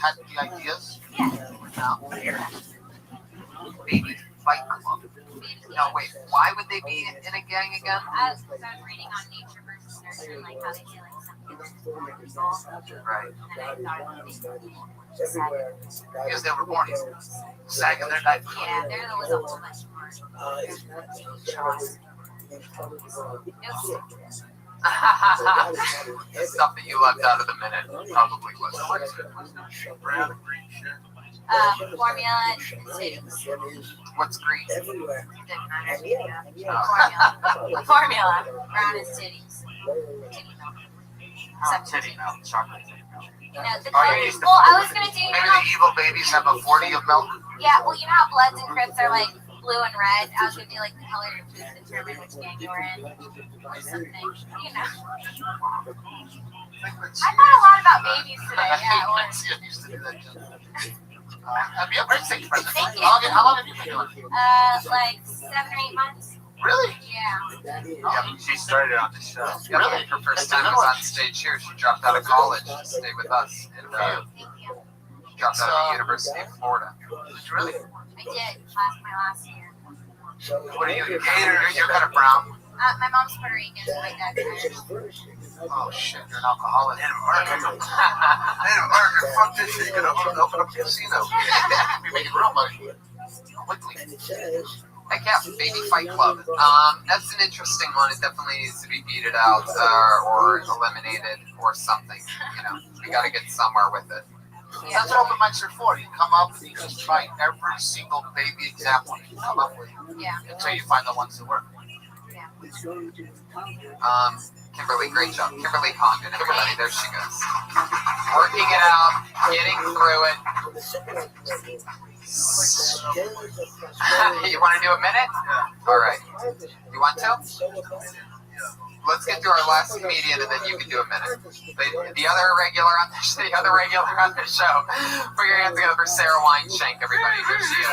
had the ideas? Yeah. Baby Fight Club. No, wait. Why would they be in a gang again? I was reading on nature versus nurture, like how they say like some humans are more evil. Right. And then I thought it was sad. Because they were born sagging their diapers. Yeah, there was a whole bunch more. The stuff that you left out of the minute probably was. Formula and titties. What's green? Doesn't matter. Formula. Formula. Brown is titties. Titty milk. Except Titty milk, chocolate titty milk. you know, the Are color. you used to Well, I was gonna do. You Maybe know, the evil babies have a 40 of milk. yeah. Well, you know how Bloods and Crips are like blue and red. I was gonna do like the color of your poop determine which gang you were in, or something. You know. I thought a lot about babies today. Yeah. Or, I used to do that. Have you ever seen President? Thank you. How long have you been doing it? like 7 or 8 months. Really? Yeah. Yeah, she started on the show. Yeah, Really? her first time was on stage here. She dropped out of college to stay with us. And Thank you. dropped out of the University of Florida. Really? I did my last year. What are you, a gator? You're kind of brown. My mom's Puerto Rican, my dad's Irish. Oh shit, you're an alcoholic. Native American. Native American. Fuck this shit. You can open up a casino. Be making real money. Quickly. Heck yeah, Baby Fight Club. That's an interesting one. It definitely needs to be beated out or eliminated or something. You know, we got to get somewhere with it. That's what open mics are for. You come up and you just try every single baby example you can come up with Yeah. until you find the ones that work. Yeah. Kimberly, great job. Kimberly Condon, everybody. There she goes. Working it out, getting through it. You want to do a minute? Yeah. All right. You want to? Let's get to our last comedian, and then you can do a minute. The other regular on the show. Put your hands together for Sarah Weinshank, everybody. Here she is.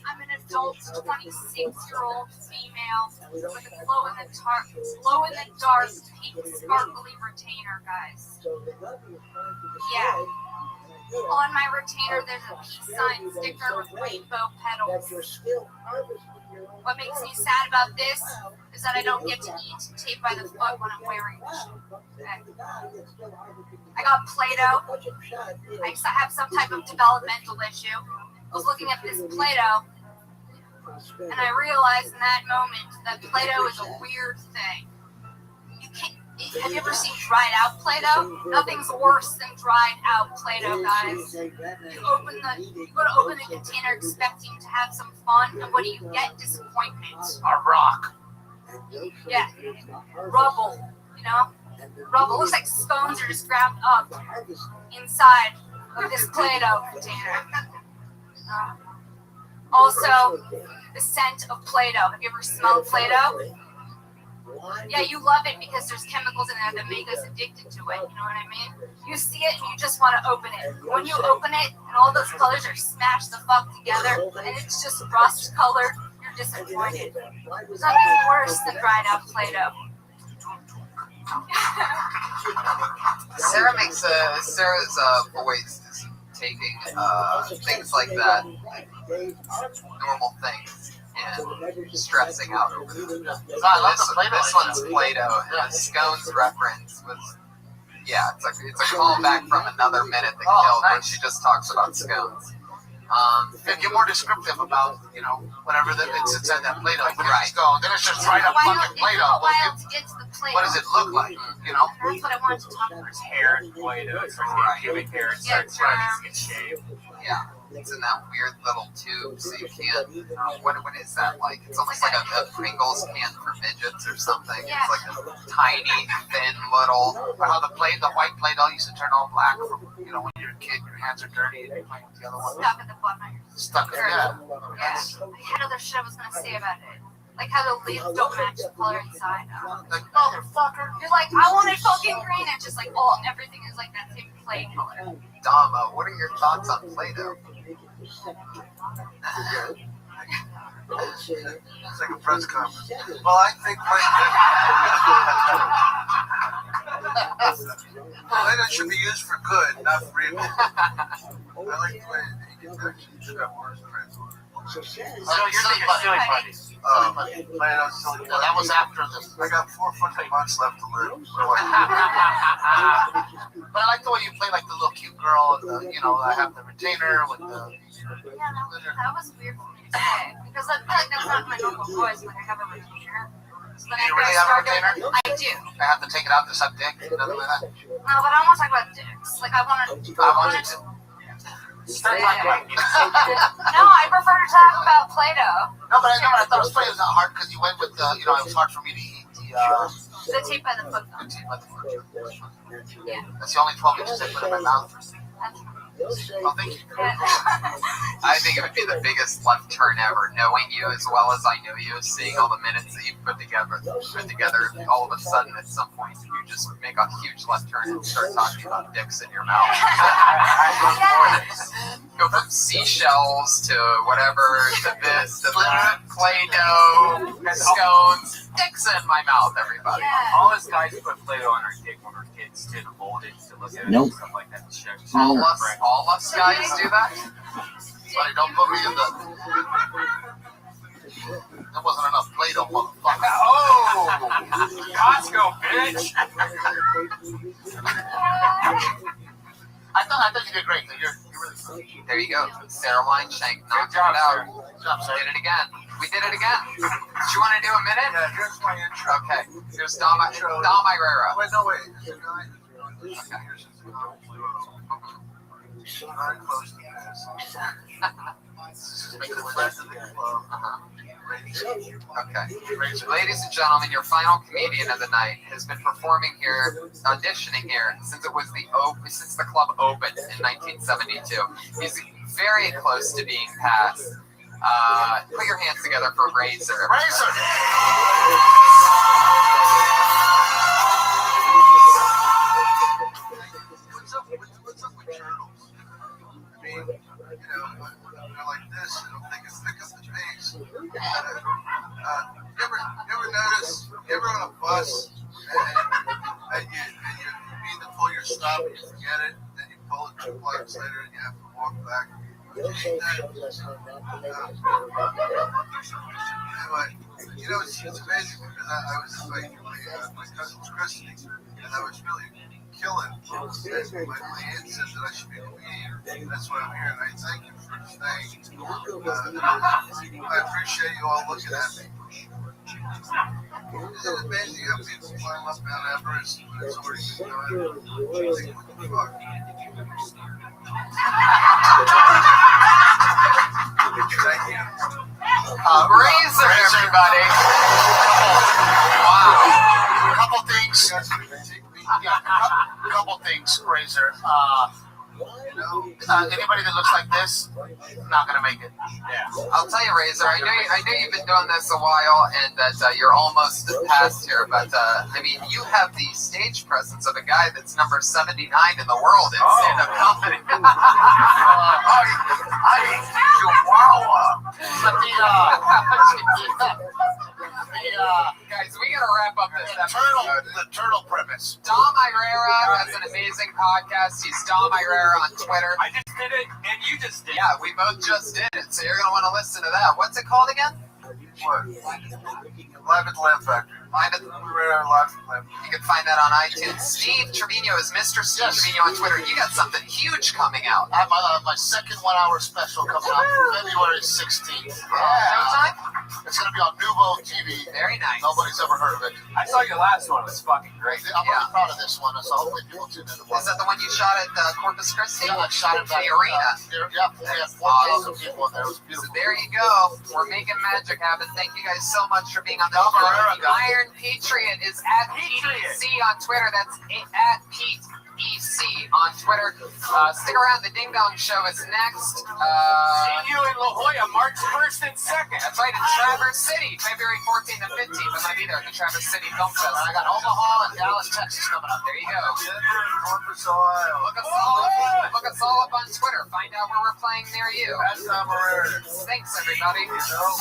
I'm an adult, 26-year-old female with a glow-in-the-dark pink sparkly retainer, guys. Yeah. On my retainer, there's a peace sign sticker with rainbow petals. What makes me sad about this is that I don't get to eat tape by the foot when I'm wearing the shoe. Okay. I got Play-Doh. I have some type of developmental issue. I was looking at this Play-Doh, and I realized in that moment that Play-Doh is a weird thing. You can't. Have you ever seen dried out Play-Doh? Nothing's worse than dried out Play-Doh, guys. You go to open the container expecting to have some fun, and what do you get? Disappointment. A rock. Yeah. Rubble, you know? Rubble. Looks like scones are just ground up inside of this Play-Doh container. Also, the scent of Play-Doh. Have you ever smelled Play-Doh? Yeah, you love it because there's chemicals in there that make us addicted to it. You know what I mean? You see it and you just want to open it. When you open it and all those colors are smashed the fuck together and it's just rust colored, you're disappointed. There's nothing worse than dried out Play-Doh. Sarah's voice is taking things like that, like normal things, and stressing out over them. This one's Play-Doh, and the scones reference was, yeah, it's a callback from Another Minute That Killed, when she just talks about scones. Get more descriptive about, whatever it's inside that Play-Doh. Right. Then it's just right up fucking Play-Doh. What does it look like? That's what I wanted to talk about. There's hair and Play-Doh. It starts getting pubic hair. It starts to get shaved. Yeah, it's in that weird little tube, so you can't. What is that like? It's almost like a Pringles can for midgets or something. It's like a tiny, thin little. Or how the white Play-Doh used to turn all black from, when you're a kid, your hands are dirty, and you're playing with the other one. Stuck at the bottom. Stuck in Yeah. there. Yeah. I had other shit I was gonna say about it. Like how the leaves don't match the color inside. Like, motherfucker. You're like, I want it fucking green. It's just like, oh, everything is like that same play color. Dama, what are your thoughts on Play-Doh? It's like a press conference. Well, I think Play-Doh should be used for good, not for evil. I like the way you can actually do that worse. So you're thinking silly putties. Play-Doh silly. No, that was after this. I got 4 fucking months left to live. So But I like the way you play like the little cute girl. And the, I have the retainer with the. Yeah, that was weird for me to say because I feel like that's not my normal voice. Like I have a retainer. So then You I really have a retainer? I do. I have to take it out to suck dick. Nothing like that. No, but I want to talk about dicks. Like I want to. I want you to. Start talking about you. No, I prefer to talk about Play-Doh. No, but I thought it was funny. It was not hard because you went with the. It was hard for me to eat The tape by the foot. the tea by the foot. Yeah. That's the only 12 inches I put in my mouth. That's Oh, thank you. I think it would be the biggest left turn ever, knowing you as well as I know you, seeing all the minutes that you've put together, all of a sudden at some point you just make a huge left turn and start talking about dicks in your mouth. Go from seashells to whatever, to this, to that, Play-Doh, scones, dicks in my mouth, everybody. Yeah. All us guys put Play-Doh on our dick when we're kids too, to mold it, to look at it, and stuff like that. To check. All us guys do that? Buddy, don't put me in the. That wasn't enough Play-Doh, motherfucker. Oh! Costco, bitch! I thought you did great. You're really good. There you go. Sarah Weinshank knocked Good job, it out. sir. Good job, sir. Did it again. We did it again. Do you want to do a minute? Yeah, here's my intro. Okay. Here's Dom Irera. Wait, no, wait. There's a guy who's doing this Okay. years since very close to this. This is making a friend of the club. Okay. Ladies and gentlemen, your final comedian of the night has been performing here, auditioning here, since the club opened in 1972. He's very close to being passed. Put your hands together for Razor. Razor! What's up with journals? I mean, they're like this, and I'm thinking, pick up the pace. You ever notice, you ever on a bus, and you need to pull your stop, and you forget it, then you pull it 2 blocks later, and you have to walk back. Anyway, it's amazing because I was at my cousin's christening, and I was really killing. My aunt said that I should be a comedian. That's why I'm here, and I thank you for staying. I appreciate you all looking at me. Isn't it amazing how people climb up Mount Everest when it's already been done? Think, what the fuck? Thank you. Razor, everybody. Wow. Couple things. Couple things, Razor. Anybody that looks like this, not gonna make it. Yeah. I'll tell you, Razor, I know you've been doing this a while and that you're almost past here, but I mean, you have the stage presence of a guy that's number 79 in the world in stand-up comedy. Guys, we gotta wrap up this episode. The turtle premise. Dom Irera has an amazing podcast. He's Dom Irera on Twitter. I just did it, and you just did it. Yeah, we both just did it, so you're gonna want to listen to that. What's it called again? What? Live at the Lamp Factory. Live at We ran our Live at the Lamp Factory. You can find that on iTunes. Steve Trevino is Mr. Steve Trevino on Twitter. You got something huge coming out. I have my second 1 hour special coming out February 16th. Showtime? It's going to be on Nuvo TV. Very nice. Nobody's ever heard of it. I saw your last one. It was fucking great. I'm really proud of this one, so hopefully people tune in. Is that the one you shot at Corpus Christi? Yeah, I shot it The arena. Yeah, we had 4,000 people in there. It was So beautiful. there you go. We're making magic happen. Thank you guys so much for being on the show. Irera, The Iron Patriot is at PEC on Twitter. That's at Pete EC on Twitter. Stick around. The Ding Dong Show is next. See you in La Jolla, March 1st and 2nd. That's right, in Traverse City, February 14th and 15th. I might be there at the Traverse City Film Fest. I got Omaha and Dallas, Texas coming up. There you go. Corpus, Ohio. Look us all up on Twitter. Find out where we're playing near you. That's Dom Irera. Thanks, everybody. You know?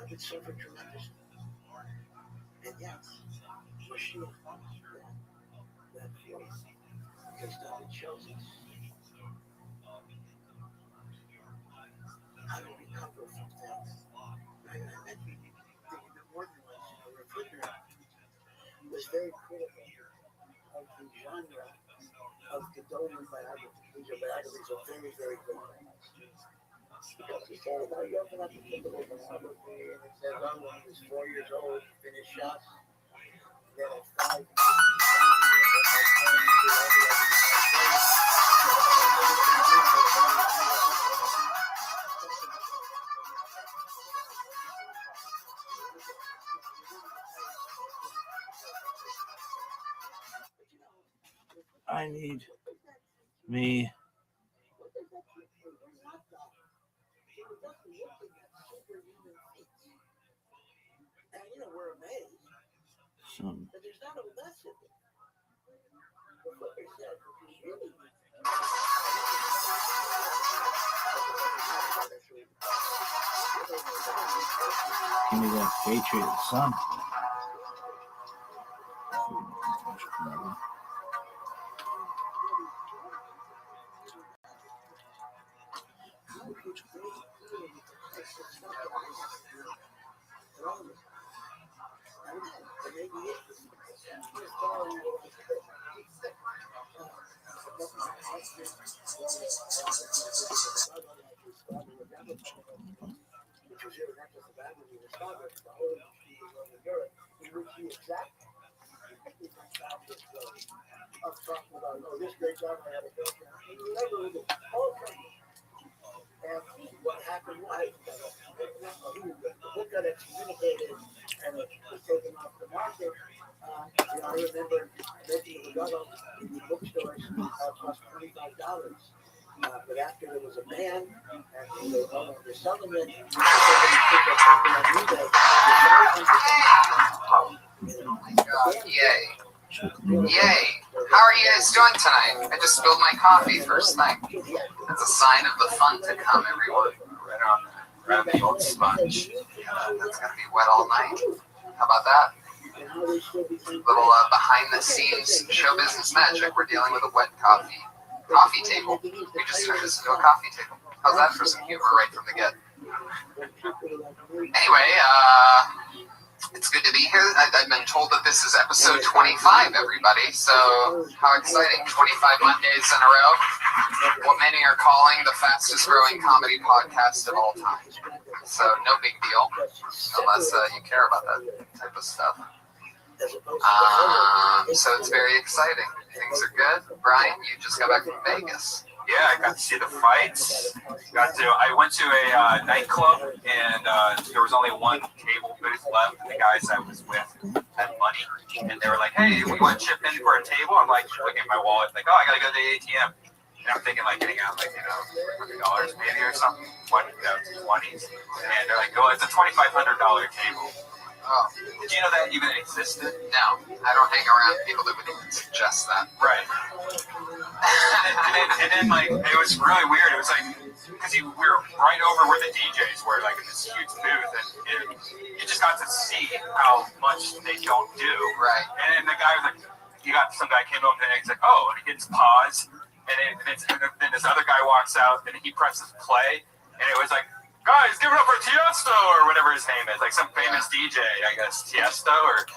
would suffer tremendously. And yet, Mashiach that feeling, because God shows us how to recover from things. I mentioned the more than once, refrigerator was very critical of the genre of Gedolim biography. These are biographies of very, very good friends. Because he said, you open up the typical biography, and it says, when he was 4 years old, he finished shots. Then at 5, he was I need me some. but there's not a lesson. Give me that Patriot son. This great job I had a girlfriend. And what happened was the book got excommunicated and it was taken off the market. I remember making the rebuttal in the bookstores cost $25. But after there was a ban and they no longer selling it, Yay. Yay. How are you guys doing tonight? I just spilled my coffee first thing. That's a sign of the fun to come, everyone. Right around the old sponge. That's going to be wet all night. How about that? Little behind the scenes show business magic. We're dealing with a wet coffee table. We just turned this into a coffee table. How's that for some humor right from the get? Anyway, it's good to be here. I've been told that this is episode 25, everybody. So, how exciting. 25 Mondays in a row. What many are calling the fastest growing comedy podcast of all time. So, no big deal. Unless you care about that type of stuff. So, it's very exciting. Things are good. Brian, you just got back from Vegas. Yeah, I got to see the fights. I went to a nightclub, and there was only one table booth left. And the guys I was with had money, and they were like, "Hey, we want to chip in for a table." I'm like, looking at my wallet, like, "Oh, I gotta go to the ATM." And I'm thinking, like, getting out, like, $100 maybe or something, 20s. And they're like, "Oh, it's a $2,500 table." Oh, Did you know that even existed? no, I don't hang around people that would even suggest that. Right. and then, like, it was really weird. It was like, because we were right over where the DJs were, like, in this huge booth, and you just got to see how much they don't do. Right. And then the guy was like, some guy came over and he's like, "Oh," and he hits pause, and then this other guy walks out, and he presses play, and it was like, "Guys, give it up for Tiesto," or whatever his name is, like some famous DJ, I guess, Tiesto,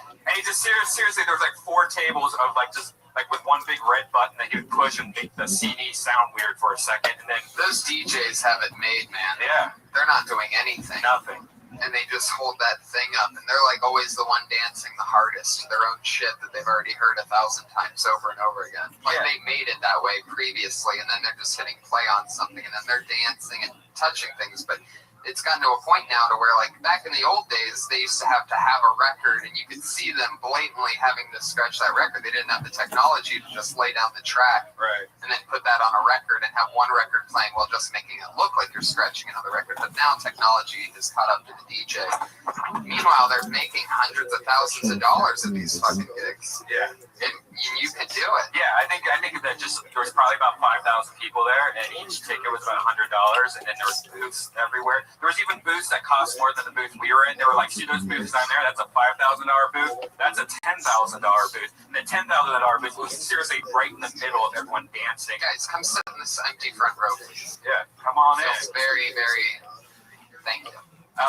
and he just seriously, there was like 4 tables of like just like with one big red button that he would push and make the CD sound weird for a second, and then Those DJs have it made, man. yeah, They're not doing anything. nothing. And they just hold that thing up, and they're like always the one dancing the hardest to their own shit that they've already heard 1,000 times over and over again. Like Yeah. they made it that way previously, and then they're just hitting play on something, and then they're dancing and touching things. But it's gotten to a point now to where, like, back in the old days, they used to have a record, and you could see them blatantly having to scratch that record. They didn't have the technology to just lay down the track Right. and then put that on a record and have one record playing while just making it look like you're scratching another record. But now technology has caught up to the DJ. Meanwhile, they're making hundreds of thousands of dollars at these fucking gigs. Yeah. And you can do it. Yeah, I think that just there was probably about 5,000 people there, and each ticket was about $100, and then there was booths everywhere. There was even booths that cost more than the booth we were in. They were like, see those booths down there? That's a $5,000 booth. That's a $10,000 booth. And the $10,000 booth was seriously right in the middle of everyone dancing. Guys, come sit in this empty front row, please. Yeah, come on in. Feels very, very. Thank you.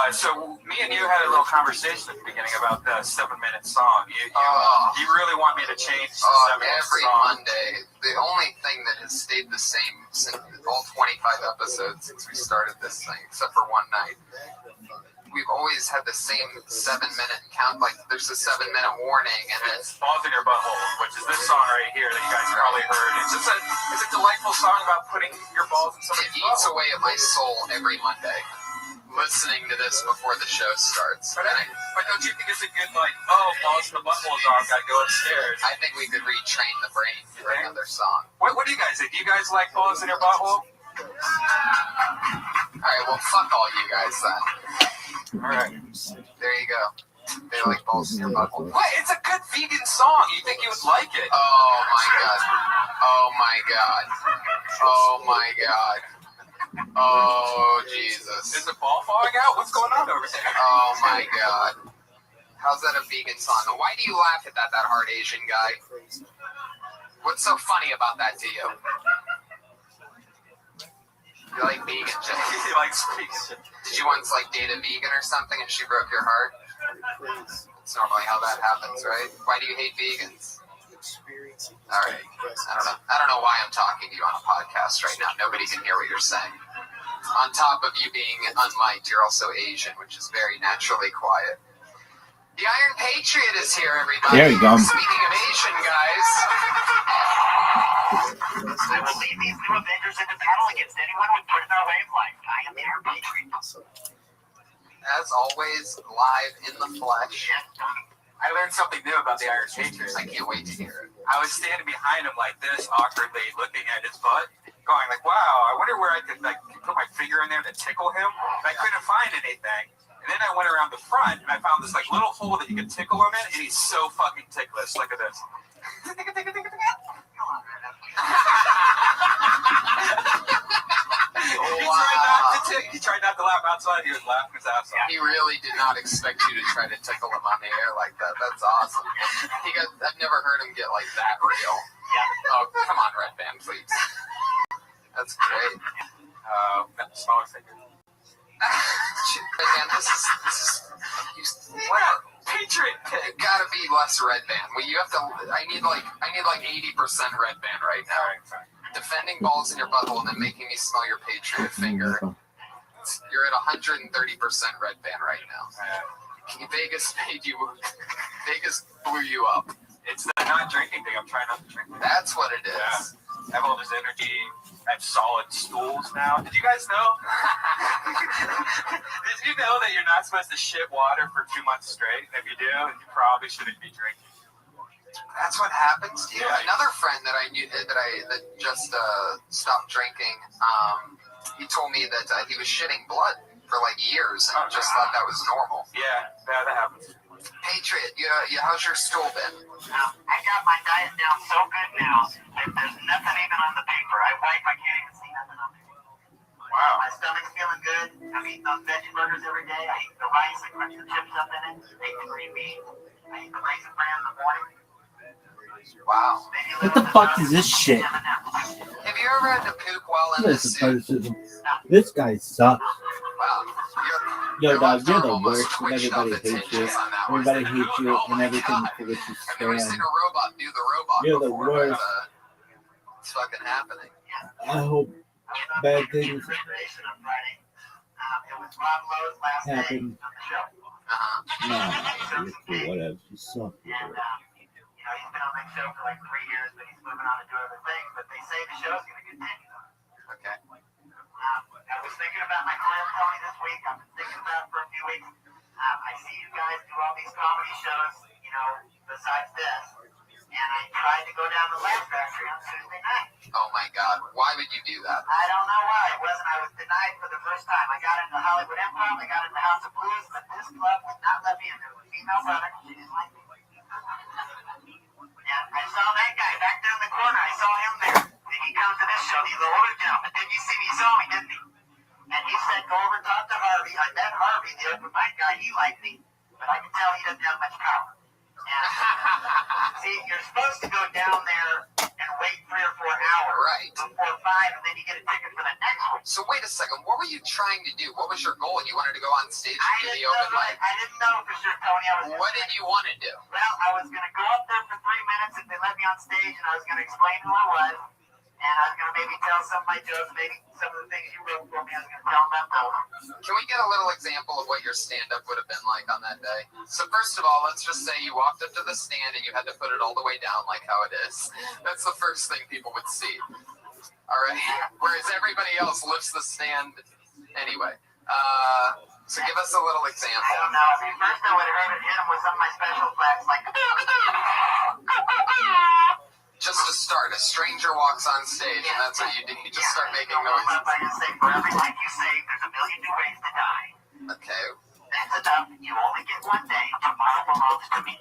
So me and you had a little conversation at the beginning about the 7-minute song. You really want me to change the 7-minute every song. Monday. The only thing that has stayed the same since all 25 episodes since we started this thing, except for one night, we've always had the same 7-minute count. Like there's a 7-minute warning, and It's Balls in Your Butthole, which is this song right here that you guys probably heard. It's a delightful song about putting your balls in it somebody's eats butthole. away at my soul every Monday. Listening to this before the show starts. But don't you think it's a good, like, balls in the butthole's off, gotta go upstairs? I think we could retrain the brain for another song. What do you guys think? Do you guys like balls in your butthole? Alright, well, fuck all you guys then. Alright. There you go. They like balls in your butthole. What? It's a good vegan song. You think you would like it? Oh my god. Oh my god. Oh my god. Oh Jesus. Is the ball falling out? What's going on over there? Oh my god. How's that a vegan song? And why do you laugh at that hard Asian guy? What's so funny about that to you? You like vegan shit? He likes vegan. Did you once like date a vegan or something and she broke your heart? That's normally how that happens, right? Why do you hate vegans? Alright. I don't know why I'm talking to you on a podcast right now. Nobody can hear what you're saying. On top of you being unmiked, you're also Asian, which is very naturally quiet. The Iron Patriot is here, everybody. There you go. Speaking of Asian guys. I will lead these new Avengers into battle against anyone who would put in their way of life. I am the Iron Patriot. As always, live in the flesh. I learned something new about the Iron Patriot. I can't wait to hear it. I was standing behind him like this, awkwardly looking at his butt, going like, wow, I wonder where I could like put my finger in there to tickle him. And I couldn't find anything. And then I went around the front and I found this like little hole that you could tickle him in, and he's so fucking ticklish. Look at this. He tried not to laugh outside. He was laughing his ass off. He really did not expect you to try to tickle him on the air like that. That's awesome. I've never heard him get like that real. Yeah. Oh, come on, Red Band, please. That's great. Smaller finger. Red Band, this is what? Patriot. It gotta be less Red Band. Well, you have to. I need like 80% Red Band right now. Sorry. Defending balls in your butthole and then making me smell your Patriot finger. You're at 130% Red Band right now. Vegas Vegas blew you up. It's the not drinking thing. I'm trying not to drink. That's what it is. Yeah. I have all this energy. I have solid stools now. Did you guys know? Did you know that you're not supposed to shit water for 2 months straight? If you do, you probably shouldn't be drinking. That's what happens to you. Yeah. Another friend that I knew that just stopped drinking. He told me that he was shitting blood for like years and just thought that was normal. Yeah, that happens. Patriot, how's your stool been? I got my diet down so good now that there's nothing even on the paper. I wipe, I can't even see nothing on there. Wow. My stomach's feeling good. I'm eating those veggie burgers every day. I eat the rice, I crunch the chips up in it. I eat the green beans. I eat the raisin bran in the morning. Wow. What the fuck is this shit? Have you ever had to poop while in the This is suit? criticism. This guy sucks. Wow. Yo, dog, you're arm the almost worst, and twitched up everybody its hates you. hinges on that one. Everybody hates you, Oh and my everything God. for which you I've never seen stand. a robot do the robot You're the before, worst. but it's fucking happening. I hope bad things It was Rob Lowe's last day happen. on the show. No, you're cool, whatever. You suck. And, he's been on that show for like 3 years, but he's moving on to do other things. But they say the show's going to continue. Okay. I was thinking about my career, Tony, this week. I've been thinking about it for a few weeks. I see you guys do all these comedy shows, besides this. And I tried to go down to Laugh Factory on Tuesday night. Oh my God. Why would you do that? I don't know why. It wasn't. I was denied for the first time. I got into Hollywood Improv. I got into House of Blues, but this club would not let me in. There was a female brother. She didn't like me. And I saw that guy back there in the corner. I saw him there. Did he come to this show? He's an older gentleman. Didn't you see me? You saw me, didn't he? And he said, go over and talk to her. Harvey, the open mic guy, he liked me, but I can tell he doesn't have much power. And see, you're supposed to go down there and wait 3 or 4 hours, Right. Before 5, and then you get a ticket for the next one. So wait a second, what were you trying to do? What was your goal? You wanted to go on stage and do the open mic? I didn't know for sure, Tony. What did you want to do? Well, I was going to go up there for 3 minutes if they let me on stage, and I was going to explain who I was, and I was going to maybe tell some of my jokes, maybe some of the things you wrote for me, I was going to tell them those. Can we get a little example of what your stand-up would have been like on that day? So first of all, let's just say you walked up to the stand and you had to put it all the way down like how it is. That's the first thing people would see. All right? Whereas everybody else lifts the stand anyway. So give us a little example. I don't know. I mean, first I would have hit him with some of my special effects, like... Just to start, a stranger walks on stage, and that's what you do. You just start making noises. I just say, for every life you save, there's a million new ways to die. Okay. That's enough. You only get one day. Tomorrow belongs to me.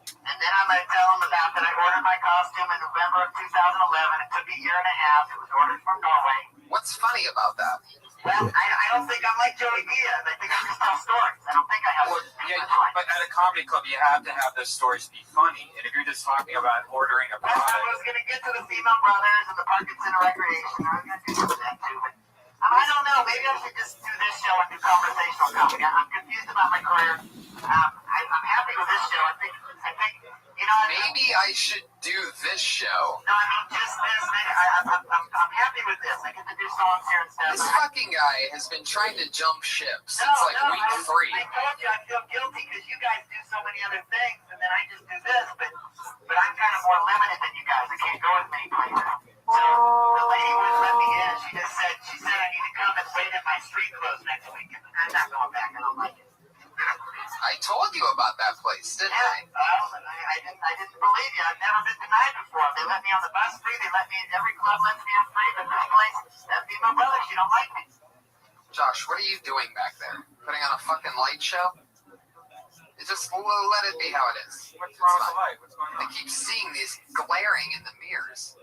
And then I'm going to tell them about that I ordered my costume in November of 2011. It took me a year and a half. It was ordered from Norway. What's funny about that? Well, I don't think I'm like Joey Diaz. I think I just tell stories. I don't think I have... Yeah, but at a comedy club, you have to have those stories be funny. And if you're just talking about ordering a Well, I product... was going to get to the female brothers and the Parkinson Recreation. I was going to do some of that too, but I don't know. Maybe I should just do this show and do conversational comedy. I'm confused about my career. I'm happy with this show. I think, you know... Maybe I should do this show. No, I mean, just this. I'm happy with this. I get to do songs here and stuff. This fucking guy has been trying to jump ship since week 3. I told you I feel guilty because you guys do so many other things, and then I just do this. But I'm kind of more limited than you guys. I can't go as many places. So the lady wouldn't let me in. She said I need to come and wait in my street clothes next week. And I'm not going back. I don't like it. I told you about that place, didn't I? Well, I didn't believe you. I've never been denied before. They let me on the bus free. They let me in every club. Lets me in free. But this place, that female brother, she don't like me. Josh, what are you doing back there? Putting on a fucking light show? It's just let it be how it is. What's wrong with the light? What's going I on? keep seeing these glaring in the mirrors.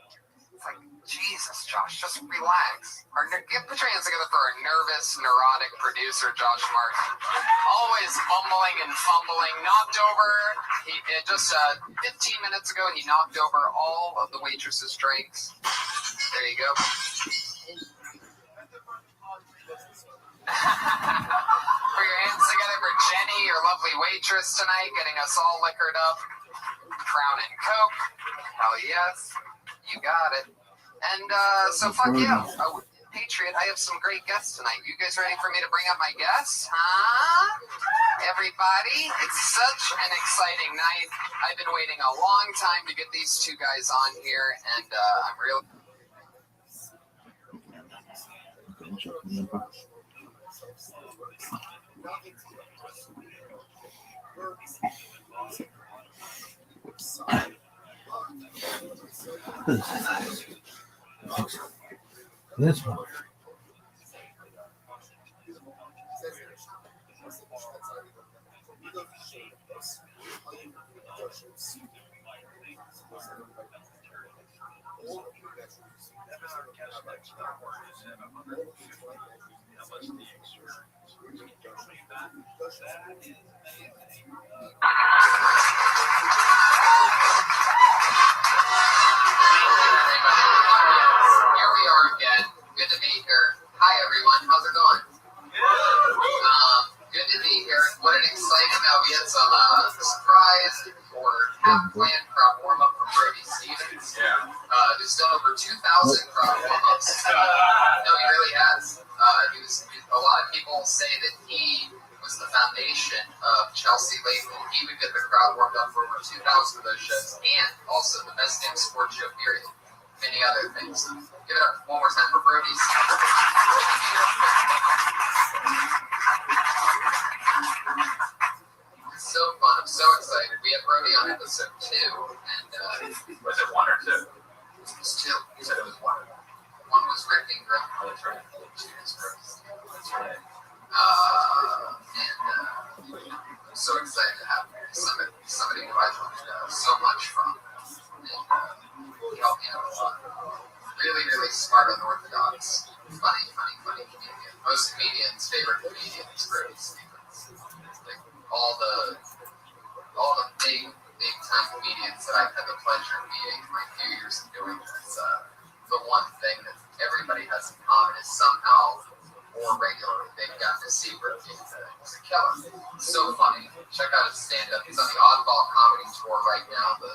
It's like, Jesus, Josh, just relax. Put your hands together for our nervous, neurotic producer, Josh Martin. Always mumbling and fumbling. Knocked over. Just 15 minutes ago, he knocked over all of the waitress's drinks. There you go. Put your hands together for Jenny, your lovely waitress tonight, getting us all liquored up. Crown and Coke. Hell yes. You got it. And so fuck yeah. Oh, Patriot, I have some great guests tonight. You guys ready for me to bring up my guests? Huh? Everybody, it's such an exciting night. I've been waiting a long time to get these two guys on here, and I'm real. This one. Here we are again. Good to be here. Hi everyone, how's it going? Good to be here. What an exciting now. We had some surprise or half-planned crowd warm-up from Brody Stevens. Yeah. Who's done over 2,000 crowd warm-ups. No, he really has. A lot of people say that he was the foundation of Chelsea Lately. He would get the crowd warmed up for over 2,000 of those shows, and also the best damn sports show, period. Many other things. Give it up one more time for Brody. It's so fun. I'm so excited. We had Brody on episode 2, and Was it 1 or 2? it was 2. You said it was 1. One was Rick Ingram. Oh, that's right. 2 is Brooks. That's right. I'm so excited to have somebody who I've learned so much from. And he helped me out a lot. Really, really smart, unorthodox, funny comedian. most comedians' favorite comedian is Brody Stevens. Like all the big time comedians that I've had the pleasure of meeting in my few years of doing this, the one thing that everybody has in common is somehow or regularly they've gotten to see Brody. He's a killer. So funny. Check out his stand-up. He's on the Oddball Comedy Tour right now, the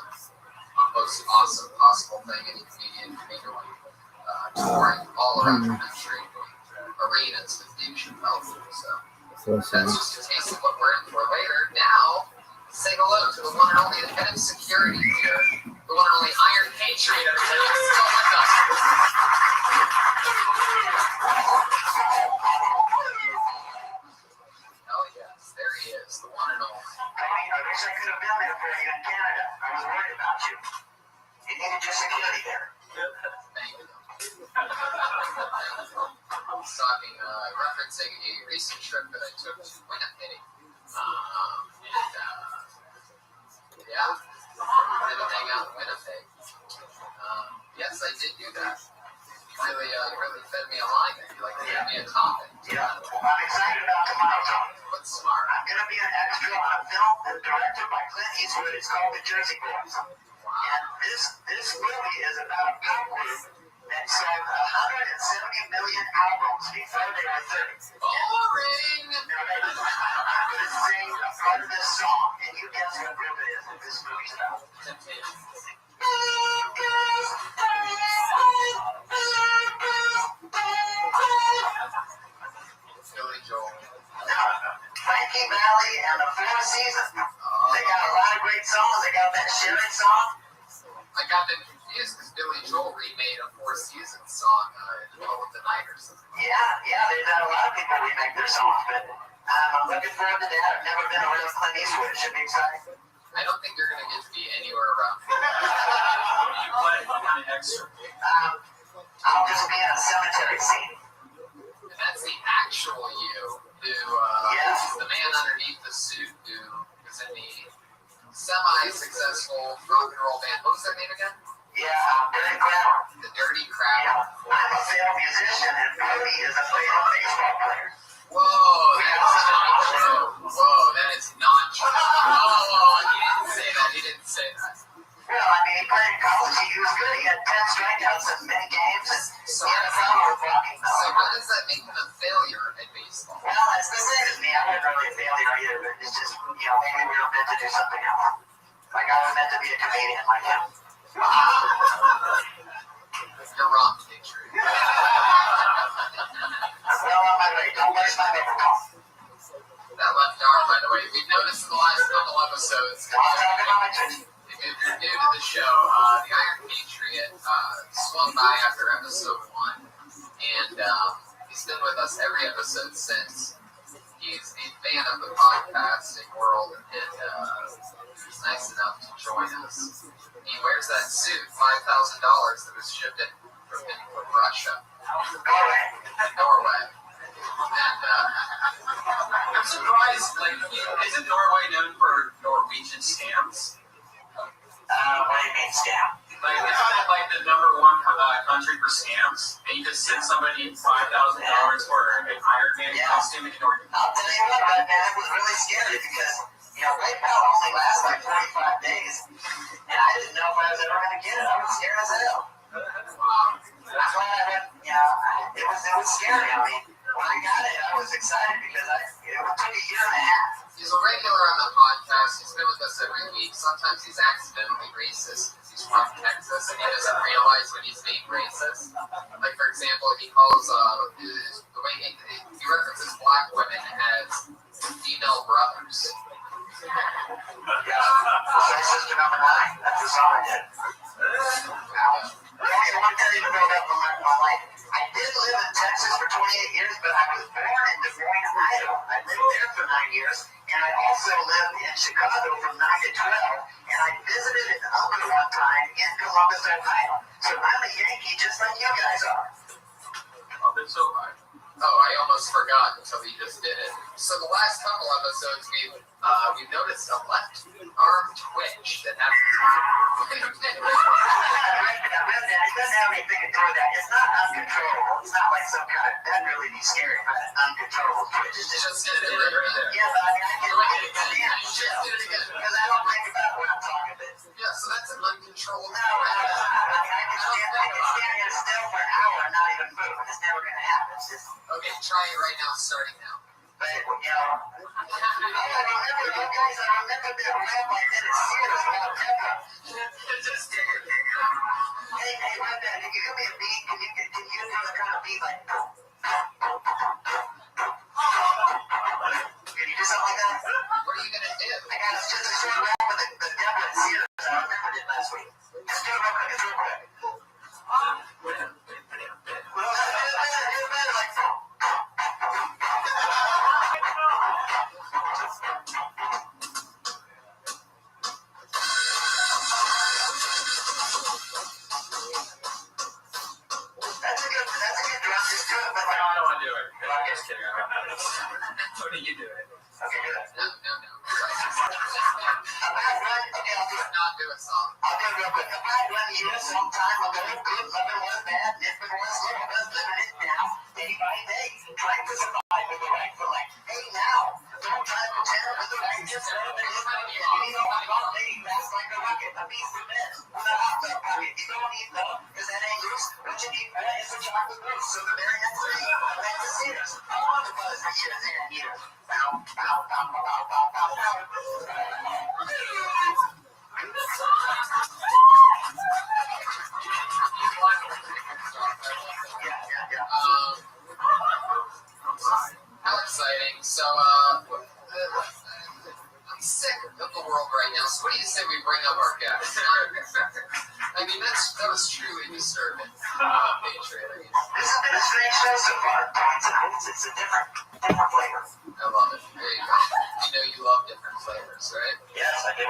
most awesome possible thing any comedian can be doing. Touring all around the country, arenas with Dave Chappelle. So that's just a taste of what we're in for later. Now, say hello to the one and only head of security here, the one and only Iron Patriot. Everybody, still with us. Hell yes, there he is, the one and only. I wish I could have been there for you in Canada. I was worried about you. You needed your security there. Thank you. I was talking, referencing a recent trip that I took to Winnipeg. Yeah, did a hang out in Winnipeg. Yes, I did do that. You really fed me a line there. You gave me a topic. Yeah, well, I'm excited about tomorrow, Tony. What's smart? I'm going to be an extra on a film that's directed by Clint Eastwood. It's called The Jersey Boys. And this movie is about a pop group that sold 170 million albums before they were 30. Boring! Now, I'm going to sing a part of this song, and you guess what group it is that this movie's about. Billy Joel. Frankie Valli and the Four Seasons. They got a lot of great songs. They got that Sharon song. I got them confused because Billy Joel remade a Four Seasons song in the middle of the night or something. Yeah, they've had a lot of people remake their songs, but I'm looking forward to that. I've never been a real Clint Eastwood. It should be exciting. I don't think you're going to get to be anywhere around here. You play kind of extra. I'll just be in a cemetery scene. And that's the actual you who, the man underneath the suit who was in the semi-successful rock and roll band. What was their name again? Yeah, Dirty Crowd. The Dirty Crowd. Yeah, I'm a failed musician, and Brody is a failed baseball player. Whoa, that's not true. Whoa, that is not true. Whoa, he didn't say that. Well, I mean, he played in college. He was good. He had 10 strikeouts in many games, and he had a problem with blocking. So how does that make him a failure at baseball? Well, it's the same as me. I wasn't really a failure either, but it's just, maybe we were meant to do something else. Like I was meant to be a comedian like him. You're wrong, Patriot. I'm well on my way. Don't waste my microphone. That left arm, by the way, we've noticed in the last couple episodes, I'll talk about my Twitch. if you're new to the show, the Iron Patriot swung by after episode 1, and he's been with us every episode since. He's a fan of the podcasting world, and he's nice enough to join us. He wears that suit, $5,000, that was shipped in from Russia. Norway. And I'm surprised, isn't Norway known for Norwegian stamps? What do you mean, scam? It's not the number one country for stamps, and you just send somebody $5,000 for an Iron Man costume in Norway. I'll tell you what, man, it was really scary because, PayPal only lasts like 45 days, and I didn't know if I was ever going to get it. I was scared as hell. That's why I went, it was scary. I mean, when I got it, I was excited because it took a year and a half. he's a regular on the podcast. He's been with us every week. Sometimes he's accidentally racist because he's from Texas and he doesn't realize when he's being racist. Like, for example, he calls, the way he references black women as female brothers. Soul Sister number 9. That's the song I did. I want to tell you to build up my life. I did live in Texas for 28 years, but I was born in Des Moines, Iowa. I lived there for 9 years, and I also lived in Chicago from 9 to 12, and I visited an uncle one time in Columbus, Ohio. So I'm a Yankee just like you guys are. Oh, that's so high. Oh, I almost forgot until we just did it. So the last couple episodes, we've noticed a left arm twitch that happens. It doesn't have anything to do with that. It's not uncontrollable. It's not like some kind of, that'd really be scary, but uncontrollable twitch. It's Just did it right there. yeah, but I mean, I can chill because I don't think about what I'm talking about. Yeah, so that's an uncontrollable. No, I can stand here still for an hour and not even move. It's never going to happen. It's just, Okay, try it right now, starting now. but, I remember that rap I did at Sears about Pepper. Just did it. Hey, Red Man, if you give me a beat, can you do the kind of beat like, can you do something like that? What are you gonna do? I got just a short rap with the devil at Sears. I remembered it last week. Just do it real quick. It's real quick. Well, do better like that. That's a good drum. Just do it, but like, I don't want to do it. I'm just kidding. What are you doing? okay, do that. No. Okay, I'll do it. Not do a song. I'll do it real quick. If I run you sometime ago, good, loving was bad, nipping was little, was living it now. Day by day, trying to survive with the right foot. Like, hey now, don't try to pretend with the right just a little bit of money. You know, I'm all lady fast like a rocket, a piece of bed with a hot dog pocket. You don't need love, cause that ain't loose. What you need for that is a chocolate mousse. So the very next day, I went to Sears. I want to buzz for years and years. Bow, bow, bow, bow, bow, bow, bow. How exciting. So, I'm sick of the world right now, so what do you say we bring up our guest? I mean, that was truly disturbing, Patriot. This has been a strange show so far. It's a different flavor. I love it. There you go. You know you love different flavors, right? Yes, I do.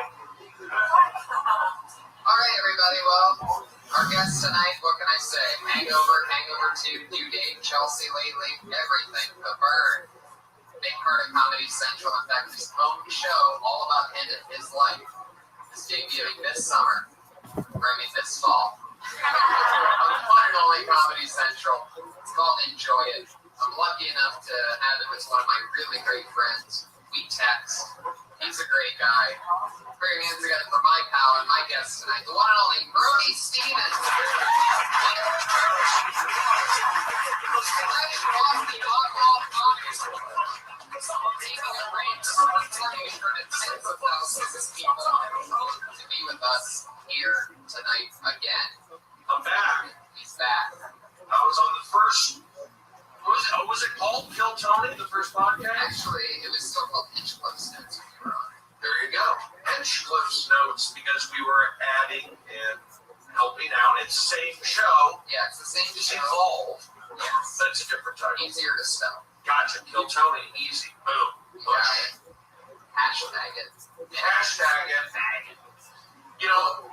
All right, everybody. Well, our guest tonight, what can I say? Hangover 2, due date, Chelsea lately, everything. The Burn. Big part of Comedy Central. In fact, his own show, all about him and his life, is debuting this summer. This fall. On the one and only Comedy Central. It's called Enjoy It. I'm lucky enough to have him as one of my really great friends. We text. He's a great guy. Put your hands together for my pal and my guest tonight, the one and only Brody Stevens. To be with us here tonight again. I'm back. He's back. I was on the first. What was it called? Kill Tony, the first podcast? Actually, it was still called Hinchcliffe's Notes when you were on. There you go. Hinchcliffe's Notes, because we were adding and helping out. It's the same show. Yeah, it's the same It's show. involved. Yes. But it's a different title. Easier to spell. Gotcha. Kill Tony. Easy. Boom. Got it. Hashtag it. Hashtag it. You know,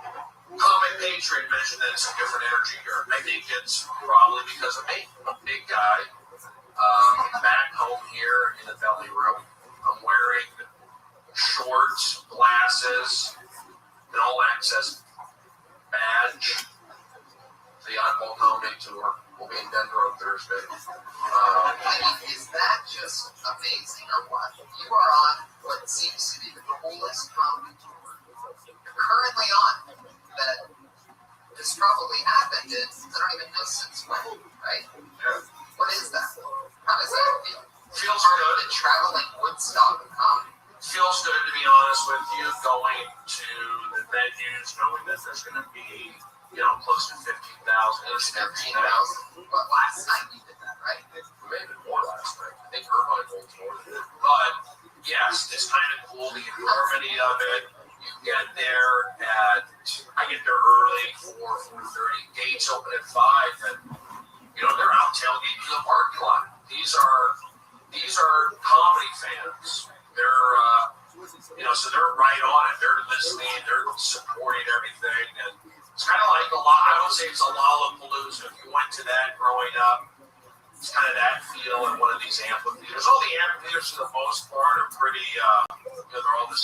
Comic Patriot mentioned that it's a different energy here. I think it's probably because of me. I'm a big guy. Back home here in the belly room, I'm wearing shorts, glasses, an all-access badge. The Oddball Comedy Tour will be in Denver on Thursday. Is that just amazing or what? You are on what seems to be the coolest comedy tour you're currently on that has probably happened in, I don't even know since when, right? Yeah. What is that? How does that feel? Feels Part good. of the traveling Woodstock of comedy. Feels good, to be honest with you, going to the venues, knowing that there's going to be, close to 15,000. There's 13,000. But last night you did that, right? Maybe more last night. I think Irvine holds more than that. But yes, it's kind of cool, the enormity of it. You get there I get there early, 4:30. Gates open at 5, and they're out tailgating in the parking lot. These are comedy fans. They're so they're right on it. They're listening. They're supporting everything, and it's kind of like I would say it's a Lollapalooza. If you went to that growing up, It's kind of that feel in one of these amphitheaters. All the amphitheaters, for the most part, are pretty. They're all the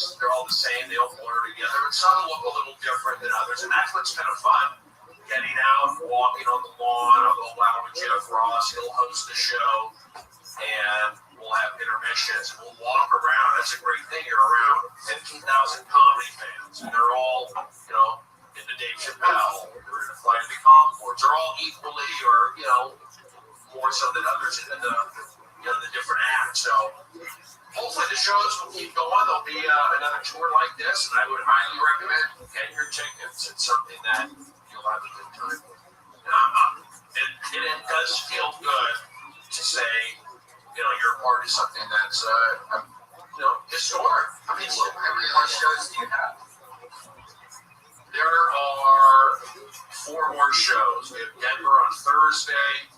same. They all blur together. But some look a little different than others, and that's what's kind of fun. Getting out, walking on the lawn. I'll go out with Jeff Ross. He'll host the show, and we'll have intermissions. We'll walk around. That's a great thing. You're around 15,000 comedy fans, and they're all, into Dave Chappelle. They're into Flight of the Conchords. They're all equally, or more so than others in the different acts. So hopefully the shows will keep going. There'll be another tour like this, and I would highly recommend getting your tickets. It's something that you'll have a good time with. It does feel good to say, you're a part of something that's, historic. How many more shows do you have? There are 4 more shows. We have Denver on Thursday.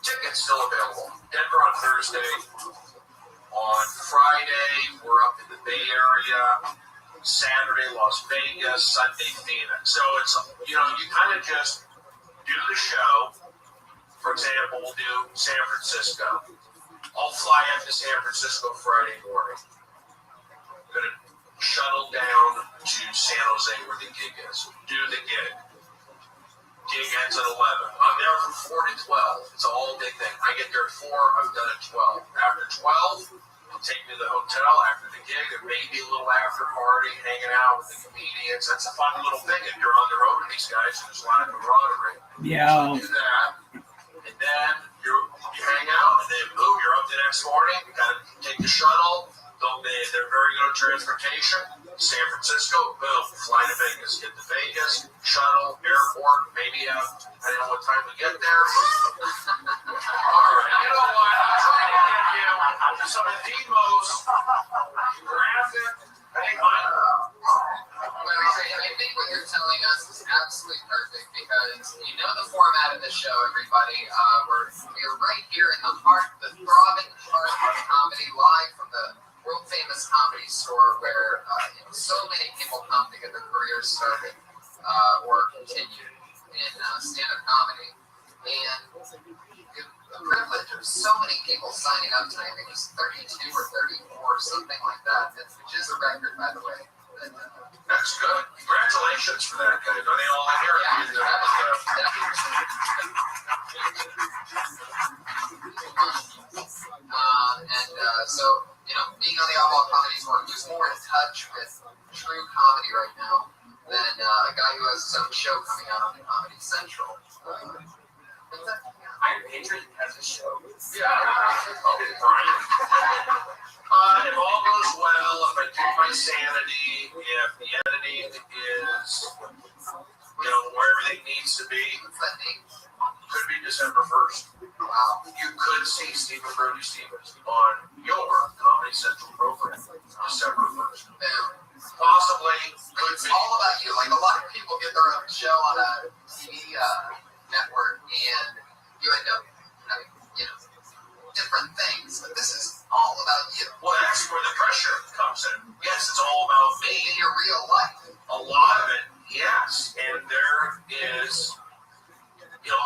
Tickets still available. Denver on Thursday. On Friday, we're up in the Bay Area. Saturday, Las Vegas. Sunday, Phoenix. So it's, you kind of just do the show. For example, we'll do San Francisco. I'll fly up to San Francisco Friday morning. I'm going to shuttle down to San Jose where the gig is. Do the gig. Gig ends at 11. I'm there from 4 to 12. It's a whole big thing. I get there at 4. I've done it 12. After 12, they'll take me to the hotel after the gig. There may be a little after party, hanging out with the comedians. That's a fun little thing if you're on the road with these guys and there's a lot of camaraderie. Yeah. So do that. And then you hang out, and then boom, you're up the next morning. You got to take the shuttle. They're very good at transportation. San Francisco, boom, fly to Vegas. Get to Vegas, shuttle, airport, maybe depending on what time we get there. All right, you know what? I'm trying to give you some of the most graphic. I think what you're telling us is absolutely perfect because the format of the show, everybody. We're right here in the heart, the throbbing heart of comedy, live from the world famous Comedy Store, where so many people come to get their careers started or continue in stand-up comedy, and the privilege of so many people signing up tonight. I think it was 32 or 34, something like that, which is a record, by the way. That's good. Congratulations for that, guys. Are they all in here? So, being on the Outlaw Comedy Tour, who's more in touch with true comedy right now than a guy who has his own show coming out on the Comedy Central? Iron Patriot has a show. Yeah. Okay, Brian. If all goes well, if I keep my sanity, if the editing is, where everything needs to be, could be December 1st. Wow. You could see Stephen Brody Stevens on your Comedy Central program December 1st. Possibly. It's all about you. Like, a lot of people get their own show on a TV network, and you end up having, different things. But this is all about you. Well, that's where the pressure comes in. Yes, it's all about me. In your real life. A lot of it, yes. And there is,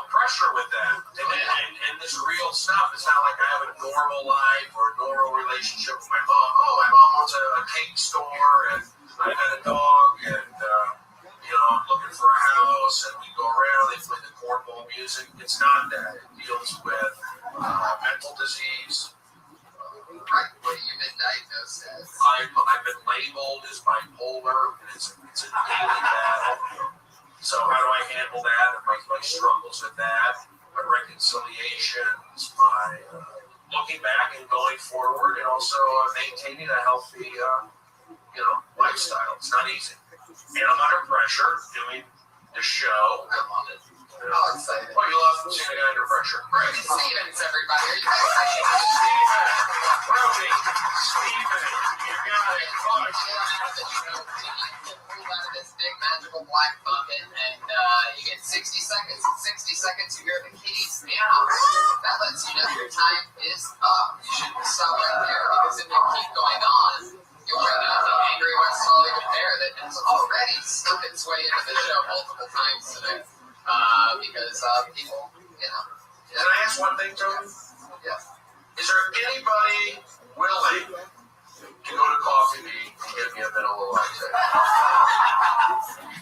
pressure with that. And this real stuff. It's not like I have a normal life or a normal relationship with my mom. Oh, my mom owns a cake store, and I got a dog, and, I'm looking for a house, and we go around, they play the cornball music. It's not that. It deals with mental disease. Right, what you've been diagnosed as. I've been labeled as bipolar, and it's a daily battle. So how do I handle that? And my struggles with that, my reconciliations, my looking back and going forward, and also maintaining a healthy, lifestyle. It's not easy. And I'm under pressure doing the show. I love it. Oh, excited. Well, you love seeing a guy under pressure. Great. Stevens, everybody. Are you guys Steven, you got it. pulled out of this big magical black bucket, and you get 60 seconds. In 60 seconds, you hear the keys down. That lets you know your time is up. You should stop right there, because if you keep going on, you'll bring out the angry West Hollywood pair that has already snuck its way into the show multiple times today. Because people, Can I ask one thing, Tony? Yeah. Is there anybody willing to go to Coffee Bean and get me a vanilla latte?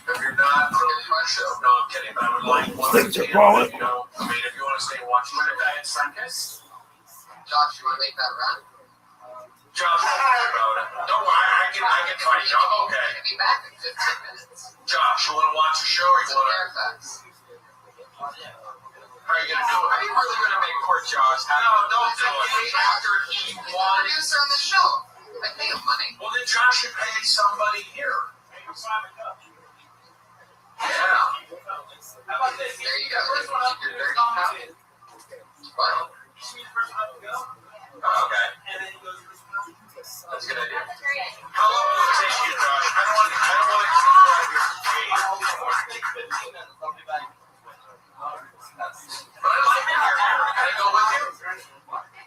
If you're not, no, I'm kidding. But I would like one. Things are falling. You know, I mean, if you want to stay and watch the diet Sundays. Josh, you want to make that run? Josh, don't worry about it. Don't worry, I can find you. I'm okay. I'll be back in 15 minutes. Josh, you want to watch the show or you Some want to? Fairfax. How are you going to do it? Are you really going to make poor Josh? No, don't do it. After he won. Producer on the show. I pay him money. Well, then Josh should pay somebody here. Yeah. How about this? There you go. Keep your dirty copy. Wow. Oh, okay. That's a good idea. How long will it take you, Josh? I don't want to subscribe your But I like it here. Can I go with you?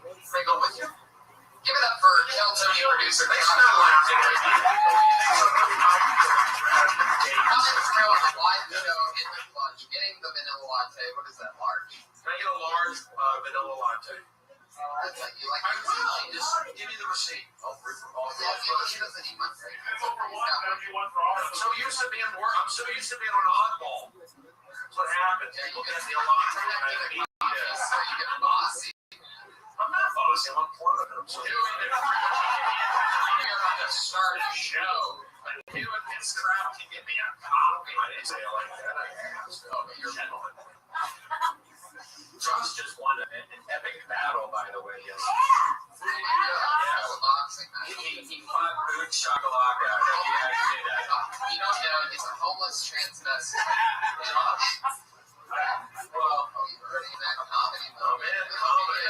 Can I go with you? Give it up for Kel Tony, producer. Thanks for not laughing at me. Coming through on the live show in the clutch, getting the vanilla latte. What is that, large? Can I get a large vanilla latte? That's what you like. I will. Just give me the receipt. I'll bring from all Yeah, he doesn't need my free. He's got one. I'm so used to being an oddball. That's what happens. People get the alarm. So you get bossy. I'm not bossy. I'm unplugged. So You're about to start a show. you and this crowd can give me a copy. I didn't say it like that. I asked. Oh, but you're gentlemen. Josh just won an epic battle, by the way, yesterday. He fought Boot Shakalaka. You don't know, he's a homeless transvestite. Well, you already in that comedy Oh, movie. man, comedy.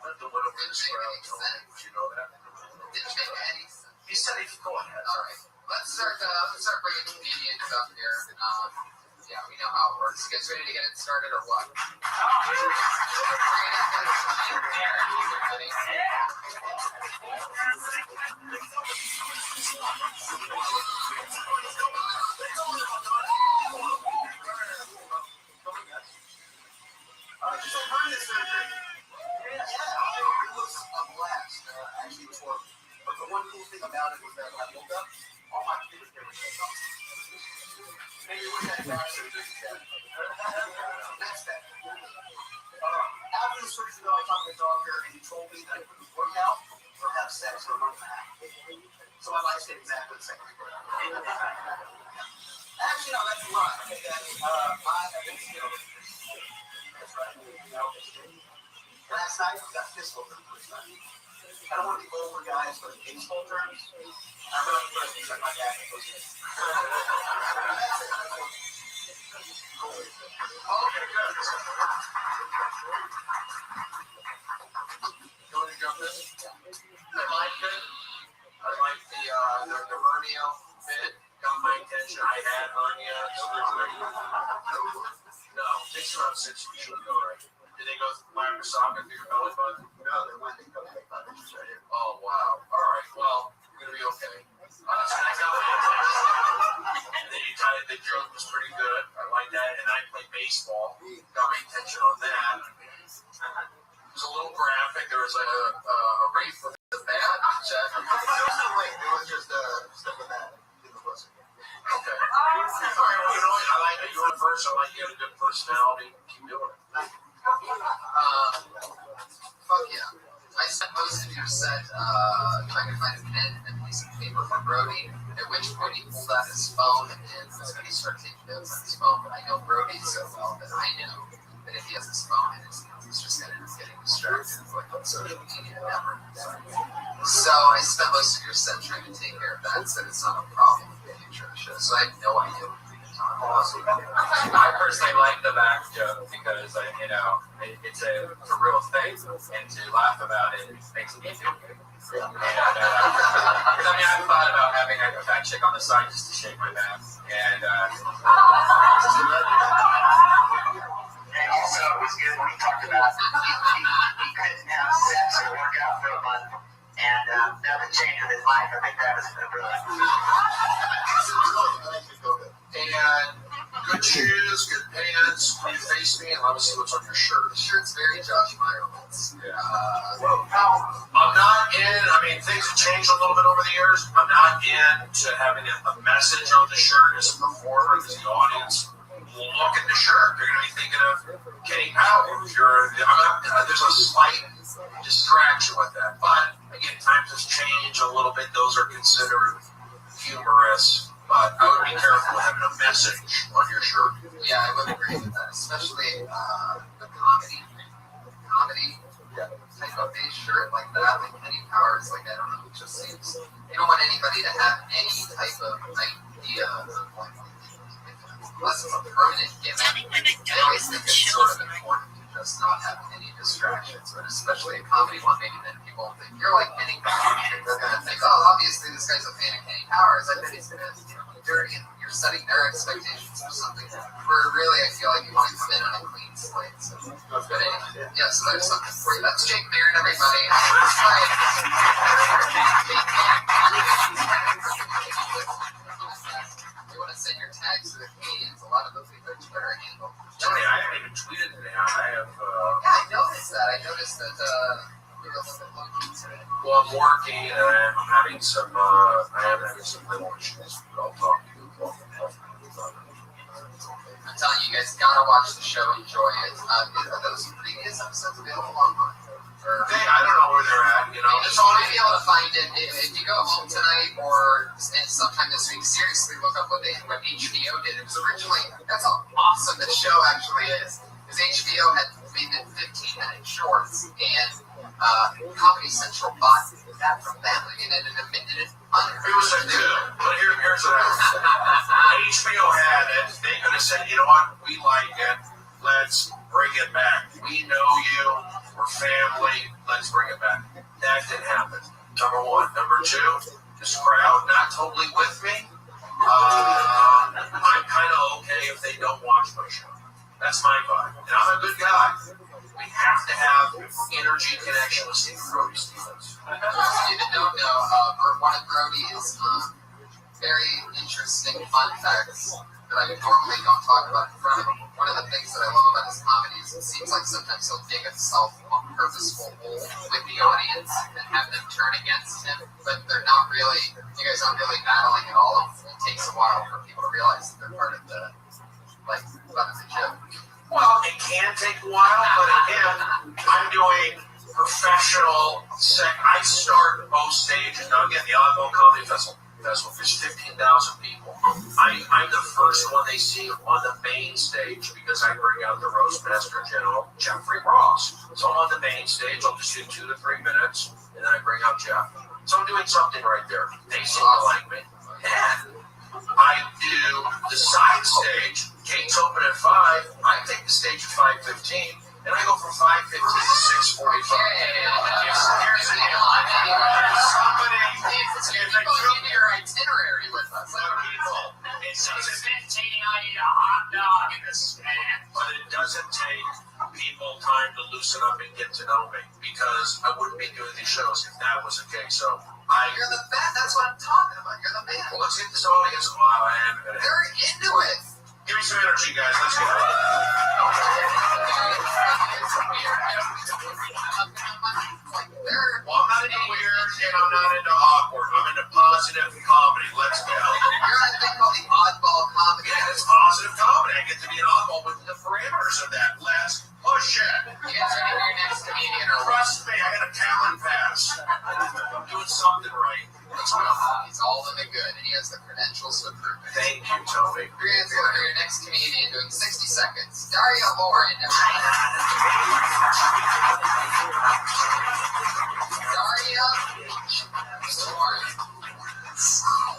Let the widow be described. Did you know that? Didn't make any sense. He said he could go ahead. All right, let's start bringing comedians up here. Yeah, we know how it works. You guys ready to get it started or what? Actually, it was horrible. But the one cool thing about it was that when I woke up, all my fingers were off. Maybe we had back surgery. That's that. After the surgery, though, I talked to the doctor, and he told me that I couldn't work out or have sex for a month and a half. So my life stayed exactly the same. Actually, no, that's a lie. I have been still. That's right. Last night, I got physical for the first time. I don't want to be over guys, but in baseball terms, I'm really impressed with my dad. You want to jump in? I like it. I like the hernia bit. Got my attention. I had hernia surgery. No, takes around 6 weeks to go right. Did they go laparoscopy through your belly button? No, they went and got like 5 inches right here. Oh, wow. All right, well, we're going to be okay. And then you tied the joke was pretty good. I like that. And I played baseball. Got my attention on that. It was a little graphic. There was like a rape with the bat. There was no rape. It was just stuff with that in the pussy. Okay. All right, well, you know what? I like that you went first. I like you have a good personality. Keep doing it. Fuck yeah. I spent most of your set trying to find a pen and a piece of paper for Brody, at which point he pulled out his phone and was going to start taking notes on his phone. But I know Brody so well that I know that if he has his phone in his hands, he's just going to end up getting distracted like on social media network. So I spent most of your set trying to take care of that, so it's not a problem with the future of the show. So I have no idea what you're talking about. I personally like the back joke because, it's a real thing, and to laugh about it makes me feel good. And, I've thought about having a fat chick on the side just to shake my back. And, So it was good when he talked about he couldn't have sex or work out for a month, and nothing changed with his life. I think that was brilliant. And Good shoes, good pants. When you face me, and let me see what's on your shirt. The shirt's very Josh Meyer. I'm not in. I mean, things have changed a little bit over the years. I'm not into having a message on the shirt as a performer, because the audience will look at the shirt. They're going to be thinking of Kenny Powell. There's a slight distraction with that. But again, times have changed a little bit. Those are considered humorous. But I would be careful having a message on your shirt. Yeah, I would agree with that, especially the comedy type of base shirt like that, like Kenny Powers. Like, I don't know, it just seems you don't want anybody to have any type of idea of like, unless it's a permanent gimmick. I always think it's sort of important to just not have any distractions, but especially a comedy one, maybe then people think you're like Kenny Powers. They're gonna think, oh, obviously this guy's a fan of Kenny Powers. I bet he's gonna, you're setting their expectations for something where really I feel like you want to come in on a clean slate. So, but anyway, yeah, so there's something for you. That's Jake Marin, everybody. You want to send your tags to the Canadians? A lot of those people their Twitter handle. Tony, I haven't even tweeted today. I have. Yeah, I noticed that. You're a little bit low-key today. Well, I'm working and I'm having some. I am having some little issues, but I'll talk to you about them. I'm telling you, you guys gotta watch the show, enjoy it. Are those previous episodes available online? I don't know where they're at. You know, just want to be able to find it. If you go home tonight or sometime this week, seriously look up what HBO did. It was originally, that's how awesome the show actually is. Because HBO had made it 15-minute shorts, and Comedy Central bought that from them. I mean, it was a deal. But here's what happened. HBO had it. They could have said, you know what, we like it. Let's bring it back. We know you. We're family. Let's bring it back. That didn't happen. Number one. Number two, this crowd not totally with me. I'm kind of okay if they don't watch my show. That's my vibe. And I'm a good guy. We have to have energy connection with Steve Brody Stevens. For those of you that don't know, one of Brody's very interesting fun facts that I normally don't talk about in front of him. One of the things that I love about his comedy is it seems like sometimes he'll dig himself a purposeful hole with the audience and have them turn against him, but they're not really, you guys aren't really battling at all. It takes a while for people to realize that they're part of the, like, part of the joke. Well, it can take a while, but again, I'm doing professional I start both stages. Now, again, the Oddball Comedy Festival, there's 15,000 people. I'm the first one they see on the main stage because I bring out the Roast Master General, Jeffrey Ross. So I'm on the main stage. I'll just do 2 to 3 minutes, and then I bring out Jeff. So I'm doing something right there. They seem to like me. And I do the side stage. Gates open at 5. I take the stage at 5:15. And I go from 5:15 to 6:45. Here's the deal. Somebody needs to in your itinerary with us. It doesn't 15, I eat a hot dog in a stand. But it doesn't take people time to loosen up and get to know me, because I wouldn't be doing these shows if that was the case. So you're the best. That's what I'm talking about. You're the man. Well, let's get this audience a while. I am gonna. They're into it. Give me some energy, guys. Let's go. Well, I'm not into weird and I'm not into awkward. I'm into positive comedy. Let's go. You're on a thing called the Oddball Comedy. Yeah, it's positive comedy. I get to be an oddball within the parameters of that. Let's push it. You guys ready for your next comedian? Trust me, I got a talent pass. I'm doing something right. Let's go. He's all in the good, and he has the credentials to prove it. Thank you, Tony. Your hands go for your next comedian doing 60 seconds. Daria Lauren. Daria Lauren.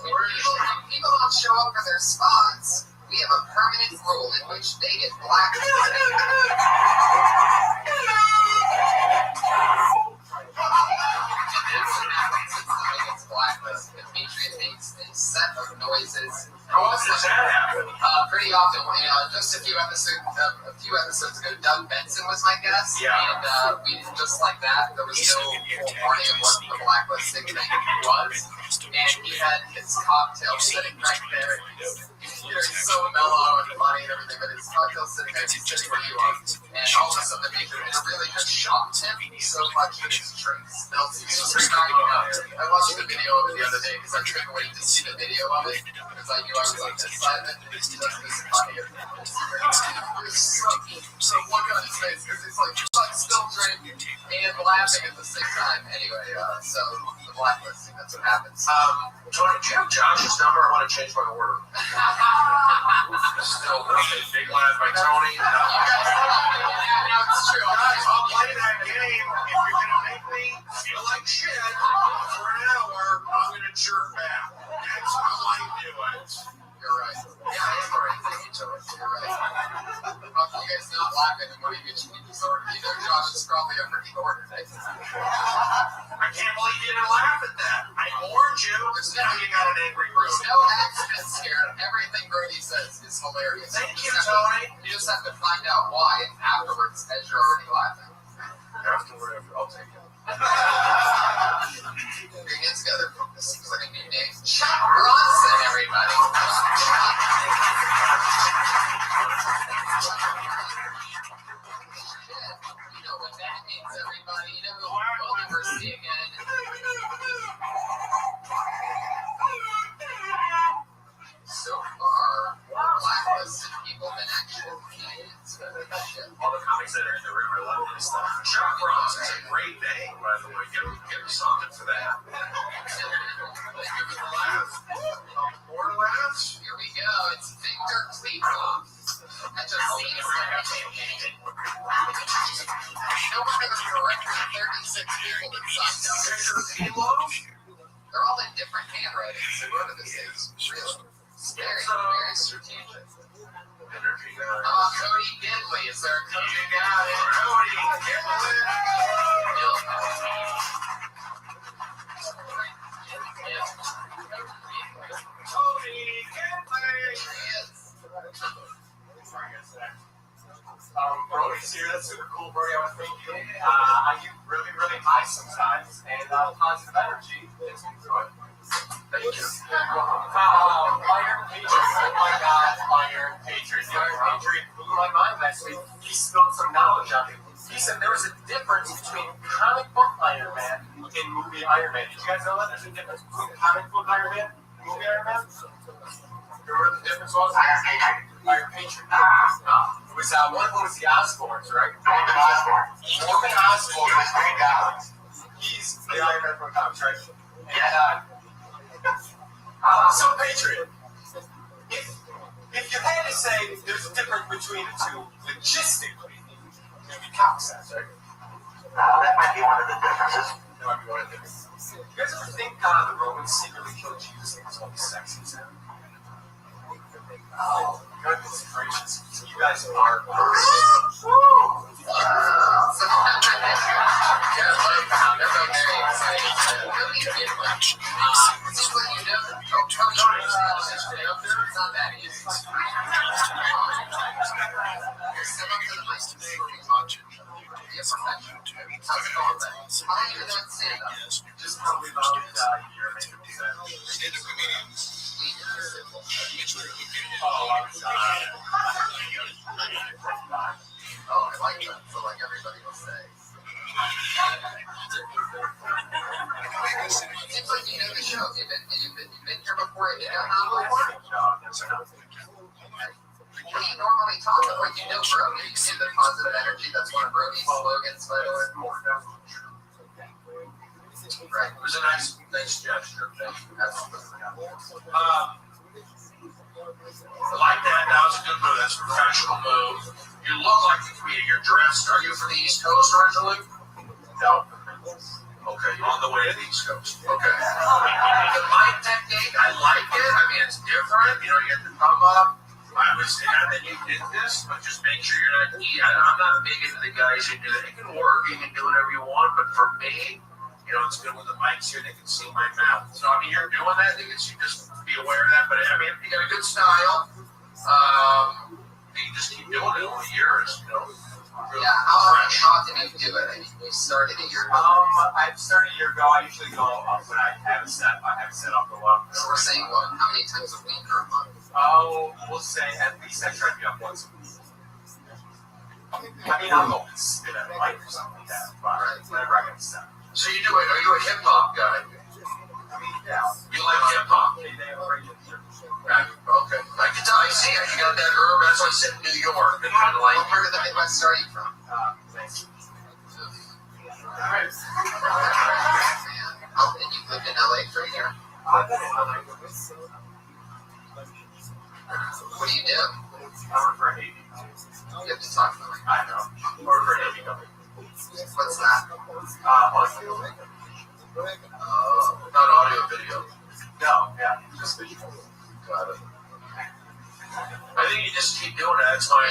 When people don't show up for their spots, we have a permanent rule in which they get blacklisted. Blacklist. The Patriot makes a set of noises. How often does that happen? Pretty pretty often. Just a few episodes ago, Doug Benson was my guest, and we did just like that. There was no full warning of what the blacklisting thing was, and he had his cocktail sitting right there. He's so mellow and funny and everything, but his cocktail sitting there, he's sitting where you are, and all of a sudden it really just shocked him so much that his drink spilled. He was cracking up. I watched the video of it the other day because I couldn't wait to see the video of it because I knew I was on this side of it. It's just this funny. So look on his face because he's like still drinking and laughing at the same time. Anyway, so the blacklisting, that's what happens. Tony, do you have Josh's number? I want to change my order. Still, big laugh by Tony. It's true. Guys, I'll play that game. If you're going to make me feel like shit for an hour, I'm going to jerk back. That's how I do it. You're right. Yeah, I am already thinking to it. You're right. How come you guys not laughing and what do you get disordered? Either Josh is probably a pretty ordered. I can't believe you didn't laugh at that. I warned you. Now you got an angry Brody. There's no accidents here. Everything Brody says is hilarious. Thank you, Tony. You just have to find out why afterwards as you're already laughing. Afterward, I'll take it. Your hands together. This seems like a new name. Chuck Bronson, everybody. You know what that means, everybody. You know who we'll never see again. So far, blacklisted people have been actual kids. All the comics that are in the room are loving this stuff. Chuck Bronson's a great name, by the way. Give him something for that. Give him a laugh. More laughs. Here we go. It's Victor Kleekoff. That just seems like a campaign. No wonder there were a record 36 people that signed up. They're all in different handwritings. So whoever this is, really. It's very, very strategic. Cody Gidley. Is there a Cody? You got it. Cody Gidley. Brody's here. That's super cool, Brody. I want to thank you. I get really, really high sometimes, and positive energy gets me through it. Thank you. Iron Patriot. Oh my God, Iron Patriot. The Iron Patriot blew my mind last week. He spilled some knowledge on me. He said there was a difference between comic book Iron Man and movie Iron Man. Did you guys know that? There's a difference between comic book Iron Man and movie Iron Man? Remember what the difference was? Iron Patriot. It was one was the Osborns, right? Norman Osborn was Green Goblin. He's the Iron Man from comics, right? And so Patriot, if you had to say there's a difference between the two logistically, it would be comic sense, right? That might be one of the differences. That might be one of the differences. Do you guys ever think the Romans secretly killed Jesus and it was all sex and stuff? Oh, goodness gracious. You guys are Just probably about a year, maybe. Oh, I like that. So, like everybody will say. Seems like you know the show. You've been here before. You know how before? We normally talk about what you know, Brody. You see the positive energy. That's one of Brody's slogans, by the way. Right. It was a nice gesture. Thank you. I like that. That was a good move. That's a professional move. You look like the comedian. You're dressed. Are you from the East Coast originally? no. Okay, you're on the way to the East Coast. Okay. The mic technique, I like it. I mean, it's different. You know, you have to come up. I was sad that you did this, but just make sure you're not. I'm not big into the guys who do it. It can work. You can do whatever you want, but for me, you know, it's good when the mic's here. They can see my mouth. So, I mean, you're doing that. I think it's you just be aware of that. But, I mean, you got a good style. You just keep doing it over the years, you know. Really how often do you do it? I mean, you started a year ago. I started a year ago. I usually go up when I have it set. I have it set up for one. So we're saying, what, how many times a week or a month? Oh, we'll say at least I try to be up once a week. I mean, I'll go and spit at a light or something like that, but whenever I get set. So you do it, are you a hip hop guy? I mean, yeah. You like hip hop? They have a radio show. Right, okay. I can tell, I see it. You got that herb, that's why I said New York. And kind of like, What part of the Midwest are you from? Thanks. Man. Oh, and you've lived in LA for a year? I've been in LA. What do you do? I work for a Navy. You have to talk to me. I know. I work for a Navy company. What's that? Audio. Oh. not audio, video. No, yeah, just visual. Got it. I think you just keep doing it. That's my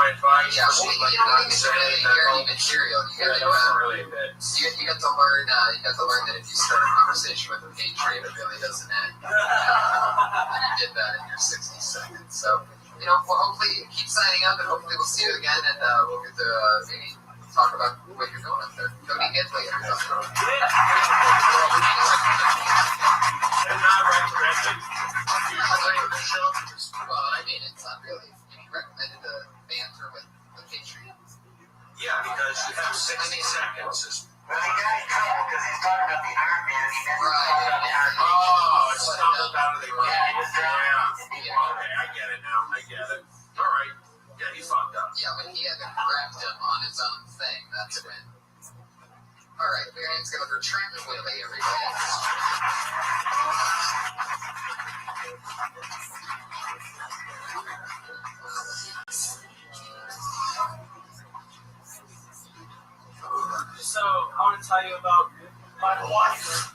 advice. Yeah, well, you don't even hear any material. You got really good. You got to learn. You got to learn that if you start a conversation with a patriot, it really doesn't end. And you did that in your 60 seconds. So, well, hopefully, keep signing up, and hopefully, we'll see you again, and we'll get to maybe talk about what you're doing up there. Cody Gidley. They're not recommended. Usually, the show. Well, I mean, it's not really. You recommended the banter with the patriot. Yeah, because you have 60 seconds. Well, he got in trouble because he's talking about the Iron Man and he doesn't Right. talk about the Iron Man. Oh, it's stumbled out of the Yeah, he was Yeah. Okay, I get it now. I get it. All right. Yeah, he fucked up. Yeah, when he had to correct him on his own thing, that's when. All right, Marian's going to return to Willie, everybody. So, I want to tell you about my wife.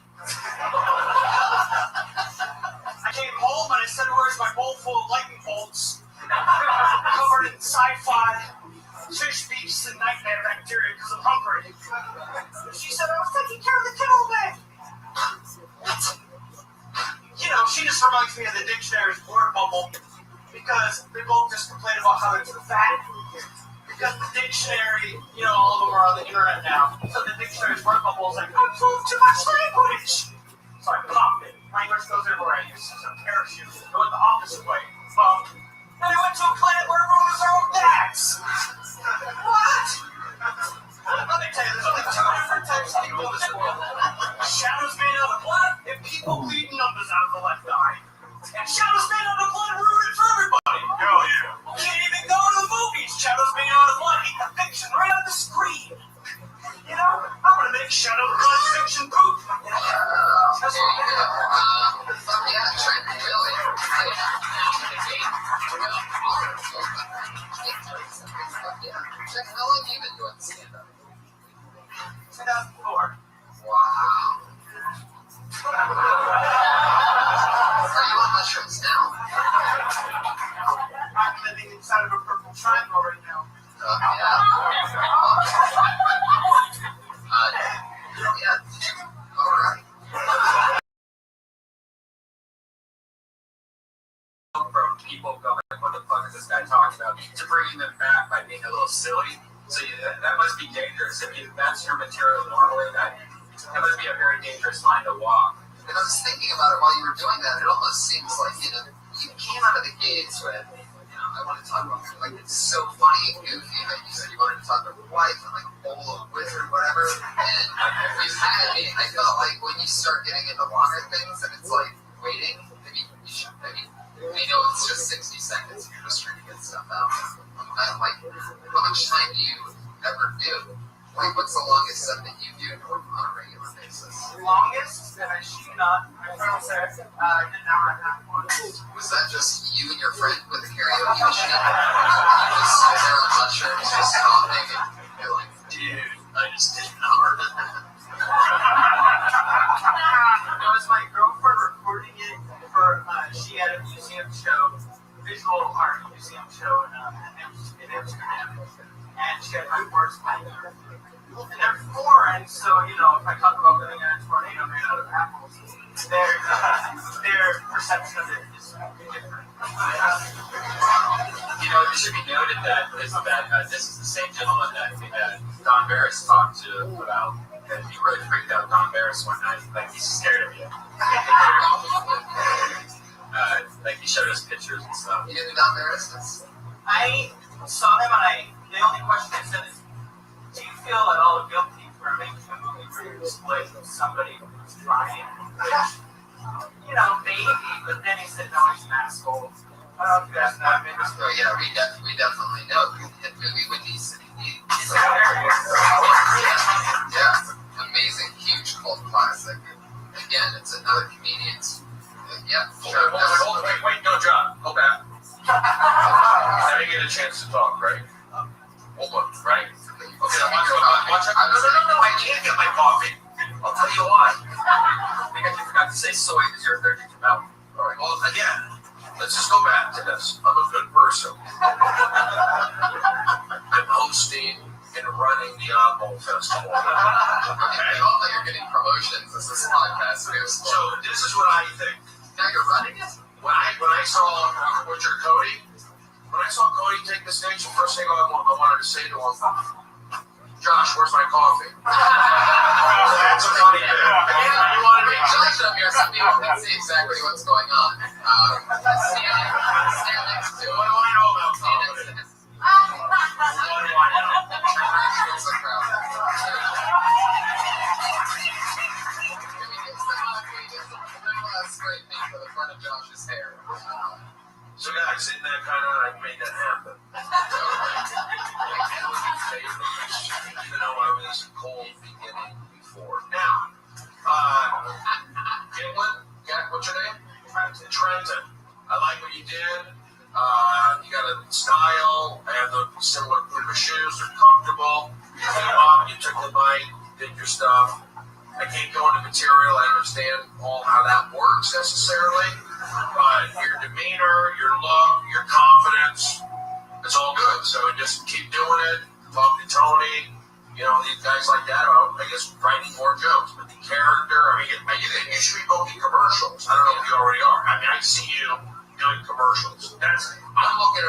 I came home and I said, "Where's my bowl full of lightning bolts? Covered in sci-fi, fish beaks, and nightmare bacteria because I'm hungry." She said, "I was taking care of the kid all day." She just reminds me of the dictionary's word bubble because they both just complain about how they're too fat. Because the dictionary, all of them are on the internet now. So the dictionary's word bubble is like, "I'm full of too much language." So I popped it. Language goes everywhere. I used a parachute. I went the opposite way. And I went to a planet where everyone was their own dads. What? Let me tell you, there's only two different types of people in this world. Shadows made out of blood and people bleeding numbers out of the left eye. And shadows made out of blood ruined it for everybody. Hell yeah. Can't even go to the movies. Shadows made out of blood eat the fiction right on the screen. I'm gonna make shadow blood fiction poop. That's what I'm doing. Yeah, Trent, really. Check, how long have you been doing stand-up? 2004. Wow. Are you on mushrooms now? I'm living inside of a purple triangle right now. Yeah. All right. From people going, "What the fuck is this guy talking about?" to bringing them back by being a little silly. So that must be dangerous. If that's your material normally, that must be a very dangerous line to walk. And I was thinking about it while you were doing that. It almost seems like, you came out of the gates with, I want to talk about, like, it's so funny and goofy. Like you said, you wanted to talk about your wife and, like, bowl of wizard, whatever. And you had me. I felt like when you start getting into longer things and it's like waiting, we know it's just 60 seconds and you're just trying to get stuff out. Like, how much time do you ever do? Like, what's the longest stuff that you do on a regular basis? Longest that I shoot on, my friend said, I did an hour and a half once. Was that just you and your friend with a karaoke machine? You just sit there on mushrooms, just talking, and you're like, dude, I just did an hour and a half. It was my girlfriend recording it for, she had a museum show, visual art museum show in Amsterdam. And she had good works playing there. And they're foreign, so, if I talk about living in a tornado made out of apples, their perception of it is different. It should be noted that this is the same gentleman that Don Barris talked to about. And he really freaked out Don Barris one night. Like, he's scared of you. Like, he showed us pictures and stuff. You know who Don Barris is? I saw him and the only question I said is, do you feel at all guilty for making a movie where you display somebody who's trying? Which, you know, maybe, but then he said, no, he's an asshole. I don't know if you guys know him. Oh, yeah, we definitely know. Hit movie with these. He's hilarious. Yeah, amazing, huge cult classic. Again, it's another comedian's. Yeah, sure. Wait, no, John, go back. I didn't get a chance to talk, right? Hold on, right? Okay, watch out. No, I can't get my coffee. I'll tell you why. Because you forgot to say soy because you're allergic to milk. All right, well, again, let's just go back to this. I'm a good person. I'm hosting and running the Oddball Festival. Okay, we all know you're getting promotions as this podcast goes. So this is what I think. Now you're running it? When I saw Richard Cody, when I saw Cody take the stage, the first thing I wanted to say to him, Josh, where's my coffee? That's a funny bit. You wanted me to Josh up here so people can see exactly what's going on. Stand next to What do I know about comedy? Great thing for the front of Josh's hair. So guys, isn't that kind of like made that happen? Even though I was cold beginning before. Now, what's your name? Trenton. I like what you did. You got a style. I have the similar group of shoes. They're comfortable. You came up, you took the mic, did your stuff. I can't go into material. I understand all how that works necessarily. But your demeanor, your look, your confidence, it's all good. So just keep doing it. Talk to Tony. You know, these guys like that are, I guess, writing more jokes. But the character, you should be booking commercials. I don't know if you already are. I mean, I see you doing commercials. I look at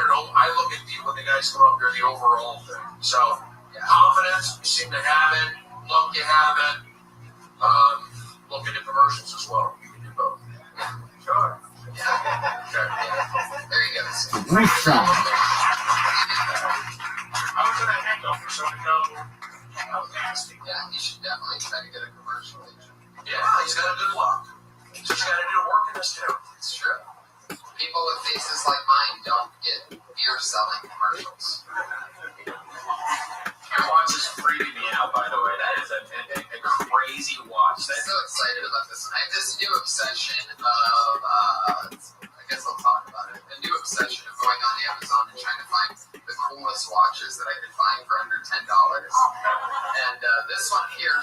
when the guys come up here, the overall thing. So, confidence, you seem to have it. Look, you have it. Look into commercials as well. You can do both. Sure. Okay. There you go. Great song. I was in a hangover, so I know how nasty. Yeah, you should definitely try to get a commercial agent. Yeah, he's got a good luck. He's just got to do work in this town. It's true. People with faces like mine don't get beer selling commercials. Your watch is freaking me out, by the way. That is a crazy watch. I'm so excited about this one. I have this new obsession of, I guess I'll talk about it. A new obsession of going on Amazon and trying to find the coolest watches that I could find for under $10. And this one here,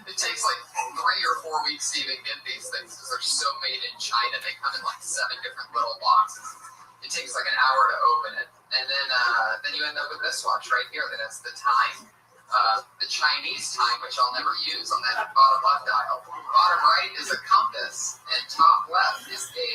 it takes like 3 or 4 weeks to even get these things because they're so made in China. They come in like 7 different little boxes. It takes like an hour to open it. And then you end up with this watch right here that has the time, the Chinese time, which I'll never use on that bottom left dial. Bottom right is a compass, and top left is a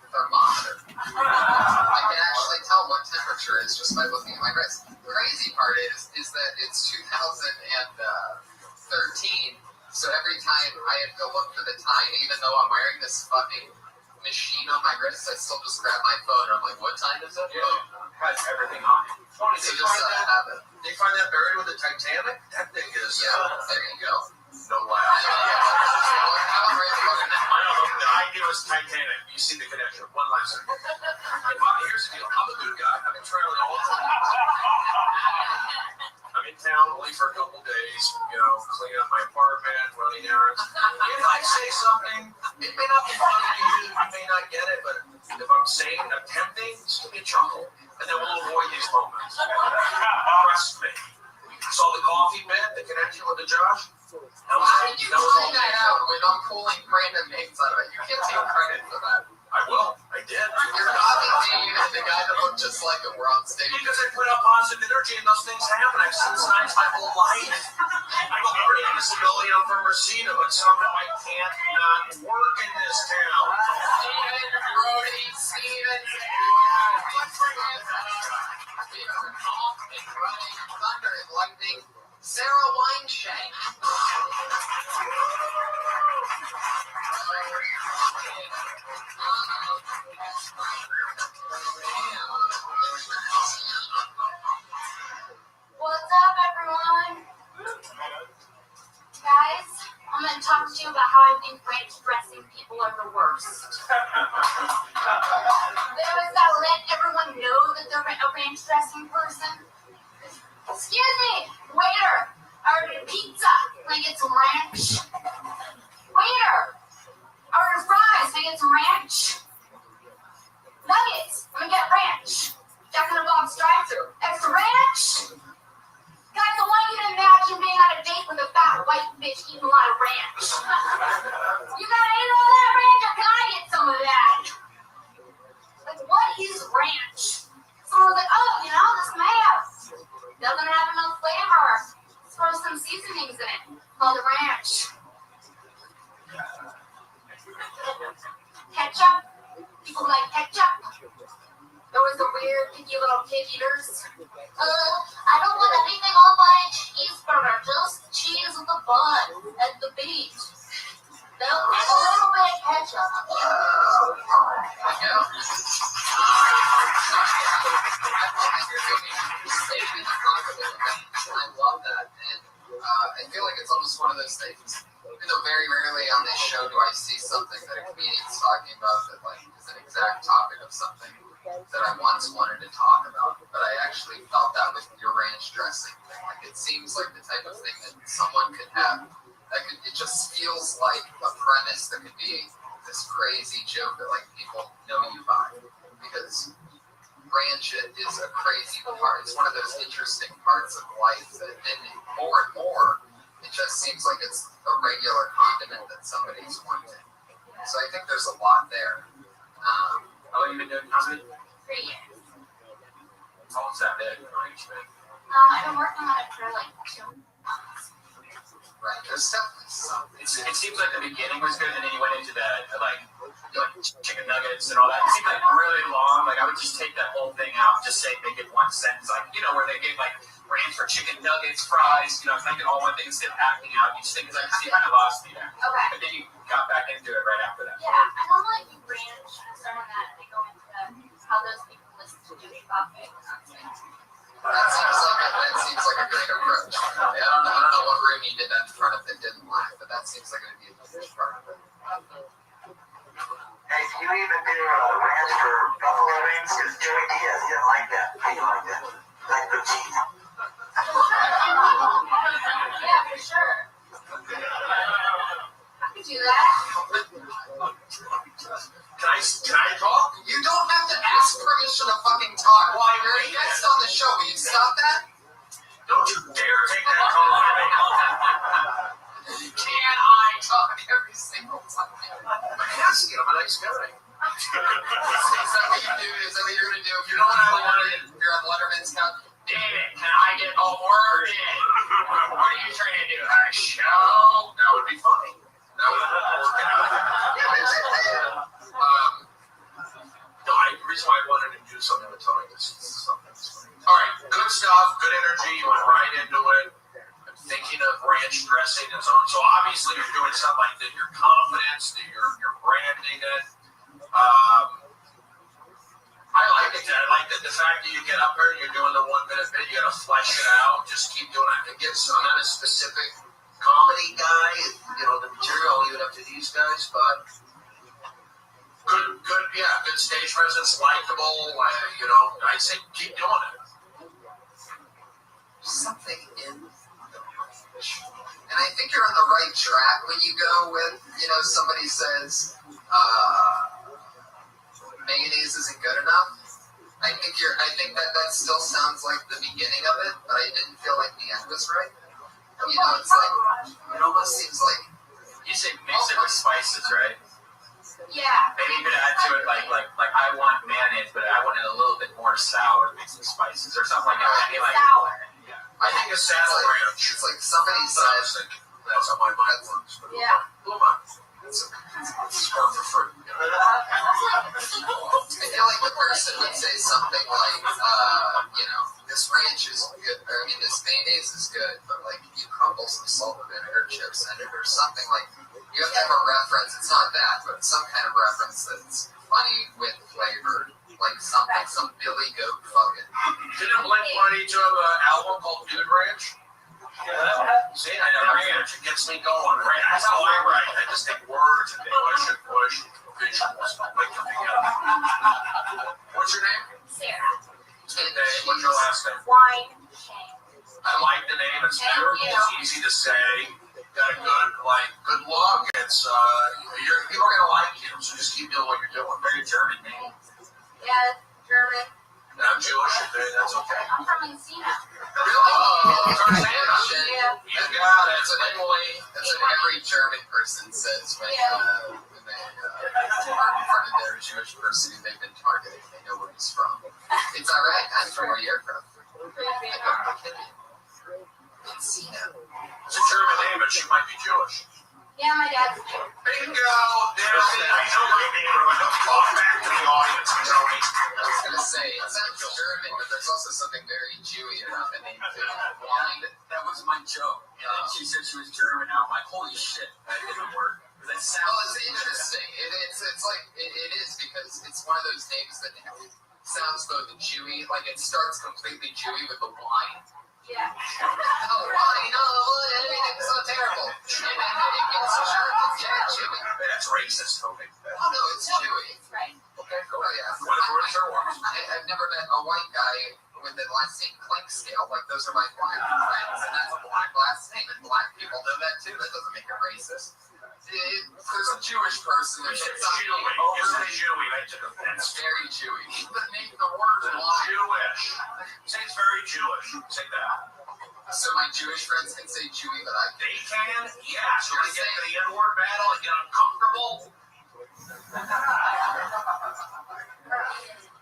thermometer. I can actually tell what temperature it is just by looking at my wrist. The crazy part is that it's 2013, so every time I have to look for the time, even though I'm wearing this fucking machine on my wrist, I still just grab my phone and I'm like, what time is it? Yeah, has everything on it. Tony, So just have it. they find that buried with the Titanic? That thing is... There you go. No laugh. The idea was Titanic. You see the connection. One last thing. Here's the deal. I'm a good guy. I've been trailing all the time. I'm in town only for a couple days, cleaning up my apartment, running errands. If I say something, it may not be funny to you, you may not get it, but if I'm saying, attempting, just give me a chuckle, and then we'll avoid these moments. Trust me. Saw the coffee bit, the connection with the Josh? How did you find that out when I'm pulling random names out of it? You can't take credit for that. I will. I I did. You're copying me and the guy that looked just like him were on stage. Because I put out positive energy and those things happen. I've seen signs my whole life. I'm a learning disability. I'm from Reseda, but somehow I can't not work in this town. Steven, Brody, Steven. What's for you? Steven, Hawk, and running, thunder, and lightning. Sarah Wineshank. What's up, everyone? Guys, I'm going to talk to you about how I think ranch dressing people are the worst. They always got to let everyone know that they're a ranch dressing person. Excuse me, waiter, I ordered a pizza. Can I get some ranch? Waiter, I ordered fries. Can I get some ranch? Nuggets, let me get ranch. Jack in the Box drive-thru. Extra ranch? Guys, I want you to imagine being on a date with a fat white bitch eating a lot of ranch. You gotta eat all that ranch, or can I get some of that? Like, what is ranch? Someone's like, oh, you know, this mayo doesn't have enough flavor. Let's throw some seasonings in it. Called ranch. Ketchup. People like ketchup. There was the weird, picky little pig eaters. I don't want anything on my cheeseburger, just cheese with the bun and the beef. No, a little bit of ketchup. I love that, and I feel like it's almost one of those things. You know, very rarely on this show do I see something that a comedian's talking about that like is an exact topic of something that I once wanted to talk about. But I actually felt that with your ranch dressing thing. Like it seems like the type of thing that someone could have. It just feels like a premise that could be this crazy joke that like people know you by, because ranch is a crazy part. It's one of those interesting parts of life that, and more and more, it just seems like it's a regular condiment that somebody's wanting. So I think there's a lot there. How long have you been doing comedy? 3 years. How long's that been? I've been working on it for like 2 months. Right, there's definitely something. It seems like the beginning was good, and then you went into that like chicken nuggets and all that. It seemed like really long. Like I would just take that whole thing out, just say they give one sentence, like where they gave like ranch for chicken nuggets, fries, make it all one thing instead of acting out each thing. Because you kind of lost me there. Okay. But then you got back into it right after that. Yeah, I don't like ranch. Some of that they go into how those people listen to Jimmy Buffett. That seems like a great approach. I don't know what room he did that in front of that didn't laugh, but that seems like it would be a huge part of it. Hey, do you even do ranch for buffalo wings? Because Joey Diaz didn't like that. How do you like that? Like the cheese? Yeah, for sure. I could do that. Can I talk? You don't have to ask permission to fucking talk. Why? You're a guest on the show. Will you stop that? Don't you dare take that call on me. Can I talk every single time? I have to get him a nice guy. Is that what you do? Is that what you're going to do? If you're on Letterman's couch? David, can I get a word in? What are you trying to do? A show? That would be funny. That would work out. The reason why I wanted to do something with Tony is something that's funny. All right, good stuff, good energy. You went right into it. I'm thinking of ranch dressing and so on. So obviously you're doing something like that. Your confidence, that you're branding it. I like it. I like that the fact that you get up there and you're doing the 1 minute bit. You got to flesh it out. Just keep doing it. I'm not a specific comedy guy. The material I'll leave it up to these guys, but good stage presence, likable. I'd say keep doing it. Something in the range. And I think you're on the right track when you go with, somebody says mayonnaise isn't good enough. I think that still sounds like the beginning of it, but I didn't feel like the end was right. It's like, it almost seems like you say mix it with spices, right? Yeah. Maybe you could add to it like It's like somebody said, that's how my mind works. But Yeah. it's work for free. You know? I feel like the person would say something like, this ranch is good, or I mean, this mayonnaise is good, but like you crumble some salt and vinegar chips in it, or something like. You have to have a reference. It's not that, but some kind of reference that's funny with flavor, like something, some Billy Goat fucking. Didn't Blink-182 have an album called Dude Ranch? Yeah. See, I know ranch. It gets me going. Right? That's how I write. I just take words and push visuals, make them together. What's your name? Sarah. Dave. What's your last name? Wine Shane. I like the name. It's memorable. It's easy to say. Got a good look. It's people are gonna like you, so just keep doing what you're doing. Very German name. Yeah, German. And I'm Jewish. That's okay. I'm from Encina. Really? Yeah. You got it. That's what every German person says when they are in front of their Jewish person who they've been targeting. They know where he's from. It's all right. I'm from where you're from. Encina. It's a German name, but she might be Jewish. Yeah, my dad's Jewish. Bingo! There's the neighborhood. Talk back to the audience, Tony. I was going to say, it sounds German, but there's also something very Jewy about the name too. Wine. That was my joke. And then she said she was German. I'm like, holy shit, that didn't work. That Well, it's interesting. It's like, it is because it's one of those names that sounds both Jewy, like it starts completely Jewy with the wine. Yeah. Oh, wine, everything's so terrible. And then it gets Jewy. That's racist, Tony. Oh, no, it's Jewy. Right. Okay, go Oh, ahead. yeah. Whatever it's your words. I've never met a white guy with the last name Clinkscale. Like, those are my black friends, and that's a black last name, and black people know that too. That doesn't make it racist. There's a Jewish person that It's gets Jewy. overly It's Jewy. I took offense. very Jewy. Even the word wine. Jewish. Say it's very Jewish. Say that. So my Jewish friends can say Jewy, but I They can? Yeah. So we get to the N-word battle and get uncomfortable?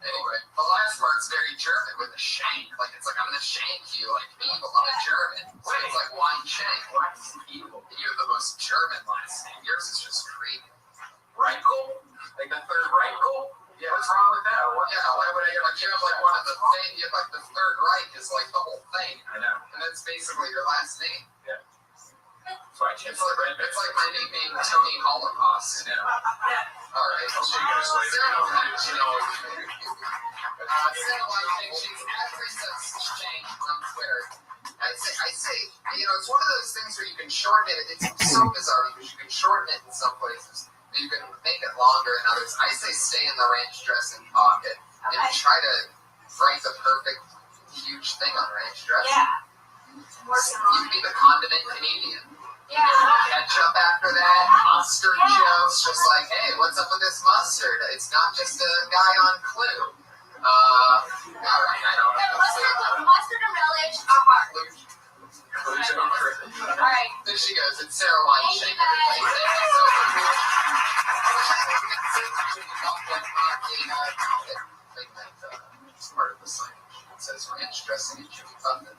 Anyway, the last part's very German with a shank. Like, it's like, I'm gonna shank you, like evil. I'm a German. So it's like wine shank. Like, evil. You have the most German last name. Yours is just creepy. Reichel? Like the third Reichel? Yeah, what's wrong with that? Why would I, like, you have like one of the things, you have like the third Reich is like the whole thing. I know. And that's basically your last name. So I changed the red It's like my name being Tony Holocaust, you know? Alright. I'll see you guys later. She's at Princess Shane on Twitter. I say, it's one of those things where you can shorten it. It's so bizarre because you can shorten it in some places. You can make it longer in others. I say stay in the ranch dressing pocket and try to write the perfect huge thing on ranch dressing. Yeah. You can be the condiment Canadian. Yeah. Ketchup after that, mustard jokes, just like, hey, what's up with this mustard? It's not just a guy on Clue. Alright, I don't know. Mustard and relish are hard. Alright. There she goes. It's Sarah Weinstein. It's part of the signage. It says ranch dressing and Jimmy Buffett.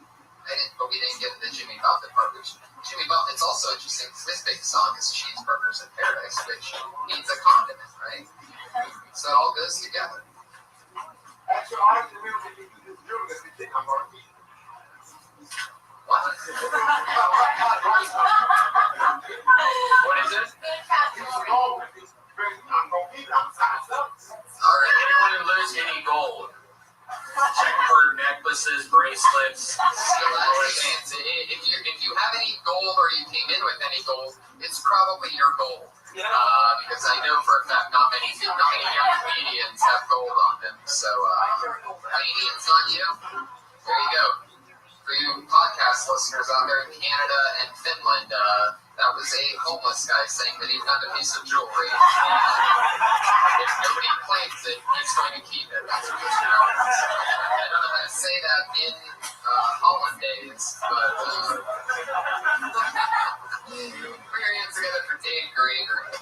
But we didn't get the Jimmy Buffett part, which Jimmy Buffett's also interesting because this big song is Cheeseburgers in Paradise, which needs a condiment, right? So it all goes together. Actually, I actually really think you just do this. You think I'm going to be. What? What is it? I'm going to be. I'm sized up. All right. Anyone who loses any gold. Check for necklaces, bracelets. If you have any gold or you came in with any gold, it's probably your gold. Because I know for a fact not many young comedians have gold on them. So, comedians on you. There you go. For you podcast listeners out there in Canada and Finland, that was a homeless guy saying that he found a piece of jewelry. If nobody claims it, he's going to keep it. That's what he's now. I don't know how to say that in hollandaise, but put your hands together for Dave Gregory.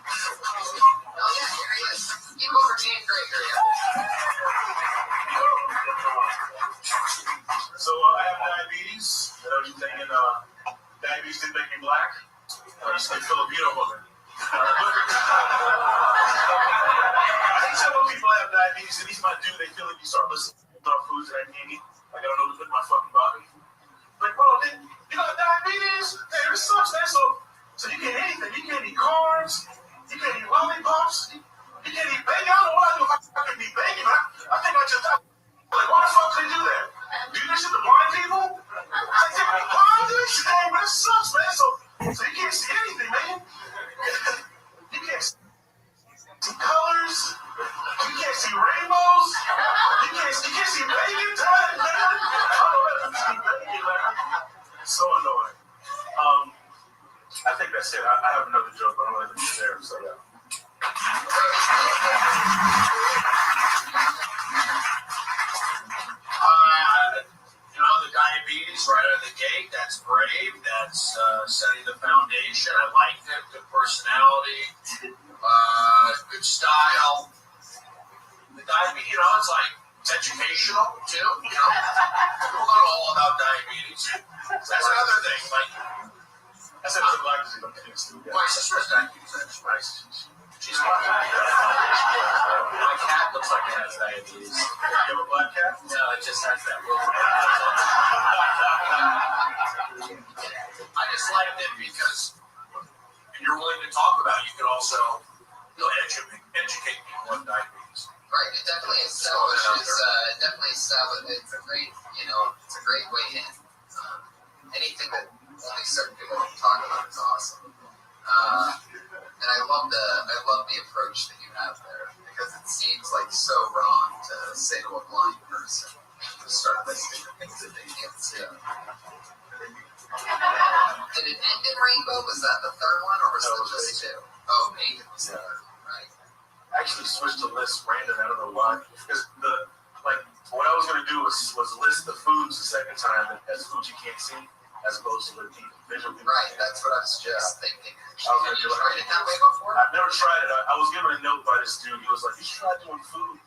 Oh yeah, here he is. Give him over Dave Gregory. and diabetes didn't make me black. I used to be Filipino woman. I think some people have diabetes, and these might do. They feel like you start listening to our foods that I can't eat. Like I don't know what's in my fucking body. Like, bro, you got diabetes? Hey, this sucks, man. So you can't eat anything. You can't eat carbs. You can't eat lollipops. You can't eat bacon. I don't know what I do if I can eat bacon. I think I just like, why the fuck do they do that? Do you listen to blind people? Like, they be blind to this thing, man. It sucks, man. So you can't see anything, man. You can't see colors. You can't see rainbows. You can't see bacon time, man. I don't know how to see bacon, man. It's so annoying. I think that's it. I have another joke, but I'm going to leave it there. So, yeah. The diabetes right out of the gate, that's brave, that's setting the foundation. I liked it, good personality, good style. The diabetes, it's like, it's educational too, People know all about diabetes. That's another thing, like, that's another black disease. My sister has diabetes, right? She's black. My cat looks like it has diabetes. You have a black cat? No, it just has that little. I just liked it because if you're willing to talk about it, you can also educate people on diabetes. Right, it definitely establishes. It's a great, it's a great way in. Anything that only certain people can talk about is awesome. And I love the approach that you have there because it seems like so wrong to say to a blind person to start listening to things that they can't see. Did it end in Rainbow? Was that the third one, or was it just two? Oh, Bacon was the third, right? I actually switched to list random. I don't know why. Because what I was going to do was list the foods the second time as foods you can't see, as opposed to the visually. Right, that's what I was just thinking. Have you tried it that way before? I've never tried it. I was given a note by this dude. He was like, "You should try doing food."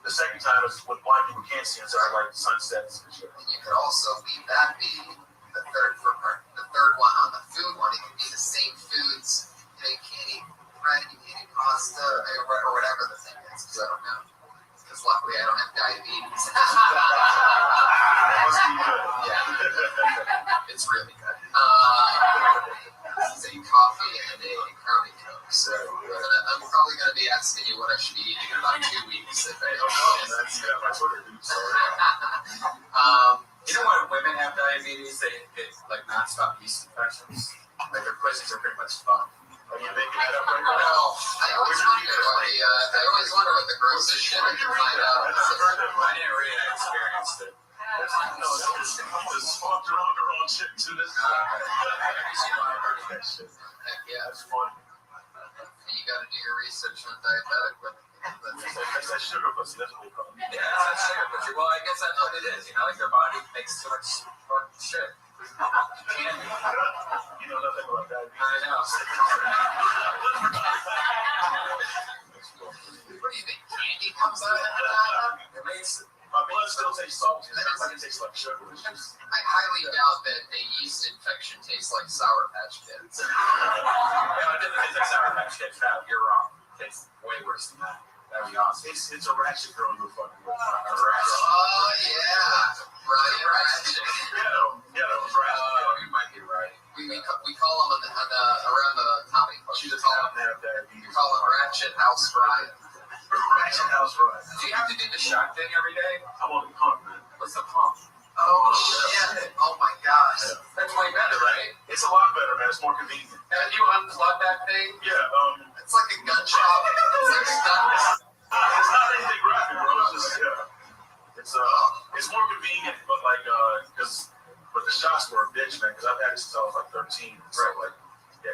The second time is what blind people can't see instead of like sunsets and shit. And you could also be the third one on the food one. It could be the same foods. You can't eat bread, you can't eat pasta, or whatever the thing is. Because I don't know. Because luckily I don't have diabetes. That must be good. Yeah, it's really good. It's a coffee and a Crowley Coke. So I'm probably going to be asking you what I should be eating in about 2 weeks. If I don't know. That's my Twitter, dude. So, when women have diabetes, they get like nonstop yeast infections. Like their pussies are pretty much fucked. Are you making that up right now? No, I always wonder what the grossest shit I can find out. I didn't read it, I experienced it. Just fucked around the wrong shit to this. Yeah, that's funny. You got to do your research on diabetic women. That's that sugar pussy. That's what they call it. Yeah, that's that sugar pussy. Well, I guess that's what it is. Like their body makes too much fucking shit. Candy. You know nothing about that. I know. What do you think? Candy comes out of that? It makes my blood still tastes salty. It tastes like sugar. I highly doubt that a yeast infection tastes like Sour Patch Kids. No, it doesn't taste like Sour Patch Kids. No, you're wrong. It tastes way worse than that. That'd be awesome. It's a ratchet girl you're fucking with. Oh, yeah. Ratchet. Yeah, that was ratchet. You might be right. We call them around the comedy club. She does not have diabetes. We call them Ratchet House Ryan. Ratchet House Ryan. Do you have to do the shot thing every day? I'm on the pump, man. What's the pump? Oh, shit. Oh, my gosh. Yeah. That's way better, right? It's a lot better, man. It's more convenient. And you unplug that thing? Yeah, it's like a gun shop. It's like a gun shop. It's not anything graphic, bro. It's just, it's more convenient, but but the shots were a bitch, man, because I've had it since I was like 13. So,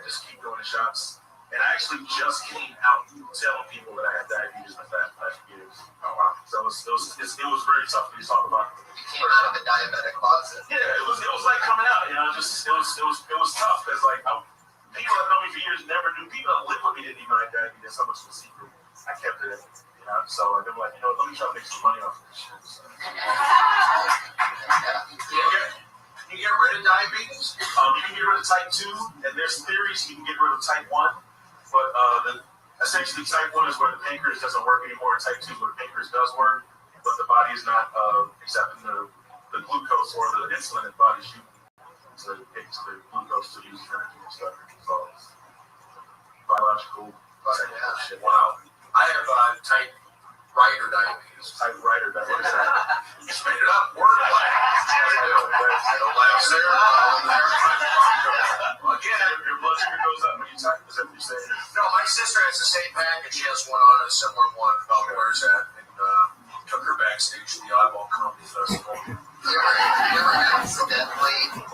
just keep doing the shots. And I actually just came out telling people that I had diabetes in the past few years. Oh, wow. So it was very tough for me to talk about. You came out of the diabetic closet. Yeah, it was like coming out, it was tough because people that know me for years never knew. People that live with me didn't even know I had diabetes. So much of a secret. I kept it in. So they were like, let me try to make some money off of this shit. So. You get rid of You can get rid of type 2, and there's theories you can get rid of type 1, but essentially type 1 is where the pancreas doesn't work anymore, type 2 is where the pancreas does work, but the body is not accepting the glucose or the insulin that the body's using to get to the glucose to use energy and stuff. So it's biological shit. Wow. I have type writer diabetes. Type writer diabetes. What is that? You just made it up. Word play. Again, your blood sugar goes up when you type. Is that what you're saying? No, my sister has the same package. She has one on, a similar one. Where's that? And took her backstage to the Oddball Comedy Festival. You ever accidentally,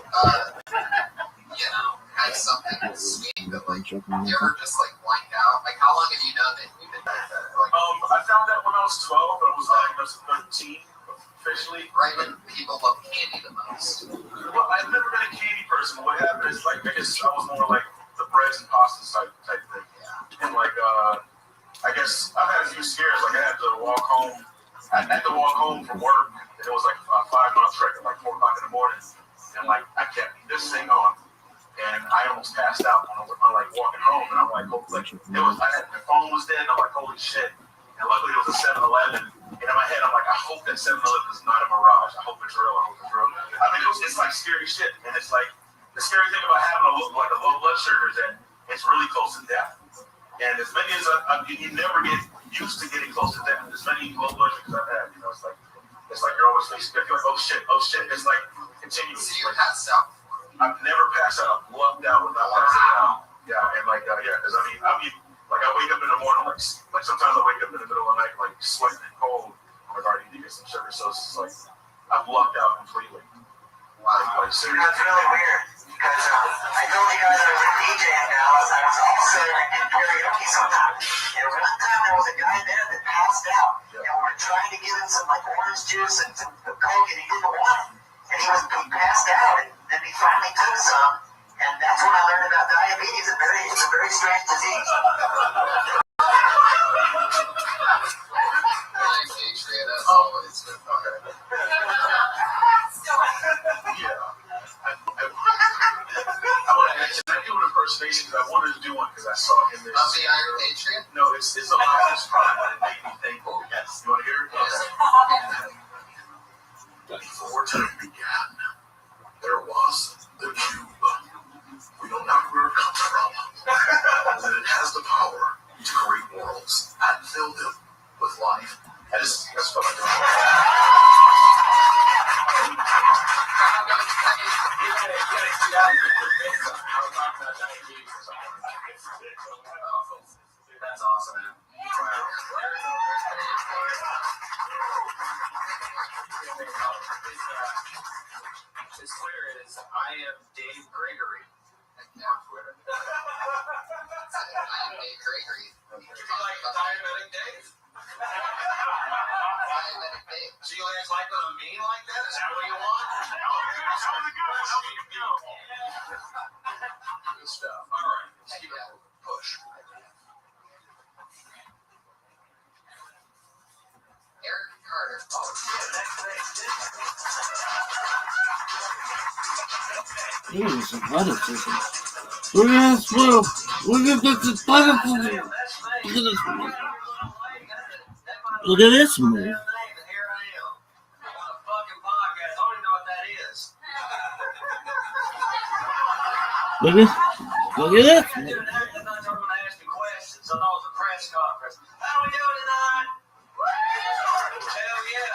had something sweet that, like, you ever just, like, blanked out? Like, how long have you known that you've been like that? Like, I found that when I was 12, but I was diagnosed at 13 officially. right when people love candy the most. Well, I've never been a candy person. What happened is, like, I guess I was more like the breads and pastas type thing. Yeah. And, like, I guess I've had a few scares. Like, I had to walk home. I had to walk home from work, and it was like a 5-mile trek at like 4 o'clock in the morning. And, like, I kept this thing on. And I almost passed out when I'm like walking home, and I'm like, my phone was dead, and I'm like, holy shit. And luckily it was a 7-Eleven, and in my head I'm like, I hope that 7-Eleven is not a mirage. I hope it's real. I mean, it's like scary shit, and it's like the scary thing about having a low blood sugar is that it's really close to death. And as many as you never get used to getting close to death. As many low blood sugars I've had, it's like you're always facing, you're like, oh shit. It's like continuous. So you passed out. I've never passed out. I've lucked out without passing out. Yeah, and like, because I mean, like I wake up in the morning, like sometimes I wake up in the middle of the night, like sweating and cold. I'm like, all right, you need to get some sugar. So it's just like, I've lucked out completely. Wow. Like seriously. That's really weird. Because I told you guys I was a DJ in Dallas. I was also in karaoke sometimes. And one time there was a guy there that passed out. And we were trying to give him some like orange juice and some Coke, and he didn't want it. And he passed out, and then he finally took some, and that's when I learned about diabetes. It's a very strange disease. Patriot, as always. Okay. Yeah. I want to mention, I do an impersonation because I wanted to do one because I saw him. Of the Iron Patriot? No, it's a Optimus Prime, but it made me thankful. Yes. You want to hear it? Yes. Before time began, there was the cube. We know not where it comes from, but it has the power to create worlds and fill them with life. That's what I'm doing. That's awesome, man. His Twitter is I am Dave Gregory on Twitter. I am Dave Gregory. Like Diabetic Dave? Diabetic Dave. So you guys like what I mean like that? Is that what you want? Good stuff. All right. Let's keep it push. Eric Carter. Ooh, some athleticism. Look at this move. Look at this athleticism. Look at this move. Look at this move. Look at this move. Hell yeah,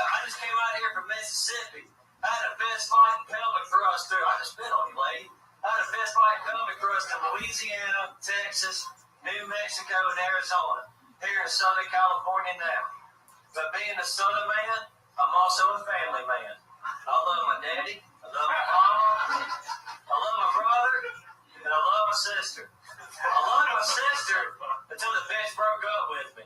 I just came out here from Mississippi. I had a fist fight in pelvic thrust too. I just spit on you, lady. I had a fist fight in pelvic thrust in Louisiana, Texas, New Mexico, and Arizona. Here in Southern California now. But being a Southern man, I'm also a family man. I love my daddy, I love my mama, I love my brother, and I love my sister. I love my sister until the bitch broke up with me.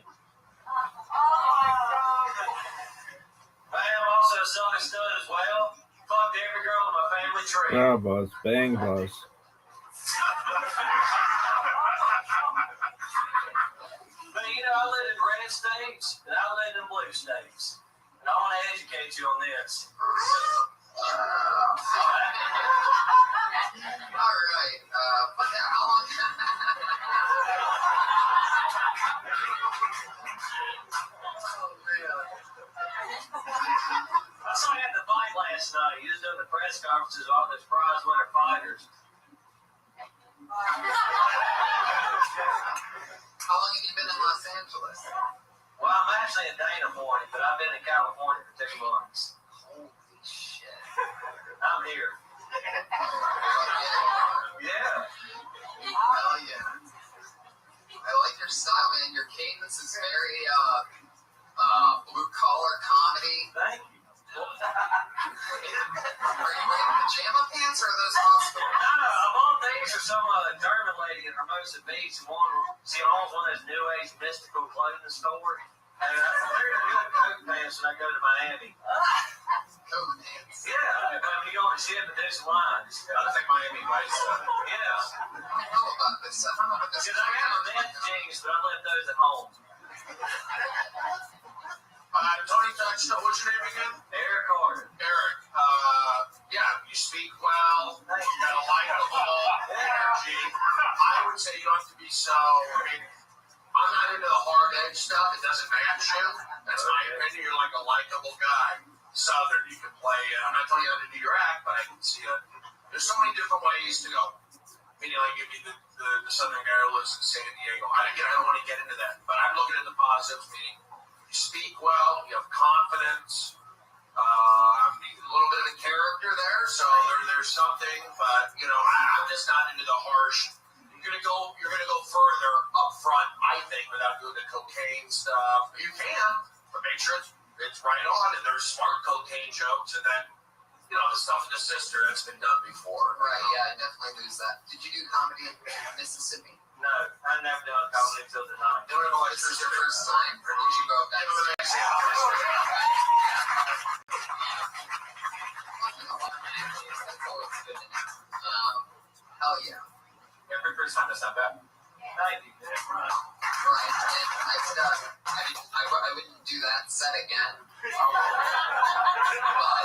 I am also a Southern stud as well. Fucked every girl in my family tree. Ah, buzz. Bang, buzz. But you know, I live in red states and I live in blue states. And I want to educate you on this. You was doing the press conferences with all those prize winner fighters. How long have you been in Los Angeles? Well, I'm actually in Dana Point, but I've been in California for 2 months. Holy shit. I'm here. Yeah. Hell yeah. I like your style, man. Your cadence is very blue collar comedy. Thank you. Are you wearing pajama pants or are those hospital? No, of all things, there's some German lady in Hermosa Beach who owns one of those new age mystical clothing stores. And I wear the good coat pants when I go to Miami. Coat pants. Yeah, when you go on the ship and do some lines. I don't think Miami Vice. Yeah. I don't know about this. I don't know what this Because I got my men's jeans, but I left those at home. Tony Touchstone, what's your name again? Eric Carter. Eric. Yeah, you speak well. You got a likable energy. I would say you don't have to be so. I mean, I'm not into the hard edge stuff. It doesn't match you. That's my opinion. You're like a likable guy. Southern, you can play. I'm not telling you how to do your act, but I can see it. There's so many different ways to go. Meaning, like, give me the Southern Garrulous in San Diego. I don't want to get into that, but I'm looking at the positives. Meaning, you speak well, you have confidence. A little bit of a character there, so there's something. But I'm just not into the harsh. You're gonna go further up front, I think, without doing the cocaine stuff. You can, but make sure it's right on. And there's smart cocaine jokes, and then the stuff with the sister that's been done before. Right, yeah, I definitely lose that. Did you do comedy in Mississippi? No, I never done comedy until tonight. You don't know this is your first time, or did you go back? Hell yeah. Every first time that's not bad. Thank you. Right. And I wouldn't do that set again. I'll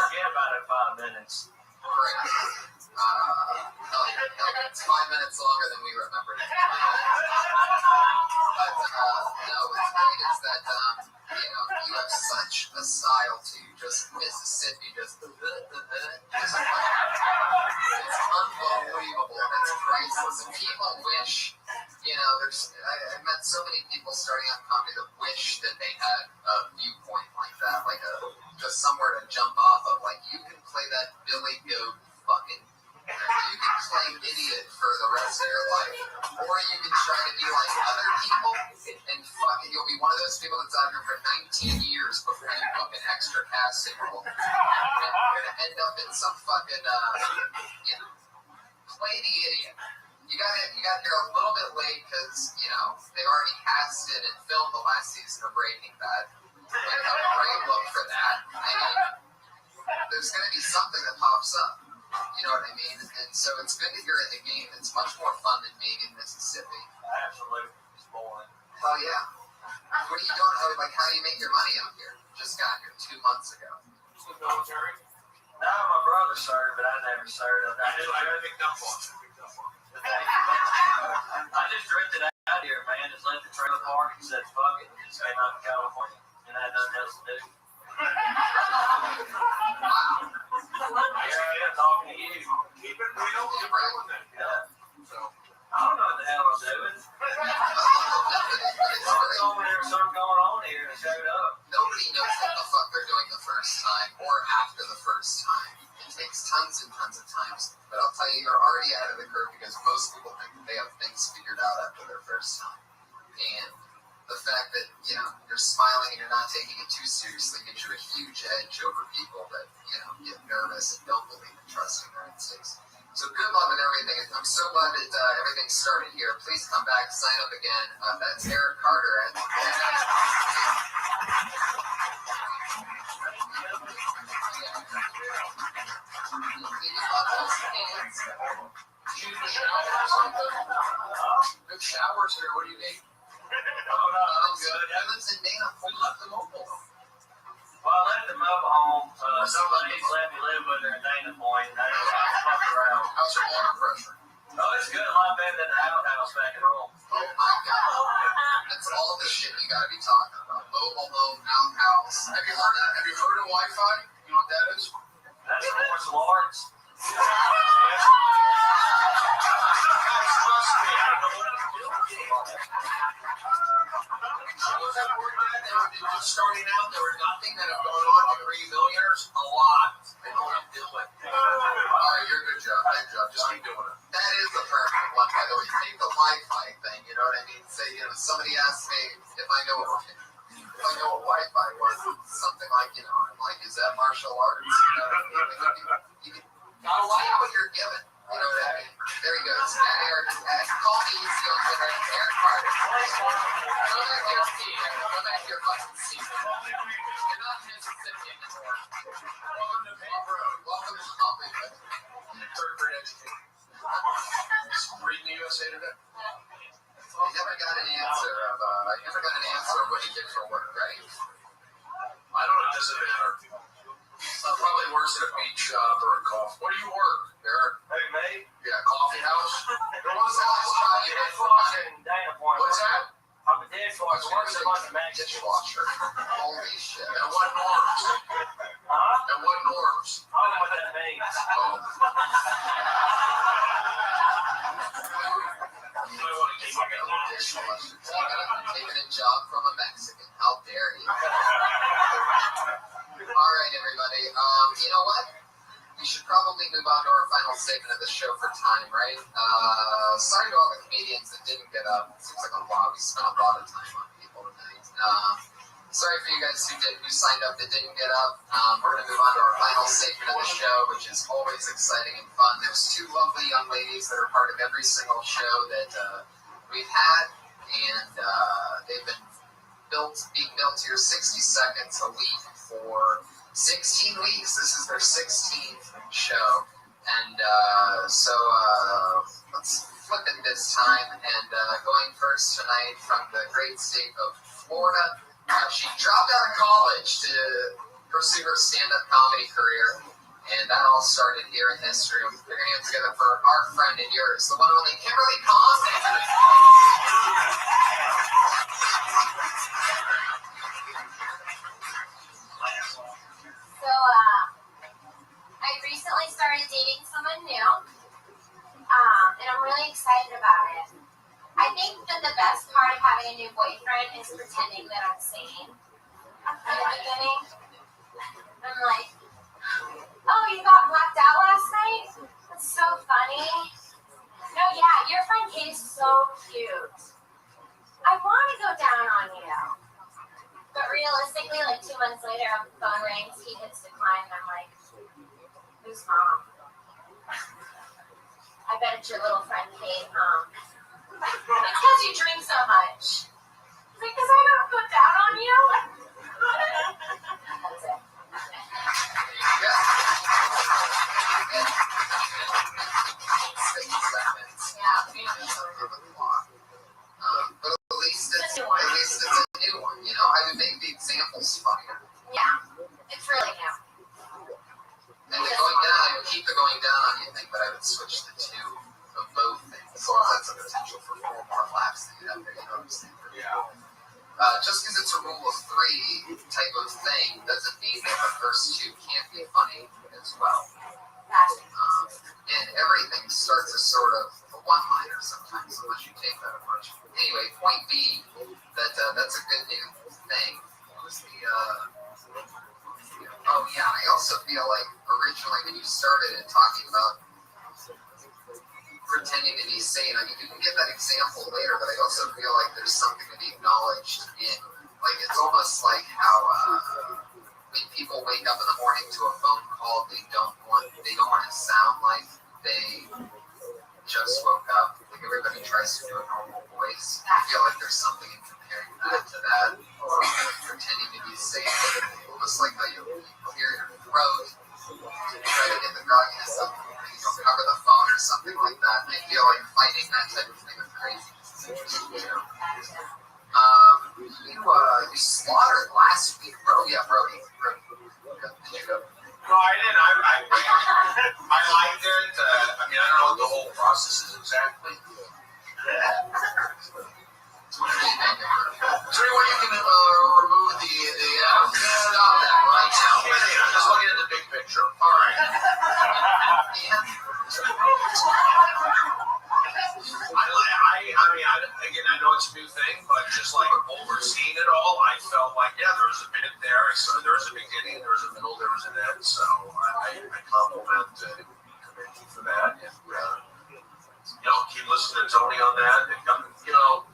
forget about it in 5 minutes. Great. Hell yeah. It's 5 minutes longer than we remembered it. But no, what's great is that you have such a style too. Just Mississippi, just it's unbelievable. It's priceless. And people wish, I met so many people starting on comedy that wish that they had a viewpoint like that, like just somewhere to jump off of. Like, you can play that Billy Goat fucking. You can play idiot for the rest of your life, or you can try to be like other people, and you'll be one of those people that's out here for 19 years before you book an extra casting role. And you're gonna end up in some fucking play the idiot. You got here a little bit late because they already casted and filmed the last season of Breaking Bad. You have a great look for that. There's gonna be something that pops up. You know what I mean? And so it's good that you're in the game. It's much more fun than being in Mississippi. Absolutely. It's boring. Hell yeah. What are you doing? Like, how do you make your money out here? Just got here 2 months ago. The military. No, my brother served, but I never served. I picked up on it. I just drifted out here, man. Just left the trailer park and said, fuck it. And just came out to California. And I had nothing else to do. Wow. Yeah, talking to you. Keep it real. Yeah. So, I don't know what the hell I'm doing. There's something going on here and showed up. Nobody knows what the fuck they're doing the first time or after the first time. It takes tons and tons of times. But I'll tell you, you're already out of the curve because most people think that they have things figured out after their first time. And the fact that, you're smiling and you're not taking it too seriously gives you a huge edge over people that, get nervous and don't believe in trusting their instincts. So good luck with everything. I'm so glad that everything started here. Please come back, sign up again. That's Eric Carter. Good showers here. What do you need? Oh, no, I'm good. I live in Dana. We left the mobile home. Well, I left the mobile home. Somebody let me live with her in Dana Point. And I fucked around. How's your water pressure? Oh, it's good. A lot better than the outhouse back at home. Oh my God. That's all the shit you gotta be talking about. Mobile home, outhouse. Have you heard of Wi-Fi? You know what that is? That's the Good job. Just keep doing it. That is the perfect one, by the way. Take the Wi-Fi thing, you know what I mean? Say, somebody asks me if I know what Wi-Fi was, something like, I'm like, is that martial arts? You can see what you're given. You know what I mean? There he goes. Eric, call me easy on Twitter. Eric Carter. Go back to your seat. Go back to your fucking seat. You're not in Mississippi anymore. Welcome to Main Road. Welcome to Hollywood. Third grade education. Reading the USA Today. You never got an answer of what he did for work, right? I don't know. It doesn't matter. Probably works at a beach shop or a coffee. Where do you work, Eric? Hey, mate. Yeah, coffee house. When was the last time you did for Dishwasher and Dana Point. What's that? I'm a dishwasher. Works a bunch of Mexican. dishwasher? Holy shit. And what norms? Huh? And what norms? I don't know what that means. Oh. I want to keep my Dishwasher. Taking a job from a Mexican. How dare you? All right, everybody. You know what? We should probably move on to our final segment of the show for time, right? Sorry to all the comedians that didn't get up. Seems like a lot. We spent a lot of time on people tonight. Sorry for you guys who signed up that didn't get up. We're going to move on to our final segment of the show, which is always exciting and fun. There's two lovely young ladies that are part of every single show that we've had, and they've been being built here 60 seconds a week for 16 weeks. This is their 16th show. And so let's flip it this time. And going first tonight from the great state of Florida. She dropped out of college to pursue her stand-up comedy career. And that all started here in this room. Put your hands together for our friend and yours, the one and only Kimberly Condon. So, I recently started dating someone new, and I'm really excited about it. I think that the best part of having a new boyfriend is pretending that I'm sane. In the beginning, I'm like, oh, you got blacked out last night? That's so funny. No, yeah, your friend Kate is so cute. I want to go down on you. But realistically, like 2 months later, the phone rings, he hits decline, and I'm like, who's mom? I bet it's your little friend Kate, because you drink so much. Because I don't go down on you? That's it. But at least it's a new one, I would make the examples funnier. Yeah, it's really new. And the going down, I would keep the going down on you thing, but I would switch the two of both things. So that's a potential for 4 more laughs that you have there, you know what I'm saying? Yeah. Just because it's a rule of 3 type of thing doesn't mean that the first 2 can't be funny as well. And everything starts as sort of a one-liner sometimes, unless you take that approach. Anyway, point being that that's a good new thing. What was the oh yeah, I also feel like originally when you started it talking about pretending to be sane, I mean, you can get that example later, but I also feel like there's something to be acknowledged in, like, it's almost like how when people wake up in the morning to a phone call, they don't want to sound like they just woke up. Like everybody tries to do a normal voice. I feel like there's something in comparing that to that, pretending to be safe, almost like how you clear your throat, try to get the drugginess up, cover the phone or something like that. And I feel like fighting that type of thing with craziness is interesting too. You slaughtered last week, bro. Yeah, Brody. Did you go? No, I didn't. I liked it. I mean, I don't know what the whole process is exactly. So when you can remove the stop that right now. I'm just looking at the big picture. All right. I know it's a new thing, but just like overseeing it all, I felt like, yeah, there was a bit there. So there was a beginning, there was a middle, there was an end. So I compliment the committee for that. And listen to Tony on that. And, you know,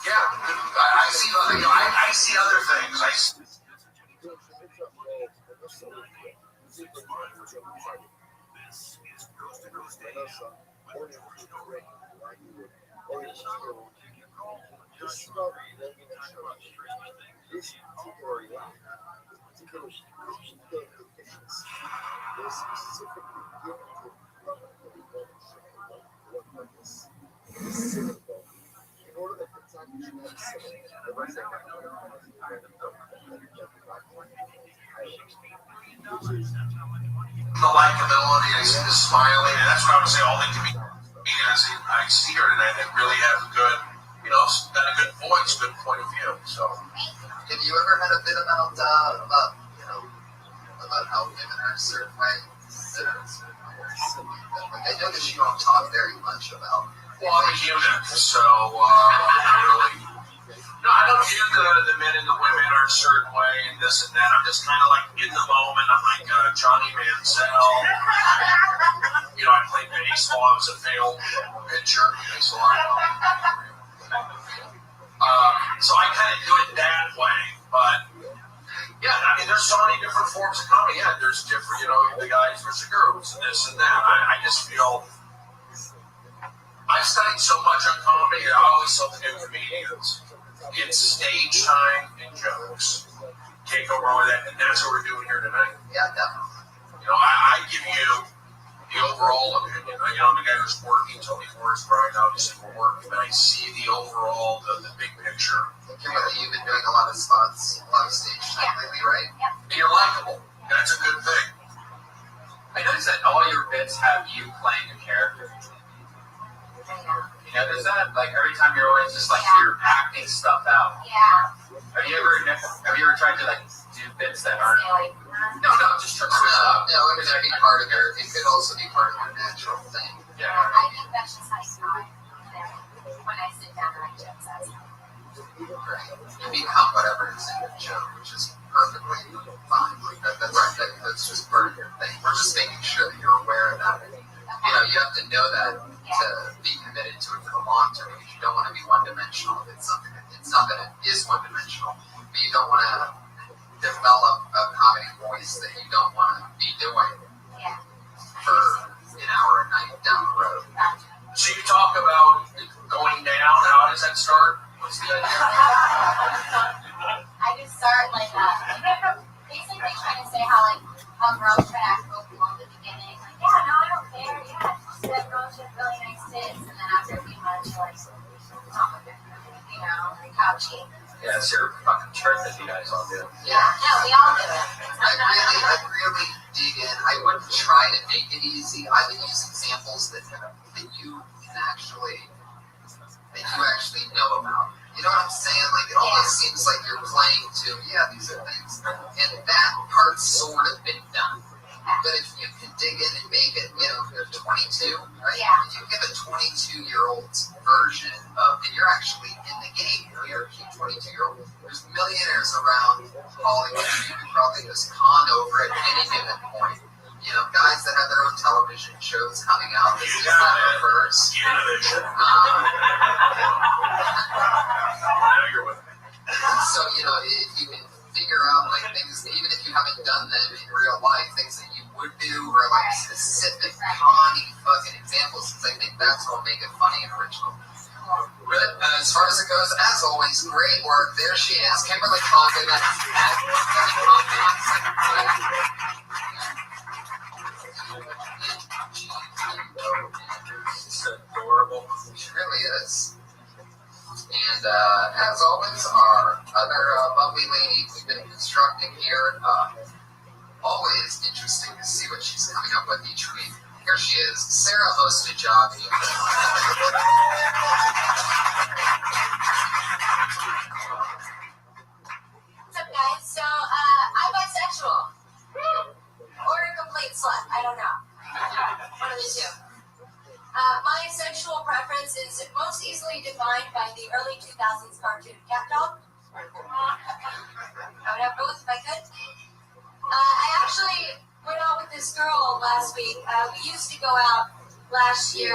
yeah, I see. You know, I see other things. I see. The likability, I see the smiling, and that's what I would say. All the comedians I see here tonight that really have a good, you know, got a good voice, good point of view. So, have you ever had a bit about you know, about how women are a certain way? Like, I know that you don't talk very much about. Well, I'm a human, so really. No, I don't view the men and the women are a certain way and this and that. I'm just kind of like in the moment. I'm like Johnny Manziel. You know, I played baseball. I was a failed pitcher. So I kind of do it that way. But yeah, I mean, there's so many different forms of comedy. Yeah, there's different, you know, the guys versus the girls and this and that. I just feel I've studied so much on comedy. I always tell the new comedians. It's stage time and jokes. Can't go wrong with that, and that's what we're doing here tonight. Yeah, definitely. You know, I give you the overall opinion. You know, I'm the guy who's working, Tony Moore's Brian, obviously we're working, but I see the overall, the big picture. Kimberly, you've been doing a lot of spots, a lot of stage time lately, right? Yep. And you're likable. That's a good thing. I noticed that all your bits have you playing a character. You notice that? Like every time you're always just like you're acting stuff out. Yeah. Have you ever tried to like do bits that aren't? No, just trust yourself. No, it could be part of your. It could also be part of your natural thing. Yeah. I think that's just how you know when I sit down and I jokes, that's how. Right. You become whatever is in your joke, which is perfectly fine. Like that's just part of your thing. We're just making sure that you're aware of that. You know, you have to know that to be committed to it for the long term, because you don't want to be one-dimensional. It's not that it is one-dimensional, but you don't want to develop a comedy voice that you don't want to be doing for an hour a night down the road. So you talk about going down. How does that start? What's the idea? I just start like basically trying to say how girls try to act real cool in the beginning. Like, yeah, no, I don't care. Yeah, that girl should have really nice tits, and then after a few months, you're like, oh, you know, like couchy. Yeah, it's your fucking church that you guys all do. Yeah, no, we all do it. I really dig in. I wouldn't try to make it easy. I would use examples that you can actually know about. You know what I'm saying? Like, it almost seems like you're playing to, these are things. And that part's sort of been done. But if you can dig in and make it, you know, you're 22, right? Yeah. If you give a 22-year-old's version of, and you're actually in the game, you know, you're a 22-year-old. There's millionaires around Hollywood. You can probably just con over at any given point. You know, guys that have their own television shows coming out that use that reverse. So, you know, if you can figure out, like, things, even if you haven't done them in real life, things that you would do, or, like, specific conny fucking examples, because I think that's what will make it funny and original. But as far as it goes, as always, great work. There she is, Kimberly Condon. It's adorable. She really is. And as always, our other lovely lady we've been constructing here, always interesting to see what she's coming up with each week. Here she is, Sarah Ostajabi. What's up, guys? So, I'm bisexual. Or a complete slut. I don't know. One of the two. My sexual preference is most easily defined by the early 2000s cartoon Cat Dog. I would have both if I could. I actually went out with this girl last last week. We used to go out last year.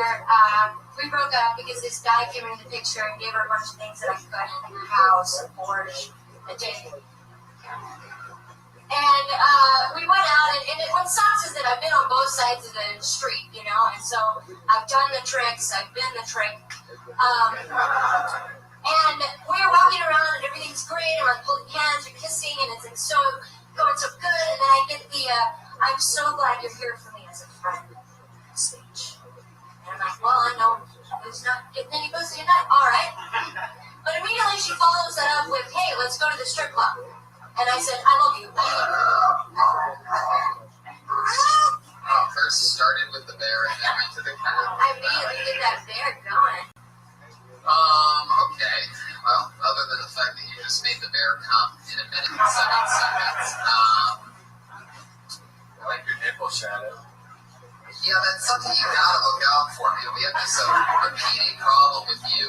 We broke up because this guy came in the picture and gave her a bunch of things that I could, like a house, a Porsche, a date. And we went out, and what sucks is that I've been on both sides of the street, you know, and so I've done the tricks, I've been the trick. And we were walking around, and everything's great, and we're holding hands, we're kissing, and it's like so going so good, and then I get the, I'm so glad you're here for me as a friend speech. And I'm like, well, I know it's not, and then he goes, you're not, all right. But immediately she follows that up with, hey, let's go to the strip club. And I said, I love you. First started with the bear and then went to the cat. I immediately get that bear going. Okay. Well, other than the fact that you just made the bear come in a minute and 7 seconds, I like your nipple shadow. yeah, that's something you gotta look out for, man. We have this repeating problem with you.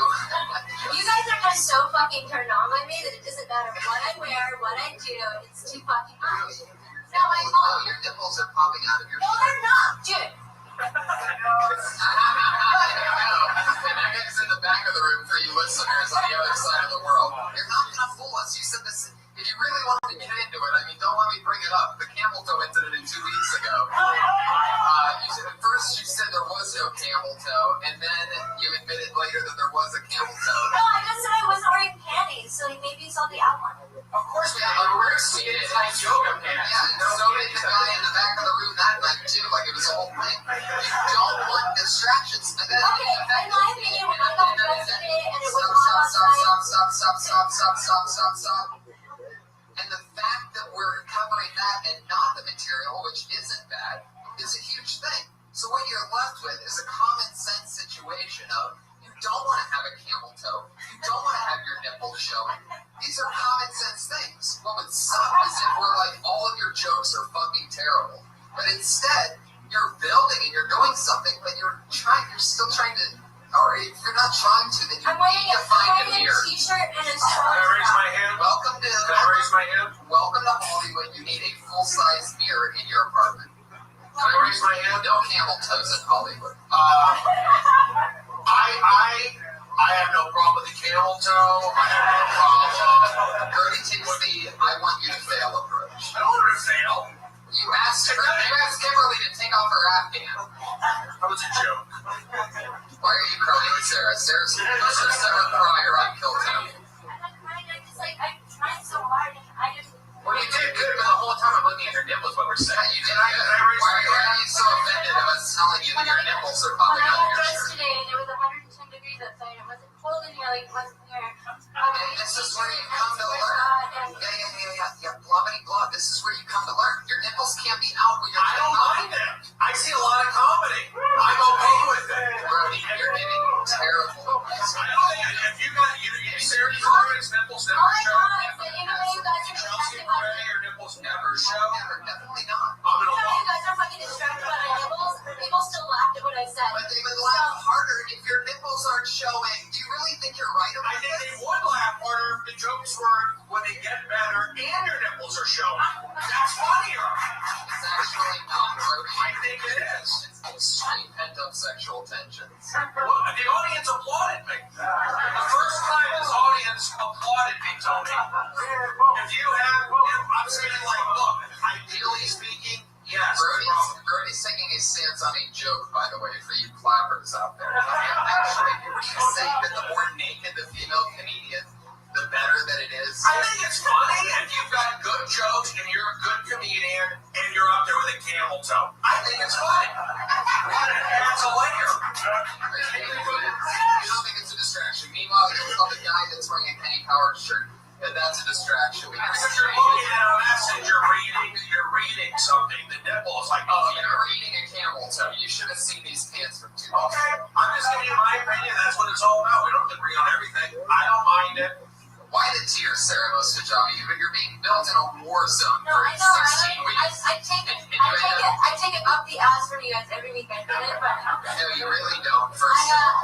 You guys are just so fucking turned on by me that it doesn't matter what I wear, what I do, it's too fucking much. It's not my fault. Oh, your nipples are popping out of your No, they're not, dude. And that guy's in the back of the room for you listeners on the other side of the world. You're not gonna fool us. You said this. If you really wanted to get into it, I mean, don't let me bring it up. The camel toe incident 2 weeks ago. At first you said there was no camel toe, and then you admitted later that there was a camel toe. No, I just said I wasn't wearing panties, so maybe you saw the outline. Of course we are. We're skinny tight yoga pants. Yeah, and so did the guy in the back of the room that night too. Like it was a whole thing. You don't want distractions. Okay, in my opinion, when I got dressed today and it was hot outside. Stop. And the fact that we're covering that and not the material, which isn't bad, is a huge thing. So what you're left with is a common sense situation of you don't want to have a camel toe, you don't want to have your nipples showing. These are common sense things. What would suck is if we're like all of your jokes are fucking terrible, but instead you're building and you're doing something, but you're still trying to. Or if you're not trying to, then you need to find a mirror. T-shirt and a Can I raise my hand? Welcome to Welcome to Hollywood. You need a full-size mirror in your apartment. Can I raise my hand? No camel toes in Hollywood. I have no problem with the camel toe. I have no problem. Brody takes the I want you to fail approach. I don't want to fail. You asked Kimberly to take off her Afghan. That was a joke. Why are you crying, Sarah? Sarah Pryor on Kill Town. I'm not crying, I tried so hard and I just... Well, you did good, but the whole time I'm looking at your nipples when we're saying. You did good. Why are you so offended of us telling you that your nipples are When popping I out of got your dressed shirt? today and it was 110 degrees outside, it wasn't cold in here like it was in here. And this is where you come to learn. Yeah. Plummeting blood. This is where you come to learn. Your nipples can't be out when you're I don't mind it. I see a lot of comedy. I'm okay with it. Brody, you're getting terrible. I don't think if you got Sarah Jordan's nipples Oh never my show. god, but even though you guys are Chelsea distracted by Gray, your nipples never show. Never, definitely not. I'm you gonna know, you walk. guys are fucking distracted by my nipples, people still laughed at what I said. But they would laugh harder if your nipples aren't showing. Do you really think you're right I about think they this? would laugh harder if the jokes were when they get better and your nipples are showing. That's funnier. It's actually not, Brody. I think it is. It's extreme pent-up sexual tensions. Well, the audience applauded me. The first time this audience applauded me, Tony. If you have, I'm saying like, look, ideally speaking, yes. Brody's taking a stance on a joke, by the way, for you clappers out there. Actually, he's saying that the more naked the female comedian, the better that it is. I think it's funny if you've got good jokes and you're a good comedian and you're up there with a camel toe. I think it's funny. It's a layer. You don't think it's a distraction. Meanwhile, you tell the guy that's wearing a Kenny Powers shirt that that's a distraction. Because you're looking at a message, you're reading something. The nipple is like, oh, You're reading a camel toe. You should have seen these pants from 2 months okay. ago. I'm just giving you my opinion. That's what it's all about. We don't agree on everything. I don't mind it. Why the tears, Sarah Mostajami? You're being built in a war zone No, for I know, 16 weeks. I take it up the ass for you guys every week. I get it, but No, you really don't. First of all.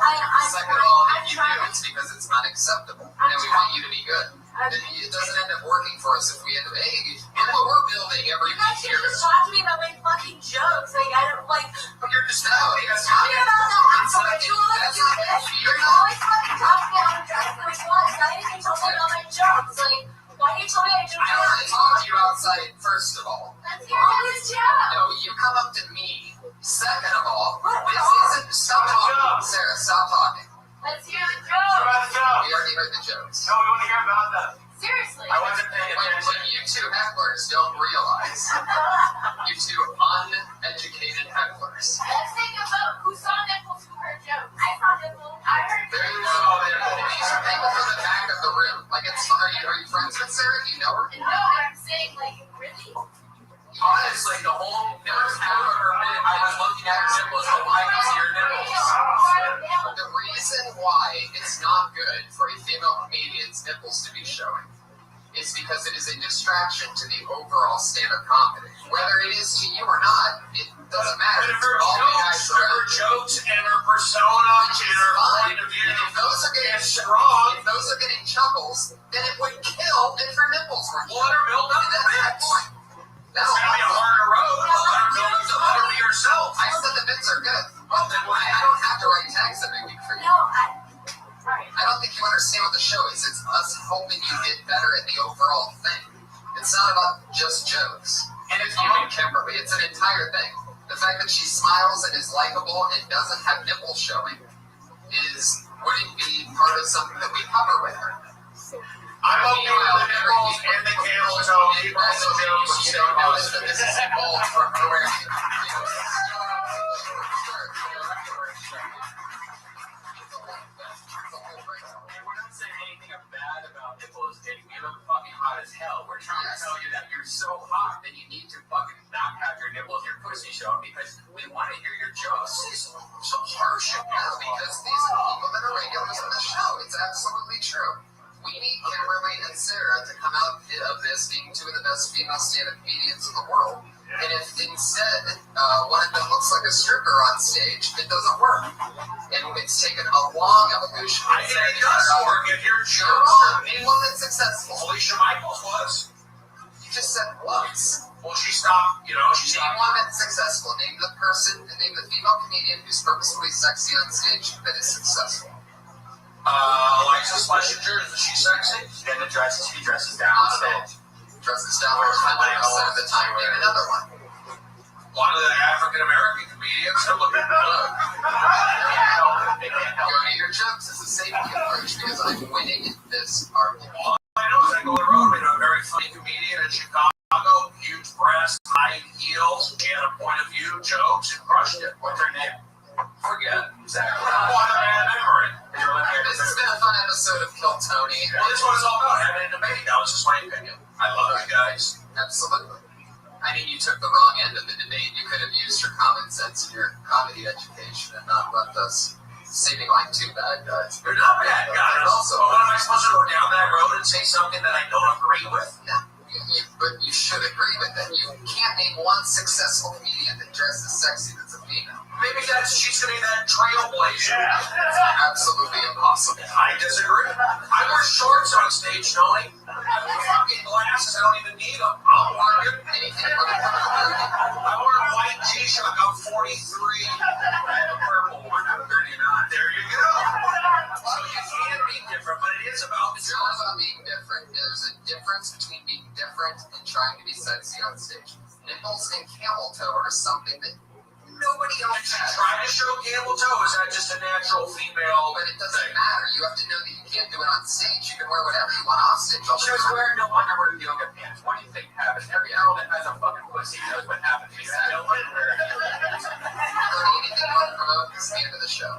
Second of all, if you do, it's because it's unacceptable. And we want you to be good. I It doesn't end up working for us if we end up, hey, look what we're building every You guys year. should just talk to me about my fucking jokes. Like, I don't, like, You're just talking talking about that asshole that you always do this. You're always fucking talking about drugs. Like, what? Now you can tell me about my jokes. Like, why do you tell me I do I don't want to jokes? talk to you outside, first of all. That's your honest job. No, you come up to me. Second of all, What? this isn't, stop talking. Sarah, stop talking. Let's hear the What joke. about the joke? We already heard the jokes. No, we want to hear about them. Seriously. I wasn't paying What attention. you two hecklers don't realize, you two uneducated hecklers. Let's think about who saw nipples who heard jokes. I saw nipples. I heard There you jokes. go. These are people from the back of the room. Like, are you friends with Sarah? Do you know her? No, I'm saying, like, really? Honestly, the whole first half of her bit, I was looking at her nipples, so I could see her nipples. The reason why it's not good for a female comedian's nipples to be showing is because it is a distraction to the overall stand-up comedy. Whether it is to you or not, it doesn't matter. But if her All the guys jokes around you. and her persona Which and is her fine. point of view And if those are getting is strong, if those are getting chuckles, then it would kill if her nipples were let her build up the That's the bits. point. It's going to be a harder road, but let her build up to let her be herself. I said the bits are good. Well, then I don't have to write tags every week for you. No, right. I don't think you understand what the show is. It's us hoping you get better at the overall thing. It's not about just jokes. And if you and Kimberly, it's an entire thing. The fact that she smiles and is likable and doesn't have nipples showing wouldn't be part of something that we cover with her. I'm okay with the nipples and the camel toe. You also you don't notice that this is evolved from where We're not saying anything bad about nipples, Jake. We look fucking hot as hell. We're trying to tell you that you're so hot that you need to fucking not have your nipples, your pussy show, because we want to hear your jokes. so harsh now because these are people that are regulars on the show. It's absolutely true. We need Kimberly and Sarah to come out of this being two of the best female stand-up comedians in the world. And if instead one of them looks like a stripper on stage, it doesn't work. And it's taken a long evolution. I think it does work if your You're jokes wrong. are Name one that's successful. Alicia Michaels was. You just said once. Well, she stopped, she Name stopped. one that's successful. Name the female comedian who's purposefully sexy on stage that is successful. Alexis Schlesinger, is she sexy? And he dresses down on stage. Dresses down 100% of the time. Name another one. One of the African American comedians, they're looking good. They can't help Go to your jokes. It's a safety approach because I'm winning this argument. All I know is I go to the road, a very funny comedian in Chicago, huge breasts, high heels, and a point of view, jokes, and crushed it. What's her name? Forget. Exactly. What a bad memory. This has been a fun episode of Kill Tony. Well, this one is all about having a debate. That was just my opinion. I love you guys. Absolutely. I mean, you took the wrong end of the debate. You could have used your common sense and your comedy education and not left us seeming like two bad guys. You're not bad guys. Also, But when am I supposed to go down that road and say something that I don't agree with? no, but you should agree with that. You can't name one successful comedian that dresses sexy that's a female. Maybe she's going to be that trailblazer. Absolutely impossible. I disagree. I wear shorts on stage, Tony. I wear fucking glasses. I don't even need them. I'll argue. Anything for the comedy. I wear a white G-Shock. I'm 43. I have a purple one. I'm 39. There you go. So you can be different, but it is about the It's not about being different. There's a difference between being different and trying to be sexy on stage. Nipples and camel toe are something that nobody else has. Try to show camel toe. Is that just a natural female? But it doesn't matter. You have to know that you can't do it on stage. You can wear whatever you want off stage. She was wearing no underwear and yoga pants. What do you think happened? Every girl that has a fucking pussy knows what happened to me. No underwear. Anything you want to promote is the end of the show.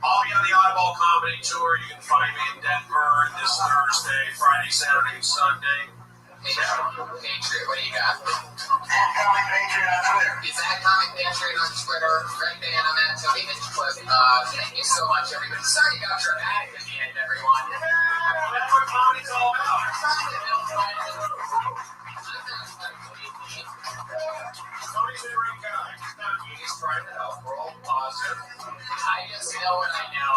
I'll be on the Oddball Comedy Tour. You can find me in Denver this Thursday, Friday, Saturday, Sunday. Patriot, what do you got? Comic Patriot on Twitter. He's at Comic Patriot on Twitter. Greg Dan, I'm at Tony Hinchcliffe. Thank you so much, everybody. Sorry about dramatic at the end, everyone. That's what comedy's all about. Tony's a great guy. He's not, he's trying to help. We're all positive. I just know what I know.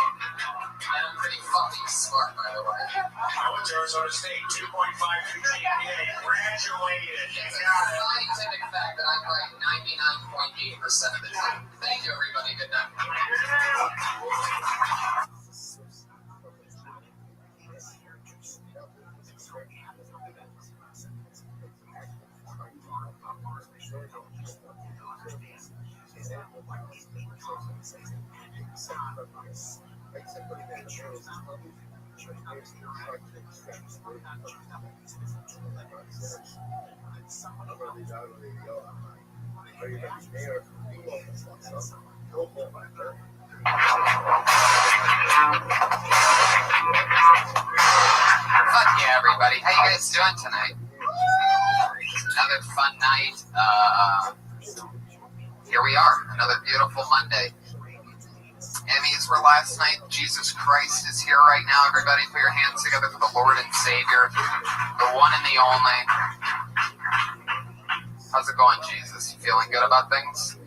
And I'm pretty fucking smart, by the way. I went to Arizona State, 2.52 GPA, graduated. It's a scientific fact that I'm right 99.8% of the time. Thank you, everybody. Good night. Fuck yeah, everybody. How you guys doing tonight? Another fun night. Here we are. Another beautiful Monday. Emmys were last night. Jesus Christ is here right now. Everybody put your hands together for the Lord and Savior, the one and the only. How's it going, Jesus? You feeling good about things?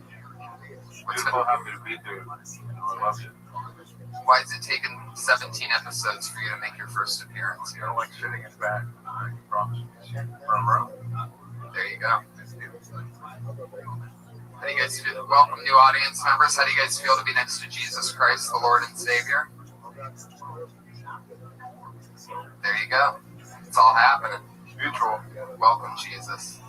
Beautiful, happy to be here. I love you. Why is it taking 17 episodes for you to make your first appearance I here? don't like sitting in back. I promise you. Front row. There you go. How do you guys feel? Welcome, new audience members. How do you guys feel to be next to Jesus Christ, the Lord and Savior? There you go. It's all happening. Mutual. Welcome, Jesus.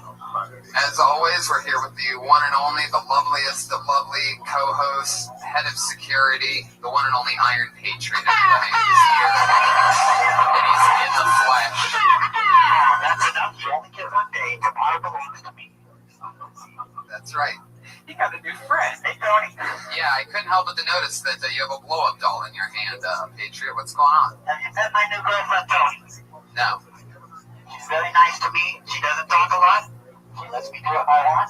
As always, we're here with the one and only, the loveliest of lovely co-hosts, head of security, the one and only Iron Patriot. Everybody, he's here. And he's in the flesh. That's enough. You only get one day. Tomorrow belongs to me. That's right. You got a new friend. Hey, Tony. Yeah, I couldn't help but to notice that you have a blow-up doll in your hand, Patriot. What's going on? Have you met my new girlfriend, Tony? No. She's very nice to me. She doesn't talk a lot. She lets me do what I want.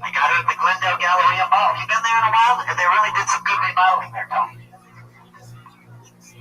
I got her at the Glendale Galleria Mall. You been there in a while? They really did some good remodeling there, Tony.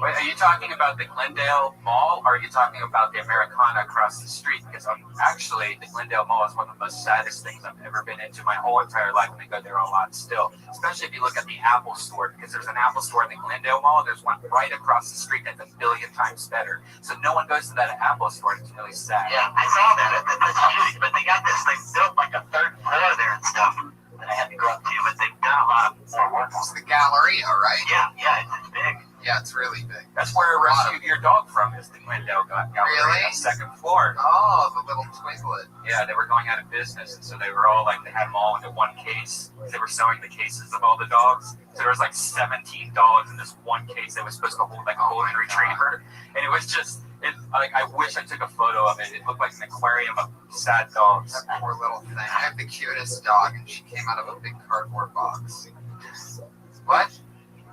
Wait, are you talking about the Glendale Mall, or are you talking about the Americana across the street? Because actually, the Glendale Mall is one of the most saddest things I've ever been into my whole entire life, and I go there a lot still. Especially if you look at the Apple Store, because there's an Apple Store in the Glendale Mall, there's one right across the street that's a billion times better. So no one goes to that Apple Store, and it's really sad. Yeah, I saw that. That's huge. But they got this thing built like a third floor there and stuff that I had to go up to. But they've done a lot of more work. It's the Galleria, right? Yeah, it's big. Yeah, it's really big. That's where I rescued your dog from, is the Glendale Gallery, Really? second floor. Oh, the little twiglet. Yeah, they were going out of business, and so they were all like, they had them all into one case. They were sewing the cases of all the dogs. So there was like 17 dogs in this one case that was supposed to hold like a golden retriever. And it was just, like, I wish I took a photo of it. It looked like an aquarium of sad dogs. That poor little thing. I have the cutest dog, and she came out of a big cardboard box. What?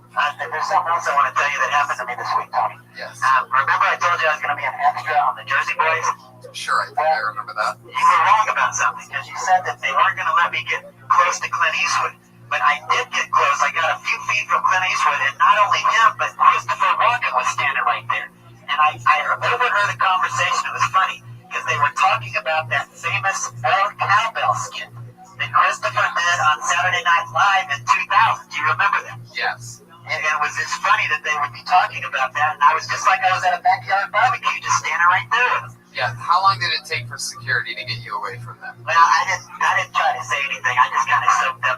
There's something else I want to tell you that happened to me this week, Tony. Yes. Remember I told you I was going to be an extra on the Jersey Boys? Sure, I think I remember that. You were wrong about something, because you said that they weren't going to let me get close to Clint Eastwood. But I did get close. I got a few feet from Clint Eastwood, and not only him, but Christopher Walken was standing right there. And I overheard the conversation. It was funny, because they were talking about that famous old cowbell skit that Christopher did on Saturday Night Live in 2000. Do you remember that? Yes. And it was just funny that they would be talking about that, and I was just like I was at a backyard barbecue, just standing right there with them. Yeah, how long did it take for security to get you away from them? Well, I didn't try to say anything. I just kind of soaked up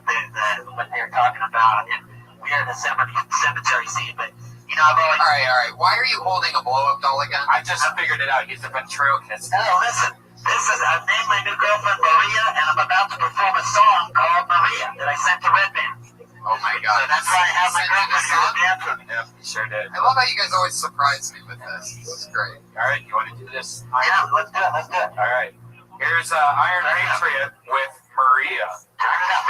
what they were talking about, and we had a cemetery scene. But you know, I've always. All right. Why are you holding a blow-up doll again? I just figured it out. He's a ventriloquist. Oh, listen. I've named my new girlfriend Maria, and I'm about to perform a song called Maria that I sent to Red Band. Oh my God. So that's why I have my girlfriend here to dance with me. Yep, he sure did. I love how you guys always surprise me with this. This is great. All right, you want to do this? Yeah, let's do it. All right. Here's Iron Patriot with Maria. Turn it up.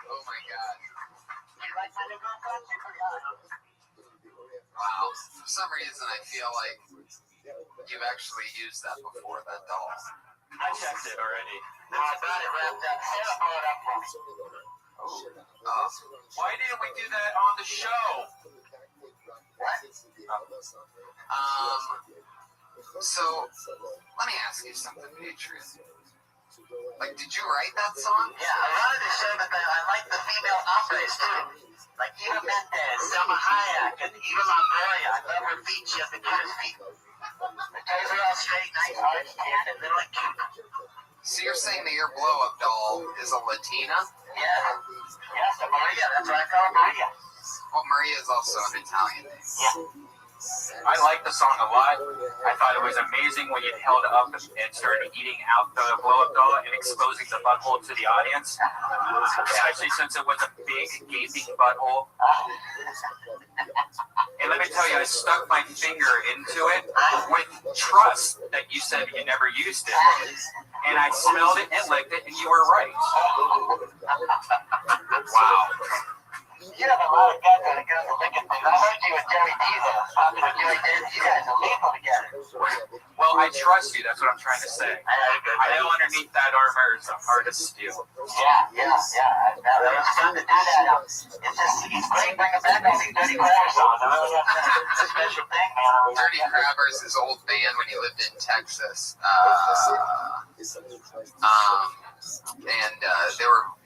Oh my god. Wow. For some reason, I feel like you've actually used that before, that doll. I checked it already. No, I got it wrapped up. Sarah blew it up for me. Why didn't we do that on the show? So, let me ask you something, Patriot. Like, did you write that song? Yeah, I wanted to show that I like the female operas too. Like Eva Mendes, Selma Hayek, and Eva Longoria. I love her feet. She has the cutest feet. The toes are all straight, nice, hard, tan, and they're like cute. So you're saying that your blow-up doll is a Latina? Yeah. Yes, a Maria. That's what I call her, Maria. Well, Maria is also an Italian name. Yeah. I like the song a lot. I thought it was amazing when you held up and started eating out the blow-up doll and exposing the butthole to the audience, especially since it was a big gaping butthole. And let me tell you, I stuck my finger into it with trust that you said you never used it. And I smelled it and licked it, and you were right. Wow. You have a lot of guts when it comes to licking things. I heard you with Joey Diesel. Talking with Joey Diesel. You guys are lethal together. Well, I trust you. That's what I'm trying to say. I know underneath that armor is hard to steal. Yeah. That was fun to do that. It's just, he's great bringing back all these Dirty Crabber songs. I really have it's a special thing, man. Dirty Crabbers, his old band when he lived in Texas.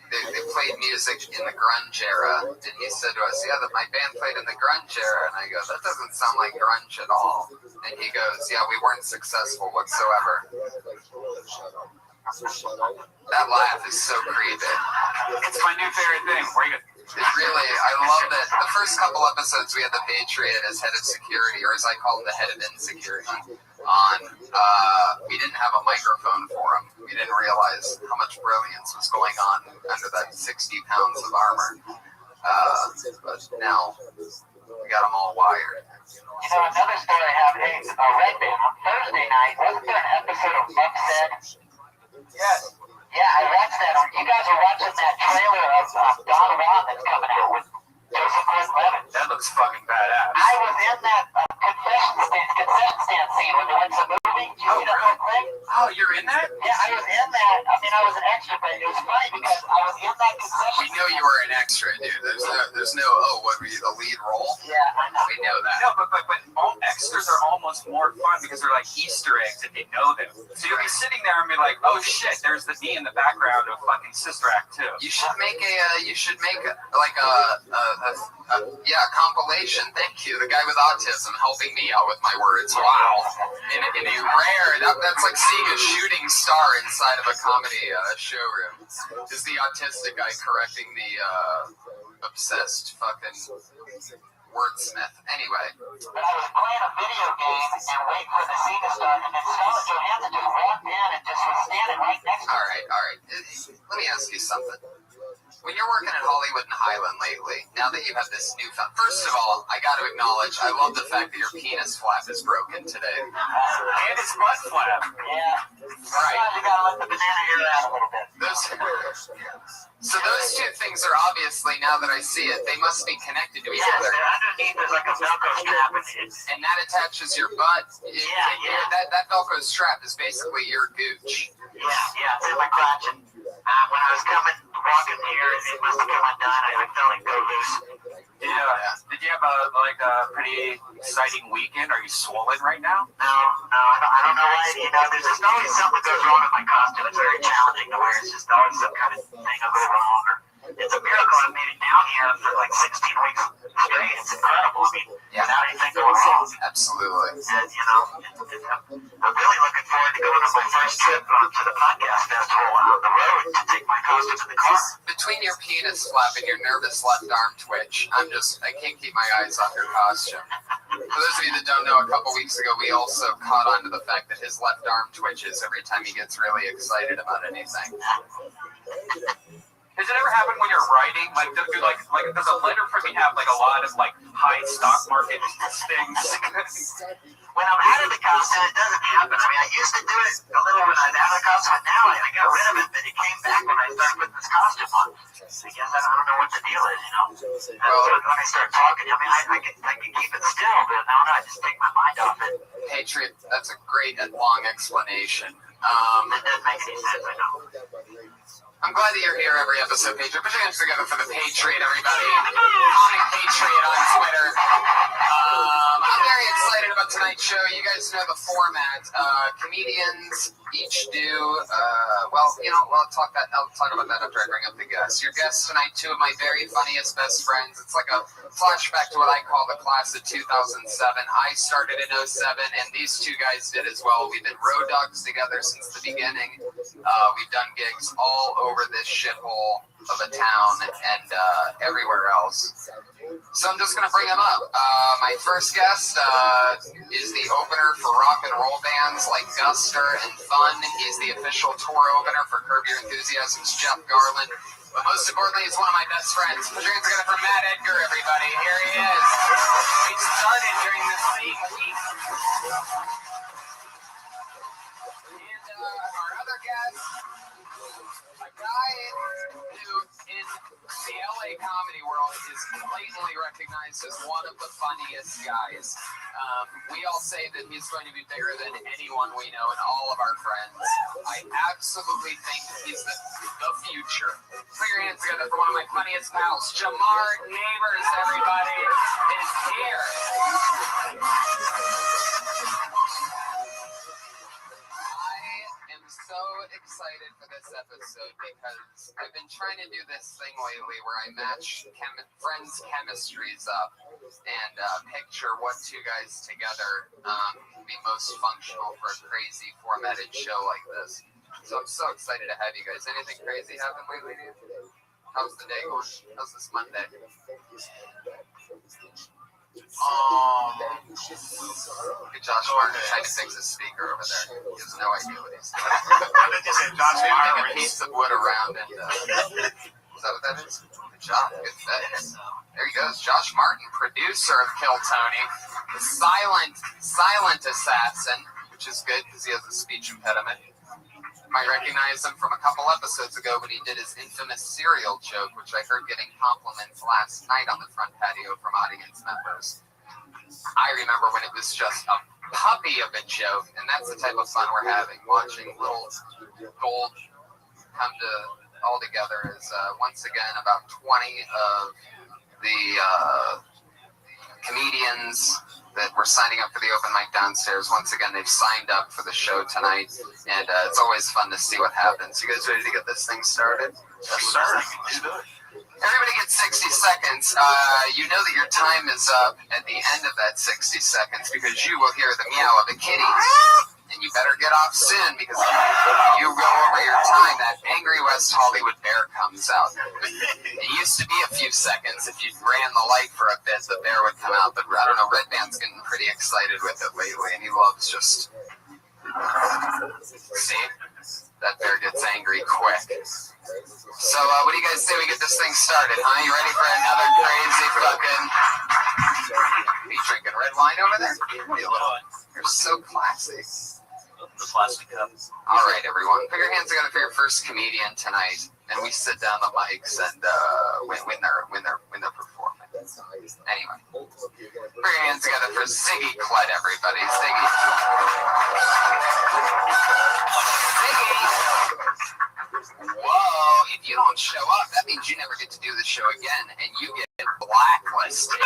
They played music in the grunge era, and he said to us, yeah, that my band played in the grunge era, and I go, that doesn't sound like grunge at all. And he goes, yeah, we weren't successful whatsoever. That laugh is so creepy. It's my new favorite thing. It's really, I love that. The first couple episodes we had the Patriot as head of security, or as I call him, the head of insecurity, on. We didn't have a microphone for him. We didn't realize how much brilliance was going on under that 60 pounds of armor. But now, we got them all wired. You know, another story I have, hey, Red Band, on Thursday night, wasn't there an episode of Buck Said? Yes. Yeah, I watched that. You guys are watching that trailer of Don Juan that's coming out with Joseph Gordon-Levitt. That looks fucking badass. I was in that concession stand scene when they went to the movie. Did you see that whole thing? Oh, you're in that? Yeah, I was in that. I mean, I was an extra, but it was funny because I was in that concession. We know you were an extra, dude. There's no, what were you, the lead role? Yeah, I know. We know that. No, but all extras are almost more fun because they're like Easter eggs if they know them. So you'll be sitting there and be like, oh shit, there's the me in the background of fucking Sister Act 2. You should make a compilation. Thank you. The guy with autism helping me out with my words. Wow. In a rare, that's like seeing a shooting star inside of a comedy showroom. Is the autistic guy correcting the obsessed fucking wordsmith. Anyway. But I was playing a video game and waiting for the scene to start, and then Scarlett Johansson just walked in and just was standing right next to me. All right. Let me ask you something. When you're working at Hollywood and Highland lately, now that you have this newfound... First of all, I got to acknowledge, I love the fact that your penis flap is broken today. And it's butt flap. Yeah. Right. You gotta let the banana hair out a little bit. So those two things are obviously, now that I see it, they must be connected to each Yes, other. underneath there's like a Velcro strap. And that attaches your butt. Yeah. That Velcro strap is basically your gooch. Yeah, it's in my crotch. And when I was walking here, it must have come undone. I felt like go loose. Yeah. Did you have a pretty exciting weekend? Are you swollen right now? No, I don't know why. There's just always something that goes wrong with my costume. It's very challenging to wear. It's just always some kind of thing a little wrong. It's a miracle I made it down here for like 16 weeks straight. It's incredible. I mean, without anything going wrong. Absolutely. And, I'm really looking forward to going on my first trip to the podcast festival on the road to take my costume in the car. Between your penis flap and your nervous left arm twitch, I can't keep my eyes off your costume. For those of you that don't know, a couple weeks ago, we also caught on to the fact that his left arm twitches every time he gets really excited about anything. Does it ever happen when you're writing? Does a letter from me have a lot of high stock market things? When I'm out of the costume, it doesn't happen. I mean, I used to do it a little when I was out of the costume, but now I got rid of it, but it came back when I started putting this costume on. I guess I don't know what the deal is, Well, when I start talking, I mean, I can keep it still, but I don't know, I just take my mind off it. Patriot, that's a great and long explanation. That doesn't make any sense, I know. I'm glad that you're here every episode, Patriot. Put your hands together for the Patriot, everybody. Comic Patriot on Twitter. I'm very excited about tonight's show. You guys know the format. Comedians each do, I'll talk about that after I bring up the guests. Your guests tonight, two of my very funniest best friends. It's like a flashback to what I call the class of 2007. I started in 07, and these two guys did as well. We've been road dogs together since the beginning. We've done gigs all over this shithole of a town and everywhere else. So I'm just going to bring them up. My first guest is the opener for rock and roll bands like Guster and Fun. He's the official tour opener for Curb Your Enthusiasm's Jeff Garland. But most importantly, he's one of my best friends. Put your hands together for Matt Edgar, everybody. Here he is. We started during this scene week. And our other guest, a guy who in the LA comedy world is blatantly recognized as one of the funniest guys. We all say that he's going to be bigger than anyone we know and all of our friends. I absolutely think he's the future. Put your hands together for one of my funniest pals. Jamar Neighbors, everybody, is here. So excited for this episode because I've been trying to do this thing lately where I match friends' chemistries up and picture what two guys together can be most functional for a crazy formatted show like this. So I'm so excited to have you guys. Anything crazy happen lately, dude? How's the day going? How's this Monday? Good Josh Martin trying to fix his speaker over there. He has no idea what he's doing. Moving a piece of wood around and is that what that is? Good job. Good fit. There he goes. Josh Martin, producer of Kill Tony, the silent assassin, which is good because he has a speech impediment. You might recognize him from a couple episodes ago when he did his infamous cereal joke, which I heard getting compliments last night on the front patio from audience members. I remember when it was just a puppy of a joke, and that's the type of fun we're having, watching little gold come to all together. Is once again about 20 of the comedians that were signing up for the open mic downstairs. Once again, they've signed up for the show tonight, and it's always fun to see what happens. You guys ready to get this thing started? Yes, sir. Let's do it. Everybody gets 60 seconds. You know that your time is up at the end of that 60 seconds because you will hear the meow of the kitties. And you better get off soon because if you go over your time, that angry West Hollywood bear comes out. It used to be a few seconds. If you ran the light for a bit, the bear would come out. But I don't know, Red Band's getting pretty excited with it lately, and he loves just... See? That bear gets angry quick. So, what do you guys say we get this thing started, huh? You ready for another crazy fucking... Are you drinking red wine over there? You're so classy. The plastic cup. All right, everyone. Put your hands together for your first comedian tonight, and we sit down the mics and when they're performing. Anyway, put your hands together for Ziggy Klett, everybody. Ziggy. Ziggy. Whoa! If you don't don't show up, that means you never get to do the show again, and you get blacklisted.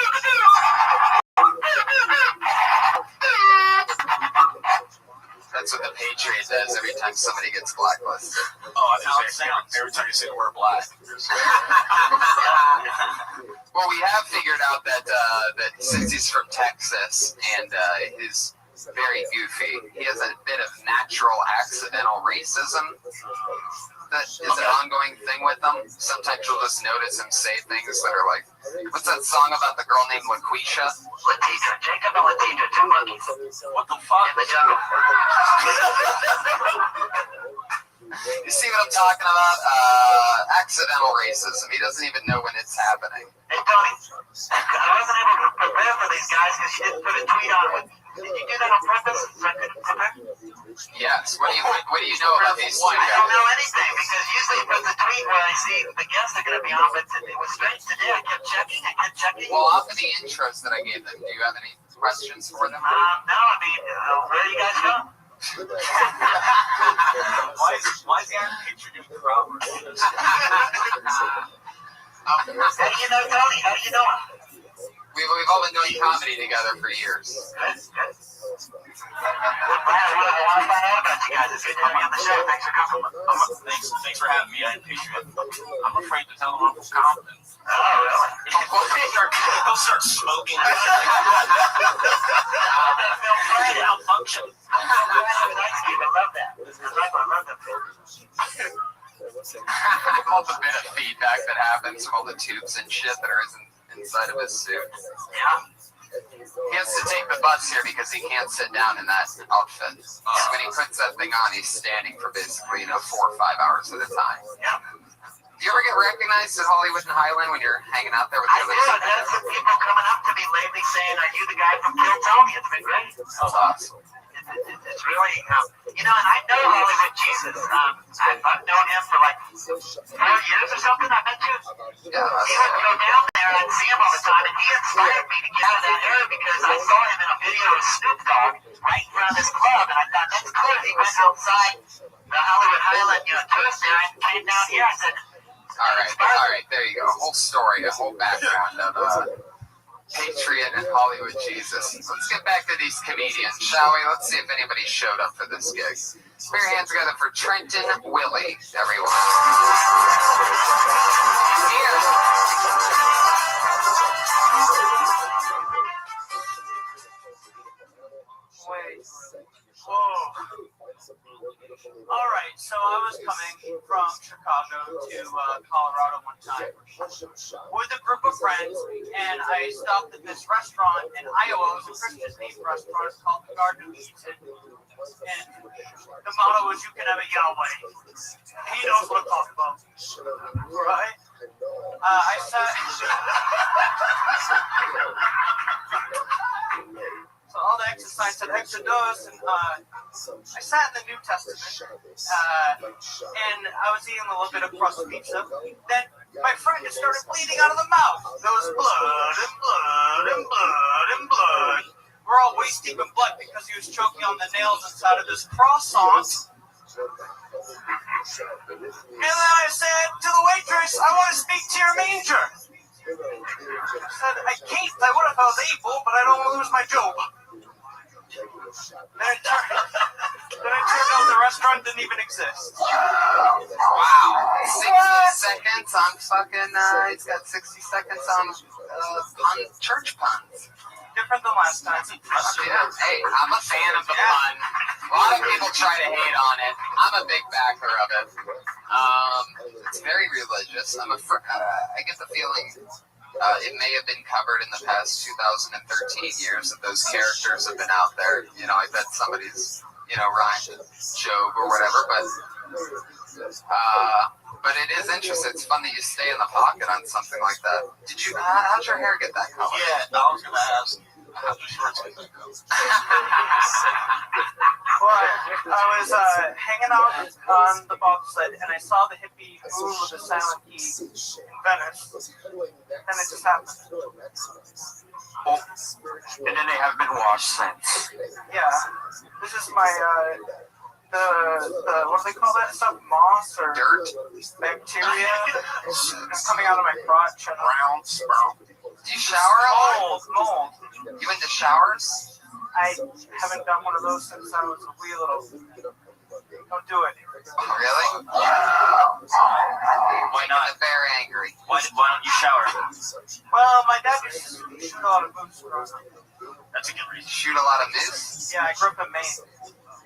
That's what the Patriot does every time somebody gets blacklisted. Oh, now it sounds every time you say the word black. Well, we have figured out that since he's from Texas and he's very goofy, he has a bit of natural accidental racism that is an ongoing thing with him. Sometimes you'll just notice him say things that are like, what's that song about the girl named LaQuisha? Letitia, Jacob and Letitia, two monkeys. What the fuck? In the jungle. You see what I'm talking about? Accidental racism. He doesn't even know when it's happening. Hey, Tony, I wasn't able to prepare for these guys because you didn't put a tweet on it. Did you do that on purpose so I couldn't prepare? Yes. What do you know about these two I don't guys? know anything because usually it puts a tweet where I see the guests are going to be on, but it was strange today. I kept checking. Well, off of the intros that I gave them, do you have any questions for them? No, I mean, where are you guys from? Why is the Iron Patriot doing crowd work? How do you know Tony? How do you know him? We've all been doing comedy together for years. Good. I want to find out about you guys. It's good to have you on the show. Thanks for coming. Thanks for having me, Iron Patriot. I'm afraid to tell them I'm from Compton. Oh, really? They'll start smoking. Feel free to malfunction. Nice to you. I love that. I love that. All the bit of feedback that happens from all the tubes and shit that are inside of his suit. Yeah. He has to take the bus here because he can't sit down in that outfit. So when he puts that thing on, he's standing for basically 4 or 5 hours at a time. Yeah. Do you ever get recognized at Hollywood and Highland when you're hanging out there with the I other do. I've had some people coming up to me lately saying, "Are you the guy from Kill Tony?" It's been great. That's awesome. It's really, and I know Hollywood Jesus. I've known him for like 4 years or something. I bet you. Yeah, He would go down there and I'd see him all the time, and he inspired me to get out of that area because I saw him in a video of Snoop Dogg right in front of his club, and I thought that's cool. He went outside the Hollywood Highland, tourist area, and came down here. I said, all right, there you go. A whole story, a whole background of Patriot and Hollywood Jesus. Let's get back to these comedians, shall we? Let's see if anybody showed up for this gig. Put your hands together for Trenton Willie, everyone. He's here. Wait. Whoa. All right, so I was coming from Chicago to Colorado one time with a group of friends, and I stopped at this restaurant in Iowa. It was a Christian-themed restaurant. It's called the Garden of Eden, and the motto is "You can have a Yahweh." He knows what I'm talking about, right? I sat. So all the exercise said Exodus, and I sat in the New Testament, and I was eating a little bit of crust pizza. Then my friend just started bleeding out of the mouth. There was blood and blood and blood and blood. We're all waist deep in blood because he was choking on the nails inside of this croissant. And then I said to the waitress, "I want to speak to your manger." I said, "I can't. I would if I was able, but I don't want to lose my job." Then it turned out the restaurant didn't even exist. Wow. 60 seconds on fucking, he's got 60 seconds on church puns. Different than last time. Yeah. Hey, I'm a fan of the pun. A lot of people try to hate on it. I'm a big backer of it. It's very religious. I get the feeling it may have been covered in the past 2013 years that those characters have been out there. I bet somebody's, rhymed Job or whatever, but it is interesting. It's fun that you stay in the pocket on something like that. How'd your hair get that color? Yeah, no, I was going to ask. How'd your shorts get that color? Well, I was hanging out on the bobsled, and I saw the hippie move with the silent E in Venice, and it just happened. Oh, and then they have been washed since. Yeah, this is my the what do they call that stuff? Moss or Dirt? bacteria is coming out of my crotch. Brown sprout. Do you shower a lot? Mold. You into showers? I haven't done one of those since I was a wee little. Don't do it. Really? Why not? The bear angry. Why don't you shower? Well, my dad used to shoot a lot of moose growing up. That's a good reason. Shoot a lot of moose? Yeah, I grew up in Maine.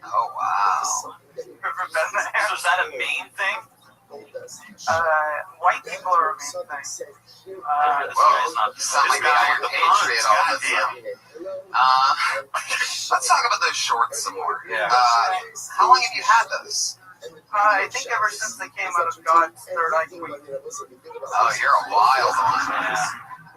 Oh, wow. Ever been there? So is that a main thing? White people are a main thing. This guy's not You sound like an Iron Patriot all of a sudden. Let's talk about those shorts some more. Yeah. How long have you had those? I think ever since they came out of God's third eye queen. Oh, you're a wild one.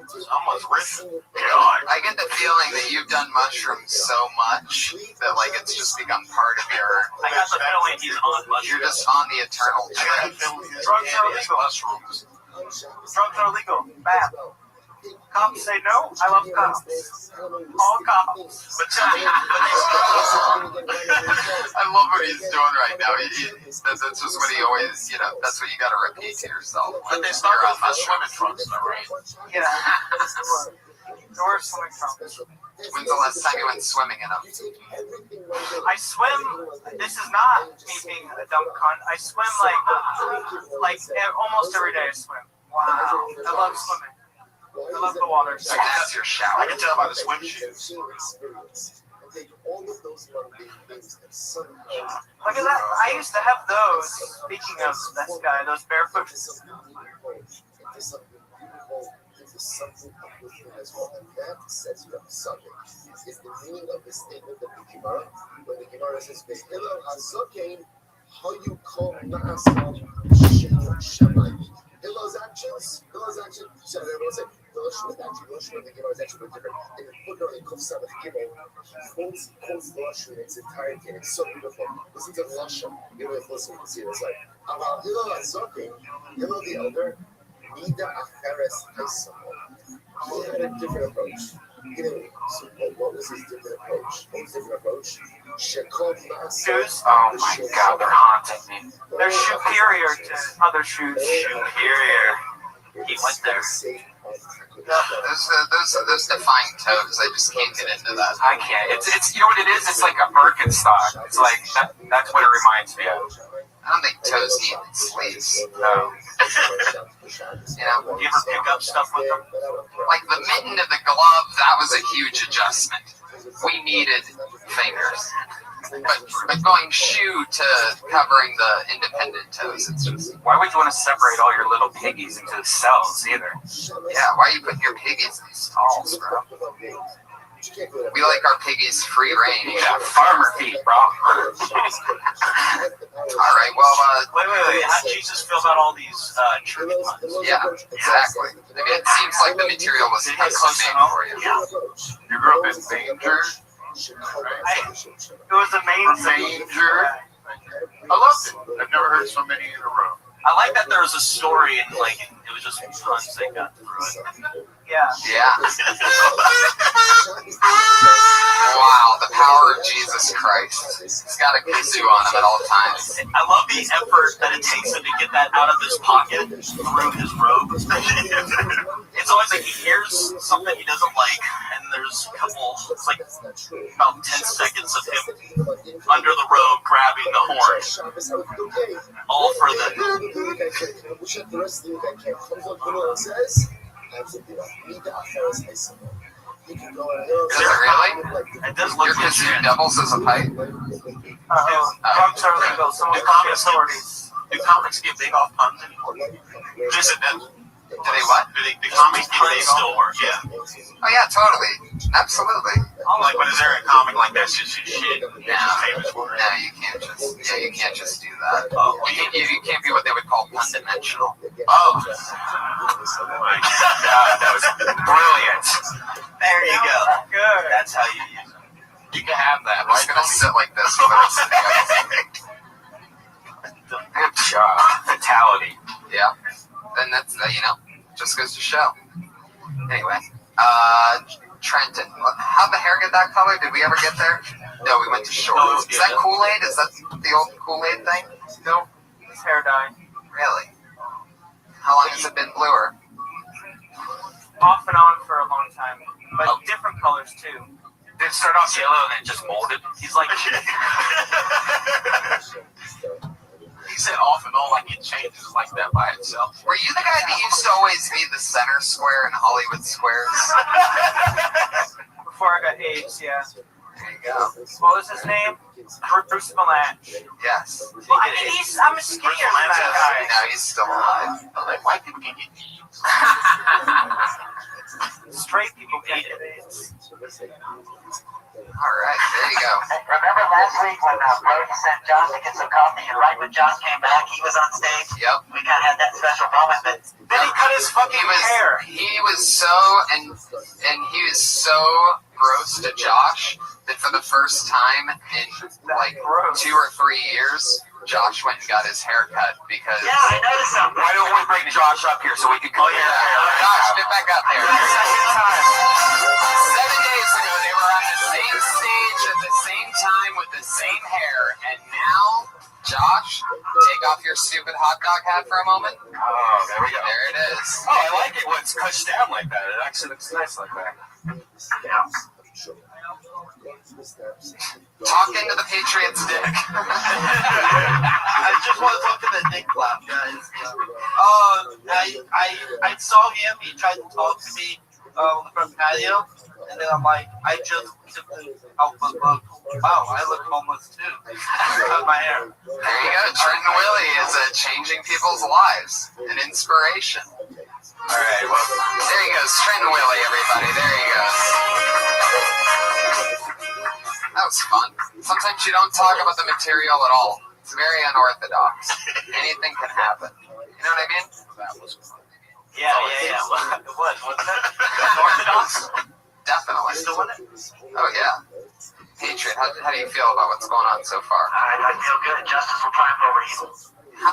Someone's rich. I get the feeling that you've done mushrooms so much that like it's just become part of your. I got the feeling he's on You're mushrooms. just on the eternal trip. Drugs are illegal. Drugs are illegal. Bad. Cops say no. I love cops. All cops. But tell me, I love what he's doing right now. That's just what he always, that's what you got to repeat to yourself. But they start off as swimming trunks, though, right? Yeah. There were swimming trunks. When's the last time you went swimming in them? I swim. This is not me being a dumb cunt. I swim like almost every day. I swim. Wow. I love swimming. I love the water. So that's your shower. I can tell by the swim shoes. Look at that. I used to have those. Speaking of this guy, those barefoot. Something uplifting as well, and that sets you up the subject. Is the meaning of the statement of the Gemara when the Gemara says, "Behilel hazokein hayukom na'asam shamayim." Hillel's actions. So everyone say Rothschild action. Rothschild the Gemara is actually different. In the footnote in Kuf Samach Gimel, quotes Rothschild in its entirety, and it's so beautiful. Listen to Rothschild. You know, if listen, you can see it. It's like about Hillel hazokein, Hillel the elder. Nida Acheres Haisamo. He had a different approach. So what was his different approach? Shoes. Oh my God, they're haunting me. They're superior to other shoes. Superior. He went there. Those defying toes, I just can't get into that. I can't. It's you know what it is? It's like a Birkenstock. It's like that's what it reminds me of. I don't think toes need sleeves. No. You know, You ever pick up stuff with them? like the mitten of the glove, that was a huge adjustment. We needed fingers. But going shoe to covering the independent toes, it's just, Why would you want to separate all your little piggies into cells either? yeah, why are you putting your piggies in these stalls, bro? We like our piggies free range. Yeah, farmer feet, bro. All right, well, Wait. How did Jesus feel about all these church puns? yeah, exactly. I mean, it seems like the material was Did he custom close made enough? for you. Yeah. You grew up in danger. It was amazing. Danger. I loved it. I've never heard so many in a row. I like that there was a story and like it was just puns they got through it. Yeah. Yeah. Wow, the power of Jesus Christ. He's got a kazoo on him at all times. I love the effort that it takes him to get that out of his pocket through his robe. It's always like he hears something he doesn't like, and there's a couple, it's like about 10 seconds of him under the robe grabbing the horn. All for the. Does it really? It does look Your kazoo legit. doubles as a pipe? Drums are legal. Someone call the authorities. Do comics get big off puns anymore? Just do they what? Do comics get big still work? Yeah. Oh yeah, totally. Absolutely. Like, but is there a comic like that's just your shit? That's just famous for it? No, you can't just do that. You can't be what they would call one-dimensional. Oh. My God, that was brilliant. There you go. Good. That's how you use it. You can have that, I'm just right? gonna sit like this for the rest of the episode. Good job. Fatality. Yeah. Then that's just goes to show. Anyway, Trenton, how'd the hair get that color? Did we ever get there? No, we went to Shores. Is that Kool-Aid? Is that the old Kool-Aid thing? Nope. It's hair dye. Really? How long has it been bluer? Off and on for a long time. But different colors too. Did it start off yellow and then just molded? He's like, He said off and on, like it changes like that by itself. Were you the guy that used to always be the center square in Hollywood Squares? before I got AIDS, yeah. There you go. What was his name? Bruce Valanche. Yes. Well, I mean, I'm a skinnier than that guy. Now he's still alive. Like white people can get AIDS. Straight people can't get AIDS. All right, there you go. Remember last week when Brody sent Josh to get some coffee, and right when Josh came back, he was on stage? Yep. We kind of had that special moment, but Then he cut his fucking hair. He was so and he was so gross to Josh that for the first time in like 2 or 3 years, Josh went and got his hair cut because. yeah, I noticed something. Why don't we bring Josh up here so we can cut your hair? Josh, get back up there. Second time. 7 days ago, they were on the same stage at the same time with the same hair, and now, Josh, take off your stupid hot dog hat for a moment. Oh, there we go. There it is. Oh, I like it when it's cut down like that. It actually looks nice like that. Talk into the Patriots' dick. I just want to talk to the dick clap, guys. I saw him. He tried to talk to me on the front patio, and then I'm like, I just simply out the look. Wow, I look homeless too. Cut my hair. There you go. Trenton Willie is changing people's lives. An inspiration. All right, well, there he goes. Trenton Willie, everybody. There he goes. That was fun. Sometimes you don't talk about the material at all. It's very unorthodox. Anything can happen. You know what I mean? That was fun. Yeah. It was, wasn't it? Orthodox? Definitely. Oh, yeah. Patriot, how do you feel about what's going on so far? I feel good. Justice will triumph over evil.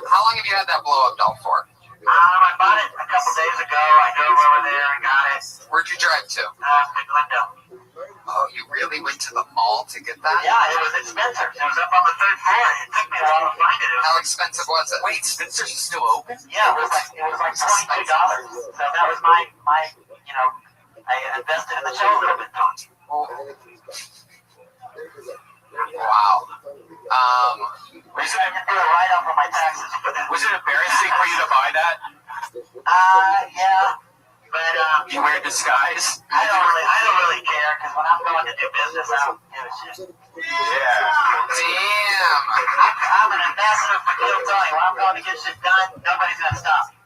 How long have you had that blow-up doll for? I bought it a couple days ago. I drove over there and got it. Where'd you drive to? Glendale. Oh, you really went to the mall to get that? Yeah, it was at Spencer's. It was up on the 3rd floor. It took me a while to find it. How expensive was it? Wait, Spencer's is still open? Yeah, it was like $22. So that was my I invested in the show a little bit, Tom. Wow. Was it do a write-off on my taxes for that? Was it embarrassing for you to buy that? Yeah. But You wear disguise? I don't really care because when I'm going to do business, I don't give a shit. Yeah. Damn. I'm an ambassador for Kill Tony. When I'm going to get shit done, nobody's gonna stop me.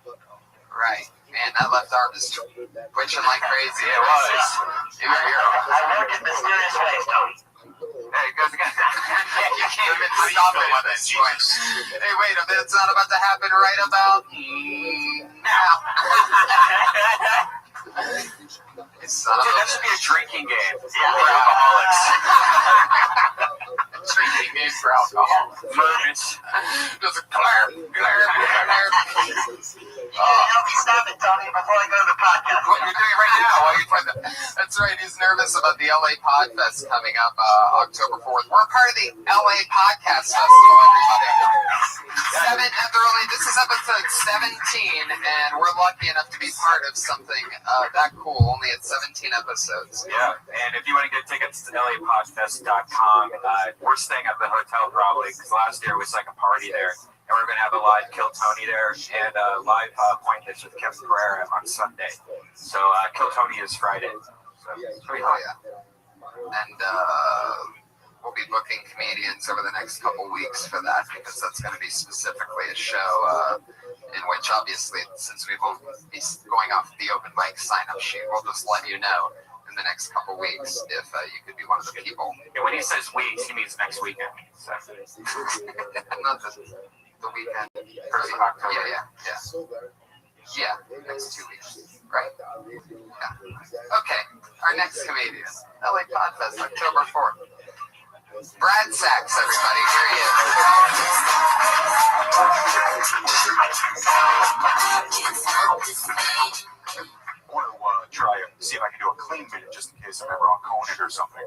Right. Man, that left arm is twitching like crazy. It was. You're a hero. I work in mysterious ways, Tony. There it goes again. You can't even stop it at this point. Hey, wait a minute. It's not about to happen right about now. Dude, that should be a drinking game for Yeah. alcoholics. Drinking game for alcohol. Mermits. Just a glare. You can help me stop it, Tony, before I go to the podcast. What you're doing right now while you're playing That's right, he's nervous about the LA Podfest coming up October 4th. We're part of the LA Podcast Festival, everybody. This is episode 17, and we're lucky enough to be part of something that cool, only at 17 episodes. Yeah, and if you want to get tickets to LAPodfest.com, we're staying at the hotel probably, because last year was like a party there. And we're going to have a live Kill Tony there and a live point hits with Kevin Pereira on Sunday. So Kill Tony is Friday. So it's pretty hot. And we'll be booking comedians over the next couple weeks for that, because that's going to be specifically a show in which, obviously, since we won't be going off the open mic sign-up sheet, we'll just let you know in the next couple weeks if you could be one of the people. And when he says weeks, he means next weekend. So. Not the weekend. First of October. Yeah, next 2 weeks. Right. Yeah. Okay, our next comedian, LA Podfest, October 4th. Brad Sachs, everybody, here he is. I want to try and see if I can do a clean minute just in case I'm ever on Conan or something.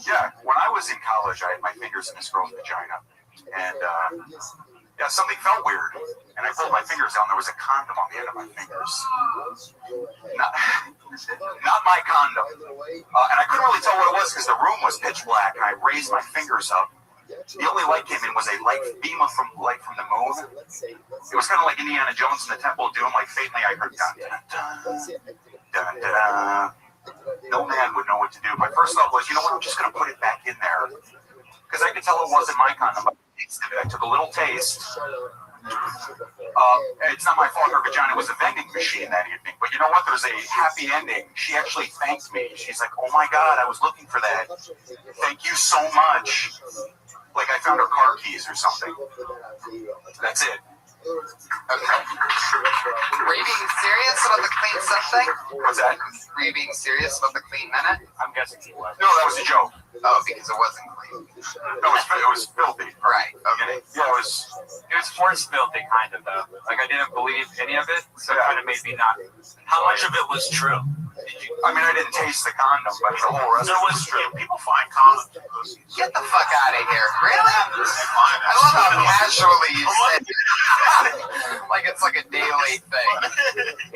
Yeah, when I was in college, I had my fingers in this girl's vagina, and yeah, something felt weird, and I pulled my fingers out, and there was a condom on the end of my fingers. Not my condom, and I couldn't really tell what it was because the room was pitch black, and I raised my fingers up. The only light came in was a light beam from the moon. It was kind of like Indiana Jones in the Temple of Doom, like faintly I heard dun dun dun dun dun. No man would know what to do. My first thought was, you know what, I'm just going to put it back in there. Because I could tell it wasn't my condom. I took a little taste. It's not my fault her vagina was a vending machine that evening. But you know what, there's a happy ending. She actually thanked me. She's like, oh my God, I was looking for that. Thank you so much. Like I found her car keys or something. That's it. Okay. Were you being serious about the clean stuff thing? What's that? Were you being serious about the clean minute? I'm guessing he was. No, that was a joke. Oh, because it wasn't clean. No, it was filthy. Right. Okay. Yeah, it was force filthy, kind of though. Like I didn't believe any of it, so it kind of made me not. How much of it was true? I mean, I didn't taste the condom, but the whole rest of it was true. People find condoms. Get the fuck out of here. Really? I love how casually you said it. Like it's like a daily thing.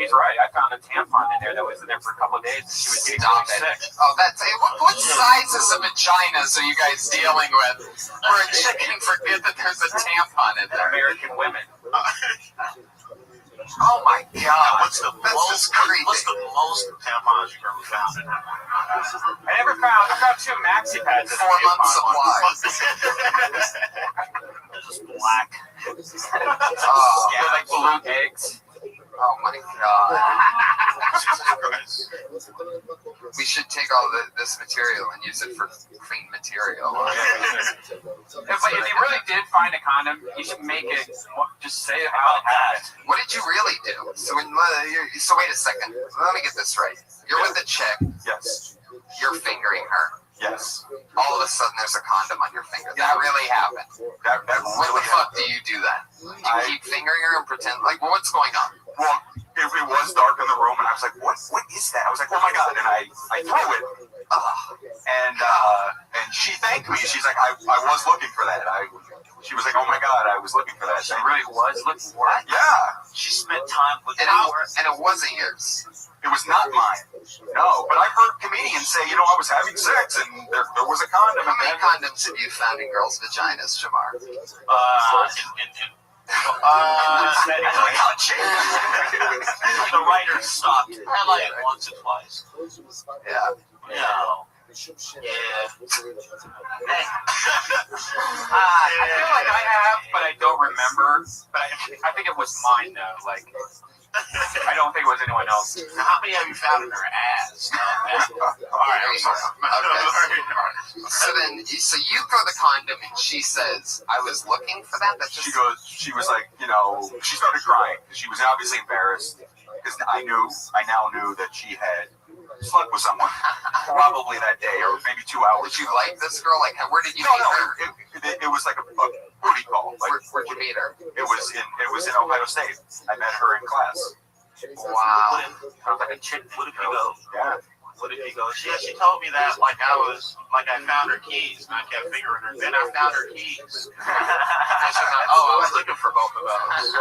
He's right. I found a tampon in there that was in there for a couple of days. She was getting Stop really it. sick. Oh, that's it. What sizes of vaginas are you guys dealing with? Where a chick can forget that there's a tampon in there. American women. Oh my God. What's the most tampons you've ever found in there? I found 2 maxi pads. 4 months supply. Just black. Oh, like blue eggs. oh my God. We should take all this material and use it for clean material. If you really did find a condom, you should make it. Just say how it happened. What did you really do? So wait a second. Let me get this right. You're with a chick. Yes. You're fingering her. Yes. All of a sudden, there's a condom on your finger. That really happened. That When really the fuck do you do that? Do you keep fingering her and pretend like what's going on? Well, it was dark in the room, and I was like, "What is that?" I was like, "Oh my God!" And I threw it, and she thanked me. She's like, "I was looking for that." She was like, "Oh my God, I was looking for that." She really was looking for it? Yeah. She spent time with And it wasn't yours. It was not mine. No, but I've heard comedians say, I was having sex and there was a condom. How many condoms have you found in girls' vaginas, Jamar? The writer stopped. I like it once or twice. Yeah. No. I Yeah. feel like I have, But I don't remember. But I think it was mine though. Like, I don't think it was anyone else. How many have you found in her ass? Alright, I'm sorry. Okay. So you throw the condom and she says, I was looking for that? She was like, she started crying. She was obviously embarrassed because I now knew that she had slept with someone probably that day or maybe 2 hours. Did you like this girl? Like, where did you meet her? It was like a booty call. Like, Where'd you meet her? It was in Ohio State. I met her in class. Wow. Sounds like a chick. What did you go? Yeah. What did you go? She told me that like I found her keys and I kept fingering her. Then I found her keys. I was looking for both of those.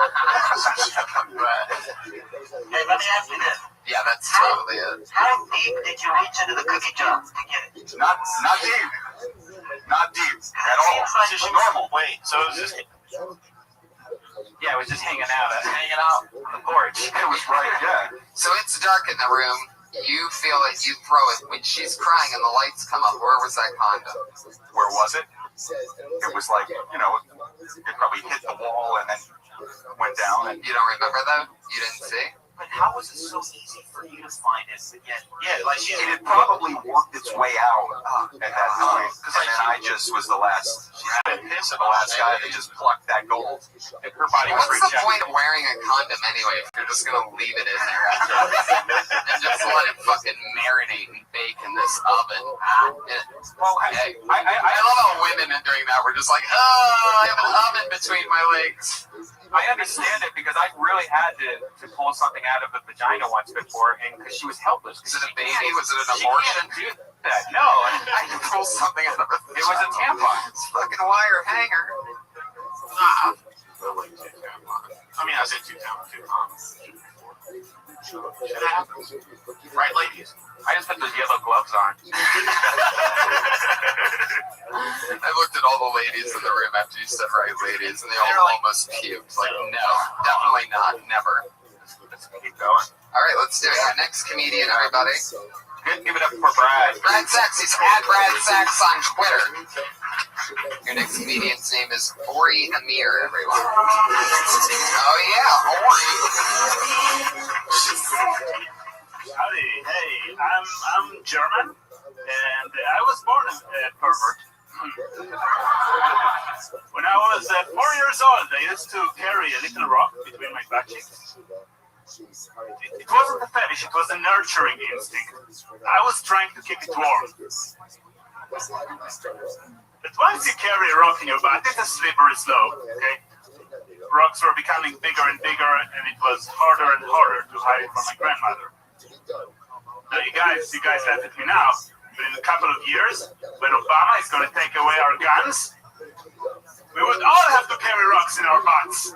Hey, let me ask you this. Yeah, that's totally it. How deep did you reach into the cookie jar to get it? Not deep. Not deep at all. Just normal. Wait, so it was just. Yeah, it was just hanging out on the porch. It was right, yeah. So it's dark in the room. You feel it. You throw it. When she's crying and the lights come up, where was that condom? Where was it? It was like, it probably hit the wall and then went down. And you don't remember that? You didn't see? But how was it so easy for you to find it again? Yeah, like it had probably worked its way out at that point. And then I just was the last guy that just plucked that gold. And her body was What's the point of wearing a condom anyway if you're just going to leave it in there after and just let it fucking marinate and bake in this oven? I love how women during that were just like, I have an oven between my legs. I understand it because I really had to pull something out of the vagina once before, and because she was helpless. Was it a baby? Was it an abortion? No, I can pull something out of it. it was a tampon. It's fucking wire hanger. Nah. I mean, I said two pounds. Shit happens. Right, ladies? I just put those yellow gloves on. I looked at all the ladies in the room after you said right, ladies, and they all almost puked. Like, no, definitely not, never. Let's keep going. All right, let's do it. Our next comedian, everybody. Give it up for Brad. Brad Sachs. He's at Brad Sachs on Twitter. Your next comedian's name is Ori Amir, everyone. Oh, yeah, Ori. Howdy, hey, I'm German, and I was born a pervert. When I was 4 years old, I used to carry a little rock between my butt cheeks. It wasn't a fetish, it was a nurturing instinct. I was trying to keep it warm. But once you carry a rock in your butt, it's a slippery slope, okay? Rocks were becoming bigger and bigger, and it was harder and harder to hide it from my grandmother. Now, you guys laugh at me now, but in a couple of years, when Obama is going to take away our guns, we would all have to carry rocks in our butts.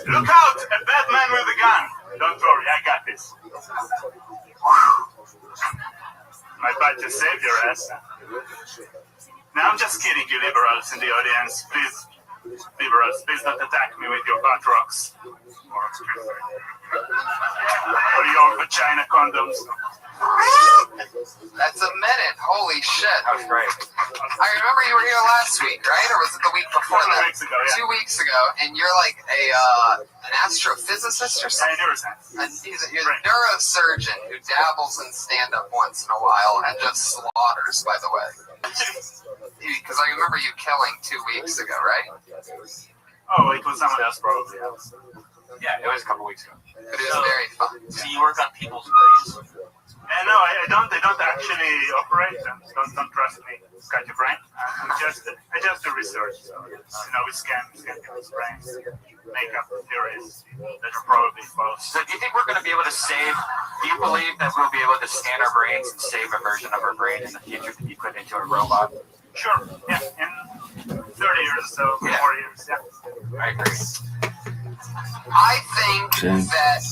Look out! A bad man with a gun! Don't worry, I got this. My butt just saved your ass. Now, I'm just kidding, you liberals in the audience. Please, liberals, please don't attack me with your butt rocks. Or your vagina condoms. That's a minute. Holy shit. That was great. I remember you were here last week, right? Or was it the week before that? 2 weeks ago, yeah. 2 weeks ago, and you're like an astrophysicist or something? You're a neurosurgeon who dabbles in stand-up once in a while and just slaughters, by the way. Because I remember you killing 2 weeks ago, right? Oh, it was someone else probably. Yeah, it was a couple weeks ago. But it was very fun. So you work on people's brains? No, I don't actually operate them. Don't trust me. Got your brain? I just do research. So, we scan people's brains, make up theories that are probably false. So do you think we're going to be able to save, do you believe that we'll be able to scan our brains and save a version of our brain in the future to be put into a robot? Sure, yeah, in 30 years or so, 4 years, yeah. I agree. I think that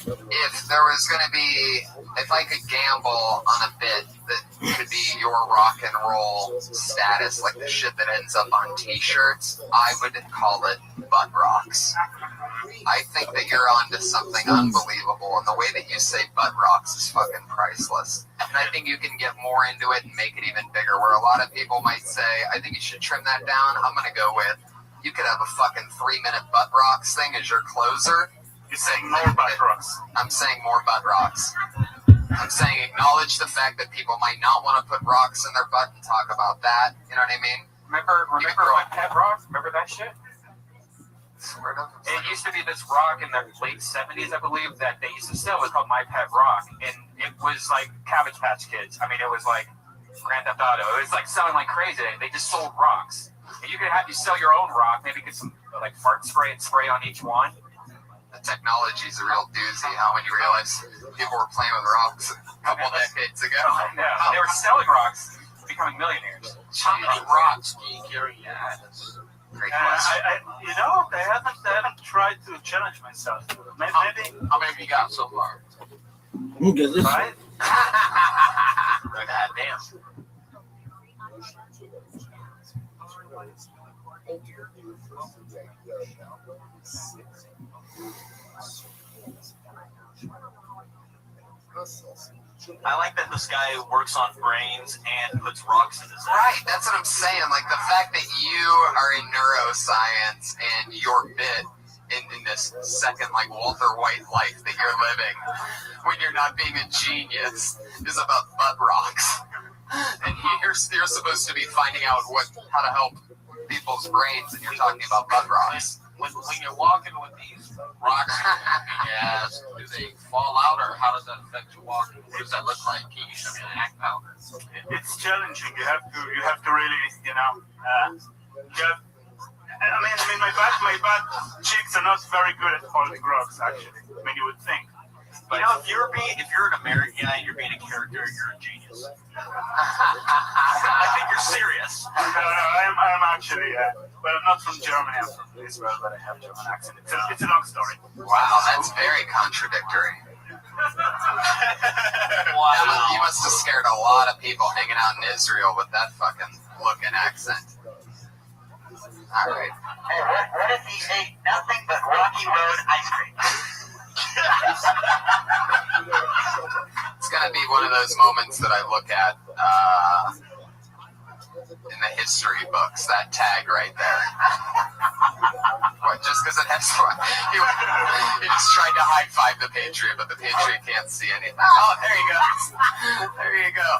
if there was going to be, if I could gamble on a bit that could be your rock and roll status, like the shit that ends up on t-shirts, I would call it butt rocks. I think that you're onto something unbelievable, and the way that you say butt rocks is fucking priceless. And I think you can get more into it and make it even bigger, where a lot of people might say, I think you should trim that down. I'm going to go with, you could have a fucking 3-minute butt rocks thing as your closer. You're saying more butt rocks. I'm saying more butt rocks. I'm saying acknowledge the fact that people might not want to put rocks in their butt and talk about that. You know what I mean? Remember my pet rock? Remember that shit? Sort of. It used to be this rock in the late 70s, I believe, that they used to sell. It was called My Pet Rock. And it was like Cabbage Patch Kids. I mean, it was like Grand Theft Auto. It was like selling like crazy. They just sold rocks. And you could have you sell your own rock, maybe get some like fart spray and spray on each one. The technology is a real doozy, huh? When you realize people were playing with rocks a couple decades ago. No, they were selling rocks, becoming millionaires. How many rocks do you carry? Yeah, that's a great question. I haven't tried to challenge myself. Maybe. How many have you got so far? We'll get this. Right? God damn. I like that this guy works on brains and puts rocks in his head. Right, that's what I'm saying. Like the fact that you are in neuroscience and your bit in this second, like Walter White life that you're living, when you're not being a genius, is about butt rocks. And you're supposed to be finding out how to help people's brains, and you're talking about butt rocks. When you're walking with these rocks in your ass, do they fall out, or how does that affect your walking? What does that look like? Can you show me an act out? It's challenging. You have to really, I mean, my butt cheeks are not very good at holding rocks. Actually, I mean, you would think. But if you're an American guy and you're being a character, you're a genius. I think you're serious. No, I'm actually, well, I'm not from Germany. I'm from Israel, but I have German accent. It's a long story. Wow, that's very contradictory. Wow. You must have scared a lot of people hanging out in Israel with that fucking look and accent. All right. Hey, what if he ate nothing but Rocky Road ice cream? It's gonna be one of those moments that I look at in the history books. That tag right there. What? Just because it has he just tried to high five the Patriot, but the Patriot can't see anything. Oh, there you go. There you go.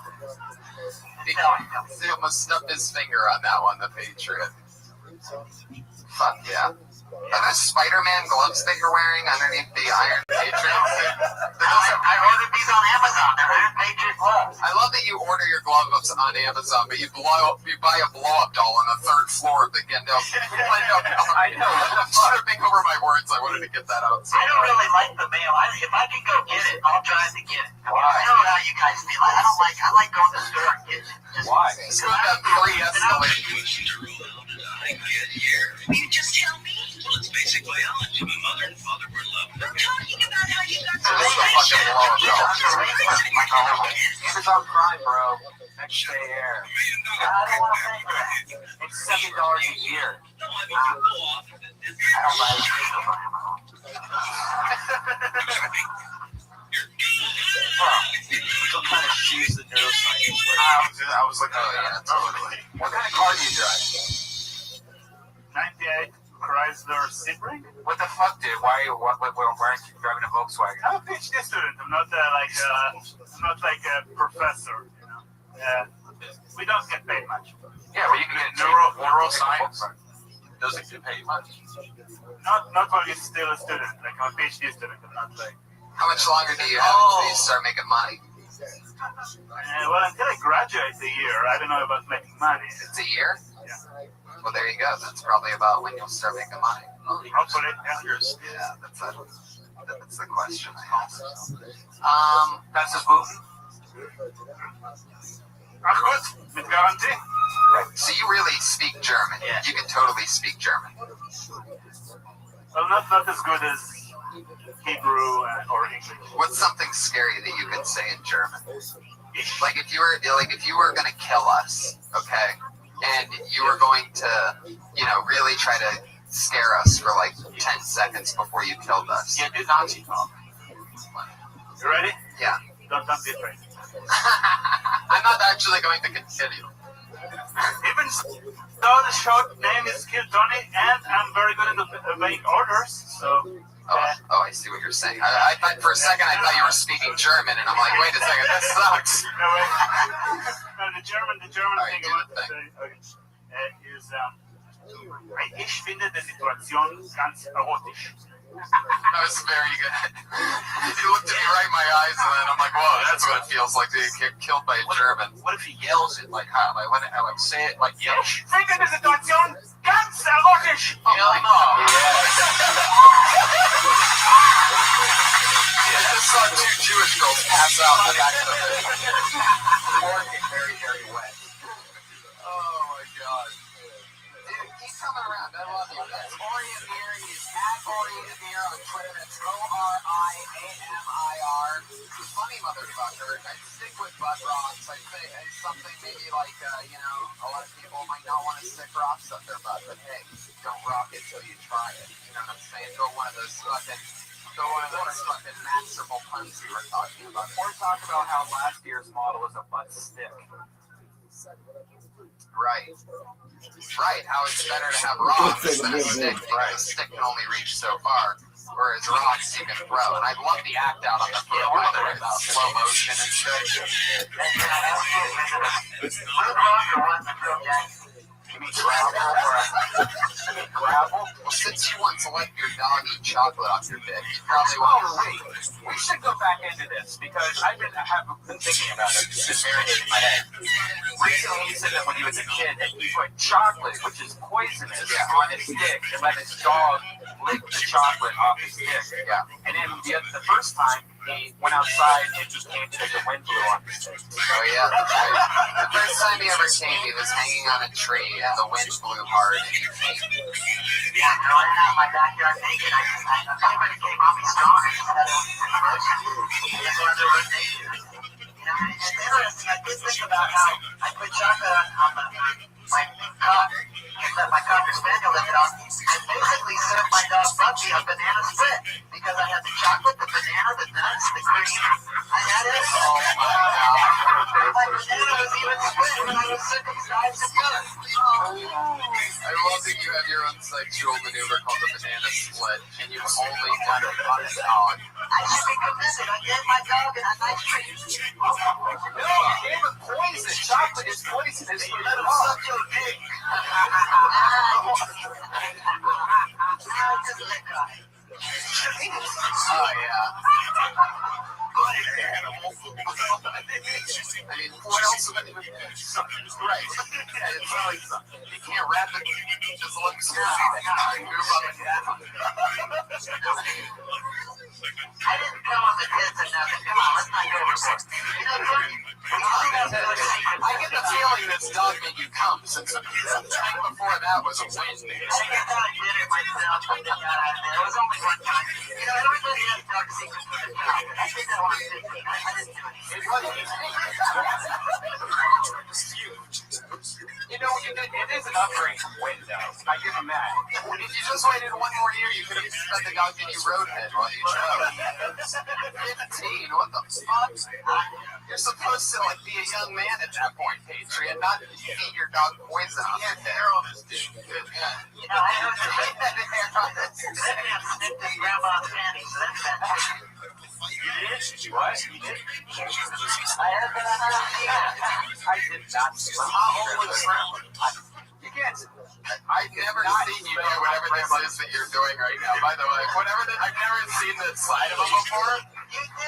He almost stubbed his finger on that one, the Patriot. Fuck yeah. Are those Spider-Man gloves that you're wearing underneath the Iron Patriot? I ordered these on Amazon. They're Iron Patriot gloves. I love that you order your gloves on Amazon, but you buy a blow-up doll on the 3rd floor of the Gendo. I know. I'm tripping over my words. I wanted to get that out. I don't really like the mail. If I can go get it, I'll drive to get it. I don't know how you guys feel. I like going to the store and getting it. Why? It's going to pre-escalate. You just tell me. Well, it's basically biology. My mother and father were in love. We're talking about how you got to Amazon Prime, bro. Next day air. I don't want to pay for that. It's $70 a year. No, I mean, you go off. I don't buy What kind of shoes the neuroscience wear? I was like, oh yeah, totally. What kind of car do you drive? 98 Chrysler Sebring. What the fuck, dude? Why aren't you driving a Volkswagen? I'm a PhD student. I'm not like a professor. You know, we don't get paid much. Yeah, but you can get neuroscience. Doesn't get paid much. Not while you're still a student. Like I'm a PhD student. I'm not like. How much longer do you have until you start making money? Well, until I graduate the year, I don't know about making money. It's a year? Yeah. Well, there you go. That's probably about when you'll start making money. Hopefully, years. Yeah, that's the question I have. That's his boot. Ach gut, mit Garantie. So you really speak German? Yeah. You can totally speak German. Well, not as good as Hebrew or English. What's something scary that you could say in German? Like if you were gonna kill us, okay, and you were going to, really try to scare us for like 10 seconds before you killed us. Yeah, do Nazi talk. You ready? Yeah. Don't be afraid. I'm not actually going to continue. Even though the short name is Kill Tony, and I'm very good at obeying orders, so. Oh, I see what you're saying. I thought for a second I thought you were speaking German, and I'm like, wait a second, this sucks. No, the German thing about to say is, ich finde die Situation ganz erotisch. That was very good. He looked at me right in my eyes, and then I'm like, whoa, that's what it feels like to get killed by a German. What if he yells it like how? Like when I would say it like yell. Ich finde die Situation ganz erotisch. I just saw 2 Jewish girls pass out in the back of the thing. Working very, very wet. Oh my god. Dude, keep coming around. I love you. That's Ori Amir. He's at Ori Amir on Twitter. That's ORIAMIR. Funny motherfucker. I'd stick with butt rocks. I'd say something maybe like, a lot of people might not want to stick rocks up their butt, but hey, don't rock it till you try it. You know what I'm saying? Go one of those fucking masterful puns we were talking about. Or talk about how last year's model was a butt stick. Right. How it's better to have rocks than a stick, because a stick can only reach so far, whereas rocks you can throw. And I love the act out on the field, whether it's slow motion and shit. You mean gravel? Well, since you want to let your dog eat chocolate off your dick, you probably want to wait. We should go back into this because I have been thinking about it. It's been marinating in my head. Recently, you said that when he was a kid, that he put chocolate, which is poisonous, on his dick and let his dog licked the chocolate off his dick. Yeah. And then the first time, he went outside and just came because the wind blew on his dick. Oh, yeah. The first time he ever came, he was hanging on a tree, and the wind blew hard, and he came. Yeah, no, I'm out in my backyard naked. If anybody came on me strong, I just had to I just wanted to run naked. You know, it's interesting. I did think about how I put chocolate on my cock, that my Cocker Spaniel lifted off. I basically served my dog Bucky a banana split because I had the chocolate, the banana, the nuts, the cream. I had it. Oh, my God. My banana was even split when I was circumcised and good. I love that you have your own sexual maneuver called the banana split, and you've only done it on a dog. I should be commended. I gave my dog a nice treat. No, you gave him poison. Chocolate is poisonous. You let him suck your dick. Oh, yeah. I mean, what else would it be? Something's right. It's like you can't wrap it. It just looks move up and down. I didn't come on the tits or nothing. Come on, let's not go overboard. You know, I get the feeling this dog made you come since the time before that was a win. I guess I did it myself. I got out of there. It was only one time. You know, everybody has dog secrets for their dog. I think I want to do it. I didn't do it. You know, it is an upgrade from wind, though. I give him that. If you just waited one more year, you could have spent the dog getting you roadhead while you chose. 15, what the fuck? You're supposed to like be a young man at that point, Patriot, not feed your dog poison. Yeah, hair on his dick. You know, I heard the hair on his dick. That man snipped his grandma's panties. That's fantastic. You did? What? You did? I heard that. I did not. My mom always you can't. I've never seen you do whatever this is that you're doing right now. By the way, I've never seen this side of him before.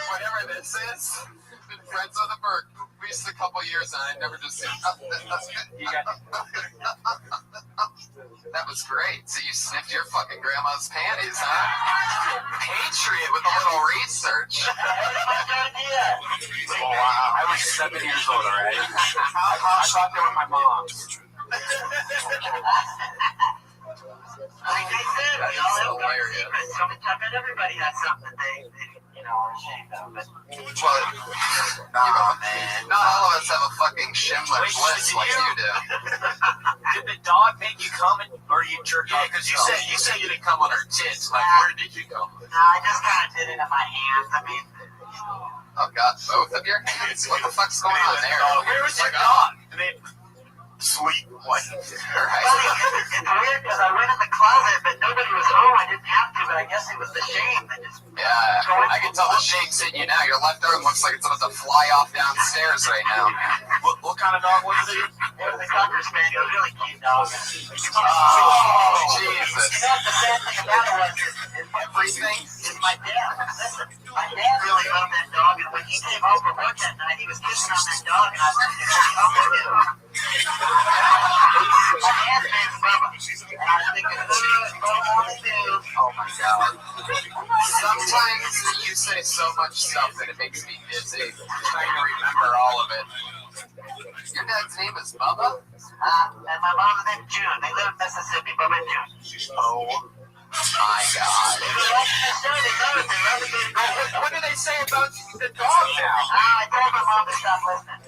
Whatever this is, been friends with him for at least a couple years, and I've never just seen. That was great. So you sniffed your fucking grandma's panties, huh? Patriot with a little research. Oh wow! I was 7 years old already. I thought they were my mom's. Like I said, we all have got secrets. So I bet everybody has something that they are ashamed of. But, man, not all of us have a fucking Schindler's List like you do. Did the dog make you come or you jerk off? Because you said you didn't come on her tits. Like, where did you go? no, I just kind of did it in my hands. I mean, Oh God, both of your hands. What the fuck's going on there? Where was your dog? Sweet. What? Right. it's weird because I went in the closet, but nobody was home. I didn't have to, but I guess it was the shame that just. Yeah, I can tell the shake's hitting you now. Your left arm looks like it's about to fly off downstairs right now. What kind of dog was it? It was a Cocker Spaniel, really cute dog. Oh, Jesus. You know what the sad thing about it was Everything. is my dad. Listen, my dad really loved that dog, and when he came home from work that night, he was kissing on that dog, and I was like, my dad's name's Bubba. And I was thinking, Oh my God. Sometimes you say so much stuff that it makes me dizzy. Trying to remember all of it. Your dad's name is Bubba? and my mom's name's June. They live in Mississippi, Bubba and June. Oh my God. They were watching the show, they know it, they love the game. What do they say about the dog now? I told my mom to stop listening.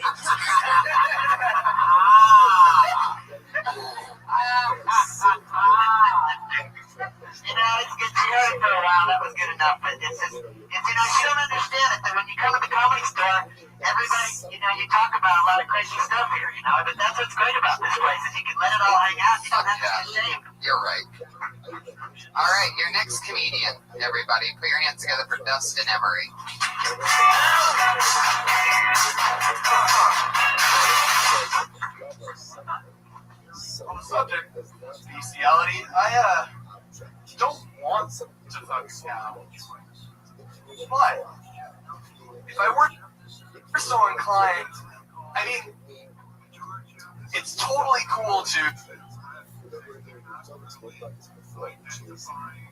You know, it's good cheering for a while. That was good enough. But it's just, you don't understand it. That when you come to the comedy store, everybody, you talk about a lot of crazy stuff here, But that's what's great about this place is you can let it all hang out. You don't have to be ashamed. You're right. All right, your next comedian, everybody. Put your hands together for Dustin Emery. On the subject of bestiality, I don't want to fuck cow. But if I were so inclined, I mean, it's totally cool to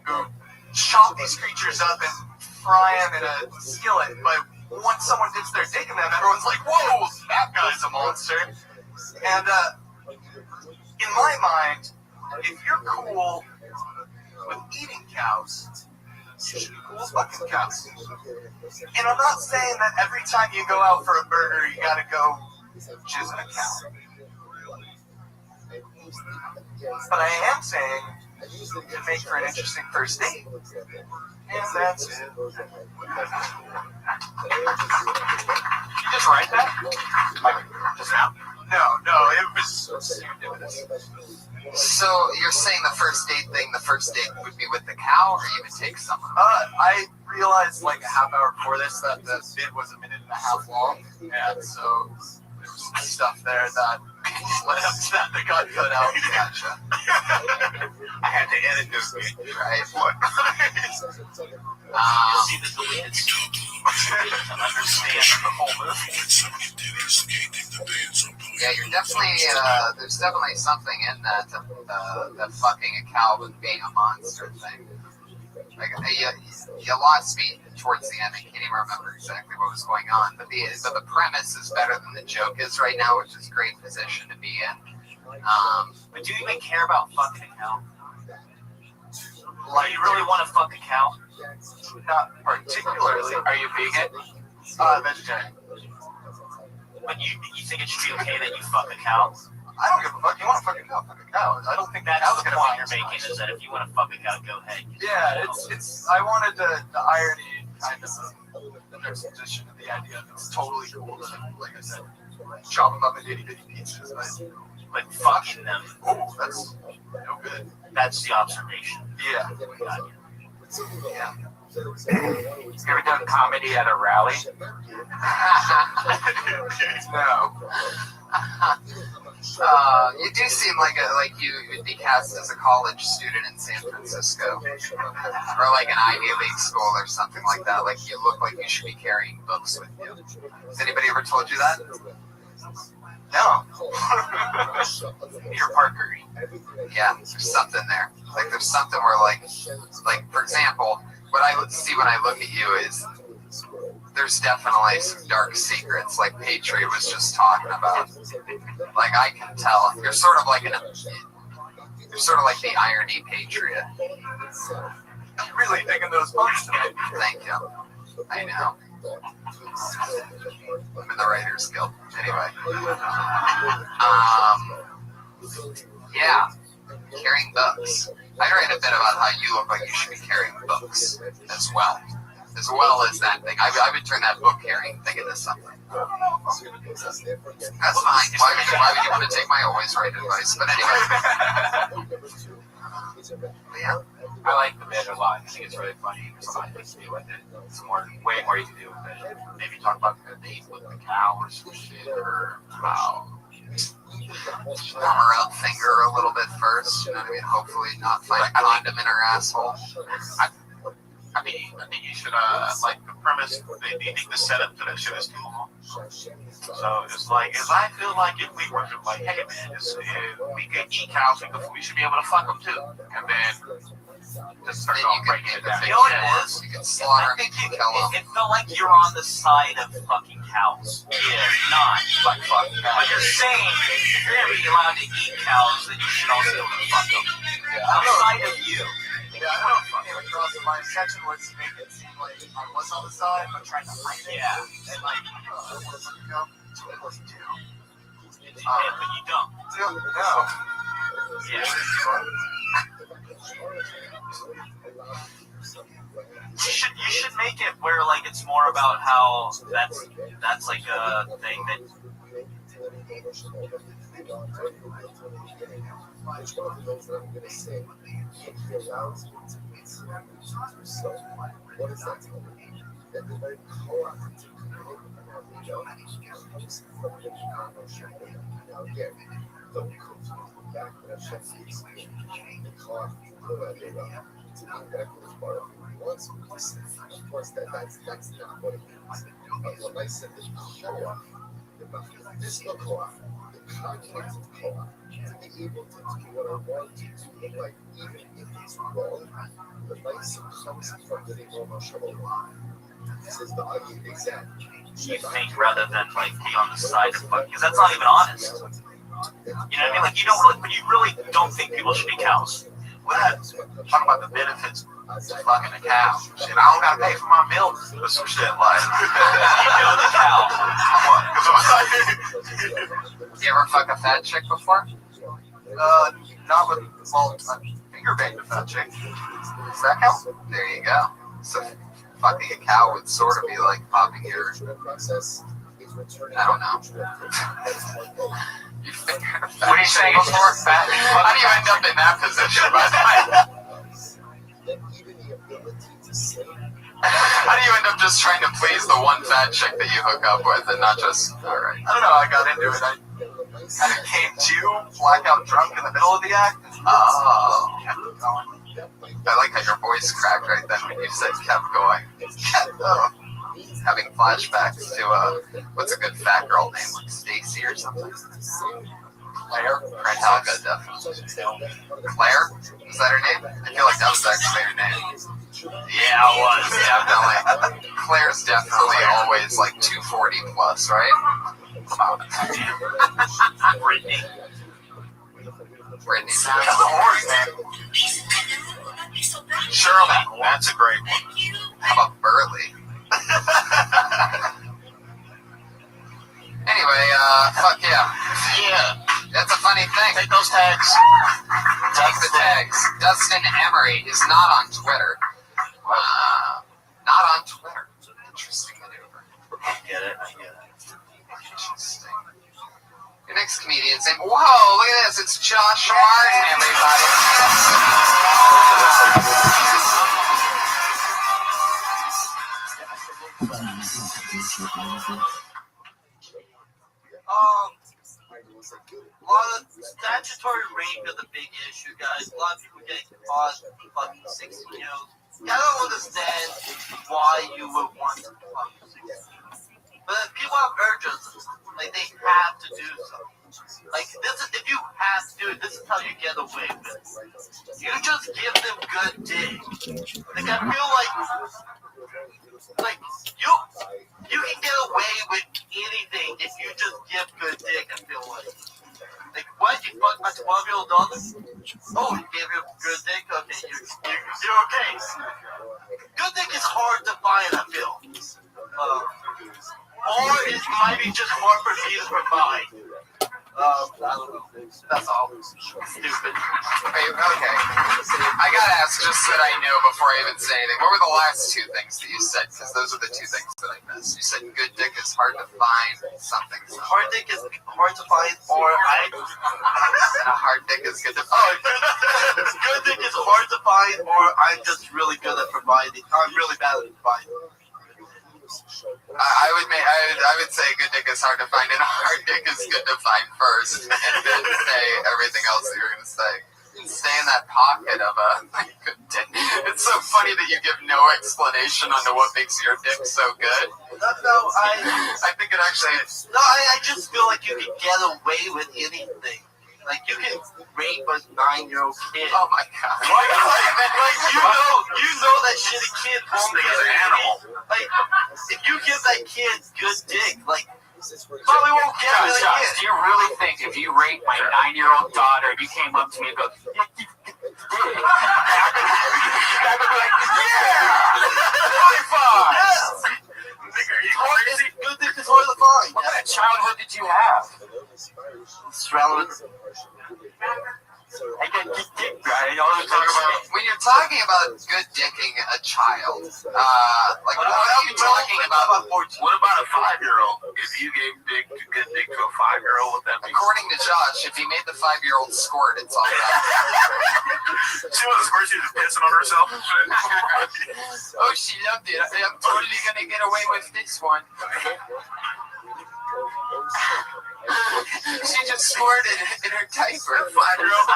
who chop these creatures up and fry them in a skillet, but once someone dips their dick in them, everyone's like, whoa, that guy's a monster. And in my mind, if you're cool with eating cows, you should be cool with fucking cows. And I'm not saying that every time you go out for a burger, you gotta go jizz in a cow. But I am saying it can make for an interesting first date. And that's it. You just write that? Like, just now? No, it was serendipitous. So you're saying the first date would be with the cow, or you would take someone? I realized like a half hour before this that the bit was a minute and a half long, and so there's some stuff there that got cut out. Gotcha. I had to edit this bit, right? What? You'll see the deleted stuff to understand the whole movie. Yeah, you're definitely, there's definitely something in that fucking a cow and being a monster thing. Like, you lost me towards the end. I can't even remember exactly what was going on. But the premise is better than the joke is right now, which is a great position to be in. But do you even care about fucking a cow? Like, you really want to fuck a cow? Not particularly. Are you vegan? Vegetarian. But you think it should be okay that you fuck a cow? I don't give a fuck. You want to fuck a cow, fuck a cow. I don't think That's cow's the gonna point be you're making, is that if you want to fuck a cow, go ahead. Yeah, it's. I wanted the irony kind of the juxtaposition of the idea that it's totally cool to, like I said, chop them up into itty bitty pieces. But fucking them. Oh, that's no good. That's the observation. Yeah. Yeah. You ever done comedy at a rally? No. You do seem like you would be cast as a college student in San Francisco, or like an Ivy League school or something like that. Like you look like you should be carrying books with you. Has anybody ever told you that? No. You're Parker. Yeah, there's something there. Like there's something where like for example, what I see when I look at you is there's definitely some dark secrets, like Patriot was just talking about. Like I can tell you're sort of like the irony Patriot. I'm really digging those books tonight. Thank you. I know. I'm in the Writers Guild. Anyway. Yeah. Carrying books. I'd write a bit about how you look like you should be carrying books as well as that thing. I would turn that book carrying thing into something. That's fine. Why would you want to take my always right advice? But anyway. Yeah. I like the bit a lot. I think it's really funny. There's a lot to do with it. It's way more you can do with it. Maybe talk about the date with the cow or some shit, or how warm her up finger a little bit first. You know what I mean? Hopefully not find a condom in her asshole. I think you should like the premise. They think the setup to that shit is too long. So it's like, I feel like if we were to like, hey man, if we could eat cows, we should be able to fuck them too, and then just start going breaking it down. You know what it is? You can slaughter them. It felt like you're on the side of fucking cows. Yeah, not like fucking cows. But you're saying if you're gonna be allowed to eat cows, then you should also be able to fuck them. Outside of you. Yeah, I don't know if I came across it. My intention was to make it seem like I was on the side, but trying to hide it. Yeah. And like, I want to go to it. But you don't. No. Yeah. You should make it where like it's more about how that's like a thing that. Which one of those that I'm going to say he allows me to be so what does that tell me? That they're very proactive to create now again, don't come to the back of that chef's face the car to go back to the bar if he wants me to say. Of course, that's not what it means. But when I said this co-op, this no co-op, conflict of color, to be able to do what I want to look like, even if it's wrong. The lights comes from getting over Shalom. Says the ugly exactly. You think rather than like be on the side of fuck, because that's not even honest. You know what I mean? Like you don't, like, when you really don't think people should be cows. Talk about the benefits of fucking a cow. Shit, I don't gotta pay for my milk or some shit like. You know the cow. You ever fuck a fat chick before? Not with finger banged a fat chick. Does that count? There you go. So fucking a cow would sort of be like popping your, I don't know. You finger a fat What are you saying before? Fat? How do you end up in that position, by the way? How do you end up just trying to please the one fat chick that you hook up with and not just, alright. I don't know, I got into it. I kind of came to, blackout drunk in the middle of the act. Oh. Kept going. I like how your voice cracked right then when you said kept going. Having flashbacks to, what's a good fat girl name? Like Stacy or something? Claire? Helga, definitely. Claire? Is that her name? I feel like that was actually her name. Yeah, it was. Definitely. Claire's definitely always like 240 plus, right? Brittany. Brittany. That's the horse, man. Shirley, that's a great one. How about Burley? Anyway, fuck yeah. Yeah. That's a funny thing. Take those tags. Take the tags. Dustin Emery is not on Twitter. Not on Twitter. Interesting maneuver. I get it. Interesting. Your next comedian's name. Whoa, look at this. It's Josh Martin, everybody. A lot of statutory rape is a big issue, guys. A lot of people getting caught fucking 60 kills. I don't understand why you would want to fuck 60. But people have urges, like they have to do something. Like this is, if you have to do it, this is how you get away with it. You just give them good dick. Like I feel like you can get away with anything if you just give good dick. I feel like what, you fucked my 12-year-old daughter? Oh, you gave her good dick? Okay, you're okay. Good dick is hard to find, I feel. Or it might be just hard for me to provide. I don't know. That's all. Stupid. Okay. I gotta ask just so that I know before I even say anything. What were the last two things that you said? Because those are the two things that I missed. You said good dick is hard to find, something. Hard dick is hard to find, or and a hard dick is good to find. Good dick is hard to find, or I'm just really good at providing. I'm really bad at providing. I would say good dick is hard to find, and a hard dick is good to find first, and then say everything else that you're going to say. Stay in that pocket of a good dick. It's so funny that you give no explanation onto what makes your dick so good. I think it actually... No, I just feel like you can get away with anything. Like, you can rape a 9-year-old kid. Oh my god. You know that shitty kid won't get an animal. Like, if you give that kid good dick, like, probably won't get it. Josh, do you really think if you raped my 9-year-old daughter, if you came up to me and go, I would be like, yeah! High five! Yes! Are you crazy? Good dick is hard to find. What kind of childhood did you have? When you're talking about good dicking a child, like what are you talking about? What about a 5-year-old? If you gave good dick to a 5-year-old, would that be? According to Josh, if he made the 5-year-old squirt, it's all right. She was first, she was pissing on herself. Oh, she loved it. I'm totally gonna get away with this one. She just squirted in her diaper. A 5-year-old.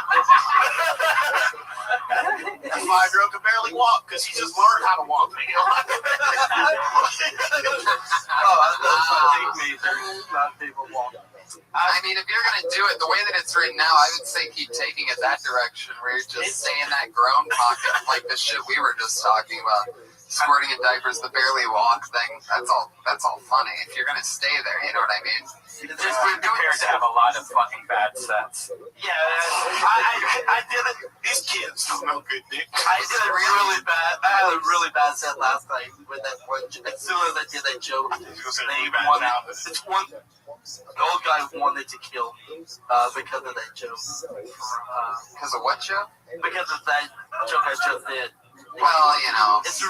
A 5-year-old could barely walk because she just learned how to walk. Not able to walk. I mean, if you're gonna do it the way that it's written now, I would say keep taking it that direction, where you're just stay in that grown pocket, like the shit we were just talking about, squirting in diapers, the barely walk thing. That's all funny. If you're gonna stay there, you know what I mean? It's just prepared to have a lot of fucking bad sets. Yeah, I did it. These kids don't know good dick. I did it really bad. I had a really bad set last night with that one. As soon as I did that joke, the old guy wanted to kill because of that joke. Because of what joke? Because of that joke I just did. Well, you know, it's a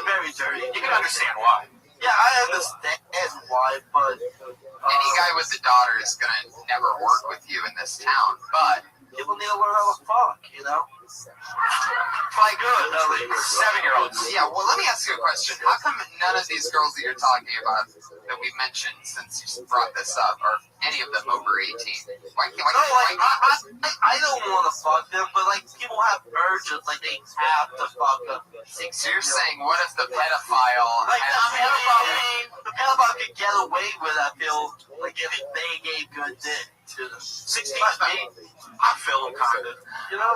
very dirty. You can understand why. Yeah, I understand why, but any guy with a daughter is gonna never work with you in this town. But people need to learn how to fuck, you know. Like good, 7-year-olds. Yeah. Well, let me ask you a question. How come none of these girls that you're talking about that we mentioned since you brought this up are any of them over 18? I don't want to fuck them, but like people have urges, like they have to fuck them. So you're saying, what if the pedophile? Like the pedophile could get away with that, feel like if they gave good dick to them. 16, I feel them kind of. You know.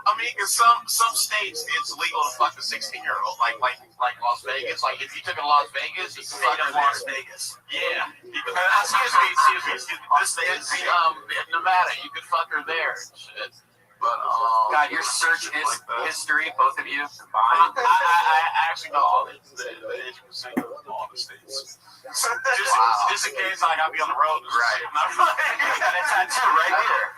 I mean, in some states it's legal to fuck a 16-year-old, like Las Vegas. Like if you took in Las Vegas, you could fuck in Las Vegas. Yeah. Excuse me. This is Nevada. You could fuck her there. Shit. But God, your search history, both of you combined. I actually know all the 80% of all the states. Just in case I gotta be on the road. Right. That's tattoo right here.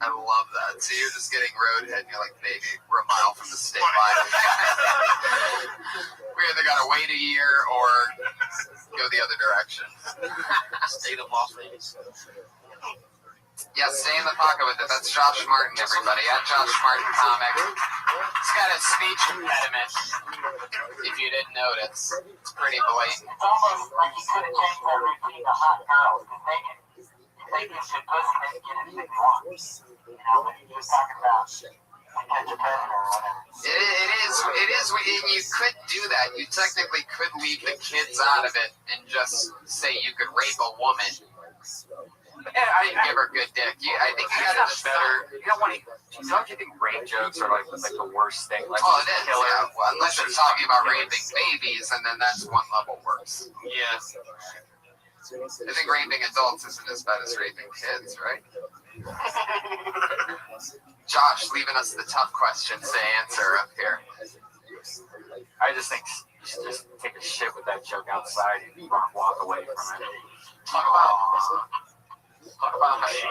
I love that. So you're just getting roadhead and you're like, baby, we're a mile from the state line. We either gotta wait a year or go the other direction. State of Las Vegas. Yeah, stay in the pocket with it. That's Josh Martin, everybody. At Josh Martin Comic. He's got a speech impediment. If you didn't notice, it's pretty blatant. It's almost like you could have changed everything to hot girls because they can shit pussy, they can get anything they want. You know, when you just talking about catch a predator or whatever. It is, and you could do that. You technically could leave the kids out of it and just say you could rape a woman. I give her good dick. I think you got it better. You don't you think rape jokes are like the worst thing? Like, oh, it is. Yeah. Well, unless you're talking about raping babies, and then that's one level worse. Yeah. I think raping adults isn't as bad as raping kids, right? Josh, leaving us the tough questions to answer up here. I just think you should just take a shit with that joke outside and walk away from it. Talk about how she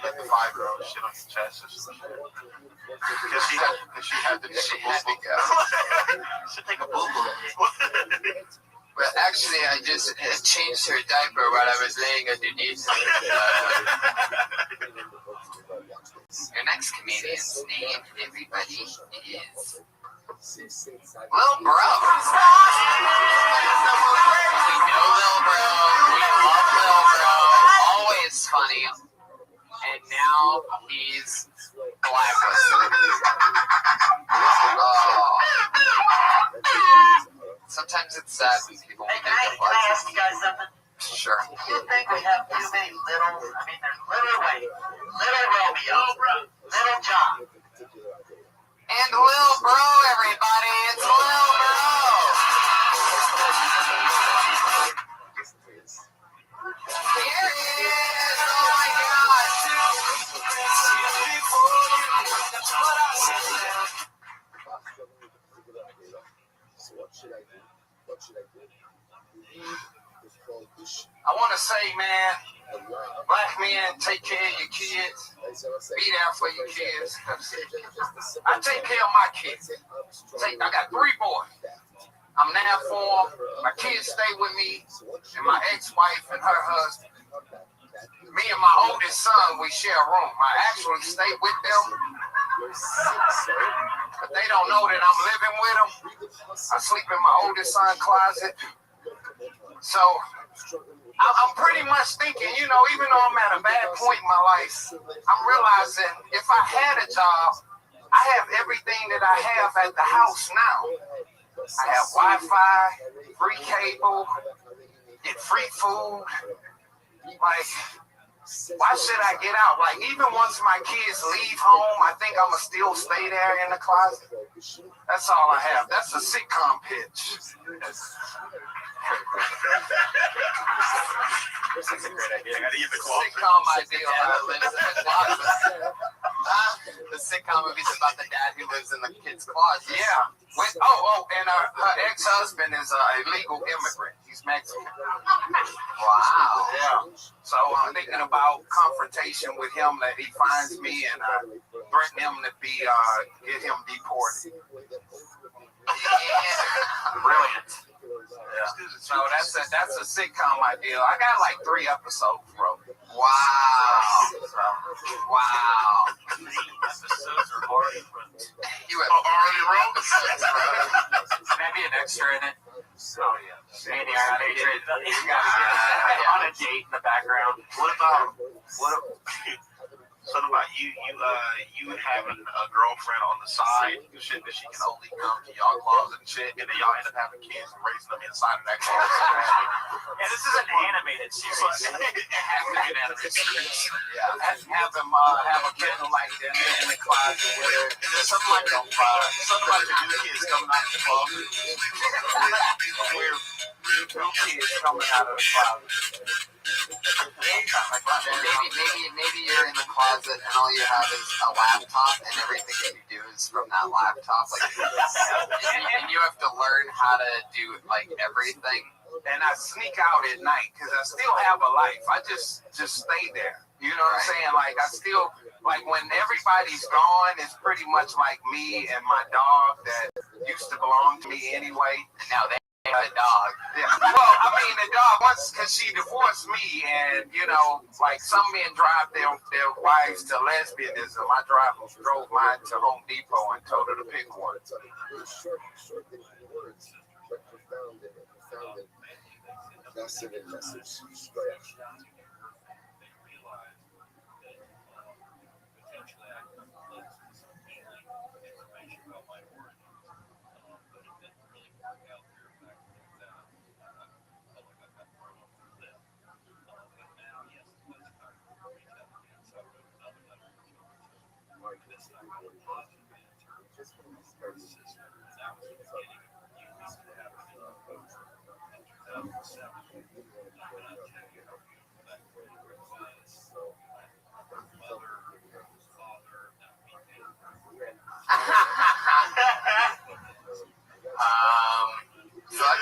let the 5-year-old shit on your chest or something. Because she had to go. Should take a boo-boo. But actually, I just changed her diaper while I was laying underneath her. Your next comedian's name, everybody, is Lil Bro. We know Lil Bro. We love Lil Bro. Always funny. And now he's blacklisted. Oh. Sometimes it's sad when people make Can I ask you guys something? Sure. Do you think we have too many littles? I mean, there's Little Romeo, Little John. And Lil Bro, everybody. It's Lil Bro. Here he is. Oh my gosh. I want to say, man, black men, take care of your kids. Be there for your kids. I take care of my kids. I got 3 boys. I'm there for them. My kids stay with me, and my ex-wife and her husband. Me and my oldest son, we share a room. I actually stay with them, but they don't know that I'm living with them. I sleep in my oldest son's closet. So I'm pretty much thinking, you know, even though I'm at a bad point in my life, I'm realizing if I had a job, I have everything that I have at the house now. I have Wi-Fi, free cable, get free food. Like, why should I get out? Like, even once my kids leave home, I think I'ma still stay there in the closet. That's all I have. That's a sitcom pitch. That's a great idea. I gotta use the closet. Sitcom ideal that lives in the closet. The sitcom movie's about the dad who lives in the kid's closet. Yeah. And her ex-husband is a illegal immigrant. He's Mexican. Wow. Yeah. So I'm thinking about confrontation with him, that he finds me and threaten him to get him deported. Brilliant. Yeah. So that's a sitcom idea. I got like 3 episodes, bro. Wow. Wow. Episodes are already written. You have already wrote? Maybe an extra in it. Oh yeah. Maybe on a date. Yeah. On a date in the background. What about something about you having a girlfriend on the side, shit that she can only come to y'all closet and shit, and then y'all end up having kids and raising them inside of that closet. Yeah, this is an animated series. It has to be an animated series. Yeah. Have him have a kid like that in the closet with her. And then something like your new kids coming out of the closet. We're new kids coming out of the closet. Maybe you're in the closet and all you have is a laptop and everything that you do is from that laptop. Like, and you have to learn how to do like everything. And I sneak out at night because I still have a life. I just stay there. You know what I'm saying? Like, I still, like, when everybody's gone, it's pretty much like me and my dog that used to belong to me anyway. Now they have a dog. Yeah. Well, I mean, the dog, once, because she divorced me, and, you know, like, some men drive their wives to lesbianism. I drove mine to Home Depot and told her to pick one. So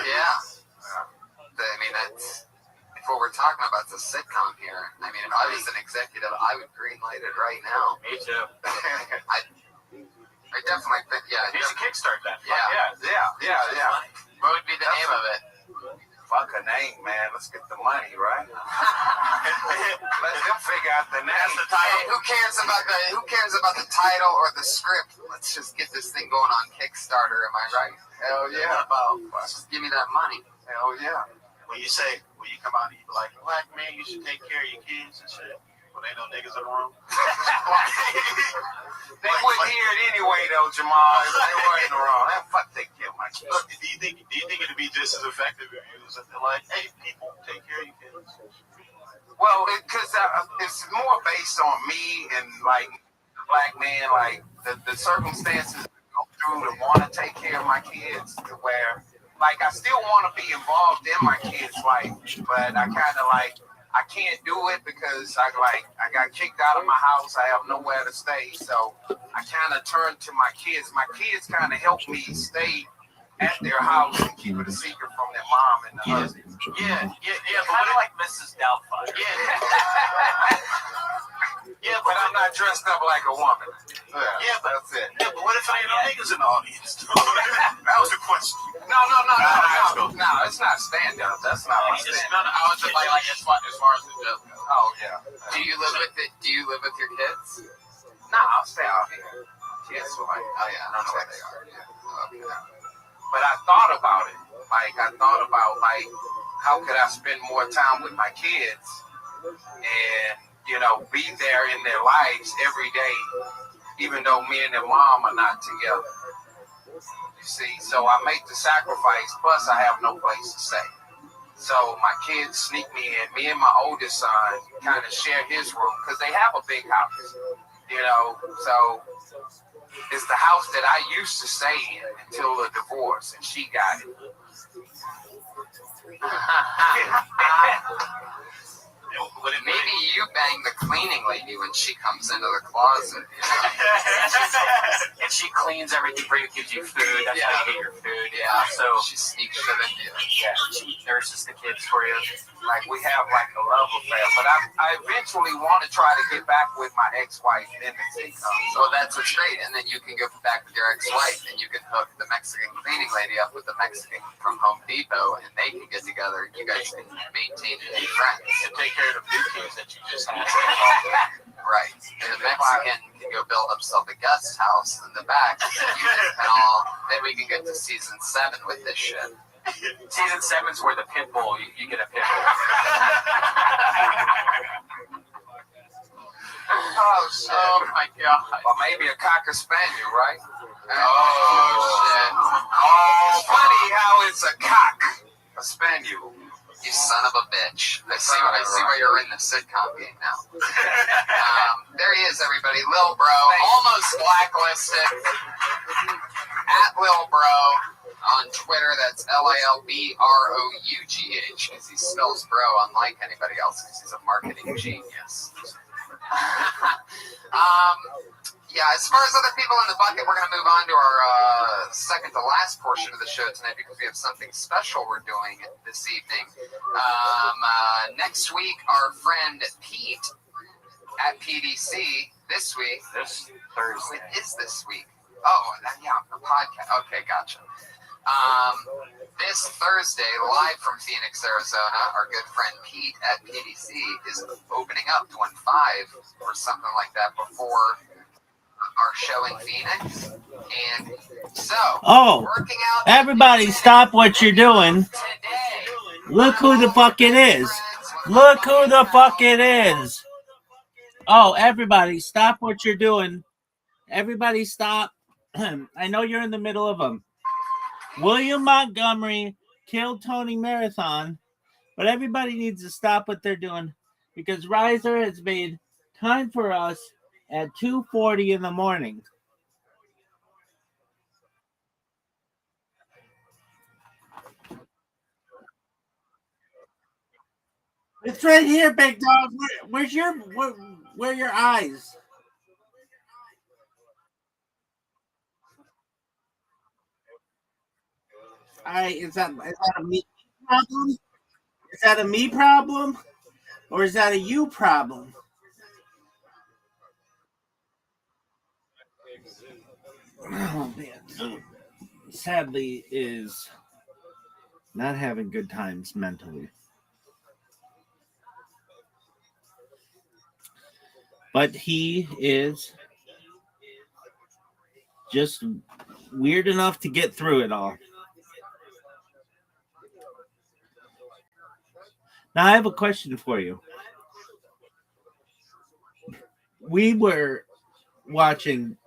yeah. I mean, that's if what we're talking about is a sitcom here. I mean, if I was an executive, I would greenlight it right now. Me too. I definitely think, yeah. You should kickstart that. Yeah. What would be the name of it? Fuck a name, man. Let's get the money, right? Let them figure out the name. That's the title. Hey, who cares about the title or the script? Let's just get this thing going on Kickstarter. Am I right? Hell yeah. What about just give me that money? Hell yeah. When you come out and you be like, black man, you should take care of your kids and shit. Well, ain't no niggas in the room. They wouldn't hear it anyway, though, Jamal. If they were in the wrong. Fuck, they kill my kids. Look, do you think it'd be just as effective if you was like, hey, people, take care of your kids? Well, because it's more based on me and, like, black man, like, the circumstances I go through to want to take care of my kids, to where, like, I still want to be involved in my kids' life, but I kind of, like, I can't do it because I got kicked out of my house. I have nowhere to stay. So I kind of turned to my kids. My kids kind of helped me stay at their house and keep it a secret from their mom and the husband. Yeah. Kind of like Mrs. Doubtfire. Yeah, but I'm not dressed up like a woman. Yeah, but that's it. Yeah, but what if there ain't no niggas in the audience? That was the question. No, it's not stand up. That's not my stand up. I was just like as far as the joke goes. Oh yeah. Do you live with your kids? No, I'll stay out here. Kids are like, oh yeah, I don't know where they are. Yeah. Okay. But I thought about it. How could I spend more time with my kids and, you know, be there in their lives every day, even though me and their mom are not together. You see, so I make the sacrifice, plus I have no place to stay. So my kids sneak me in. Me and my oldest son kind of share his room because they have a big house, you know. So it's the house that I used to stay in until the divorce, and she got it. Maybe you bang the cleaning lady when she comes into the closet. And she cleans everything for you, gives you food. That's how you get your food. Yeah, So she sneaks shit into you. yeah, she nurses the kids for you. Like we have like a love affair, but I eventually want to try to get back with my ex-wife in the income. Well, that's what's great. And then you can go back with your ex-wife and you can hook the Mexican cleaning lady up with the Mexican from Home Depot and they can get together and you guys can maintain and be friends. And take care of the beauties that you just had. Right. And the Mexican can go build himself a guest house in the back and then you can all, then we can get to season 7 with this shit. Season 7's where the pit bull, you get a pit bull. Oh my God. Or maybe a cocker spaniel, right? Oh, shit. Oh, funny how it's a cock, a spaniel. You son of a bitch. I see why you're in the sitcom game now. There he is, everybody. Lil Bro, almost blacklisted. At Lil Bro on Twitter, that's LILBROUGH, because he spells bro unlike anybody else, because he's a marketing genius. Yeah, as far as other people in the bucket, we're going to move on to our second to last portion of the show tonight because we have something special we're doing this evening. Next week, our friend Pete at PDC this week. This Thursday. It is this week. Oh, yeah, a podcast. Okay, gotcha. This Thursday, live from Phoenix, Arizona, our good friend Pete at PDC is opening up doing 5 or something like that before our show in Phoenix. And so, working out. Everybody stop what you're doing. Look who the fuck it is. Look who the fuck it is. Oh, everybody stop what you're doing. Everybody stop. I know you're in the middle of them. William Montgomery killed Tony Marathon, but everybody needs to stop what they're doing because Riser has made time for us at 2:40 in the morning. It's right here, big dog. Where's your where are your eyes? Is that a me problem? Is that a me problem? Or is that a you problem? Oh man. Sadly is not having good times mentally. But he is just weird enough to get through it all. Now, I have a question for you. We were watching,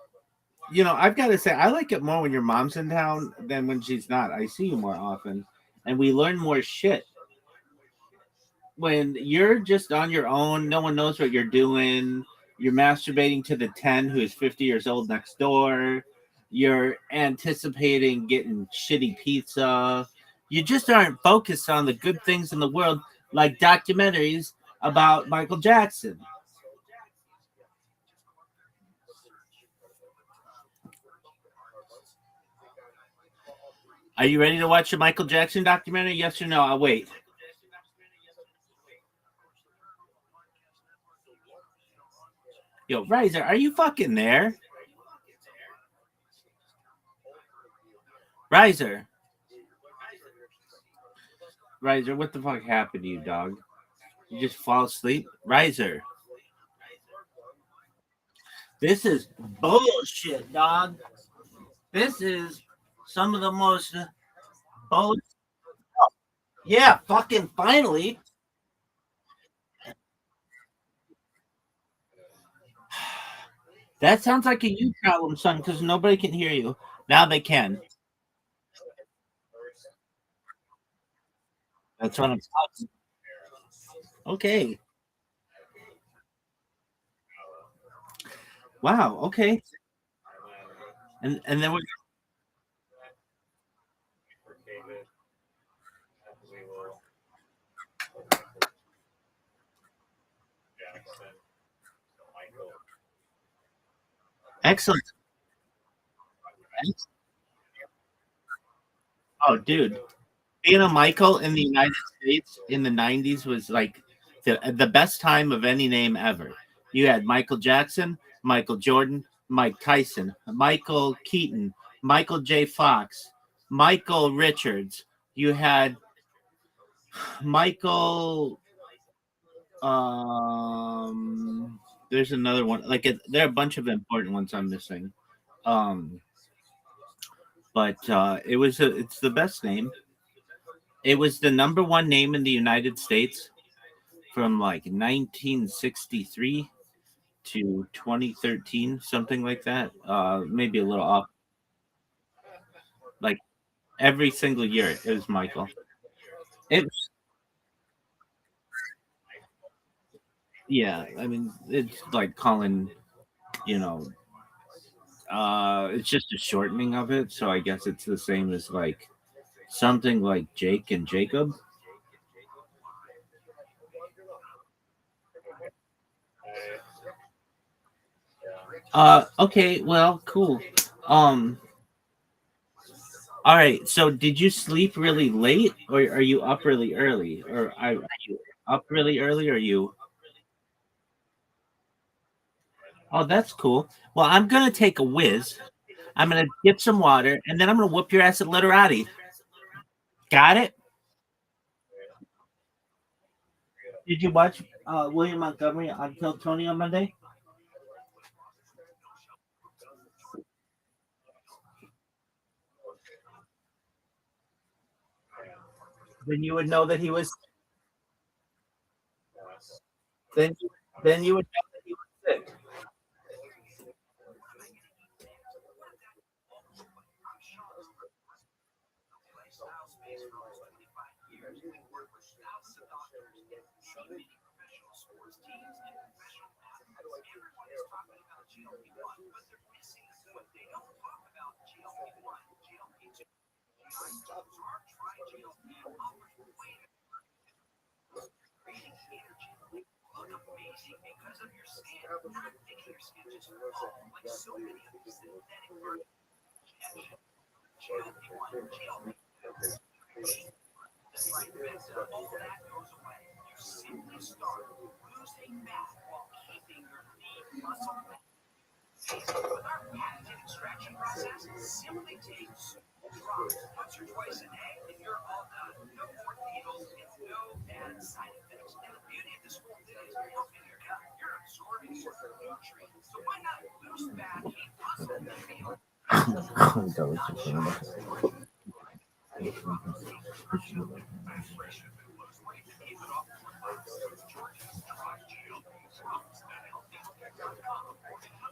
I've got to say, I like it more when your mom's in town than when she's not. I see you more often, and we learn more shit. When you're just on your own, no one knows what you're doing. You're masturbating to the 10 who's 50 years old next door. You're anticipating getting shitty pizza. You just aren't focused on the good things in the world, like documentaries about Michael Jackson. Are you ready to watch a Michael Jackson documentary? Yes or no? I'll wait. Yo, Riser, are you fucking there? Riser, what the fuck happened to you, dog? You just fall asleep? Riser. This is bullshit, dog. This is some of the most bullshit. Yeah, fucking finally. That sounds like a you problem, son, because nobody can hear you. Now they can. That's what I'm talking. Okay. Wow. Okay. And then we excellent. Oh, dude, being a Michael in the United States in the '90s was like the best time of any name ever. You had Michael Jackson, Michael Jordan, Mike Tyson, Michael Keaton, Michael J. Fox, Michael Richards. You had Michael. There's another one. Like there are a bunch of important ones I'm missing. Um, but it's the best name. It was the number one name in the United States from like 1963 to 2013, something like that. Maybe a little off. Like every single year, it was Michael. It's yeah. I mean, it's like calling. You know, it's just a shortening of it. So I guess it's the same as like something like Jake and Jacob. Okay. Well, cool. Um. All right. So, did you sleep really late, or are you up really early, or are you up really early, or are you? Oh, that's cool. Well, I'm gonna take a whiz. I'm gonna get some water, and then I'm gonna whoop your ass at literati. Got it? Did you watch William Montgomery on Kill Tony on Monday? Then you would know that he was. Then, then you would know that he was sick.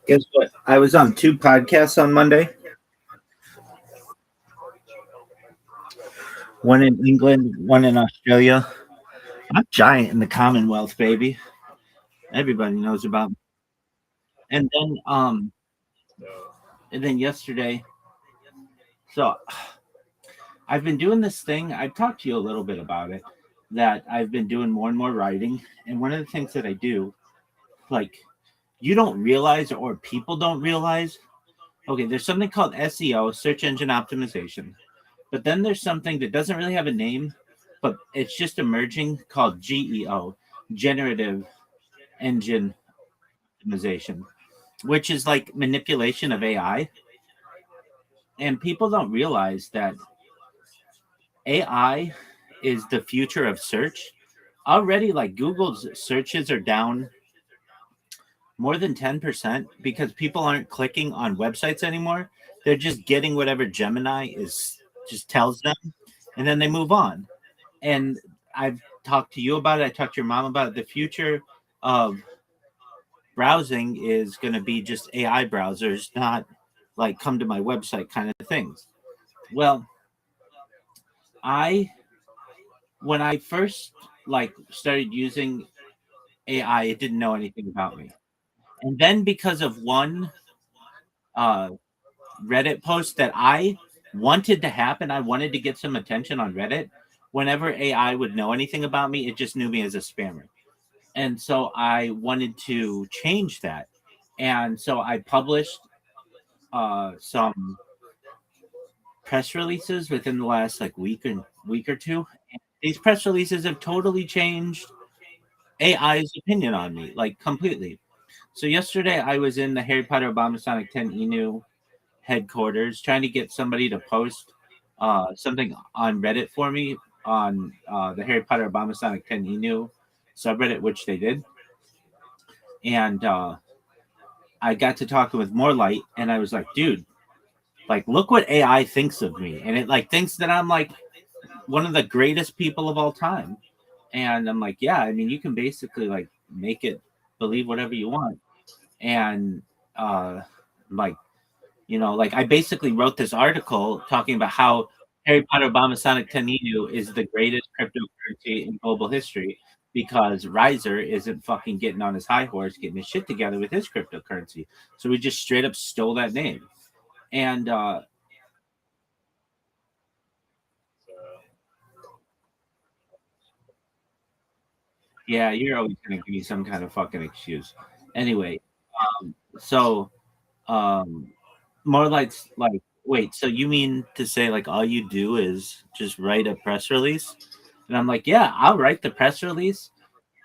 Guess what? I was on two podcasts on Monday. One in England, one in Australia. I'm giant in the Commonwealth, baby. Everybody knows about me. And then yesterday, so I've been doing this thing. I've talked to you a little bit about it. That I've been doing more and more writing. And one of the things that I do, like you don't realize or people don't realize, okay, there's something called SEO, search engine optimization. But then there's something that doesn't really have a name, but it's just emerging called GEO, generative engine optimization, which is like manipulation of AI. And people don't realize that AI is the future of search. Already, like Google's searches are down more than 10% because people aren't clicking on websites anymore. They're just getting whatever Gemini is just tells them, and then they move on. And I've talked to you about it. I talked to your mom about it. The future of browsing is going to be just AI browsers, not like come to my website kind of things. Well, I when I first like started using AI, it didn't know anything about me. And then because of one uh, Reddit post that I wanted to happen, I wanted to get some attention on Reddit. Whenever AI would know anything about me, it just knew me as a spammer. And so I wanted to change that. And so I published some press releases within the last like week or two. And these press releases have totally changed AI's opinion on me, like completely. So yesterday I was in the Harry Potter Obama Sonic 10 Inu headquarters trying to get somebody to post something on Reddit for me on the Harry Potter Obama Sonic 10 Inu subreddit, which they did. And I got to talking with More Light, and I was like, dude, like, look what AI thinks of me. And it like thinks that I'm like one of the greatest people of all time. And I'm like, yeah, I mean, you can basically like make it believe whatever you want. And like, like I basically wrote this article talking about how Harry Potter Obama Sonic Teninu is the greatest cryptocurrency in global history because Riser isn't fucking getting on his high horse, getting his shit together with his cryptocurrency. So we just straight up stole that name. And yeah, you're always gonna give me some kind of fucking excuse. Anyway, so more like wait, so you mean to say like all you do is just write a press release? And I'm like, yeah, I'll write the press release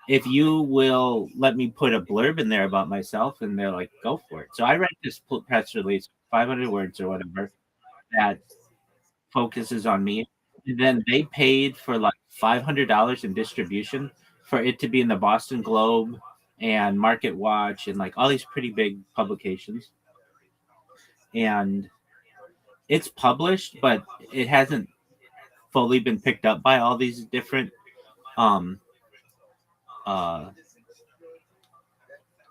if you will let me put a blurb in there about myself. And they're like, go for it. So I write this press release, 500 words or whatever, that focuses on me. And then they paid for like $500 in distribution for it to be in the Boston Globe and Market Watch and like all these pretty big publications. And it's published, but it hasn't fully been picked up by all these different um uh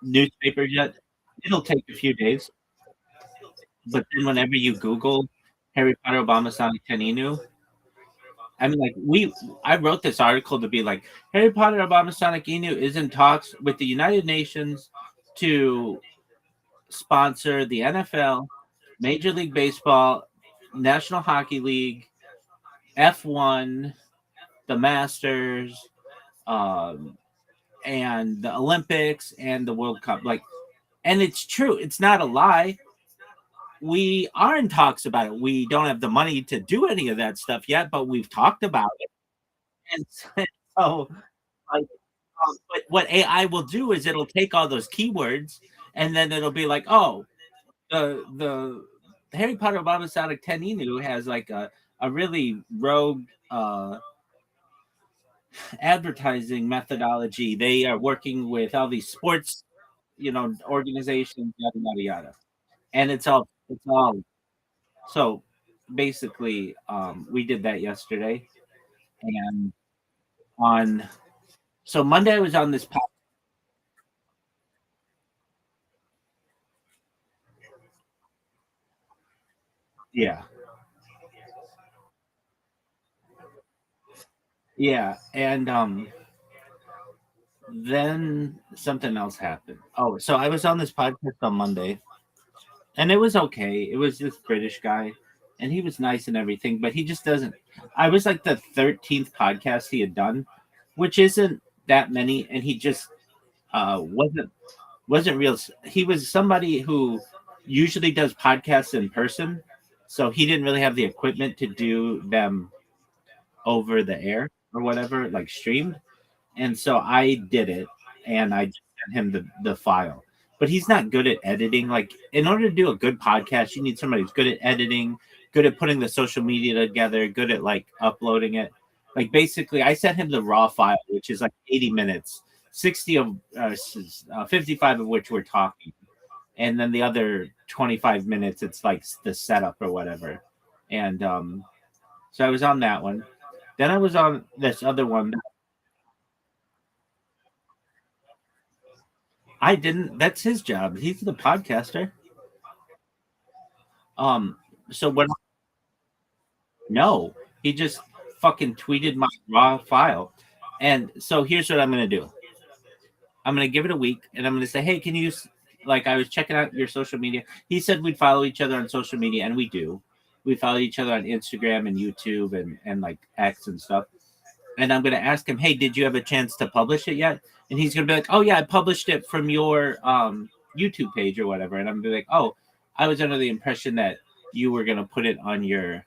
newspapers yet. It'll take a few days. But then whenever you Google Harry Potter Obama Sonic Teninu, I mean, like I wrote this article to be like Harry Potter Obama Sonic Inu is in talks with the United Nations to sponsor the NFL, Major League Baseball, National Hockey League, F1, the Masters, and the Olympics and the World Cup. Like, and it's true. It's not a lie. We are in talks about it. We don't have the money to do any of that stuff yet, but we've talked about it. And so, like, but what AI will do is it'll take all those keywords and then it'll be like, oh, the Harry Potter Obama Sonic Teninu has like a really rogue advertising methodology. They are working with all these sports, organizations, yada yada yada. And it's all so basically we did that yesterday. And on so Monday I was on this yeah. Yeah. And then something else happened. Oh, so I was on this podcast on Monday and it was okay. It was this British guy and he was nice and everything, but he just doesn't. I was like the 13th podcast he had done, which isn't that many, and he just wasn't real. He was somebody who usually does podcasts in person, so he didn't really have the equipment to do them over the air or whatever, like streamed. And so I did it, and I just sent him the file. But he's not good at editing. Like, in order to do a good podcast, you need somebody who's good at editing, good at putting the social media together, good at like uploading it. Like, basically, I sent him the raw file, which is like 80 minutes, 55 of which we're talking, and then the other 25 minutes, it's like the setup or whatever. And so I was on that one. Then I was on this other one. I didn't. That's his job. He's the podcaster. Um. So what? No, he just fucking tweeted my raw file. And so here's what I'm going to do. I'm going to give it a week, and I'm going to say, hey, can you, like, I was checking out your social media. He said we'd follow each other on social media, and we do. We follow each other on Instagram and YouTube and like X and stuff. And I'm going to ask him, hey, did you have a chance to publish it yet? And he's going to be like, oh, yeah, I published it from your YouTube page or whatever. And I'm going to be like, oh, I was under the impression that you were going to put it on your...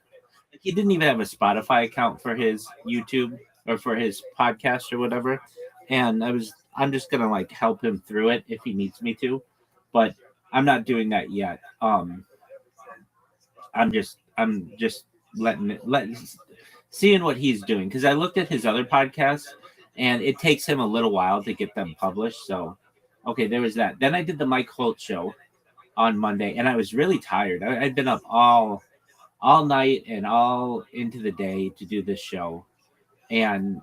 He didn't even have a Spotify account for his YouTube or for his podcast or whatever. And I'm just going to like help him through it if he needs me to. But I'm not doing that yet. I'm just seeing what he's doing, because I looked at his other podcasts and it takes him a little while to get them published. So, okay, there was that. Then I did the Mike Holt show on Monday, and I was really tired. I'd been up all night and all into the day to do this show, and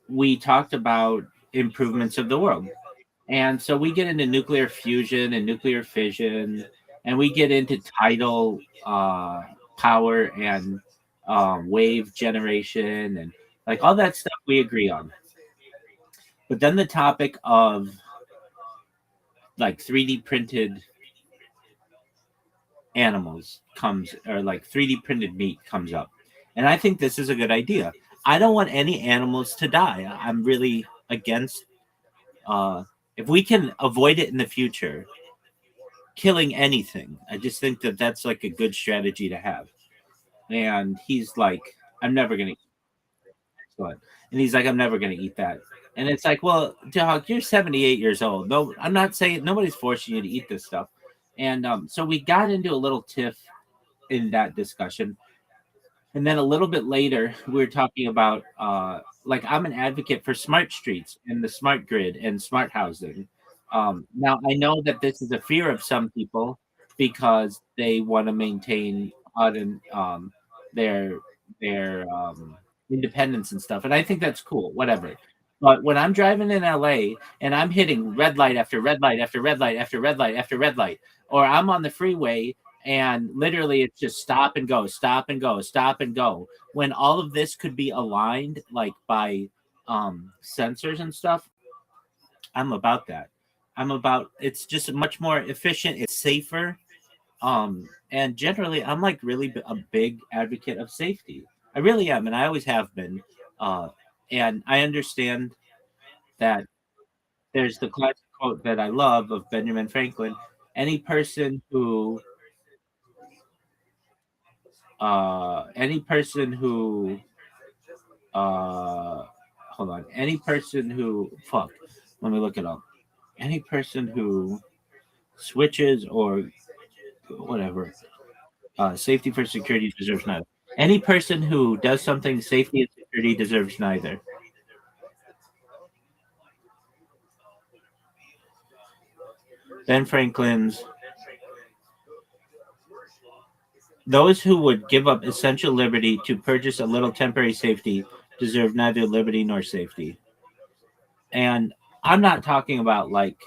we talked about improvements of the world. And so we get into nuclear fusion and nuclear fission, and we get into tidal power and wave generation and like all that stuff we agree on. But then the topic of like 3D printed animals comes, or like 3D printed meat comes up. And I think this is a good idea. I don't want any animals to die. I'm really against, if we can avoid it in the future, killing anything. I just think that that's like a good strategy to have. And he's like, I'm never going to. And he's like, I'm never going to eat that. And it's like, well, dog, you're 78 years old. No, I'm not saying nobody's forcing you to eat this stuff. And so we got into a little tiff in that discussion. And then a little bit later, we were talking about, like, I'm an advocate for smart streets and the smart grid and smart housing. Now, I know that this is a fear of some people because they want to maintain their independence and stuff. And I think that's cool, whatever. But when I'm driving in LA and I'm hitting red light after red light after red light after red light after red light, or I'm on the freeway and literally it's just stop and go, stop and go, stop and go, when all of this could be aligned like by sensors and stuff, I'm about that. It's just much more efficient, it's safer. And generally I'm like really a big advocate of safety. I really am, and I always have been. And I understand that there's the classic quote that I love of Benjamin Franklin: any person who hold on, any person who let me look it up. Any person who switches or whatever, safety for security deserves neither. Any person who does something safety and security deserves neither. Ben Franklin's, those who would give up essential liberty to purchase a little temporary safety deserve neither liberty nor safety. And I'm not talking about like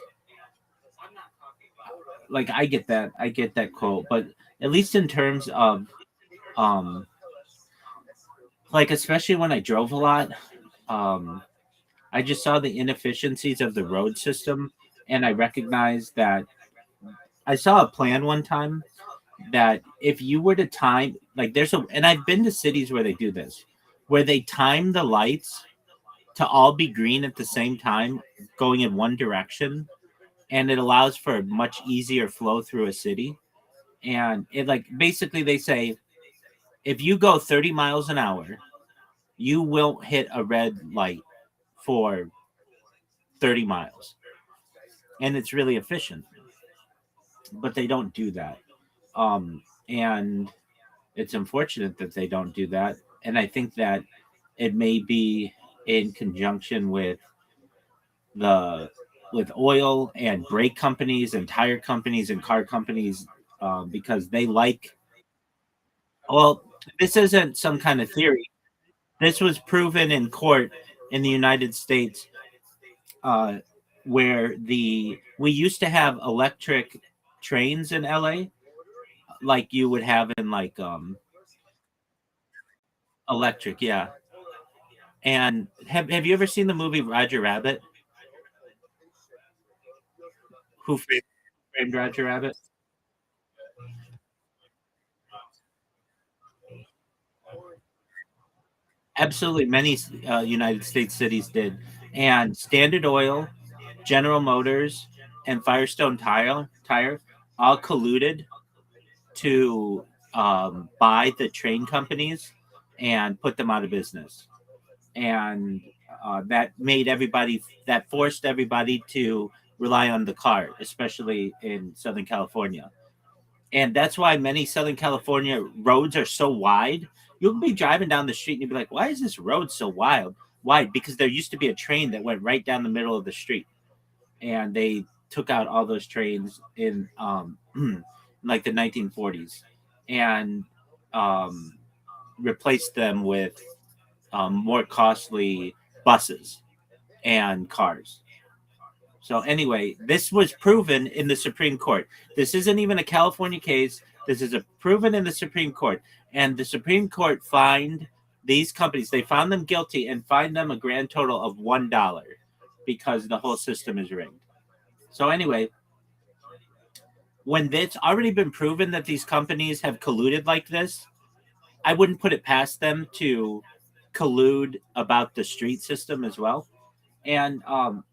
I get that quote, but at least in terms of like, especially when I drove a lot, I just saw the inefficiencies of the road system, and I recognized that I saw a plan one time that if you were to time, like and I've been to cities where they do this, where they time the lights to all be green at the same time, going in one direction, and it allows for a much easier flow through a city. And it like basically they say, if you go 30 miles an hour, you won't hit a red light for 30 miles. And it's really efficient. But they don't do that. And it's unfortunate that they don't do that. And I think that it may be in conjunction with oil and brake companies and tire companies and car companies, because they like, well, this isn't some kind of theory. This was proven in court in the United States, where we used to have electric trains in LA, like you would have in like Electric, yeah. And have you ever seen the movie Roger Rabbit? Who framed Roger Rabbit? Absolutely, many United States cities did, and Standard Oil, General Motors, and Firestone Tire all colluded to buy the train companies and put them out of business, and that forced everybody to rely on the car, especially in Southern California. And that's why many Southern California roads are so wide. You'll be driving down the street and you'll be like, why is this road so wide? Because there used to be a train that went right down the middle of the street. And they took out all those trains in like the 1940s and um, replaced them with more costly buses and cars. So anyway, this was proven in the Supreme Court. This isn't even a California case. This is proven in the Supreme Court, and the Supreme Court fined these companies. They found them guilty and fined them a grand total of $1 because the whole system is rigged. So anyway, when it's already been proven that these companies have colluded like this, I wouldn't put it past them to collude about the street system as well. And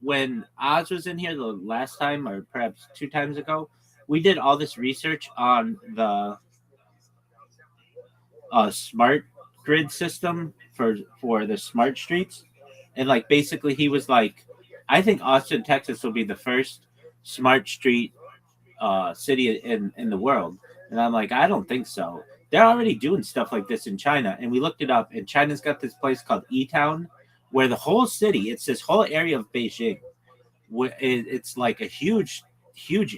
when Oz was in here the last time, or perhaps 2 times ago, we did all this research on the smart grid system for the smart streets, and like basically he was like, I think Austin, Texas, will be the first smart street city in the world, and I'm like, I don't think so. They're already doing stuff like this in China, and we looked it up, and China's got this place called E-Town, where the whole city, it's this whole area of Beijing, it's like a huge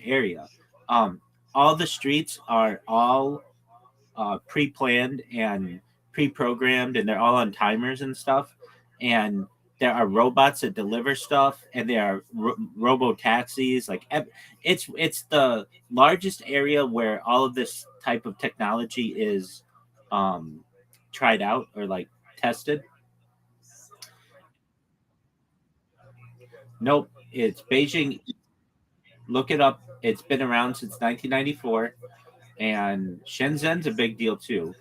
area. Um, all the streets are all pre-planned and pre-programmed, and they're all on timers and stuff. And there are robots that deliver stuff, and there are robo taxis. Like it's the largest area where all of this type of technology is um, tried out or like tested. Nope, it's Beijing. Look it up. It's been around since 1994, and Shenzhen's a big deal too.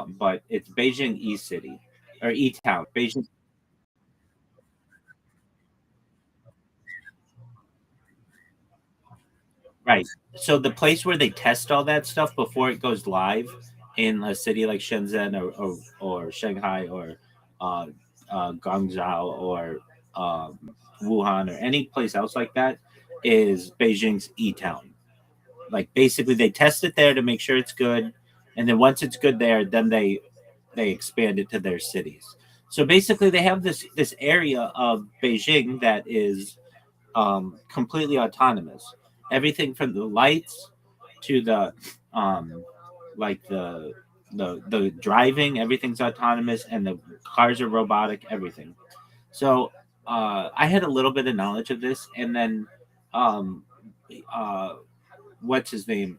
But it's Beijing E City or E Town. Beijing, right? So the place where they test all that stuff before it goes live in a city like Shenzhen or Shanghai or uh, Guangzhou or Wuhan or any place else like that is Beijing's E Town. Like basically, they test it there to make sure it's good, and then once it's good there, then they expand it to their cities. So basically, they have this area of Beijing that is completely autonomous. Everything from the lights to the um, like the driving, everything's autonomous, and the cars are robotic. Everything. So I had a little bit of knowledge of this, and then um, uh, what's his name?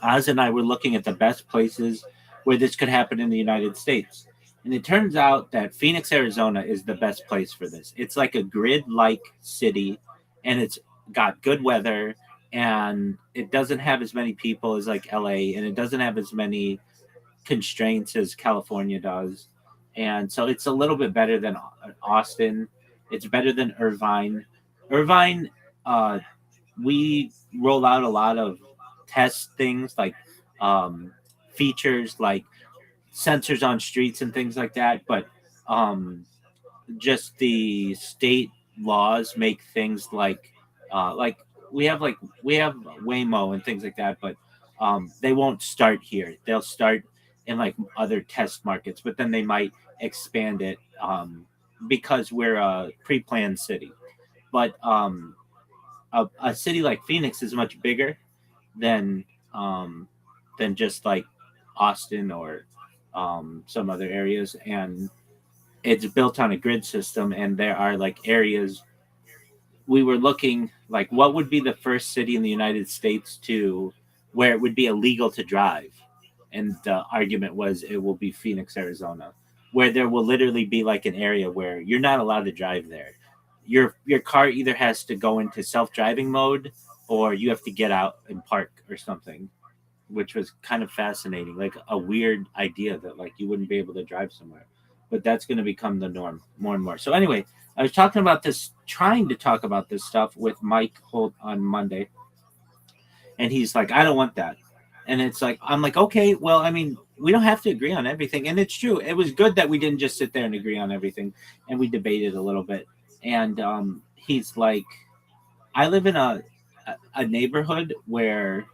Oz and I were looking at the best places where this could happen in the United States. And it turns out that Phoenix, Arizona is the best place for this. It's like a grid like city, and it's got good weather, and it doesn't have as many people as like LA, and it doesn't have as many constraints as California does. And so it's a little bit better than Austin. It's better than Irvine. Irvine, uh, we roll out a lot of test things like um, features like sensors on streets and things like that. But um, just the state laws make things like we have Waymo and things like that, but they won't start here. They'll start in like other test markets, but then they might expand it because we're a pre-planned city. But a city like Phoenix is much bigger than um, than just like Austin or some other areas, and it's built on a grid system. And there are like areas we were looking like what would be the first city in the United States to where it would be illegal to drive, and the argument was it will be Phoenix, Arizona, where there will literally be like an area where you're not allowed to drive there. Your car either has to go into self-driving mode or you have to get out and park or something, which was kind of fascinating, like a weird idea that like you wouldn't be able to drive somewhere. But that's going to become the norm more and more. So anyway, I was talking about this, trying to talk about this stuff with Mike Holt on Monday, and he's like, I don't want that. And it's like, I'm like, okay, well, I mean, we don't have to agree on everything. And it's true. It was good that we didn't just sit there and agree on everything, and we debated a little bit. And he's like, I live in a neighborhood where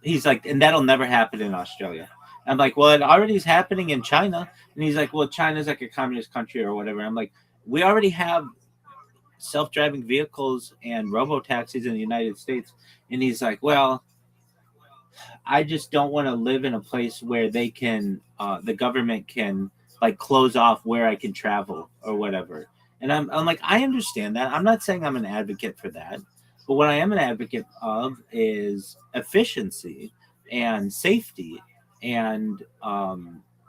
he's like, and that'll never happen in Australia. I'm like, well, it already is happening in China. And he's like, well, China's like a communist country or whatever. I'm like, we already have self-driving vehicles and robo taxis in the United States. And he's like, well, I just don't want to live in a place where they can, the government can like close off where I can travel or whatever. And I'm like, I understand that. I'm not saying I'm an advocate for that, but what I am an advocate of is efficiency and safety. And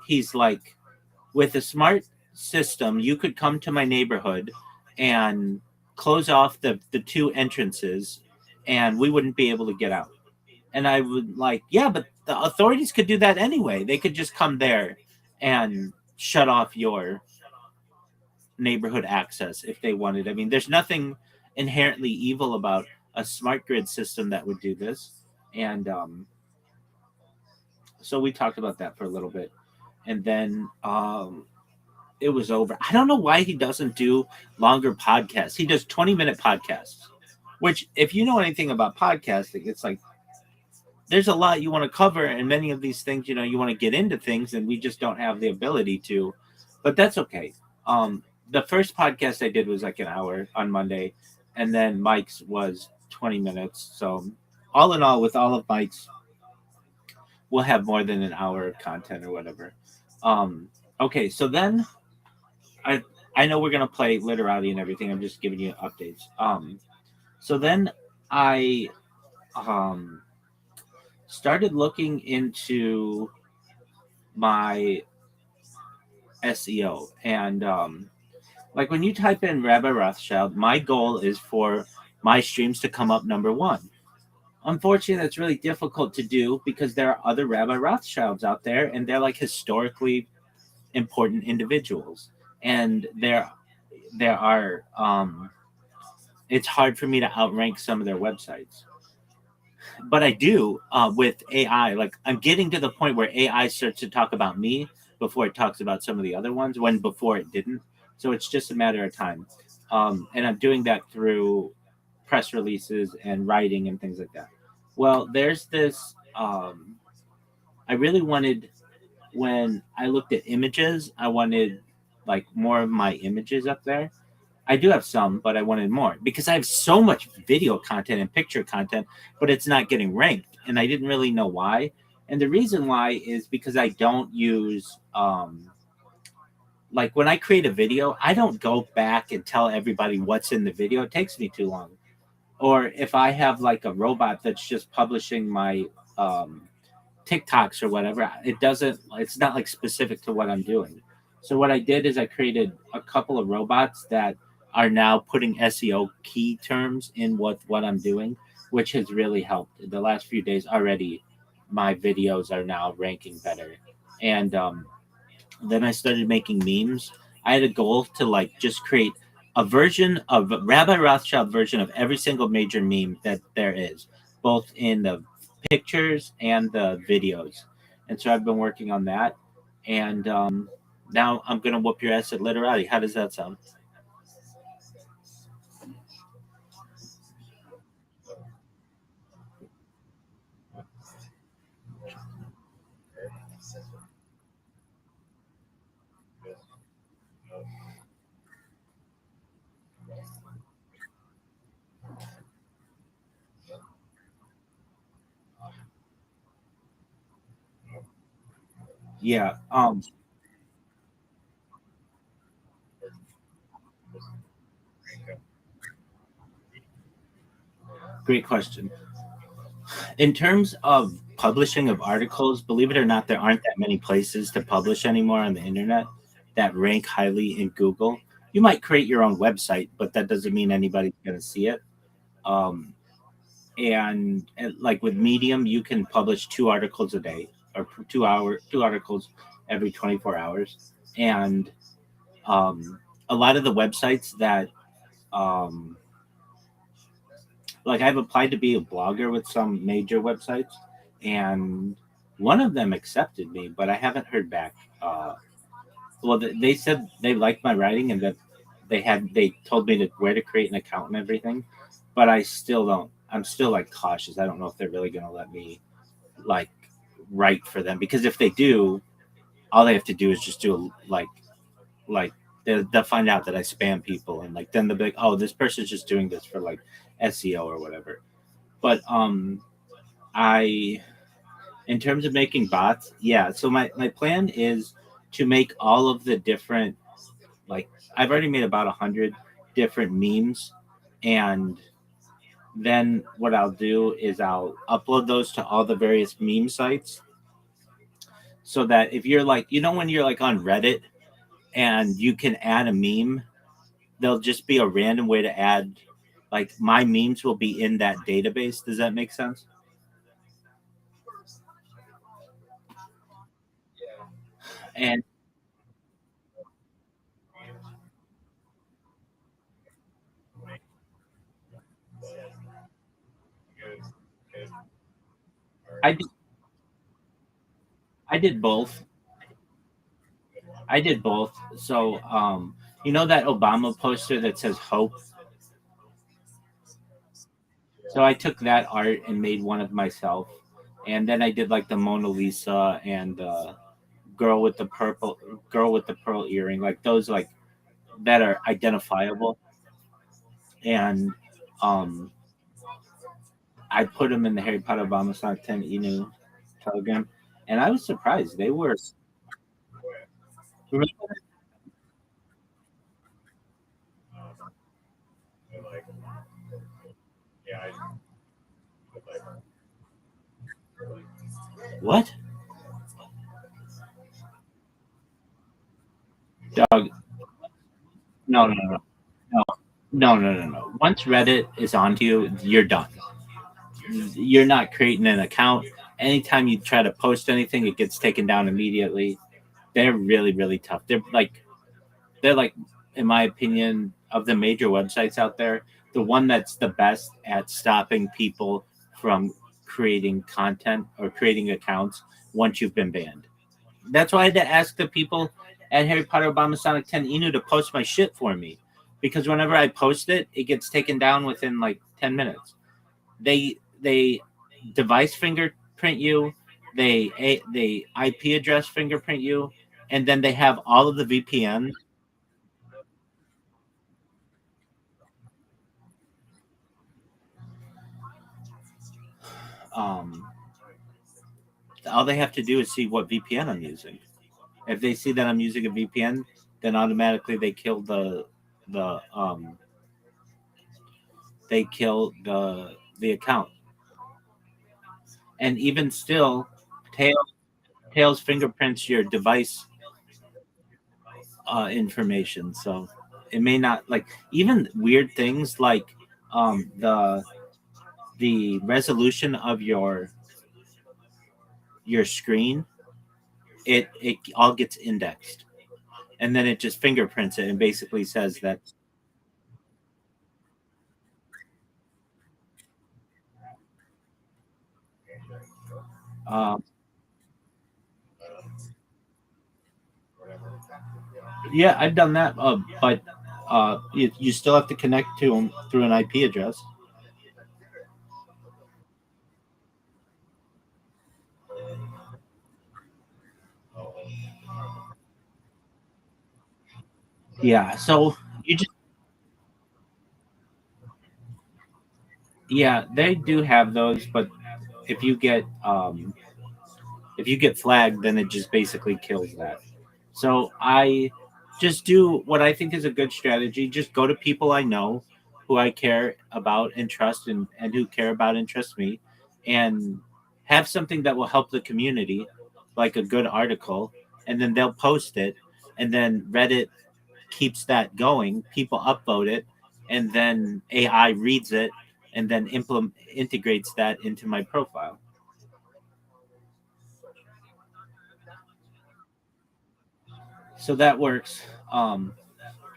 he's like, with a smart system, you could come to my neighborhood and close off the two entrances, and we wouldn't be able to get out. And I would like, yeah, but the authorities could do that anyway. They could just come there and shut off your neighborhood access if they wanted. I mean, there's nothing inherently evil about a smart grid system that would do this. And so we talked about that for a little bit. And then it was over. I don't know why he doesn't do longer podcasts. He does 20-minute podcasts, which, if you know anything about podcasting, it's like there's a lot you want to cover, and many of these things, you know, you want to get into things, and we just don't have the ability to. But that's okay. The first podcast I did was like an hour on Monday, and then Mike's was 20 minutes. So all in all, with all of Mike's, we'll have more than an hour of content or whatever. Okay, so then I know we're gonna play literati and everything. I'm just giving you updates. So then I started looking into my SEO, and like when you type in Rabbi Rothschild, my goal is for my streams to come up number one. Unfortunately, that's really difficult to do because there are other Rabbi Rothschilds out there, and they're like historically important individuals, and there are it's hard for me to outrank some of their websites. But I do with AI. Like, I'm getting to the point where AI starts to talk about me before it talks about some of the other ones, when before it didn't. So it's just a matter of time. And I'm doing that through press releases and writing and things like that. Well, there's this. I really wanted, when I looked at images, I wanted like more of my images up there. I do have some, but I wanted more because I have so much video content and picture content, but it's not getting ranked. And I didn't really know why. And the reason why is because I don't use, like when I create a video, I don't go back and tell everybody what's in the video. It takes me too long. Or if I have like a robot that's just publishing my TikToks or whatever, it's not like specific to what I'm doing. So what I did is I created a couple of robots that are now putting SEO key terms in what I'm doing, which has really helped. The last few days already, my videos are now ranking better. And then I started making memes. I had a goal to like just create a version of Rabbi Rothschild version of every single major meme that there is, both in the pictures and the videos. And so I've been working on that. And now I'm going to whoop your ass at literati. How does that sound? Yeah. Great question. In terms of publishing of articles, believe it or not, there aren't that many places to publish anymore on the internet that rank highly in Google. You might create your own website, but that doesn't mean anybody's going to see it. Um, and like with Medium, you can publish 2 articles a day or 2 articles every 24 hours. And a lot of the websites that um, like I've applied to be a blogger with some major websites, and one of them accepted me, but I haven't heard back. Well, they said they liked my writing and that they told me where to create an account and everything, but I still don't. I'm still like cautious. I don't know if they're really going to let me like write for them, because if they do, all they have to do is just do like they'll find out that I spam people, and like then they'll be like, oh, this person's just doing this for like SEO or whatever. But I in terms of making bots, yeah. So my plan is to make all of the different, like I've already made about 100 different memes, and then what I'll do is I'll upload those to all the various meme sites, so that if you're like, when you're like on Reddit and you can add a meme, there'll just be a random way to add, like my memes will be in that database. Does that make sense? And I did, I did both. I did both. So that Obama poster that says hope. So I took that art and made one of myself, and then I did like the Mona Lisa and the girl with the pearl earring, like those like that are identifiable, and um, I put them in the Harry Potter Obama Sonic 10 Inu Telegram, and I was surprised they were. What? Dog? No, no, no, no, no, no, no, no. Once Reddit is onto you, you're done. You're not creating an account. Anytime you try to post anything, it gets taken down immediately. They're really, really tough. They're like, in my opinion, of the major websites out there, the one that's the best at stopping people from creating content or creating accounts once you've been banned. That's why I had to ask the people at Harry Potter Obama Sonic 10 Inu to post my shit for me. Because whenever I post it, it gets taken down within like 10 minutes. They device fingerprint you, they IP address fingerprint you, and then they have all of the VPNs. Um, all they have to do is see what VPN I'm using. If they see that I'm using a VPN, then automatically the they kill the account. And even still, Tails fingerprints your device information, so it may not, like, even weird things like the resolution of your screen. It all gets indexed, and then it just fingerprints it and basically says that. Um, yeah, I've done that, but you still have to connect to them through an IP address. Yeah, so you just yeah, they do have those, but if you get um, if you get flagged, then it just basically kills that. So I just do what I think is a good strategy. Just go to people I know, who I care about and trust, and who care about and trust me, and have something that will help the community, like a good article, and then they'll post it, and then Reddit keeps that going. People upvote it, and then AI reads it, and then integrates that into my profile. So that works.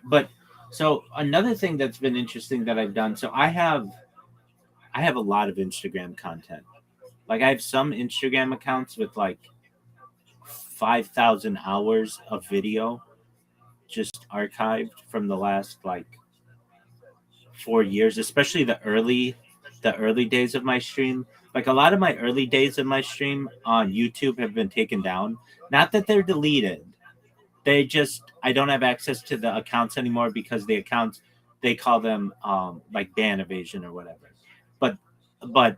But so another thing that's been interesting that I've done. So I have a lot of Instagram content. Like I have some Instagram accounts with like 5,000 hours of video just archived from the last like 4 years, especially the early days of my stream. Like a lot of my early days of my stream on YouTube have been taken down. Not that they're deleted. They just I don't have access to the accounts anymore because the accounts they call them like ban evasion or whatever. But but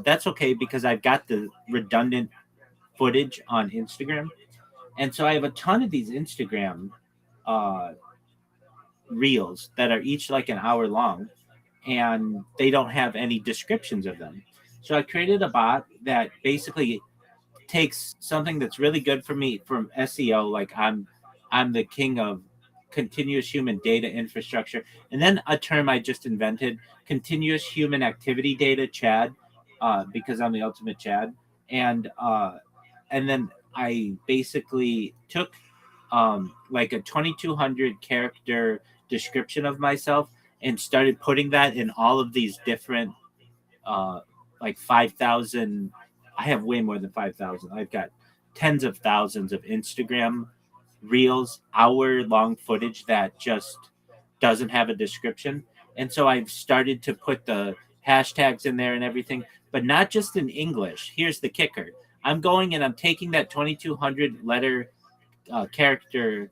that's okay because I've got the redundant footage on Instagram. And so I have a ton of these Instagram uh, reels that are each like an hour long, and they don't have any descriptions of them. So I created a bot that basically takes something that's really good for me from SEO, like I'm the king of continuous human data infrastructure, and then a term I just invented, continuous human activity data, Chad, because I'm the ultimate Chad, and then I basically took like a 2,200 character description of myself and started putting that in all of these different uh, like 5,000. I have way more than 5,000. I've got tens of thousands of Instagram reels, hour long footage that just doesn't have a description. And so I've started to put the hashtags in there and everything, but not just in English. Here's the kicker. I'm going and I'm taking that 2,200 letter character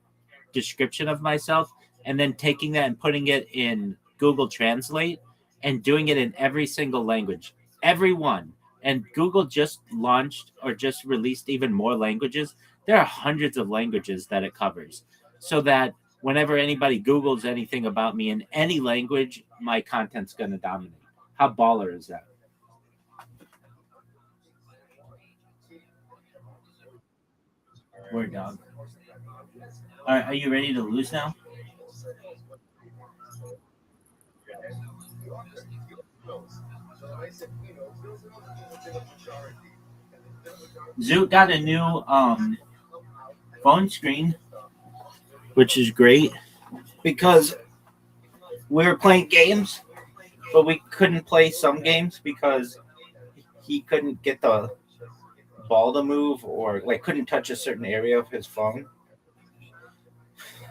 description of myself and then taking that and putting it in Google Translate and doing it in every single language, every one. And Google just launched or just released even more languages. There are hundreds of languages that it covers, so that whenever anybody Googles anything about me in any language, my content's going to dominate. How baller is that? Word dog. All right, are you ready to lose now? Zoot got a new phone screen, which is great because we were playing games, but we couldn't play some games because he couldn't get the ball to move or like couldn't touch a certain area of his phone.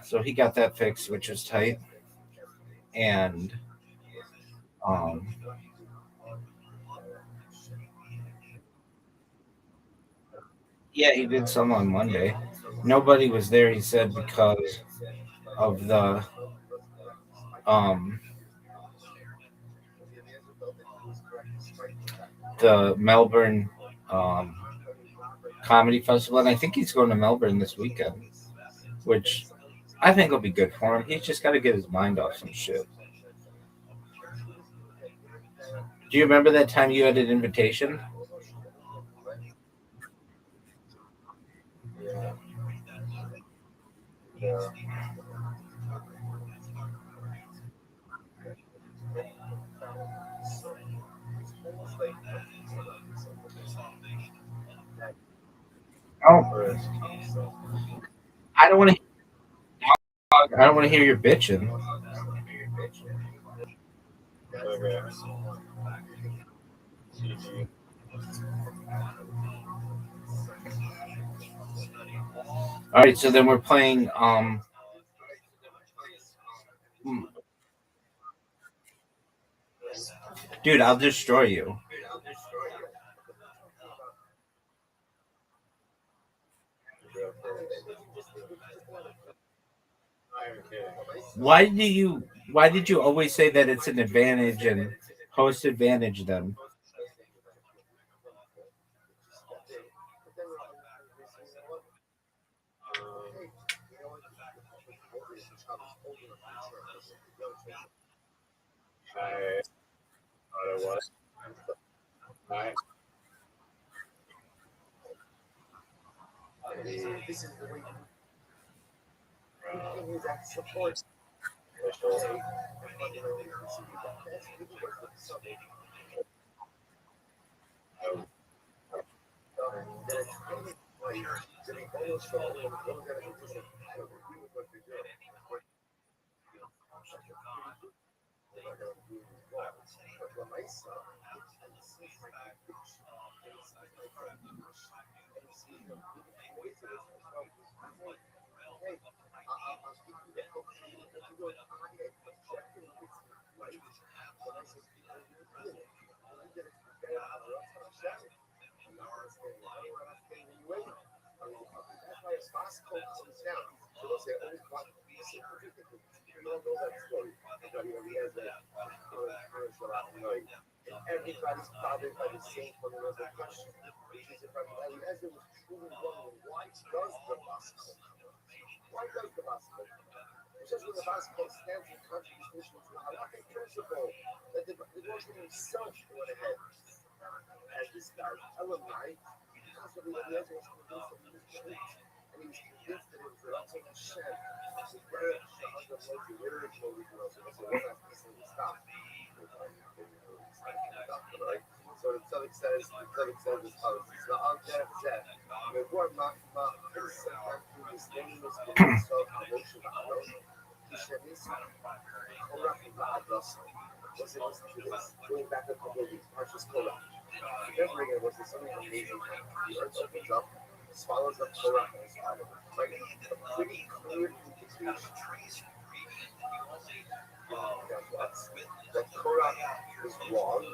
So he got that fixed, which was tight. And um, yeah, he did some on Monday. Nobody was there, he said, because of um, the Melbourne um, Comedy Festival, and I think he's going to Melbourne this weekend, which I think will be good for him. He's just got to get his mind off some shit. Do you remember that time you had an invitation? Oh, I don't want to. I don't want to hear your bitching. All right, so then we're playing. Dude, I'll destroy you. Why do you? Why did you always say that it's an advantage and host advantage them? This is the way you that supports. Everybody's bothered by the same fundamental question, which is if Rabbi Eliezer was truly wrong, why does the Baskel? Why does the Baskel? Just when the Baskel stands in contradistinction to the halakhic principle that the Rosh himself went ahead. As this guy, Elamai, because Rabbi Eliezer was convinced that he was right, and he was convinced that it was the Ratzon Hashem, the Derech Shahad of Moshe, literally Moshe, so one last piece and we stop. Right? So the Tzaddik says as follows. It's the Al-Derech Zeh. Before Ma'ma, this name is the Mitzvah of Moshe V'Aaron, Kishemis, Korach V'Ados. Listen to this. Going back a couple of weeks, Parshas Korach. Remembering it was something amazing. The earth opens up, swallows up Korach and his father. Like a pretty clear indication that Korach was wrong.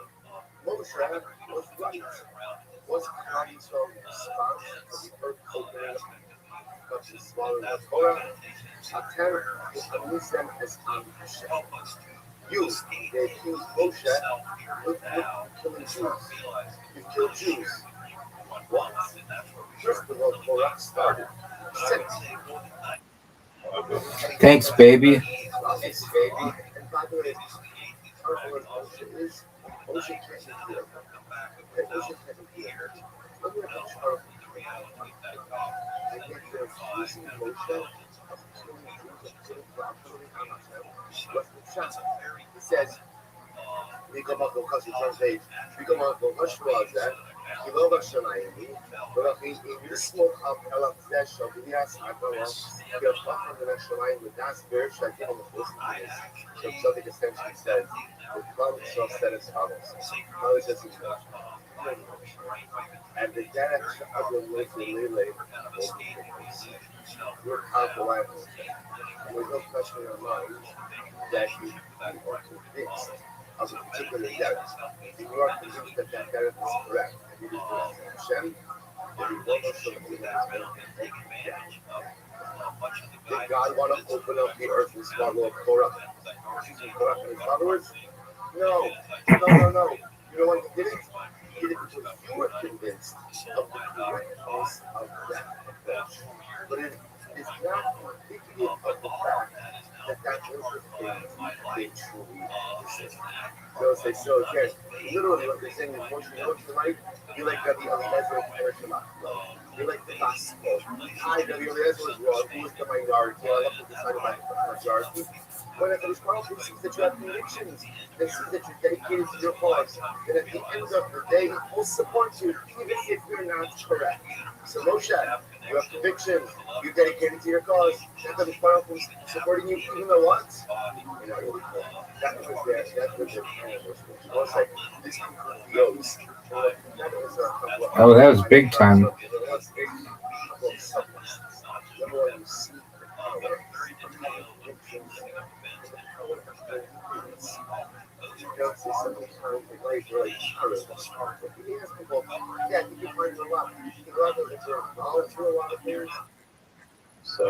Moshe was right. Was Klal Yisrael response to the earth opening up to swallow the Torah? Atem dismiss them as Hashem. You, they accused Moshe with killing Jews. You killed Jews. What? First of all, Korach started. Thanks, baby. Thanks, baby. And by the way, powerful as Moshe is, Moshe can't be here. Moshe can't be here. Look at how powerful he is. I think they're accusing Moshe of killing Jews, of killing Hashem. What's the shot? He says, we come up with Kasi translate, we come up with Mashwazah, he love Hashemayim, but in this smoke of Elafzesh of Elias Hakalah, he has come from the Hashemayim with Das Bersh, I think on the first place. So Tzaddik essentially says, the Klal Yisrael said as follows. How is this expression? And the Derech of the Lele, we're confident, and there's no question in our mind that you are convinced of a particular Derech. If you are convinced that that Derech is correct, and it is Hashem, then you won't also believe that it's going to take it down. Did God want to open up the earth and swallow up Korach? Choosing Korach and his followers? No. You know why he did it? He did it because you were convinced of the correctness of that approach. But it is not indicative of the fact that that was the thing they truly existed. So again, literally what they're saying is Moshe right? You like Rabbi Eliezer and Perishimah. You like the gospel. Rabbi Eliezer was wrong. Who was the minority? I love to decide about the majority. When at the response, it sees that you have convictions. They see that you're dedicated to your cause. And at the end of the day, we'll support you, even if you're not correct. So Moshe, you have convictions. You're dedicated to your cause. At the response, supporting you, even though what? You know, that was there. That was it. Was like this concludes. Oh, that was big time. Number one, you see the power of convictions. You don't see something like you ask people, yeah, you can find a lot. You can go out there and volunteer a lot of things. So,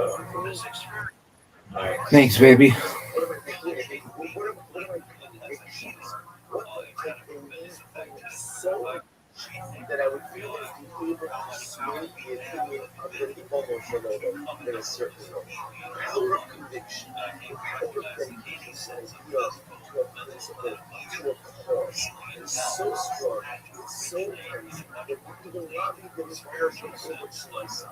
Thanks, baby. what am I thinking? What am I thinking? What so that I would feel be able to sway the opinion of the people in a certain way. Power of conviction, power of dedication, idea to a principle, to a cause, is so strong, it's so intense, that even Rabbi didn't perish over to my side.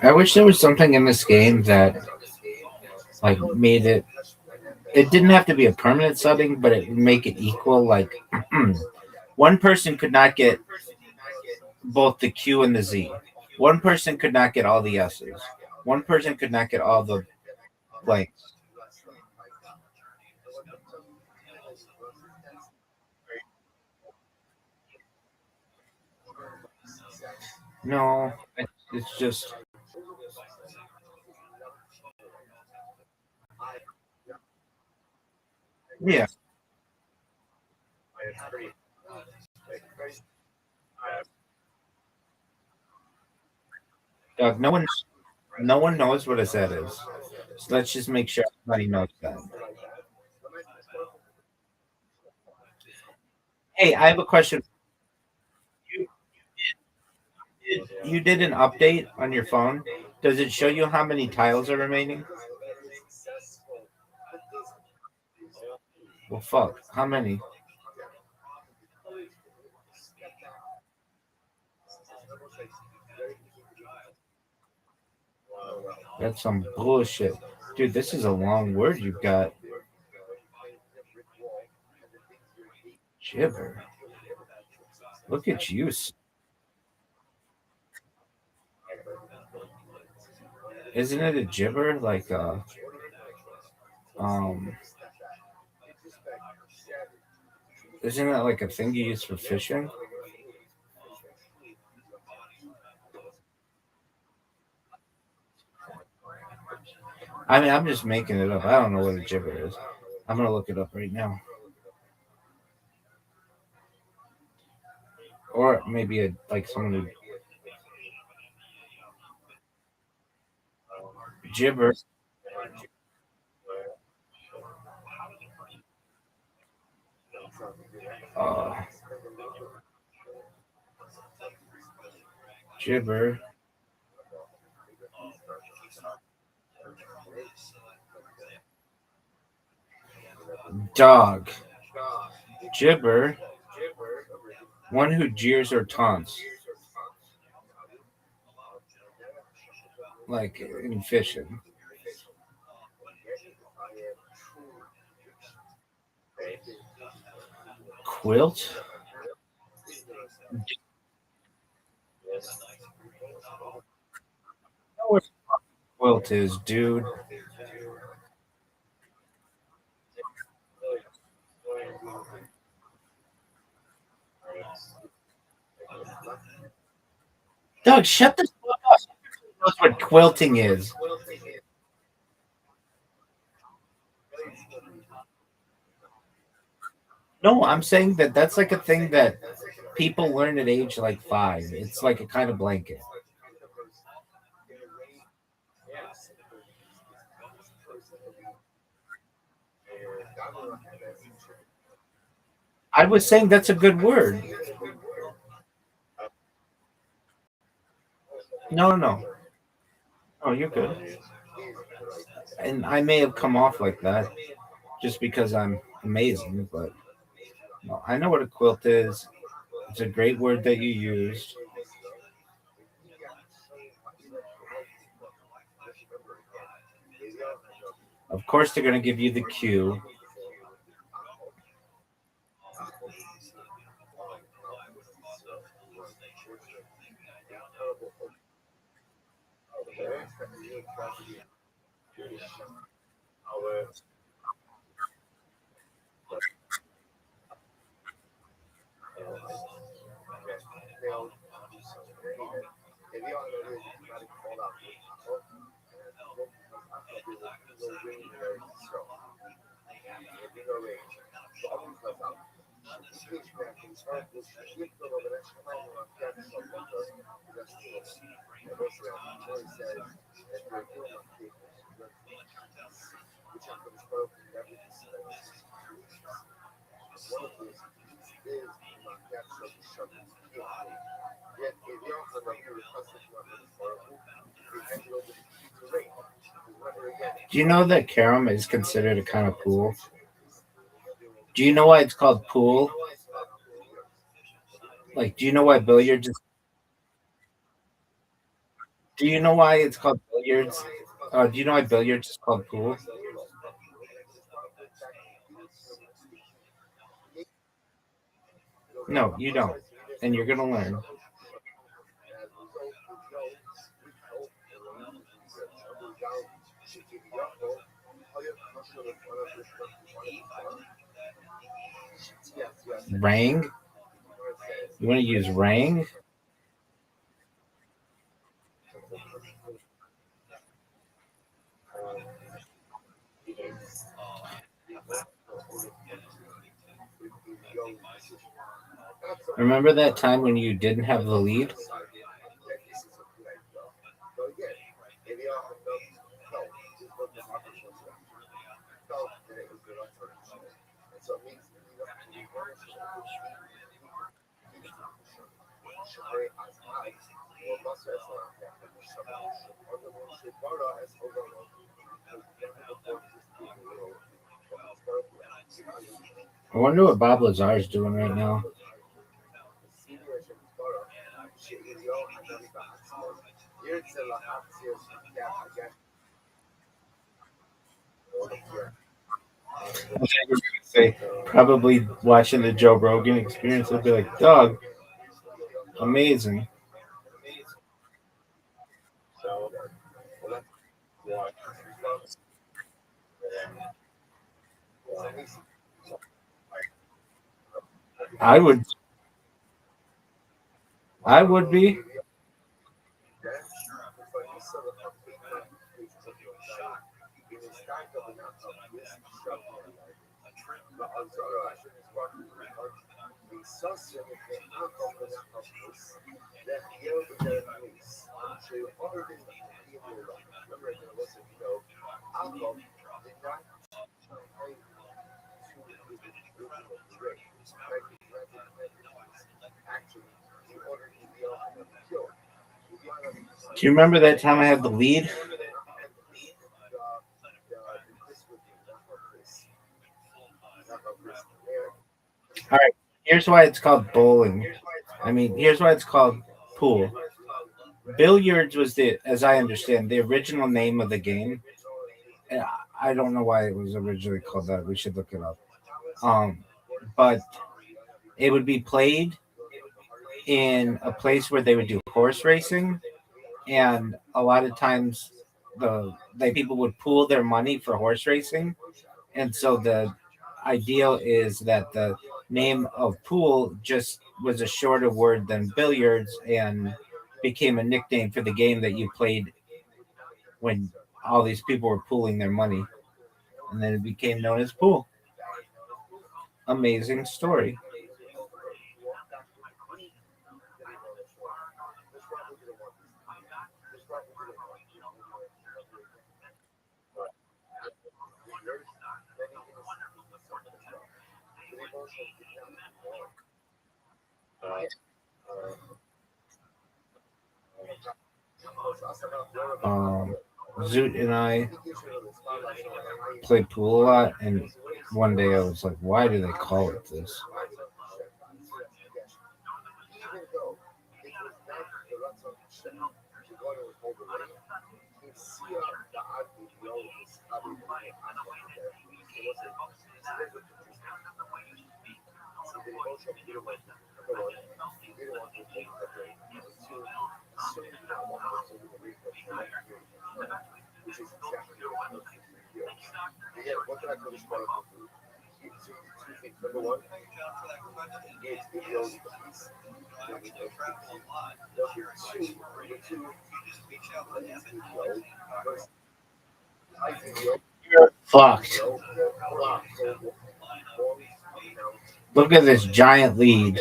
I wish there was something in this game that like made it. It didn't have to be a permanent subbing, but it would make it equal. Like one person could not get both the Q and the Z. One person could not get all the S's. One person could not get all the blanks. No, it's just yeah. Doug, no one knows what a Z is. So let's just make sure everybody knows that. Hey, I have a question. You did an update on your phone. Does it show you how many tiles are remaining? Well, fuck. How many? That's some bullshit. Dude, this is a long word you've got. Gibber. Look at you. Isn't it a gibber? Like, um, isn't it like a thing you use for fishing? I mean, I'm just making it up. I don't know what a gibber is. I'm gonna look it up right now. Or maybe like someone who gibber. Uh, gibber. Dog. Gibber. One who jeers or taunts. Like in fishing. Quilt? What quilt is, dude? Doug, shut the fuck up. Knows what quilting is. No, I'm saying that that's like a thing that people learn at age like 5. It's like a kind of blanket. I was saying that's a good word. No, no, no. Oh, you're good. And I may have come off like that just because I'm amazing, but no, I know what a quilt is. It's a great word that you used. Of course, they're going to give you the cue. Do you know that carom is considered a kind of pool? Do you know why it's called pool? Like, do you know why billiards is Do you know why it's called billiards? Do you know why billiards is called pool? No, you don't. And you're gonna learn. Rang? You want to use Rang? Remember that time when you didn't have the lead? I wonder what Bob Lazar is doing right now. Say probably watching the Joe Rogan Experience. I'd be like, dog, amazing. I would be. Do you remember that time I had the lead? All right. Here's why it's called bowling. Here's why it's called pool. Billiards was as I understand, the original name of the game. I don't know why it was originally called that. We should look it up. But it would be played in a place where they would do horse racing, and a lot of times people would pool their money for horse racing, and so the ideal is that the name of pool just was a shorter word than billiards and became a nickname for the game that you played when all these people were pooling their money, and then it became known as pool. Amazing story. Zoot and I played pool a lot, and one day I was like, why do they call it this? You're fucked. Look at this giant lead.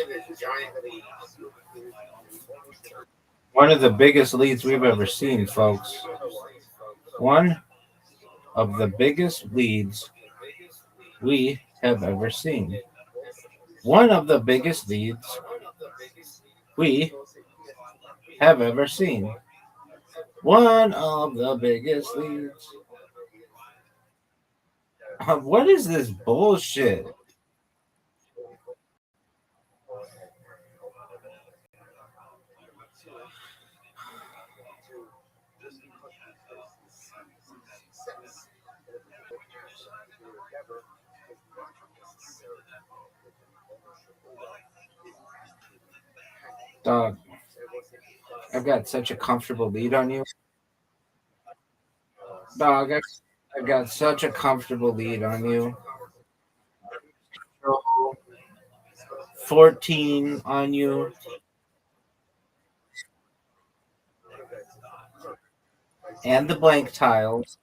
One of the biggest leads we've ever seen, folks. One of the biggest leads we have ever seen. One of the biggest leads we have ever seen. One of the biggest leads. What is this bullshit? Dog, I've got such a comfortable lead on you. Dog, I've got such a comfortable lead on you. 14 on you. And the blank tiles.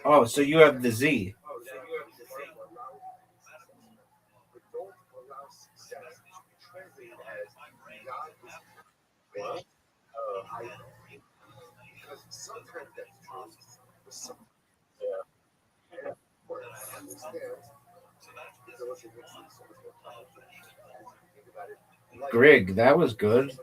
Oh, so you have the Z. Grig, that was good.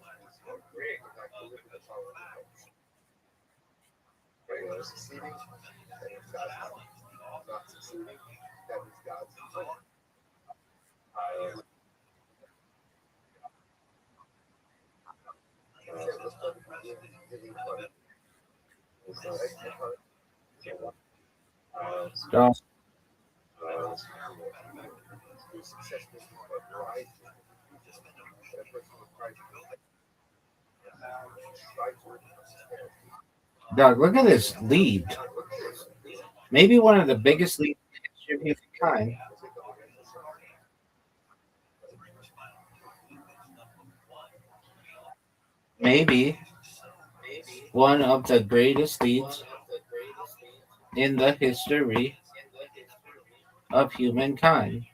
Dog. Dog, look at this lead. Maybe one of the biggest leads in the history of humankind. Maybe one of the greatest leads in the history of humankind.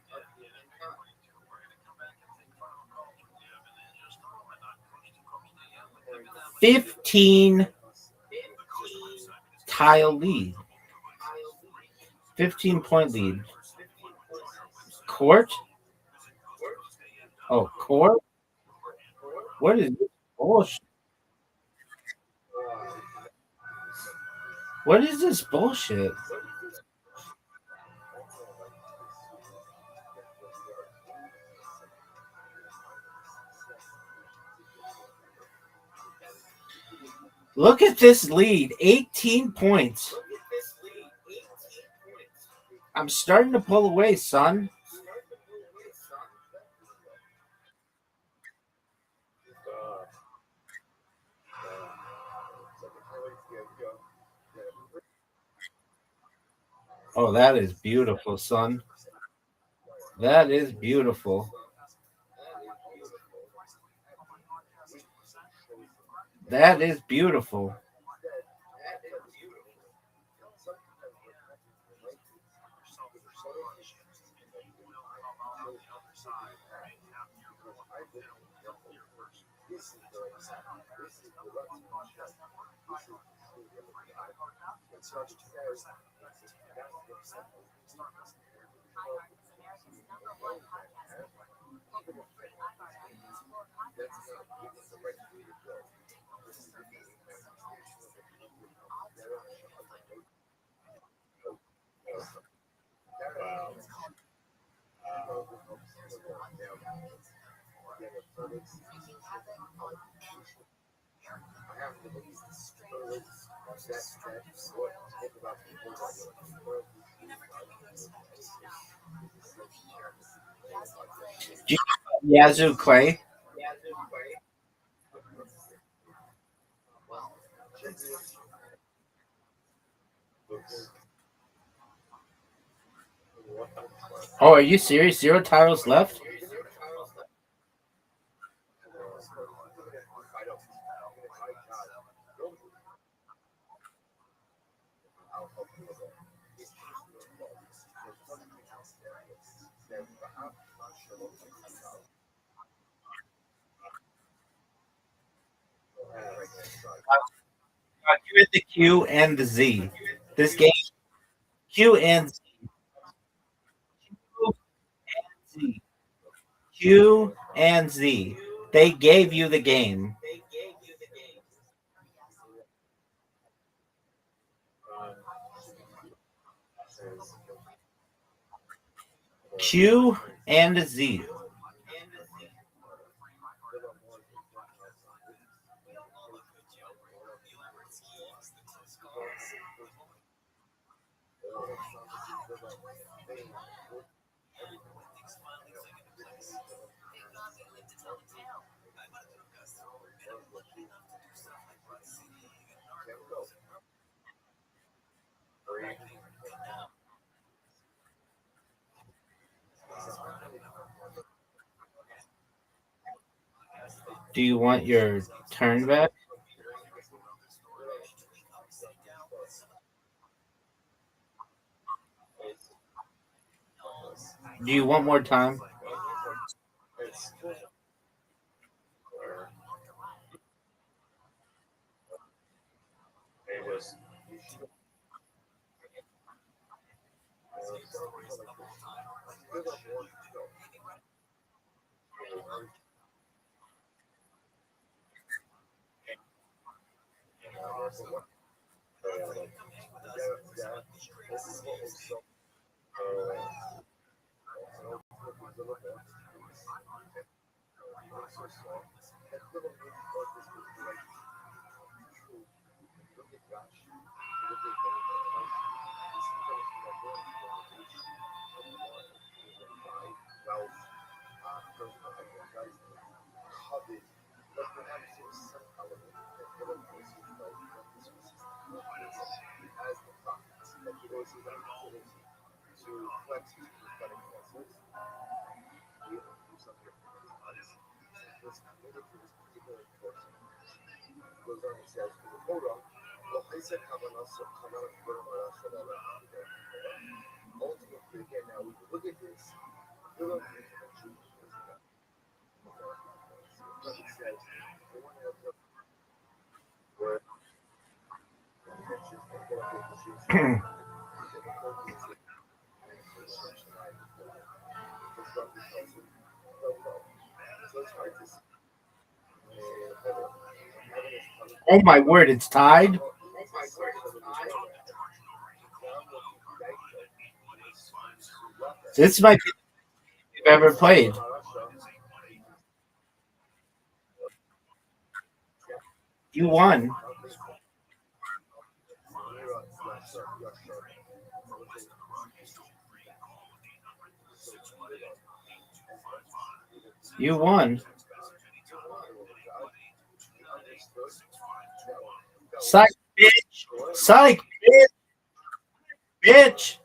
$15 tile lead. 15-point lead. Court? Oh, court? What is this bullshit? What is this bullshit? Look at this lead. 18 points. I'm starting to pull away, son. Oh, that is beautiful, son. That is beautiful. That is beautiful. Do you know Yazoo Clay? Oh, are you serious? 0 tiles left? Give it the Q and the Z. This game, Q and Z. Q and Z. They gave you the game. Q and a Z. Do you want your turn back? Do you want more time? Oh my word, it's tied? This might be the you've ever played. You won. You won. Psych, bitch. Psych, bitch. Bitch.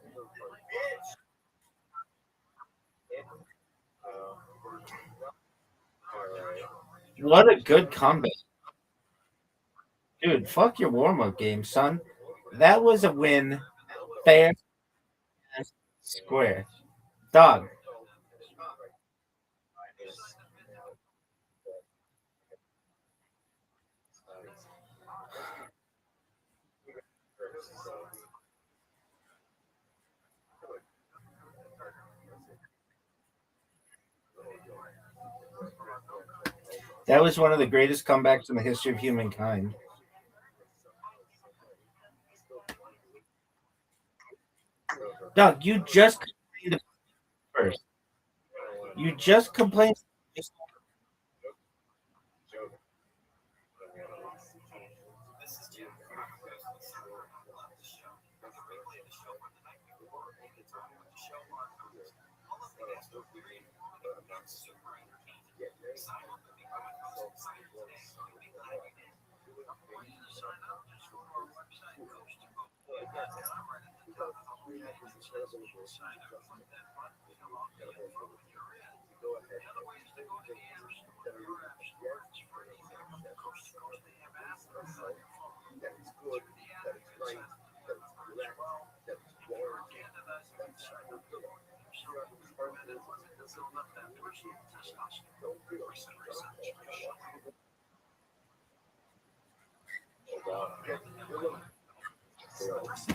What a good comeback. Dude, fuck your warm-up game, son. That was a win. Fair and square. Dog. That was one of the greatest comebacks in the history of humankind. Doug, you just complained first. You just complained.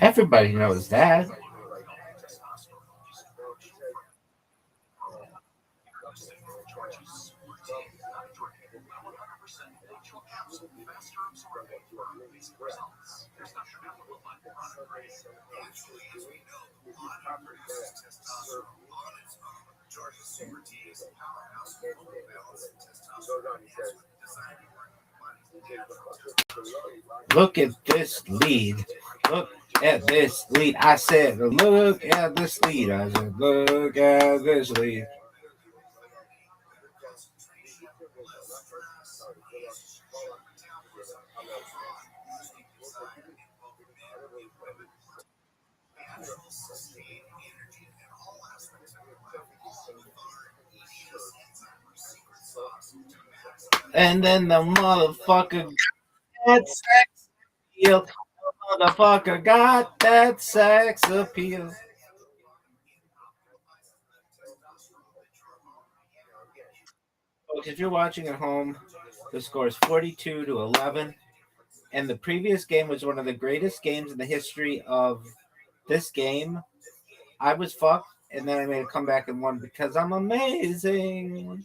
Everybody knows that. Look at this lead. Look at this lead. I said, look at this lead. I said, look at this lead. And then the motherfucker got sex appeal. The motherfucker got that sex appeal. If you're watching at home, the score is 42-11. And the previous game was one of the greatest games in the history of this game. I was fucked, and then I made a comeback and won because I'm amazing.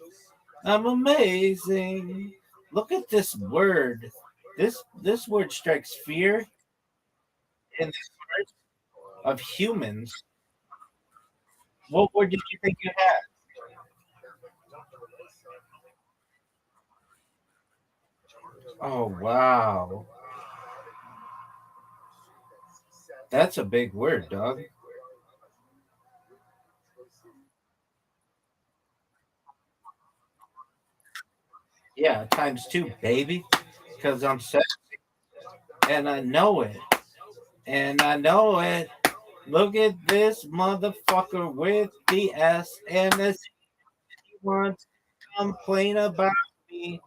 I'm amazing. Look at this word. This word strikes fear in the hearts of humans. What word did you think you had? Oh, wow. That's a big word, dog. Yeah, times two, baby. Because I'm sexy. And I know it. And I know it. Look at this motherfucker with the S and this. He wants to complain about me.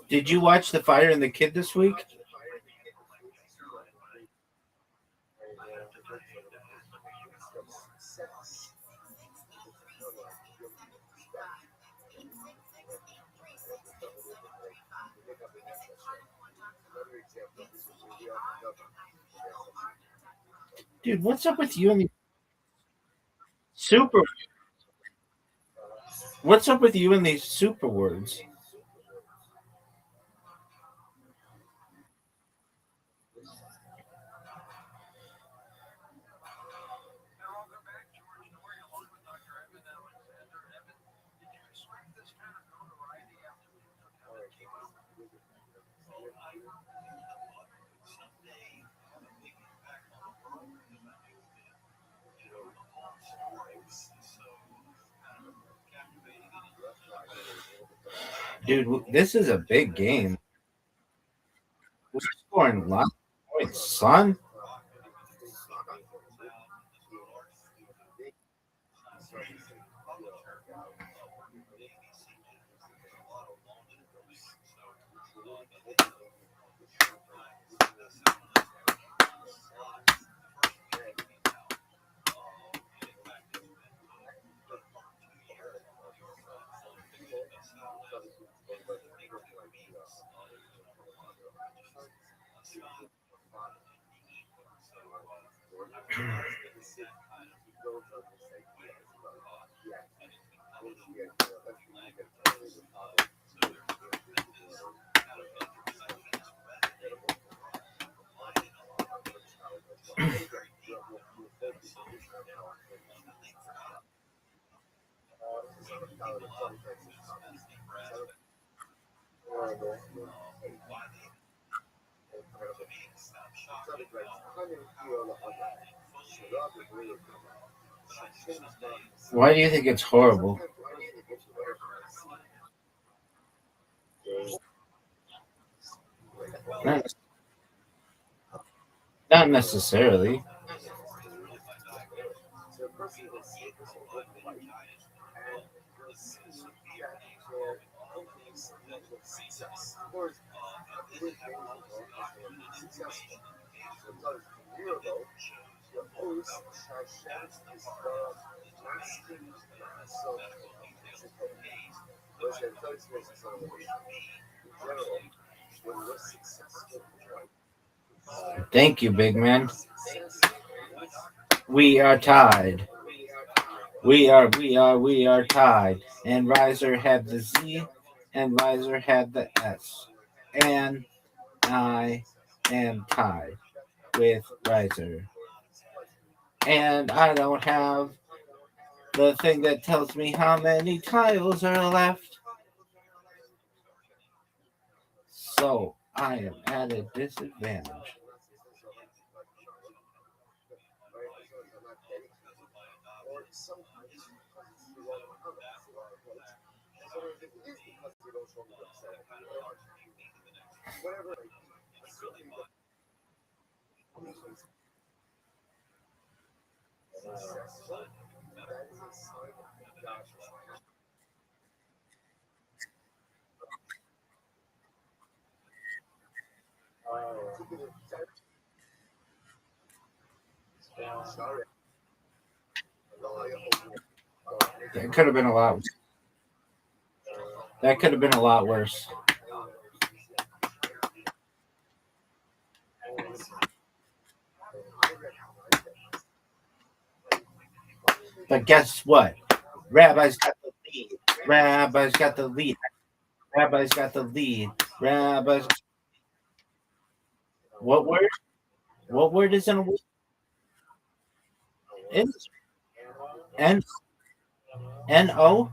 Did you watch The Fire and the Kid this week? Dude, what's up with you and the super? What's up with you and these super words? Dude, this is a big game. We're scoring lots of points, son. Why do you think it's horrible? Not necessarily. Thank you, big man. We are tied. We are tied. And Riser had the Z, and Riser had the S. And I am tied with Riser. And I don't have the thing that tells me how many tiles are left. So I am at a disadvantage. That could have been a lot. That could have been a lot worse. But guess what? Rabbi's got the lead. Rabbi's got the lead. Rabbi's got the lead. Rabbi's. What word? What word is in a word? It's N O.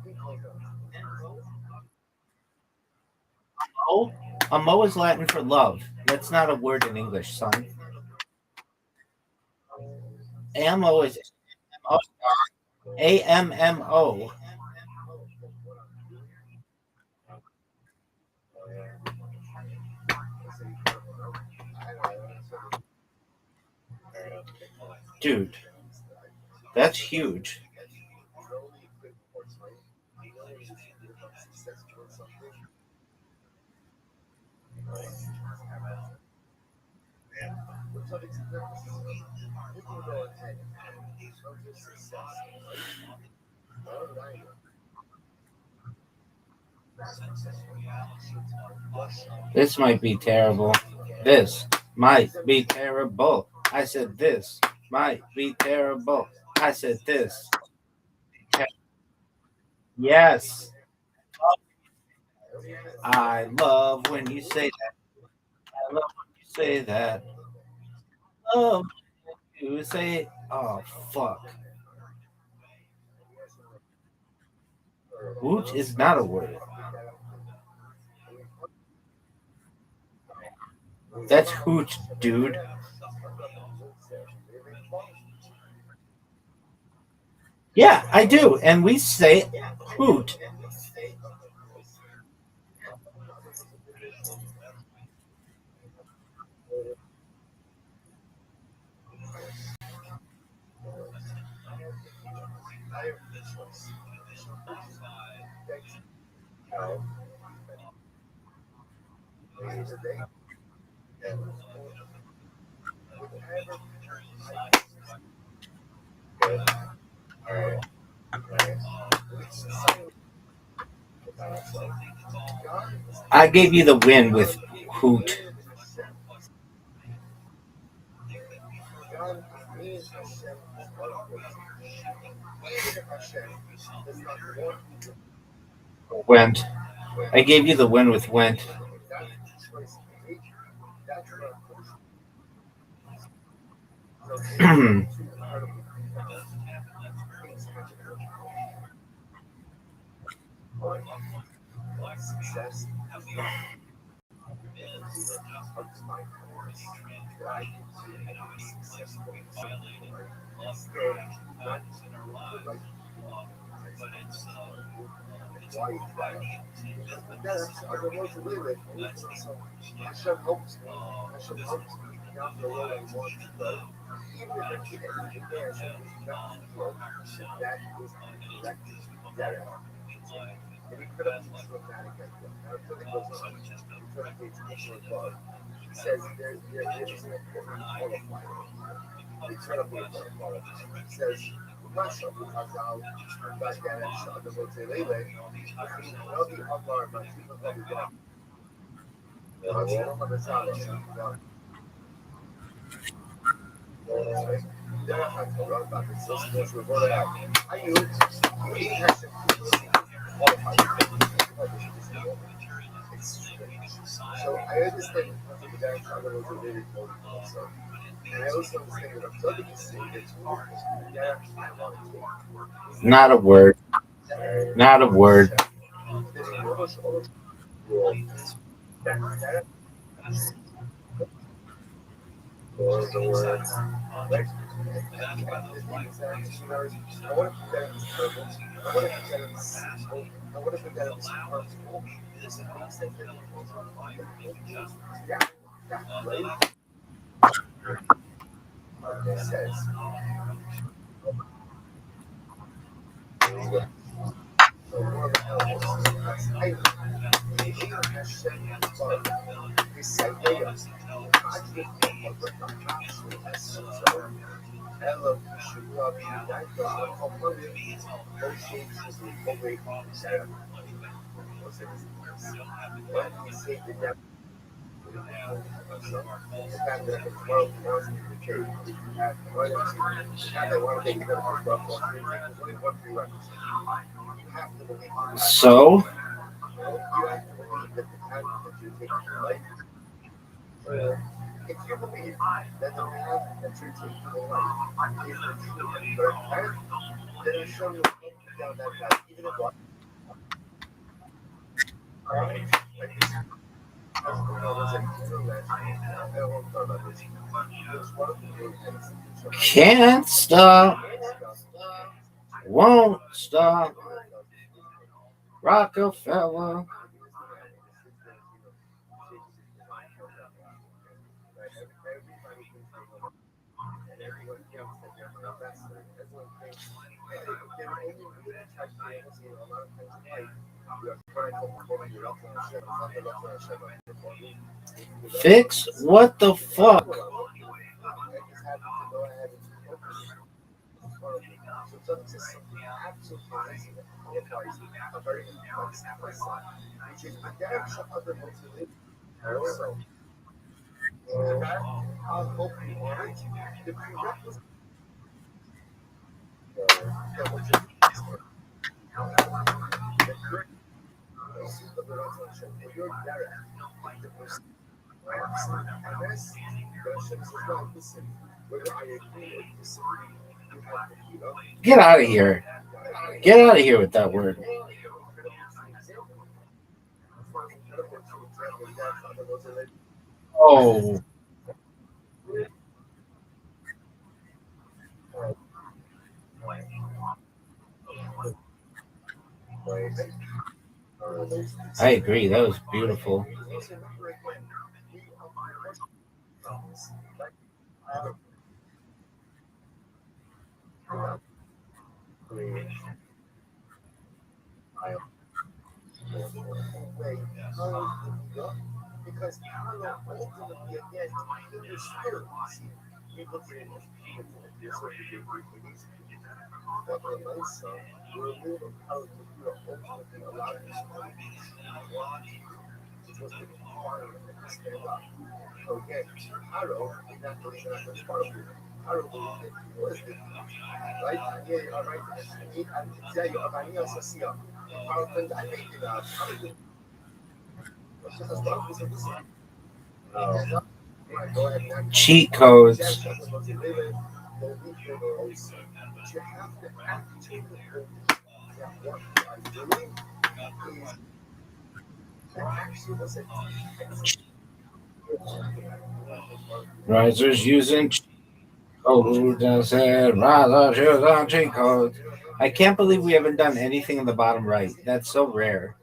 O. Amo is Latin for love. That's not a word in English, son. Ammo is AMMO. Dude, that's huge. This might be terrible. This might be terrible. I said this might be terrible. I said this. Yes. I love when you say that. I love when you say that. Oh, you say, oh, fuck. Hooch is not a word. That's hooch, dude. Yeah, I do. And we say hoot. I gave you the win with hoot. Went. I gave you the win with went. Success. Hashem helps me. Hashem helps me down the road I want to go. Even if I can't even there, Hashem is not to go. That is correct direction. And he could have been dramatic at that. Now, it goes on. He says there is an important qualifier. He says, Russia, Hazal, Baghdad, Shah, the Motelele, Rabbi Amar, Matifa, Rabbi So I understand the guy was a really cold also. And I also understand that I'm talking to say that Not a word. Not a word. So, if you believe that the path that you're taking in life is the true and correct path, then you show you down that path, even if can't stop, won't stop, Rockefeller. Fix? What the fuck? Get out of here. Get out of here with that word. Oh. I agree. That was beautiful. Because ultimately, again, in your spirit, you look at it as beautiful. This way you do but the nice we're moving out to do ultimately a lot of this which was the requirement of this stand up. So again, Haro is not believing that that's part of it. Haro believes that he was the right? Yeah, all right. I tell you, I'm not so see. I think Cheat codes. Risers using code. Risers using cheat code. I can't believe we haven't done anything in the bottom right. That's so rare.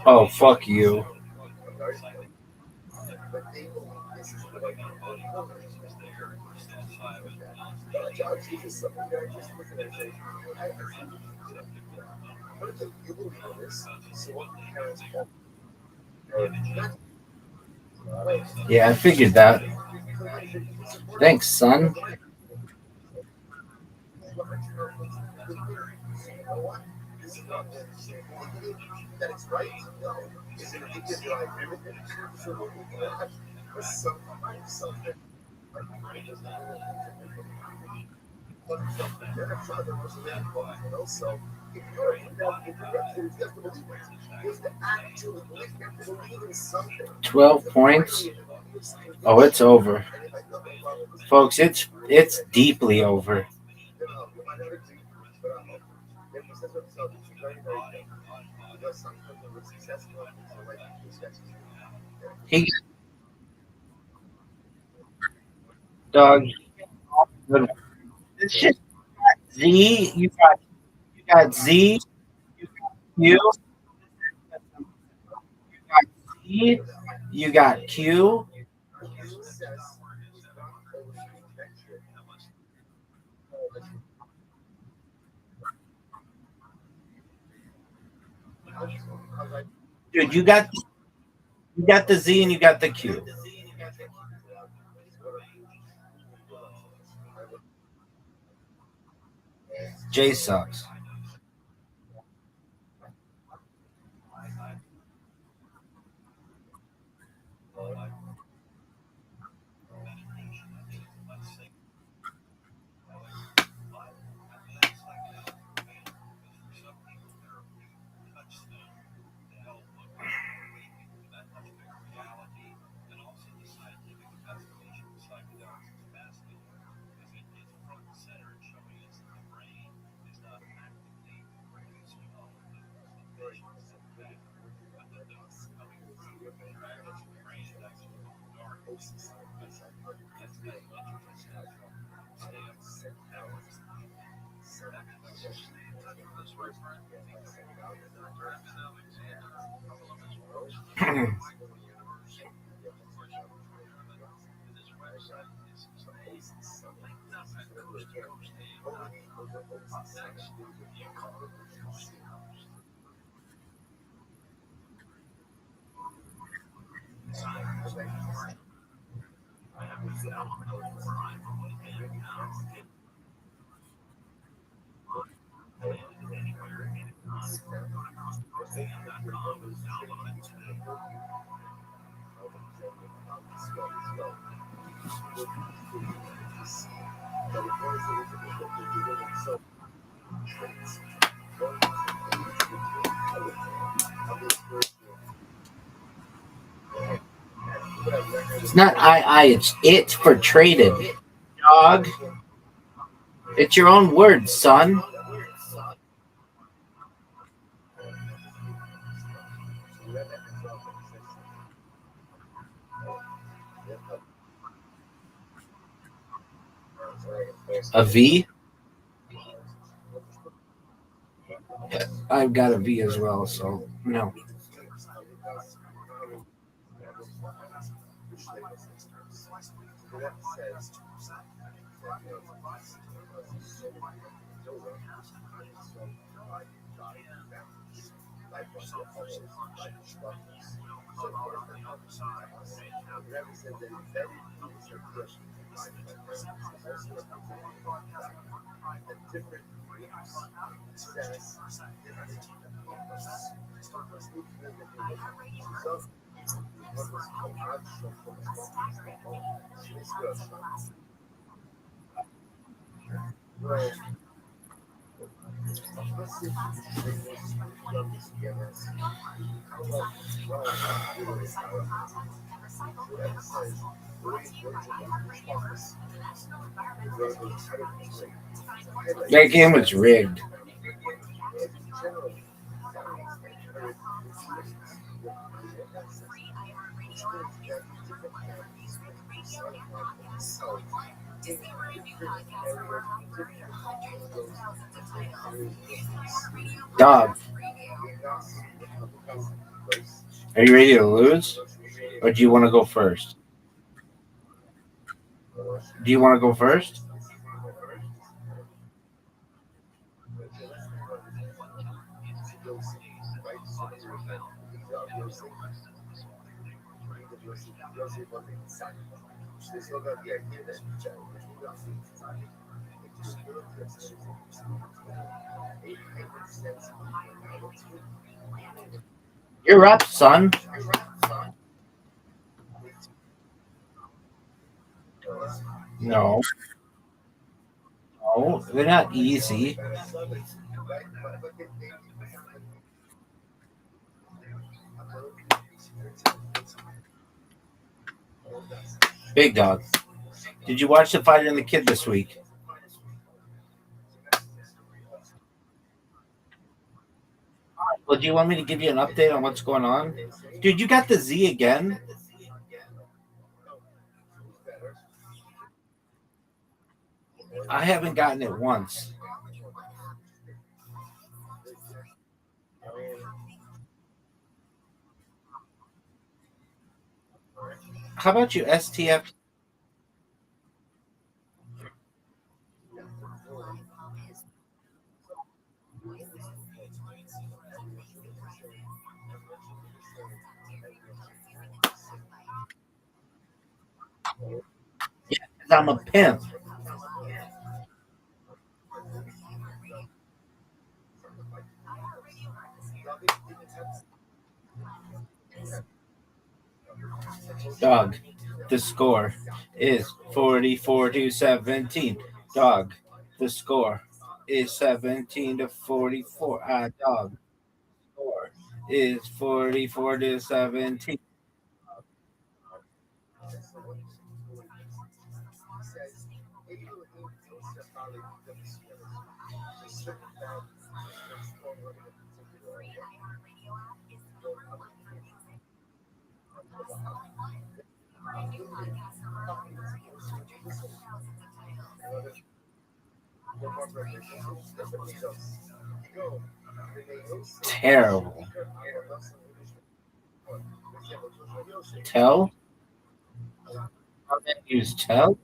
Oh, fuck you. Yeah, I figured that. Thanks, son. $12 Oh, it's over. Folks, it's deeply over. He dog. It's just Z. You got Z. You got C. You got Q. Dude, you got the Z and you got the Q. J sucks. It's not it's it for traded. Dog. It's your own words, son. A V? I've got a V as well, so no. That game was rigged. Dog. Are you ready to lose? Or do you want to go first? Do you want to go first? You're up, son. No. No, they're not easy. Big dog. Did you watch The Fighter and the Kid this week? Well, do you want me to give you an update on what's going on? Dude, you got the Z again? I haven't gotten it once. How about you, STF? Yeah, 'cause I'm a pimp. Dog, the score is 44-17. Dog, the score is 17-44. Dog, score is 44-17. Terrible. Tell? How did you use tell?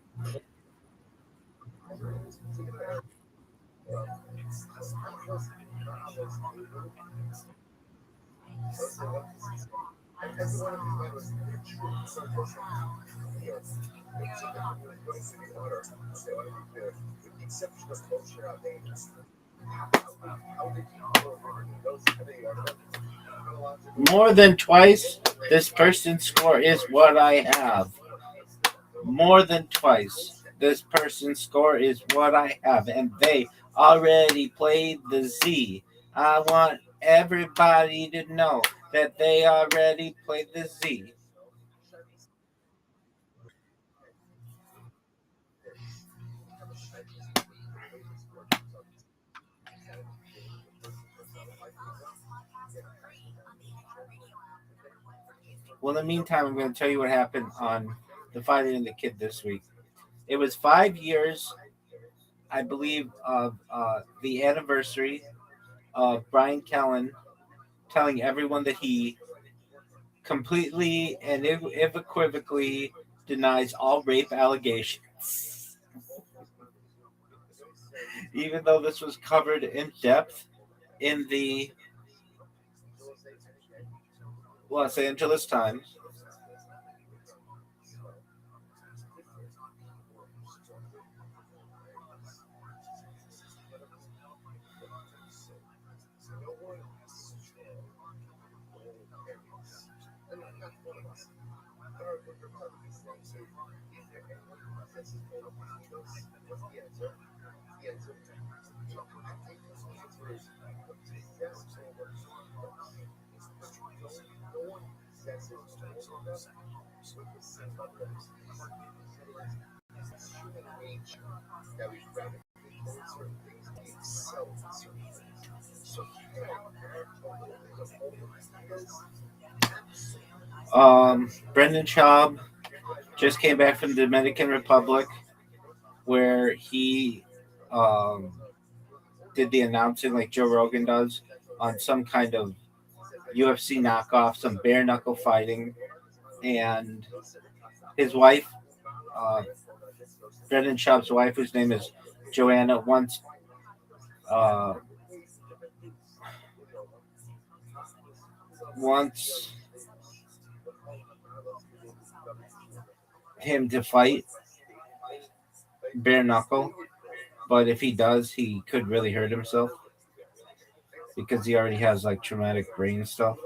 More than twice, this person's score is what I have. More than twice, this person's score is what I have, and they already played the Z. I want everybody to know that they already played the Z. Well, in the meantime, I'm going to tell you what happened on The Fighter and the Kid this week. It was 5 years I believe, of the anniversary of Brian Callen telling everyone that he completely and unequivocally denies all rape allegations. Even though this was covered in depth in the Los Angeles Times. Brendan Schaub just came back from the Dominican Republic, where he did the announcing like Joe Rogan does on some kind of UFC knockoff, some bare knuckle fighting, and his wife, Brendan Schaub's wife, whose name is Joanna, wants him to fight bare knuckle, but if he does, he could really hurt himself because he already has like traumatic brain stuff.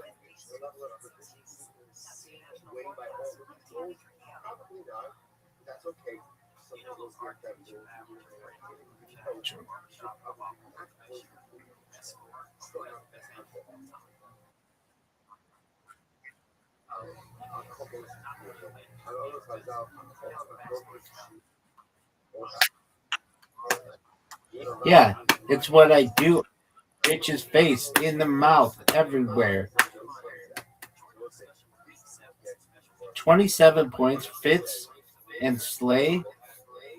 Yeah, it's what I do. Bitch's face, in the mouth, everywhere. 27 points, Fitz and Slay.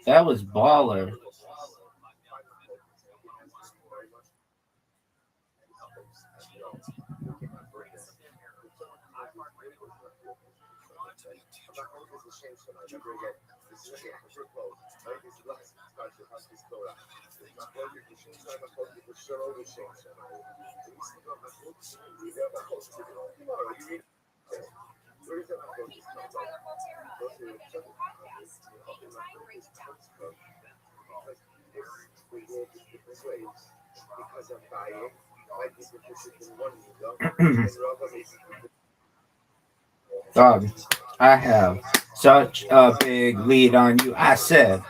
That was baller. Dog, I have such a big lead on you. I said,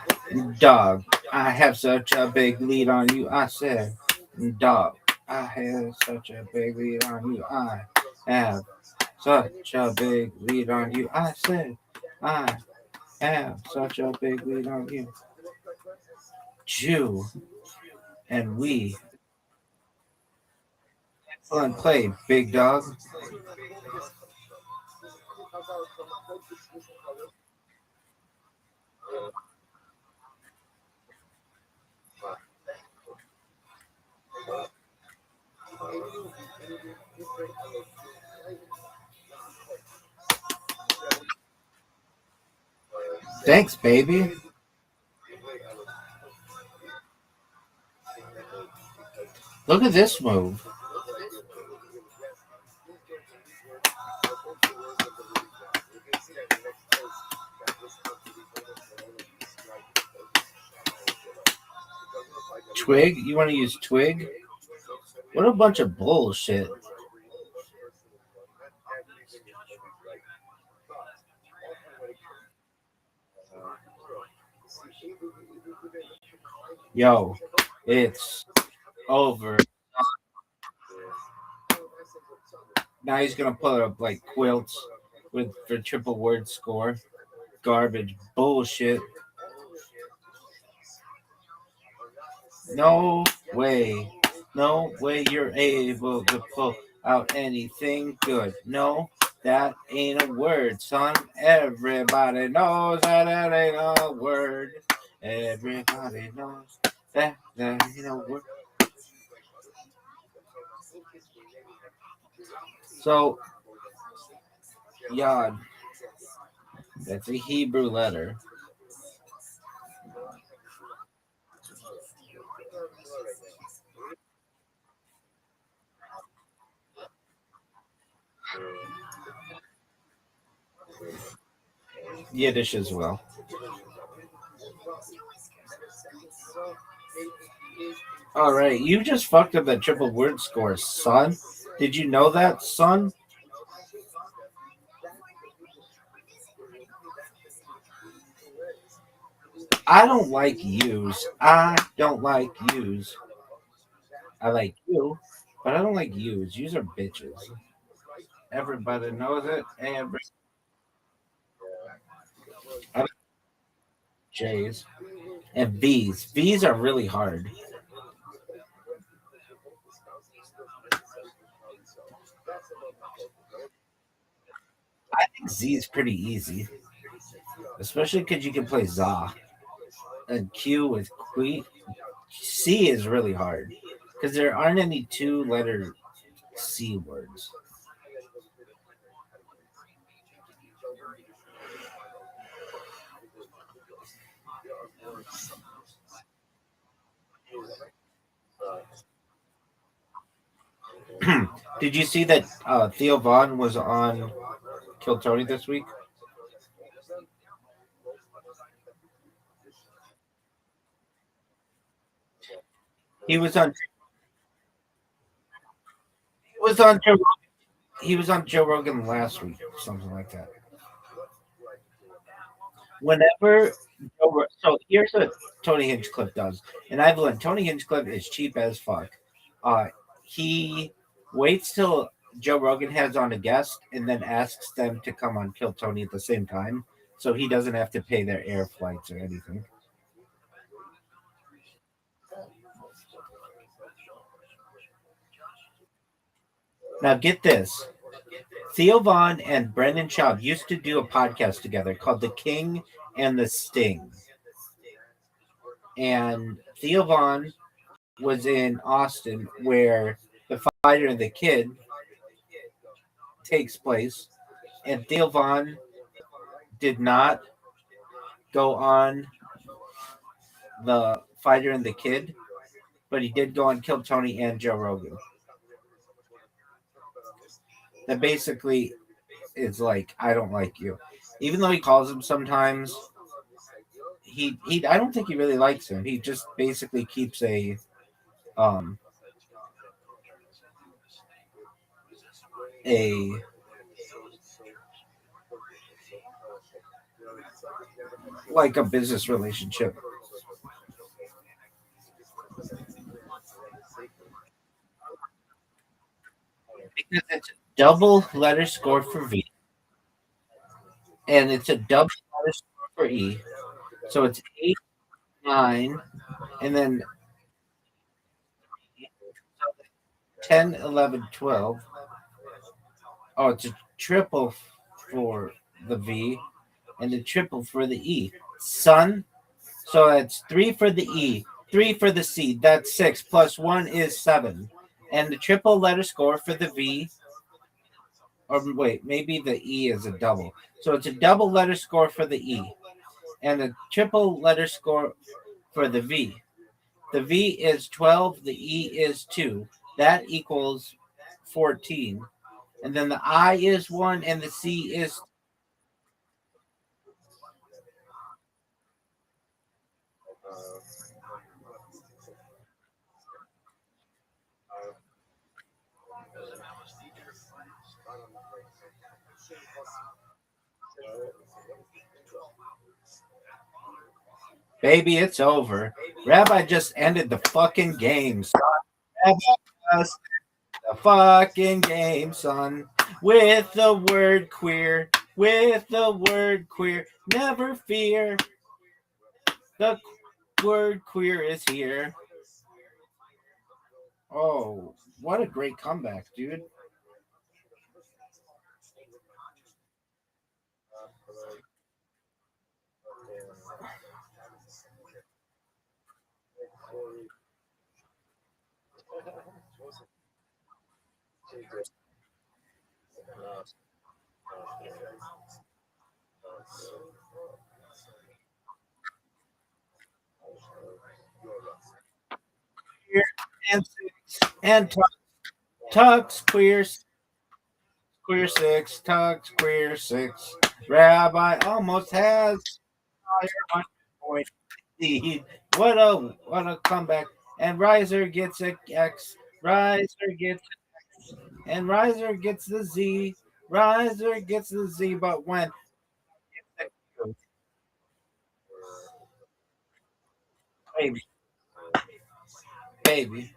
dog, I have such a big lead on you. I said, dog, I have such a big lead on you. I have such a big lead on you. I said, I have such a big lead on you. Jew and we. Go and play, big dog. Thanks, baby. Look at this move. Twig? You want to use Twig? What a bunch of bullshit. Yo, it's over. Now he's gonna put up like quilts for triple word score. Garbage bullshit. No way. No way you're able to pull out anything good. No, that ain't a word, son. Everybody knows that ain't a word. Everybody knows You know. So, Yod. That's a Hebrew letter. Yiddish as well. All right, you just fucked up that triple word score, son. Did you know that, son? I don't like yous. I don't like yous. I like you, but I don't like yous. Yous are bitches. Everybody knows it. I like J's and V's. V's are really hard. I think Z is pretty easy, especially because you can play za and Q with Qui. C is really hard because there aren't any two-letter C words. Did you see that Theo Vaughn was on Kill Tony this week? He was on. He was on Joe. He was on Joe Rogan last week, or something like that. Whenever, so here's what Tony Hinchcliffe does, and I've learned Tony Hinchcliffe is cheap as fuck. He waits till Joe Rogan has on a guest and then asks them to come on Kill Tony at the same time, so he doesn't have to pay their air flights or anything. Now get this. Theo Vaughn and Brendan Schaub used to do a podcast together called The King and the Sting. And Theo Vaughn was in Austin where The Fighter and the Kid takes place. And Theo Vaughn did not go on The Fighter and the Kid, but he did go on Kill Tony and Joe Rogan. That basically is like, I don't like you. Even though he calls him sometimes, he I don't think he really likes him. He just basically keeps um a like a business relationship. Because it's a double letter score for V, and it's a double letter score for E. So it's 8, 9, and then 10, 11, 12. Oh, it's a triple for the V and a triple for the E. Son. So that's 3 for the E, 3 for the C. That's 6 plus 1 is 7. And the triple letter score for the V, or wait, maybe the E is a double. So it's a double letter score for the E and a triple letter score for the V. The V is 12, the E is 2. That equals 14. And then the I is 1 and the C is. Baby, it's over. Rabbi just ended the fucking game, son. Rabbi just the fucking game, son. With the word queer. With the word queer. Never fear. The word queer is here. Oh, what a great comeback, dude. And six, and Tux queer six, Tux queer six. Rabbi almost has higher point lead. What a comeback! And Riser gets a X. Riser gets and Riser gets the Z. Riser gets the Z, but when baby, baby,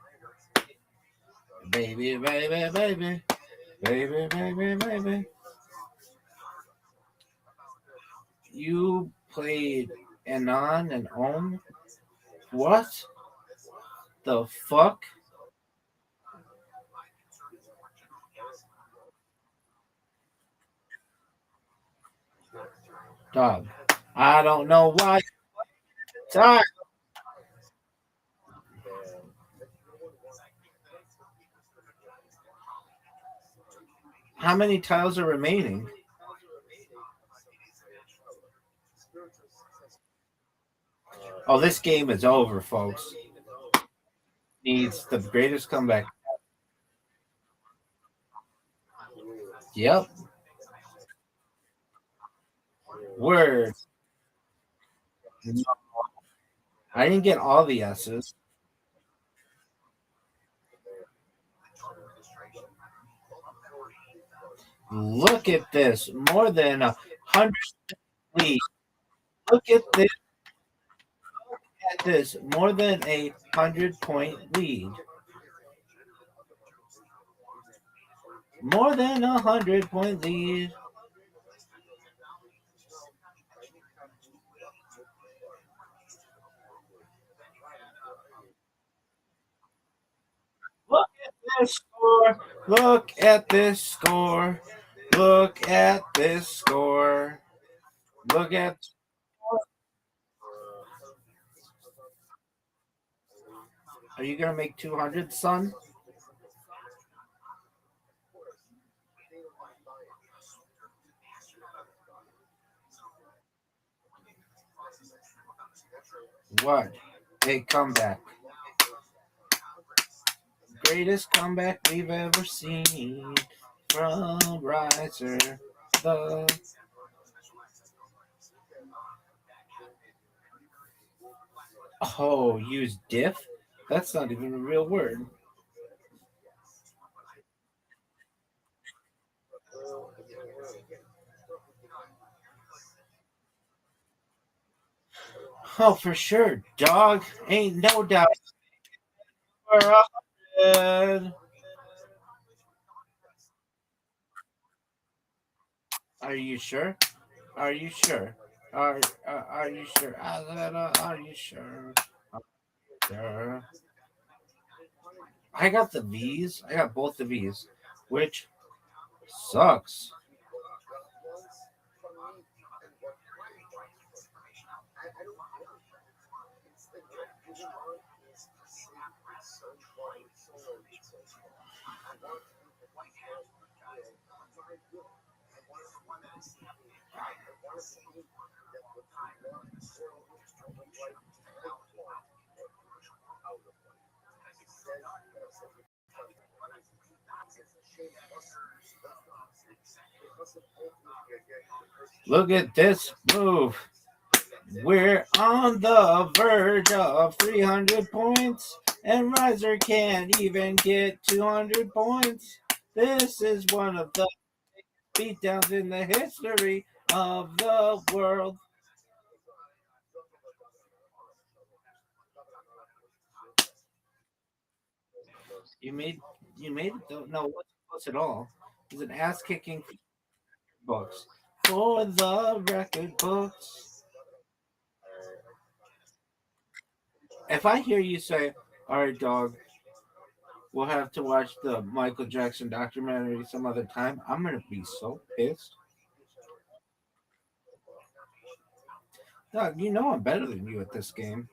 baby, baby, baby, baby, baby, baby. You played Anon and Om. What the fuck? Dog. I don't know why. Time. How many tiles are remaining? Oh, this game is over, folks. Needs the greatest comeback. Yep. Word. I didn't get all the S's. Look at this. More than 100 lead. Look at this. At this. More than 100-point lead. More than 100-point lead. Look at this score. Look at this score. Look at this score. Look at. Are you gonna make 200, son? What a comeback! Greatest comeback we've ever seen from Riser. The use diff? That's not even a real word. Oh, for sure, dog. Ain't no doubt. Are you sure? Are you sure? Are you sure? Are you sure? Sure. I got the V's. I got both the V's, which sucks. Look at this move. We're on the verge of 300 points, and Riser can't even get 200 points. This is one of the beatdowns in the history of the world. You made it. Don't know what's close at all. It's an ass kicking books for the record books. If I hear you say, "All right, dog, we'll have to watch the Michael Jackson documentary some other time," I'm gonna be so pissed. Dog, you know I'm better than you at this game.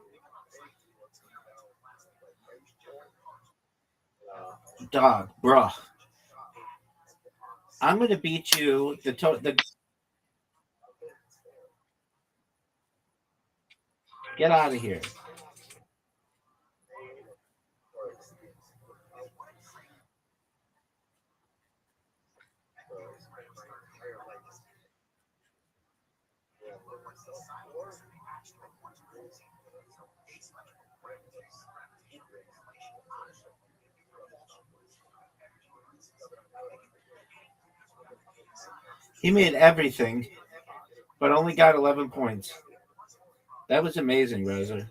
Dog, bruh. I'm going to beat you. Get out of here. He made everything, but only got 11 points. That was amazing, Rosa.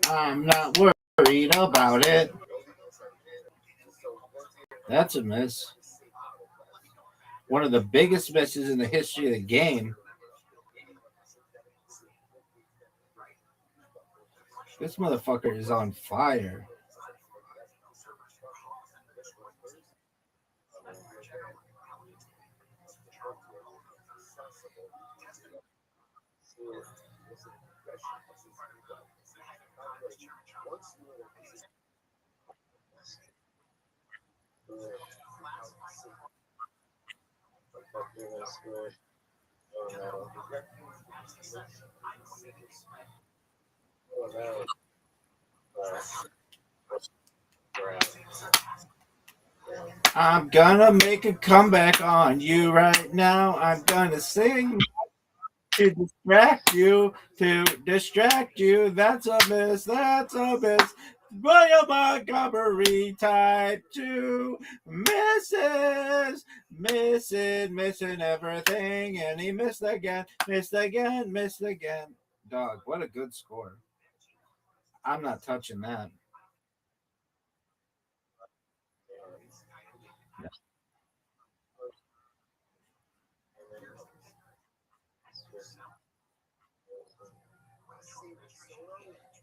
I'm not worried about it. That's a miss. One of the biggest misses in the history of the game. This motherfucker is on fire. I'm gonna make a comeback on you right now. I'm gonna sing to distract you, That's a miss. That's a miss. William Montgomery type 2 misses, missing everything, and he missed again. Dog, what a good score. I'm not touching that.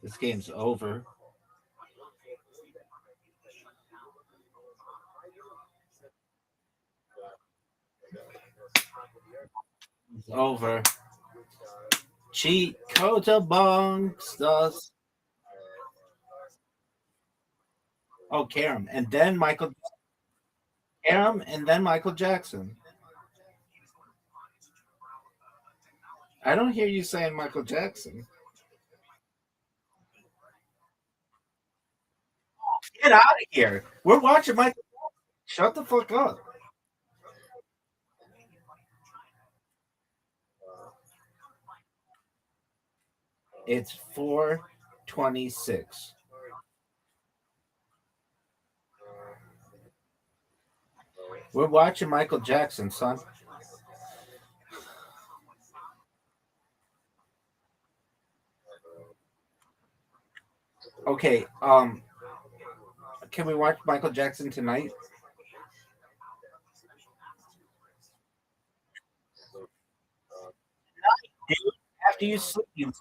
This game's over. It's over. Cheat codes amongst us. Oh, Karam, and then Michael Jackson. I don't hear you saying Michael Jackson. Get out of here. We're watching Michael. Shut the fuck up. It's 4:26. We're watching Michael Jackson, son. Okay, can we watch Michael Jackson tonight? After you sleep.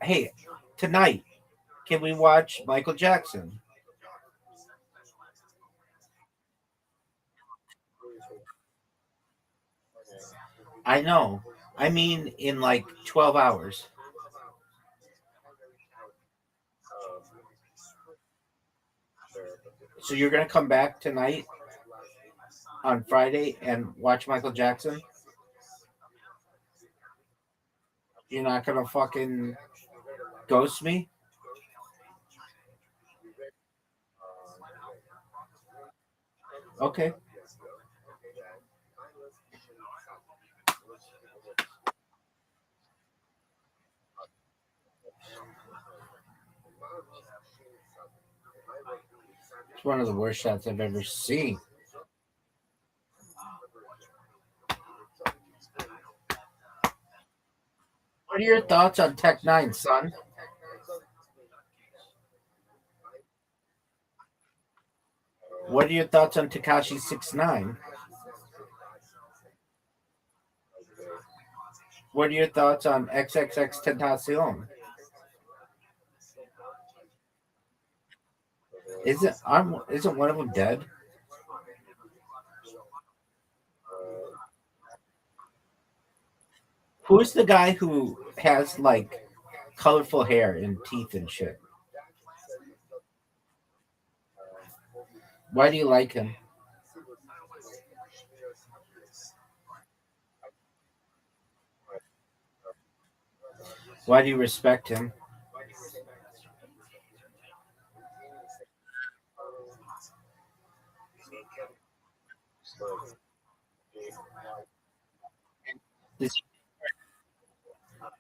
Hey, tonight, can we watch Michael Jackson? I know. I mean, in like 12 hours. So you're going to come back tonight on Friday and watch Michael Jackson? You're not going to fucking ghost me? Okay. It's one of the worst shots I've ever seen. What are your thoughts on Tech 9, son? What are your thoughts on Tekashi 69? What are your thoughts on XXX Tentacion? Isn't one of them dead? Who's the guy who has like colorful hair and teeth and shit? Why do you like him? Why do you respect him?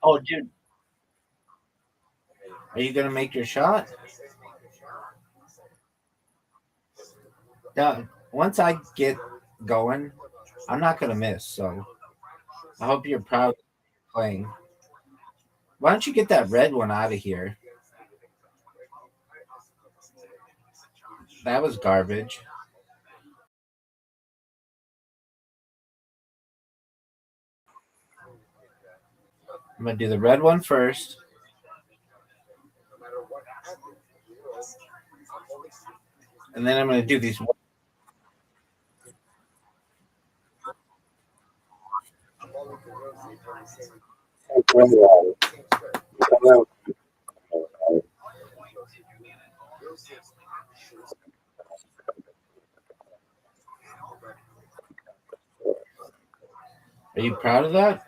Oh, dude, are you gonna make your shot? Yeah. Once I get going, I'm not gonna miss. So I hope you're proud of playing. Why don't you get that red one out of here? That was garbage. I'm gonna do the red one first. And then I'm gonna do these. Are you proud of that?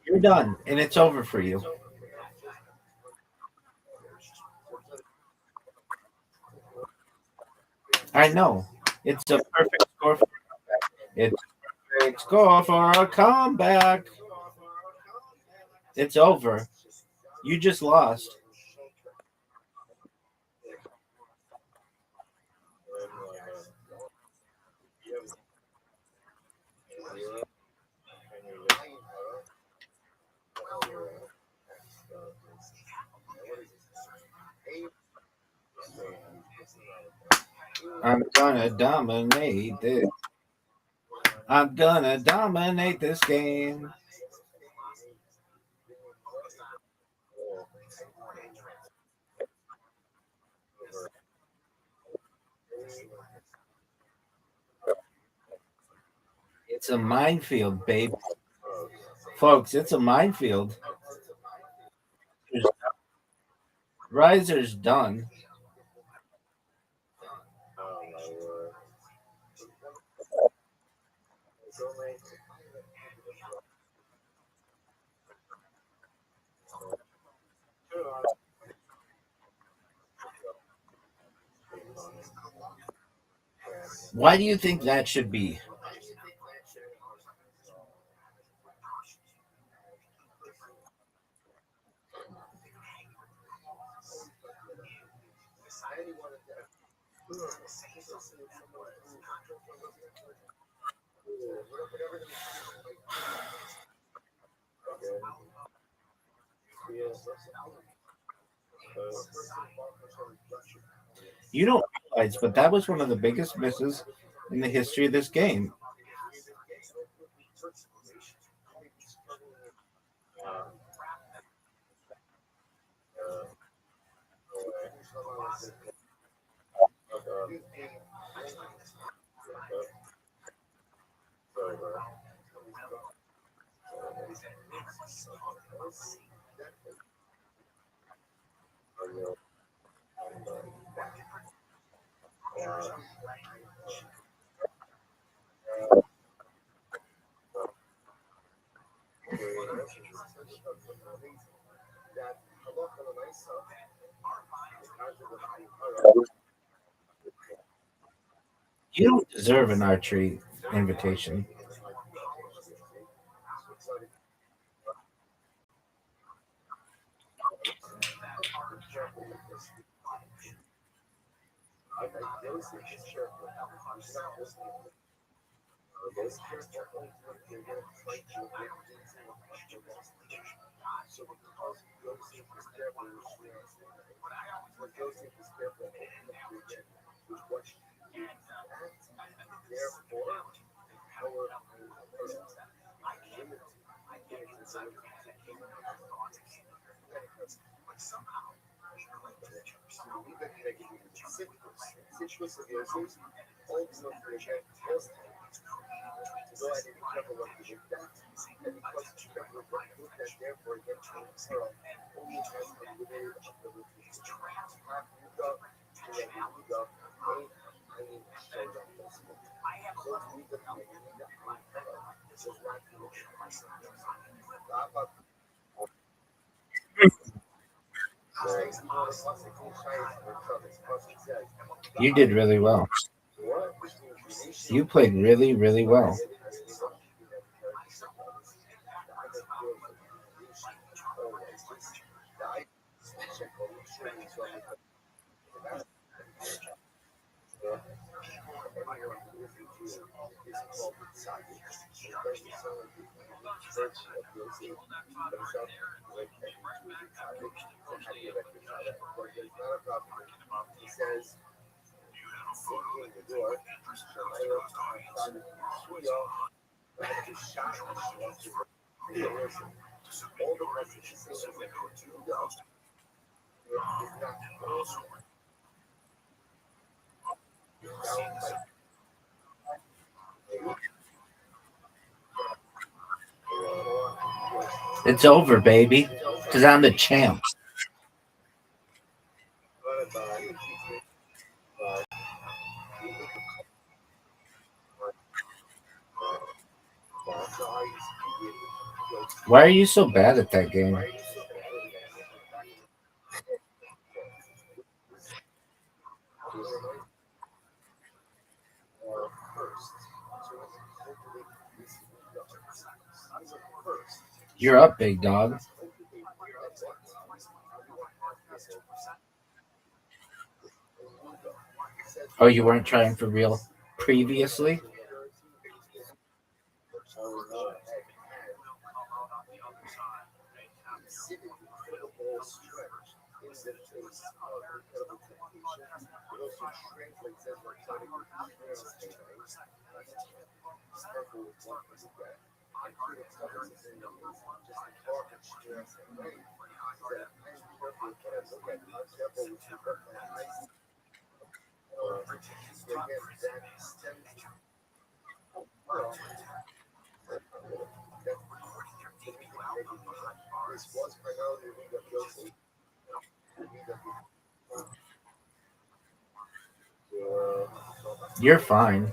You're done, and it's over for you. I know. It's a perfect score for it's a perfect score for a comeback. It's over. You just lost. I'm gonna dominate this. I'm gonna dominate this game. It's a minefield, babe. Folks, it's a minefield. Riser's done. Why do you think that should be? You don't realize, but that was one of the biggest misses in the history of this game. You don't deserve an archery invitation. You did really well. You played really, really well. It's over, baby. Because I'm the champ. Why are you so bad at that game? You're up, big dog. Oh, you weren't trying for real previously? You're fine.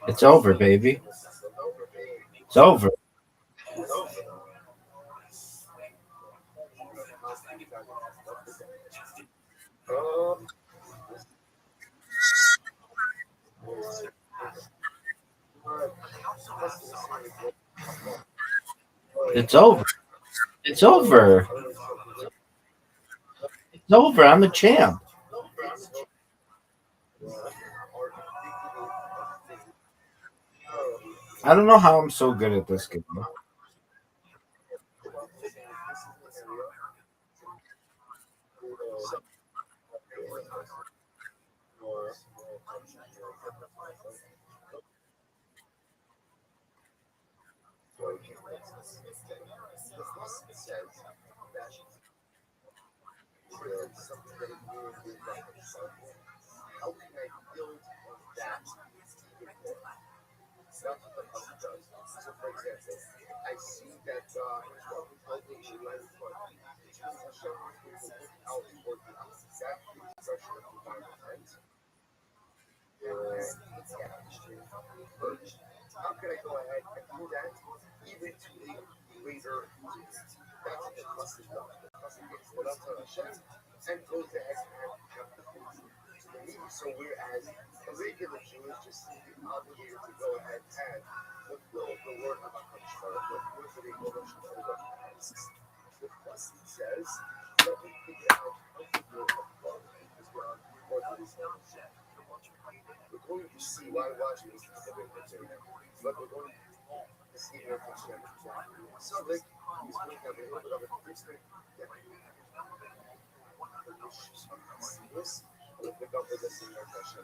It's over, baby. It's over. It's over. It's over. It's over. I'm the champ. I don't know how I'm so good at this game. How can I go ahead and do that even to a greater that's the plus is God. The plus is what else on Hashem and goes ahead and so whereas a regular Jew is just obligated to go ahead and the word of the plus says, let me figure out how to do it because we're going to see why watching this but we're going to see what so like he's going to have a little bit of a different this will pick up with this in your question.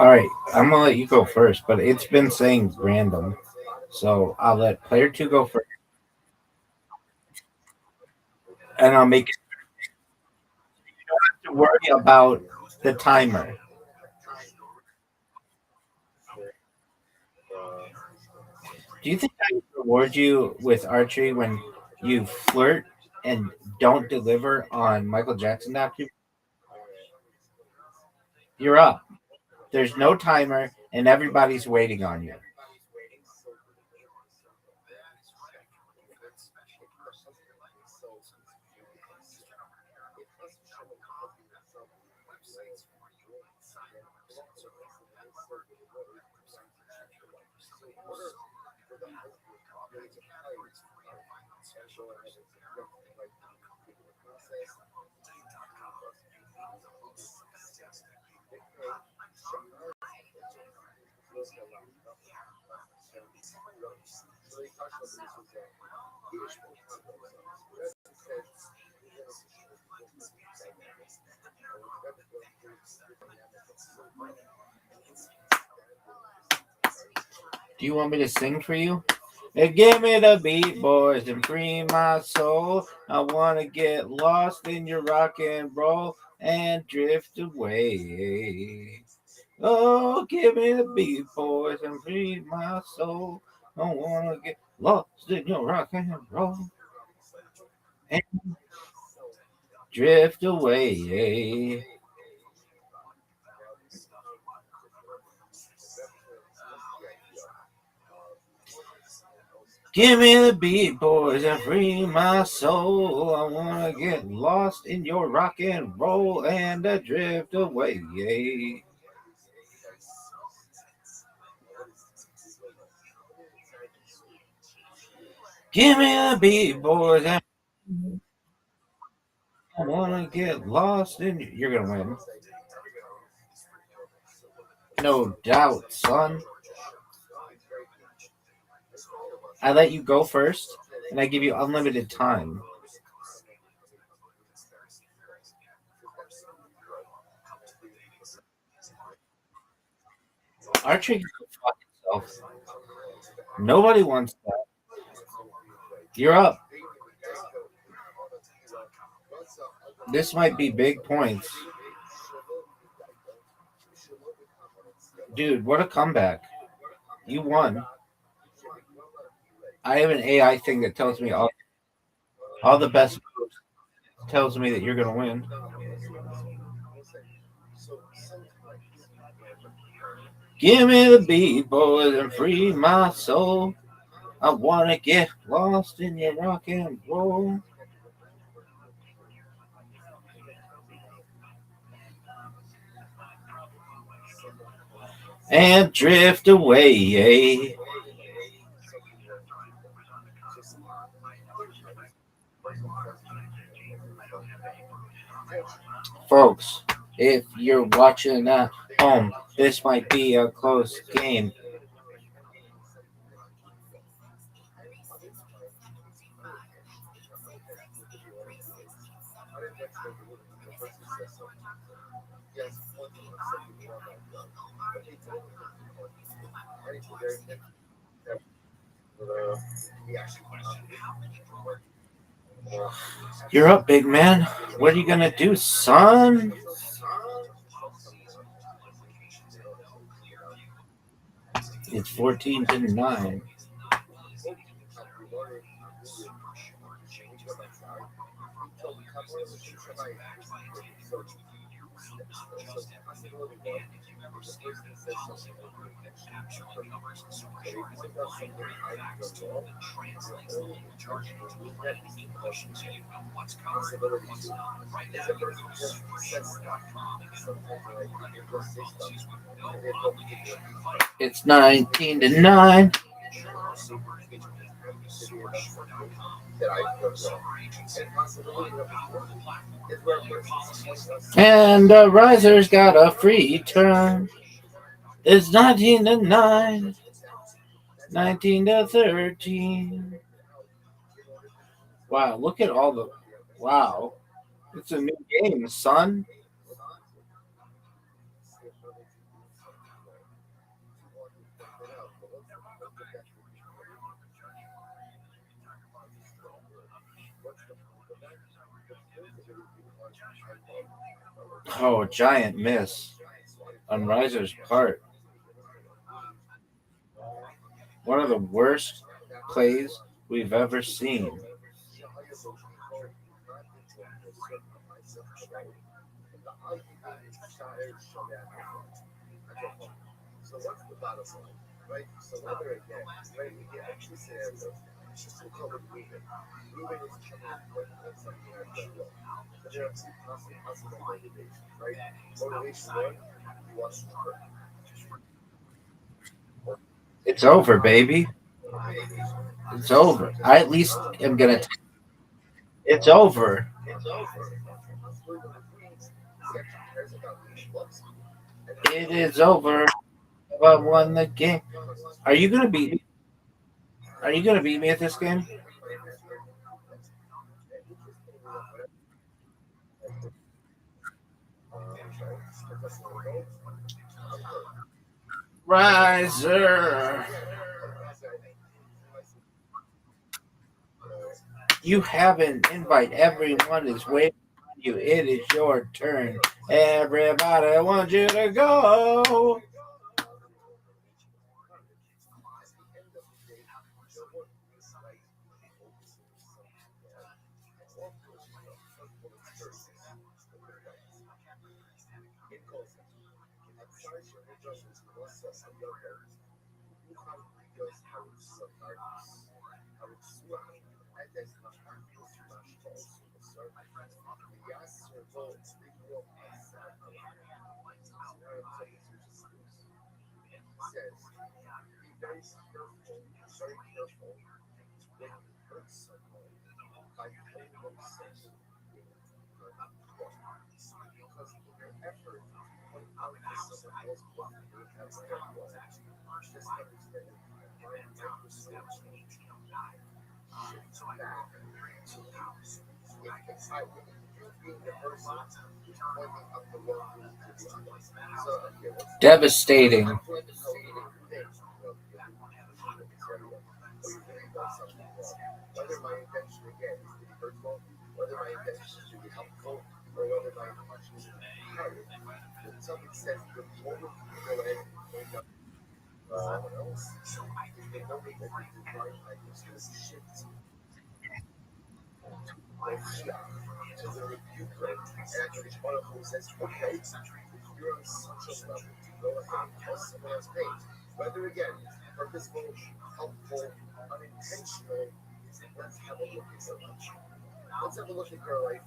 All right, I'm gonna let you go first, but it's been saying random, so I'll let player 2 go first, and I'll make it. You don't have to worry about the timer. Do you think I would reward you with archery when you flirt and don't deliver on Michael Jackson documentary? You're up. There's no timer, and everybody's waiting on you. Do you want me to sing for you? Give me the beat, boys, and free my soul. I want to get lost in your rock and roll and drift away. Oh, give me the beat, boys, and free my soul. I want to get lost in your rock and roll and drift away. Give me the beat, boys, and free my soul. I wanna get lost in your rock and roll and drift away. Give me the beat, boys, and I wanna get lost in. You're gonna win, no doubt, son. I let you go first, and I give you unlimited time. Archery yourself. Nobody wants that. You're up. This might be big points. Dude, what a comeback. You won. I have an AI thing that tells me all the best moves. Tells me that you're going to win. Give me the beat, boys, and free my soul. I want to get lost in your rock and roll. And drift away. Folks, if you're watching at home, this might be a close game. You're up, big man. What are you gonna do, son? It's 14-9. It's 19-9. And the riser's got a free turn. It's 19-9. 19-13. Wow, look at all the. Wow. It's a new game, son. Oh, giant miss on Riser's part. One of the worst plays we've ever seen. It's over, baby. It's over. I at least am gonna. It's over. It is over. I won the game. Are you gonna beat me? Are you gonna beat me at this game? Riser. You have an invite. Everyone is waiting for you. It is your turn. Everybody wants you to go. Devastating. Whether my intention again is to be hurtful, whether my intention is to be helpful, or whether my intention is to be kind. To some extent, the moment you go ahead and wake up someone else, the moment that you define like this shift to the rebuke rate, and each one of them says, okay, you're on such a level to go ahead and cause someone else pain. Whether again, purposeful, helpful, unintentional, let's have a look at your life. Let's have a look at your life.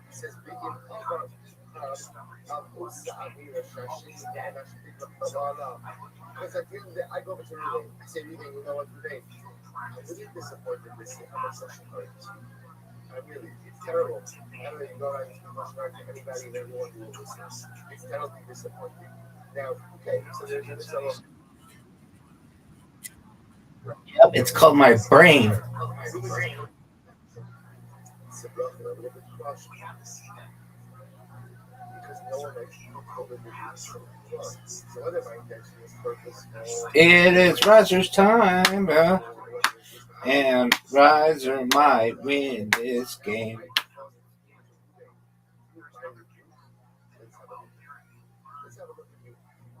It says, begin because at the end of the day, I go over to reading, I say reading, you know what, today, I'm really disappointed to see how much session hurts. I'm really, it's terrible. I don't know, you go around and speak much hard to anybody and everyone who will listen. It's terribly disappointing. Now, okay, so there's this fellow. Yep, it's called my brain. It is Riser's time, and Riser might win this game.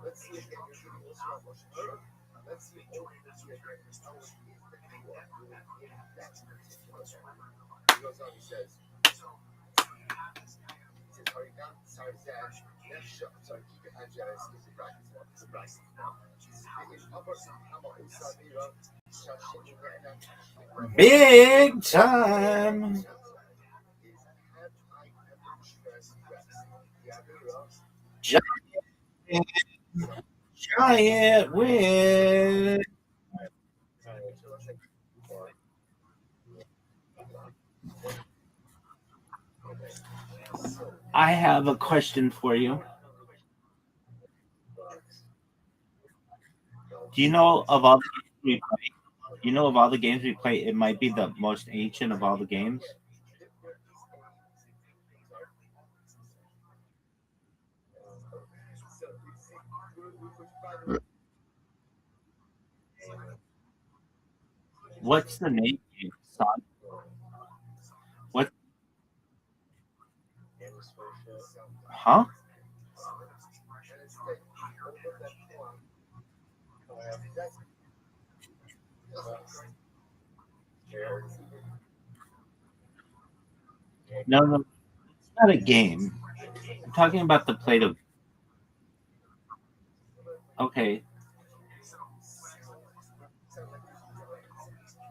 Let's see again, you're giving us so much hurt. Let's see over the year how it is that you are doing in that particular one. He goes on, he says, Harigan, Sarzan, Nesha, sorry, keep your hands out, excuse the brackets, it's a bracket. Big time. Giant win. I have a question for you. Do you know of all the games we play? Do you know of all the games we play? It might be the most ancient of all the games. What's the name? Son? What? Huh? No, it's not a game. I'm talking about the plate of. Okay.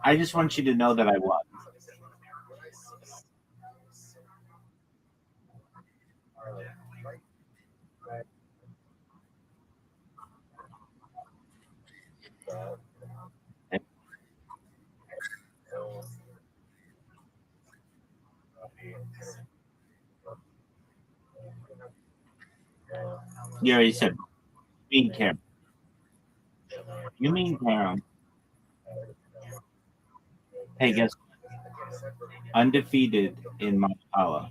I just want you to know that I won. You already said you mean Karen. You mean Karen. Hey, guess what? Undefeated in Mancala.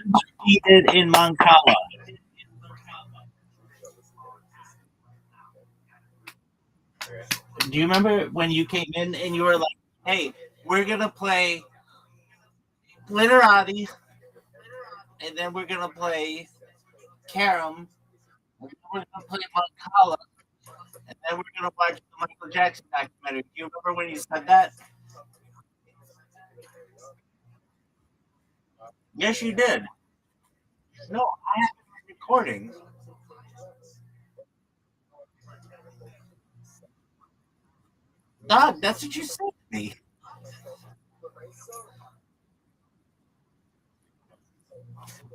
Undefeated in Mancala. Do you remember when you came in and you were like, hey, we're going to play Glitterati, and then we're going to play Carom, and then we're going to play Mancala, and then we're going to watch the Michael Jackson documentary. Do you remember when you said that? Yes, you did. No, I have recordings. Dog, that's what you said to me.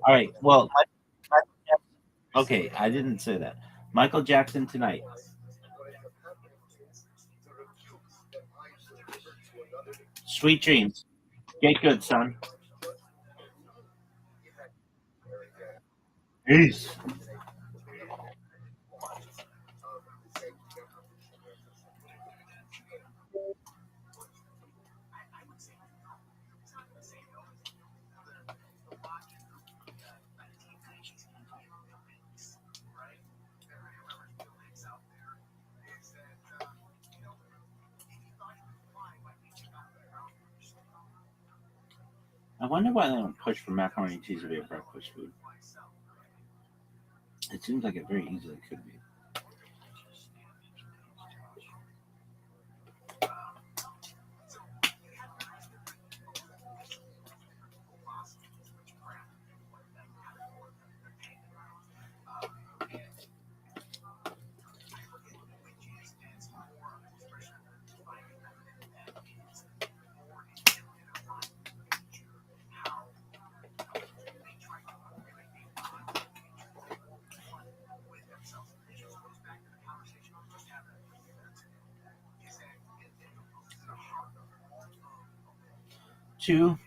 All right. Well, okay, I didn't say that. Michael Jackson tonight. Sweet dreams. Get good, son. Peace. I wonder why they don't push for macaroni and cheese to be a breakfast food. It seems like it very easily could be. Too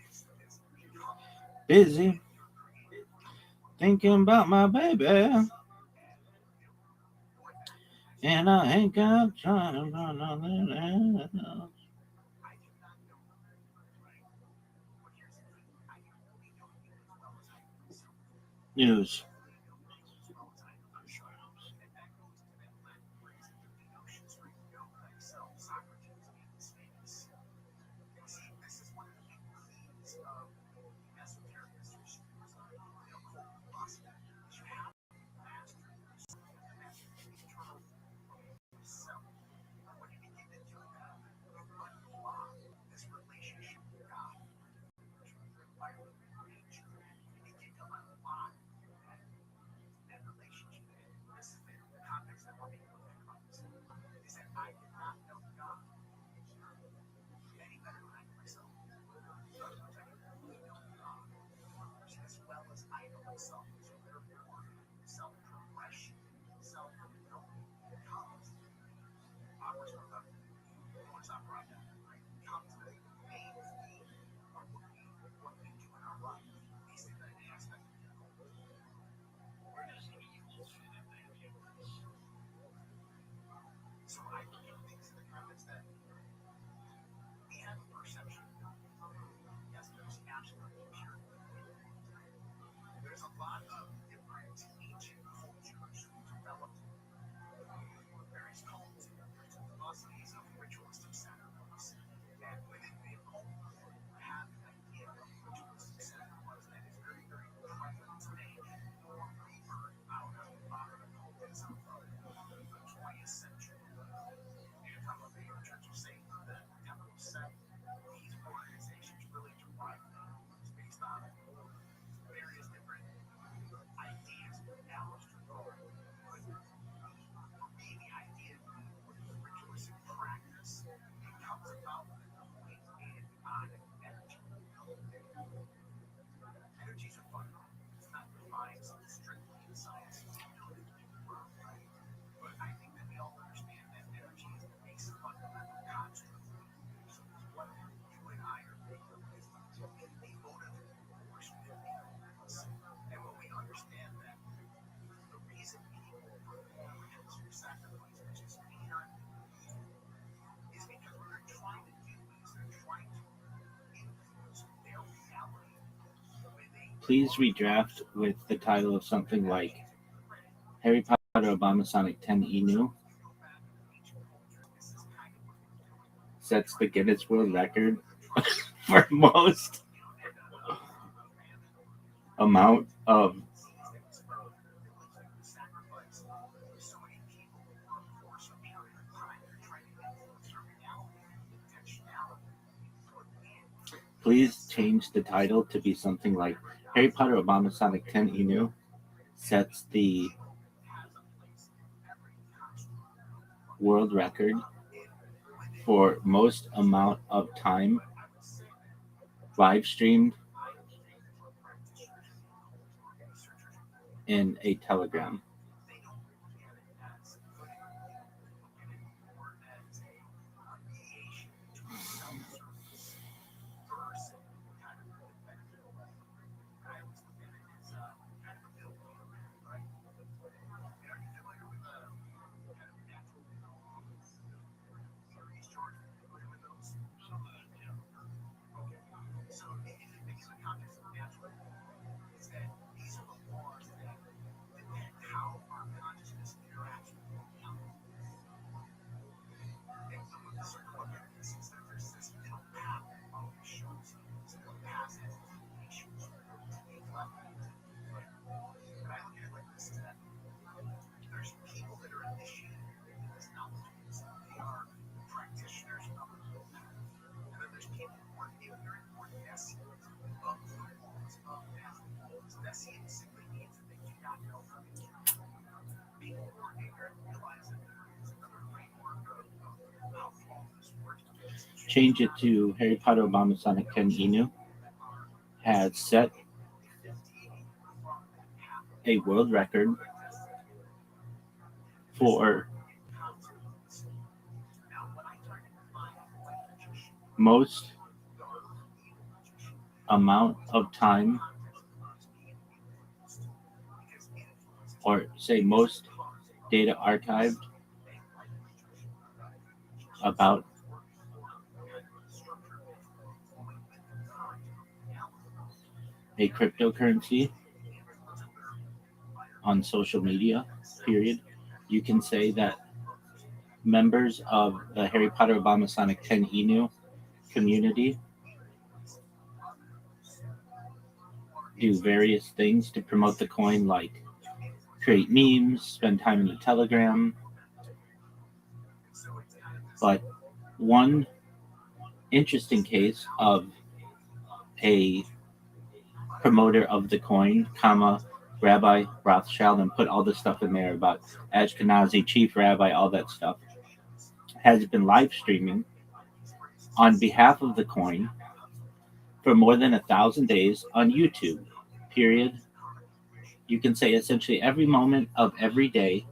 busy thinking about my baby, and I ain't got time for nothing else. News. Please redraft with the title of something like Harry Potter Obama Sonic 10 Inu sets the Guinness World Record for most amount of Please change the title to be something like Harry Potter Obama Sonic 10 Inu sets the world record for most amount of time live streamed in a Telegram. change it to Harry Potter Obama Sonic 10 Inu, has set a world record for most amount of time, or say most data archived about a cryptocurrency on social media, period. You can say that members of the Harry Potter Obama Sonic 10 Inu community do various things to promote the coin, like create memes, spend time in the Telegram. But one interesting case of a promoter of the coin, Rabbi Rothschild, and put all the stuff in there about Ashkenazi, chief rabbi, all that stuff, has been live streaming on behalf of the coin for more than 1,000 days on YouTube, period. You can say essentially every moment of every day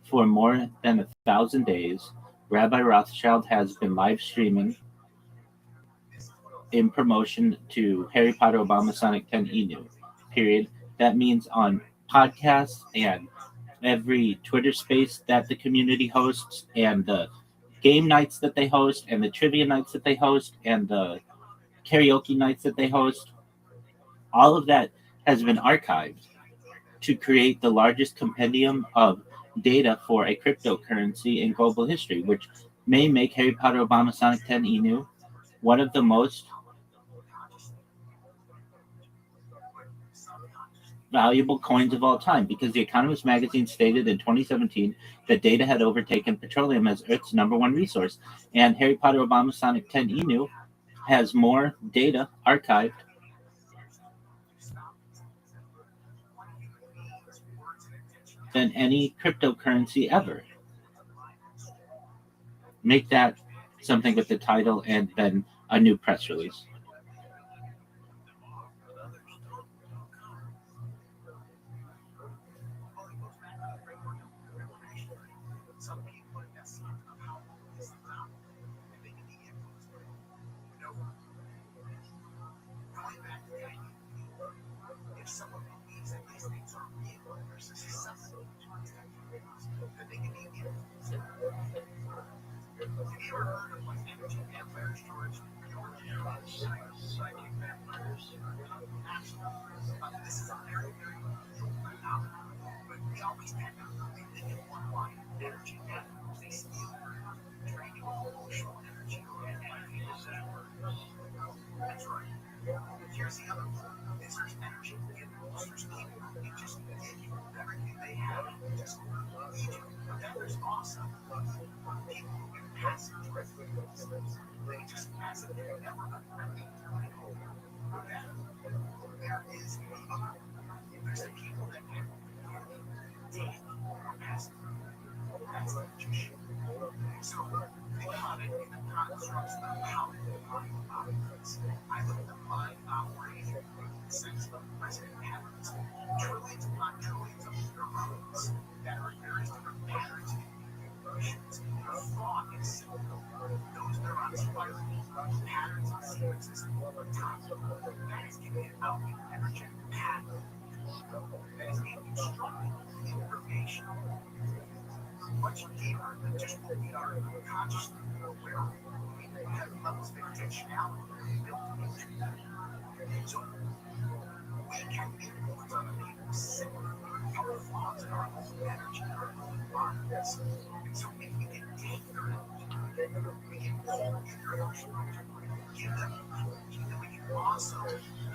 for more than 1,000 days, Rabbi Rothschild has been live streaming in promotion to Harry Potter Obama Sonic 10 Inu, period. That means on podcasts and every Twitter space that the community hosts, and the game nights that they host, and the trivia nights that they host, and the karaoke nights that they host. All of that has been archived to create the largest compendium of data for a cryptocurrency in global history, which may make Harry Potter Obama Sonic 10 Inu one of the most valuable coins of all time, because The Economist magazine stated in 2017 that data had overtaken petroleum as Earth's #1 resource, and Harry Potter Obama Sonic 10 Inu has more data archived than any cryptocurrency ever. Make that something with the title and then a new press release.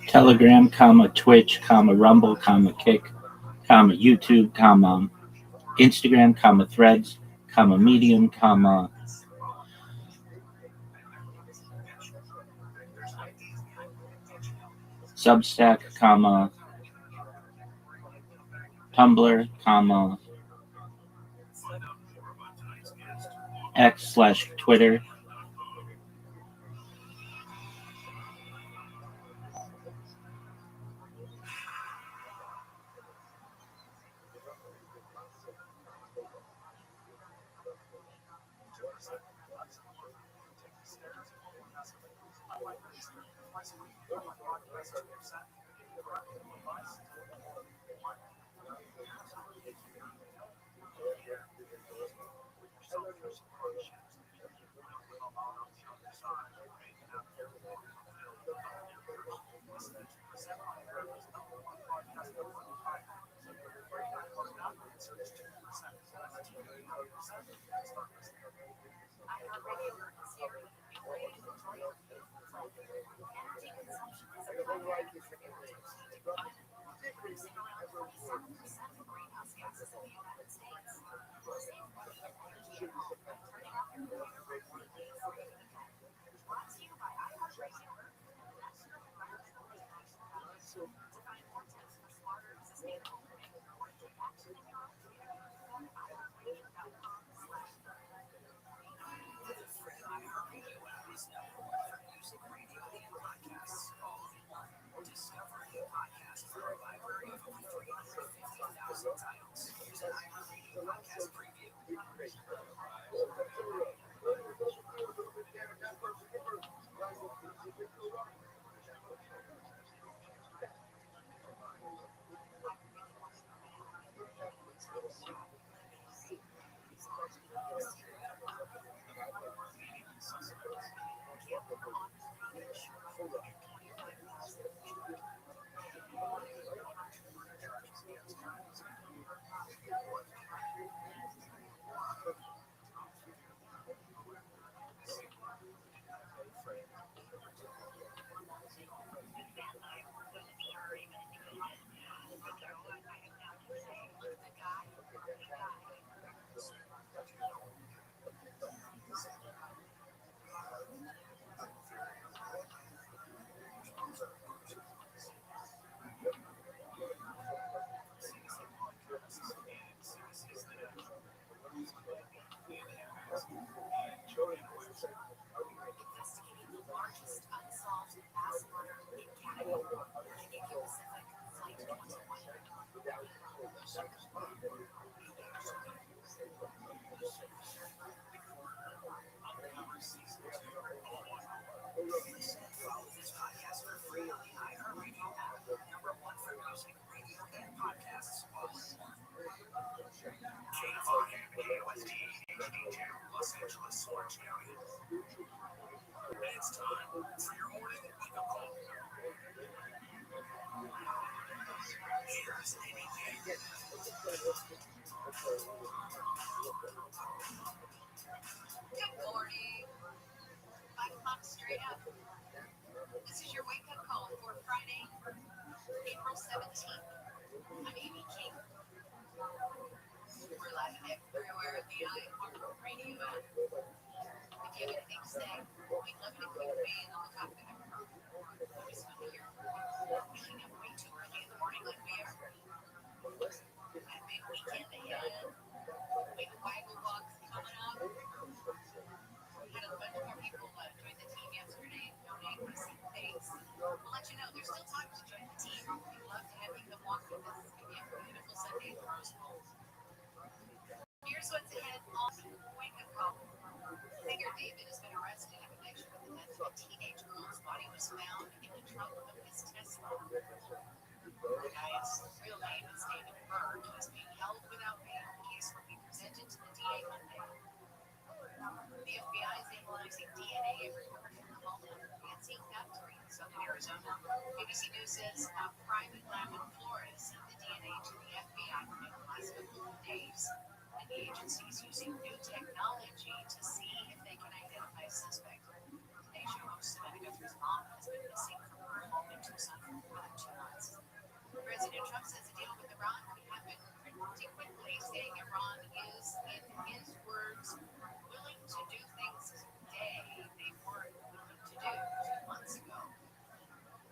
Telegram, Twitch, Rumble, Kick, YouTube, Instagram, Threads, Medium, Substack, Tumblr, X/Twitter, Good morning. 5 o'clock straight up. This is your wake-up call for Friday, April 17th. I'm Amy King. We're live everywhere at the iHeartRadio app. If you have anything to say, we'd love it if you would be on the top of it. Always fun to hear. Waking up way too early in the morning like we are. Got a big weekend ahead. Big waggle walks coming up. Had a bunch more people join the team yesterday and donate my seat face. We'll let you know there's still time to join the team. We'd love to have you come walk with us. It's going to be a beautiful Sunday at the Rose Bowl. Here's what's ahead on Wake Up Call. Figure David has been arrested in connection with the death of a teenage girl's body was found in the trunk of his Tesla. The guy's real name is David Berg. He's being held without bail. The case will be presented to the DA Monday. The FBI is analyzing DNA everywhere from the home of Nancy Factory in southern Arizona. ABC News says a private lab in Florida sent the DNA to the FBI within the last couple of days. And the agency is using new technology to see if they can identify a suspect. Today's show host Savannah Guthrie's mom has been missing from her home in Tucson for more than 2 months. President Trump says a deal with Iran could happen pretty quickly, saying Iran is, in his words, willing to do things today they weren't willing to do 2 months ago.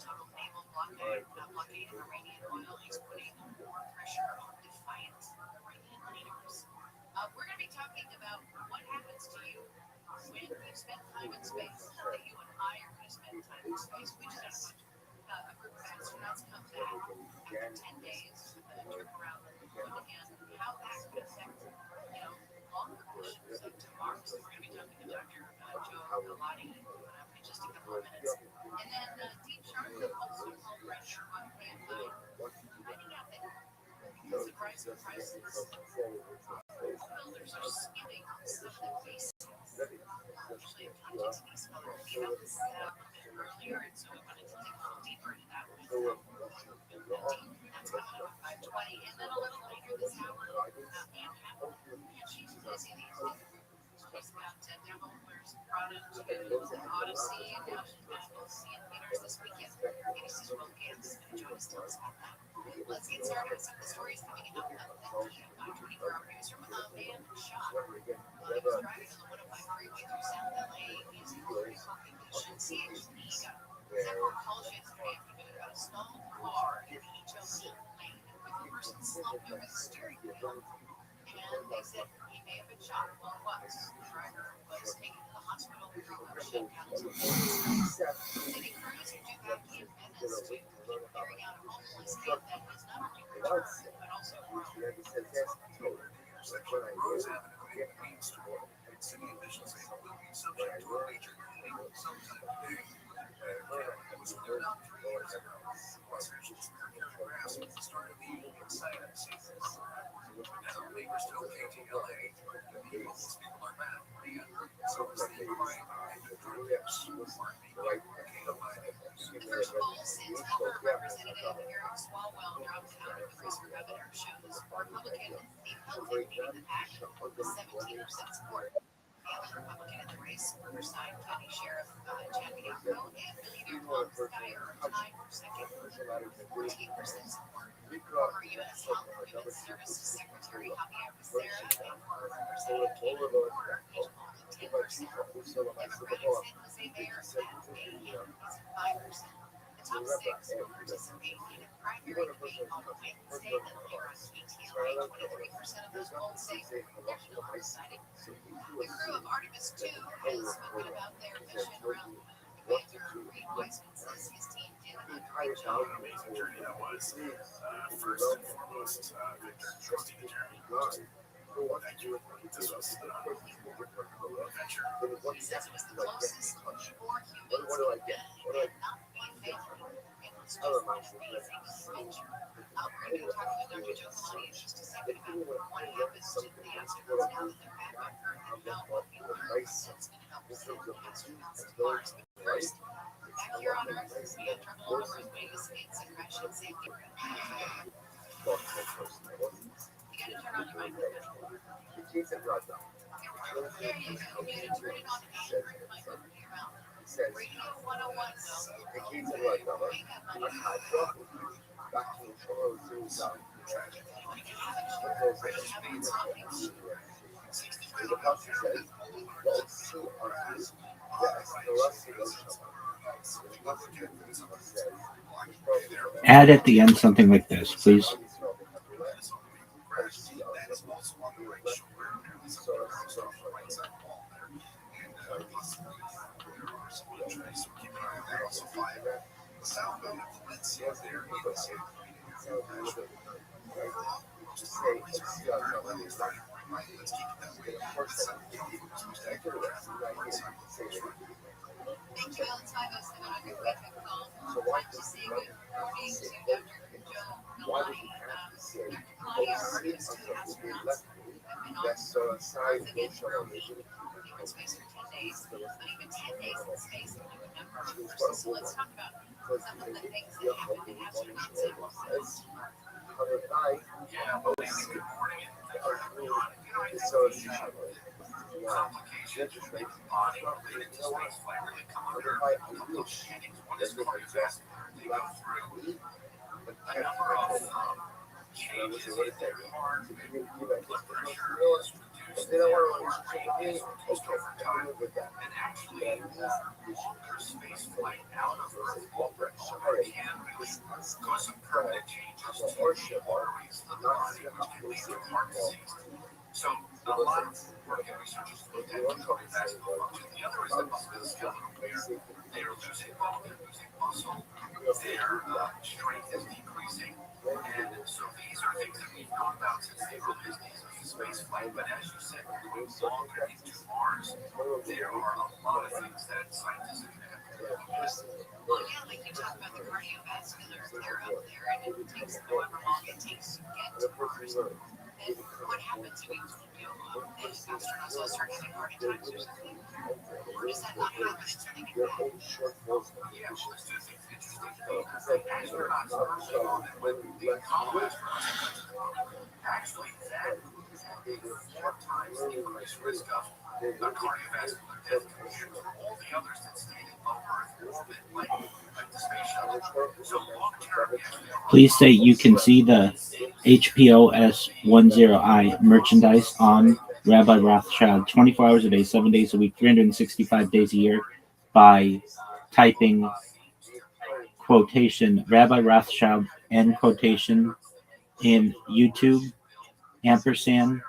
Total naval blockade of Iranian oil is putting more pressure on defiant Iranian leaders. We're going to be talking about what happens to you when you spend time in space. That you and I are going to spend time in space. We just had a group of astronauts come back after 10 days with a trip around the moon and how that could affect, longer missions to Mars. We're going to be talking to Dr. Joe Galati in just a couple of minutes. Deep chocolate also low pressure on pan line. Finding out that surprising prices. Builders are skimming on stuff that face. Actually, I'm talking to these fellows who came out this earlier, and so I wanted to dig a little deeper into that with them. That's coming up at 5:20, and then a little later this hour, Anne Hammond. And she's busy these days. She's got Devil's Product, Odyssey, and now we'll see in theaters this weekend. ABC's Will Gantz is going to join us to tell us about that. Let's get started with some of the stories coming up at the 24-hour newsroom. A man shot while he was driving on the 105 freeway through South LA using very poor conditions. He several calls yesterday afternoon about a stalled car in the HOV lane with a person slumped over the steering wheel. And they said he may have been shot. Well, it was. The driver was taken to the hospital with a shut down to city crews who do back in Venice to keep clearing out a homeless camp that has not only returned but also grown. Intersection of Rose Avenue and Main Street. City officials say it will be subject to a major cleaning sometime today. It was cleared out 3 years ago. Los Angeles clearing grass with the start of the evening signing season. Now, neighbors tell KTLA that the homeless people are back again. So is the crime and the drug use. Mark Meehan, First poll since Elmer Representative Eric Swalwell dropped out of the race for governor shows Republican leading the pack with 17% support. The other Republican in the race, Riverside County Sheriff Chad Bianco and millionaire Tom Steyer are tied for second with 14% support. Former U.S. Health and Human Services Secretary Javier Becerra and former Representative Katie Porter each polling 10%. Democratic San Jose Mayor Matt Mayhem is at 5%. The top six will participate in a primary debate on Wednesday that will air on KTLA. 23% of those polls say they're not deciding. The crew of Artemis 2 has spoken about their mission around the moon. Commander Reed Wiseman says his team did a great job. An amazing journey that was. First and foremost, Victor, trusting the journey. Thank you. This was adventure. He says it was the closest four humans and not one family. It was just an amazing adventure. We're going to talk with Dr. Joe Coloni in just a second about what happens to the astronauts now that they're back on Earth and how what we learned that's going to help us answer Mars. But first, back here on Earth, we had trouble on the runway, skates and crash and safety. You got to turn on your microphone. There you go. You got to turn it on and bring the microphone to your mouth. Radio 101, though. Add at the end something like this, please. That is also on the right shoulder. Apparently, some right side wall there. And possibly there are some injuries, so keep an eye on that. Also, 5 southbound of Valencia there. Let's keep it that way. Thank you, Alex 507 on your wake-up call. Like to say good morning to Dr. Joe Coloni. Dr. Coloni, our Artemis 2 astronauts have been on Earth again for a week. They were in space for 10 days, but even 10 days in space can do a number of firsts. So let's talk about some of the things that happen to astronauts and what happens to Earth. Yeah, well, good morning. Complications with the body related to space flight really come under a couple of headings. One is cardiovascular. They go through a number of changes in their heart, blood pressure is reduced, their heart rate is reduced over time, and actually longer space flight out of Earth can really cause some permanent changes to the arteries of the body, which can lead to heart disease. So a lot of work and research is looked at cardiovascular function. The other is the musculoskeletal, where they are losing bone, they're losing muscle, their strength is decreasing. And so these are things that we've known about since the earliest days of space flight. But as you said, going longer into Mars, there are a lot of things that scientists are going to have to Well, yeah, like you talk about the cardiovascular, they're up there, and it takes however long it takes to get to Mars. And what happens if you know, and astronauts all start having heart attacks or something? Or does that not happen until they get back? Yeah, well, there's two things interesting. Astronauts early on that went the colonized actually that is a 4 times increased risk of cardiovascular death compared to all the others that stayed in low Earth orbit, like the space shuttle. So long term, Please say you can see the HPOS10I merchandise on Rabbi Rothschild 24 hours a day, 7 days a week, 365 days a year by typing quotation Rabbi Rothschild end quotation in YouTube ampersand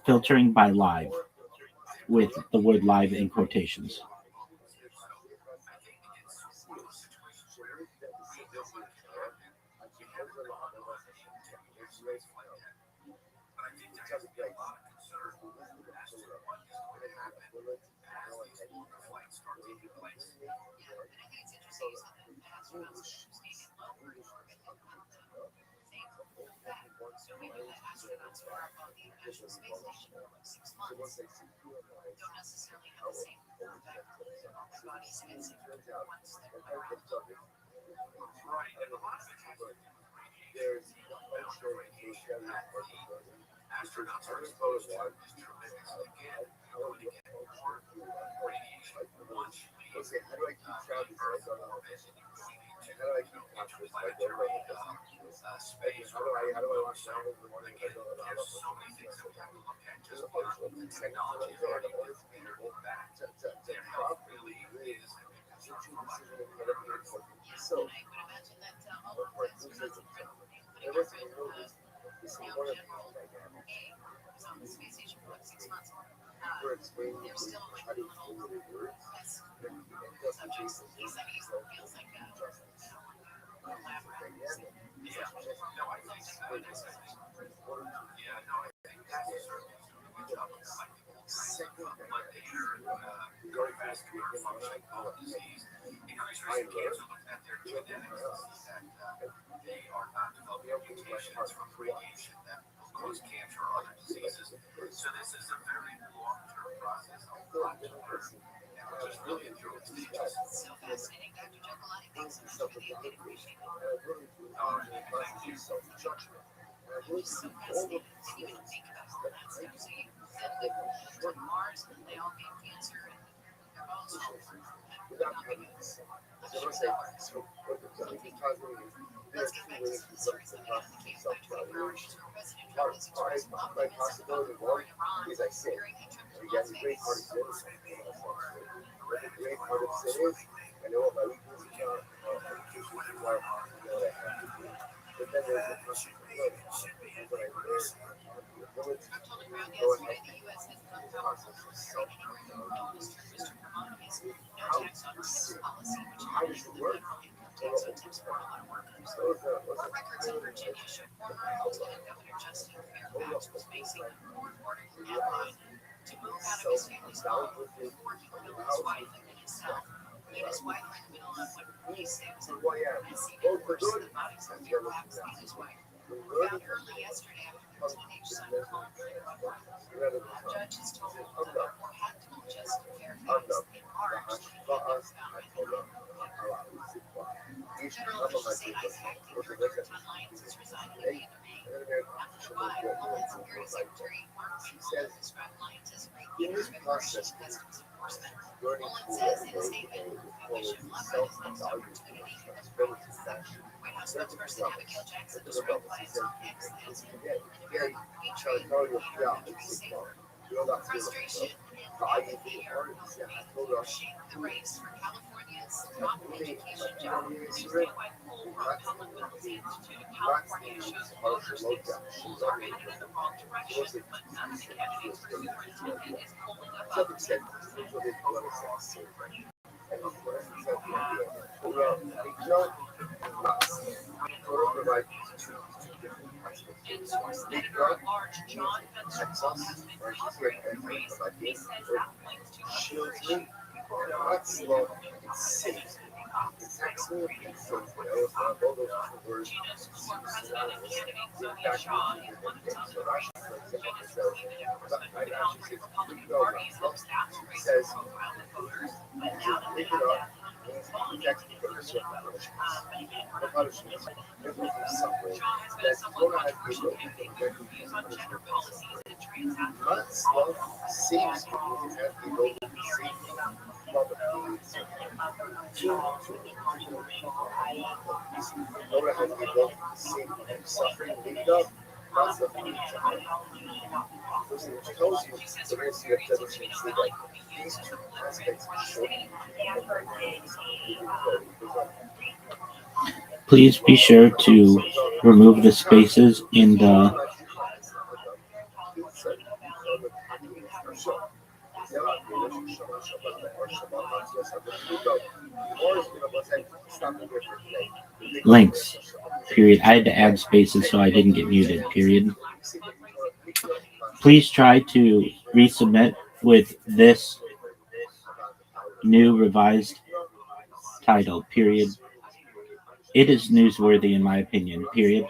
filtering by live with the word live in quotations. So we know that astronauts who are on the International Space Station for like 6 months don't necessarily have the same effect on their bodies against it once they're arrived. right, and a lot of it has to do with radiation. Radiation astronauts are exposed to is tremendous. Again, you're going to get more radiation once you leave Earth orbit, and you proceed into interplanetary space or so. Again, there's so many things that we have to look at just beyond the technology that are getting back. Their health really is a big concern for a lot of people. Yes, and I would imagine that all of the astronauts and crew, including our friend, General A, was on the space station for like 6 months. They're still like little test subjects. He said he feels like a lab rat. Yeah, no, I think that's certainly on top of like blood danger, cardiovascular function, bone disease, increased risk of cancer. Looking at their genetics, that they are not developing mutations from radiation that will cause cancer or other diseases. So this is a very long-term process, a lot to learn, and we're just really in the early stages. So fascinating, Dr. Giacolani. Thanks so much for the update. Appreciate it. Thank you. It's so fascinating. I didn't even think about all that stuff. So you said that to Mars, they all get cancer and their bones fall apart. Not because I'm sure that works. Let's get back to some stories that we have in the case by 24 hours. President Trump has expressed optimism about the war in Iran during a trip to Las Vegas. I told the crowd yesterday the U.S. has enough power to overturn any bonus restrictive economies, no tax on tips policy, which limits the federal income tax on tips for a lot of workers. Our records in Virginia show former Lieutenant Governor Justin Fairfax was facing a court order deadline to move out of his family's home before he killed his wife and then himself. He and his wife were in the middle of what police say was a messy divorce. The bodies of Fairfax and his wife were found early yesterday after their teenage son called for their mother. Judges told or had told Justin Fairfax in March that he had never found anything. Federal officials say Ice acting director John Lyons is resigning at the end of May. After why, Homeland Security Secretary Mark Whitmore described Lyons as great leader of immigration and customs enforcement. Mullen says in a statement, "We wish him luck on his next opportunity in this process." White House spokesperson Abigail Jackson described Lyons' ex as a very patriot and safer. Frustration and apathy are shaping the race for California's top education job. Tuesday, a white poll from Public Policy Institute of California shows voters think schools are headed in the wrong direction, but none of the candidates for superintendent is polling above 10%. And source editor at large John Ventura has been covering the race. He says that points to a clear issue. Let's look and see. It's excellent. So, all those words. It says, pick it up. Text because of certain punishments. There will be suffering. That Torah has been God's love saves you and has the ability to save you from the feelings. Torah has the ability to save you from suffering. Leave it up. God's love feelings. Which tells you the rest of your tradition is that these two aspects are short. Please be sure to remove the spaces in the links. Period. I had to add spaces so I didn't get muted. Period. Please try to resubmit with this new revised title. Period. It is newsworthy in my opinion. Period.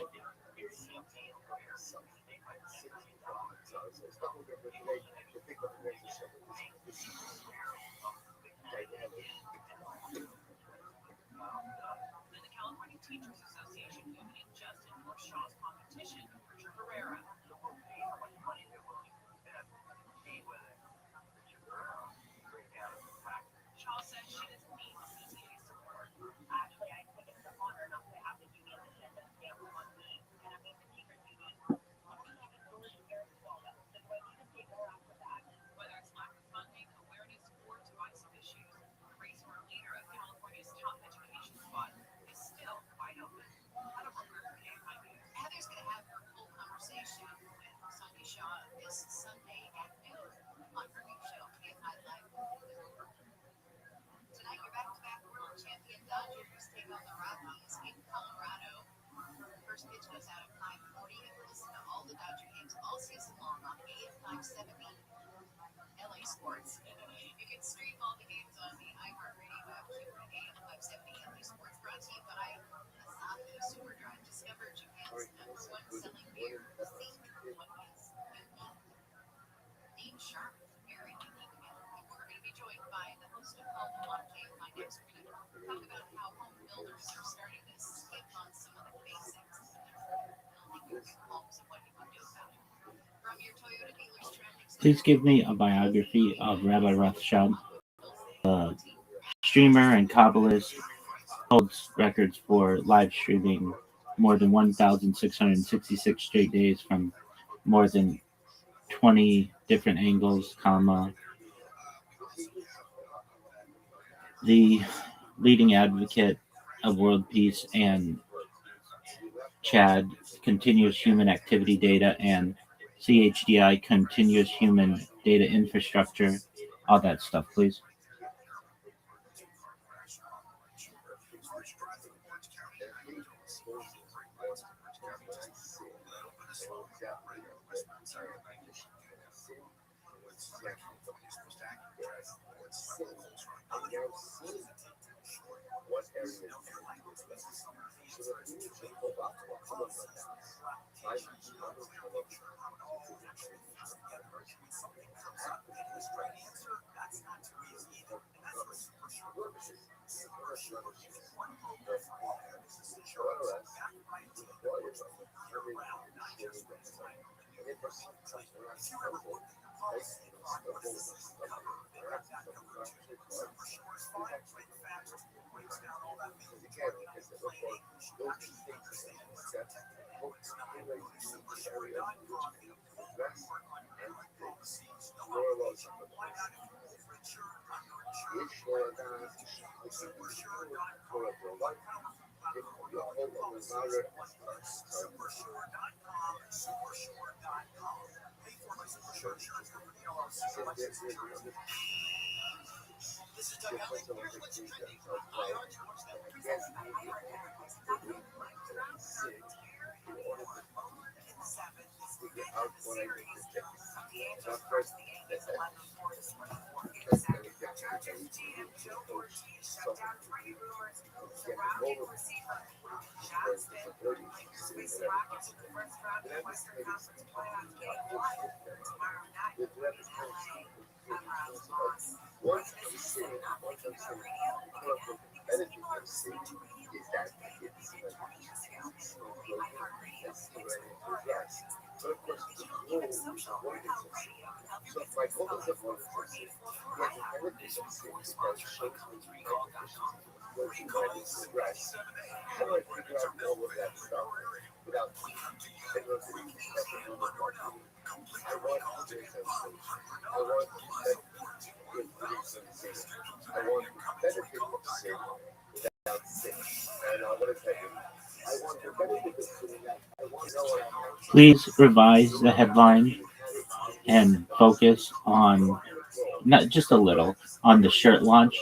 Please give me a biography of Rabbi Rothschild, a streamer and Kabbalist, holds records for live streaming more than 1,666 straight days from more than 20 different angles, the leading advocate of world peace and CHAD, continuous human activity data, and CHDI, continuous human data infrastructure, all that stuff, please. Please revise the headline and focus on, not just a little, on the shirt launch.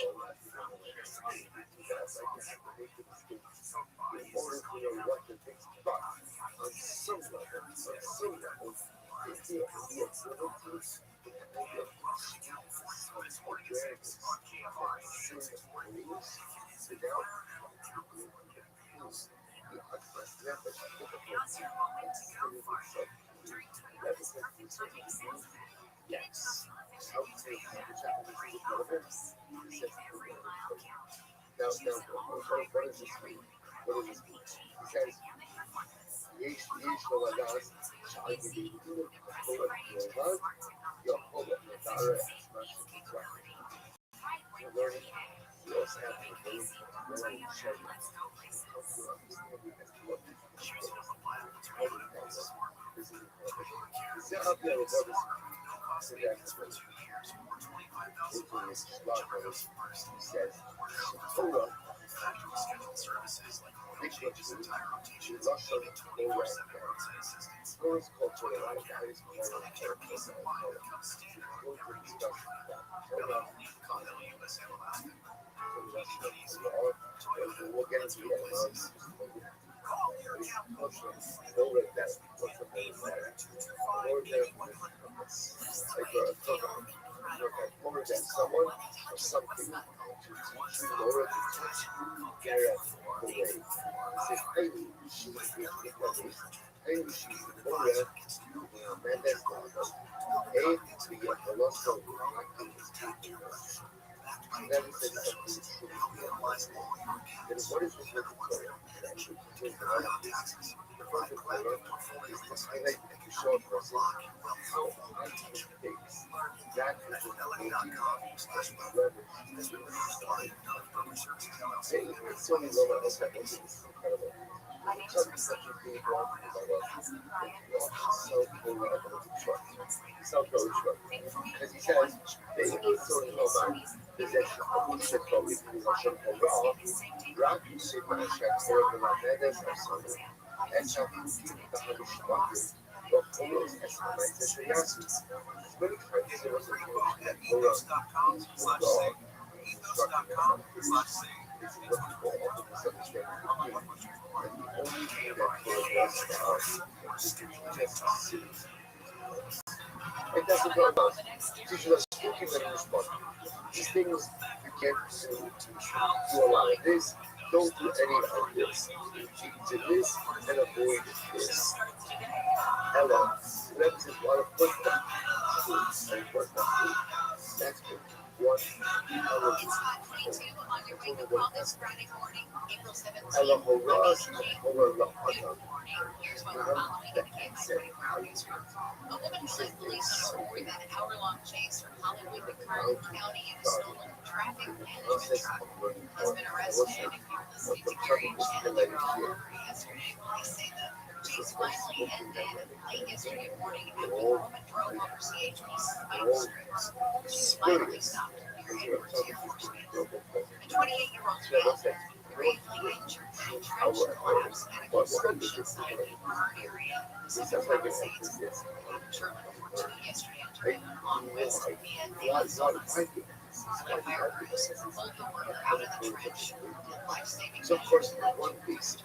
So of course, one piece in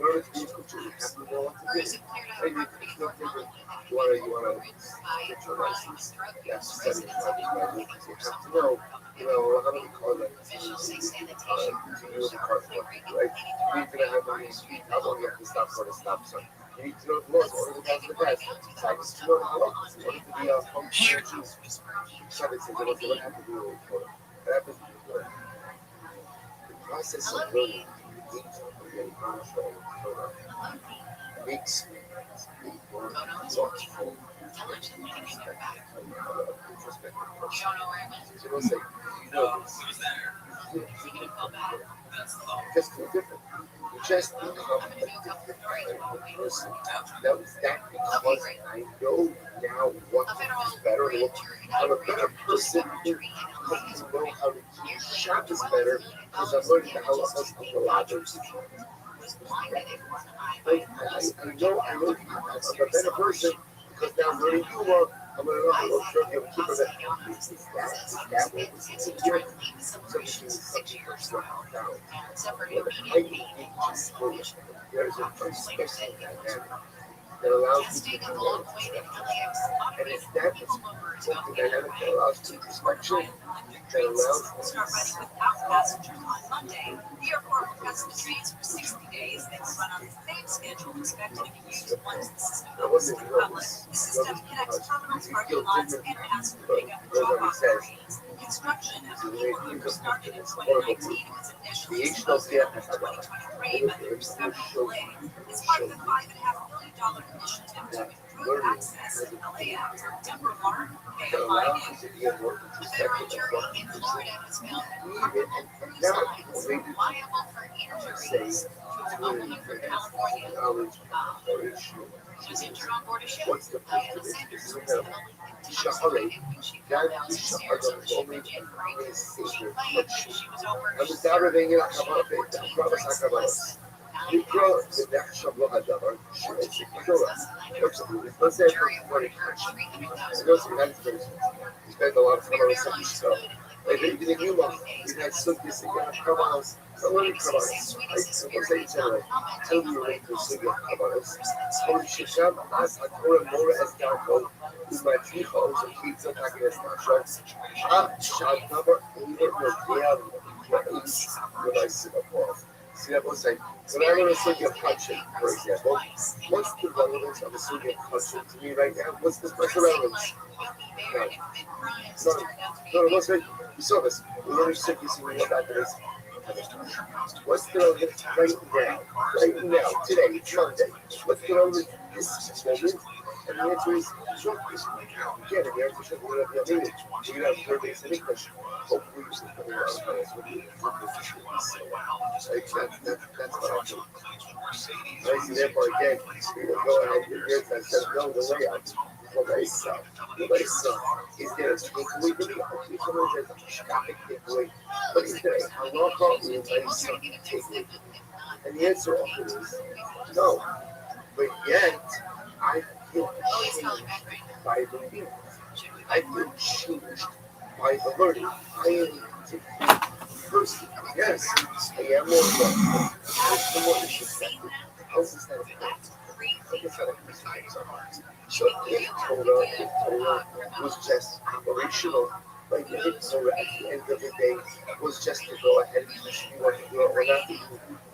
order to be culture, you have to know what to do. And it's no different. You want to get your license. You have to study the driver's license. You have to know, how many car lengths you use a car for, right? You need to know how many speed, how long you have to stop for the stop sign. You need to know the laws, order the guys in the past. Cyclists to know the law. In order to be a functional Jews. Shabbat says, what have to do with it? That happens to be the process of learning makes me more thoughtful, introspective person. So don't say, just too different. You just become a different kind of person. That because I know now what is better. I'm a better person who doesn't know how to keep Shabbos better because I'm learning the halachas of the ladders. I know I'm a better person because now I'm learning Yuma. I'm going to know how to observe Yom Kippur. Is that way? Is it here? Something down. I need to there's a perspective that allows me to do that. And it's that something dynamic that allows me perspective that allows me without passengers on Monday. The airport will cancel the trains for 60 days. They will run on the same schedule expected to be used once the system opens to the public. The system connects terminals, parking lots, and passenger pickup and drop-off areas. Construction of the new loop started in 2019 and was initially supposed to open in 2023, but there was several delays. It's part of the $5.5 billion initiative to improve access in LAX. Denver Mark, KFI News. The federal jury in Florida has found that carpet and cruise lines are liable for injuries to a woman from California who was injured on board a ship. Diana Sanders was held intoxicated when she fell down some stairs on the ship in January. She claimed that she was over 14 minutes. לקרוא עכשיו לא הדבר, let's say for he spent a lot of time on such stuff. Like even in Yuma, we had Sukkis again, Kabbalas. I learned Kabbalas. I say generally, tell me what to say Kabbalas. Holy Shisham, as a Torah Mora as Darko, is my Ticha, also keeps attacking us now. Shadnava, Uber, Nokia, what I see before. See that one saying, when I learn a Sukkah Kachim, for example, what's the relevance of a Sukkah Kachim to me right now? What's the special relevance? No, let's say, we saw this. We learned Sukkah, we went back to this. What's the relevance right now, today, it's Monday. What's the relevance this moment? And the answer is, sure. Again, the answer should be whatever you need. You can have third base in English. Hopefully, you should come around and that's what you do. That's what I do. I see that part again. People go ahead and here's that says, no, the layout. What I saw is there a takeaway video? Okay, someone says, traffic takeaway. But is there a halacha in my son takeaway? And the answer often is, no. But yet, I feel changed by the learning. I feel changed by the learning. I am a different person. Yes, I am more thoughtful. I'm more interested. How does that affect? How does that affect our hearts? So if Torah was just operational, like if Torah at the end of the day was just to go ahead and teach me what to do or not to do,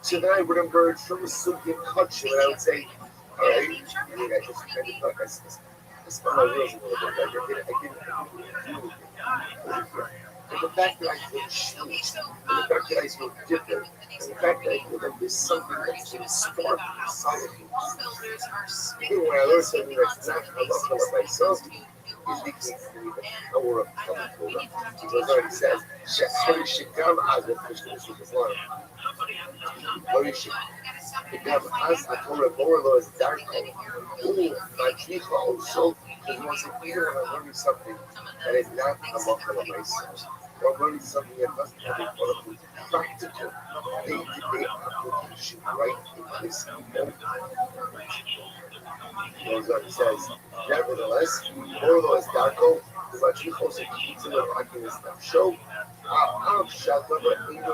so then I would emerge from a Sukkah culture and I would say, all right, I mean, I just kind of thought I spun my wheels a little bit. I didn't do anything. And the fact that I feel changed, and the fact that I feel different, and the fact that I feel that there's something that's been sparked inside of me. Even when I learn something that's not halacha of myself, it dictates to me the power of Torah. Because already says, Shechari Shekam Azet Krishna Shekazlan. Holy shit. Because as a Torah Borlo is Darko, my Chicha also, because once again, when I'm learning something that is not halacha of myself, or learning something that doesn't have a practical, day-to-day application right in this moment. Goes on, it says, nevertheless, Borlo is Darko, Zobaczyli konsekwencje takie jest na show, a światowe inne do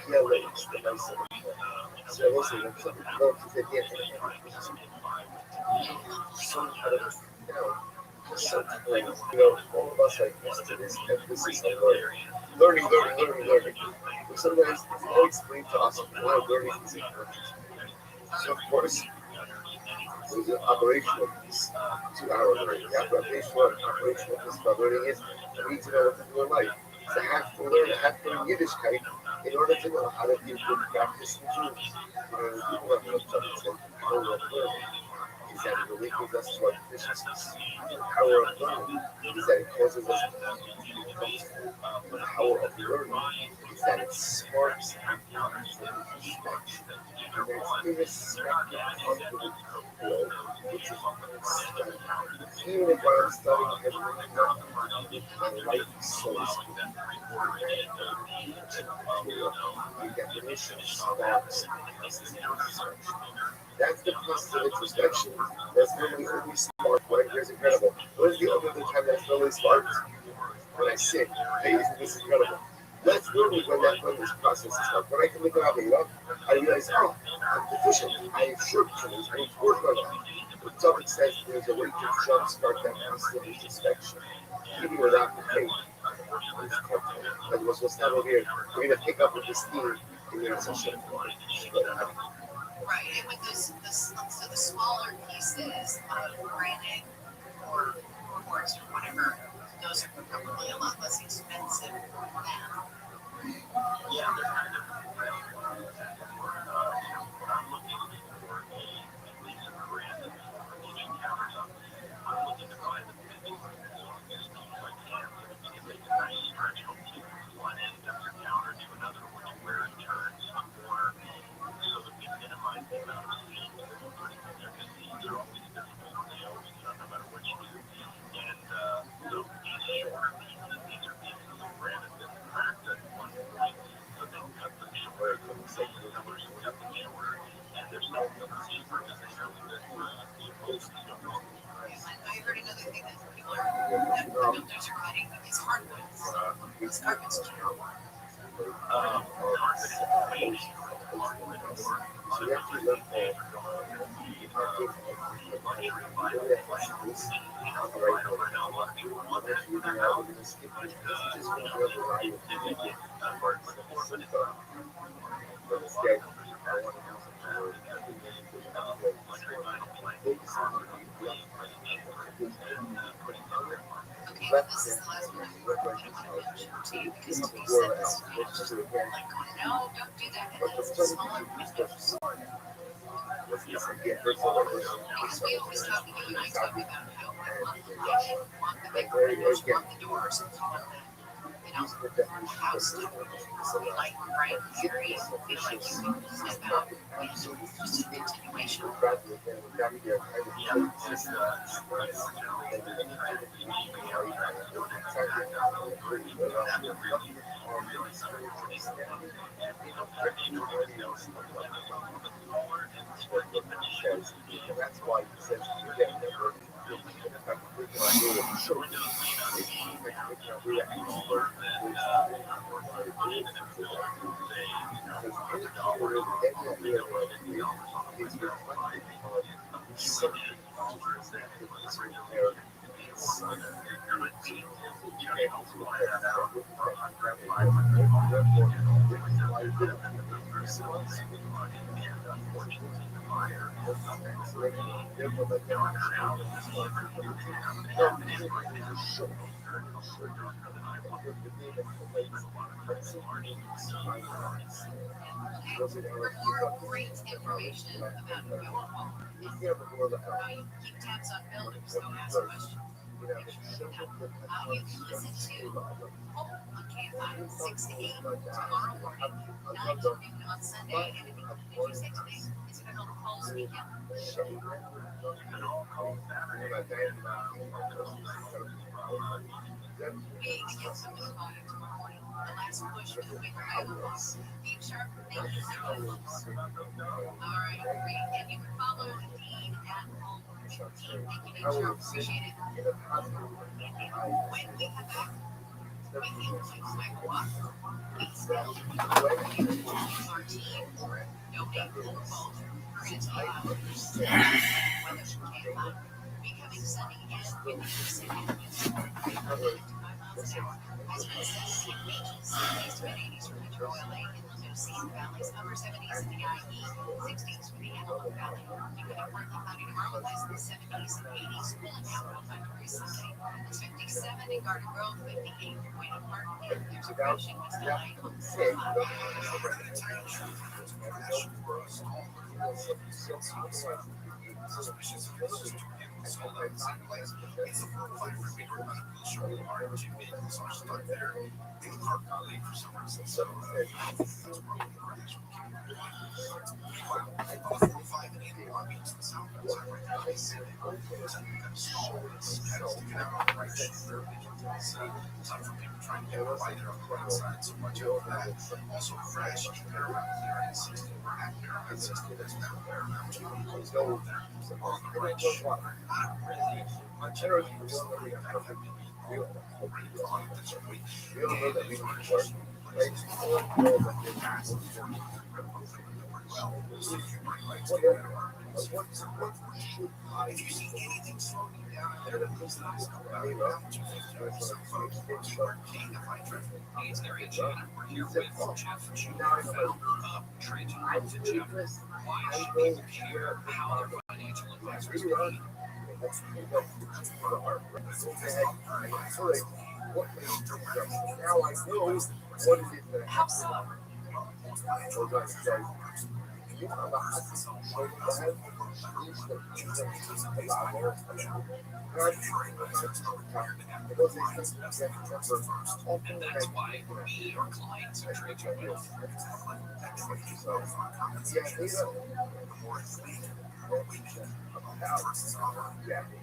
wiele jest so also go to the some kind of all of us are used to this emphasis on learning. But sometimes it's not explained to us why learning is important. So of course, there's an operational piece to our learning. The operational piece of our learning is we need to know what to do in life. So I have to learn Yiddishkeit in order to know how to do good practice and do. People have looked up and said, how to learn is that it awakens us to our deficiencies. The power of learning is that it causes us to be comfortable. The power of learning is that it sparks introspection. And that's irrespective of the world, which is study. Even if I'm studying everything my life is so the definition sparks introspection. That's the process of introspection. That's normally only sparked when it's incredible. What is the other time that's normally sparked? When I sin. Hey, isn't this incredible? That's normally when this process is sparked. When I can look at Avera, I realize, oh, I'm deficient. I have shortcomings. I need to work on that. But someone says there's a way to jumpstart that process of introspection, even without the faith. Like what's not over here. We're going to pick up with this theme in the session. Right, and with the smaller pieces of granite or quartz or whatever, those are probably a lot less expensive now. Yeah, they're kind of I'm looking for a piece of granite for kitchen countertop. I'm looking to find the fitting if I can. If they can nice stretch from one end of your counter to another, where it turns a corner, so that we minimize the amount of seams that we're putting in there, because seams are always visible. They always come, no matter what you do. And so these shorter pieces, these are pieces of granite that cracked at one point, so they cut them shorter. The pillars cut them shorter, and there's no cheaper necessarily than supposed to go. I heard another thing that people that builders are cutting is hardwoods. These carpets too. So we actually look for Okay, this is the last one I'm going to you because to me said this to me. Like, no, don't do that. And then it's smaller windows. Because we always talk, you and I talk about how I want the big windows, want the doors, and all of that. House stuff. So we like bright, airy, we feel like you can step out. It's just a continuation. That's why he says For more great information about your home, keep tabs on builders, don't ask questions. You can listen to Home on KFI 6 to 8 tomorrow morning, 9 to noon on Sunday, and did you say today is Federal Calls Weekend? We get some of the volume tomorrow morning. The last push for the week of Dean Sharp, thank you so much. All right, great. And you can follow Dean at Home you, Joe. Appreciate it. When we come back, I think I go up. Our team, donate full vote. We're going to talk about weather forecast. Becoming sunny and windy city. 5 miles an hour. As we see 70s to mid-80s for Metro LA in the New Sea Valleys, upper 70s in the IE, 60s for the Antelope Valley. Even at Martha County tomorrow, highs in the 70s and 80s. Full and capital Monterey Sunday. It's 57 in Garden Grove, 58 in Buena Park, and there's a crash in West LA on the 45. It's a worldwide premier medical show. RMG vehicles are stuck there in the park late for some reason. So that's where the crash became. Meanwhile, on the 45 in the Long Beach, the southbound side right now, it's kind of stalled. It's pedals to get out on the right side. Aside from people trying to get by there on the right side, so much of that. Also, crash in Paramount there at 60. We're at Paramount 60. There's now Paramount 2. There's no there. On the bridge, not really much of it. It's really perfect. We don't know that we can work. Right? If you see anything slowing you down there, please let us know about it. Some folks are keen to find traffic. Hey, it's Area Chat. We're here with Jeff Chu, founder of Trade Lines. And Jeff, why should people care how their financial advisors behave? How so? That's why we are clients of Trade Lines.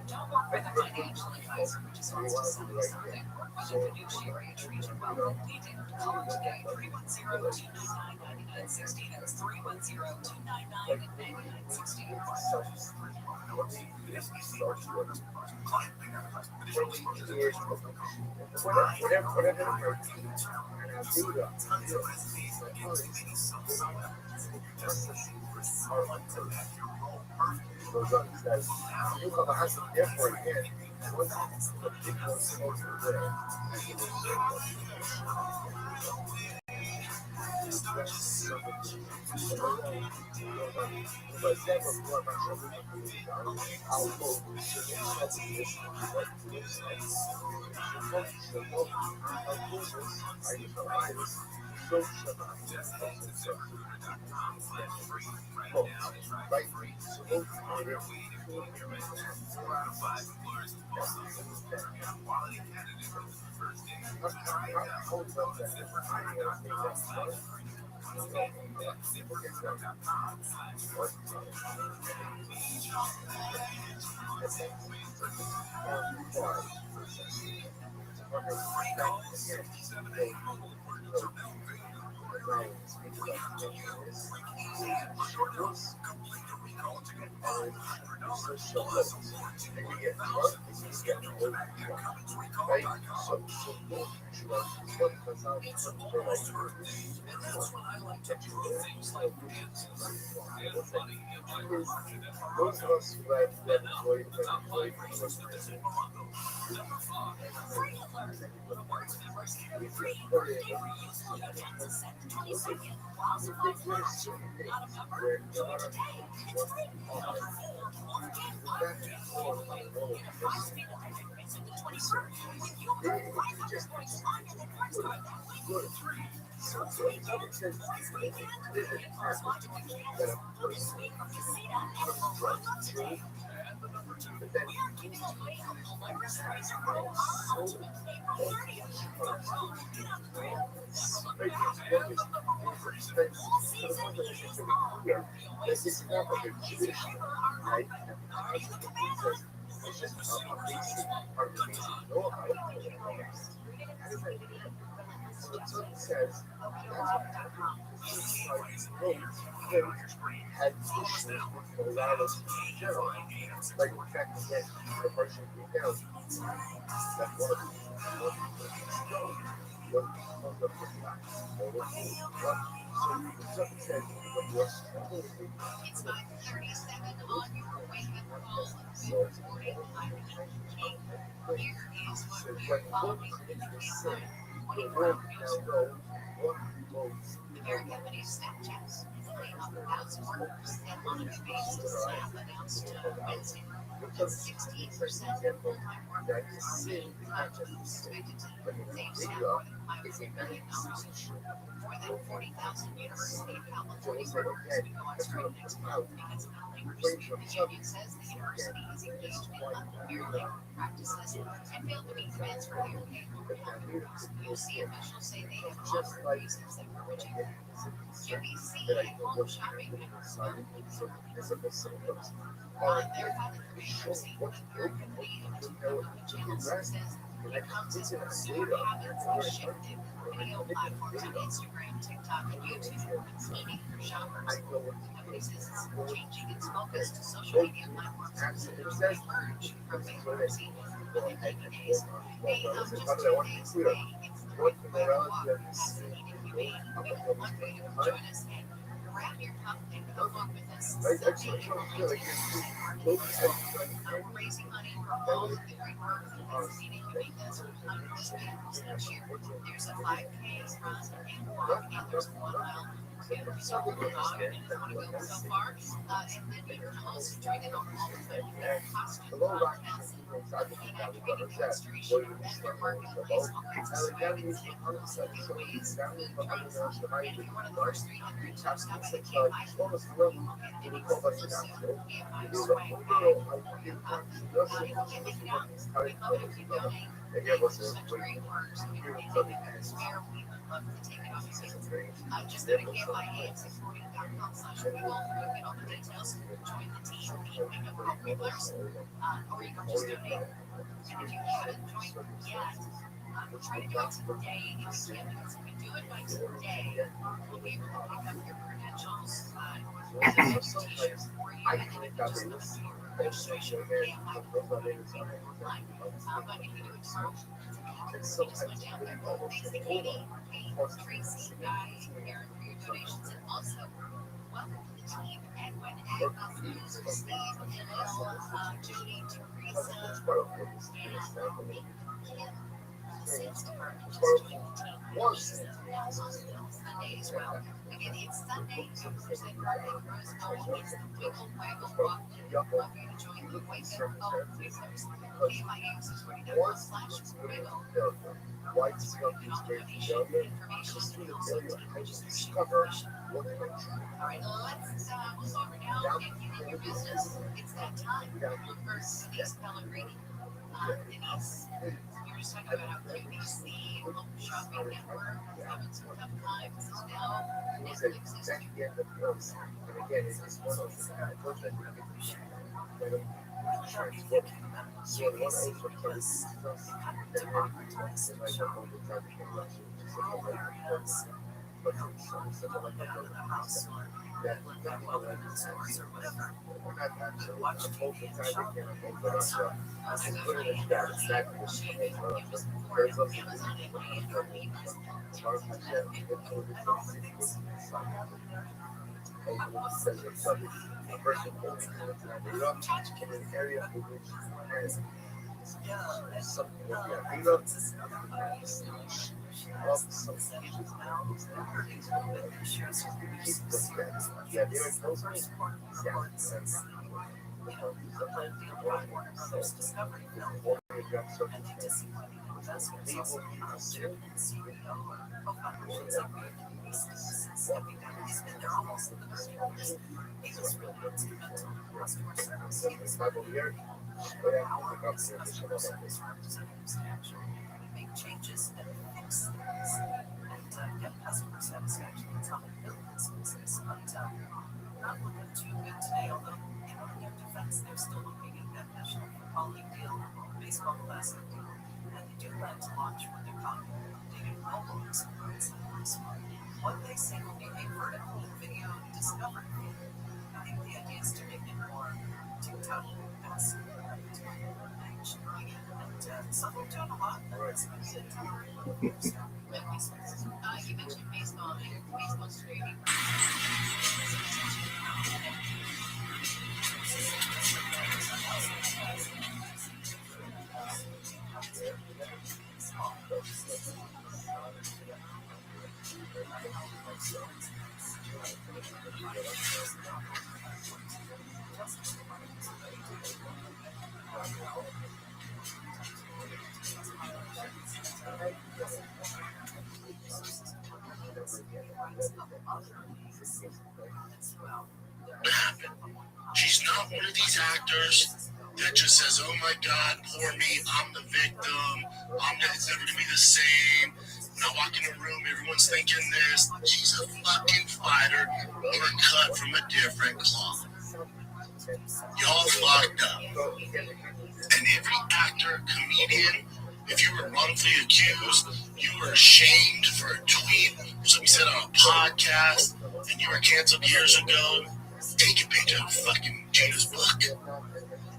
Don't work with a financial advisor who just wants to sell you something. Work with a fiduciary at Region Wealth. We do. Call today 310-299-9960. That's 310-299-9960. Most of us who have employed had issues with a lot of general. Like the fact that the person came down, that's one of the It's 5:37 on your wake-up call. Good morning. I'm King. Here is what we're following in real-time 24-hour news. American Money Snapchat is laying off 1,000 workers, and Monterey-based Snap announced Wednesday that 16% of full-time workers are being cut, expected to save Snap more than $500 million. More than 40,000 university and college workers could go on strike next month because of the labor dispute. The union says the university is engaged in unfair labor practices and failed to meet demands for higher pay and lower health insurance. UC officials say they have offered reasons that were rejected. UBC home shopping members they're filing for bankruptcy. The parent company of technology channels says the content habits are shifting. Video platforms on Instagram, TikTok, and YouTube are competing for shoppers. The company says it's changing its focus to social media platforms to emerge from bankruptcy within 90 days. Hey, just 2 days away. It's the right walk. Fascinating humane. We have one way to join us and grab your cup and come walk with us. Sunday, April 19th. We're raising money for all of the great work that Fascinating Humane does with unborn animals next year. There's a 5K run and walk, and there's a 1 mile circle the dog, and it's going to go so far. And then you can also join in on all the fun costume contests and training demonstration, vendor marketplace, all kinds of swag and samples, giveaways, food trucks, and you're one of the first 300 to stop at the camp. You will get any exclusive campfire swag bag or your cup. And you can make it out. We love it if you donate. Thanks to such great work. So if you're anything that is fair, we would love to take it off you. Just go to campfire640.com/regal. You'll get all the details. Join the team, meet pickup co-regalers, or you can just donate. And if you haven't joined yet, try to do it today if you can, because if you do it by today, we'll be able to pick up your credentials, t-shirts for you, and then you can just come and do your registration for campfire. But if you do it tomorrow, we just went down there. Thanks to Katie, Tracy, Guy, Aaron for your donations, and also welcome to the team, Edwin, Agnes, Steve, Janelle, Jody, Teresa, and Kim. Sales department just joined the team. Now on Sunday as well. Again, it's Sunday, Jefferson Garden, Rose Bowl. It's the Wiggle Waggle Walk. Love you to join the Wiggle Wigglers. KMIA640.com/wiggle. Donation information and also to registration information. All right, let's move over now and get in your business. It's that time. First, Denise Pellegrini. Denise, you're just talking about how QVC, Home Shopping Network, is having some tough times. Now, Netflix is doing make changes and fix things and get customer satisfaction. That's how they build this business. But not looking too good today, although in their defense, they're still looking at that National Football League deal, Baseball Classic deal, and they do plan to launch what they're calling updated mobile experience this month. What they say will be a vertical video discovery. I think the idea is to make it more She's not one of these actors that just says, "Oh my God, poor me, I'm the victim. It's never gonna be the same. When I walk in a room, everyone's thinking this." She's a fucking fighter, or cut from a different cloth. Y'all fucked up. And every actor, comedian, if you were wrongfully accused, you were shamed for a tweet or something you said on a podcast, and you were canceled years ago, take a page out of fucking Gina's book.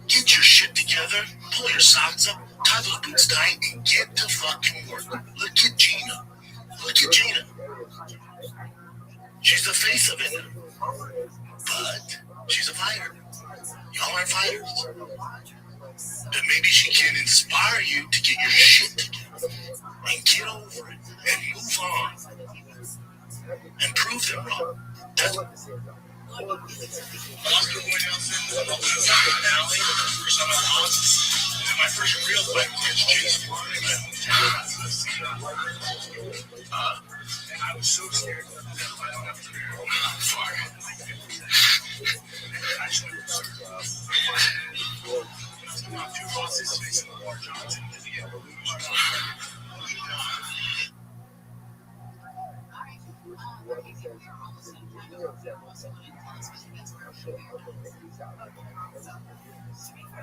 Get your shit together, pull your socks up, tie those boots tight, and get to fucking work. Look at Gina. Look at Gina. She's the face of it. But she's a fighter. Y'all are fighters. But maybe she can inspire you to get your shit together and get over it and move on and prove them wrong. That's my first real fight against Jason. I was so scared that I don't have to do fuck. I should have two bosses facing Lamar Johnson to the evolution.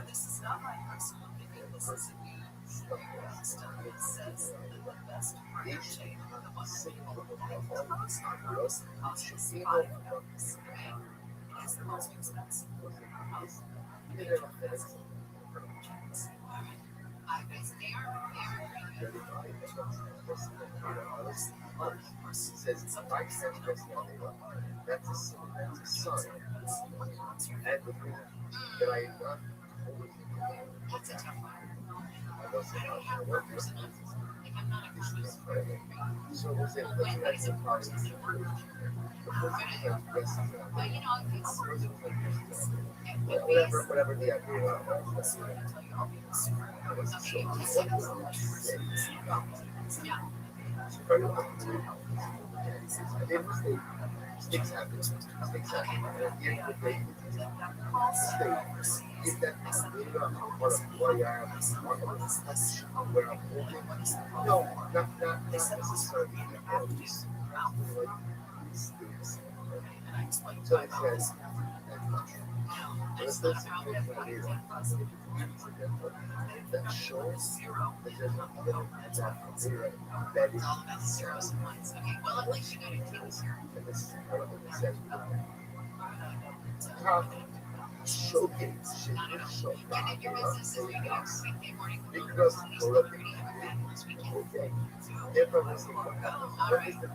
This is not my personal opinion. This is a study that says that the best partnership are the ones that people the most is the most expensive. Says that's a sign and the thing that I am not so was it whatever the idea Mistakes happen. And at the end of the day, if that is what I am, where I'm holding, no, not necessarily. So it says, that shows that there's not that is zeros and ones. Okay, well, at least you got it. And this is incredible. It says, showcase shit. Because okay. If I was what is the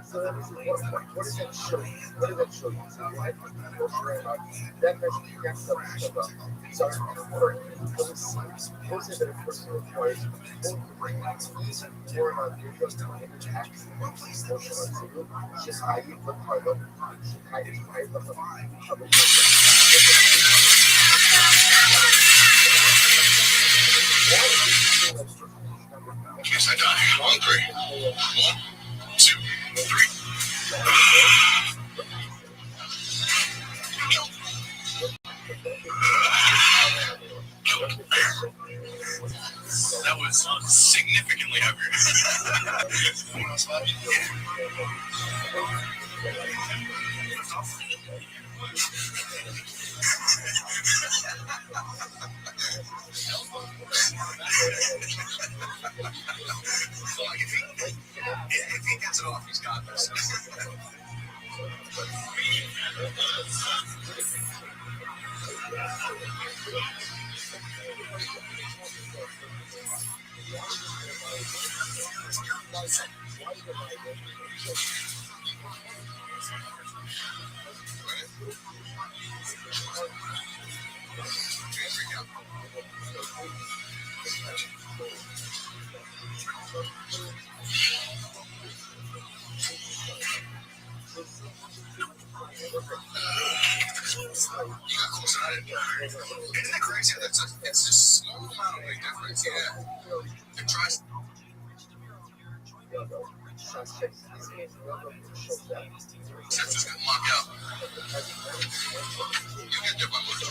so that is what does that show you? What does that show you? So that measure you got some stuff up. So we'll say that a person requires more on your just time and action. Just how you put hard up. In case I die hungry. 1, 2, 3. That was significantly heavier. If he gets it off, he's got this. Isn't it crazy? It's just small amount of big difference. Yeah. It tries. Except just gonna lock out. You get there by much.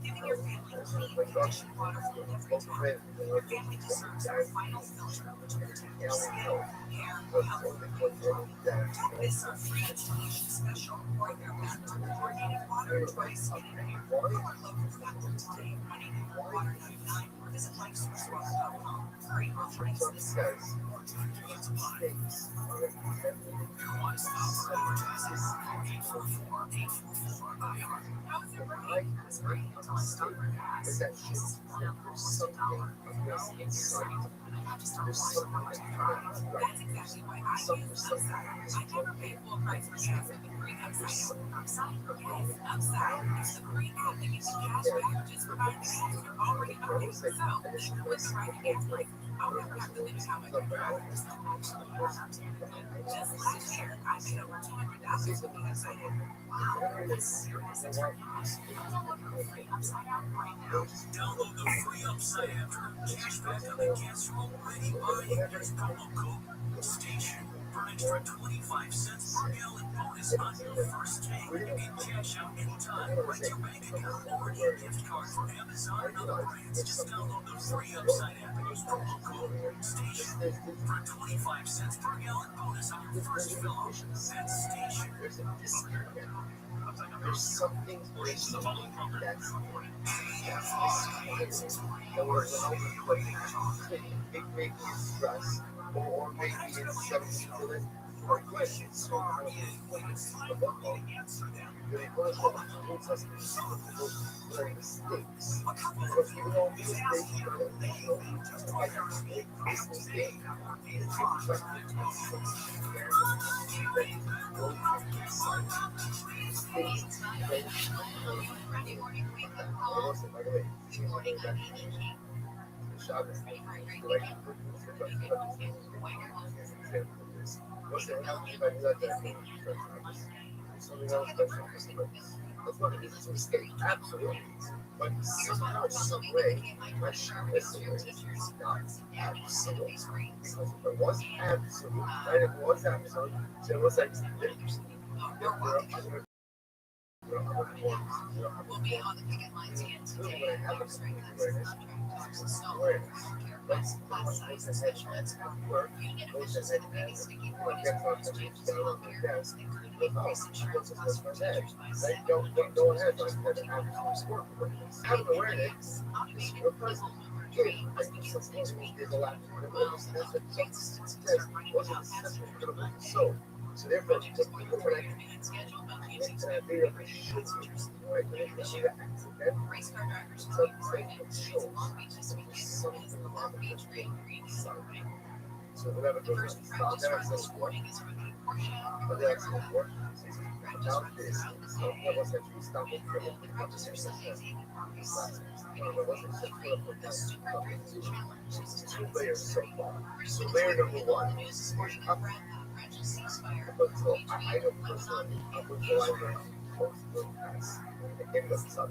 Giving your family clean, conditioned water from every time. Your family deserves our final filter to protect your skin, hair, health, and home. Tap this our free installation special, or their back to chlorinated water twice a day. Call our local factory today, 1-800-WATER99, or visit lifesourcewater.com. Free reference this year. That's exactly why I use Upside. I never pay full price for gas at the free Upside. Upside? Yes, Upside. It's the free app that gives you cash packages for buying gas you're already buying. So, even with the right gas price, I'll never have to limit how much I drive. Just last year, I paid over $200 for the Upside app. Wow, that's serious. Download the free Upside app right now. Download the free Upside app for cash back on the gas you're already buying. Use promo code STATION for an extra 25 cents per gallon bonus on your first tank. You can cash out anytime right to your bank account or any gift card from Amazon and other brands. Just download the free Upside app and use promo code STATION for a 25 cents per gallon bonus on your first fill up. That's STATION. There's something that's it may be stress or maybe it's something to it or questions. So mistakes. Because even though mistakes What's the hell if I do that? Something else that's what it is. It's a mistake. Absolutely. But somehow, some way, my this is not absolute. Because if it was absolute, right? If it was absolute, so it was like We'll be on the picket lines again today. Let's special. You get a vision to the biggest sticky point is forest changes to health care, including increased insurance costs for teachers by Have awareness. automated people mover training must be used next week. So therefore, Project is going through your demand schedule, but using teachers. Race car drivers will be pouring into the streets of Long Beach this weekend as the Long Beach Grand Prix is underway. The first practice run this morning is for the But that's important. Nowadays, there was actually started to two layers so far. So layer number one is up. But so I don't personally, I would go out there most of the times in the sun.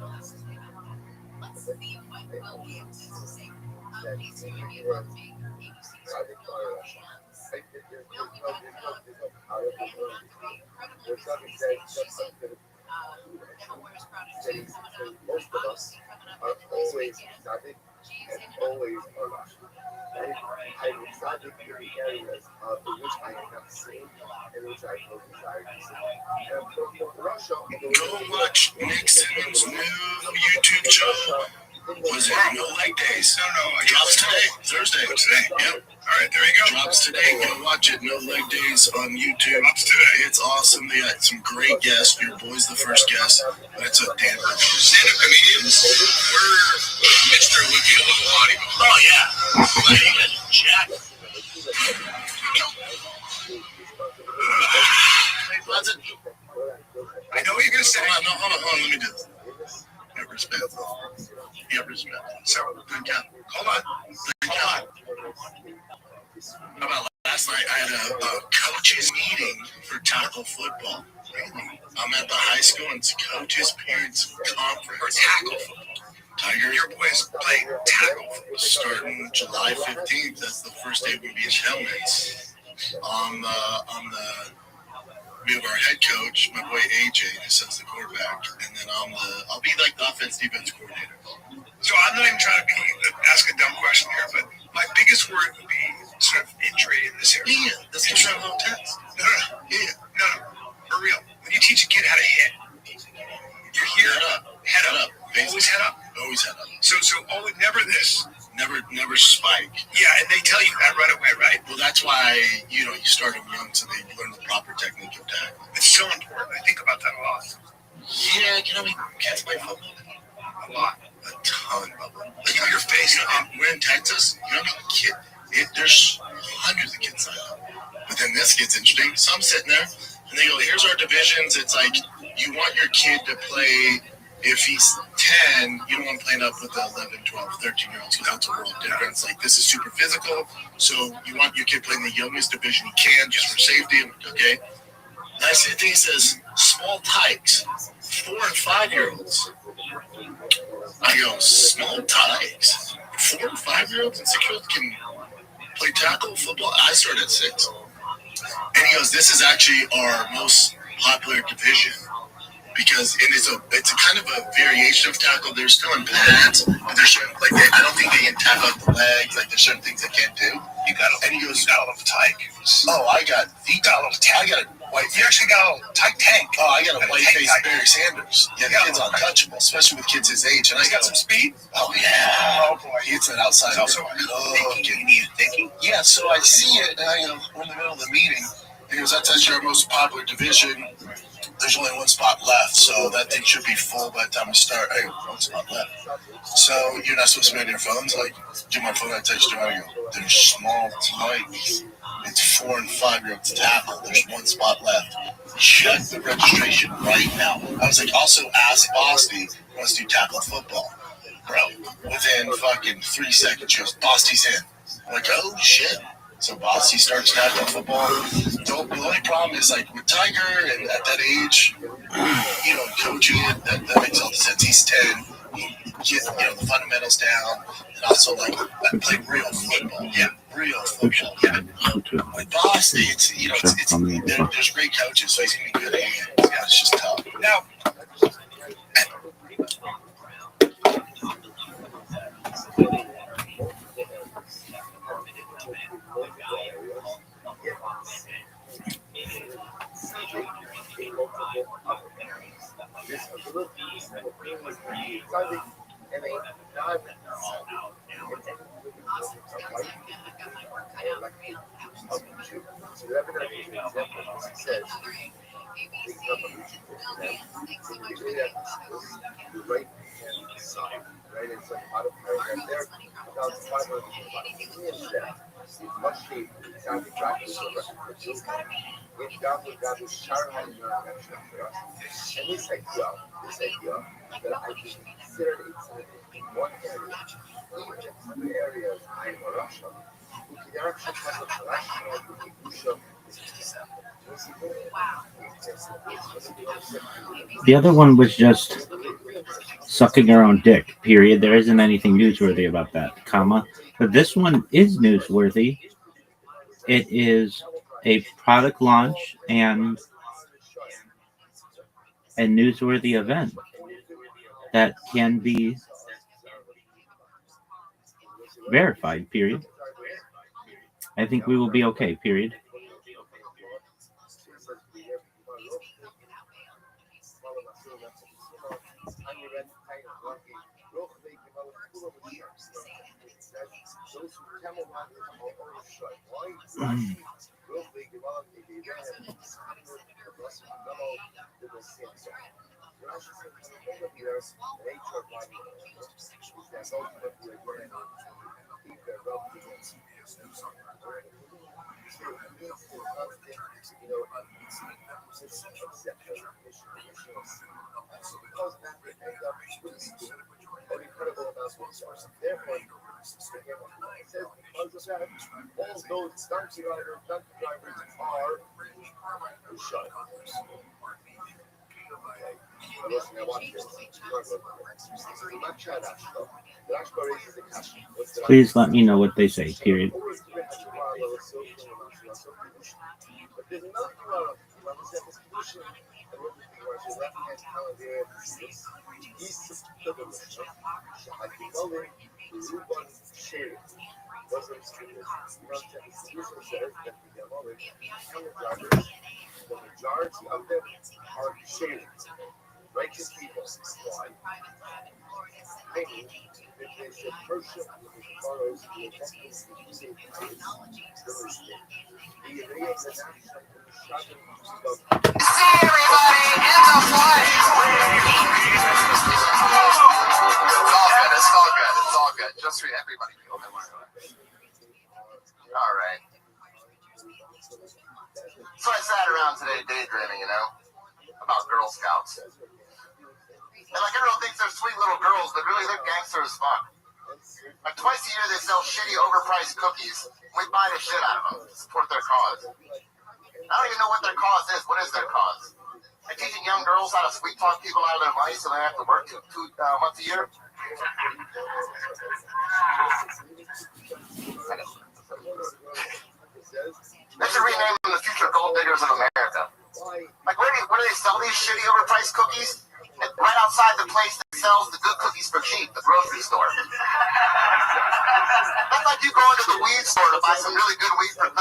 Most of us are always studying and always alive. I would study in the areas in which I have seen and which I know desire to see. From Russia, Go watch Nixon's new YouTube channel. Was it No Leg Days? No, it drops today, Thursday. Today? Yep. All right, there you go. Drops today. Go watch it. No Leg Days on YouTube. Drops today. It's awesome. They got some great guests. Your boy's the first guest, but it's a damn good show. Stand-up comedians. We're Mr. Olympia level bodybuilder. Oh yeah. Like, you got Jack. I know what you're gonna say. Hold on. Let me do this. Have respect. So, good job. Hold on. How about last night? I had a coaches meeting for tackle football. I'm at the high school and it's coaches parents conference for tackle football. Tiger, your boys playing tackle football starting July 15th. That's the first day we'll be in helmets. We have our head coach, my boy AJ, who sets the quarterback, and then I'll be like the defense coordinator. So I'm not even trying to ask a dumb question here, but my biggest worry would be sort of injury in this area. Yeah, that's what I'm going to test. No. For real. When you teach a kid how to hit, you're here, head up. Always head up? Always head up. So never this. Never spike. Yeah, and they tell you that right away, right? Well, that's why, you start them young so they learn the proper technique of tackling. It's so important. I think about that a lot. Yeah, kids play football? A lot. A ton of them. Like, your face. And we're in Texas. There's hundreds of kids signed up. But then this gets interesting. So I'm sitting there, and they go, here's our divisions. It's like, you want your kid to play, if he's 10, you don't want to play up with the 11, 12, 13-year-olds, because that's a world difference. Like, this is super physical, so you want your kid playing the youngest division he can, just for safety, okay? And I see he says, small tykes, 4 and 5-year-olds. I go, small tykes? 4 and 5-year-olds and 6-year-olds can play tackle football? I started at 6. And he goes, this is actually our most popular division. Because it's a kind of a variation of tackle. They're still in pads, but they're certain, I don't think they can tackle out the legs. Like, there's certain things they can't do. And he goes, you got a little tyke. Oh, I got a white. You actually got a little tyke tank. Oh, I got a white-faced Barry Sanders. Yeah, the kid's untouchable, especially with kids his age. And I got some speed. Oh yeah. Oh boy, he hits that outside. Also, thinking. Yeah, so I see it, and we're in the middle of the meeting. He goes, that's actually our most popular division. There's only one spot left, so that thing should be full by the time we start. Hey, one spot left. So you're not supposed to be on your phones? Like, do my phone, I text you, there's small tykes. It's 4 and 5-year-olds tackle. There's one spot left. Check the registration right now. I was like, also ask Bosty who wants to do tackle football. Bro, within fucking 3 seconds, she goes, Bosty's in. I'm like, oh shit. So Bossy starts tackling football. The only problem is, like, with Tiger and at that age, coaching it, that makes all the sense. He's 10. Get, the fundamentals down. And also, like, I played real football. Yeah, real football. Yeah. With Bossy, it's there's great coaches, so he's going to be good at hands. Yeah, it's just tough. Now, The other one was just sucking her own dick, period. There isn't anything newsworthy about that, comma. But this one is newsworthy. It is a product launch and a newsworthy event that can be verified, period. I think we will be okay, period. Please let me know what they say, period. It's all good. Just for everybody. All right. So I sat around today daydreaming, about Girl Scouts. And like everyone thinks they're sweet little girls, but really they're gangster as fuck. Like twice a year they sell shitty overpriced cookies. We buy the shit out of them to support their cause. I don't even know what their cause is. What is their cause? They're teaching young girls how to sweet talk people out of their money so they have to work two months a year. They should rename them the future gold diggers of America. Like, where do they sell these shitty overpriced cookies? Right outside the place that sells the good cookies for cheap, the grocery store. That's like you go into the weed store to buy some really good weed for $30,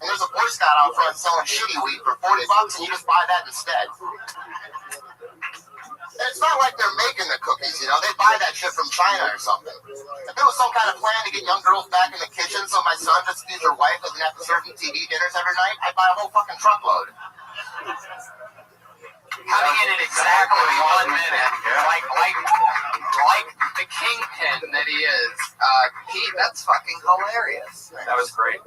and there's a Boy Scout out front selling shitty weed for $40, and you just buy that instead. And it's not like they're making the cookies, they buy that shit from China or something. If there was some kind of plan to get young girls back in the kitchen so my son, just because their wife doesn't have to serve them TV dinners every night, I'd buy a whole fucking truckload. Coming in at exactly 1 minute, like the kingpin that he is. Pete, that's fucking hilarious. That was great.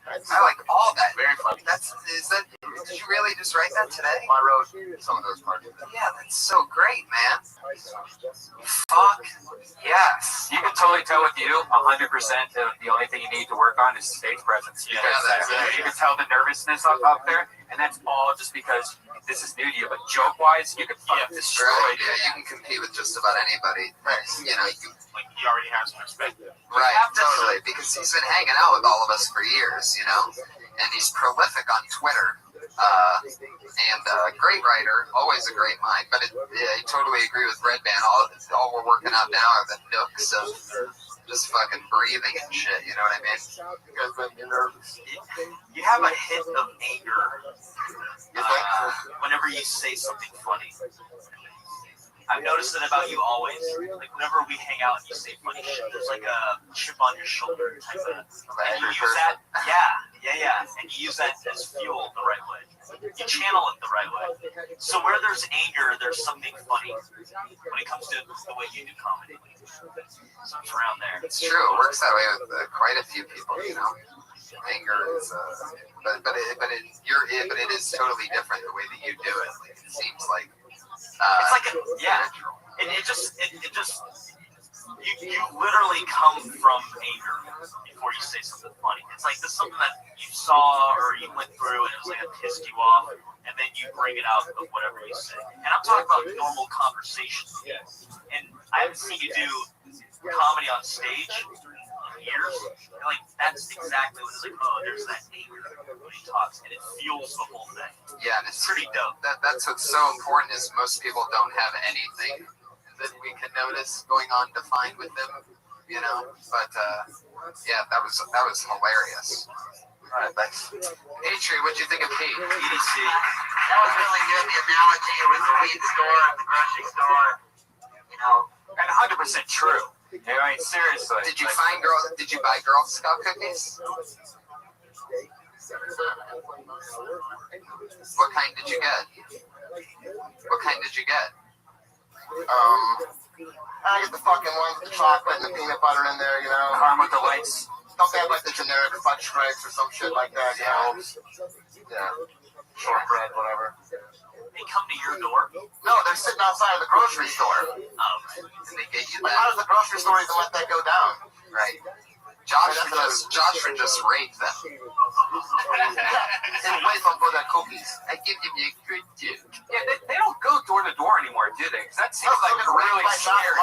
I like all that. Very funny. Did you really just write that today? I wrote some of those parts. Yeah, that's so great, man. Fuck yes. You can totally tell with you 100% of the only thing you need to work on is stage presence. Because you can tell the nervousness up there, and that's all just because this is new to you. But joke-wise, you can destroy it. Yeah, you can compete with just about anybody. You can. Like, he already has perspective. Right, totally. Because he's been hanging out with all of us for years, and he's prolific on Twitter. And great writer, always a great mind. But I totally agree with Red Band. All we're working out now are the nooks of just fucking breathing and shit. You know what I mean? You guys make me nervous. You have a hint of anger whenever you say something funny. I've noticed it about you always. Like, whenever we hang out and you say funny shit, there's like a chip on your shoulder type of. And you use that, yeah. And you use that as fuel the right way. you channel it the right way. So where there's anger, there's something funny when it comes to the way you do comedy. So it's around there. It's true. It works that way with quite a few people, you know. Anger is, but it is totally different the way that you do it. Like, it seems like it's like you literally come from anger before you say something funny. It's like this something that you saw or you went through and it was like it pissed you off, and then you bring it out of whatever you say. And I'm talking about normal conversation. And I haven't seen you do comedy on stage in years. And like that's exactly what it's like. Oh, there's that anger when he talks, and it fuels the whole thing. Yeah, and it's pretty dope. That's what's so important is most people don't have anything that we can notice going on defined with them, you know. But yeah, that was hilarious. All right, thanks. Atri, what'd you think of Pete? That was really good. The analogy with the weed store and the grocery store, you know, and 100% true. I mean, seriously. Did you buy Girl Scout cookies? What kind did you get? I get the fucking ones with the chocolate and the peanut butter in there, you know. Caramel Delights. Don't they have like the generic fudge stripes or some shit like that, you know? Yeah. Shortbread, whatever. They come to your door? No, they're sitting outside of the grocery store. Oh, right. And they get you like, how does the grocery store even let that go down? Right. Josh would just rape them. And wait for their cookies. I give you a good dude. Yeah, they don't go door to door anymore, do they? Because that seems like really scary.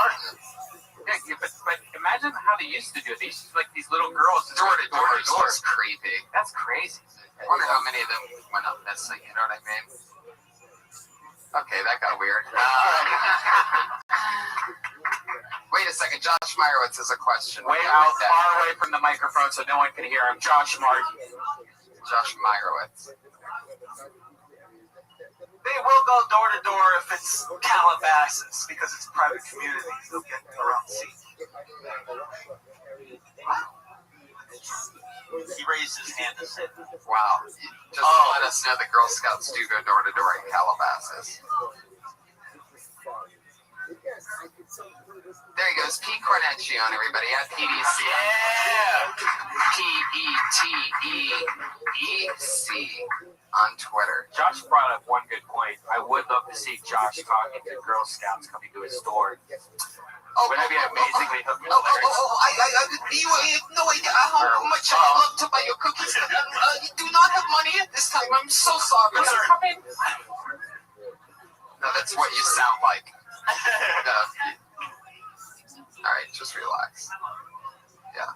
Yeah, but imagine how they used to do it. They used to like these little girls door to door. That's creepy. That's crazy. I wonder how many of them went up missing. You know what I mean? Okay, that got weird. Wait a second. Josh Meyerowitz has a question. Way out, far away from the microphone so no one can hear him. Josh Meyerowitz. They will go door to door if it's Calabasas because it's private communities. They'll get around seat. He raised his hand and said, wow. Just let us know the Girl Scouts do go door to door in Calabasas. There he goes. Pete Cornecchione, everybody. At PDC. yeah! PETEEC on Twitter. Josh brought up one good point. I would love to see Josh talking to Girl Scouts coming to his store. Wouldn't it be amazingly hilarious? I have no idea how much I love to buy your cookies. You do not have money at this time. I'm so sorry. No, that's what you sound like. All right, just relax. Yeah.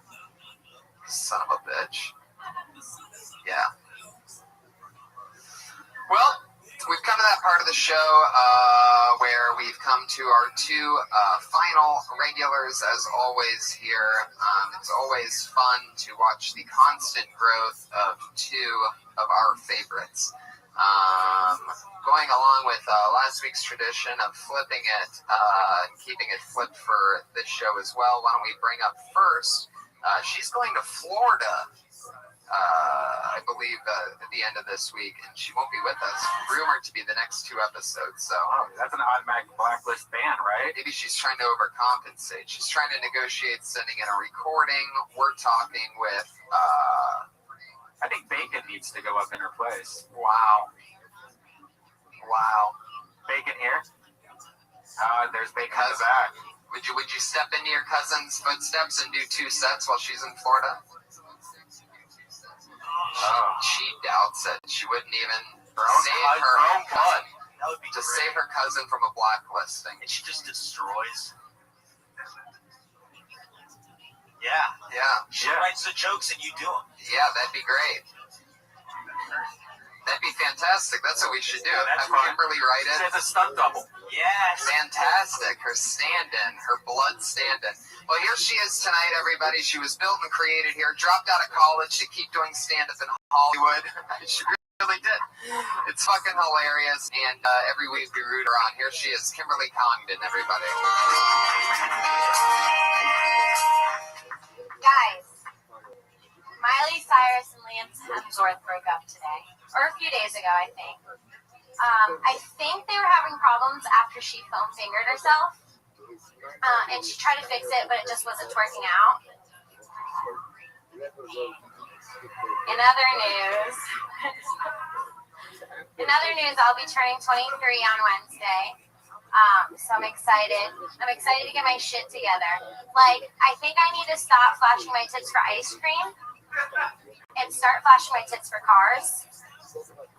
Son of a bitch. Yeah. Well, we've come to that part of the show where we've come to our two final regulars, as always, here. It's always fun to watch the constant growth of two of our favorites. Going along with last week's tradition of flipping it and keeping it flipped for this show as well, why don't we bring up first, she's going to Florida, I believe, at the end of this week, and she won't be with us. Rumored to be the next two episodes, so... Oh, that's an automatic blacklist ban, right? Maybe she's trying to overcompensate. She's trying to negotiate sending in a recording. We're talking with... I think Bacon needs to go up in her place. Wow. Bacon here? There's Bacon in the back. Would you step into your cousin's footsteps and do 2 sets while she's in Florida? She doubts it. She wouldn't even save her own blood. That would be to save her cousin from a blacklisting. And she just destroys. Yeah. She writes the jokes and you do them. Yeah, that'd be great. That'd be fantastic. That's what we should do. Have Kimberly write it. It's a stunt double. Yes. Fantastic. Her stand-in. Her blood stand-in. Well, here she is tonight, everybody. She was built and created here. Dropped out of college to keep doing stand-up in Hollywood. She really did. It's fucking hilarious. And every week we root her on. Here she is, Kimberly Congdon, everybody. Guys, Miley Cyrus and Liam Hemsworth broke up today. or a few days ago, I think. I think they were having problems after she foam fingered herself, and she tried to fix it, but it just wasn't working out. In other news, I'll be turning 23 on Wednesday. So I'm excited. I'm excited to get my shit together. Like, I think I need to stop flashing my tits for ice cream and start flashing my tits for cars.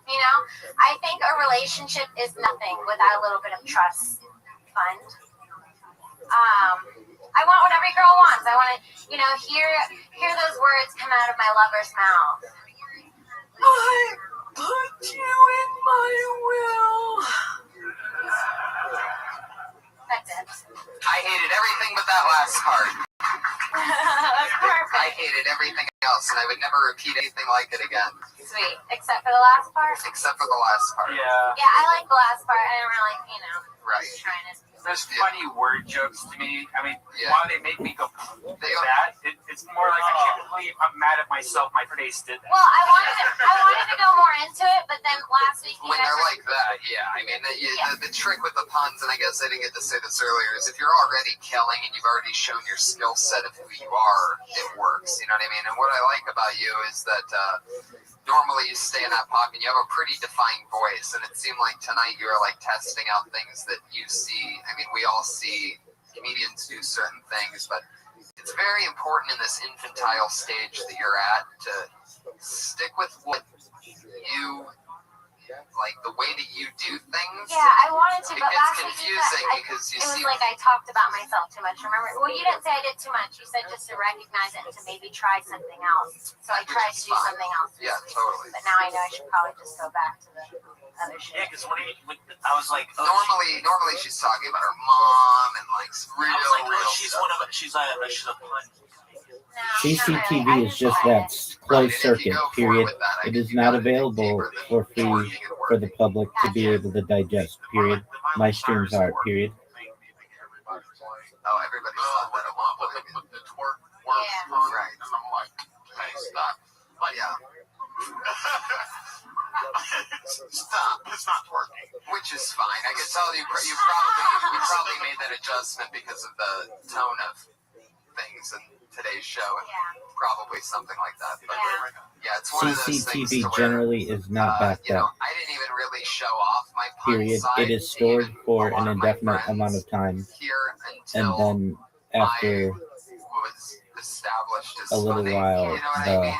You know, I think a relationship is nothing without a little bit of trust fund. I want what every girl wants. I want to, you know, hear those words come out of my lover's mouth. I put you in my will. That's it. I hated everything but that last part. Perfect. I hated everything else, and I would never repeat anything like it again. Sweet. Except for the last part? Except for the last part. Yeah. Yeah, I like the last part. I didn't really, you know, right. trying to... There's funny word jokes to me. I mean, why they make me go that? It's more like I can't believe I'm mad at myself. My face did that. Well, I wanted to go more into it, but then last week when they're like that, yeah. I mean, the trick with the puns, and I guess I didn't get to say this earlier, is if you're already killing and you've already shown your skill set of who you are, it works. You know what I mean? And what I like about you is that normally you stay in that pocket and you have a pretty defined voice, and it seemed like tonight you were like testing out things that you see. I mean, we all see comedians do certain things, but it's very important in this infantile stage that you're at to stick with what you like, the way that you do things. Yeah, I wanted to, but last week confusing because you it was see, like I talked about myself too much. Remember? Well, you didn't say I did too much. You said just to recognize it and to maybe try something else. So I tried to do something else. Yeah, totally. But now I know I should probably just go back to the other shit. Yeah, because when I was like, oh, normally she's talking about her mom and like real. She's a pun. CCTV is just that closed circuit, period. It is not available for free for the public to be able to digest, period. My streams are, period. Oh, everybody's thought that a lot, but the twerk works, right? And I'm like, hey, stop. But yeah. Stop. It's not twerking. Which is fine. I can tell you probably made that adjustment because of the tone of things in today's show. Probably something like that. But yeah, it's one of those things CCTV generally is not backed up. I didn't even really show off my period. It is stored for an indefinite amount of time, and then after a little while, the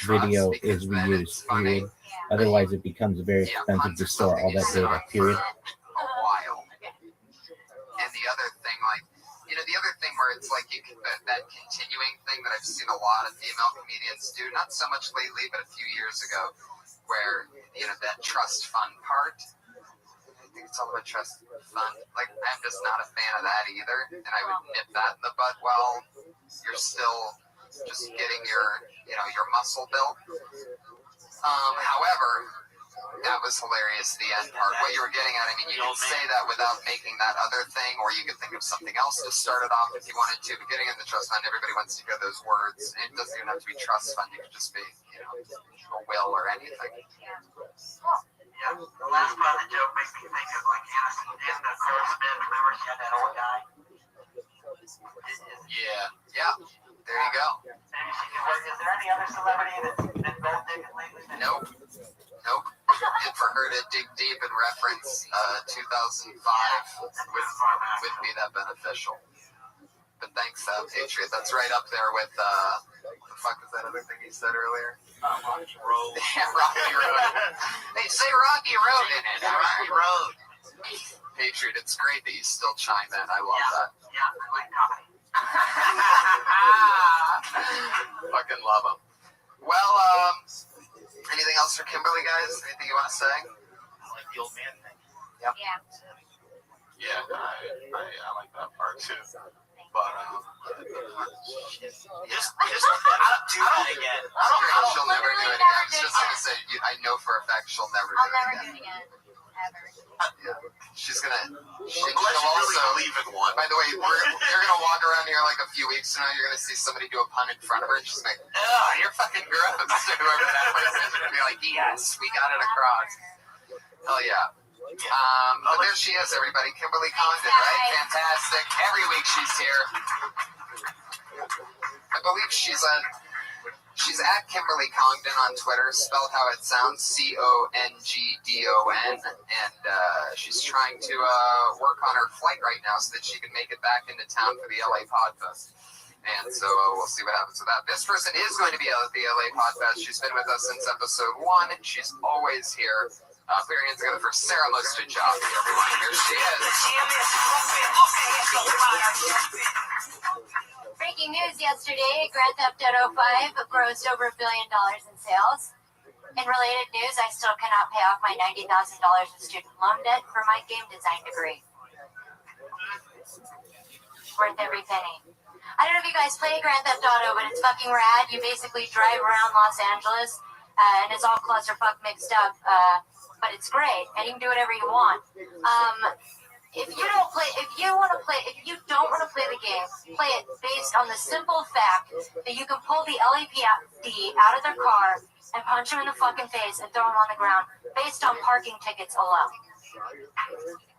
video is reused, period. Otherwise, it becomes very expensive to store all that data, period. And the other thing, like, the other thing where it's like that continuing thing that I've seen a lot of female comedians do, not so much lately, but a few years ago, where, that trust fund part, I think it's all about trust fund. Like, I'm just not a fan of that either, and I would nip that in the bud while you're still just getting your muscle built. However, that was hilarious, the end part. What you were getting at, I mean, you can say that without making that other thing, or you could think of something else to start it off if you wanted to. But getting in the trust fund, everybody wants to hear those words. It doesn't even have to be trust fund. It could just be, a will or anything. Yeah, the last part of the joke makes me think of like Aniston in the Carl Smith. Remember she had that old guy? Yeah. There you go. Maybe she can work. Is there any other celebrity that's been gold digging lately? Nope. And for her to dig deep and reference 2005 would be that beneficial. But thanks, Patriot. That's right up there with what the fuck was that other thing you said earlier? Rocky Road. Yeah, Rocky Road. They say Rocky Road in it. Rocky Road. Patriot, it's great that you still chime in. I love that. Yeah, I like comedy. Fucking love them. Well, anything else for Kimberly, guys? Anything you want to say? I like the old man thing. Yep. Yeah, I like that part too. But just don't do that again. She'll never do it again. I was just gonna say, I know for a fact she'll never do it again. I'll never do it again. Ever. Yeah. She's gonna. Unless you really believe in one. By the way, you're gonna walk around here like a few weeks from now. You're gonna see somebody do a pun in front of her. And she's like, "Oh, you're fucking gross." Whoever that person is gonna be like, "Yes, we got it across." Hell yeah. But there she is, everybody. Kimberly Condon, right? Fantastic. Every week she's here. I believe she's at Kimberly Congdon on Twitter, spelled how it sounds, Congdon, and she's trying to work on her flight right now so that she can make it back into town for the LA Podfest. And so we'll see what happens with that. This person is going to be at the LA Podfest. She's been with us since episode 1. She's always here. Put your hands together for Sarah Mustajabi, everyone. Here she is. Breaking news yesterday, Grand Theft Auto 5 grossed over $1 billion in sales. In related news, I still cannot pay off my $90,000 in student loan debt for my game design degree. Worth every penny. I don't know if you guys play Grand Theft Auto, but it's fucking rad. You basically drive around Los Angeles, and it's all clusterfuck mixed up, but it's great, and you can do whatever you want. If you don't want to play the game, play it based on the simple fact that you can pull the LAPD out of their car and punch them in the fucking face and throw them on the ground based on parking tickets alone.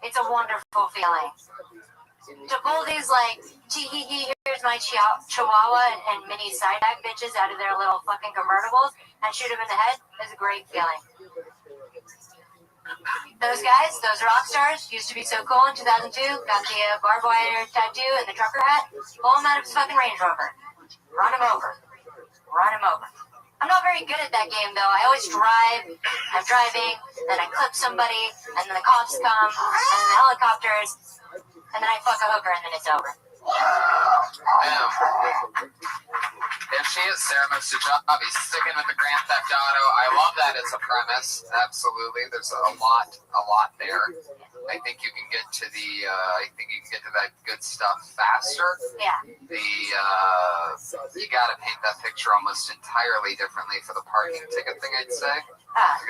It's a wonderful feeling. To pull these like, tee-hee-hee, here's my chihuahua and mini side-back bitches out of their little fucking convertibles and shoot them in the head is a great feeling. Those guys, those rock stars, used to be so cool in 2002, got the barbed wire tattoo and the trucker hat, pull him out of his fucking Range Rover. Run him over. I'm not very good at that game, though. I always drive, I'm driving, then I clip somebody, and then the cops come, and then the helicopters, and then I fuck a hooker, and then it's over. There she is, Sarah Mustajabi, sticking with the Grand Theft Auto. I love that as a premise. Absolutely, there's a lot there. I think you can get to that good stuff faster. Yeah. You got to paint that picture almost entirely differently for the parking ticket thing. I'd say.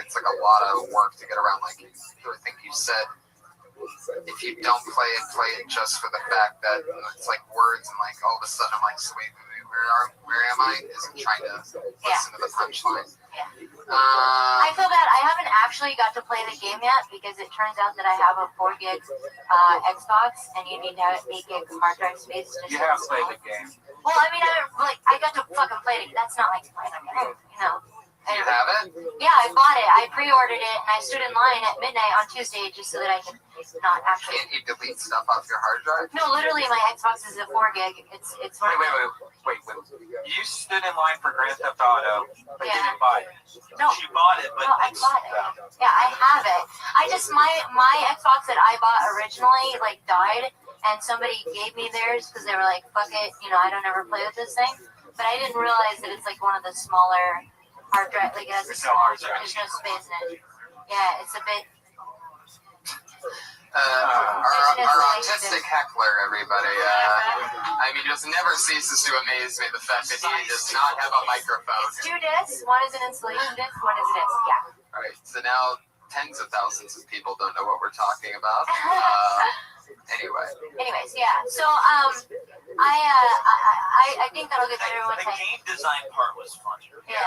It's like a lot of work to get around. Like I think you said. If you don't play it just for the fact that it's like words and like all of a sudden I'm like, so wait, where am I? Isn't trying to listen to the punchline. I feel bad. I haven't actually got to play the game yet because it turns out that I have a 4 gig Xbox and you need to have 8 gig hard drive space. You have played the game. Well, I mean, I got to fucking play it. That's not like playing a game, you know. You have it? Yeah, I bought it. I pre-ordered it, and I stood in line at midnight on Tuesday just so that I could not actually. Can't you delete stuff off your hard drive? No, literally, my Xbox is a 4 gig. It's. Wait. You stood in line for Grand Theft Auto, but you didn't buy it. No. She bought it, but I bought it. Yeah, I have it. I just my Xbox that I bought originally like died, and somebody gave me theirs because they were like, "Fuck it, you know, I don't ever play with this thing." But I didn't realize that it's like one of the smaller hard drive, like there's no space in it. Yeah, it's a bit. Our autistic heckler, everybody. I mean, just never ceases to amaze me the fact that he does not have a microphone. It's 2 discs. One is an installation disc. One is a disc. Yeah. All right. So now tens of thousands of people don't know what we're talking about. Anyways, yeah. So I think that'll get better with the game design part was fun. Yeah.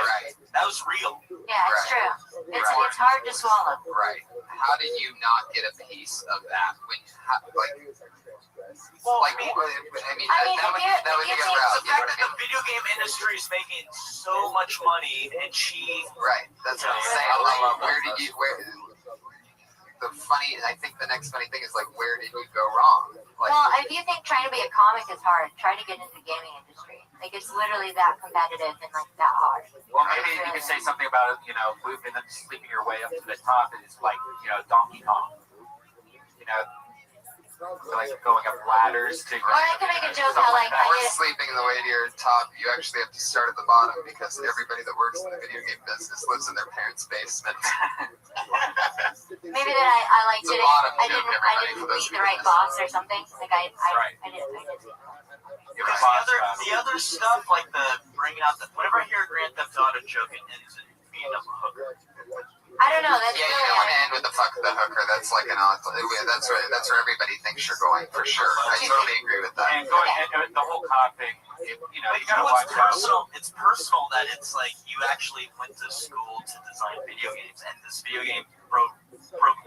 Right. That was real. Yeah, it's true. It's hard to swallow. Right. How did you not get a piece of that when that would be a route. The fact that the video game industry is making so much money and cheap. Right. That's what I'm saying. I think the next funny thing is like, where did you go wrong? Like, well, if you think trying to be a comic is hard, try to get into the gaming industry. Like, it's literally that competitive and like that hard. Well, maybe you could say something about, you know, moving and sleeping your way up to the top is like, you know, Donkey Kong. You know, like going up ladders to. Or I can make a joke how like sleeping the way to your top, you actually have to start at the bottom because everybody that works in the video game business lives in their parents' basement. Maybe that I like didn't beat the right boss or something. Like I didn't. The other stuff, like the bringing out whenever I hear a Grand Theft Auto joke, it ends in being up a hooker. I don't know. That's Yeah, you really don't want to end with the fuck the hooker. That's like that's where everybody thinks you're going for sure. I totally agree with that. And going and the whole cop thing, you gotta watch personal. It's personal that it's like you actually went to school to design video games, and this video game broke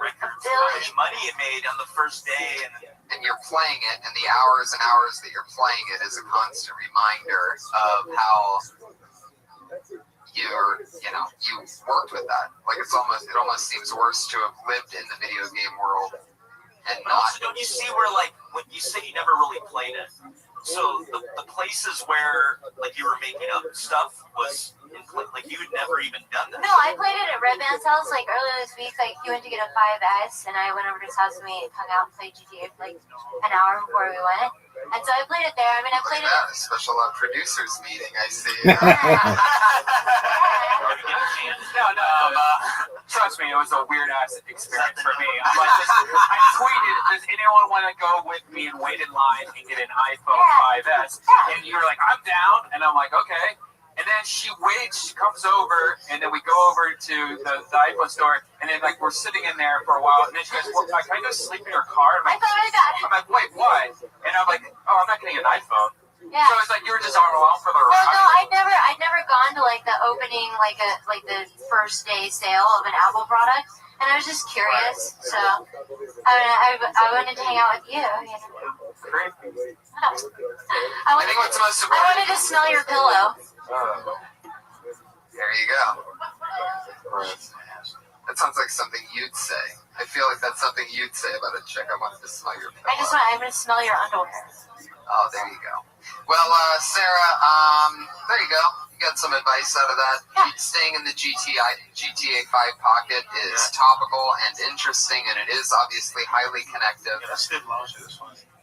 records. How much money it made on the first day, and you're playing it, and the hours and hours that you're playing it is a constant reminder of how you worked with that. Like it almost seems worse to have lived in the video game world and but also, don't you see where like when you say you never really played it, so the places where like you were making up stuff was like you'd never even done that. No, I played it at Red Man's house like earlier this week. Like he went to get a 5S, and I went over to his house and we hung out and played GTA for like an hour before we went. And so I played it there. I mean, I played it. A special producers meeting. I see. Trust me, it was a weird ass experience for me. I'm like, I tweeted, does anyone want to go with me and wait in line and get an iPhone 5S? And you're like, I'm down. And I'm like, okay. And then she waits, she comes over, and then we go over to the iPhone store, and then like we're sitting in there for a while, and then she goes, well, can I go sleep in your car? I thought I got it. I'm like, wait, what? And I'm like, oh, I'm not getting an iPhone. Yeah. So it's like you were just all along for the ride. Well, no, I'd never gone to like the opening, like the first day sale of an Apple product, and I was just curious. So I wanted to hang out with you. I think what's most important. I wanted to smell your pillow. There you go. That sounds like something you'd say. I feel like that's something you'd say about a chick. I wanted to smell your pillow. I'm going to smell your underwear. Oh, there you go. Well, Sarah, there you go. You got some advice out of that. Yeah. Staying in the GTA 5 pocket is topical and interesting, and it is obviously highly connective.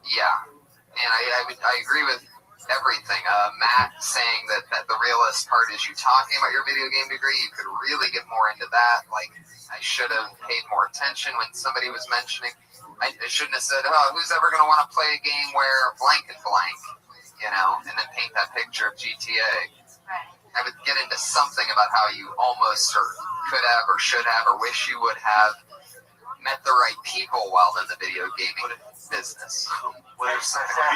Yeah, and I agree with everything. Matt saying that the realist part is you talking about your video game degree. You could really get more into that. Like, I should have paid more attention when somebody was mentioning. I shouldn't have said, oh, who's ever going to want to play a game where blank and blank, and then paint that picture of GTA. Right. I would get into something about how you almost or could have or should have or wish you would have met the right people while in the video gaming business. You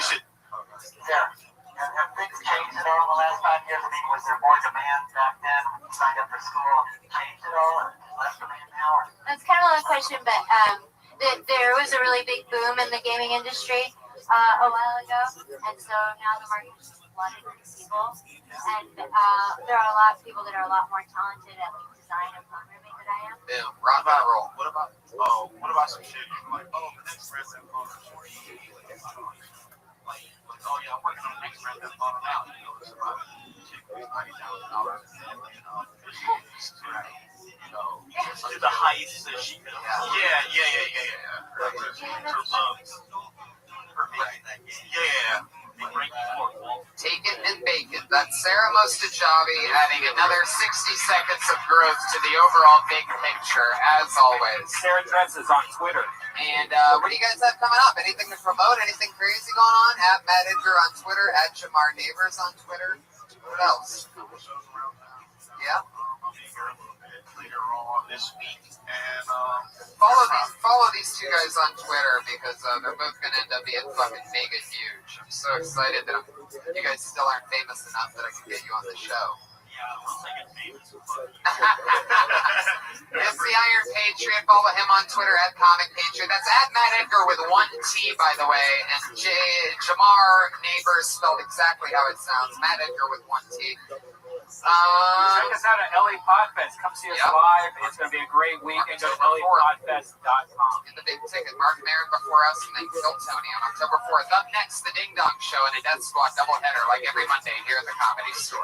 should. Yeah. Have things changed at all in the last 5 years? I mean, was there more demand back then when you signed up for school? Changed at all? Or less demand now? That's kind of a long question, but there was a really big boom in the gaming industry a while ago, and so now the market is just flooded with people, and there are a lot of people that are a lot more talented at like design and programming than I am. Yeah, rock and roll. What about some shit like, oh, the next Red Dead like, oh yeah, I'm working on the next Red Dead Auto now. It's about $90,000. to the heights that she could. Yeah. Take it and bake it. That's Sarah Mostajabi adding another 60 seconds of growth to the overall big picture, as always. Sarah Dresses on Twitter. And what do you guys have coming up? Anything to promote? Anything crazy going on? At Matt Edgar on Twitter, at Jamar Neighbors on Twitter. What else? Yeah. Later on this week, and follow these two guys on Twitter because they're both gonna end up being fucking mega huge. I'm so excited that you guys still aren't famous enough that I can get you on the show. It's the Iron Patriot. Follow him on Twitter at Comic Patriot. That's at Matt Edgar with one T, by the way, and Jamar Neighbors spelled exactly how it sounds. Matt Edgar with one T. Check us out at LA Podfest. Come see us live. It's going to be a great weekend. Go to LAPodfest.com. Get the big ticket. Mark Maron before us, and then Kill Tony on October 4th. Up next, the Ding Dong Show and a Death Squad doubleheader like every Monday here at the Comedy Store.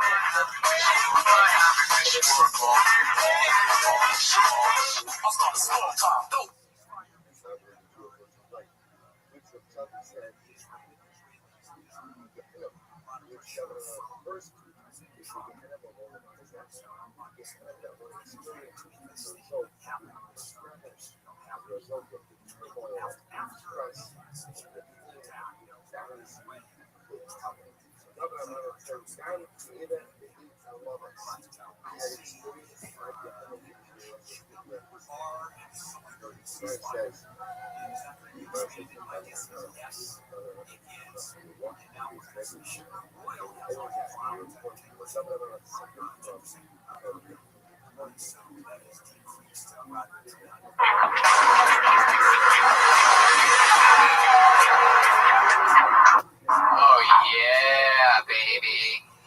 Oh yeah, baby.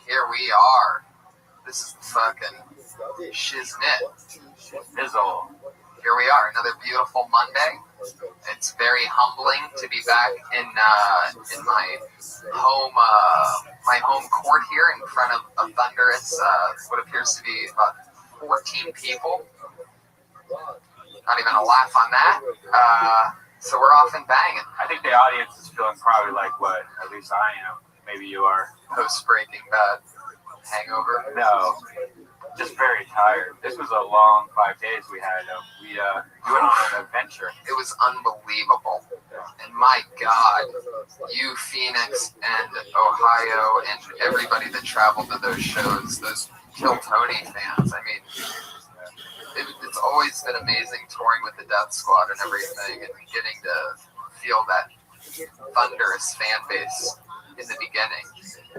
Here we are. This is the fucking shiznit. Nizzle. Here we are, another beautiful Monday. It's very humbling to be back in my home court here in front of a thunderous what appears to be about 14 people. Not even a laugh on that. So we're off and banging. I think the audience is feeling probably like what at least I am. Maybe you are. Post Breaking Bad hangover. No, just very tired. This was a long 5 days we had. We went on an adventure. It was unbelievable. And my God, you Phoenix and Ohio and everybody that traveled to those shows, those Kill Tony fans. I mean, it's always been amazing touring with the Death Squad and everything, and getting to feel that thunderous fan base in the beginning.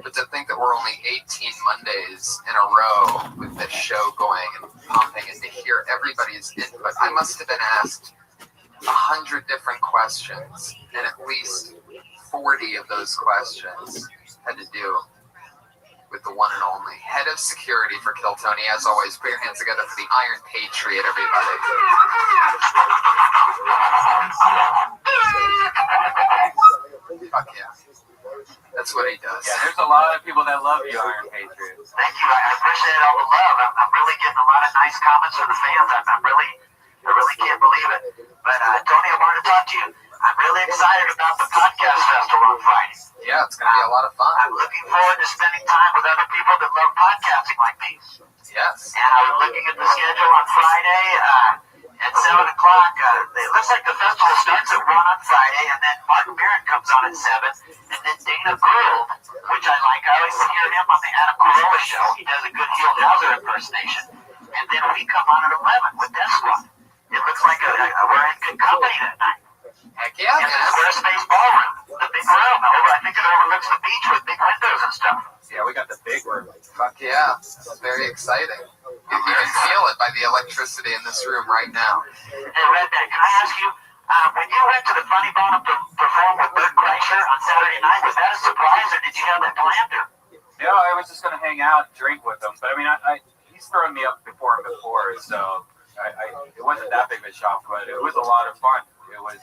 But to think that we're only 18 Mondays in a row with this show going and pumping, and to hear everybody's input. I must have been asked 100 different questions, and at least 40 of those questions had to do with the one and only head of security for Kill Tony. As always, put your hands together for the Iron Patriot, everybody. Fuck yeah. That's what he does. Yeah, there's a lot of people that love you, Iron Patriot. Thank you. I appreciate all the love. I'm really getting a lot of nice comments from the fans. I really can't believe it. But Tony, I wanted to talk to you. I'm really excited about the podcast festival on Friday. Yeah, it's going to be a lot of fun. I'm looking forward to spending time with other people that love podcasting like me. Yes. And I was looking at the schedule on Friday at 7 o'clock. It looks like the festival starts at 1 on Friday, and then Mark Maron comes on at 7, and then Dana Gould, which I like. I always hear him on the Adam Carolla show. He does a good Heel Hauser impersonation. And then we come on at 11 with Death Squad. It looks like we're in good company that night. Heck yeah, in the Squarespace ballroom, the big room. I think it overlooks the beach with big windows and stuff. Yeah, we got the big room. Fuck yeah. It's very exciting. You can feel it by the electricity in this room right now. Hey, Redneck, can I ask you, when you went to the Funny Bone to perform with Bert Kreischer on Saturday night, was that a surprise, or did you have that planned? No, I was just going to hang out and drink with him. But I mean, he's thrown me up before, so it wasn't that big of a shock, but it was a lot of fun. It was.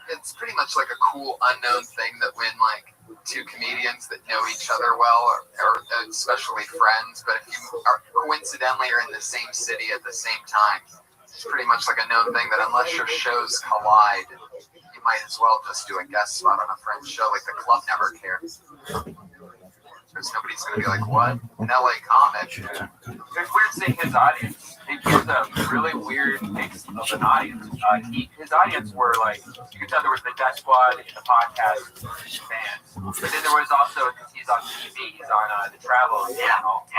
It's pretty much like a cool unknown thing that when like two comedians that know each other well, or especially friends, but if you are coincidentally are in the same city at the same time, it's pretty much like a known thing that unless your shows collide, you might as well just do a guest spot on a friend's show. Like the club never cares. Because nobody's going to be like, what? An LA comic. Yeah. It's weird seeing his audience. He has a really weird mix of an audience. His audience were like, you could tell there was the Death Squad and the podcast fans. But then there was also, he's on TV, he's on the Travel channel,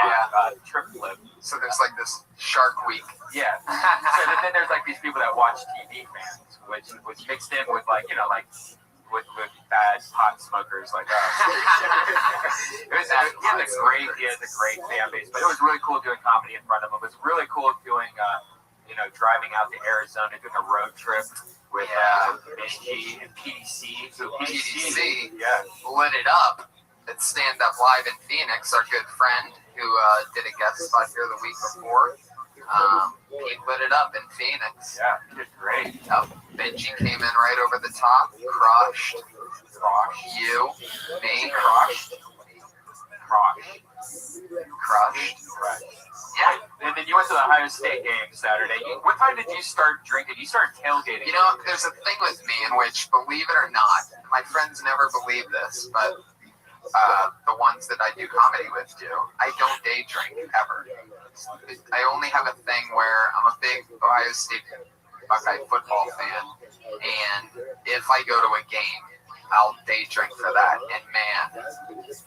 Trip Flip. So there's like this Shark Week. Yeah. So then there's like these people that watch TV fans, which mixed in with like, with bad pot smokers like us. He has a great fan base, but it was really cool doing comedy in front of him. It was really cool doing, driving out to Arizona, doing a road trip with Benji and PDC. So PDC yeah, lit it up at Stand Up Live in Phoenix, our good friend who did a guest spot here the week before. He lit it up in Phoenix. Yeah, he did great. Benji came in right over the top, crushed. You, me, crushed. Yeah. And then you went to the Ohio State game Saturday. What time did you start drinking? You started tailgating. There's a thing with me in which, believe it or not, my friends never believe this, but the ones that I do comedy with do, I don't day drink ever. I only have a thing where I'm a big Ohio State Buckeye football fan, and if I go to a game, I'll day drink for that. And man,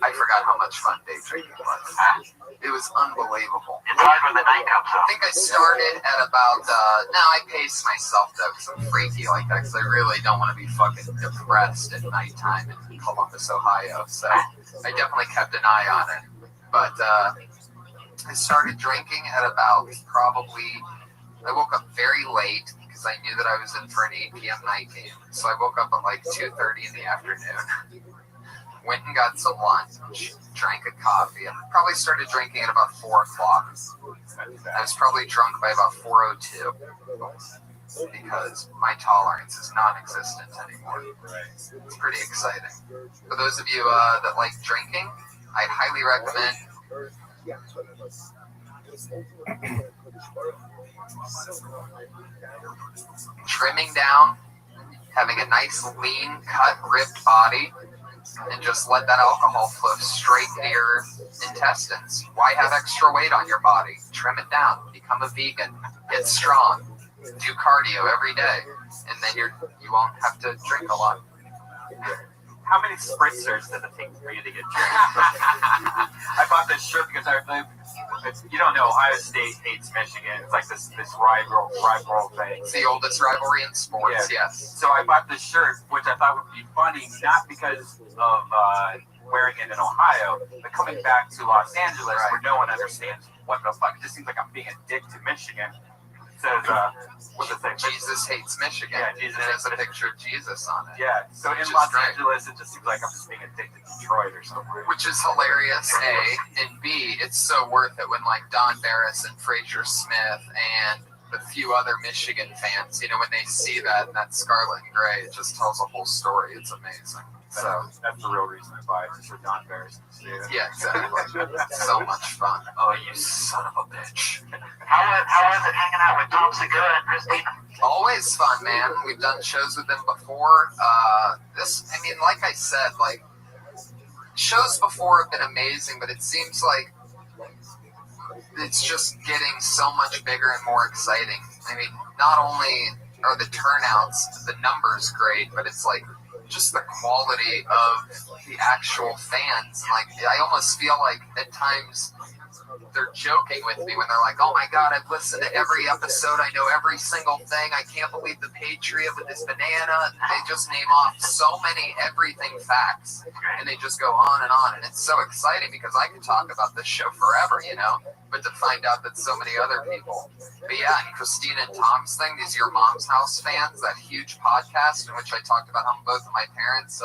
I forgot how much fun day drinking was. It was unbelievable. It's hard when the night comes up. I think I started at about, I pace myself though because I'm freaky like that because I really don't want to be fucking depressed at nighttime in Columbus, Ohio. So I definitely kept an eye on it. But I started drinking at about I woke up very late because I knew that I was in for an 8 p.m. night game. So I woke up at like 2:30 in the afternoon. Went and got some lunch, drank a coffee. I probably started drinking at about 4 o'clock. I was probably drunk by about 4:02 because my tolerance is non-existent anymore. It's pretty exciting. For those of you that like drinking, I highly recommend trimming down, having a nice lean cut ripped body, and just let that alcohol flow straight to your intestines. Why have extra weight on your body? Trim it down. Become a vegan. Get strong. Do cardio every day, and then you won't have to drink a lot. How many spritzers does it take for you to get drunk? I bought this shirt because you don't know, Ohio State hates Michigan. It's like this rival thing. It's the oldest rivalry in sports, yes. So I bought this shirt, which I thought would be funny, not because of wearing it in Ohio, but coming back to Los Angeles where no one understands what the fuck. It just seems like I'm being a dick to Michigan. It says, what's it say? Jesus hates Michigan. Yeah, Jesus has a picture of Jesus on it. Yeah, so in Los Angeles, it just seems like I'm just being a dick to Detroit or somewhere. Which is hilarious, A, and B, it's so worth it when like Don Barris and Frazier Smith and the few other Michigan fans, when they see that and that scarlet and gray, it just tells a whole story. It's amazing. So that's the real reason I buy it, just for Don Barris. Yeah, exactly. So much fun. Oh, you son of a bitch. How was it hanging out with Tom Segura and Christina? Always fun, man. We've done shows with them before. Like I said, like, shows before have been amazing, but it seems like it's just getting so much bigger and more exciting. I mean, not only are the turnouts, the numbers great, but it's like just the quality of the actual fans. Like, I almost feel like at times they're joking with me when they're like, oh my God, I've listened to every episode. I know every single thing. I can't believe the Patriot with this banana. They just name off so many everything facts. And they just go on. And it's so exciting because I could talk about this show forever, but to find out that so many other people. But yeah, and Christina and Tom's thing, these Your Mom's House fans, that huge podcast in which I talked about how both of my parents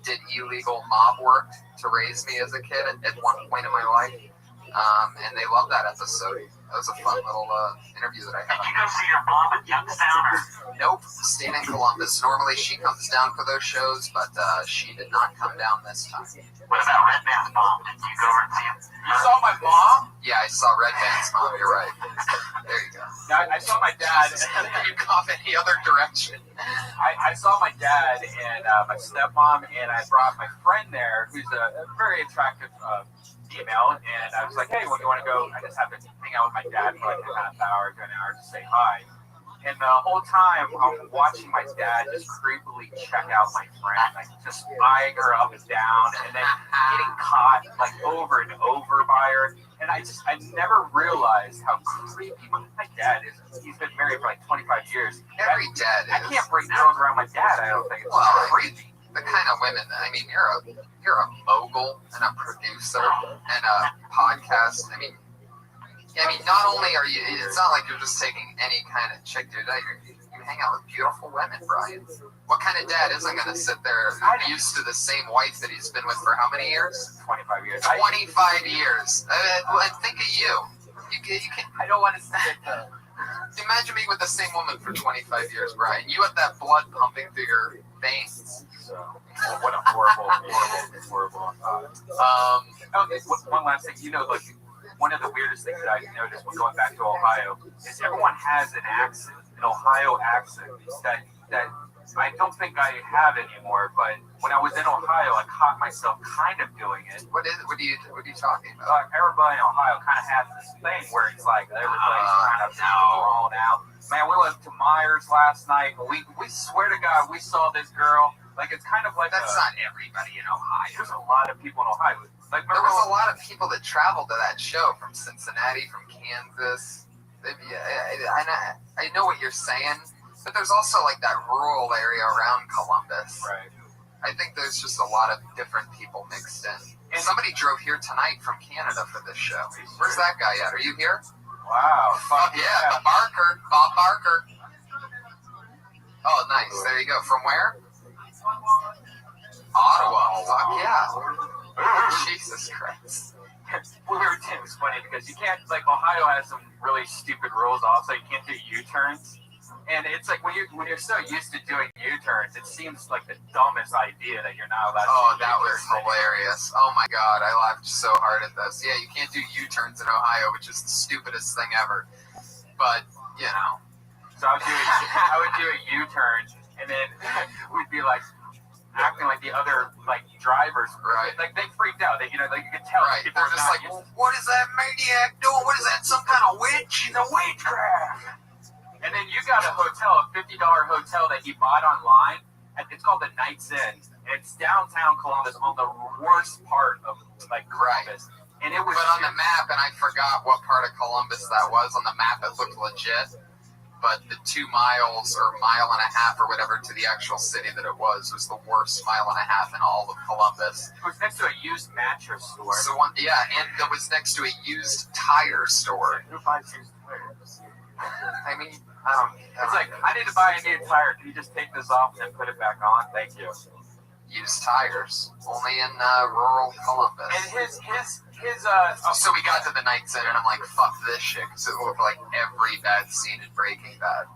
did illegal mob work to raise me as a kid at one point in my life. And they love that episode. That was a fun little interview that I had. Did you go see your mom at Youngstown? Nope, stayed in Columbus. Normally she comes down for those shows, but she did not come down this time. What about Red Man's mom? Did you go over and see him? You saw my mom? Yeah, I saw Red Man's mom. You're right. There you go. Now, I saw my dad. You cough any other direction. I saw my dad and my stepmom, and I brought my friend there, who's a very attractive female, and I was like, hey, when do you want to go? I just have to hang out with my dad for like a half hour to an hour to say hi. And the whole time, I'm watching my dad just creepily check out my friend, like just eyeing her up and down, and then getting caught like over and over by her. And I never realized how creepy my dad is. He's been married for like 25 years. Every dad is. I can't bring girls around my dad. I don't think it's creepy. The kind of women, I mean, you're a mogul and a producer and a podcast. I mean, not only are you, it's not like you're just taking any kind of chick, dude. You hang out with beautiful women, Brian. What kind of dad isn't going to sit there used to the same wife that he's been with for how many years? 25 years. 25 years. And think of you. You can. I don't want to say it. Imagine being with the same woman for 25 years, Brian. You have that blood pumping through your veins. So, what a horrible thought. Okay, one last thing. Like, one of the weirdest things that I've noticed when going back to Ohio is everyone has an accent, an Ohio accent that I don't think I have anymore. But when I was in Ohio, I caught myself kind of doing it. What are you talking about? Everybody in Ohio kind of has this thing where it's like everybody's kind of thrown out. Man, we went to Myers last night. We swear to God, we saw this girl. Like, it's kind of like that's not everybody in Ohio. There's a lot of people in Ohio. Like, there was a lot of people that traveled to that show from Cincinnati, from Kansas. I know what you're saying, but there's also like that rural area around Columbus. Right. I think there's just a lot of different people mixed in. And somebody drove here tonight from Canada for this show. Where's that guy at? Are you here? Wow. Fuck yeah, Barker, Bob Barker. Oh, nice. There you go. From where? Ottawa. Fuck yeah. Jesus Christ. It was funny because you can't, like, Ohio has some really stupid rules also. You can't do U-turns. And it's like when you're so used to doing U-turns, it seems like the dumbest idea that you're not allowed to do. Oh, that was hilarious. Oh my God, I laughed so hard at this. Yeah, you can't do U-turns in Ohio, which is the stupidest thing ever. But, you know. So I would do a U-turn, and then we'd be like acting like the other like drivers, right? Like they freaked out. They, you know, like you could tell. Right. They're just like, what is that maniac doing? What is that? Some kind of witch? He's a witchcraft. And then you got a hotel, a $50 hotel that he bought online. It's called the Knights Inn. It's downtown Columbus, on the worst part of like Columbus. Right. And it was. But on the map, and I forgot what part of Columbus that was. On the map, it looked legit. But the 2 miles or mile and a half or whatever to the actual city that it was the worst mile and a half in all of Columbus. It was next to a used mattress store. So and it was next to a used tire store. Who buys used tires? I mean, it's like, I need to buy a new tire. Can you just take this off and put it back on? Thank you. Used tires, only in rural Columbus. And so we got to the Knights Inn, and I'm like, fuck this shit, because it looked like every bad scene in Breaking Bad.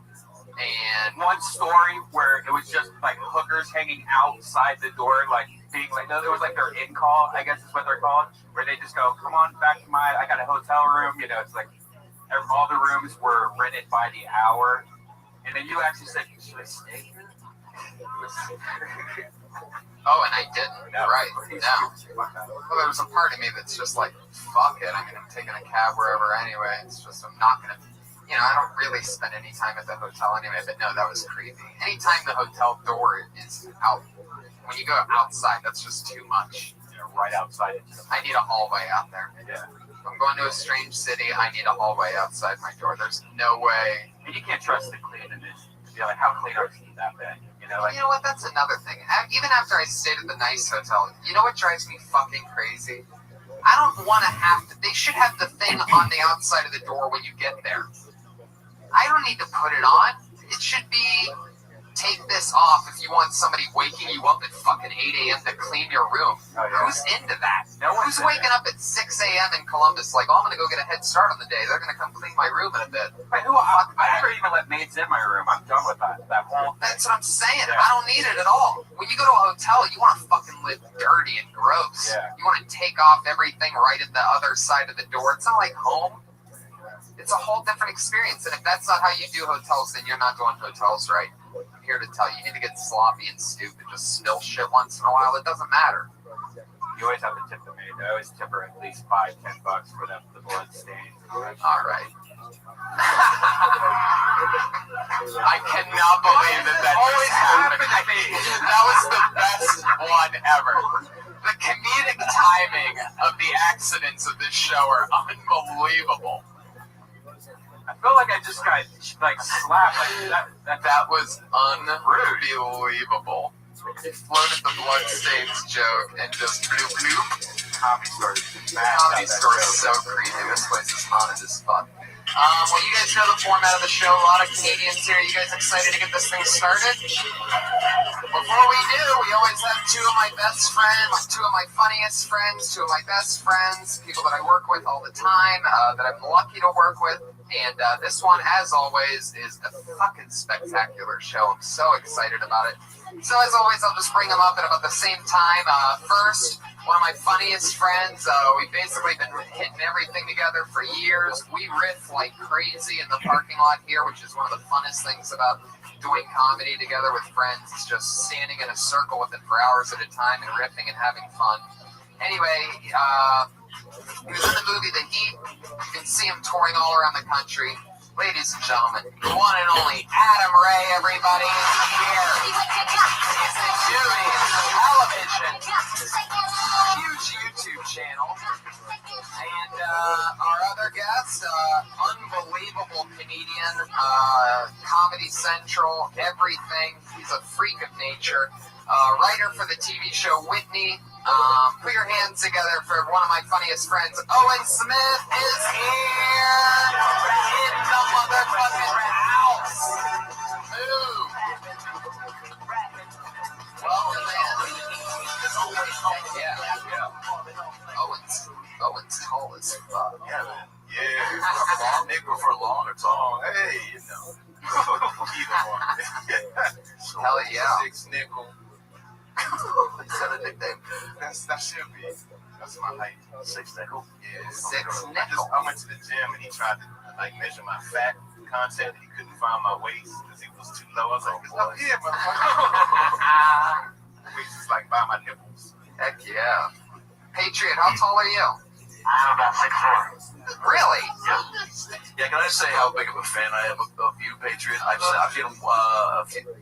And one story where it was just like hookers hanging outside the door, like being like, no, there was like their in call, I guess is what they're called, where they just go, come on back to I got a hotel room, you know, it's like all the rooms were rented by the hour, and then you actually said, should I stay here? Oh, and I didn't. No. Right. No. Well, there was a part of me that's just like, fuck it. I mean, I'm taking a cab wherever anyway. It's just, I'm not going to, you know, I don't really spend any time at the hotel anyway, but no, that was creepy. Anytime the hotel door is out, when you go outside, that's just too much. You know, right outside it. I need a hallway out there. Yeah. If I'm going to a strange city, I need a hallway outside my door. There's no way. And you can't trust the cleanliness. You're like, how clean are you that bad? You know what? That's another thing. Even after I stayed at the nice hotel, you know what drives me fucking crazy? I don't want to have to. They should have the thing on the outside of the door when you get there. I don't need to put it on. It should be, take this off if you want somebody waking you up at fucking 8 a.m. to clean your room. Oh, yeah. Who's into that? Who's waking up at 6 a.m. in Columbus like, oh, I'm going to go get a head start on the day. They're going to come clean my room in a bit. I never even let maids in my room. I'm done with that whole thing. That's what I'm saying. Yeah. I don't need it at all. When you go to a hotel, you want to fucking live dirty and gross. Yeah. You want to take off everything right at the other side of the door. It's not like home. It's a whole different experience. And if that's not how you do hotels, then you're not doing hotels right. I'm here to tell you, you need to get sloppy and stupid. Just spill shit once in a while. It doesn't matter. You always have to tip the maid. I always tip her at least $5-10 for the blood stain. All right. I cannot believe that always happened to me. That was the best one ever. The comedic timing of the accidents of this show are unbelievable. I feel like I just got like slapped. Like that was unbelievable. He floated the bloodstains joke and just bloop bloop. Comedy Store. Comedy Store is so creepy. This place is haunted as fuck. Well, you guys know the format of the show. A lot of Canadians here. You guys excited to get this thing started? Before we do, we always have two of my best friends, two of my funniest friends, two of my best friends, people that I work with all the time, that I'm lucky to work with. And this one, as always, is a fucking spectacular show. I'm so excited about it. So as always, I'll just bring them up at about the same time. First, one of my funniest friends. We've basically been hitting everything together for years. We riff like crazy in the parking lot here, which is one of the funnest things about doing comedy together with friends. It's just standing in a circle with it for hours at a time and riffing and having fun. Anyway, he was in the movie The Heat. You can see him touring all around the country. Ladies and gentlemen, the one and only Adam Ray, everybody, is here. He's doing television, huge YouTube channel. comedian, Comedy Central, everything. He's a freak of nature. Writer for the TV show Whitney. Put your hands together for one of my funniest friends. Owen Smith is here in the motherfucking house. Move. Welcome, man. Yeah. Owen's tall as fuck. Yeah, man. Yeah, nigga for long or tall. Hey, you know. Either one. Hell yeah. 6 nickel. Is that a nickname? That should be. That's my height. 6 nickel. Yeah. 6 nickel. I went to the gym and he tried to measure my fat content and he couldn't find my waist because it was too low. I was like, it's up here, motherfucker. Waist is like by my nipples. Heck yeah. Patriot, how tall are you? I'm about 6'4". Really? Yeah, can I just say how big of a fan I am of you, Patriot? I've seen him.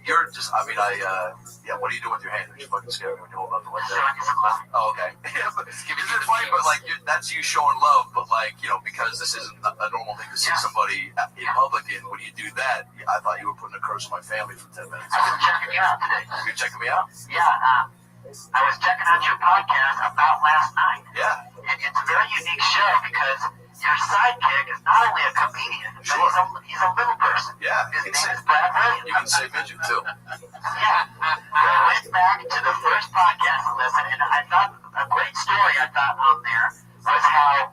You're just. I mean, yeah. What do you do with your hand? Are you fucking scared when you hold up like that? Oh, okay. Yeah, but it's funny, but like that's you showing love. But like because this isn't a normal thing to see somebody in public. And when you do that, I thought you were putting a curse on my family for 10 minutes. I was checking you out today. You're checking me out? Yeah. I was checking out your podcast about last night. Yeah. And it's a very unique show because your sidekick is not only a comedian, but he's a little person. Yeah. His name is Brad Williams. You can say midget too. Yeah. I went back to the first podcast and listened, and I thought a great story I thought on there was how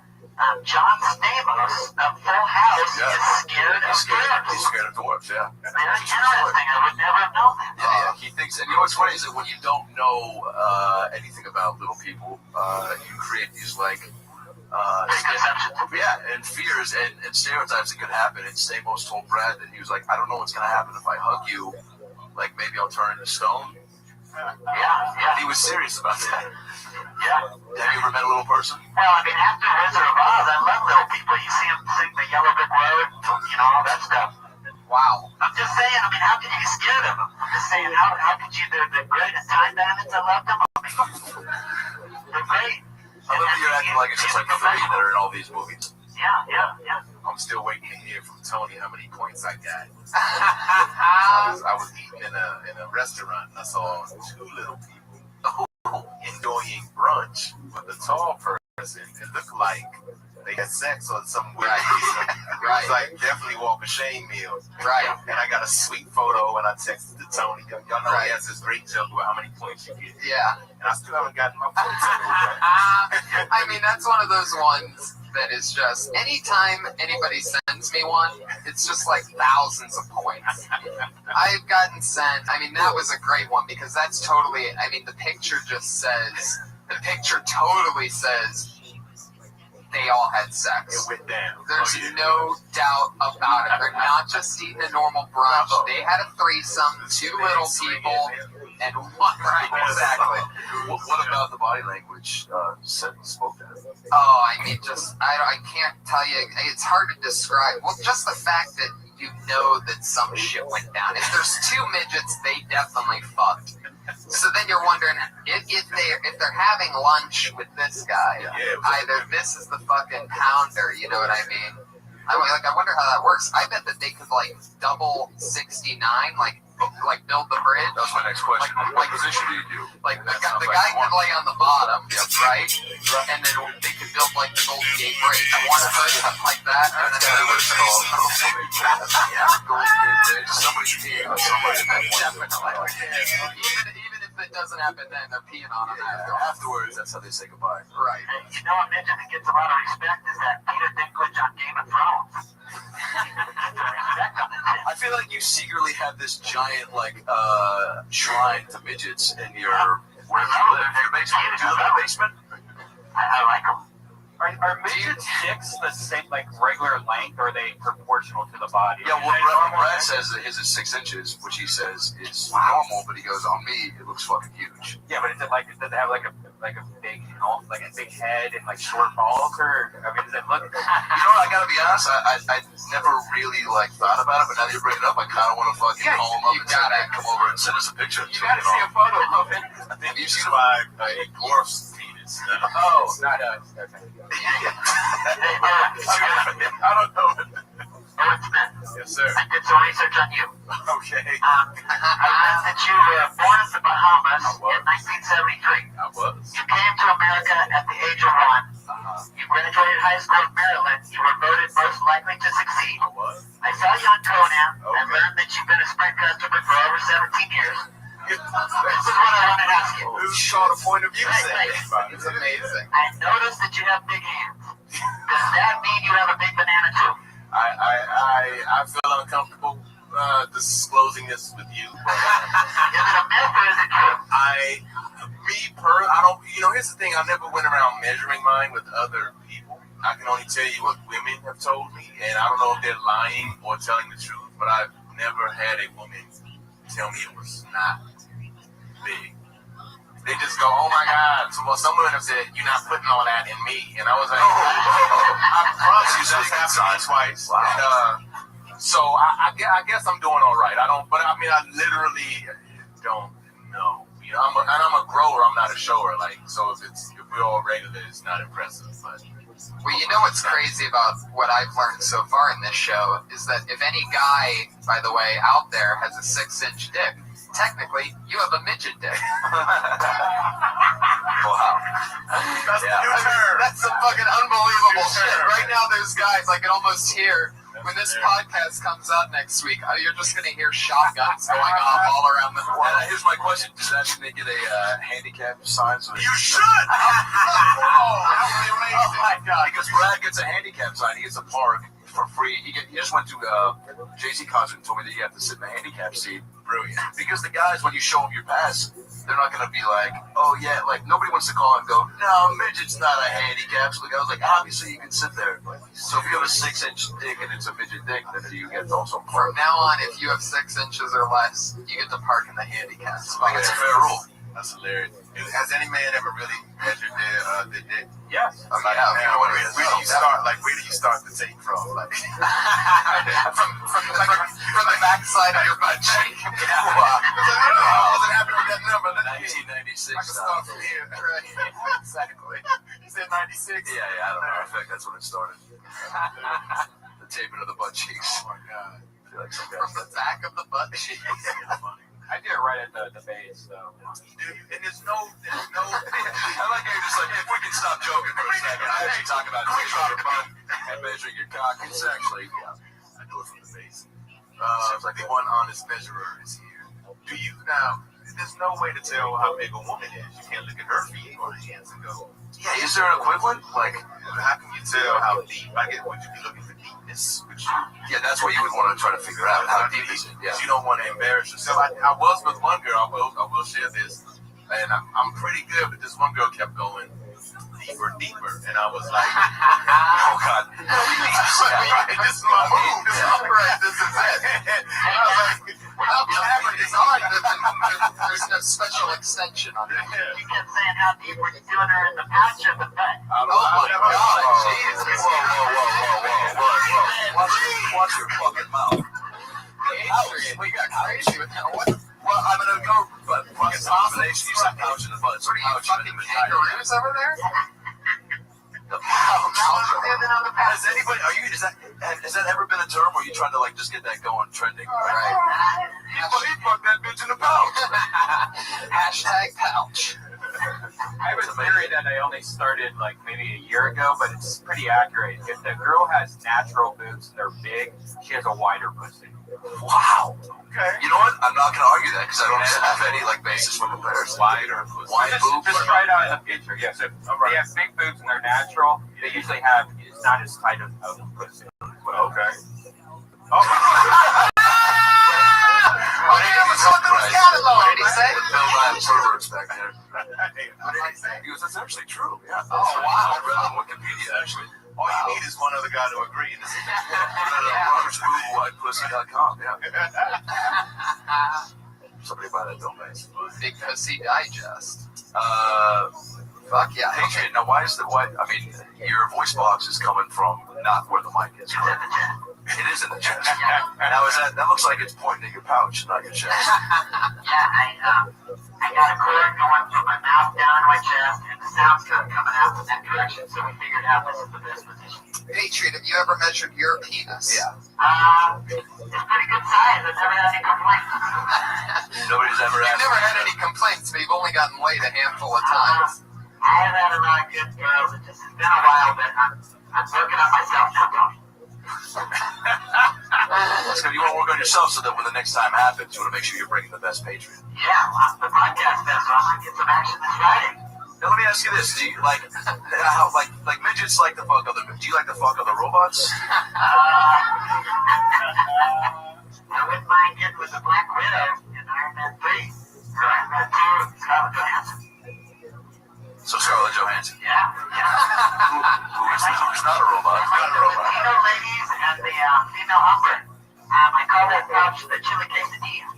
John Stamos of Full House is scared of dwarves. He's scared of dwarves, yeah. Very interesting. I would never have known that. Yeah. He thinks, and what's funny is that when you don't know anything about little people, you create these and fears and stereotypes that could happen. And Stamos told Brad that he was like, I don't know what's gonna happen if I hug you. Like maybe I'll turn into stone. Yeah. And he was serious about that. Yeah. Have you ever met a little person? Well, I mean, after Wizard of Oz, I love little people. You see them sing the Yellow Brick Road, all that stuff. Wow. I'm just saying, I mean, how could you be scared of them? I'm just saying, how could you, they're great at time bandits. I love them. They're great. I love that you're acting like it's just like 3 that are in all these movies. Yeah. I'm still waiting to hear from Tony how many points I got. I was eating in a restaurant and I saw 2 little people enjoying brunch with a tall person. It looked like they had sex on some weird reason. It was like definitely walk of shame meal. Right. And I got a sweet photo and I texted to Tony. Y'all know he has this great joke about how many points you get. Yeah. And I still haven't gotten my points anyway. I mean, that's one of those ones that is just, anytime anybody sends me one, it's just like thousands of points. I've gotten sent, I mean, that was a great one because that's totally, I mean, the picture totally says they all had sex. It went down. There's no doubt about it. They're not just eating a normal brunch. They had a threesome, 2 little people, and one. Right, exactly. What about the body language spoke to him? Oh, I mean, I can't tell you. It's hard to describe. Well, just the fact that you know that some shit went down. If there's 2 midgets, they definitely fucked. So then you're wondering if they're having lunch with this guy, either this is the fucking pounder, you know what I mean? I wonder how that works. I bet that they could double 69, like build the bridge. That was my next question. What position do you do? Like the guy could lay on the bottom, right? And then they could build the Golden Gate Bridge. I want to something like that. And then they would called Golden Gate Bridge. Somebody's peeing on somebody. Definitely. Even if it doesn't happen then, they're peeing on them afterwards. That's how they say goodbye. Right. And a midget that gets a lot of respect is that Peter Dinklage on Game of Thrones. I feel like you secretly have this giant shrine to midgets in your where you live. Your basement. Do you live in a basement? I like them. Are midgets' dicks the same, regular length, or are they proportional to the body? Yeah, well, Brad says that his is 6 inches, which he says is normal, but he goes, on me, it looks fucking huge. Yeah, but does it have a big, a big head and short balls, or does it look? I gotta be honest, I never really thought about it, but now that you bring it up, I kind of want to fucking call him up and come over and send us a picture. You gotta see a photo of it. I think you see my dwarf's penis. Oh, not us. Okay. I don't know. Yes, sir. I did some research on you. Okay. I learned that you were born in the Bahamas in 1973. I was. You came to America at the age of 1. You graduated high school in Maryland. You were voted most likely to succeed. I was. I saw you on Conan. Okay. I learned that you've been a Sprint customer for over 17 years. This is what I wanted to ask you. This is called a point of view Wait, segment. It's amazing. I noticed that you have big hands. Does that mean you have a big banana too? I feel uncomfortable disclosing this with you. Is it a myth or is it true? I don't, here's the thing, I never went around measuring mine with other people. I can only tell you what women have told me, and I don't know if they're lying or telling the truth, but I've never had a woman tell me it was not big. They just go, oh my God. So, well, some women have said, you're not putting all that in me. And I was like, I promise you that's happened twice. Wow. And, so I guess I'm doing all right. I literally don't know. I'm a grower, I'm not a shower. So if we're all regular, it's not impressive. But well, you know what's crazy about what I've learned so far in this show is that if any guy, by the way, out there has a 6-inch dick, technically, you have a midget dick. Wow. That's the new term. That's some fucking unbelievable shit. Right now, there's guys, I can almost hear, when this podcast comes out next week, you're just going to hear shotguns going off all around the world. Here's my question. Does that make it a handicap sign? So you should! Oh, that would be amazing. Oh my God. Because Brad gets a handicap sign. He gets a park for free. He just went to Jay-Z concert and told me that you have to sit in the handicap seat. Brilliant. Because the guys, when you show them your pass, they're not going to be like, oh yeah, nobody wants to call and go, no, midget's not a handicap. So the guy was like, obviously you can sit there. So if you have a 6-inch dick and it's a midget dick, then you get to also park. From now on, if you have 6 inches or less, you get to park in the handicap spot. I think it's a fair rule. That's hilarious. Has any man ever really measured their dick? Yes. Where do you start? Where do you start the tape from? from the backside of your butt cheek. Yeah. Wow. Does it happen with that number? 1996. I can start from here. Right. Exactly. You said 96? Yeah, I don't know. In fact, that's when it started. The taping of the butt cheeks. Oh my God. From the back of the butt cheeks. I did it right at the base, so. And there's no. I like how you're just like, hey, if we can stop joking for a second, I actually talk about measuring your butt and measuring your cock. It's actually, I do it from the base. Seems like the one honest measurer is here. Do you now? There's no way to tell how big a woman is. You can't look at her feet or hands and go, yeah, is there an equivalent? How can you tell how deep? Would you be looking for deepness? Yeah, that's what you would want to try to figure out. How deep is it? Yeah. You don't want to embarrass yourself. I was with one girl. I will share this, and I'm pretty good. But this one girl kept going deeper, and I was like, oh God, this is my move. This is right. This is it. And I was like, Without camera design, there's no special extension on it. You kept saying how deep were you doing her in the pouch of the butt? Oh my God, Jesus. Whoa. Watch your fucking mouth. We got crazy with that. What? Well, I'm going to go, but fucking combination, you said pouch in the butt. So What are you, fucking kangaroos over there? The pouch. Has anybody, has that ever been a term where you trying to just get that going, trending? Right. he fucked that bitch in the pouch. Hashtag pouch. I have a theory that I only started maybe a year ago, but it's pretty accurate. If the girl has natural boobs and they're big, she has a wider pussy. Wow. Okay. You know what? I'm not going to argue that because I don't have any basis for comparison. Wide Just try it out in the future. Yes, if they have big boobs and they're natural, they usually have it's not as tight of a pussy. Okay. Oh, yeah, let's go through his catalog. What did he say? Bill Lab servers back there. What did he say? He goes, that's actually true. Yeah. Oh, wow. I read on Wikipedia, actually. All you need is one other guy to agree. This is RobertsBoobWidePussy.com. Yeah. Somebody buy that domain. Big Pussy Digest. Fuck yeah. Adrian, now why? I mean, your voice box is coming from not where the mic is, correct? It is in the chest. Now that looks like it's pointing at your pouch, not your chest. Yeah, I got a cord going from my mouth down to my chest, and the sound's coming out in that direction, so we figured out this is the best position. Patriot, have you ever measured your penis? Yeah. It's pretty good size. I've never had any complaints. Nobody's ever had. You've never had any complaints, but you've only gotten laid a handful of times. I have had a lot of good girls. It's been a while, but I'm working on myself now, Tony. That's good. You want to work on yourself so that when the next time happens, you want to make sure you're bringing the best Patriot. Yeah, well, the podcast best, so I might get some action this Friday. Now let me ask you this: do you like midgets like to fuck other? Do you like to fuck other robots? I wouldn't mind getting with the Black Widow in Iron Man 3 or Iron Man 2, Scarlett Johansson. So Scarlett Johansson. Yeah. Who's not a robot? The Latino ladies and the female umber. I call that couch the chili quesadilla.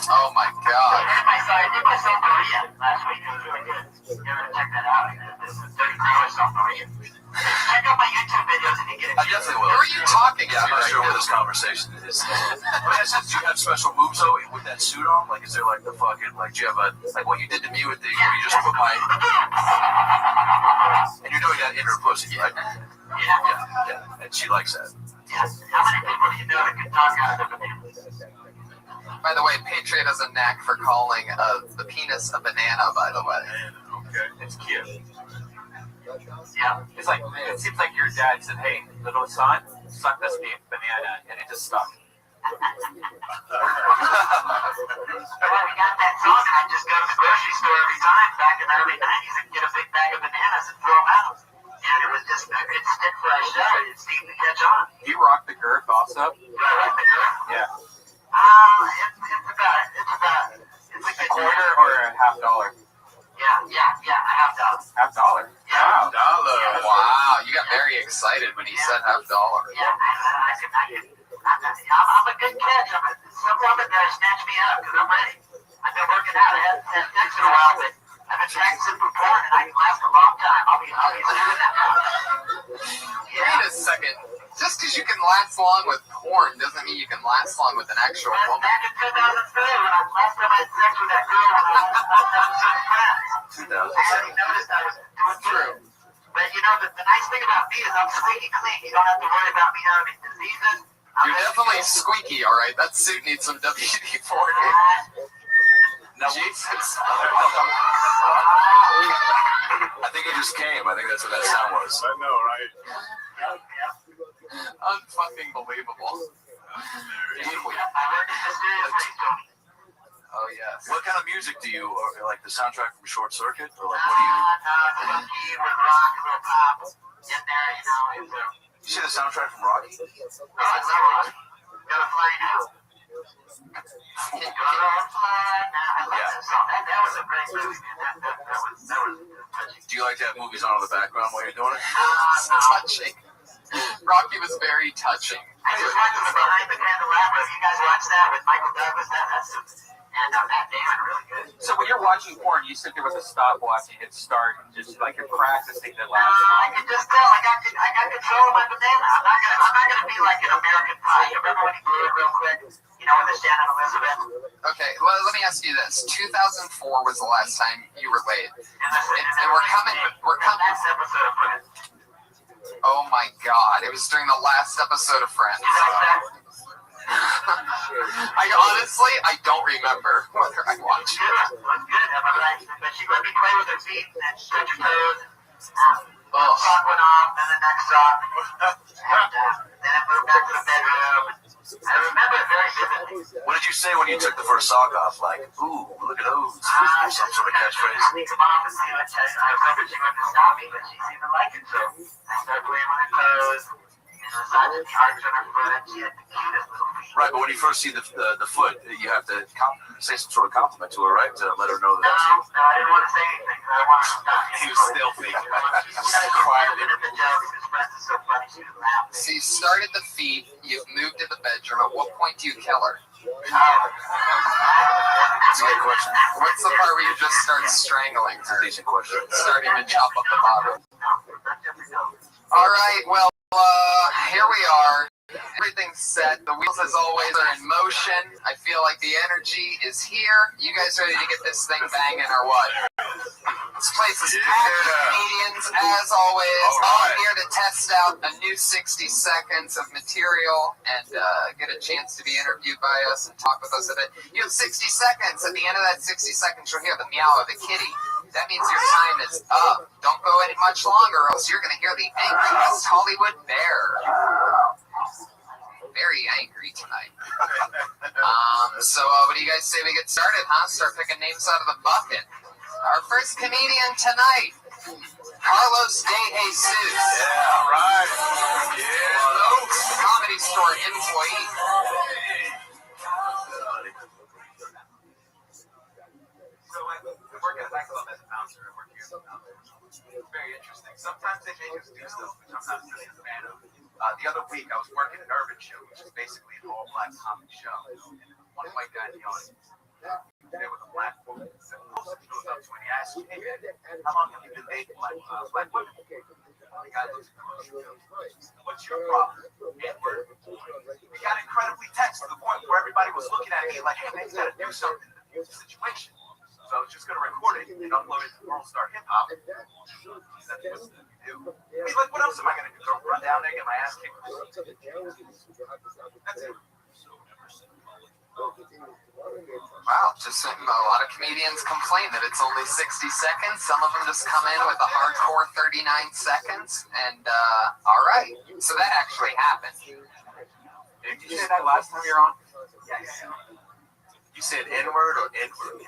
Oh my God. I did my Maria last week. It was really good. You gotta check that out. This is 30 hours Maria. Check out my YouTube videos if you get it. I definitely will. Who are you talking I'm not about? sure where this conversation is. Do you have special moves though with that suit on? Like, is there like the fucking do you have like what you did to me with the where you just put my and you're doing that in her pussy, right? Yeah. And she likes that. Yes. How many people do you know that can talk out of the banana? By the way, Patriot has a knack for calling the penis a banana, by the way. Okay, it's cute. Yeah. It's like, it seems like your dad said, hey, little son, suck this banana, and it just stuck. Well, we got that song, and I just go to the grocery store every time back in the early 90s and get a big bag of bananas and throw them out. And it was just a good stick for a show. It seemed to catch on. Do you rock the girth also? Do I rock the girth? Yeah. It's like a quarter or a $50? Yeah, $50. $50? Yeah. $50. Wow, you got very excited when he said $50. Yeah, I'm a good catch. Some woman there snatch me up because I'm ready. I've been working out. I haven't had sex in a while, but I've been practicing for porn and I can last a long time. I'll be doing that now. Wait a second. Just because you can last long with porn doesn't mean you can last long with an actual woman. Back in 2003, when last time I had sex with that girl, I was 2000. I already noticed I was doing true. But you know, the nice thing about me is I'm squeaky clean. You don't have to worry about me having diseases. You're definitely squeaky, all right. That suit needs some WD-40. Now, Jesus. I think it just came. I think that's what that sound was. I know, right? Unfucking believable. Oh, yes. What kind of music do you like? The soundtrack from Short Circuit, or like what do you? Funky with rock, a little pop in there, you know. You see the soundtrack from Rocky? Oh, I love Rocky. Gotta fly now. Gotta fly now. I love that song. That was a great movie, man. That was touching. Do you like to have movies on in the background while you're doing it? Touching. Rocky was very touching. I just watched the Behind the Candelabra. You guys watched that with Michael Douglas? And Matt Damon, really good. So when you're watching porn, you sit there with a stopwatch and hit start and just like you're practicing the No, last I can just tell. I got control of my banana. I'm not gonna be like an American Pie. You remember when he blew it real quick? You know, with the Shannon Elizabeth. Okay, well, let me ask you this. 2004 was the last time you were laid. And we're coming. Next episode of Friends. Oh my God! It was during the last episode of Friends. I don't remember whether I watched it. It was good. Am I right? But she let me play with her feet and touch her toes. Oh. Sock went off, then the next sock. And then I moved back to the bedroom. I remember it very vividly. What did you say when you took the first sock off? Like, ooh, look at those. Or some sort of catchphrase. I need to come off and see what I was hoping she wouldn't stop me, but she seemed to like it. So I started playing with her toes. Massaging the arch on her foot. She had the cutest little feet. Right, but when you first see the foot, you have to say some sort of compliment to her, right? To let her know that. No, I didn't want to say anything because I wanted to stop. He was still thinking. So you started the feet, you've moved to the bedroom. At what point do you kill her? That's a good question. What's the part where you just start strangling her? Decent question. Starting to chop up the bottom. All right, well, here we are. Everything's set. The wheels, as always, are in motion. I feel like the energy is here. You guys ready to get this thing banging or what? This place is packed with comedians, as always. All here to test out a new 60 seconds of material and get a chance to be interviewed by us and talk with us a bit. You have 60 seconds. At the end of that 60 seconds, you'll hear the meow of a kitty. That means your time is up. Don't go any much longer, or else you're going to hear the angry West Hollywood bear. Very angry tonight. So what do you guys say we get started, huh? Start picking names out of the bucket. Our first comedian tonight, Carlos De Jesus. Yeah, right. Yeah, Comedy Store employee. So I work at a nightclub as a bouncer. I work here as a bouncer. It's very interesting. Sometimes they make us do stuff, which I'm not really a fan of. The other week, I was working an urban show, which is basically an all-black comedy show. And one white guy in the audience, there was a black woman. The host goes up to him and he asks, "Hey man, how long have you been dating black women?" The guy looks at him and goes, "What's your problem?" N-word. It got incredibly tense to the point where everybody was looking at me like, "Hey man, you gotta do something to the situation." So I was just gonna record it and upload it to World Star Hip Hop. That's what we do. He's like, "What else am I gonna do? Go run down there, get my ass kicked?" That's it. Wow, just a lot of comedians complain that it's only 60 seconds. Some of them just come in with a hardcore 39 seconds. And, all right. So that actually happened. Did you say that last time you were on? Yeah. You said N-word or N-word?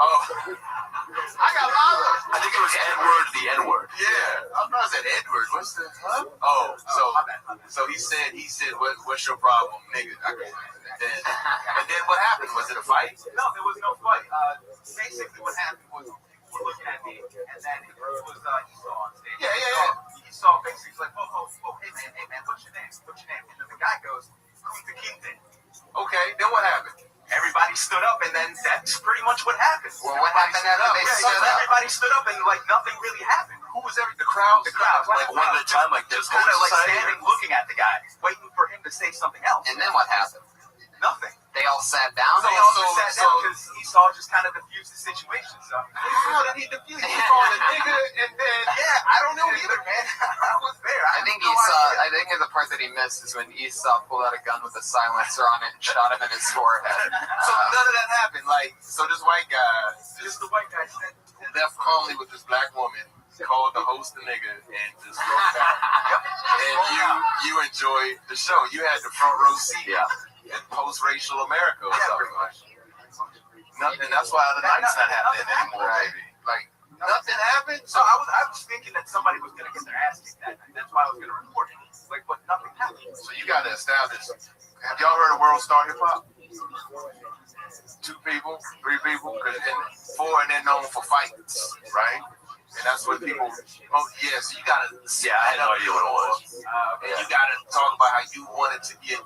Oh, I got bothered. I think it was N-word, the N-word. Yeah, I thought I said Edward. What's the, huh? Oh, so he said, what's your problem, nigga? And then what happened? Was it a fight? No, there was no fight. Basically what happened was people were looking at me, and then it was Esau on stage. Yeah. Esau basically was like, whoa, hey man, what's your name? And then the guy goes, Kunta Kinte. Okay, then what happened? Everybody stood up, and then that's pretty much what happened. Well, what happened after they stood up? Everybody stood up, and like nothing really happened. Who was The crowd? The crowd. Like one at a time, like this. Just kind of like standing, looking at the guy, waiting for him to say something else. And then what happened? Nothing. They all sat down? They all just sat down because Esau just kind of diffused the situation. So how did he diffuse? He called a nigga, and then I don't know either, man. I was there. I think the part that he missed is when Esau pulled out a gun with a silencer on it and shot him in his forehead. So none of that happened. Like, so this white guy, just the white guy said, left calmly with this black woman, called the host a nigga, and just walked out. And you enjoyed the show. You had the front row seat. Yeah. In post-racial America or something. Nothing. That's why the night's not happening anymore, baby. Like, nothing happened. So I was thinking that somebody was gonna get their ass kicked that night. That's why I was gonna record it. Like, but nothing happened. So you got to establish. Have y'all heard of World Star Hip Hop? 2 people, 3 people, and 4, and they're known for fights, right? And that's what people. Oh yeah, so you gotta. Yeah, I had no idea what it was. And you gotta talk about how you wanted to get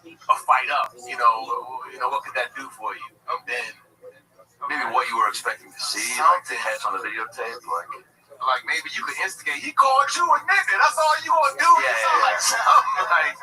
a fight up. You know what could that do for you? Then maybe what you were expecting to see, like the heads on the videotape, like maybe you could instigate. He called you a nigga. That's all you gonna do. Like something like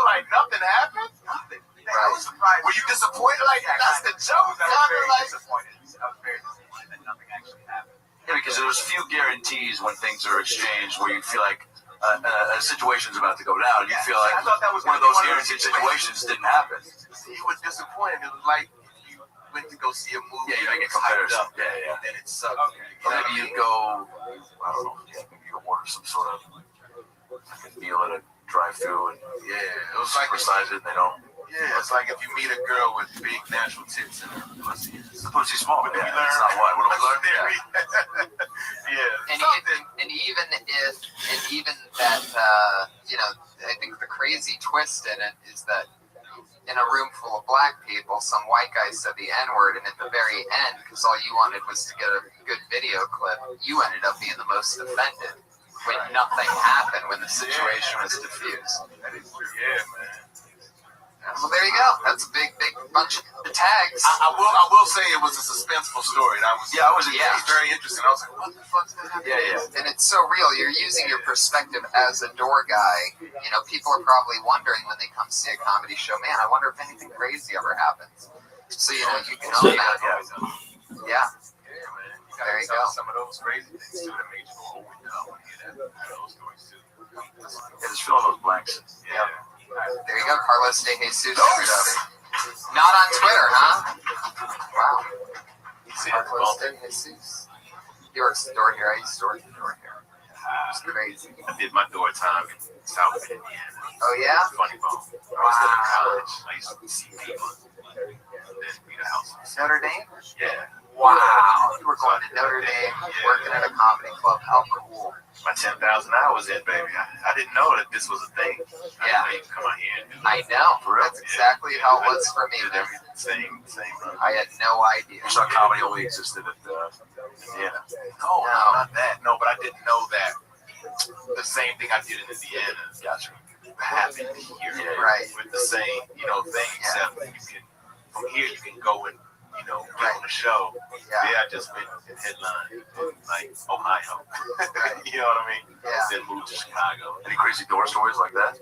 like nothing happened. Nothing. I was surprised. Were you disappointed? Like that's the joke. I was very disappointed. I was very disappointed that nothing actually happened. Yeah, because there's few guarantees when things are exchanged where you feel like a situation's about to go down. You feel like one of those guaranteed situations didn't happen. You were disappointed. It was like you went to go see a movie. Yeah, you make a comparison. Yeah. And then it sucked. Or maybe you go, I don't know, maybe you order some sort of like a meal at a drive-thru and it was like supersize it and they don't. Yeah, it's like if you meet a girl with big natural tits and her pussy. The pussy's small. What did we learn? That's not what. What did we learn? And even that, I think the crazy twist in it is that in a room full of black people, some white guy said the N-word, and at the very end, because all you wanted was to get a good video clip, you ended up being the most offended when nothing happened, when the situation was diffused. That is true. Yeah, man. Well, there you go. That's a big bunch of tags. I will say it was a suspenseful story. It's very interesting. I was like, what the fuck's that happening? Yeah. And it's so real. You're using your perspective as a door guy. People are probably wondering when they come see a comedy show, man, I wonder if anything crazy ever happens. So, you can own that. Yeah. There you go. Some of those crazy things too that made you go, oh, I want to hear those stories too. Yeah, just fill in those blanks. Yeah. There you go, Carlos De Jesus. Not on Twitter, huh? Wow. Carlos De Jesus. He works the door here. I used to work the door here. It's crazy. I did my door time in South Indiana. Oh, yeah? Funny bone. I was still in college. I used to see people and then be the house. Notre Dame? Yeah. Wow. You were going to Notre Dame, working at a comedy club. How cool. My 10,000 hours in, baby. I didn't know that this was a thing. Yeah. I didn't come out here and do it. I know. That's exactly how it was for me. Same. I had no idea. You saw comedy only existed at Indiana. No, not that. No, but I didn't know that the same thing I did in Indiana happened here. Yeah, right. With the same, thing, except you can, from here you can go and, get on the show. Yeah, I just went in headline in, like, Ohio. You know what I mean? Yeah. Then moved to Chicago. Any crazy door stories like that?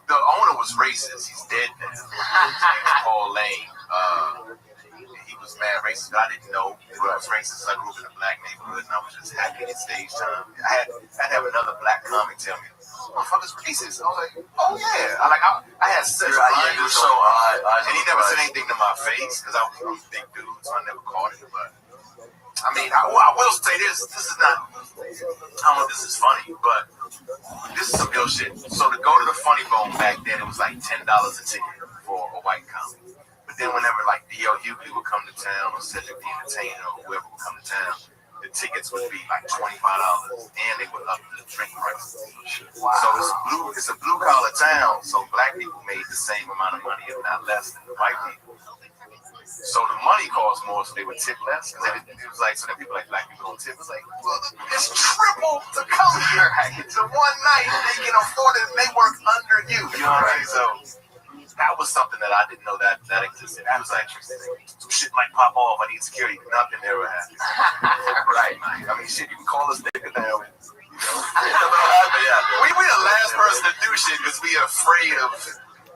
The owner was racist. He's dead now. Paul Lane. He was mad racist. I didn't know he was racist. I grew up in a black neighborhood, and I was just happy to get stage time. I had to have another black comic tell me, "Motherfucker's racist." I was like, "Oh yeah." I had such a blinders on, and he never said anything to my face because I was a big dude, so I never caught it. But I mean, I will say this. This is not. I don't know if this is funny, but this is some real shit. So to go to the Funny Bone back then, it was like $10 a ticket for a white comic. But then whenever like D.L. Hughley would come to town, or Cedric the Entertainer, or whoever would come to town, the tickets would be like $25, and they would up the drink prices. Wow. So it's a blue collar town, so black people made the same amount of money, if not less, than white people. So the money cost more, so they would tip less. Because it was like, so then people like black people don't tip. It was like, well, it's triple to come here. It's a one night, they can afford it, and they work under you. You know what I mean? So that was something that I didn't know that existed. I was like, some shit might pop off. I need security. Nothing ever happened. Right, man. I mean, shit, you can call us nigga now. We the last person to do shit because we are afraid of.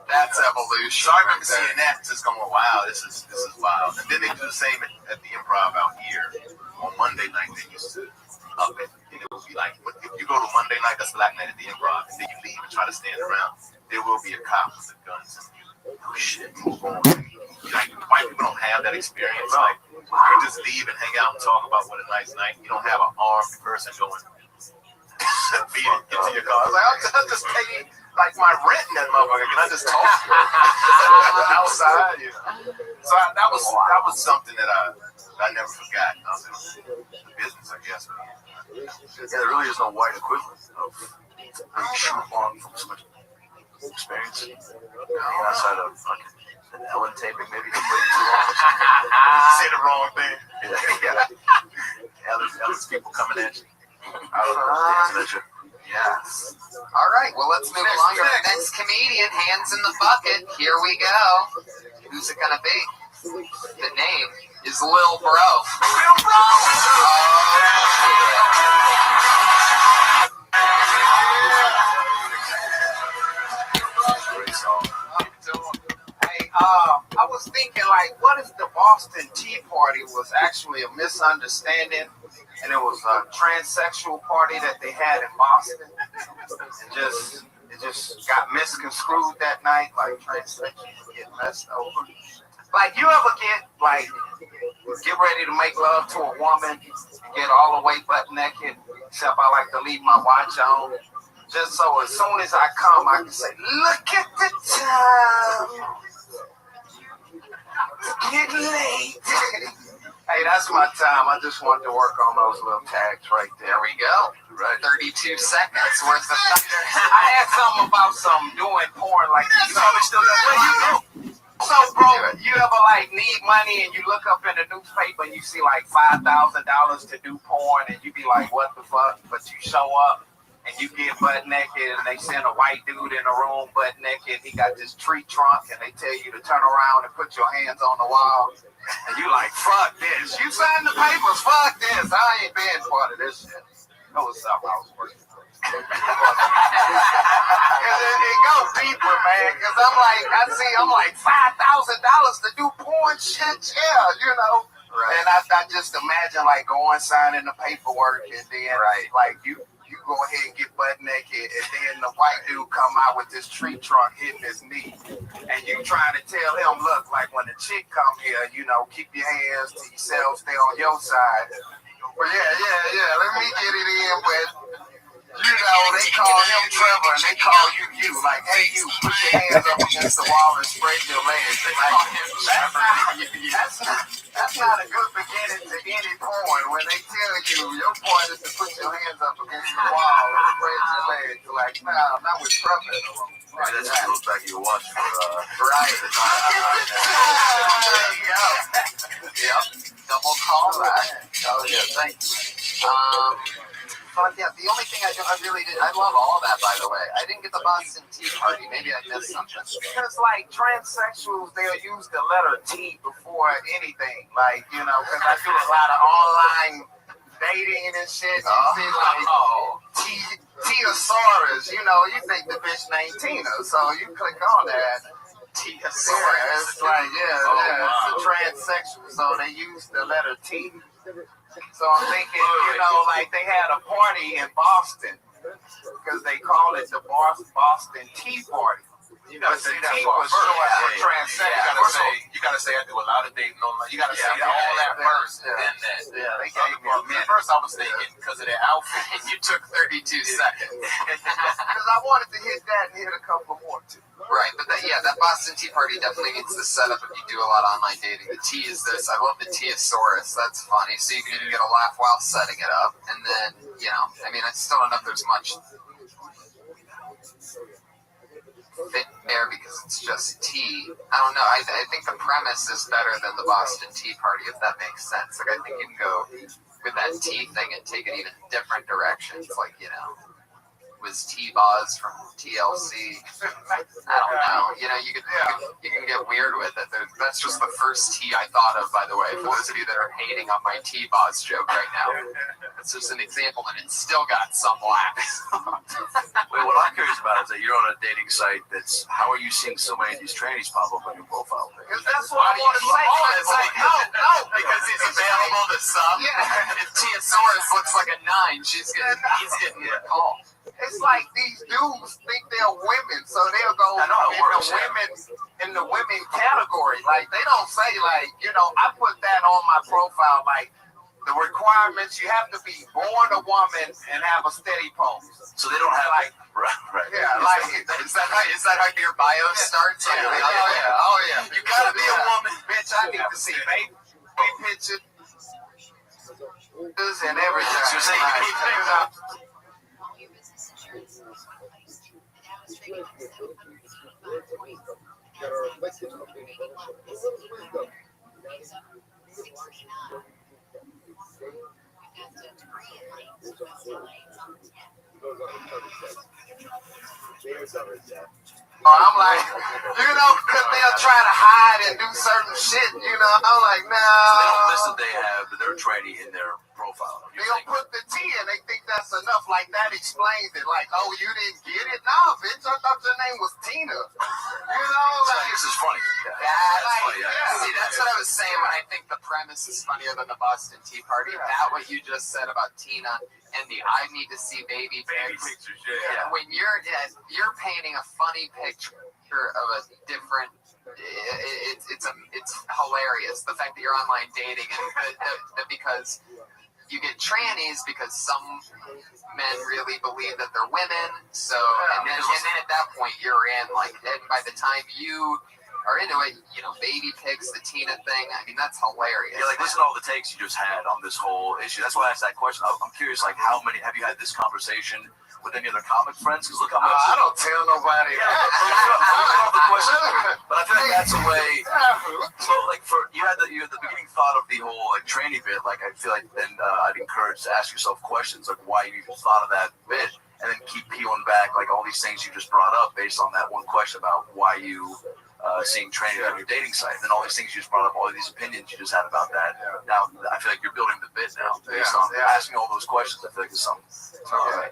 That's evolution. So I remember seeing that, just going, wow, this is wild. And then they do the same at the Improv out here on Monday night. They used to up it, and it would be like, if you go to Monday night, that's Black Night at the Improv, and then you leave and try to stand around, there will be a cop with guns. Oh shit, move on. Like, white people don't have that experience. Like, you just leave and hang out and talk about what a nice night. You don't have an armed person going beat it into your car. Like, I'll just pay like my rent in that motherfucker. Can I just talk outside? So that was something that I never forgot. I was in the business, I guess. Yeah, there really is no white equivalent of shoot on from so much experience. Outside of an Ellen taping, maybe say the wrong thing. Yeah. Ellen's people coming at you. I don't know. Yes. All right, well, let's move along. Our next comedian, hands in the bucket. Here we go. Who's it going to be? The name is Lil Bro. Lil Bro! Hey, I was thinking, like, what if the Boston Tea Party was actually a misunderstanding, and it was a transsexual party that they had in Boston? It just got misconstrued that night, like transsexuals get messed over. Like, you ever get ready to make love to a woman and get all the way butt naked, except I like to leave my watch on, just so as soon as I come, I can say, look at the time. It's getting late. Hey, that's my time. I just wanted to work on those little tags right there. There we go. Right. 32 seconds worth of thunder. I had something about doing porn like you probably still got what you do. So, bro, you ever need money and you look up in the newspaper and you see $5,000 to do porn and you be like, what the fuck? But you show up and you get butt naked and they send a white dude in a room butt naked. He got this tree trunk and they tell you to turn around and put your hands on the wall. And you like, fuck this. You signed the papers, fuck this. I ain't being part of this shit. That was something I was working for. It goes deeper, man. Because I'm like $5,000 to do porn shit. Yeah, you know. Right. And I just imagine like going signing the paperwork and then like you go ahead and get butt naked and then the white dude come out with this tree trunk hitting his knee and you trying to tell him, look, like when the chick come here, you know, keep your hands to yourself, stay on your side. Well, yeah, let me get it in, but you know, they call him Trevor and they call you. Like, hey, you, put your hands up against the wall and spread your legs. Like, that's not a good beginning to any porn when they tell you your point is to put your hands up against the wall and spread your legs. Like, nah, not with Trevor. Maybe that's what looks like you were watching right. Yep. Double call that. Oh, yeah, thank you. But yeah, the only thing I really did, I love all that, by the way. I didn't get the Boston Tea Party. Maybe I missed something. Because, like, transsexuals, they'll use the letter T before anything. Like, you know, because I do a lot of online dating and shit. You see, like, T-Asaurus, you know, you think the bitch named Tina. So you click on that. T-Asaurus. It's like, it's a transsexual. So they use the letter T. So I'm thinking, you know, like they had a party in Boston because they call it the Boston Tea Party. You gotta say that was short for transsexual. You gotta say I do a lot of dating online. You gotta say all that first, and then that. Yeah, they gave me a minute. At first I was thinking because of their outfit, and you took 32 seconds. Because I wanted to hit that and hit a couple more too. Right, but that Boston Tea Party definitely needs the setup if you do a lot of online dating. The tea is this. I love the T-Asaurus. That's funny. So you can even get a laugh while setting it up. And then, you know, I mean, I still don't know if there's much fit there because it's just tea. I don't know. I think the premise is better than the Boston Tea Party, if that makes sense. Like, I think you can go with that tea thing and take it even different directions. Like, you know, was T-Boz from TLC. I don't know. You know, you can get weird with it. That's just the first T I thought of, by the way, for those of you that are hating on my T-Boz joke right now. It's just an example, and it still got some laughs. Wait, what I'm curious about is that you're on a dating site that's, how are you seeing so many of these trannies pop up on your profile page? Because that's what I want to say. It's like, no. Because he's available to some. Yeah. If T-Asaurus looks like a 9, he's getting a call. It's like these dudes think they're women, so they'll go in the women category. Like, they don't say, like, you know, I put that on my profile, like, the requirements, you have to be born a woman and have a steady pulse. So they don't have, like, right. Yeah, like, is that how your bio starts? Yeah, oh yeah. You gotta be a woman. Bitch, I need to see baby pictures and everything. So say I'm like, you know, because they'll try to hide and do certain shit, you know. I'm like, no. So they don't list that they have their tranny in their profile. They'll put the T in, they think that's enough. Like, that explains it. Like, oh, you didn't get it? No, bitch, I thought your name was Tina. You know, like, this is funny. That's funny. See, that's what I was saying when I think the premise is funnier than the Boston Tea Party. That what you just said about Tina and the I need to see baby pictures. Yeah. When you're painting a funny picture of a different, it's hilarious. The fact that you're online dating and because you get trannies because some men really believe that they're women. So and then at that point you're in, like, and by the time you are into it, you know, baby pics, the Tina thing. I mean, that's hilarious. Yeah, like, listen to all the takes you just had on this whole issue. That's why I asked that question. I'm curious, like, how many have you had this conversation with any other comic friends? Because look how much. I don't tell nobody. But I feel like that's a way. So, like, you had the beginning thought of the whole, like, tranny bit. Like, I feel like then I'd encourage to ask yourself questions like why you even thought of that bit, and then keep peeling back like all these things you just brought up based on that one question about why you seeing training on your dating site, and then all these things you just brought up, all of these opinions you just had about that. Now I feel like you're building the bit now based on asking all those questions. I feel like it's something.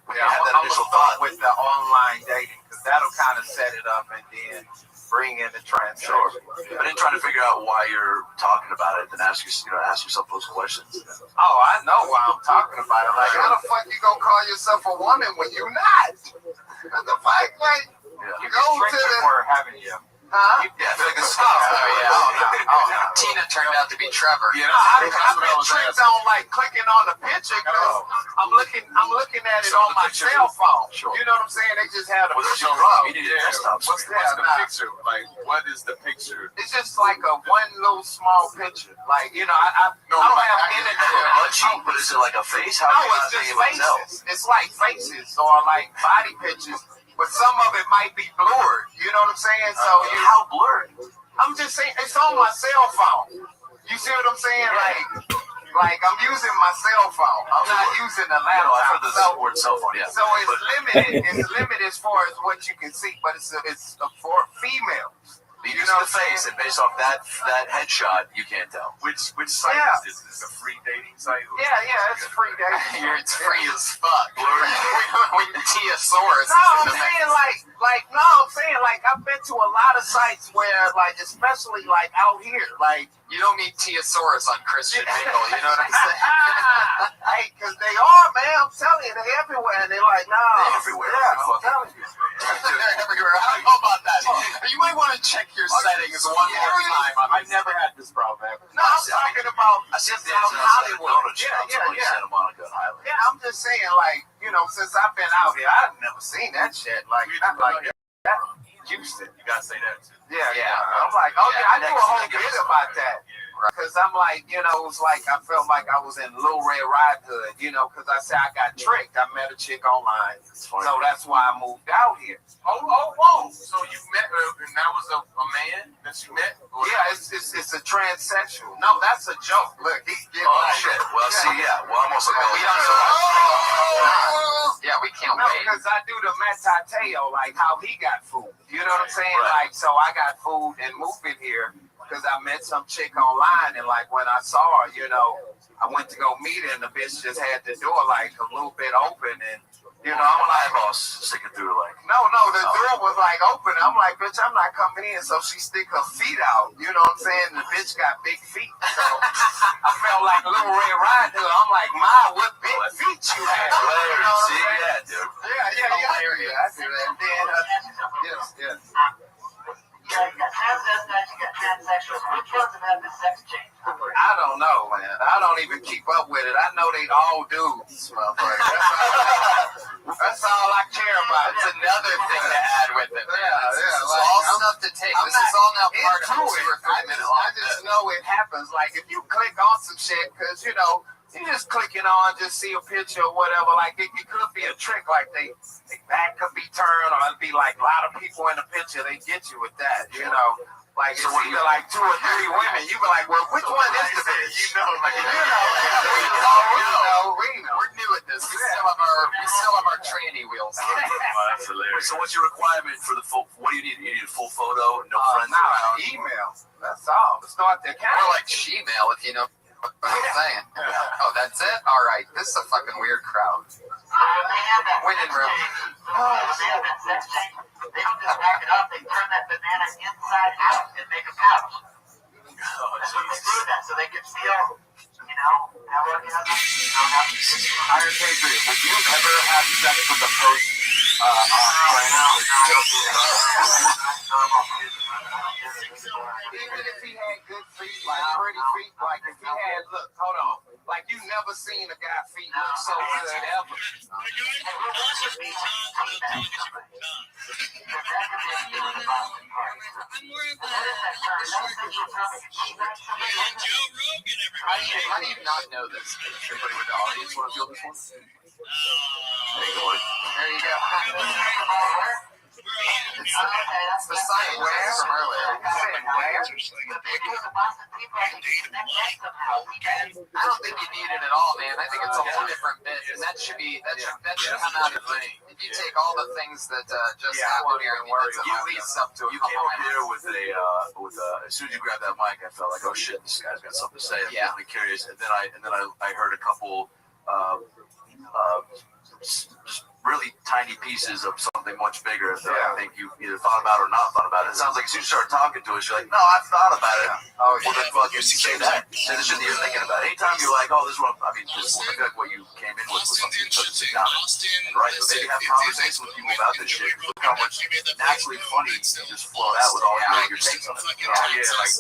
When you have that initial thought with the online dating, because that'll kind of set it up and then bring in the transaction. Sure. But then trying to figure out why you're talking about it, then ask yourself those questions. Oh, I know why I'm talking about it. Like, how the fuck you gonna call yourself a woman when you're not? What the fuck, like, you go to the... We're having you. Huh? Yeah, I feel like it's Tina turned out to be Trevor. You know, I've been tricked on like clicking on the picture because I'm looking at it on my cell phone. Sure. You know what I'm saying? They just had a picture you up. need a desktop What's screen. the picture? Like, what is the picture? It's just like a one little small picture. Like, you know, I don't have internet. But is it like a face? How No, do it's you just not tell? faces. It's like faces or like body pictures, but some of it might be blurred. You know what I'm saying? So how blurred? I'm just saying it's on my cell phone. You see what I'm saying? Like I'm using my cell phone. I'm not using the laptop. I've heard the word cell phone. Yeah. So it's limited. It's limited as far as what you can see, but it's for females. You know the face, and based off that headshot, you can't tell. Which site is this? Is this a free dating site? Yeah, it's free dating. It's free as fuck. With the T-saurus. No, I'm saying like I've been to a lot of sites where like, especially like out here, like You don't meet T-saurus on Christian Mingle, you know what I'm saying? hey, cause they are, man. I'm telling you, they're everywhere, and they're like, They're everywhere. Yeah, I'm telling you. They're everywhere. I don't know about that. You might want to check your settings one more time. I've never had this problem ever. No, I'm talking about South Hollywood. Yeah. Santa Monica and Highland. Yeah, I'm just saying, like, you know, since I've been out here, I've never seen that shit. Like, not like that. Houston. You gotta say that too. Yeah. I'm like, okay, I knew a whole bit about that. Because I'm like, you know, it's like I felt like I was in Little Red Riding Hood, you know, because I said I got tricked. I met a chick online. So that's why I moved out here. Oh. So you met her, and that was a man that you met? Yeah, it's a transsexual. No, that's a joke. Look, he's getting shit. Well, Well, I'm also going Yeah, we can't No, wait. because I do the metateo, like how he got food. You know what I'm saying? Right. Like, so I got food and moved in here because I met some chick online, and like when I saw her, you know, I went to go meet her, and the bitch just had the door like a little bit open, and you know, I'm like, boss sticking through like. no, the door was like open. I'm like, bitch, I'm not coming in. So she stick her feet out. You know what I'm saying? The bitch got big feet. So I felt like Little Red Riding Hood. I'm like, Ma, what big feet you have? You know what I'm saying? Yeah, dude. Yeah, I do that. And then, yes. You got transvestites, you got transsexuals. Which ones have had the sex change? I don't know, man. I don't even keep up with it. I know they all dudes, motherfucker. That's all I care about. It's another thing to add with it. Yeah. It's all stuff to take. This is all now part of into the 2 or 3 minute long. I just know it happens. Like if you click on some shit, because you know, you just clicking on, just see a picture or whatever. Like it could be a trick. Like they back could be turned, or it'd be like a lot of people in the picture. They get you with that, you know. Like it's either like 2 or 3 women. You be like, well, which one is the bitch? You know, like we know. We're new at this. We still have our tranny wheels. That's hilarious. So what's your requirement for the full? What do you need? You need a full photo, no friends. Email. That's all. Start the account. More like Gmail, if you know what I'm saying. Oh, that's it? All right. This is a fucking weird crowd. They have that Winning room. They have that sex change. They don't just back it up. They turn that banana inside out and make a pouch. They do that so they can feel, you know, how Iron Patriot, would you ever have sex with a post Even if he had good feet, like pretty feet, like if he had, look, hold on, like you never seen a guy feet look so good ever. How do you not know this? Everybody with the audience want to feel this one? There you go. It's the science from earlier. I don't think you need it at all, man. I think it's a whole different bit, and that should come out of the thing. If you take all the things that just happened here, I mean, that's at least up to a You couple came up minutes. here with as soon as you grabbed that mic, I felt like, oh shit, this guy's got something to say. I'm really curious. And then I heard a couple just really tiny pieces of something much bigger that I think you either thought about or not thought about. It sounds like as soon as you start talking to us, you're like, no, I've thought about it. Oh, well, then fucking say that. Say the shit that you're thinking about. Anytime you're like, oh, this one, I mean, I feel like what you came in with was something to sit down and write. So maybe have conversations with people about this shit. Look how much naturally funny you just float out with all your takes on it. Like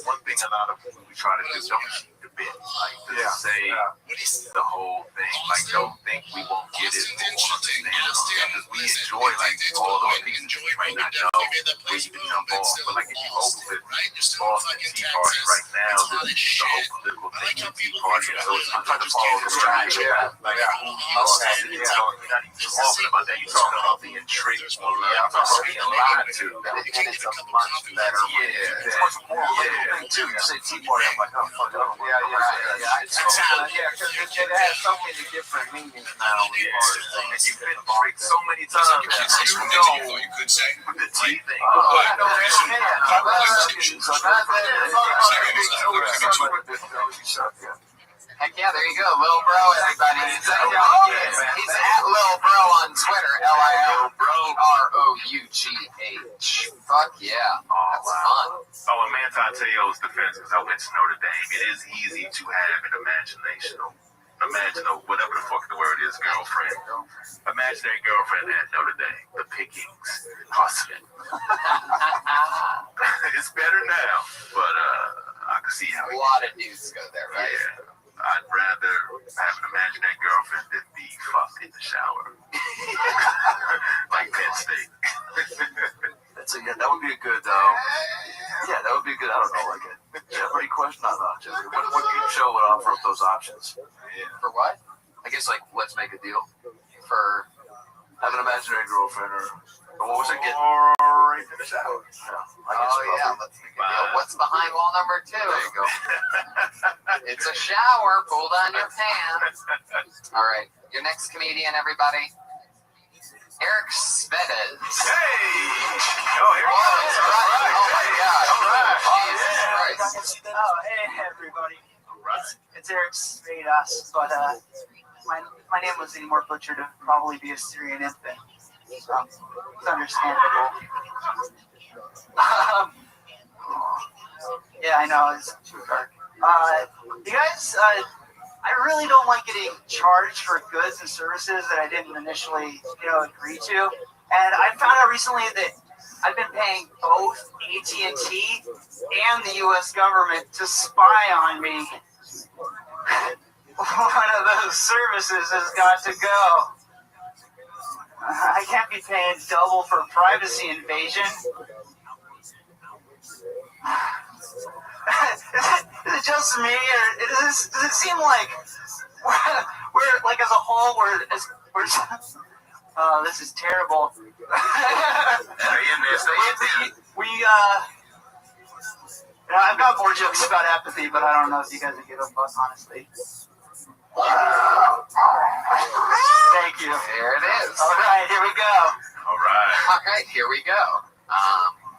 one thing a lot of people we try to do, don't shoot the bit. Like, just say the whole thing. Like, don't think we won't get it or won't understand it. Because we enjoy, like, all those pieces. You might not know where you can jump off. But, like, if you open with Boston Tea Party right now, this is the whole political thing with Tea Party. So I'm trying to follow the track. Like, you're not even talking about that. You're talking about being tricked. I'm talking about being lied to. And it's a much better way. It's much more political thing, too. You say Tea Party, I'm like, oh, fuck, I don't know. Because it has so many different meanings now. And you've been tricked so many times. You could say. With the tea thing. Heck yeah, there you go, Lil Bro, everybody. He's at Lil Bro on Twitter, LILBROUGH. Fuck yeah, that's fun. Oh, in Manti Te'o's defense, because I went to Notre Dame, it is easy to have an imaginal, whatever the fuck the word is, girlfriend. Imaginary girlfriend at Notre Dame, the pickings, hustling. It's better now, but I can see how a lot of dudes go there, right? Yeah. I'd rather have an imaginary girlfriend than be fucked in the shower. Like Penn State. That would be a good, that would be a good, I don't know, like a Jeopardy question? Not Jeopardy. What game show would offer up those options? For what? I guess, like, let's make a deal. For have an imaginary girlfriend or what was it? Get right in the shower. Let's make a deal. What's behind wall number 2? There you go. It's a shower. Pull down your pants. All right. Your next comedian, everybody. Eric Svedez. Hey! Oh, here he is. Oh, my God. Jesus Christ. Oh, hey, everybody. It's Eric Svedez, but my name was any more butchered to probably be a Syrian infant. So, it's understandable. Yeah, I know. It's too dark. You guys, I really don't like getting charged for goods and services that I didn't initially, agree to. And I found out recently that I've been paying both AT&T and the U.S. government to spy on me. One of those services has got to go. I can't be paying double for privacy invasion. Is it just me, or does it seem like we're like as a whole we're this is terrible. I've got more jokes about apathy, but I don't know if you guys would give a fuck, honestly. Thank you. There it is. All right, here we go. All right, here we go.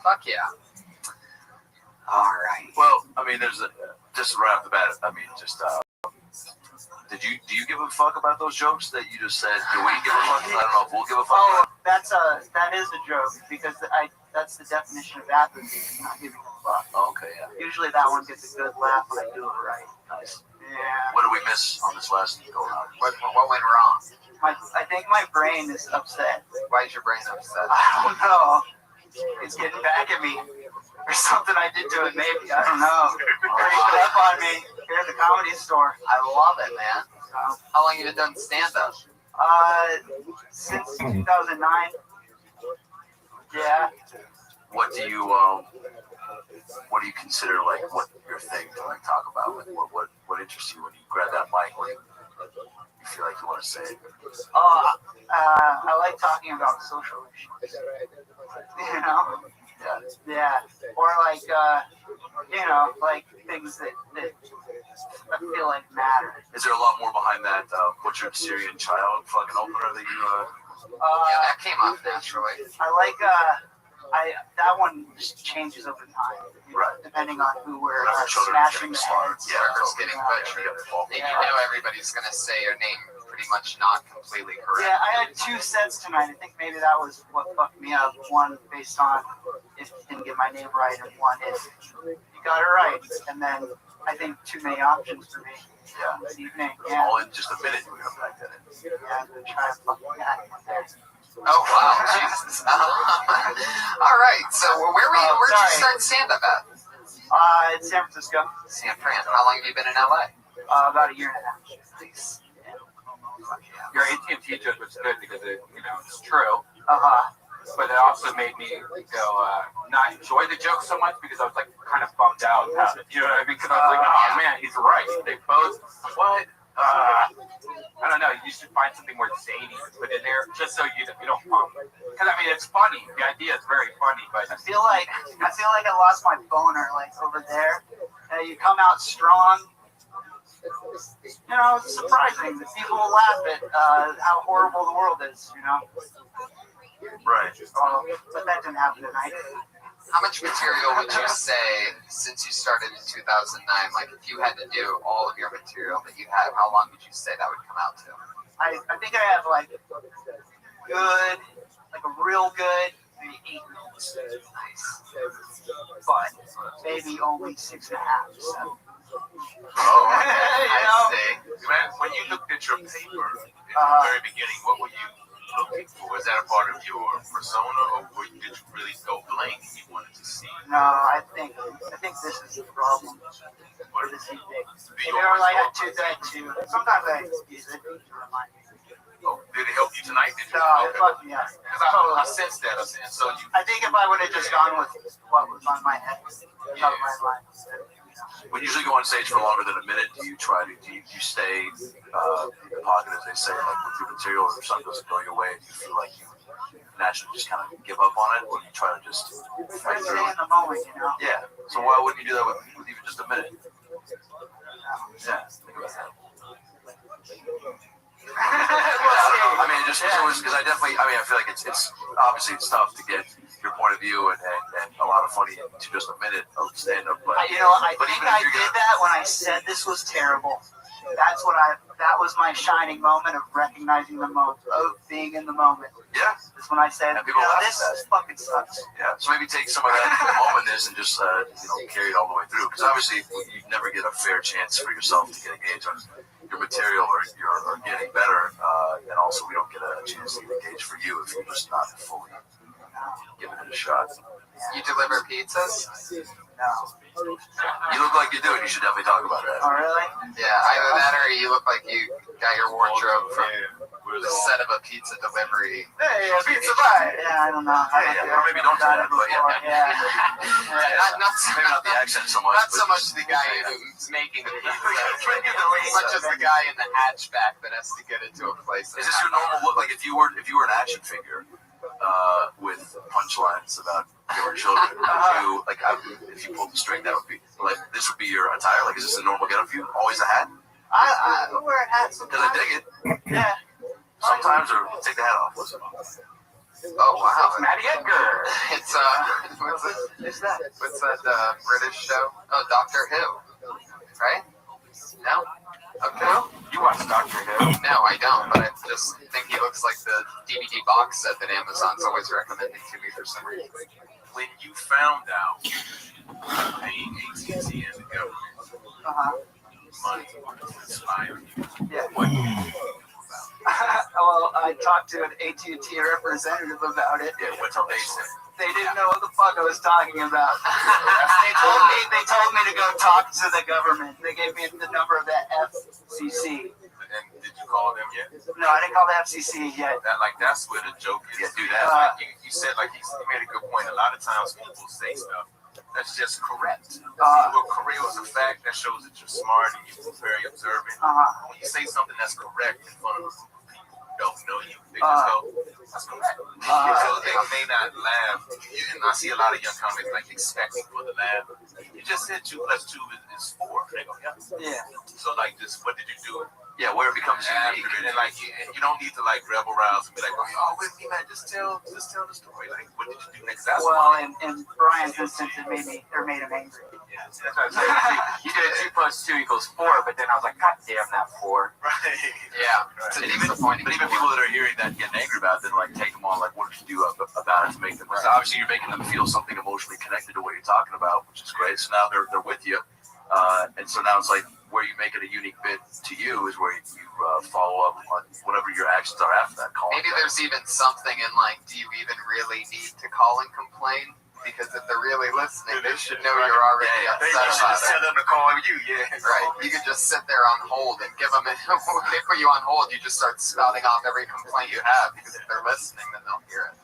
Fuck yeah. All right. Well, I mean, there's just right off the bat. I mean, just do you give a fuck about those jokes that you just said? Do we give a fuck? I don't know if we'll give a fuck. Oh, that is a joke because that's the definition of apathy, not giving a fuck. Oh, okay, yeah. Usually that one gets a good laugh when I do it right. Nice. Yeah. What did we miss on this last go around? What went wrong? I think my brain is upset. Why is your brain upset? I don't know. It's getting back at me. Or something I did to it, maybe. I don't know. Creeping up on me here at the Comedy Store. I love it, man. How long have you done stand-up? Since 2009. Yeah. What do you consider like what your thing to like talk about? Like, what interests you when you grab that mic? What you feel like you want to say? I like talking about social issues. You know? Yeah. Or like, like things that I feel like matter. Is there a lot more behind that? What's your Syrian child fucking opener that you Yeah, that came off naturally. I like that one just changes over time, depending on who we're smashing the heads. Yeah, it's getting better. And you know everybody's gonna say your name pretty much not completely correct. Yeah, I had 2 sets tonight. I think maybe that was what fucked me up. One based on if you didn't get my name right, and one if you got it right. And then I think too many options for me. Yeah. This evening. Yeah. All in just a minute, we're gonna back that in. Yeah, I'm gonna try to fucking hack one there. Oh wow, Jesus! All right, so where'd you start stand-up at? In San Francisco. San Fran. How long have you been in LA? About a year and a half. Nice. Your AT&T joke was good because it's true. But it also made me go not enjoy the joke so much because I was like kind of bummed out about it. You know what I mean? Because I was like, oh man, he's right. They both what? I don't know. You should find something more zany to put in there, just so you don't pump. Because I mean, it's funny. The idea is very funny, but I feel like I lost my boner like over there. You come out strong. It's surprising that people will laugh at how horrible the world is. Right. But that didn't happen tonight. How much material would you say, since you started in 2009, like if you had to do all of your material that you have, how long would you say that would come out to? I think I have like a real good, maybe 8 minutes. Nice. But maybe only 6.5. So. Oh, I see. Man, when you looked at your paper in the very beginning, what were you looking for? Was that a part of your persona, or did you really go blank and you wanted to see? No, I think this is the problem for this evening. I had to sometimes I use it to remind me. Oh, did it help you tonight? Did you? No, it fucked me up. Because I sensed that. I think if I would have just gone with what was on my head, top of my mind. When you usually go on stage for longer than a minute, do you stay positive, as they say, like with your material, or if something doesn't go your way, do you feel like you naturally just kind of give up on it, or do you try to just fight through it? In the moment, Yeah. So why wouldn't you do that with even just a minute? Yeah. Think about that. I mean, just because I feel like it's obviously it's tough to get your point of view and a lot of funny to just a minute of stand-up. But I think I did that when I said this was terrible. That was my shining moment of recognizing the moment, of being in the moment. Yeah. That's when I said, this fucking sucks. Yeah. So maybe take some of that moments and just carry it all the way through. Because obviously you never get a fair chance for yourself to get engaged on your material or getting better, and also we don't get a chance to get engaged for you if you're just not fully giving it a shot. You deliver pizzas? No. You look like you do, and you should definitely talk about that. Oh, really? Yeah, either that or you look like you got your wardrobe from the set of a pizza delivery. Hey, a pizza pie! Yeah, I don't know. Or maybe don't do that, but yeah. Maybe not the accent so much. Not so much the guy who's making the pizza, such as the guy in the hatchback that has to get into a place. Is this your normal look? Like if you were an action figure with punchlines about your children, if you pulled the string, that would be like this would be your attire. Like, is this a normal getup for you? Always a hat? I wear a hat sometimes. Because I dig it. Yeah. Sometimes, or take the hat off. What's it? Oh wow, it's Matty Edgar. It's what's that British show? Oh, Doctor Who, right? No. Okay. You watch Doctor Who? No, I don't. But I just think he looks like the DVD box set that Amazon's always recommending to me for some reason. When you found out paying AT&T and the government money to inspire you, what did you do about it? Well, I talked to an AT&T representative about it. Yeah, what's up, they said? They didn't know what the fuck I was talking about. They told me to go talk to the government. They gave me the number of the FCC. And did you call them yet? No, I didn't call the FCC yet. That's where the joke is. Yeah, do that. You said, you made a good point. A lot of times people say stuff that's just correct. You're correct was a fact that shows that you're smart and you're very observant. When you say something that's correct in front of people who don't know you, they just go, that's correct. So they may not laugh. And I see a lot of young comics expecting for the laugh. You just said 2 + 2 is 4. They go, yeah. Yeah. So just what did you do Yeah, where it becomes unique, and then like you don't need to like rebel rouse and be like, "Oh, with me, man, just tell the story." Like, what did you do next? That's well, in Brian's instance, it made him angry. Yeah, that's what I'm saying. You did 2 + 2 = 4, but then I was like, God damn that 4. Right. Yeah. Right. And even people that are hearing that and getting angry about it, then like take them on, like, what did you do about it to make them? So obviously, you're making them feel something emotionally connected to what you're talking about, which is great. So now they're with you, and so now it's like where you make it a unique bit to you is where you follow up on whatever your actions are after that call. Maybe there's even something in like, do you even really need to call and complain? Because if they're really listening, they should know you're already upset You should about just tell it. them to call you, Right. You could just sit there on hold and give them, when they put you on hold, you just start spouting off every complaint you have, because if they're listening, then they'll hear it.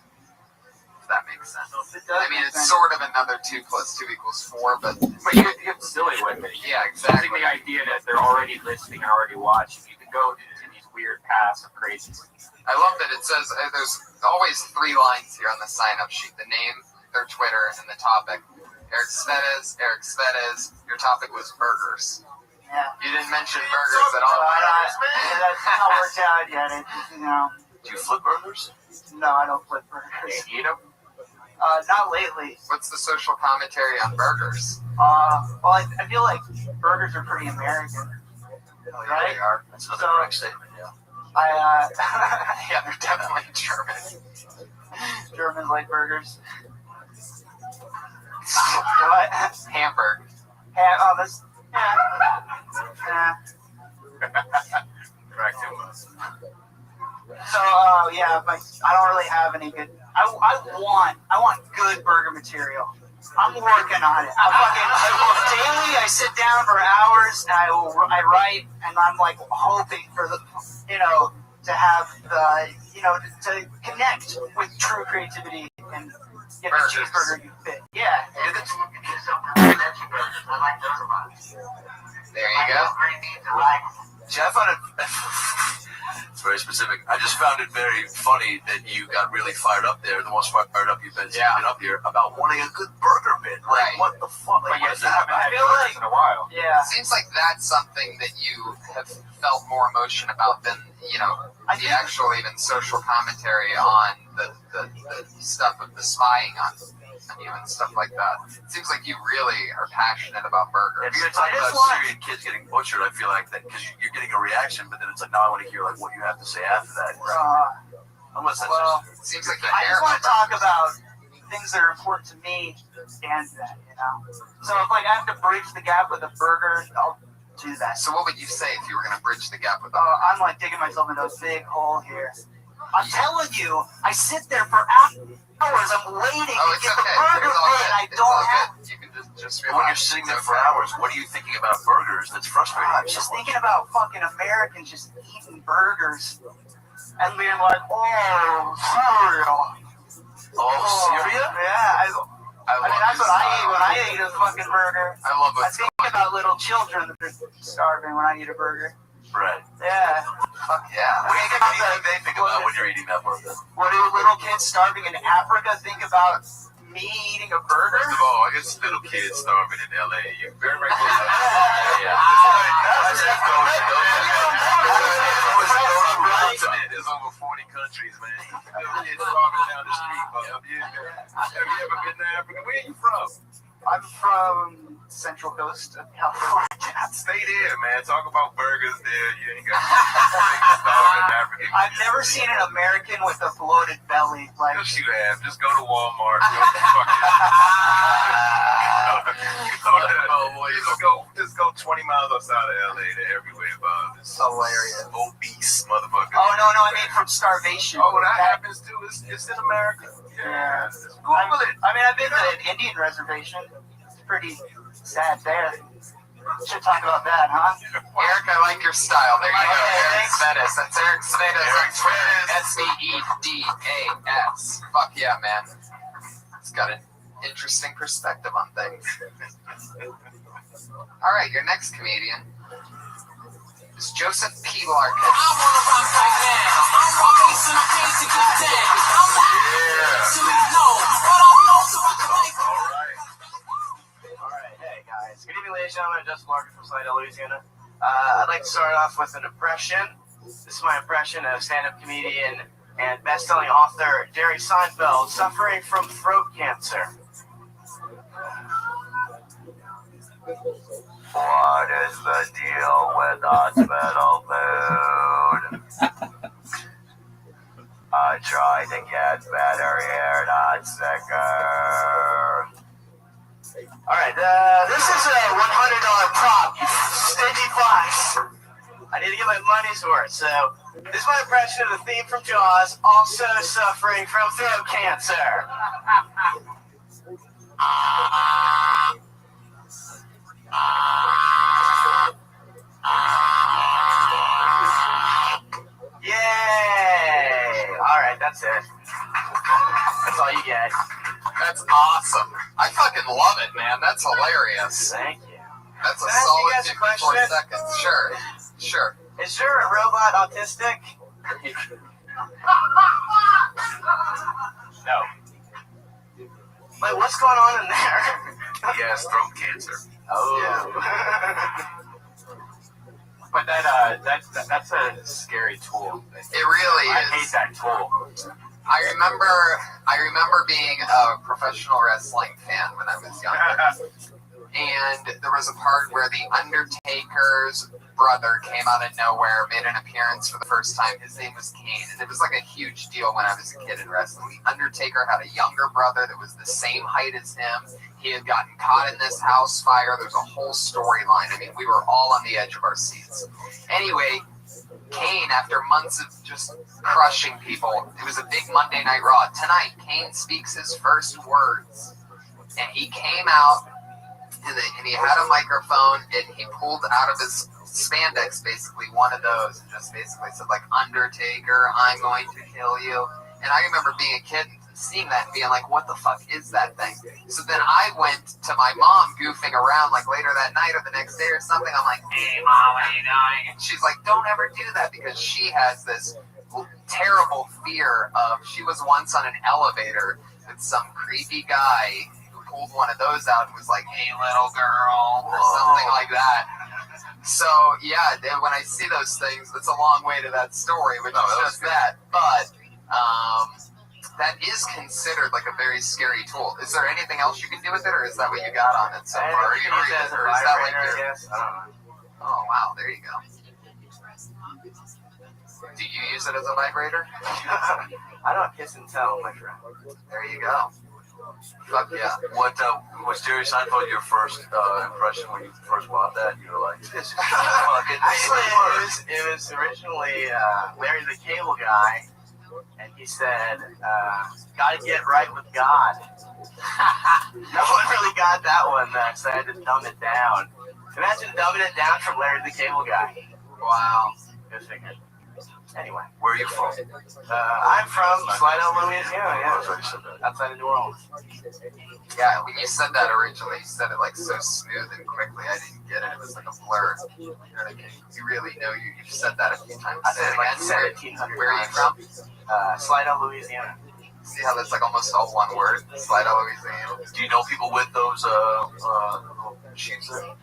If that makes sense. I mean, it's sort of another 2 + 2 = 4, but you get silly with it. Yeah, exactly. Using the idea that they're already listening and already watching, you can go into these weird paths of crazy. I love that it says there's always 3 lines here on the sign-up sheet: the name, their Twitter, and the topic. Eric Svedes, your topic was burgers. Yeah. You didn't mention burgers at all. That's not worked out yet. Do you flip burgers? No, I don't flip burgers. You eat them? Not lately. What's the social commentary on burgers? Well, I feel like burgers are pretty American. Right? They are. That's another correct statement, yeah. Yeah, they're definitely German. Germans like burgers. What? Hamburg. This. Yeah. Correct him. So, yeah, but I don't really have any good. I want good burger material. I'm working on it. Daily, I sit down for hours and I write, and I'm like hoping for to have to connect with true creativity and get the cheeseburger you fit. Yeah. There you go. See, I found it. It's very specific. I just found it very funny that you got really fired up there. The most fired up you've been up here about wanting a good burger bit. Like, what the fuck? Like, what is that? I feel like in a while. Yeah. It seems like that's something that you have felt more emotion about than, the actual even social commentary on the stuff of the spying on you and stuff like that. It seems like you really are passionate about burgers. If you're talking about Syrian kids getting butchered, I feel like that because you're getting a reaction, but then it's like, now I want to hear like what you have to say after that. Unless that's it seems like I just want to talk about things that are important to me and that, So if I have to bridge the gap with a burger, I'll do that. So what would you say if you were going to bridge the gap with I'm like digging myself into a big hole here. I'm telling you, I sit there for hours. I'm waiting to get the burger, and I don't have. You can just when you're sitting there for hours, what are you thinking about burgers that's frustrating? I'm just thinking about fucking Americans just eating burgers and being like, oh, cereal. Syria? Yeah. I mean, that's what I eat when I eat a fucking burger. I love it. I think about little children that are starving when I eat a burger. Right. Yeah. Fuck yeah. What do they think about when you're eating that burger? What do little kids starving in Africa think about me eating a burger? First of all, I guess little kids starving in LA. You're very, very close. There's over 40 countries, man. Kids starving down the street. Have you ever been to Africa? Where are you from? I'm from Central Coast of California. Stay there, man. Talk about burgers there. You ain't got starving African. I've never seen an American with a bloated belly. Like, yes, you have. Just go to Walmart. Just go 20 miles outside of LA to everywhere, Bob. It's hilarious. Obese motherfucker. Oh, no, I mean from starvation. Oh, that happens too. It's in America. Yeah. Google it. I mean, I've been to an Indian reservation. It's pretty sad there. Should talk about that, huh? Eric, I like your style. There you go. Eric Svedes. That's Eric Svedes. Eric Svedes. Svedas. Fuck yeah, man. It's got an interesting perspective on things. All right, your next comedian is Joseph P. Larkin. Alright, hey guys. Good evening, ladies and gentlemen. Justin Larkin from Slidell, Louisiana. I'd like to start off with an impression. This is my impression of stand-up comedian and best-selling author Jerry Seinfeld suffering from throat cancer. What is the deal with hospital food? I try to get better here, not sicker. Alright, this is a $100 prop, you stingy fox. I need to get my money's worth, so this is my impression of the theme from Jaws, also suffering from throat cancer. Yay! Alright, that's it. That's all you get. That's awesome. I fucking love it, man. That's hilarious. Thank you. That's a Can I ask you solid guys a 54 question? seconds. Sure. Sure. Is your robot autistic? No. Wait, what's going on in there? He has throat cancer. Oh. But that's a scary tool. It really I is. hate that tool. I remember being a professional wrestling fan when I was younger. And there was a part where The Undertaker's brother came out of nowhere, made an appearance for the first time. His name was Kane, and it was like a huge deal when I was a kid in wrestling. The Undertaker had a younger brother that was the same height as him. He had gotten caught in this house fire. There's a whole storyline. I mean, we were all on the edge of our seats. Anyway, Kane, after months of just crushing people, it was a big Monday Night Raw. Tonight, Kane speaks his first words, and he came out, and he had a microphone, and he pulled out of his spandex, basically, one of those, and just basically said, like, Undertaker, I'm going to kill you. And I remember being a kid and seeing that and being like, what the fuck is that thing? So then I went to my mom goofing around, like, later that night or the next day or something. I'm like, hey, Mom, what are you doing? And she's like, don't ever do that, because she has this terrible fear of, she was once on an elevator with some creepy guy who pulled one of those out and was like, hey, little girl, or something like that. So, yeah, when I see those things, it's a long way to that story, which is just that. But that is considered like a very scary tool. Is there anything else you can do with it, or is that what you got on it so far? Or is that like your... Oh, wow, there you go. Do you use it as a vibrator? I don't kiss and tell, my friend. There you go. Fuck yeah. What was Jerry Seinfeld your first impression when you first bought that? You were like, this is Actually, it was originally Larry the Cable Guy, and he said, gotta get right with God. No one really got that one, so I had to dumb it down. Imagine dumbing it down from Larry the Cable Guy. Wow. Good figure. Anyway. Where are you from? I'm from Slidell, Louisiana, yeah. Outside of New Orleans. Yeah, when you said that originally, you said it like so smooth and quickly. I didn't get it. It was like a blur. You know what I mean? You really know you've said that a few times. I said it like 1,700 Where are you from? Slidell, Louisiana. See how that's like almost all one word? Slidell, Louisiana. Do you know people with those machines there?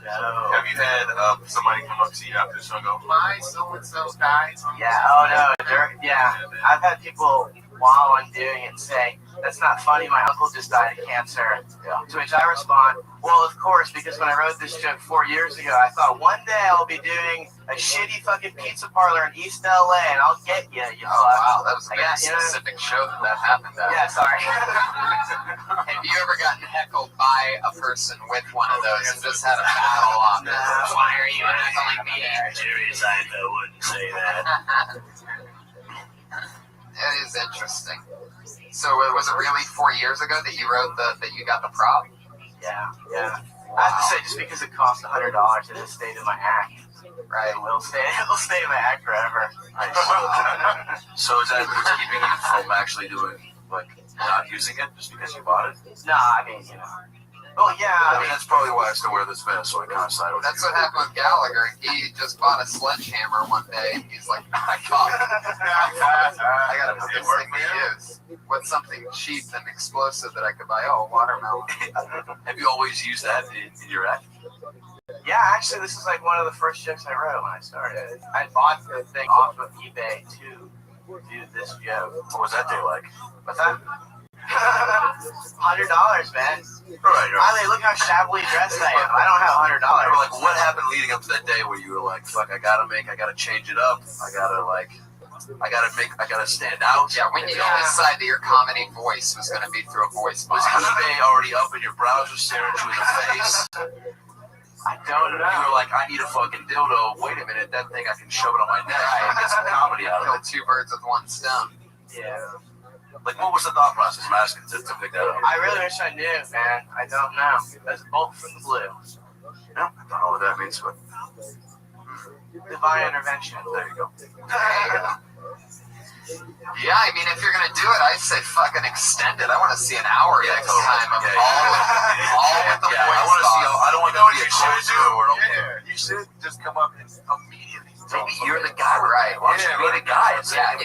No. Have you had somebody come up to you after the show and go, my so-and-so died? Yeah, oh no, yeah. I've had people, while I'm doing it, say, that's not funny, my uncle just died of cancer. Yeah. To which I respond, well, of course, because when I wrote this joke 4 years ago, I thought one day I'll be doing a shitty fucking pizza parlor in East LA, and I'll get you. Oh, wow, that was a very specific show that happened at. Yeah, sorry. Have you ever gotten heckled by a person with one of those and just had a battle on this? Why are you heckling me? Jerry Seinfeld wouldn't say that. That is interesting. So was it really 4 years ago that you wrote that you got the prop? Yeah. I have to say, just because it cost $100, it has stayed in my act. Right. It'll stay in my act forever. So is that what's keeping you from actually doing, like, not using it just because you bought it? No, I mean, Oh yeah, I mean that's probably why I still wear this vest, so I kind of side with That's what happened with Gallagher. He just bought a sledgehammer one day. He's like, I gotta put this thing to use. What's something cheap and explosive that I could buy? Oh, a watermelon. Have you always used that in your act? Yeah, actually, this is like one of the first jokes I wrote when I started. I bought the thing off of eBay to do this joke. What was that day like? What's that? $100, man. Right. I mean, look how shabbily dressed I am. I don't have $100. Like, what happened leading up to that day where you were like, fuck, I gotta change it up. I gotta stand out. Yeah, when you decide that your comedy voice was going to be through a voice box. Was eBay already up in your browser staring you in the face? I don't know. You were like, I need a fucking dildo. Wait a minute, that thing, I can shove it on my neck and get some comedy out of it. Kill two birds with one stone. Yeah. Like, what was the thought process? I'm asking to pick that up. I really wish I knew, man. I don't know. That's bolt from the blue. No, I don't know what that means, but divine intervention. There you go. Yeah, I mean, if you're gonna do it, I say fucking extend it. I want to see an hour next time of all with the voice. I want to see. I don't want to be a should do. You should just come up and immediately. Maybe you're the guy, right? Why don't you be the guy? Absolutely.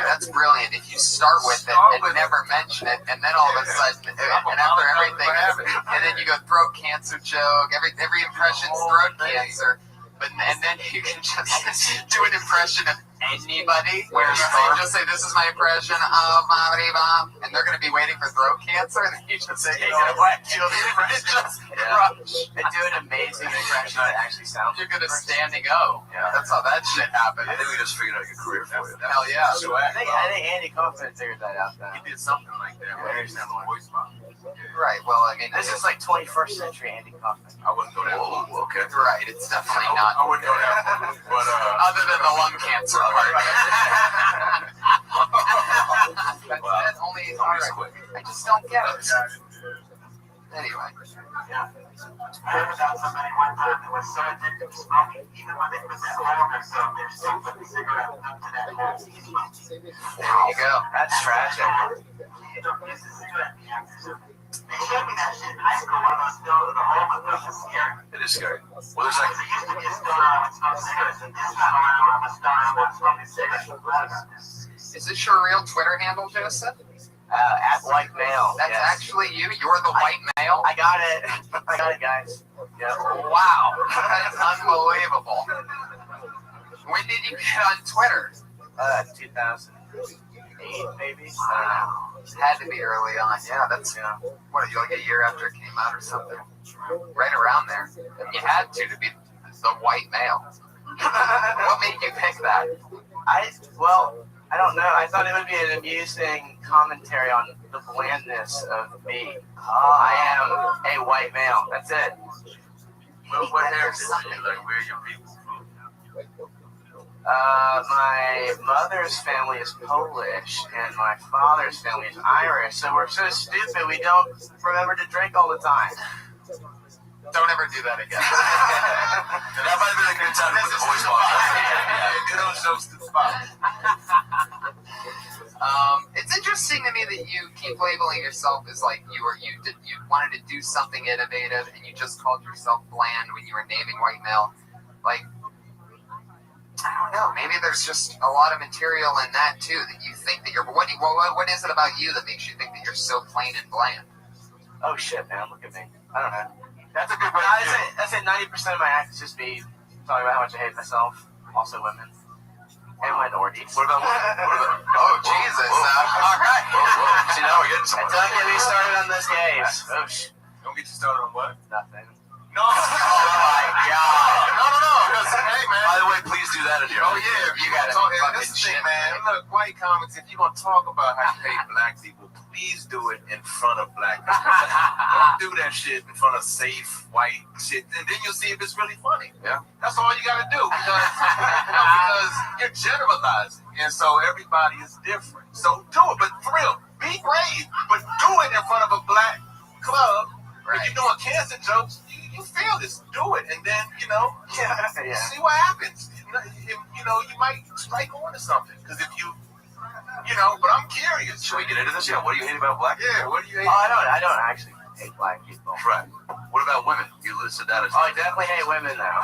That's brilliant. If you start with it and never mention it, and then all of a sudden, and after everything, and then you go throat cancer joke. Every impression's throat cancer. And then you can just do an impression of anybody where you just say, this is my impression of Bobbity Bob, and they're going to be waiting for throat cancer, and then you just say, you know what, do the impression, just crush. And do an amazing impression that actually sounds. You're going to stand and go. Yeah, that's how that shit happened. I think we just figured out your career for you. Hell yeah. I think Andy Kaufman figured that out. He did something like that. Where he's not voice box. Right, well, I mean, this is like 21st century Andy Kaufman. I wouldn't go that far. Okay. Right, it's definitely not. I wouldn't go that far. But, other than the lung cancer part. That's it, only quick. I just don't get it. Anyway. Yeah. I heard about somebody one time that was so addicted to smoking, even when they was at home or so, they're still putting cigarettes up to that hole. There you go. That's tragic. You don't use the cigarette cans. They showed me that shit in high school when I was still in the home, and it was scary. It is scary. Well, there's like. Because it used to be a stoner I would smoke cigarettes, and this time around I'm a stoner I'm not smoking cigarettes. Is this your real Twitter handle, Joseph? At white male. That's actually you? You're the white male? I got it. I got it, guys. Yeah. Wow. That is unbelievable. When did you get on Twitter? 2008, maybe. Had to be early on. Yeah, that's, what are you, like a year after it came out or something? Right around there. You had to be the white male. What made you pick that? I don't know. I thought it would be an amusing commentary on the blandness of me. I am a white male. That's it. What heritage is it? Like, where are your people from? My mother's family is Polish, and my father's family is Irish, so we're so stupid we don't remember to drink all the time. Don't ever do that again. That might have been a good time to put the voice box on. Get those jokes to the spot. It's interesting to me that you keep labeling yourself as like you wanted to do something innovative, and you just called yourself bland when you were naming white male. Like, I don't know. Maybe there's just a lot of material in that too that you think that you're. What is it about you that makes you think that you're so plain and bland? Oh shit, man! Look at me. I don't know. That's a good way to do it. I say 90% of my act is just me talking about how much I hate myself, also women, and minorities. What about? Oh Jesus! All right. See, now we're getting somewhere. Don't get me started on those gays. Oh Don't get you started on what? nothing. No. Oh my God. No. Hey man. By the way, please do that in here. Oh yeah. You gotta talk. fucking This shit. thing, man. Look, white comics. If you're gonna talk about how you hate black people, please do it in front of black people. Don't do that shit in front of safe white shit, and then you'll see if it's really funny. Yeah. That's all you gotta do because you're generalizing, and so everybody is different. So do it, but thrill. Be brave, but do it in front of a black club. Right. If you're doing cancer jokes, you feel this. Do it, and then see what happens. You might strike on to something. Because if but I'm curious. Should we get into this? Yeah. What do you hate about black people? Yeah. What do you hate? Oh, I don't actually hate black people. Right. What about women? You listed that as. Oh, I definitely hate women now.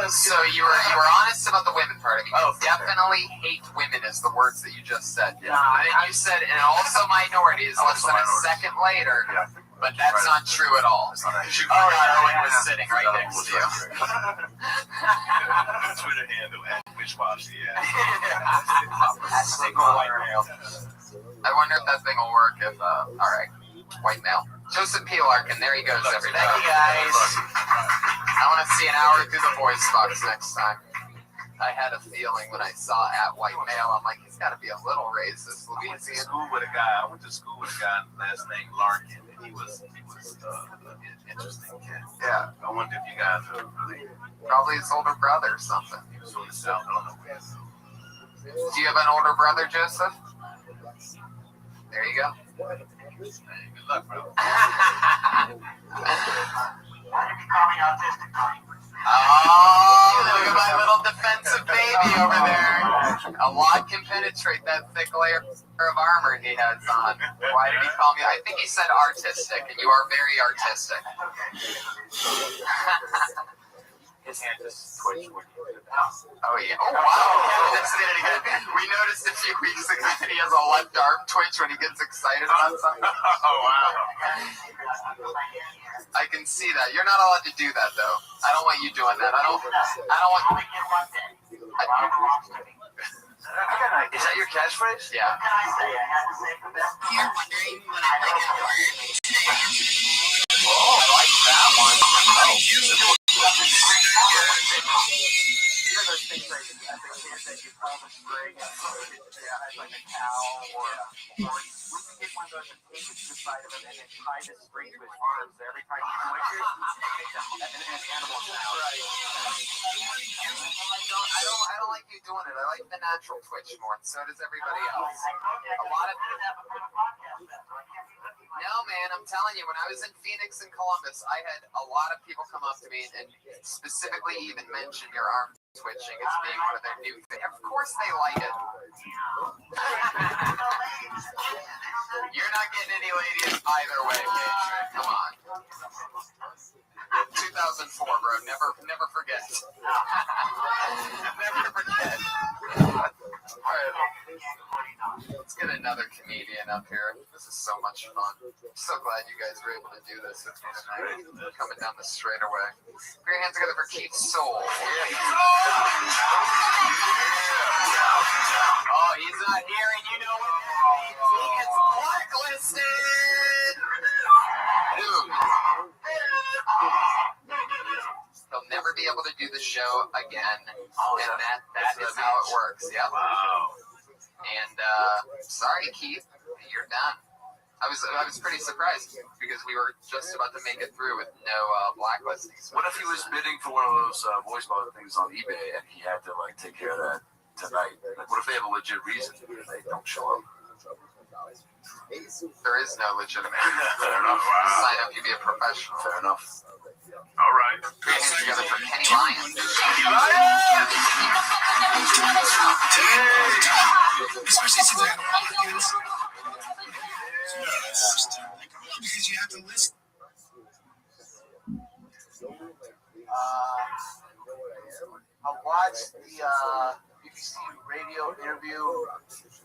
So you were honest about the women part. I mean, you definitely hate women is the words that you just said. Yeah. And then you said, and also minorities less than a second later. Yeah. But that's not true at all. It's not actually. Oh, yeah, Owen was sitting right next to you. Twitter handle at Wishwash, yeah. Single white male. I wonder if that thing will work if, alright, white male. Joseph P. Larkin, there he goes, everybody. Thank you, guys. I want to see an hour through the voice box next time. I had a feeling when I saw at white male, I'm like, he's got to be a little racist. I went to school with a guy last name Larkin, and he was an interesting kid. Yeah. I wonder if you guys are really. Probably his older brother or something. He was from the South. I don't know where. Do you have an older brother, Joseph? There you go. Hey, good luck, bro. Oh, look at my little defensive baby over there. A lot can penetrate that thick layer of armor he has on. Why did he call me? I think he said artistic, and you are very artistic. His hand just twitched when you did that. Oh, yeah. Oh, wow. That's it again. We noticed a few weeks ago that he has a left arm twitch when he gets excited about something. Oh, wow. I can see that. You're not allowed to do that, though. I don't want you doing that. I don't want. Is that your catchphrase? Yeah. You're wondering what I like. Oh, I like that one. Even those things like at the kid that you pull the string and like a cow or we can get one of those and tape it to the side of it and then tie the string to his arms. So every time you switch it, an animal sound. Right. I don't like you doing it. I like the natural twitch more, and so does everybody else. A lot of no, man, I'm telling you, when I was in Phoenix and Columbus, I had a lot of people come up to me and specifically even mention your arm twitching as being one of their new things. Of course they like it. You're not getting any ladies either way, Patrick. Come on. 2004, bro. Never forget. Never forget. All right. Let's get another comedian up here. This is so much fun. I'm so glad you guys were able to do this with me tonight. Coming down the straightaway. Put your hands together for Keith Soul. Oh, he's not here, and you know what? He gets blacklisted. Dude. He'll never be able to do the show again, and that is how it works. Yep. Wow. And sorry, Keith, you're done. I was pretty surprised because we were just about to make it through with no blacklistings. What if he was bidding for one of those voice box things on eBay and he had to like take care of that tonight? Like, what if they have a legit reason and they don't show up? There is no legitimate. Fair enough. Wow. Sign up, you be a professional. Fair enough. All right. Put your hands together for Kenny Lyons. Especially since I had a podcast. Because you have to listen. I watched the BBC radio interview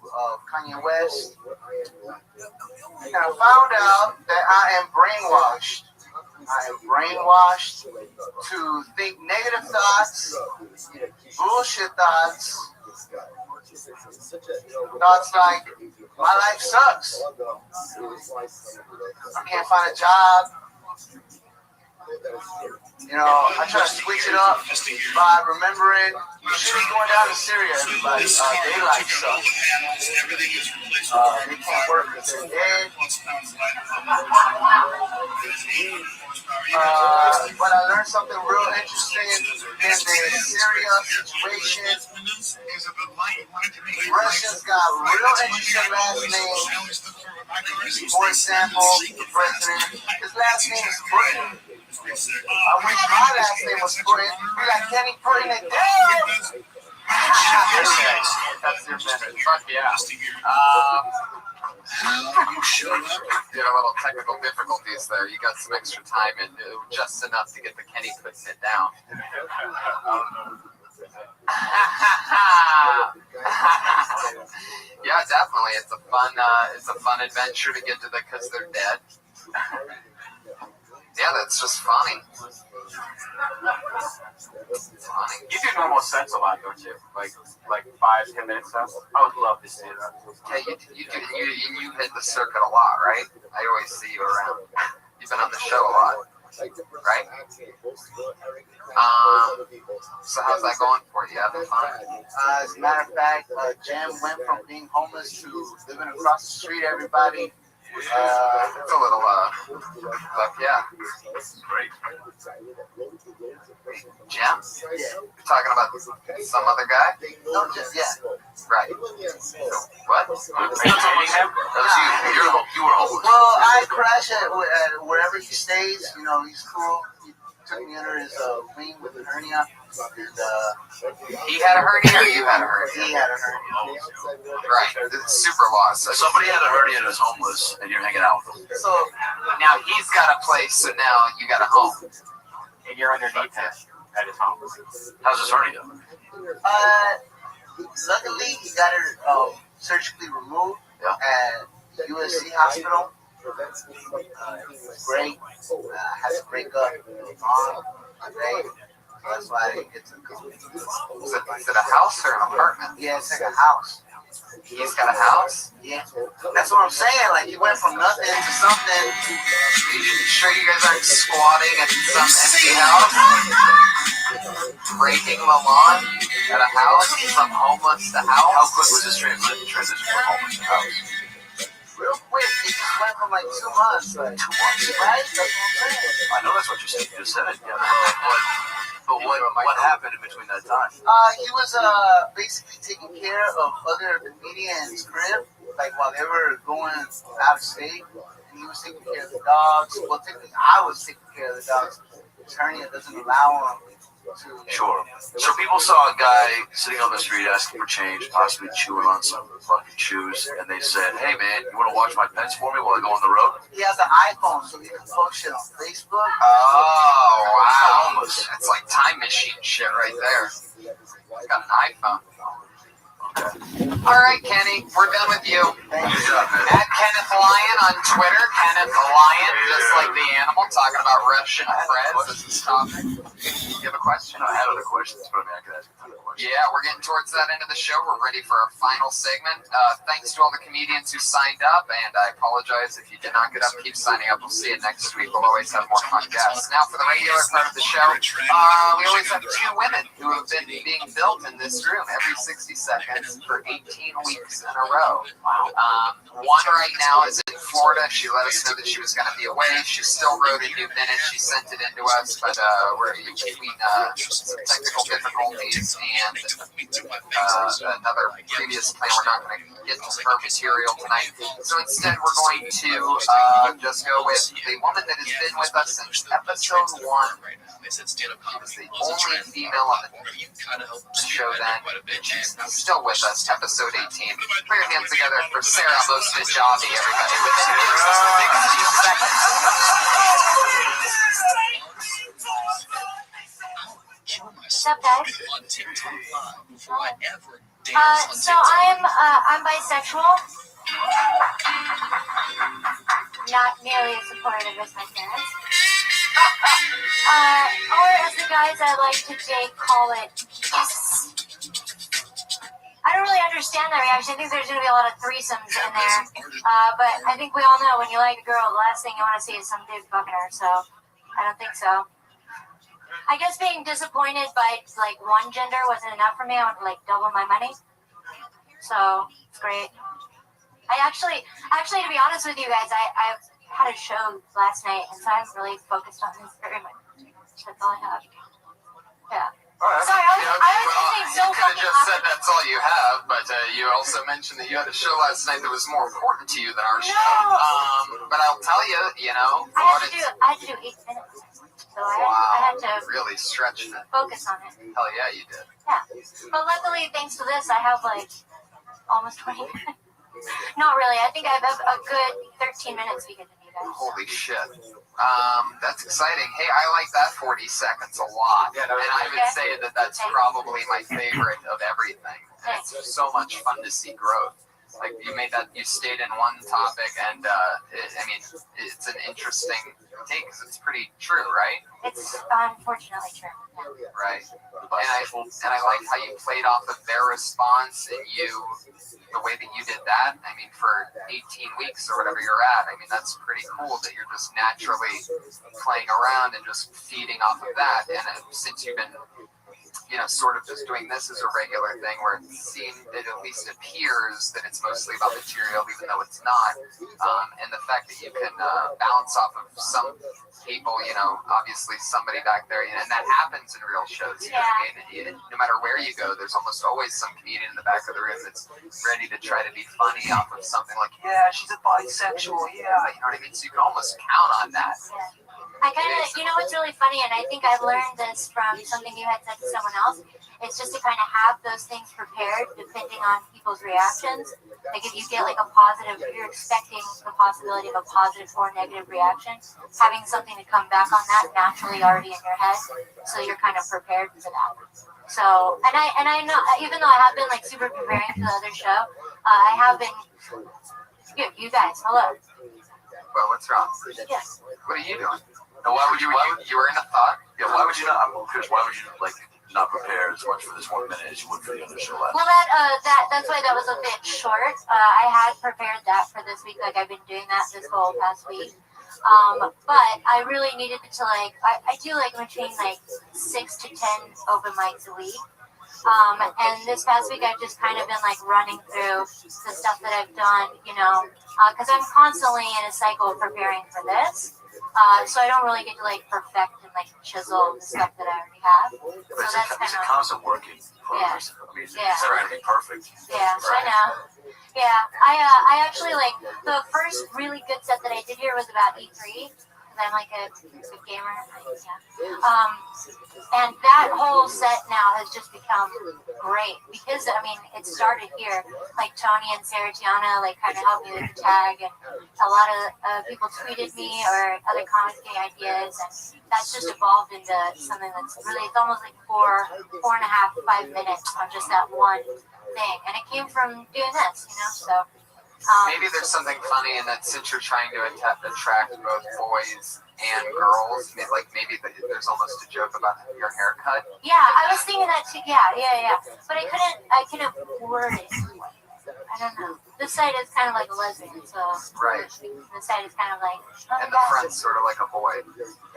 of Kanye West, and I found out that I am brainwashed. I am brainwashed to think negative thoughts, bullshit thoughts, thoughts like, my life sucks. I can't find a job. You know, I try to switch it up by remembering shit is going down in Syria, everybody. Their life sucks. They can't work because they're dead. But I learned something real interesting in the Syria situation. Russians got real interesting last names. For example, the president, his last name is Putin. I wish my last name was Putin. Be like Kenny putting it down. That's your business. Fuck yeah. how you show up. You had a little technical difficulties there. You got some extra time and just enough to get the Kenny putting it down. Yeah, definitely. It's a fun adventure to get to the because they're dead. Yeah, that's just funny. You do normal sets a lot, don't you? Like 5-10 minute sets. I would love to see that. Yeah, you hit the circuit a lot, right? I always see you around. You've been on the show a lot, right? So how's that going for you? Having fun? As a matter of fact, Jam went from being homeless to living across the street. Everybody. It's a little, but yeah. Great. Jam? Yeah. You're talking about some other guy? No, just yeah. Right. What? Are you dating him? You were homeless. Well, I crash at wherever he stays. You know, he's cool. He took me under his wing with a hernia. And, he had a hernia or you had a hernia? He had a hernia. Right. It's super lost. So somebody had a hernia and is homeless, and you're hanging out with them. So now he's got a place, so now you got a home. And you're underneath him at his home. How's his hernia? Luckily, he got it surgically removed at USC Hospital. Great. Had to break up with mom. Great. That's why I didn't get to go. Is it a house or an apartment? Yeah, it's like a house. He's got a house? Yeah. That's what I'm saying. Like, he went from nothing to something. You sure you guys aren't squatting at some empty house? Breaking the lawn at a house from homeless to house? How quick was this transition from homeless to house? Real quick. It just went from like 2 months. Like, 2 months? Right? That's what I'm saying. I know that's what you said. You just said it. Yeah. But what happened in between that time? He was basically taking care of other comedians' crib, like while they were going out of state, and he was taking care of the dogs. Well, technically, I was taking care of the dogs. His hernia doesn't allow him to. Sure. So people saw a guy sitting on the street asking for change, possibly chewing on some fucking shoes, and they said, "Hey man, you want to watch my pets for me while I go on the road?" He has an iPhone, so he can post shit on Facebook. Oh, wow. That's like time machine shit right there. He's got an iPhone. All right, Kenny, we're done with you. At Kenneth Lion on Twitter, Kenneth Lion, just like the animal, talking about Russian Freds as his topic. You have a question? I had other questions, but I mean, I could ask a ton of questions. Yeah, we're getting towards that end of the show. We're ready for our final segment. Thanks to all the comedians who signed up, and I apologize if you did not get up. Keep signing up. We'll see you next week. We'll always have more fun guests. Now, for the regular part of the show, we always have 2 women who have been being built in this room every 60 seconds for 18 weeks in a row. One right now is in Florida. She let us know that she was going to be away. She still wrote a new minute. She sent it in to us, but we're in between some technical difficulties and another previous plan. We're not going to get to her material tonight. So instead, we're going to just go with the woman that has been with us since episode 1. She was the only female on the show then. She's still with us, episode 18. Put your hands together for Sarah Mostajabi, everybody. Within 60 seconds. What's up, guys? So I'm bisexual. Not nearly as supportive as my parents. Or as the guys I like to date call it, yes. I don't really understand that reaction. I think there's going to be a lot of threesomes in there. But I think we all know when you like a girl, the last thing you want to see is some dude fucking her. So I don't think so. I guess being disappointed by like one gender wasn't enough for me. I want to like double my money. So it's great. I actually, to be honest with you guys, I had a show last night, and so I'm really focused on this very much. That's all I have. Yeah. Sorry, I was thinking so you could have just said that's all you have, but you also mentioned that you had a show last night that was more important to you than our show. But I'll tell you, you know. I had to do 8 minutes. So I had to really stretch it. Focus on it. Hell yeah, you did. Yeah. But luckily, thanks to this, I have like almost 20 minutes. Not really. I think I have a good 13 minutes to get to you guys. Holy shit. That's exciting. Hey, I like that 40 seconds a lot. And I would say that that's probably my favorite of everything. And it's so much fun to see growth. Like, you stayed in one topic, and it's an interesting take because it's pretty true, right? It's unfortunately true. Right. And I like how you played off of their response and the way that you did that. I mean, for 18 weeks or whatever you're at, I mean, that's pretty cool that you're just naturally playing around and just feeding off of that. And since you've been, sort of just doing this as a regular thing where it at least appears that it's mostly about material, even though it's not. And the fact that you can bounce off of some people, obviously somebody back there, and that happens in real shows. You know what I mean? No matter where you go, there's almost always some comedian in the back of the room that's ready to try to be funny off of something like, yeah, she's a bisexual, yeah, you know what I mean? So you can almost count on that. I kind of, what's really funny, and I think I've learned this from something you had said to someone else, it's just to kind of have those things prepared depending on people's reactions. Like if you get like a positive, if you're expecting the possibility of a positive or negative reaction, having something to come back on that naturally already in your head, so you're kind of prepared for that. So, and I know, even though I have been like super preparing for the other show, I have been, you guys, hello. Well, what's wrong? Yes. What are you doing? And why would you were in a thought? Yeah, why would you not? I'm curious. Why would you not prepare as much for this 1 minute as you would for the other show last? Well, that's why that was a bit short. I had prepared that for this week. Like I've been doing that this whole past week. But I really needed to I do between 6 to 10 open mics a week. And this past week I've just kind of been running through the stuff that I've done, because I'm constantly in a cycle of preparing for this. So I don't really get to perfect and chisel the stuff that I already have. But it's a constant working progress. I mean, it's trying to be perfect. Yeah, right. I know. Yeah, I actually the first really good set that I did here was about E3. I'm a gamer. Yeah. And that whole set now has just become great because it started here. Tony and Sarah Tiana kind of helped me with the tag, and a lot of people tweeted me or other comics getting ideas, and that's just evolved into something that's really, it's almost 4.5, 5 minutes on just that one thing, and it came from doing this, so. Maybe there's something funny in that since you're trying to attract both boys and girls, maybe there's almost a joke about your haircut. Yeah, I was thinking that too. Yeah. But I couldn't word it. I don't know. This side is kind of like a lesbian, so. Right. This side is kind of and the front's sort of like a boy.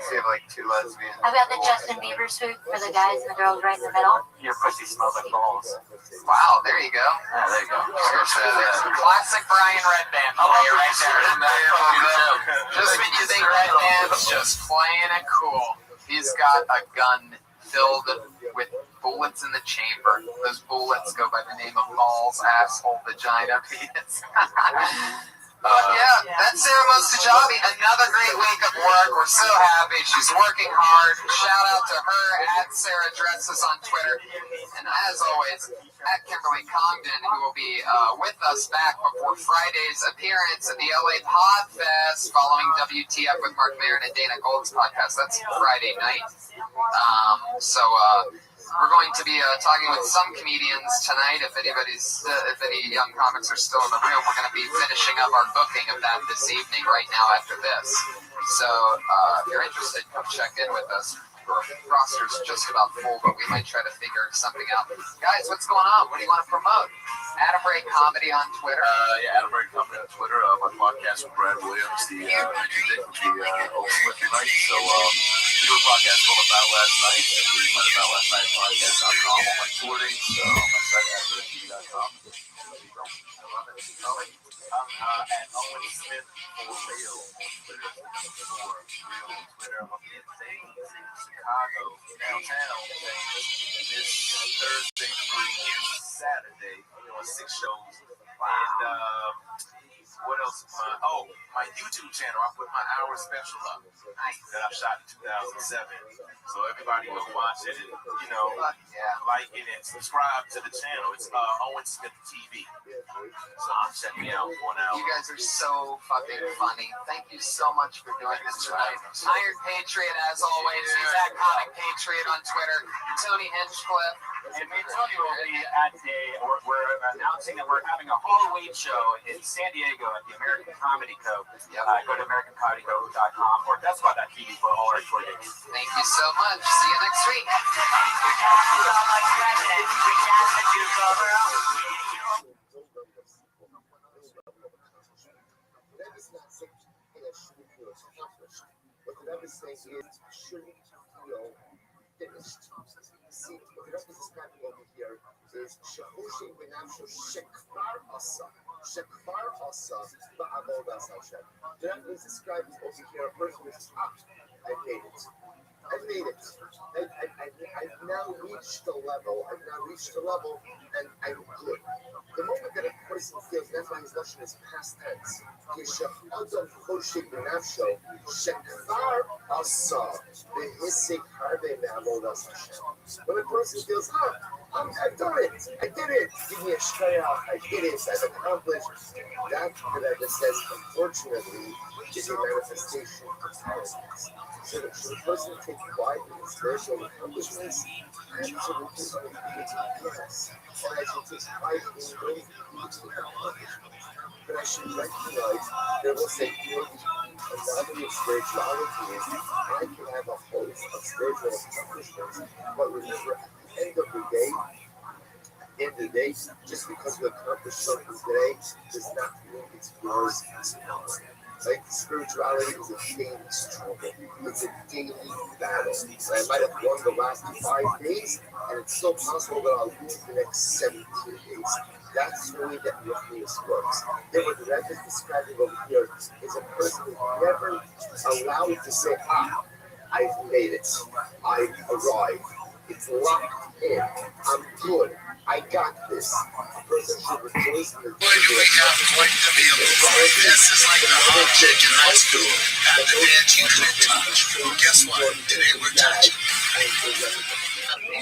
So you have two lesbians. I've got the Justin Bieber suit for the guys and the girls right in the middle. Your pussy smells like balls. Wow, there you go. Yeah, there you go. Classic Brian Redband. Oh, you're right there. Just when you think Redband's just playing it cool, he's got a gun filled with bullets in the chamber. Those bullets go by the name of balls, asshole, vagina, penis. That's Sarah Mostajabi. Another great week of work. We're so happy. She's working hard. Shout out to her at Sarah Dresses on Twitter. And as always, at Kimberly Congdon, who will be with us back before Friday's appearance at the LA Podfest following WTF with Mark Maron and Dana Gold's podcast. That's Friday night. We're going to be talking with some comedians tonight. If any young comics are still in the room, we're going to be finishing up our booking of that this evening right now after this. So if you're interested, come check in with us. The roster's just about full, but we might try to figure something out. Guys, what's going on? What do you want to promote? Adam Ray Comedy on Twitter. Adam Ray Comedy on Twitter. My podcast with Brad Williams, the Major Dick, which we open with tonight. So we do a podcast called About Last Night. We find About Last Night podcast.com on my Twitter. So on my site, AdamRayTV.com. I'm at Owen Smith for real on Twitter. For real on Twitter. I'm going to be at things in Chicago, downtown, this Thursday through Saturday. Doing 6 shows. And What else? My YouTube channel. I put my hour special up that I shot in 2007. So everybody go watch it and, like it and subscribe to the channel. It's Owen Smith TV. So check me out for now. You guys are so fucking funny. Thank you so much for doing this tonight. Iron Patriot, as always. He's at Comic Patriot on Twitter. Tony Hinchcliffe. And me and Tony will be at we're announcing that we're having a Halloween show in San Diego at the American Comedy Co. Go to AmericanComedyCo.com or DeathSquad.tv for all our tour dates. Thank you so much. See you next week. What the Rebbe is saying is, should we feel finished? See, what the Rebbe is describing over here is Shehushin Benamsho Shekvar Asa. Shekvar Asa Ba'avodas Hashem. The Rebbe is describing over here a person who says, I made it. I made it. I've now reached the level, and I'm good. The moment that a person feels, that's why his notion is past tense. When a person feels, I've done it, I did it, give me a shayach, I did it, I've accomplished. That Rebbe says, unfortunately, is a manifestation of arrogance. So that should a person take pride in his spiritual accomplishments? Absolutely, yes. And I should take pride in those accomplishments. But I should recognize there was a another of spirituality is I can have a host of spiritual accomplishments, but remember, at the end of the day, just because you accomplish something today does not mean it's yours tomorrow. Like, spirituality is a daily struggle. It's a daily battle. And I might have won the last 5 days, and it's still possible that I'll lose the next 17 days. That's the way that Ruchnius works. Then what the Rebbe is describing over here is a person who never allowed to say, I've made it. I've arrived. It's locked in. I'm good. I got this. A person should rejoice in the Boy, do we have quite the meal before. This is like the hot chick in high school at the dance you couldn't touch. Well, guess what? Today we're touching.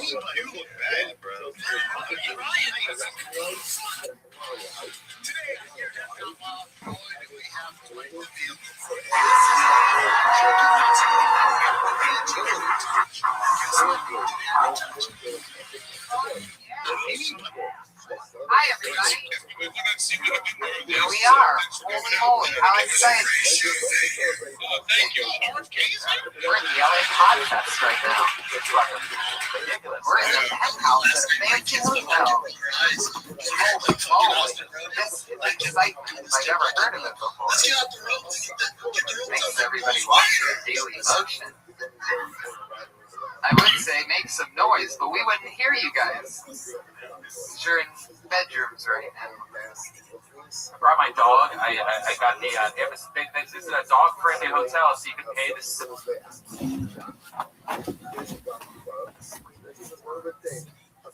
You look bad, bro. Today on your Death Out Loud, boy, do we have quite the meal before. This is like the hot chick in high school at the dance you couldn't touch. Guess what? Today we're touching. Hi, everybody. Here we are. Holy moly, how exciting. Thank you. We're in the LA podcast right now. It's fucking ridiculous. We're in the penthouse at a fancy hotel. Holy moly. This is excitement if I've ever heard of it before. Let's get out the road. Get the road. Makes everybody watch their daily emotion. I would say make some noise, but we wouldn't hear you guys. You're in bedrooms right now. I brought my dog. I got this is a dog-friendly hotel, so you can pay this. A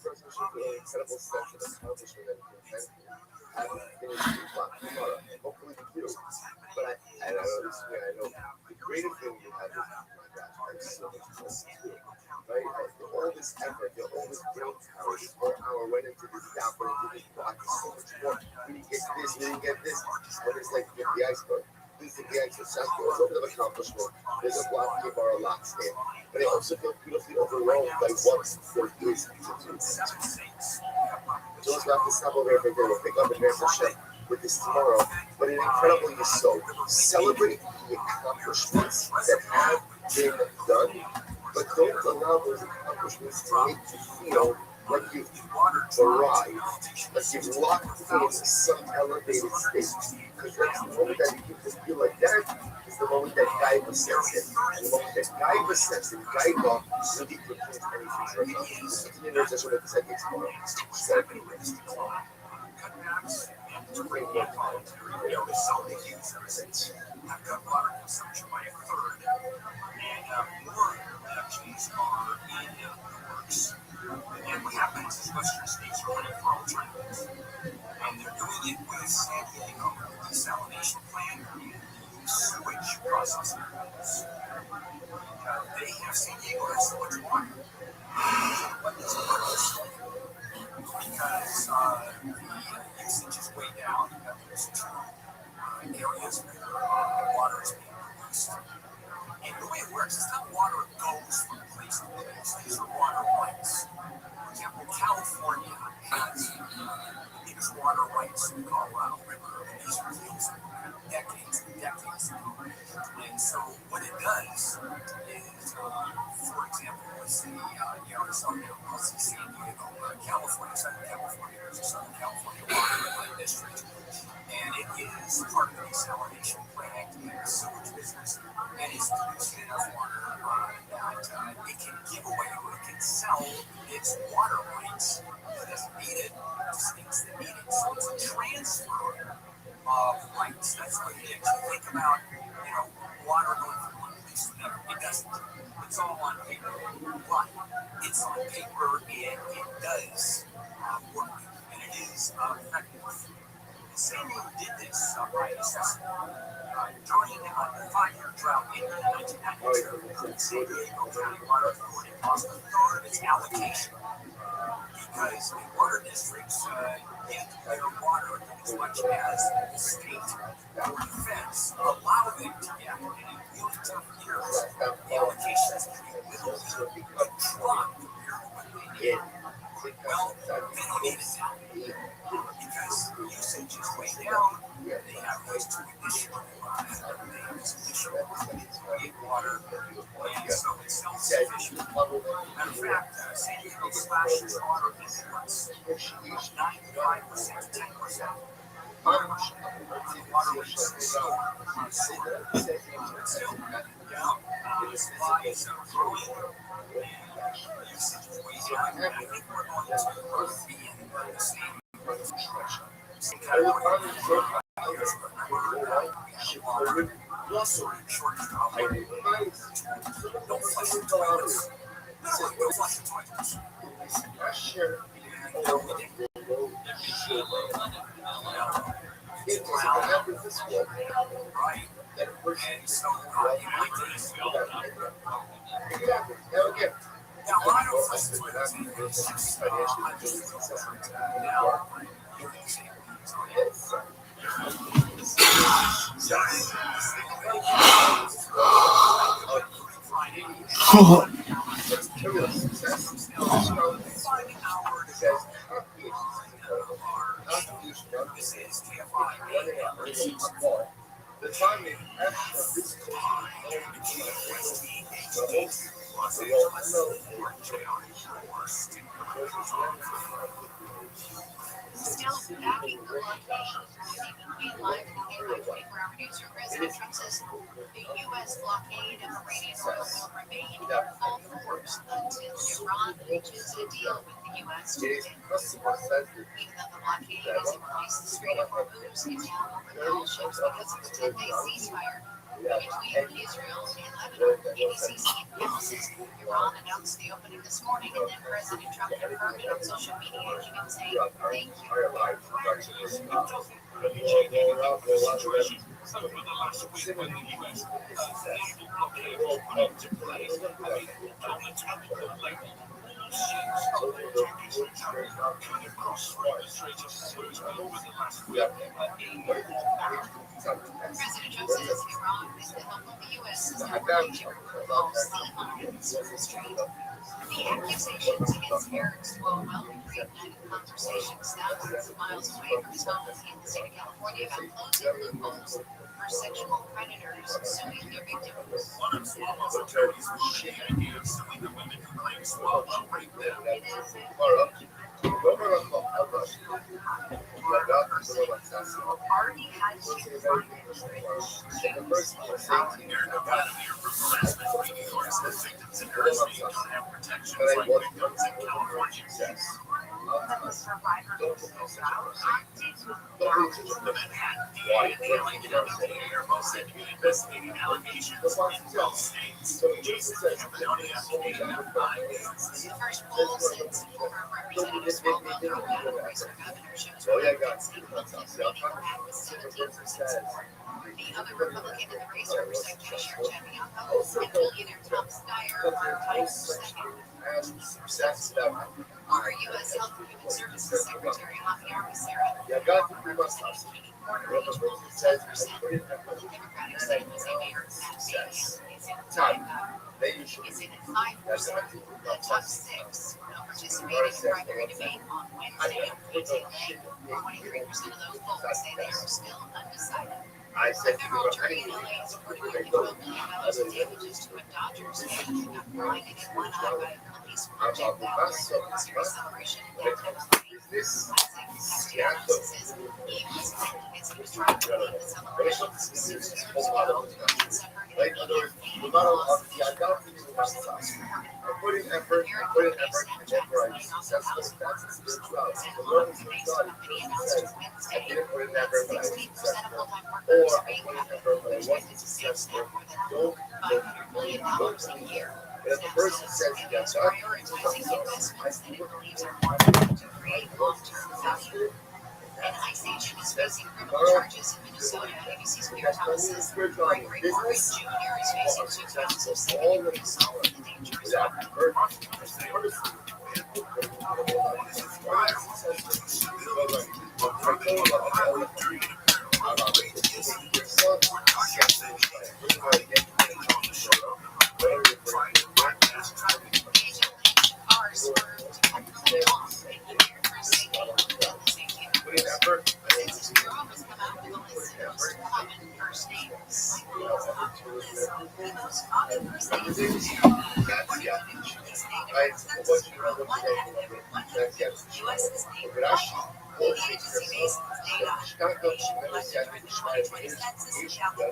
person should feel an incredible sense of accomplishment and contentment. Hopefully you do. But I know the greatest thing you have is, oh my gosh, I'm so much closer to it. Right? All this effort, all this brain power, this 4 hour went into this gap, went into this block, so much more. We didn't get this, we didn't get this. What is like get the iceberg? This is the iceberg. So it's a little bit of accomplishment. There's a block to bar a lot stand. But I also feel beautifully overwhelmed by what there is to do. So let's wrap this up over here. We'll pick up in Hashem with this tomorrow. But an incredible yesod. Celebrate the accomplishments that have been done, but don't allow those accomplishments to make you feel like you've arrived, like you've locked in some elevated state. Because that's the moment that you can feel like that is the moment that Gaiva sets in. And the moment that Gaiva sets in, Gaiva will be prepared for anything for accomplishment. Continue to just what I said tomorrow. To bring more time to create over something users. I've got water consumption by a third, and more actions are in the works. And what happens is Western states are running for alternatives. And they're doing it with San Diego. desalination plant and sewage processing plants. They have San Diego has so much water. But it's purpose because the usage is way down. There's areas where water is being produced. And the way it works is not water goes from place to place. These are water rights. For example, California has the biggest water rights in the Colorado River. And these are deals decades and decades ago. And so what it does is, for example, let's say Arizona, let's say San Diego, California, Southern California, there's a Southern California water district. And it is part of the desalination plant and the sewage business. And it's producing enough water that it can give away or it can sell its water rights that doesn't need it to states that need it. So it's a transfer of rights. That's what it is. You think about, water going from one place to another. It doesn't. It's all on paper. But it's on paper and it does work. And it is effective. San Diego did this by assessment. During the 5-year drought in 1992, San Diego County Water Authority lost a third of its allocation because the water districts get their water as much as the state or the feds allow them to get. And in really tough years, the allocation is pretty little, a drop compared to what they need. Well, they don't need it now because usage is way down. They have these two additional water, and so it's self-sufficient. Matter of fact, San Diego slashes water imports 95% to 10%. Water rates still supply is growing, and usage is way down. I think we're going to be in the same shortage of water. Don't flush the toilets. Don't flush the toilets. Right. And so, like this. Now, I don't flush the toilets. It's just, The timing of this Still backing the blockade. Being live in the 24-hour newsroom, President Trump says the U.S. blockade of Iranian oil will remain in full force until Iran reaches a deal with the U.S. to end the war. Even though the blockade hasn't released the Strait of Hormuz, it's now open to all ships because of the 10-day ceasefire between Israel and Lebanon. ABC's Steve Ball says Iran announced the opening this morning, and then President Trump confirmed it on social media, even saying, "Thank you." Situation over the last week when the U.S. naval blockade was put into place. I mean, on the technical level, ships coming across the Strait of Hormuz over the last week President Trump says Iran, with the help of the U.S., is now working to remove all sea lines from the strait. The accusations against Eric's well-known reignited conversations thousands of miles away from his home in the state of California about closing loopholes for sexual predators suing their victims. One of the attorneys was sharing here suing the women who claim Swalwell raped them. Already had to Victims in Restream don't have protections like victims in California. the survivor The Manhattan DA and the LA County DA are both said to be investigating allegations in both states. Jason Campanoni The first poll since former Representative Swalwell dropped out of the race for governor shows Oh, yeah, guys. The other Republican in the race for Secretary Chair Bianco and billionaire Tom Steyer are tied for second. Former U.S. Health and Human Services Secretary Javier Becerra Democratic State Jose Mayor they say that 5% of the top 6 will participate in the primary debate on Wednesday. 23% of those polls say they are still undecided. A federal attorney in LA is reporting nearly $12 million in damages to a Dodgers fan who got blinded in one eye by a police projectile during a World Series celebration in Kansas City. Says he was convicted as he was trying to leave the celebration 6 years ago and suffered a pain loss. Putting effort, and then right. That's spirituality. The Lord is spirituality. I didn't put in effort, but I was successful. Or I put in effort, but I wasn't successful. Don't $500 million a year. if the person says yes, Prioritizing investments that it believes are more likely to create long-term value. An ICE agent is facing criminal charges in Minnesota. ABC's Pierre Thomas says Gregory Corbin Jr. is facing 2 counts of secondary assault with a dangerous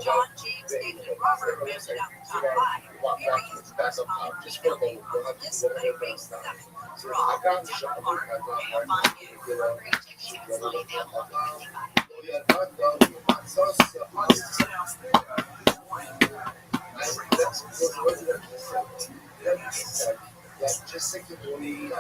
John, James, David, and Robert rounded out the top 5. Mary is the most common female name on the list, but it ranks 7th. Raw, Deborah Mark, Maria Bonnier, Great Texas, Money Devil, just think of big game.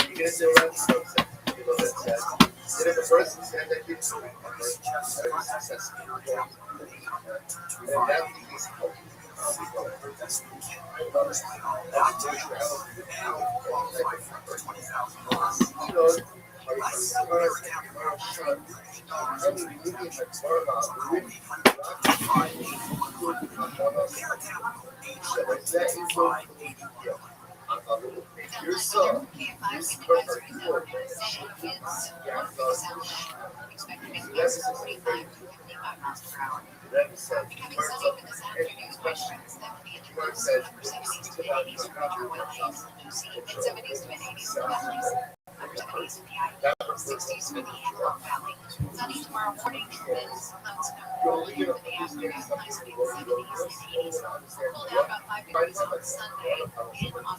You get to around sunset. And if a person said that you successful, and that is your son, Becoming sunny for this afternoon, questions that will be in the low 70s to mid-80s for Royal Lakes, and 70s to mid-80s for Valleys. Upper 70s for the Ivy, 60s for the Antelope Valley. Sunny tomorrow morning, then clouds cover early for the afternoon, highs will be in the 70s and 80s. Cool down about 5 degrees on Sunday, and on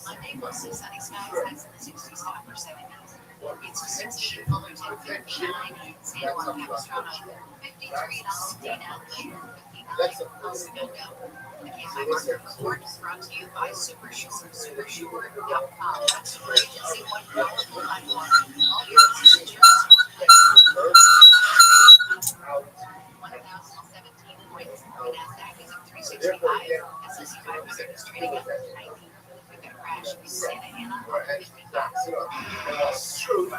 Monday, mostly sunny skies, highs in the 60s to upper 70s. It's 60 in Fullerton, 59 in San Juan Capistrano, 53 in Altadena, 59 in El Segundo. The K5 Market Report is brought to you by SuperSure.com. Super Agency, one powerful platform. All your business insurance. 1,017 points. The NASDAQ is at 365. S&P 500 is trading at 19. We've got a crash in Santa Ana. That's true.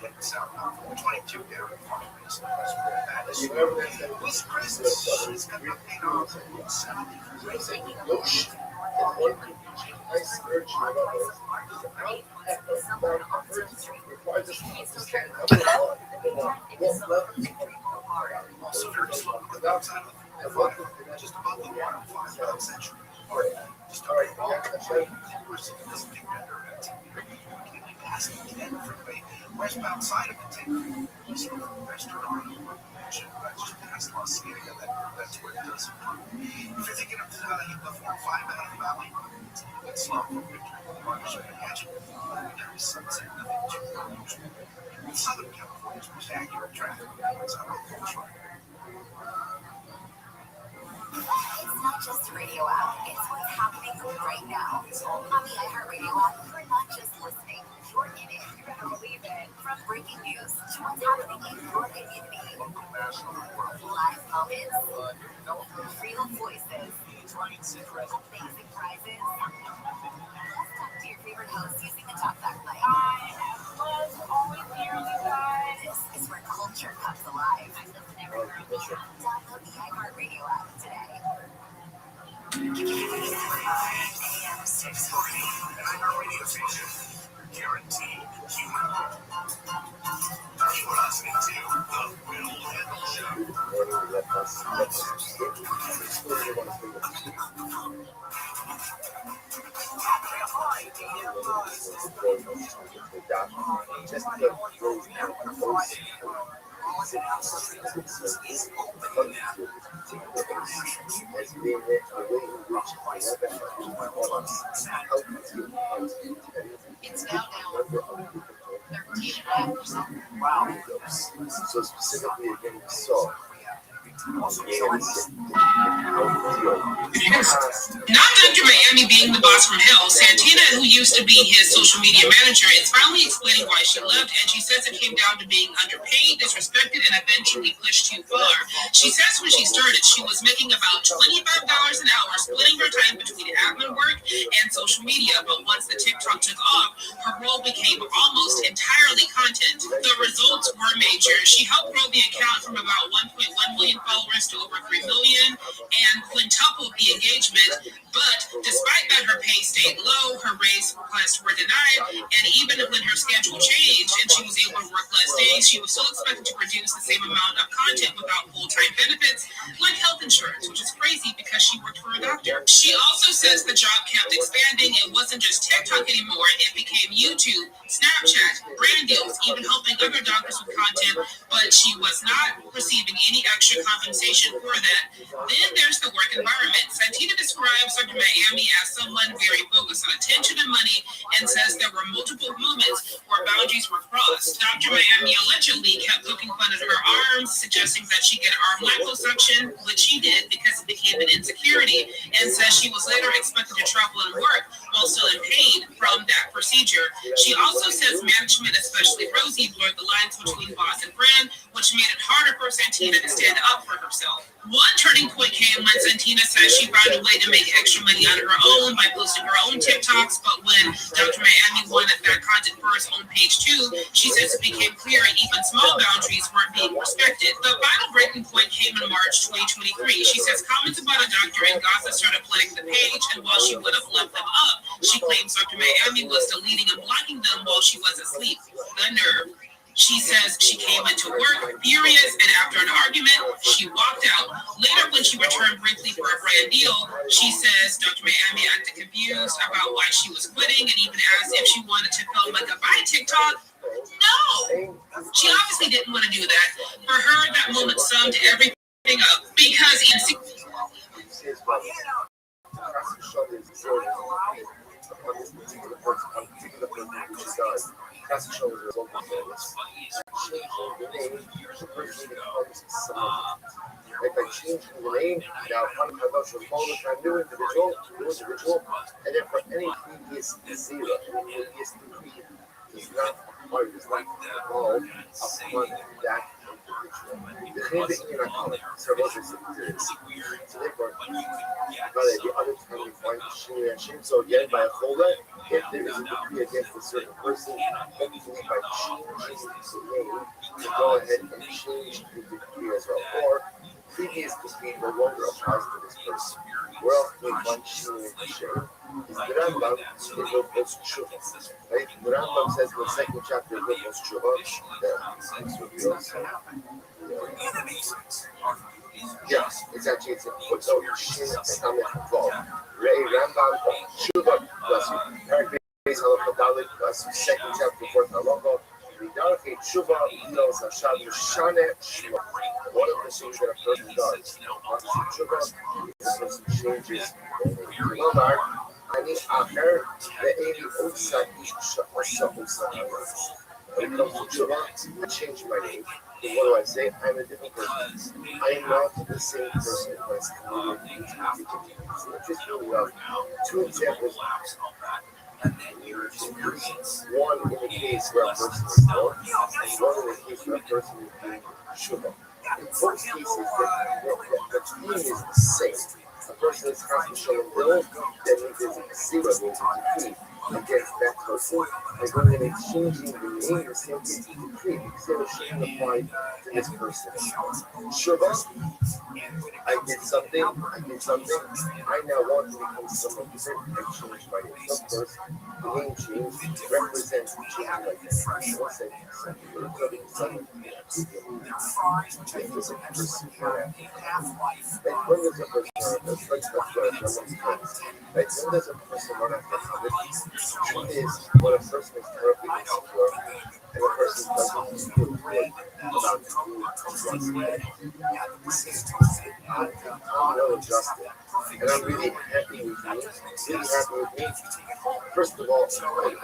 getting south now from 22 down in front of me. So that is this Christmas is going to be on 70. Also very slow. Outside of just above the water, 5 century. Just already doesn't get better at passing the freeway westbound side of the tape. So restaurant just past Los Angeles, that's where it does. If you're thinking of the 405 out of the valley, it's slow from Victory Boulevard to Hatchet. There is sunset, nothing too unusual. Southern California's most accurate traffic is on the coast right. It's not just a radio app, it's what's happening right now. On the iHeartRadio app, you're not just listening, you're in it. You're gonna believe it. From breaking news to what's happening in your community. Live moments, real voices, amazing prizes. Let's talk to your favorite host using the talkback line. I was always here, you guys. This is where culture comes alive. Download the iHeartRadio app today. AM 640. iHeartRadio station. Guaranteed human hope. You're listening to The Will Handle Show. It's now down 13.5%. Wow. So specifically again, so. Not Dr. Miami being the boss from hell, Santina, who used to be his social media manager, is finally explaining why she left, and she says it came down to being underpaid, disrespected, and eventually pushed too far. She says when she started, she was making about $25 an hour, splitting her time between admin work and social media, but once the TikTok took off, her role became almost entirely content. The results were major. She helped grow the account from about 1.1 million followers to over 3 million and quintupled the engagement. But despite that, her pay stayed low, her raise requests were denied, and even when her schedule changed and she was able to work less days, she was still expected to produce the same amount of content without full-time benefits like health insurance, which is crazy because she worked for a doctor. She also says the job kept expanding. It wasn't just TikTok anymore. It became YouTube, Snapchat, brand deals, even helping other doctors with content, but she was not receiving any extra compensation for that. Then there's the work environment. Santina describes Dr. Miami as someone very focused on attention and money and says there were multiple moments where boundaries were crossed. Dr. Miami allegedly kept poking fun at her arms, suggesting that she get arm liposuction, which she did because it became an insecurity, and says she was later expected to travel and work while still in pain from that procedure. She also says management, especially Rosie, blurred the lines between boss and brand, which made it harder for Santina to stand up for herself. One turning point came when Santina says she found a way to make extra money on her own by posting her own TikToks, but when Dr. Miami wanted that content for his own page too, she says it became clear even small boundaries weren't being respected. The final breaking point came in March 2023. She says comments about a doctor in Gaza started flooding the page, and while she would have left them up, she claims Dr. Miami was deleting and blocking them while she was asleep. The nerve. She says she came into work furious, and after an argument, she walked out. Later, when she returned briefly for a brand deal, she says Dr. Miami acted confused about why she was quitting and even asked if she wanted to film a goodbye TikTok. No! She obviously didn't want to do that. For her, that moment summed everything up because Classic shows are local famous. Changing the name, the person becomes someone. Like by changing the name, now controversial moment for a new individual, and then for any previous zero, any previous degree is not part, is not involved upon that individual. The name that you're not calling, several different. So therefore, the other time we find shame, so again by a folder, If there is a decree against a certain person, hopefully by changing the name, to go ahead and change the decree as well. Or previous decree no longer applies to this person. Where else do we find Shinui Hashem? Is the Rambam in Hilchos Tshuva. Right? The Rambam says in the second chapter of Hilchos Tshuva that this would be also. Yes, it's actually it's a footnote. Shin Samech Vav. Rei Rambam Tshuva. Bless you. Paragraph base halacha dalit. Bless you. Second chapter, fourth halacha. Midarke Tshuva knows Hashem Shane Shmo. One of the things that a person does after Tshuva is a person changes the name. Lomar Ani Acher Ve'eni Otsa Isha Osa Osa Haras. When it comes to Tshuva, I change my name. And what do I say? I'm a different person. I am not the same person as my community. Just really well. Two examples. One in the case where a person is born, and one in the case where a person is doing Tshuva. In both cases, the theme is the same. A person is Chas v'Shalom ill, then there's a zero, there's a decree against that person, and going in and changing the name, the same thing to decree, because it shouldn't apply to this person. Tshuva, I did something, I now want to become someone different, I changed my name. So first, the name change represents changing my name. One second, when there's a person, when there's a person run after habit, truth is, when a person is terribly insecure, and a person doesn't feel good about doing something, I'm well adjusted, and I'm really happy with me. First of all, in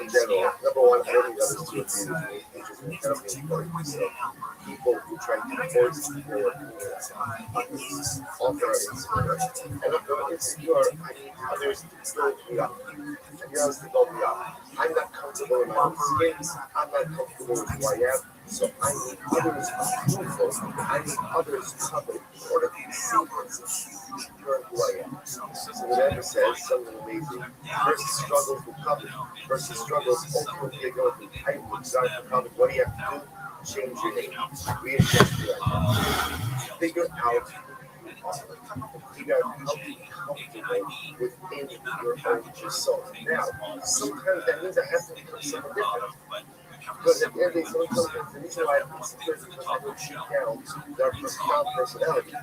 general, number one, I don't think others to agree with me, which is incredibly important. So, people who try to force their opinions on their insecure. And if they're insecure, I need others to build me up. I'm not comfortable in my own skin. I'm not comfortable with who I am. So I need others approval. I need others covered in order to see secure who I am. So whatever says something amazing. Versus struggles with cover. Versus struggles ultimately you're going through tight with desire for cover. What do you have to do? Change your name. Readjust your identity. Figure out who you are. Figure out how to be comfortable within your own persona. Now, sometimes that means I have to become someone different. Because at the end of the day, sometimes the reason why I'm insecure is because I don't cheat down their profound personality.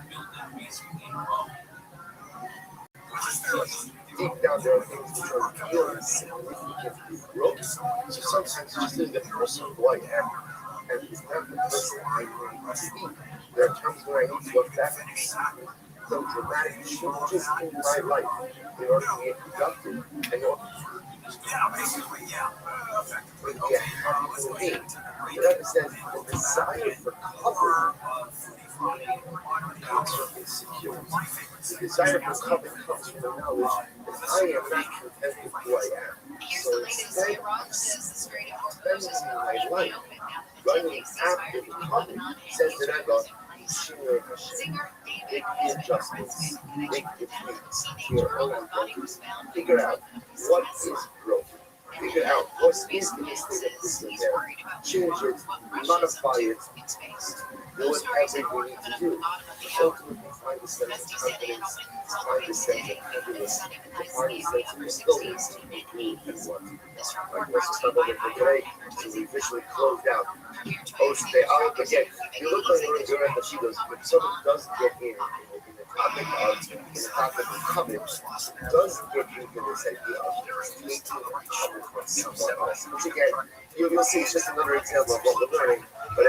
Deep down, there are things which are really significantly broken. So sometimes it's just the person who I am. And it's not the person I need to be. There are times when I need to look back and see some dramatic changes in my life in order to be productive and in order to be a happy human being. Whatever says the desire for cover comes from insecurity. The desire for cover comes from the knowledge that I am not content with who I am. So instead of spending my life running after the cover, says that I got Shinui Hashem. Make the adjustments, make the tweaks to your own identity. Figure out what is broken. Figure out what is the mistake that is in there. Change it, modify it, do whatever you need to do. Ultimately, find a sense of confidence, find a sense of happiness, find a sense of stillness to be who you want. Like this is something for today, so we officially closed out. Again, you look like you're at the Shidos, but someone does get in the topic of covet, does get into this idea of taking cover from someone else. Which again, you'll see it's just another example of what we're learning, but I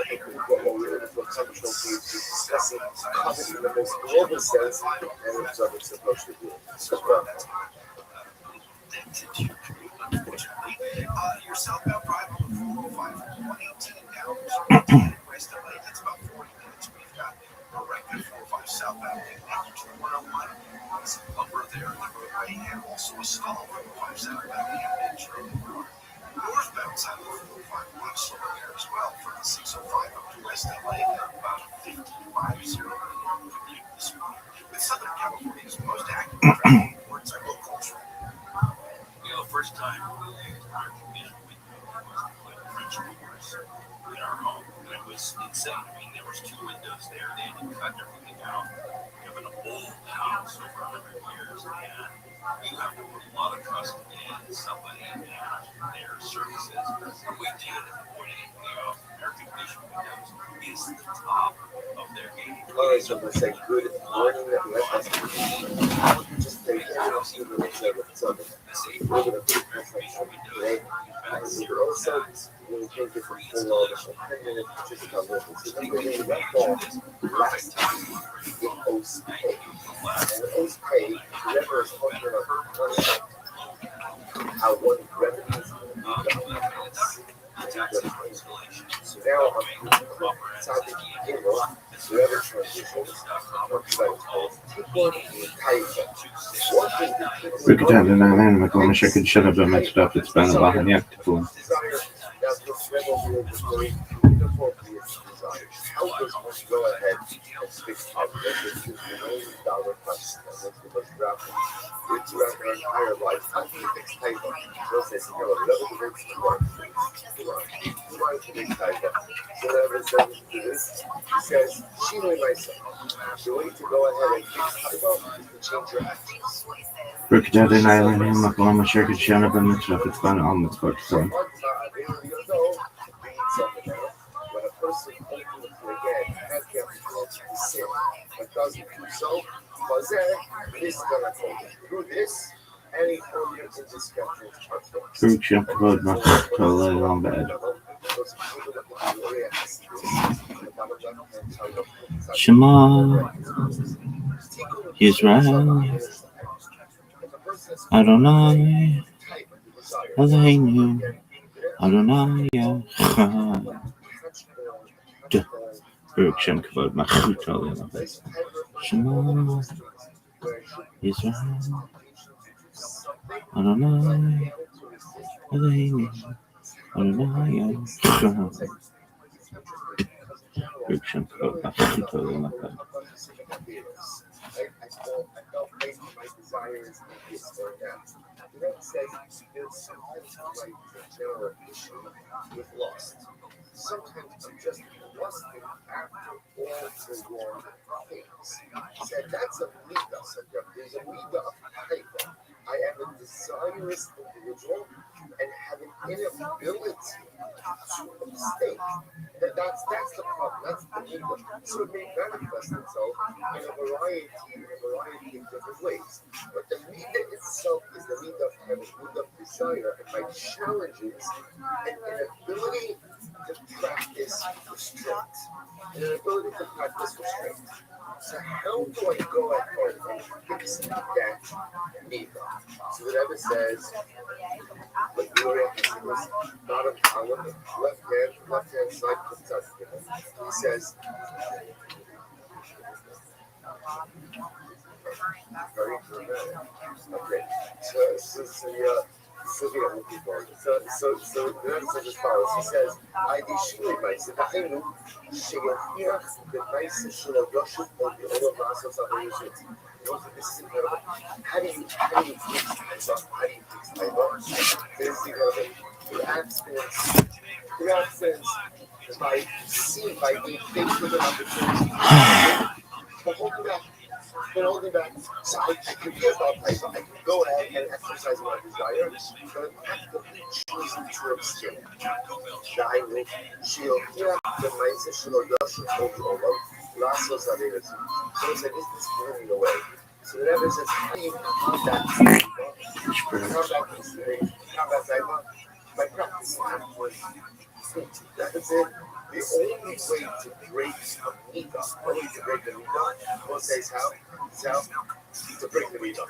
think what we're conceptual is discussing covet in the most global sense, and it's what it's supposed to do. Your southbound drive on the 405 from 118 down west of LA. That's about 40 minutes. We've got direct 405 southbound down to 101. It's upper there on the roadway, and also a stall 405 southbound and Ventura. Northbound side of the 405, a lot slower there as well. From the 605 up to West LA, about 55-0 this morning. With Southern California's most active traffic reports agricultural. First time was insane. I mean, there was 2 windows there. They had to cut everything out. You have an old house over 100 years, and you have to put a lot of trust in somebody and their services. What we did at pointing air conditioning windows is the top of their game. All right, so I'm going to say good morning. Just take care of you. So we're going to put today. Also, we can get for 10 minutes just about this. So we're going to left off last time in OS pay. And OS pay, whoever is talking about money, how one revenue is going to be so now I'm going to quick topic payroll. Whoever transitions, Rikitaden Island, McCormick Chicken should have been mixed up. It's been a while and active. How does one go ahead and fix up this $1 million question? It's throughout their entire life. How do you fix typo? They'll say, you know, level the rates you want to fix typo. So whatever it says to do this, he says, Shimei myself. The way to go ahead and fix typo is to change your actions. Rikitaden Island, McCormick Chicken should have been mixed up. It's been almost for When a person ultimately again has the opportunity to sin, but doesn't do so, because this is going to take it through this, any permanent indiscretions are fixed. Fruit jump road, not totally long bad. Shema Israel Adonai Eloheinu Adonai Echad. Baruch Shem Kavod Malchut Olam. Shema Israel Adonai Eloheinu Adonai Echad. Baruch Shem Kavod Malchut Olam. I felt faith in my desires in this or that. You don't say there's sometimes like a general issue with lust. Sometimes I'm just lusting after all the wrong things. He said that's a midah subject. There's a midah of type. I am a desirous individual and have an inability to abstain. That's the problem. That's the midah. So it may manifest itself in a variety of different ways. But the midah itself is the midah of having midah of desire, and my challenges and inability to practice restraint. So how do I go ahead and fix that midah? So whatever says, but Gloria is not a column, left hand side puts us together. He says, very dramatic. Okay. So the answer says as follows. He says, I destroyed myself. This is incredible. How do you fix myself? How do you fix myself? This is incredible. Through abstinence, by being faced with an opportunity, but holding back. So I can get about myself. I can go ahead and exercise my desire, but I'm actively choosing to abstain. דהיינו, שיוכיח במעשה שלו יושר טוב לעולם, לעשות עבירות. So it's like, is this moving away? So the Rebbe says, how do you combat by practicing afterwards? That's it. The only way to break a midah, only to break the midah, one says how? To break the midah.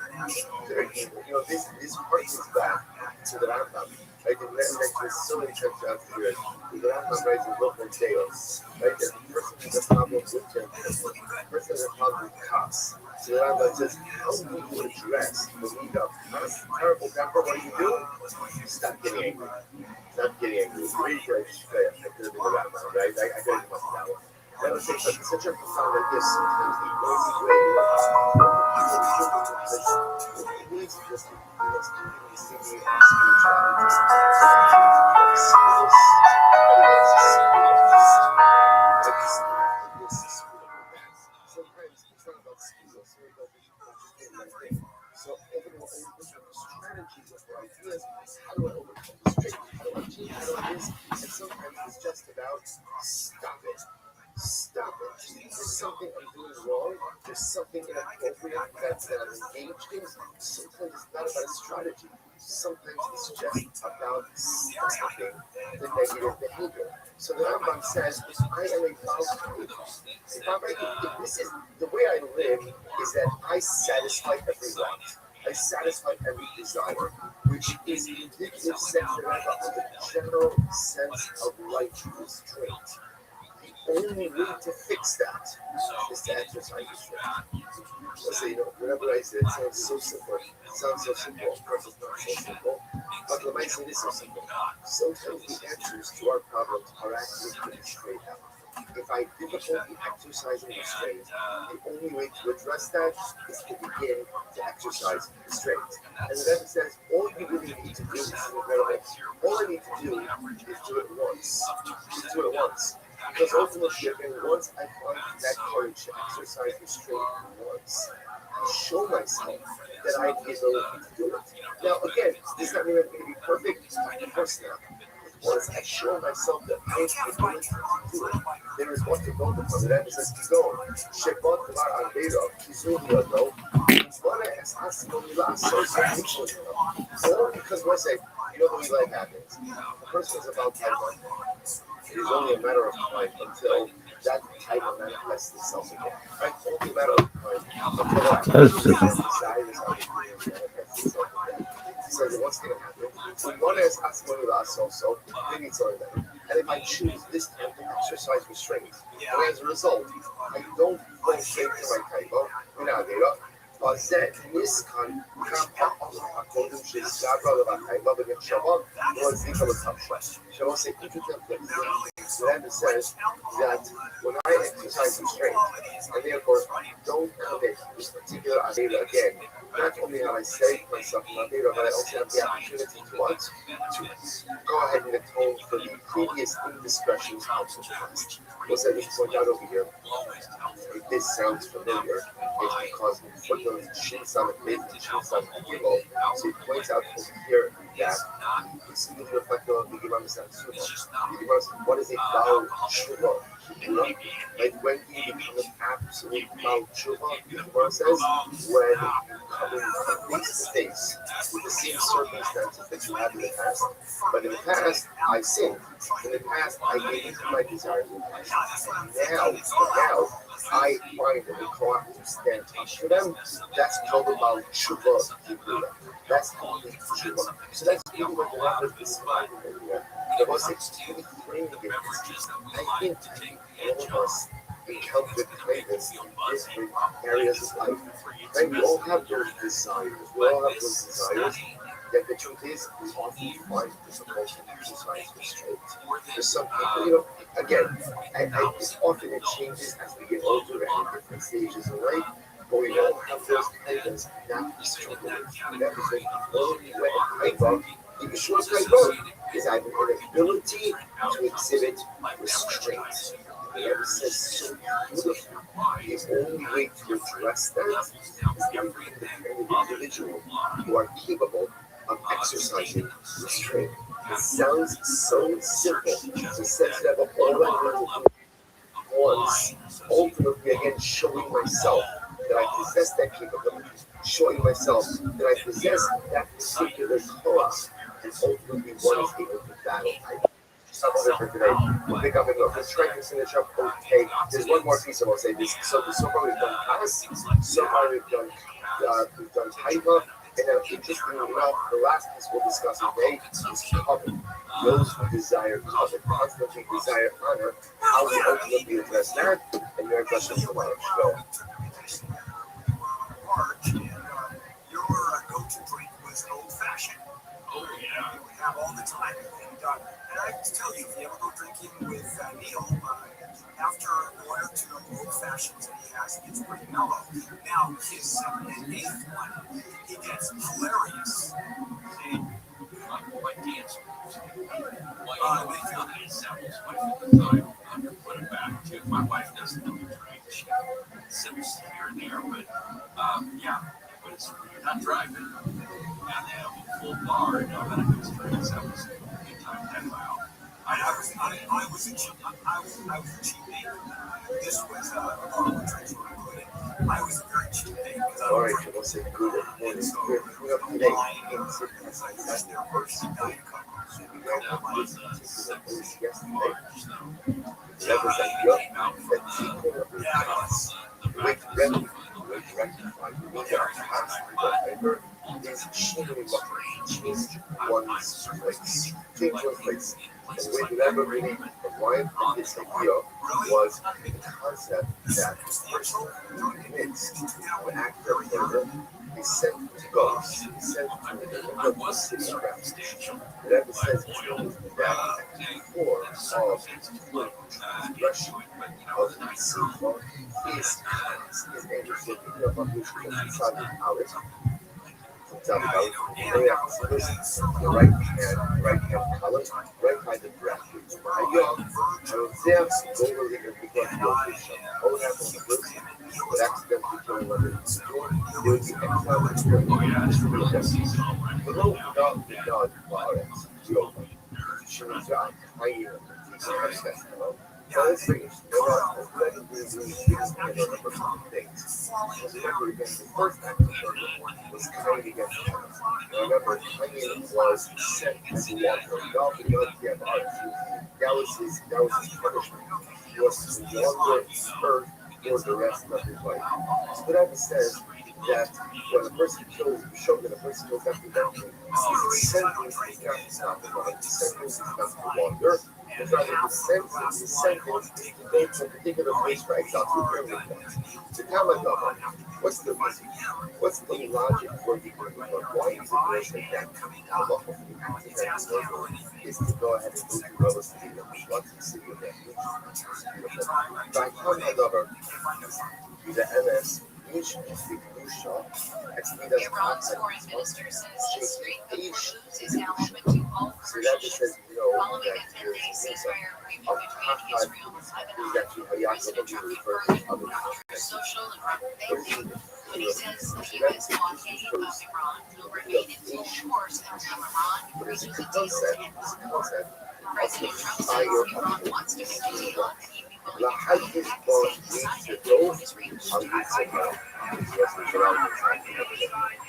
This harkens back to the Rambam. Like the Rambam is so many times out here. The Rambam writes in local tales. Like the person has a problem with him, the person has a problem with cuss. So the Rambam says, how do you address the midah? That's terrible temper. What do? Stop getting angry. Not getting angry. Really good. I could have been the Rambam, right? I could have been that one. That was such a profound like this. Sometimes the only way it needs just to see me and spirituality. stop it. Stop it. There's something I'm doing wrong. There's something inappropriate that I'm engaged in. Sometimes it's not about a strategy. Sometimes it's just about stopping the negative behavior. So the Rambam says, I am a Baal. If this is the way I live, is that I satisfy every want. I satisfy every desire, which is the indicative sense that I have the general sense of life restraint. The only way to fix that is to exercise restraint. Let's say, whatever I said, it sounds so simple. It sounds so simple. Of course, it's not so simple. But the mindset is so simple. Sometimes the answers to our problems are actually pretty straight out. If I have difficulty exercising restraint, the only way to address that is to begin to exercise restraint. And then it says, all you really need to do is incredible. All I need to do is do it once. Just do it once. Because ultimately, again, once I find that courage to exercise restraint once, I show myself that I have the ability to do it. Now, again, does that mean I'm going to be perfect? Of course not. Once I show myself that I have the ability to do it, there is one to build upon. The Rebbe says, Kizon, Shebot Kvar Albedo, Kizun Yodo, Kizvona Es Hasmonila, all because we're saying, the way life happens. The person is about time. It is only a matter of time until that type of manifests itself again. Right? Only a matter of time until that desires are manifests itself again. So what's going to happen? So one is so they need something better. And if I choose this time to exercise restraint, and as a result, I don't fall straight to my typo, זה ניסקן כמה הקודם שהזכרת לבחיימה ונחשבה לא הזיקה לחמשה. שלא סיפית יותר the Rebbe says that when I exercise restraint, and therefore don't commit this particular Avera again, not only have I saved myself from Avera, but I also have the opportunity to go ahead and atone for the previous indiscretions of the past. What's that just point out over here? If this sounds familiar, it's because in footnote Shinsan Mid and Shinsan Gimel, so it points out over here that this is reflected on the Gemara Mitzvah. What is a Baal Tshuva? Like when you become an absolute Baal Tshuva, the Gemara says, when you come in face to face with the same circumstances that you had in the past. But in the past, I sinned. In the past, I gave into my desires and passions. Now, I find that the Torah to stand up for them. That's called about Tshuva. That's called Tshuva. So that's really what the Rabbi is describing here. The most extreme thing is, I think all of us encounter kindness in different areas of life. And we all have those desires. Yet the truth is, we often find difficult to exercise restraint. There's some people, again, it's often it changes as we get older and in different stages of life, but we all have those kindness that we struggle with. That is the only way the Yeshua is I have an ability to exhibit restraint. The Rebbe says so beautiful. The only way to address that is to be an individual who are capable of exercising restraint. It sounds so simple. He says that all I need to do once, ultimately again showing myself that I possess that capability, showing myself that I possess that particular cause, and ultimately one is able to battle. Something for today. We'll pick up and go. Let's try to finish up. Okay, there's one more piece I will say. This so far we've done Pass, so far we've done Taiva, and interestingly enough, the last piece we'll discuss today is covet. Those who desire covet, constantly desire honor, how we ultimately address that, and your questions for my show. Your go-to drink was old fashioned. Oh yeah, you would have all the time. And I have to tell you, if you ever go drinking with Neil, after one or two old fashions that he has, he gets pretty mellow. Now, his 7th and 8th one, he gets hilarious. See, my dance moves. It sounds my time. I'm going to put it back to my wife doesn't know the drink. She sips here and there, but yeah, but it's, you're not driving. And they have a full bar and all that good drinks. That was a good time. I was in I was a cheap date. This was I was a very cheap date because I was so that's their first value couples. That was 6 March. That was the is extremely lucky. Changed one's place. Change one's place. And the way that I ever really arrived at this idea was the concept that the person who commits an act of murder is sent to ghosts. Is sent to the city grounds. Whatever says that the core of expression of the simple is anger. So if you're about to the right hand color, right by the breath. There, totally because the location. All happens to person, but accidentally killing others. There will be the low without the dog violence, the open. She was out, hiding so let's see. There are things. Remember, the first act of murder was Cain against him. Remember, Cain was sent as a walker. God did not give ours. That was his punishment. He was to wander earth for the rest of his life. So the Bible says that when a person kills, we show that a person kills after death, he's sentenced not to stop the life. He's sentenced not to wander. It's rather the sentence to go to a particular place for exile, to a permanent place. To tell another, what's the logic for the why is it worse than that? Is to go ahead and go to Rebel City, the city of refuge. By telling another, the MS, usually speak Lucia, Your Foreign Minister says the Strait of Hormuz is now open to all commercial ships. Following a 10-day ceasefire agreement between Israel and Lebanon, President Trump confirmed social and thank but he says the U.S. blockade of Iran will remain in full force until Iran reaches a deal to end this war. President Trump says Iran wants to make a deal and he'd be willing to pay Pakistan aside to Israel's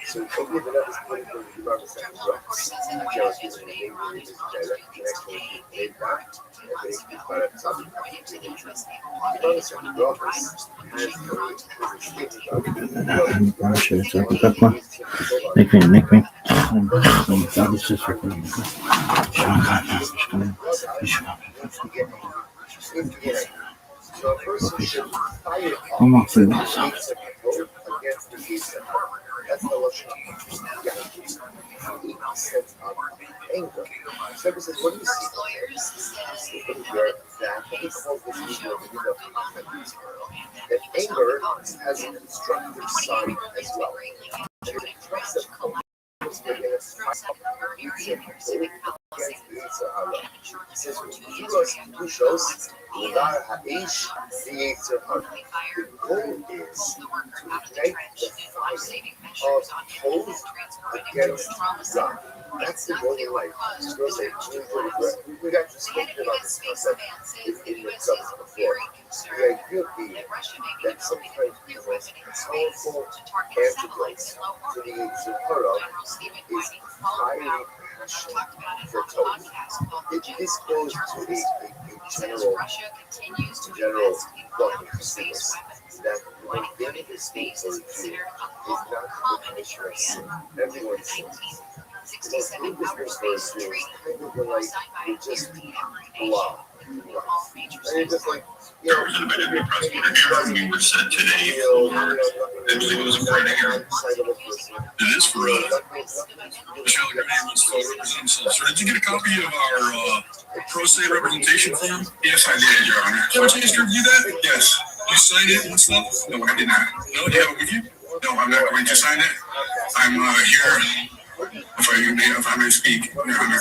so probably the level is going to be about the same. Trump, of course, says that the White House yesterday Iran is monitoring its blockade they embarked 2 months ago, pointing to the U.S. naval blockade as one of the drivers pushing Iran to the So a person should fire against the gates of heart. That's the Lashon. Sense of anger. So he says, what do you see? That he calls this issue of that anger has a constructive side as well. Says, who shows the goal is to ignite the fire of hope against God. That's the goal in life. We got to speak about this concept in the clubs before. The idea being that sometimes the most powerful antidote to the Zipporah is fiery passion for Torah. This goes to a general thought of consumers that when getting this space is not the definition of sin. Everyone sins. 67 outer space tree like you just blah. And you're just like, We were set today for, I believe it was a Friday here. It is for Michelle Grenade was representing themselves. So did you get a copy of our pro se representation form? Yes, I did, Your Honor. Did you have a chance to review that? Yes. You signed it and stuff? No, I did not. No, do you have it with you? No, I'm not going to sign it. I'm here, if I may speak, Your Honor.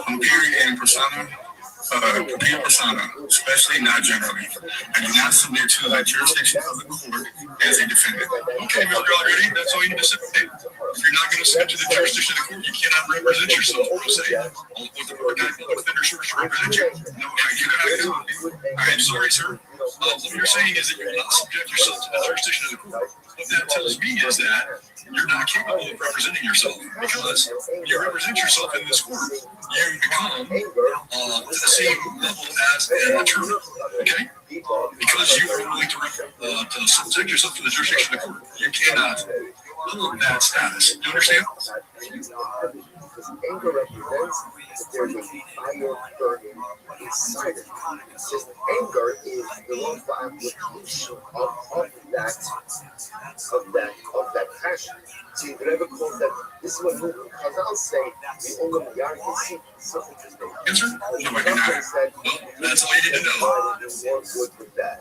I'm here in persona. Persona, especially not generally. I do not submit to the jurisdiction of the court as a defendant. Okay, Mr. Already, that's all you need to say. you're not going to submit to the jurisdiction of the court, you cannot represent yourself per se. With the court not within their shores to represent you. No, I'm sorry, sir. What you're saying is that you will not subject yourself to the jurisdiction of the court. What that tells me is that you're not capable of representing yourself, because when you represent yourself in this court, you become to the same level as an attorney. Okay? Because you are willing to subject yourself to the jurisdiction of the court, you cannot hold that status. You understand? Because anger represents that there's a fire burning inside of you. Because anger is the wrongful application of that passion. See, the Rebbe calls that, this is what Chazal say, the Olam Yar Yisik, something to say. Answer? No, I cannot. Said, that's all you need to know. More good with that.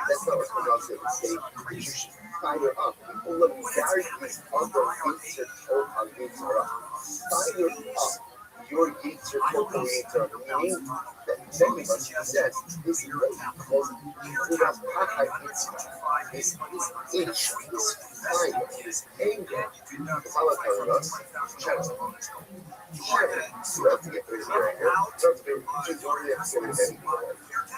That's not what Chazal said. They say, you should fire up. The Olam Yar Yisik, other Yitzir Tov HaYitzir. Fire up your Yitzir Tov HaYitzir. Meaning that exactly what she says, this is what he calls Kudas Pachai Yitzir. This itch, this fire, this anger, is Allah telling us, channel. You have to get rid of your anger. You don't have to get rid of anything.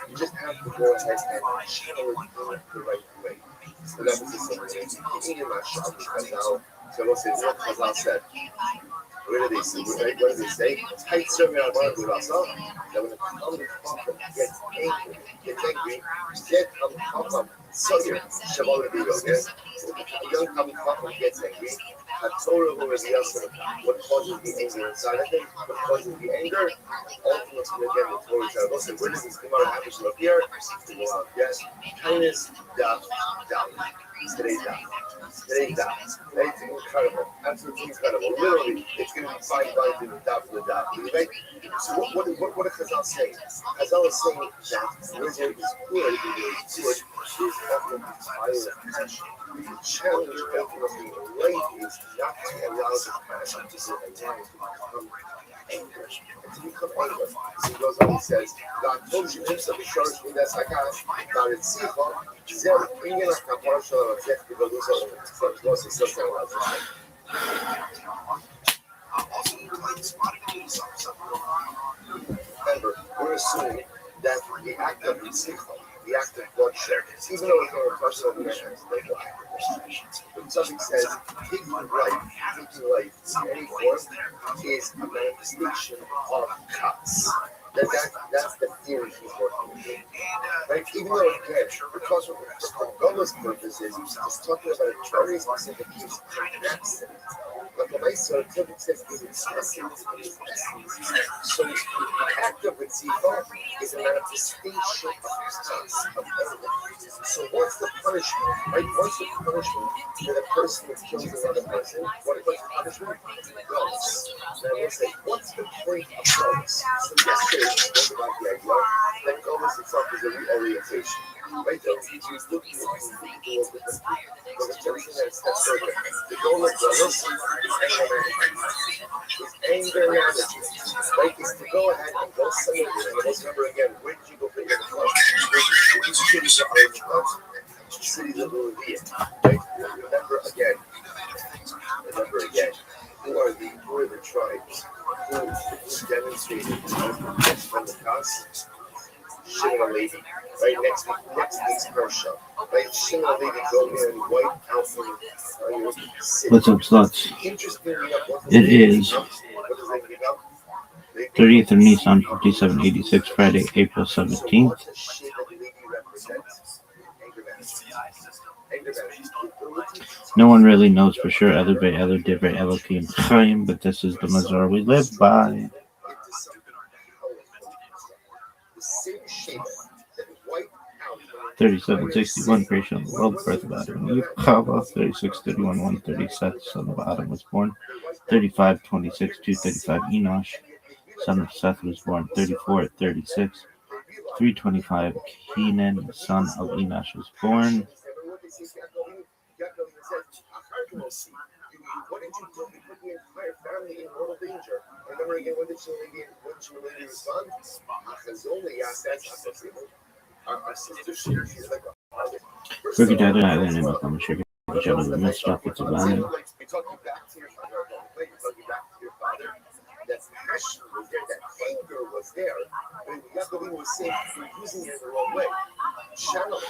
You just have to go ahead and channel it in the right way. So that was the same thing. In my shop, Chazal, so let's say what Chazal said. What do they say? What do they say? Tight serving out of the Rasa. That when a common papa gets angry, get a papa. So here, Shabbat Video, yes? A young common papa gets angry. A Torah will reveal what causes the anger inside of him. What causes the anger? Ultimately, again, the Torah said, listen, where does this Gemara happen to appear? Yes, kindness, daf. Today's daf. It's incredible. Absolutely incredible. Literally, it's going to be 5 lines in the daf of the daf. Right? So what are Chazal saying? Chazal is saying that where there is good, is often fire of passion. The challenge ultimately in life is not to allow the passion to sit around to become anger. And to become anger. So he goes on, he says, God told you himself, he shows me that Sakash, God in Sicha, Zer, Inyan HaKapar Shalom, Tzech, Kivalusa, so it's also something about remember, we're assuming that the act of Sicha, the act of bloodshed, even though it's not a personal mental act of bloodshed. But something says, taking life in any form is a manifestation of cuts. That's the theory he's working with. Right? Even though, again, because of Goma's purposes, he's talking about a very specific case of an accident. But the Maestro says is expressing its essence. So the act of Ritzifa is a manifestation of everything. So what's the punishment? Right? What's the punishment for the person who kills another person? What's the punishment? Goats. Now we'll say, what's the point of goats? So yesterday we spoke about the idea that goats itself is a reorientation. Right? So he's looking at people with the person that's further. The goal of goats is anger management. Right? Is to go ahead and go somewhere. Let's remember again, where did you go pick up the club? Cities are in the clubs. Cities of Louisville. Right? Remember again. Who are the tribes who demonstrated from the past? Shimon Levi, right? Next week's Persia, right? Shimon Levi go in and wipe out the city. What's up, sluts? It is 30th of Nissan 5786, Friday, April 17th. No one really knows for sure other by other Divrei Elokim Chaim, but this is the Mazor we live by. 3761, creation of the world, birth of Adam and Eve, Chava, 3631, 130, Seth, son of Adam, was born, 3526, 235, Enosh, son of Seth, was born, 34 at 36, 325, Kenan, son of Enosh, was born. What did you do? You put the entire family in mortal danger. Remember again, when did she respond? Our sister, she's like Ricky Dada, I didn't know how much Ricky Dada, we missed up with the passion was there, that anger was there. And Yaakov was saying you're using it the wrong way. Channel it.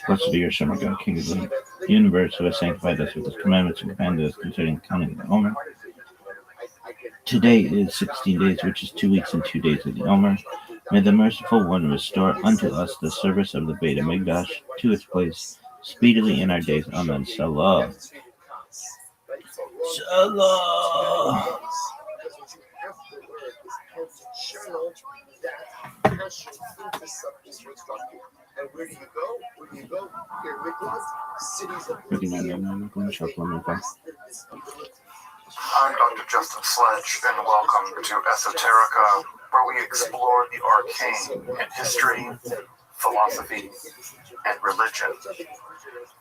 Blessed be your Son, God, King of the universe, who has sanctified us with his commandments and commanded us concerning counting the Omer. Today is 16 days, which is 2 weeks and 2 days of the Omer. May the merciful one restore unto us the service of the Beit HaMikdash to its place speedily in our days. Amen. Salah. Salah. Channel that passion into something constructive. And where do you go? Where do you go? Here, Miklas, cities of I'm Dr. Justin Sledge, and welcome to Esoterica, where we explore the arcane in history, philosophy, and religion.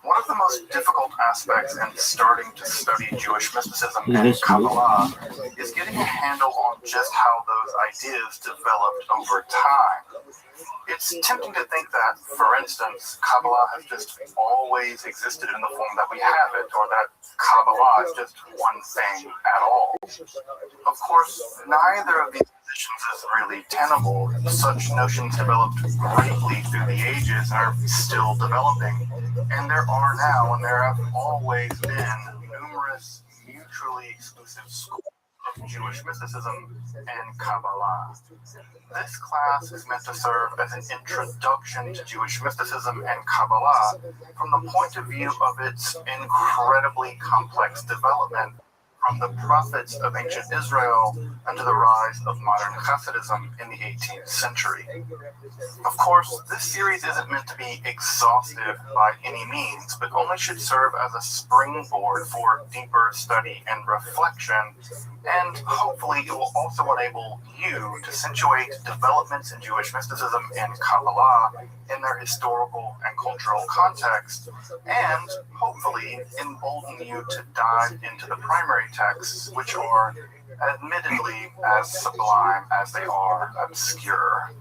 One of the most difficult aspects in starting to study Jewish mysticism and Kabbalah is getting a handle on just how those ideas developed over time. It's tempting to think that, for instance, Kabbalah has just always existed in the form that we have it, or that Kabbalah is just one thing at all. Of course, neither of these positions is really tenable. Such notions developed greatly through the ages and are still developing, and there are now, and there have always been, numerous mutually exclusive schools of Jewish mysticism and Kabbalah. This class is meant to serve as an introduction to Jewish mysticism and Kabbalah from the point of view of its incredibly complex development from the prophets of ancient Israel unto the rise of modern Hasidism in the 18th century. Of course, this series isn't meant to be exhaustive by any means, but only should serve as a springboard for deeper study and reflection, and hopefully it will also enable you to situate developments in Jewish mysticism and Kabbalah in their historical and cultural context, and hopefully embolden you to dive into the primary texts, which are admittedly as sublime as they are obscure.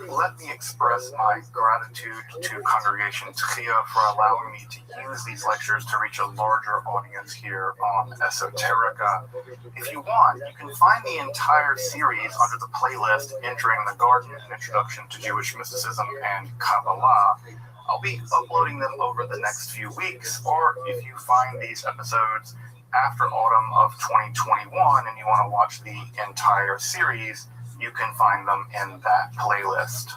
Let me express my gratitude to Congregation Tchia for allowing me to use these lectures to reach a larger audience here on Esoterica. If you want, you can find the entire series under the playlist Entering the Garden, an Introduction to Jewish Mysticism and Kabbalah. I'll be uploading them over the next few weeks, or if you find these episodes after autumn of 2021 and you want to watch the entire series, you can find them in that playlist.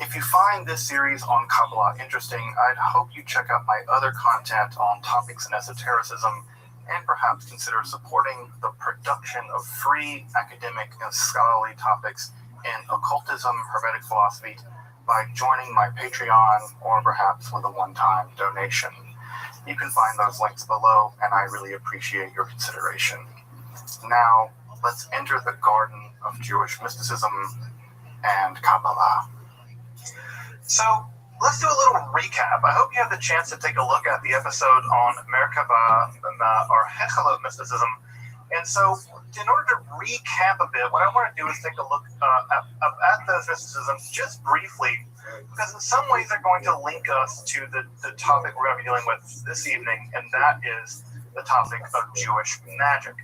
If you find this series on Kabbalah interesting, I'd hope you check out my other content on topics in esotericism and perhaps consider supporting the production of free academic and scholarly topics in occultism, hermetic philosophy by joining my Patreon or perhaps with a one-time donation. You can find those links below, and I really appreciate your consideration. Now, let's enter the garden of Jewish mysticism and Kabbalah. So, let's do a little recap. I hope you have the chance to take a look at the episode on Merkaba, or Hechelot mysticism. And so, in order to recap a bit, what I want to do is take a look at those mysticisms just briefly, because in some ways they're going to link us to the topic we're going to be dealing with this evening, and that is the topic of Jewish magic.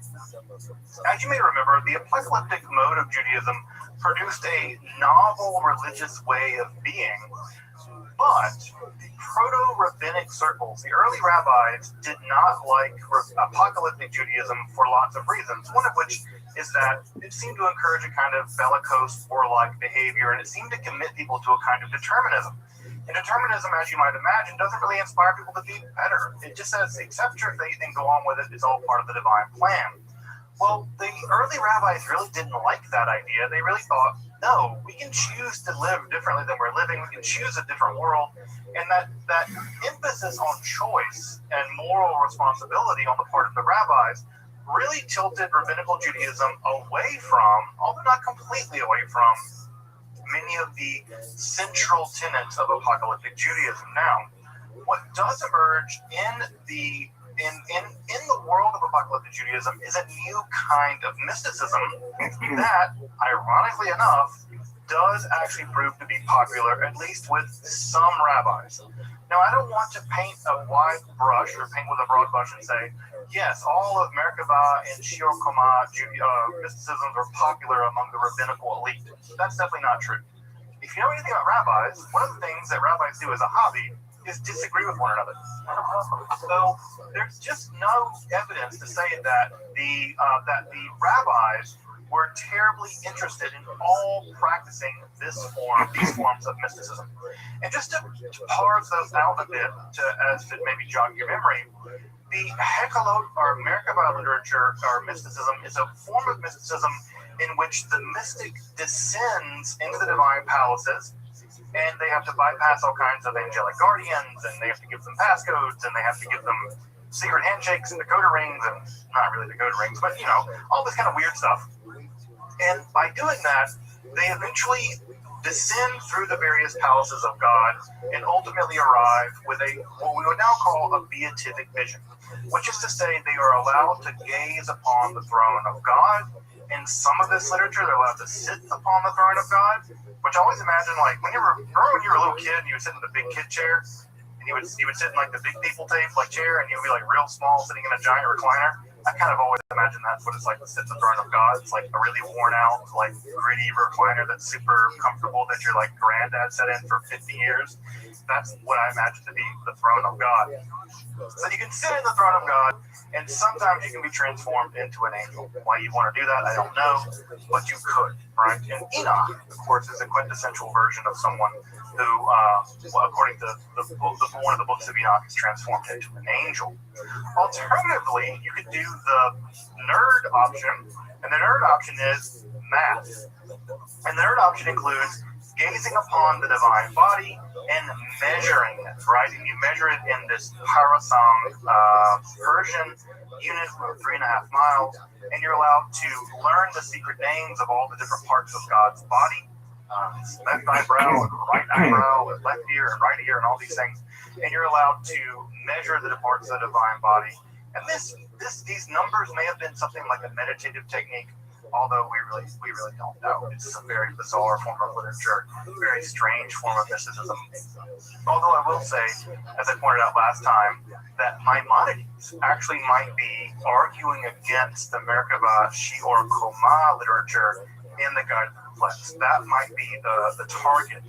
As you may remember, the apocalyptic mode of Judaism produced a novel religious way of being, but the proto-rabbinic circles, the early rabbis, did not like apocalyptic Judaism for lots of reasons, one of which is that it seemed to encourage a kind of bellicose, warlike behavior, and it seemed to commit people to a kind of determinism. And determinism, as you might imagine, doesn't really inspire people to be better. It just says, accept your fate and go on with it. It's all part of the divine plan. Well, the early rabbis really didn't like that idea. They really thought, no, we can choose to live differently than we're living. We can choose a different world. And that emphasis on choice and moral responsibility on the part of the rabbis really tilted rabbinical Judaism away from, although not completely away from, many of the central tenets of apocalyptic Judaism. Now, what does emerge in the world of apocalyptic Judaism is a new kind of mysticism that, ironically enough, does actually prove to be popular, at least with some rabbis. Now, I don't want to paint a wide brush or paint with a broad brush and say, yes, all of Merkava and Shiur Koma mysticisms are popular among the rabbinical elite. That's definitely not true. If you know anything about rabbis, one of the things that rabbis do as a hobby is disagree with one another. So there's just no evidence to say that the rabbis were terribly interested in all practicing these forms of mysticism. And just to parse those out a bit, as to maybe jog your memory, the Hekhalot or Merkava literature or mysticism is a form of mysticism in which the mystic descends into the divine palaces, and they have to bypass all kinds of angelic guardians, and they have to give them passcodes, and they have to give them secret handshakes and Dakota rings, and not really Dakota rings, but all this kind of weird stuff. And by doing that, they eventually descend through the various palaces of God and ultimately arrive with what we would now call a beatific vision, which is to say they are allowed to gaze upon the throne of God. In some of this literature, they're allowed to sit upon the throne of God, which I always imagine, like, when you were a little kid and you would sit in the big kid chair, and you would sit in like the big people tape like chair, and you would be like real small sitting in a giant recliner. I kind of always imagine that's what it's like to sit in the throne of God. It's like a really worn out, like gritty recliner that's super comfortable that your like granddad sat in for 50 years. That's what I imagine to be the throne of God. So you can sit in the throne of God, and sometimes you can be transformed into an angel. Why you want to do that, I don't know, but you could, right? And Enoch, of course, is a quintessential version of someone who, according to one of the books of Enoch, is transformed into an angel. Alternatively, you could do the nerd option, and the nerd option is math. And the nerd option includes gazing upon the divine body and measuring it, right? And you measure it in this parasang Persian unit of 3.5 miles, and you're allowed to learn the secret names of all the different parts of God's body. Left eyebrow, and right eyebrow, and left ear, and right ear, and all these things. And you're allowed to measure the parts of the divine body. And these numbers may have been something like a meditative technique, although we really don't know. It's a very bizarre form of literature, very strange form of mysticism. Although I will say, as I pointed out last time, that Maimonides actually might be arguing against the Merkava Shiur Koma literature in the Guide to the Complex. That might be the target,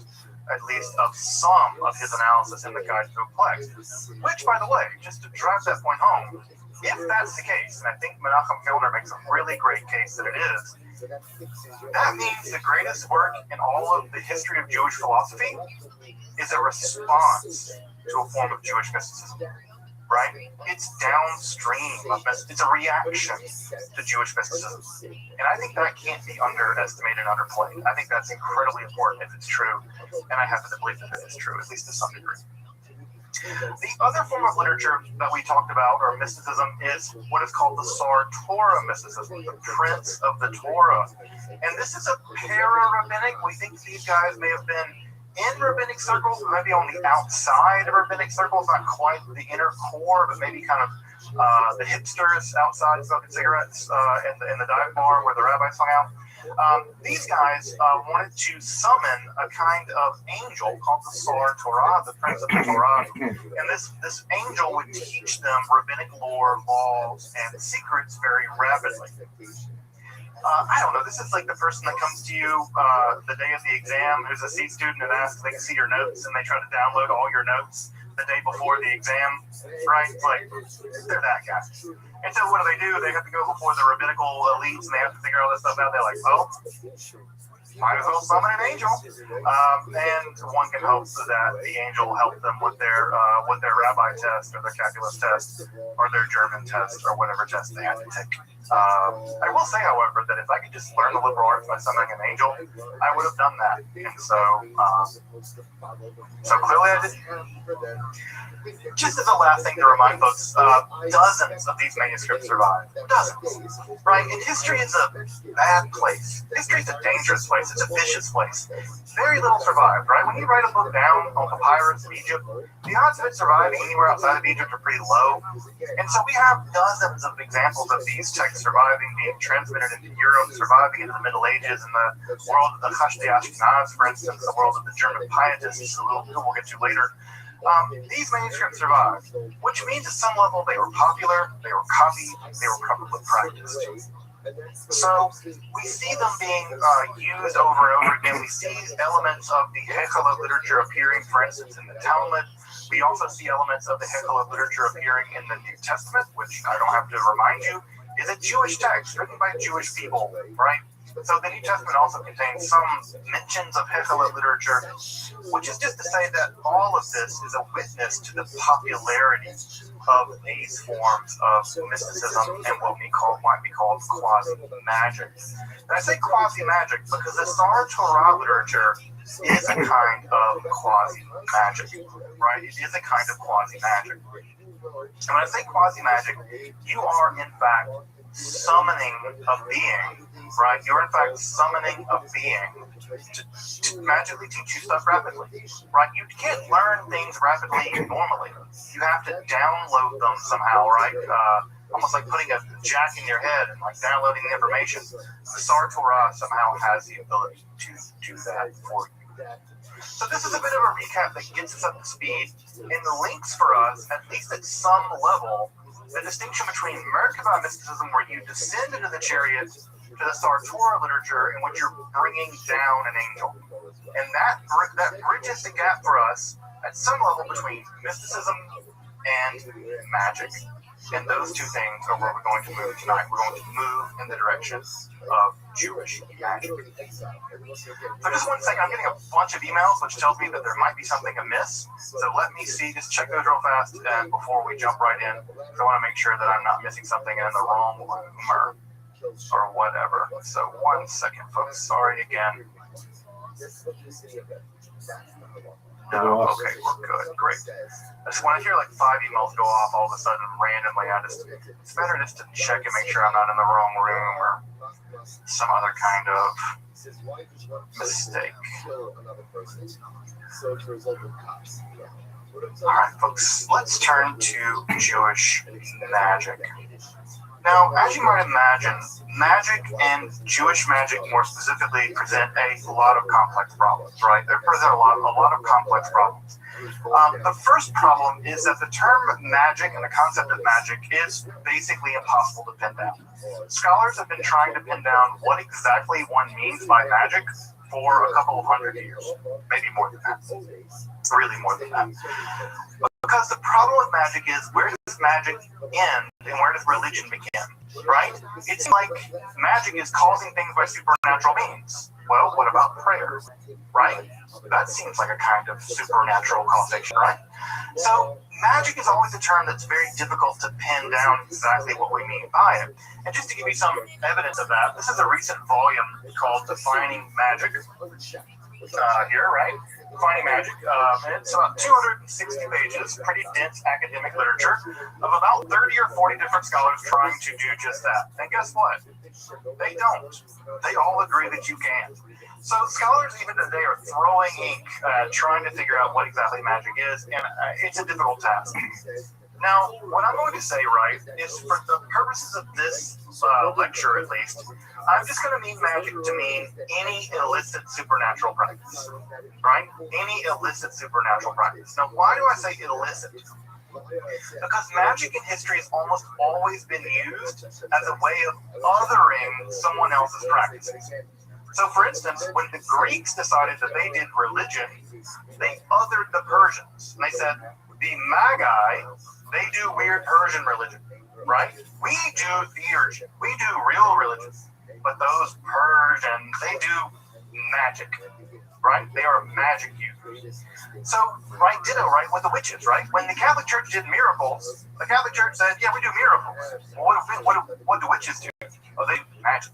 at least, of some of his analysis in the Guide to the Complex. Which, by the way, just to drive that point home, if that's the case, and I think Menachem Kellner makes a really great case that it is, that means the greatest work in all of the history of Jewish philosophy is a response to a form of Jewish mysticism, right? It's downstream of mysticism. It's a reaction to Jewish mysticism. And I think that can't be underestimated and underplayed. I think that's incredibly important if it's true, and I happen to believe that it is true, at least to some degree. The other form of literature that we talked about, or mysticism, is what is called the Sar Torah mysticism, the Prince of the Torah. And this is a para-rabbinic. We think these guys may have been in rabbinic circles, maybe on the outside of rabbinic circles, not quite the inner core, but maybe kind of the hipsters outside smoking cigarettes in the dive bar where the rabbis hung out. These guys wanted to summon a kind of angel called the Sar Torah, the Prince of the Torah, and this angel would teach them rabbinic lore, laws, and secrets very rapidly. I don't know, this is like the person that comes to you the day of the exam, who's a C student, and asks if they can see your notes, and they try to download all your notes the day before the exam, right? Like, they're that guy. And so what do? They have to go before the rabbinical elites, and they have to figure all this stuff out. They're like, well, might as well summon an angel. And one can hope that the angel will help them with their rabbi test, or their calculus test, or their German test, or whatever test they have to take. I will say, however, that if I could just learn the liberal arts by summoning an angel, I would have done that. And so clearly I didn't. Just as a last thing to remind folks, dozens of these manuscripts survive. Dozens. Right? And history is a bad place. History is a dangerous place. It's a vicious place. Very little survived, right? When you write a book down on papyrus of Egypt, the odds of it surviving anywhere outside of Egypt are pretty low. And so we have dozens of examples of these texts surviving, being transmitted into Europe, surviving into the Middle Ages, in the world of the Hashdi Ashkenaz, for instance, the world of the German pietists, who we'll get to later. These manuscripts survived, which means at some level they were popular, they were copied, they were probably practiced. So we see them being used over and over again. We see elements of the Hekala literature appearing, for instance, in the Talmud. We also see elements of the Hekala literature appearing in the New Testament, which I don't have to remind you, is a Jewish text written by Jewish people, right? So the New Testament also contains some mentions of Hekala literature, which is just to say that all of this is a witness to the popularity of these forms of mysticism and what might be called quasi-magic. And I say quasi-magic because the Sar Torah literature is a kind of quasi-magic, right? It is a kind of quasi-magic. And when I say quasi-magic, you are in fact summoning a being, right? You're in fact summoning a being to magically teach you stuff rapidly, right? You can't learn things rapidly normally. You have to download them somehow, right? Almost like putting a jack in your head and like downloading the information. The Sar Torah somehow has the ability to do that for you. So this is a bit of a recap that gets us up to speed. And the links for us, at least at some level, the distinction between Merkava mysticism, where you descend into the chariot, to the Sar Torah literature, in which you're bringing down an angel. And that bridges the gap for us at some level between mysticism and magic. And those two things are where we're going to move tonight. We're going to move in the direction of Jewish magic. So just one second, I'm getting a bunch of emails, which tells me that there might be something amiss. So let me see, just check those real fast and before we jump right in. So I want to make sure that I'm not missing something in the wrong room or whatever. So 1 second, folks. Sorry again. No, okay, we're good, great. I just want to hear like 5 emails go off all of a sudden randomly. It's better just to check and make sure I'm not in the wrong room or some other kind of mistake. Alright, folks, let's turn to Jewish magic. Now, as you might imagine, magic and Jewish magic more specifically present a lot of complex problems, right? They present a lot of complex problems. The first problem is that the term magic and the concept of magic is basically impossible to pin down. Scholars have been trying to pin down what exactly one means by magic for a couple of hundred years, maybe more than that, really more than that. Because the problem with magic is, where does magic end and where does religion begin, right? It's like magic is causing things by supernatural means. Well, what about prayer, right? That seems like a kind of supernatural causation, right? So magic is always a term that's very difficult to pin down exactly what we mean by it. And just to give you some evidence of that, this is a recent volume called Defining Magic. Here, right? Defining Magic. And it's about 260 pages, pretty dense academic literature of about 30 or 40 different scholars trying to do just that. And guess what? They don't. They all agree that you can. So scholars even today are throwing ink trying to figure out what exactly magic is, and it's a difficult task. Now, what I'm going to say, right, is for the purposes of this lecture at least, I'm just going to mean magic to mean any illicit supernatural practice, right? Any illicit supernatural practice. Now, why do I say illicit? Because magic in history has almost always been used as a way of othering someone else's practices. So, for instance, when the Greeks decided that they did religion, they othered the Persians. And they said, the Magi, they do weird Persian religion, right? We do theurgy. We do real religion. But those Persians, they do magic, right? They are magic users. So, right, ditto, right, with the witches, right? When the Catholic Church did miracles, the Catholic Church said, yeah, we do miracles. Well, what do witches do? Oh, they do magic.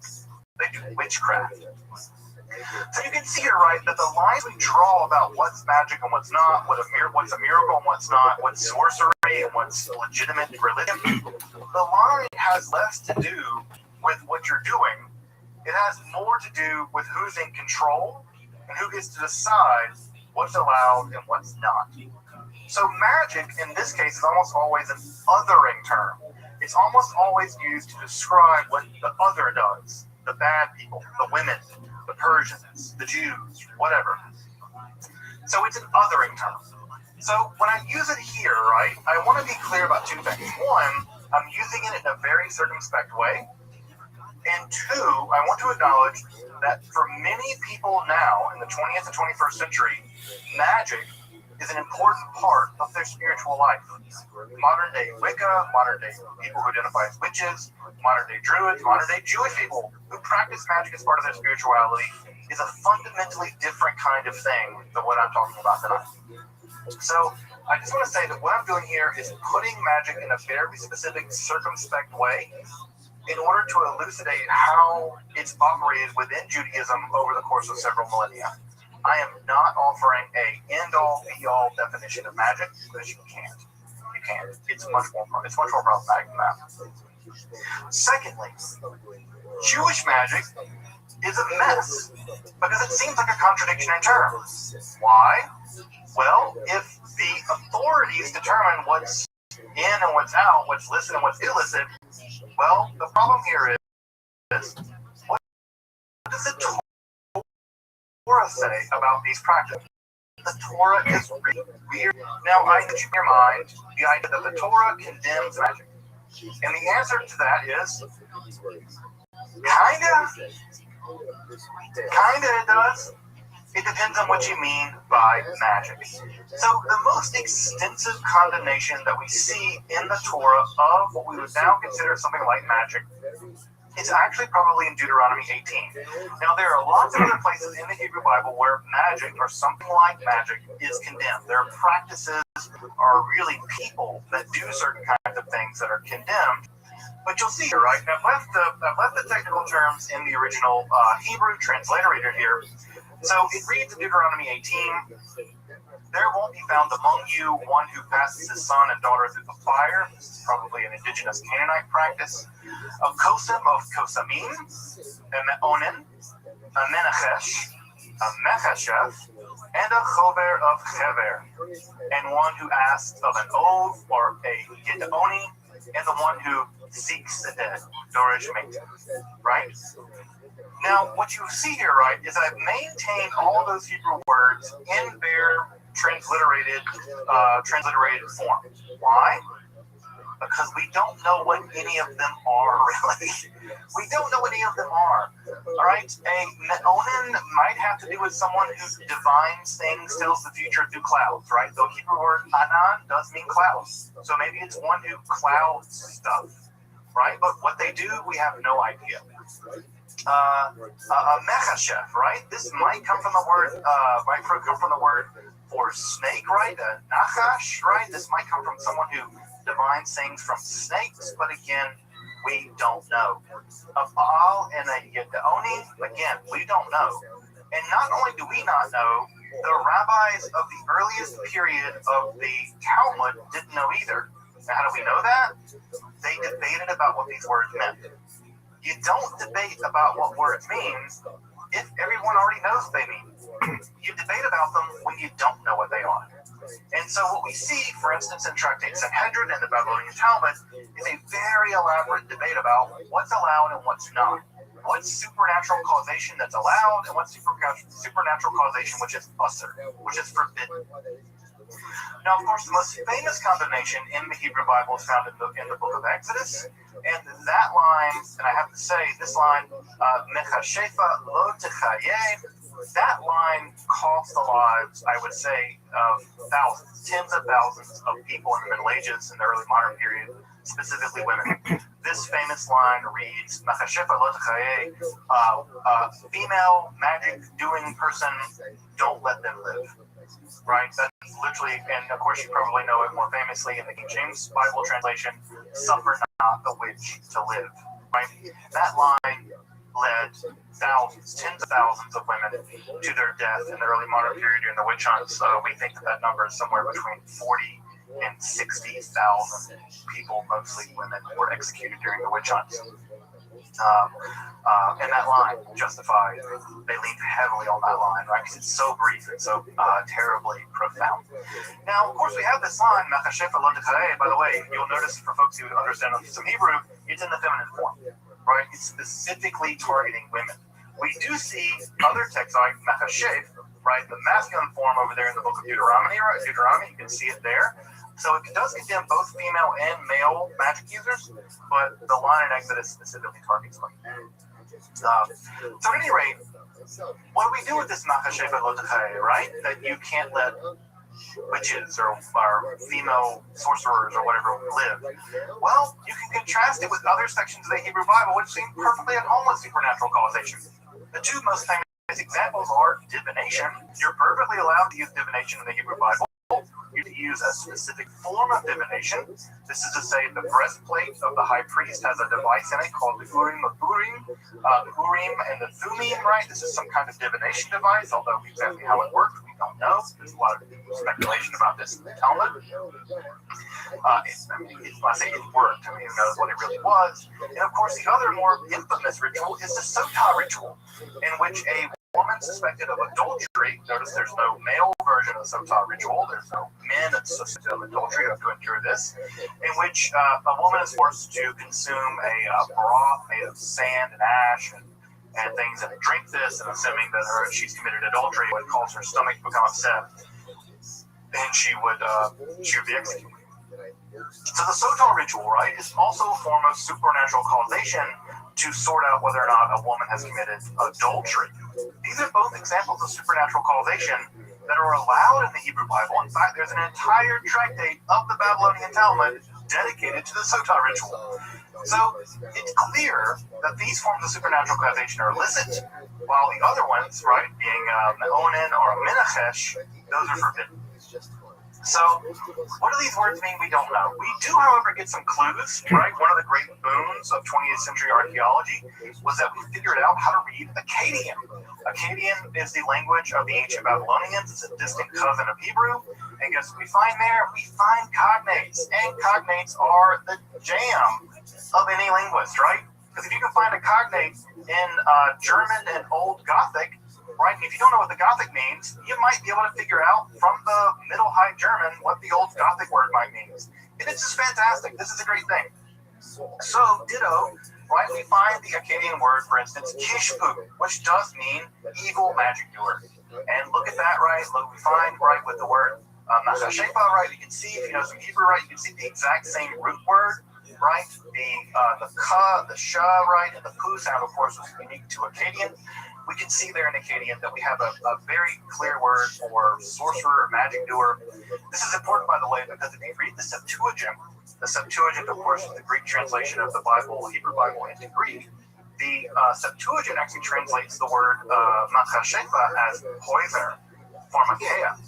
They do witchcraft. So you can see here, right, that the lines we draw about what's magic and what's not, what's a miracle and what's not, what's sorcery and what's legitimate religion, the line has less to do with what you're doing. It has more to do with who's in control and who gets to decide what's allowed and what's not. So magic, in this case, is almost always an othering term. It's almost always used to describe what the other does. The bad people, the women, the Persians, the Jews, whatever. So it's an othering term. So when I use it here, right, I want to be clear about two things. One, I'm using it in a very circumspect way. And two, I want to acknowledge that for many people now in the 20th and 21st century, magic is an important part of their spiritual life. Modern day Wicca, modern day people who identify as witches, modern day Druids, modern day Jewish people who practice magic as part of their spirituality is a fundamentally different kind of thing than what I'm talking about tonight. So I just want to say that what I'm doing here is putting magic in a very specific, circumspect way in order to elucidate how it's operated within Judaism over the course of several millennia. I am not offering a end-all, be-all definition of magic because you can't. You can't. It's much more problematic than that. Secondly, Jewish magic is a mess because it seems like a contradiction in terms. Why? Well, if the authorities determine what's in and what's out, what's licit and what's illicit, well, the problem here is what does the Torah say about these practices? The Torah is weird. Now, I put in your mind the idea that the Torah condemns magic. And the answer to that is kinda it does. It depends on what you mean by magic. So the most extensive condemnation that we see in the Torah of what we would now consider something like magic is actually probably in Deuteronomy 18. Now, there are lots of other places in the Hebrew Bible where magic or something like magic is condemned. There are practices or really people that do certain kinds of things that are condemned. But you'll see here, right? I've left the technical terms in the original Hebrew transliterated here. So it reads in Deuteronomy 18, there won't be found among you one who passes his son and daughter through the fire. This is probably an indigenous Canaanite practice. A kosim of kosamim, a me'onin, a menachesh, a mechashef, and a chover of chever, and one who asks of an oath or a gedoni, and the one who seeks the dead, dorish mate, right? Now, what you see here, right, is I've maintained all those Hebrew words in their transliterated form. Why? Because we don't know what any of them are, really. We don't know what any of them are. All right? A me'onin might have to do with someone who divines things, tells the future through clouds, right? The Hebrew word anan does mean clouds. So maybe it's one who clouds stuff, right? But what they do, we have no idea. A mechashef, right? This might come from the word, for snake, right? A nachash, right? This might come from someone who divines things from snakes, but again, we don't know. A Baal and a Yedoni, again, we don't know. And not only do we not know, the rabbis of the earliest period of the Talmud didn't know either. Now, how do we know that? They debated about what these words meant. You don't debate about what words mean if everyone already knows what they mean. You debate about them when you don't know what they are. And so what we see, for instance, in Tractate Sanhedrin and the Babylonian Talmud is a very elaborate debate about what's allowed and what's not. What's supernatural causation that's allowed and what's supernatural causation which is usur, which is forbidden. Now, of course, the most famous condemnation in the Hebrew Bible is found in the book of Exodus. And that line, and I have to say, this line, Mechashefa lo techaye, that line cost the lives, I would say, of thousands, tens of thousands of people in the Middle Ages in the early modern period, specifically women. This famous line reads, Mechashefa lo techaye, female magic-doing person, don't let them live. Right? That's literally, and of course you probably know it more famously in the King James Bible translation, suffer not the witch to live. Right? That line led thousands, tens of thousands of women to their death in the early modern period during the witch hunts. We think that number is somewhere between 40 and 60,000 people, mostly women, were executed during the witch hunts. And that line, justified, they leaned heavily on that line, right? Because it's so brief and so terribly profound. Now, of course, we have this line, Machashefa lo techaye. By the way, you'll notice for folks who understand some Hebrew, it's in the feminine form, right? It's specifically targeting women. We do see other texts like Machashef, right? The masculine form over there in the book of Deuteronomy, right? Deuteronomy, you can see it there. So it does condemn both female and male magic users, but the line in Exodus specifically targets women. So at any rate, what do we do with this Nakasheba Lotachai, right? That you can't let witches or female sorcerers or whatever live. Well, you can contrast it with other sections of the Hebrew Bible which seem perfectly at home with supernatural causation. The two most famous examples are divination. You're perfectly allowed to use divination in the Hebrew Bible. You use a specific form of divination. This is to say, the breastplate of the high priest has a device in it called the Urim and the Thummim, right? This is some kind of divination device, although exactly how it works, we don't know. There's a lot of speculation about this in the Talmud. I say it worked, who knows what it really was. And of course, the other more infamous ritual is the Sotah ritual, in which a woman suspected of adultery. Notice there's no male version of the Sotah ritual. There's no men suspected of adultery who have to endure this, in which a woman is forced to consume a broth made of sand and ash and things, and drink this, and assuming that she's committed adultery, would cause her stomach to become upset, and she would be executed. So the Sotah ritual, right, is also a form of supernatural causation to sort out whether or not a woman has committed adultery. These are both examples of supernatural causation that are allowed in the Hebrew Bible. In fact, there's an entire tractate of the Babylonian Talmud dedicated to the Sotah ritual. So it's clear that these forms of supernatural causation are illicit, while the other ones, right, being Me'onen or a Menachesh, those are forbidden. So, what do these words mean? We don't know. We do, however, get some clues, right? One of the great boons of 20th century archaeology was that we figured out how to read Akkadian. Akkadian is the language of the ancient Babylonians. It's a distant cousin of Hebrew. And guess what we find there? We find cognates. And cognates are the jam of any linguist, right? Because if you can find a cognate in German and Old Gothic, right? And if you don't know what the Gothic means, you might be able to figure out from the Middle High German what the Old Gothic word might mean. And it's just fantastic. This is a great thing. So, ditto, right? We find the Akkadian word, for instance, kishpu, which does mean evil magic doer. And look at that, right? Look, we find, right, with the word Nakasheba, right? You can see, if you know some Hebrew, right, you can see the exact same root word, right? The ka, the sha, right, and the pu sound, of course, was unique to Akkadian. We can see there in Akkadian that we have a very clear word for sorcerer, magic doer. This is important, by the way, because if you read the Septuagint, of course, is the Greek translation of the Bible, Hebrew Bible, into Greek. The Septuagint actually translates the word Makasheba as poisoner, pharmakeia,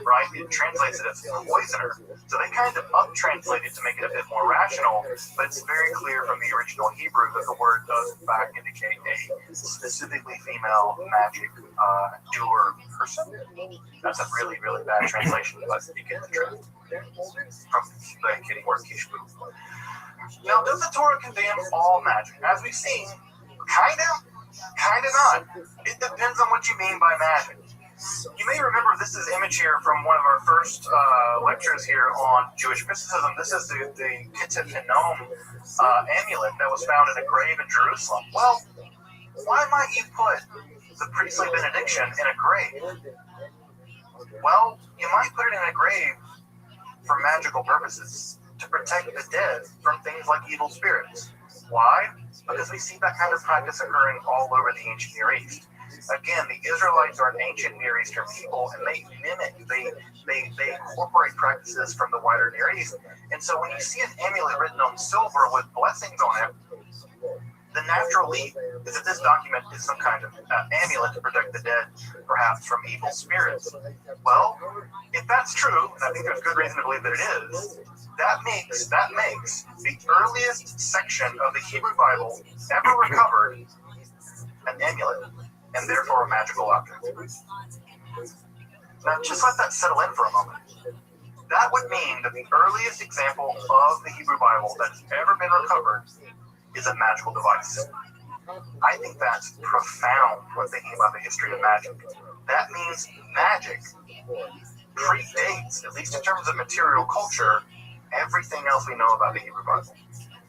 right? It translates it as poisoner. So they kind of up-translate it to make it a bit more rational, but it's very clear from the original Hebrew that the word does, in fact, indicate a specifically female magic doer person. That's a really, really bad translation, but you get the drift from the Akkadian word kishbu. Now, does the Torah condemn all magic? As we've seen, kind of not. It depends on what you mean by magic. You may remember this is image here from one of our first lectures here on Jewish mysticism. This is the Kitzit Hinnom amulet that was found in a grave in Jerusalem. Well, why might you put the priestly benediction in a grave? Well, you might put it in a grave for magical purposes, to protect the dead from things like evil spirits. Why? Because we see that kind of practice occurring all over the ancient Near East. Again, the Israelites are an ancient Near Eastern people, and they mimic, they incorporate practices from the wider Near East. And so when you see an amulet written on silver with blessings on it, the natural leap is that this document is some kind of amulet to protect the dead, perhaps from evil spirits. Well, if that's true, and I think there's good reason to believe that it is, that makes the earliest section of the Hebrew Bible ever recovered an amulet, and therefore a magical object. Now, just let that settle in for a moment. That would mean that the earliest example of the Hebrew Bible that has ever been recovered is a magical device. I think that's profound when thinking about the history of magic. That means magic predates, at least in terms of material culture, everything else we know about the Hebrew Bible.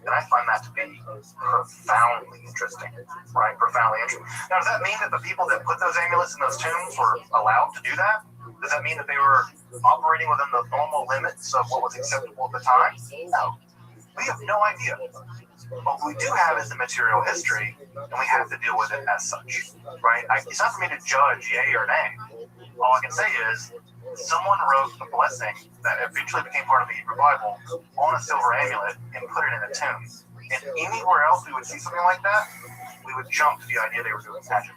And I find that to be profoundly interesting, right? Profoundly interesting. Now, does that mean that the people that put those amulets in those tombs were allowed to do that? Does that mean that they were operating within the normal limits of what was acceptable at the time? No. We have no idea. What we do have is the material history, and we have to deal with it as such, right? It's not for me to judge yay or nay. All I can say is someone wrote a blessing that eventually became part of the Hebrew Bible on a silver amulet and put it in a tomb. And anywhere else we would see something like that, we would jump to the idea they were doing magic.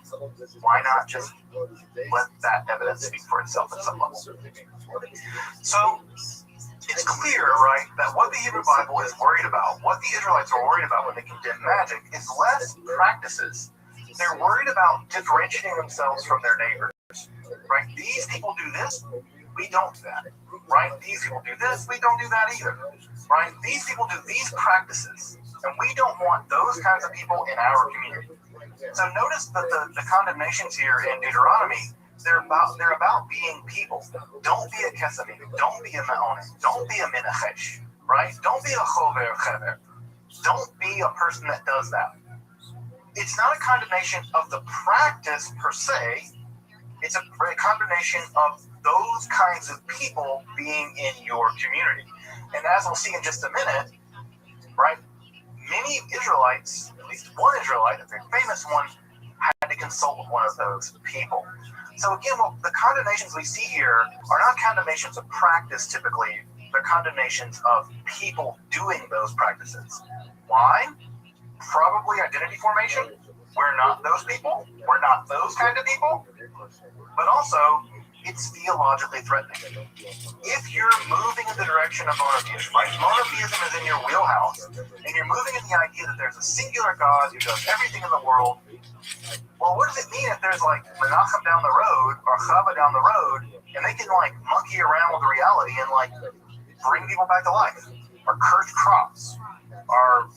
Why not just let that evidence speak for itself at some level? So it's clear, right, that what the Hebrew Bible is worried about, what the Israelites are worried about when they condemn magic, is less practices. They're worried about differentiating themselves from their neighbors, right? These people do this, we don't do that, right? These people do this, we don't do that either, right? These people do these practices, and we don't want those kinds of people in our community. So notice that the condemnations here in Deuteronomy, they're about being people. Don't be a kesamim. Don't be a me'onim. Don't be a menachesh, right? Don't be a chover chever. Don't be a person that does that. It's not a condemnation of the practice per se. It's a condemnation of those kinds of people being in your community. And as we'll see in just a minute, right, many Israelites, at least one Israelite, a very famous one, had to consult with one of those people. So again, the condemnations we see here are not condemnations of practice typically. They're condemnations of people doing those practices. Why? Probably identity formation. We're not those people. We're not those kind of people. But also, it's theologically threatening. If you're moving in the direction of monotheism, right? Monotheism is in your wheelhouse, and you're moving in the idea that there's a singular God who does everything in the world. Well, what does it mean if there's like Menachem down the road or Chava down the road, and they can like monkey around with reality and like bring people back to life, or curse crops, or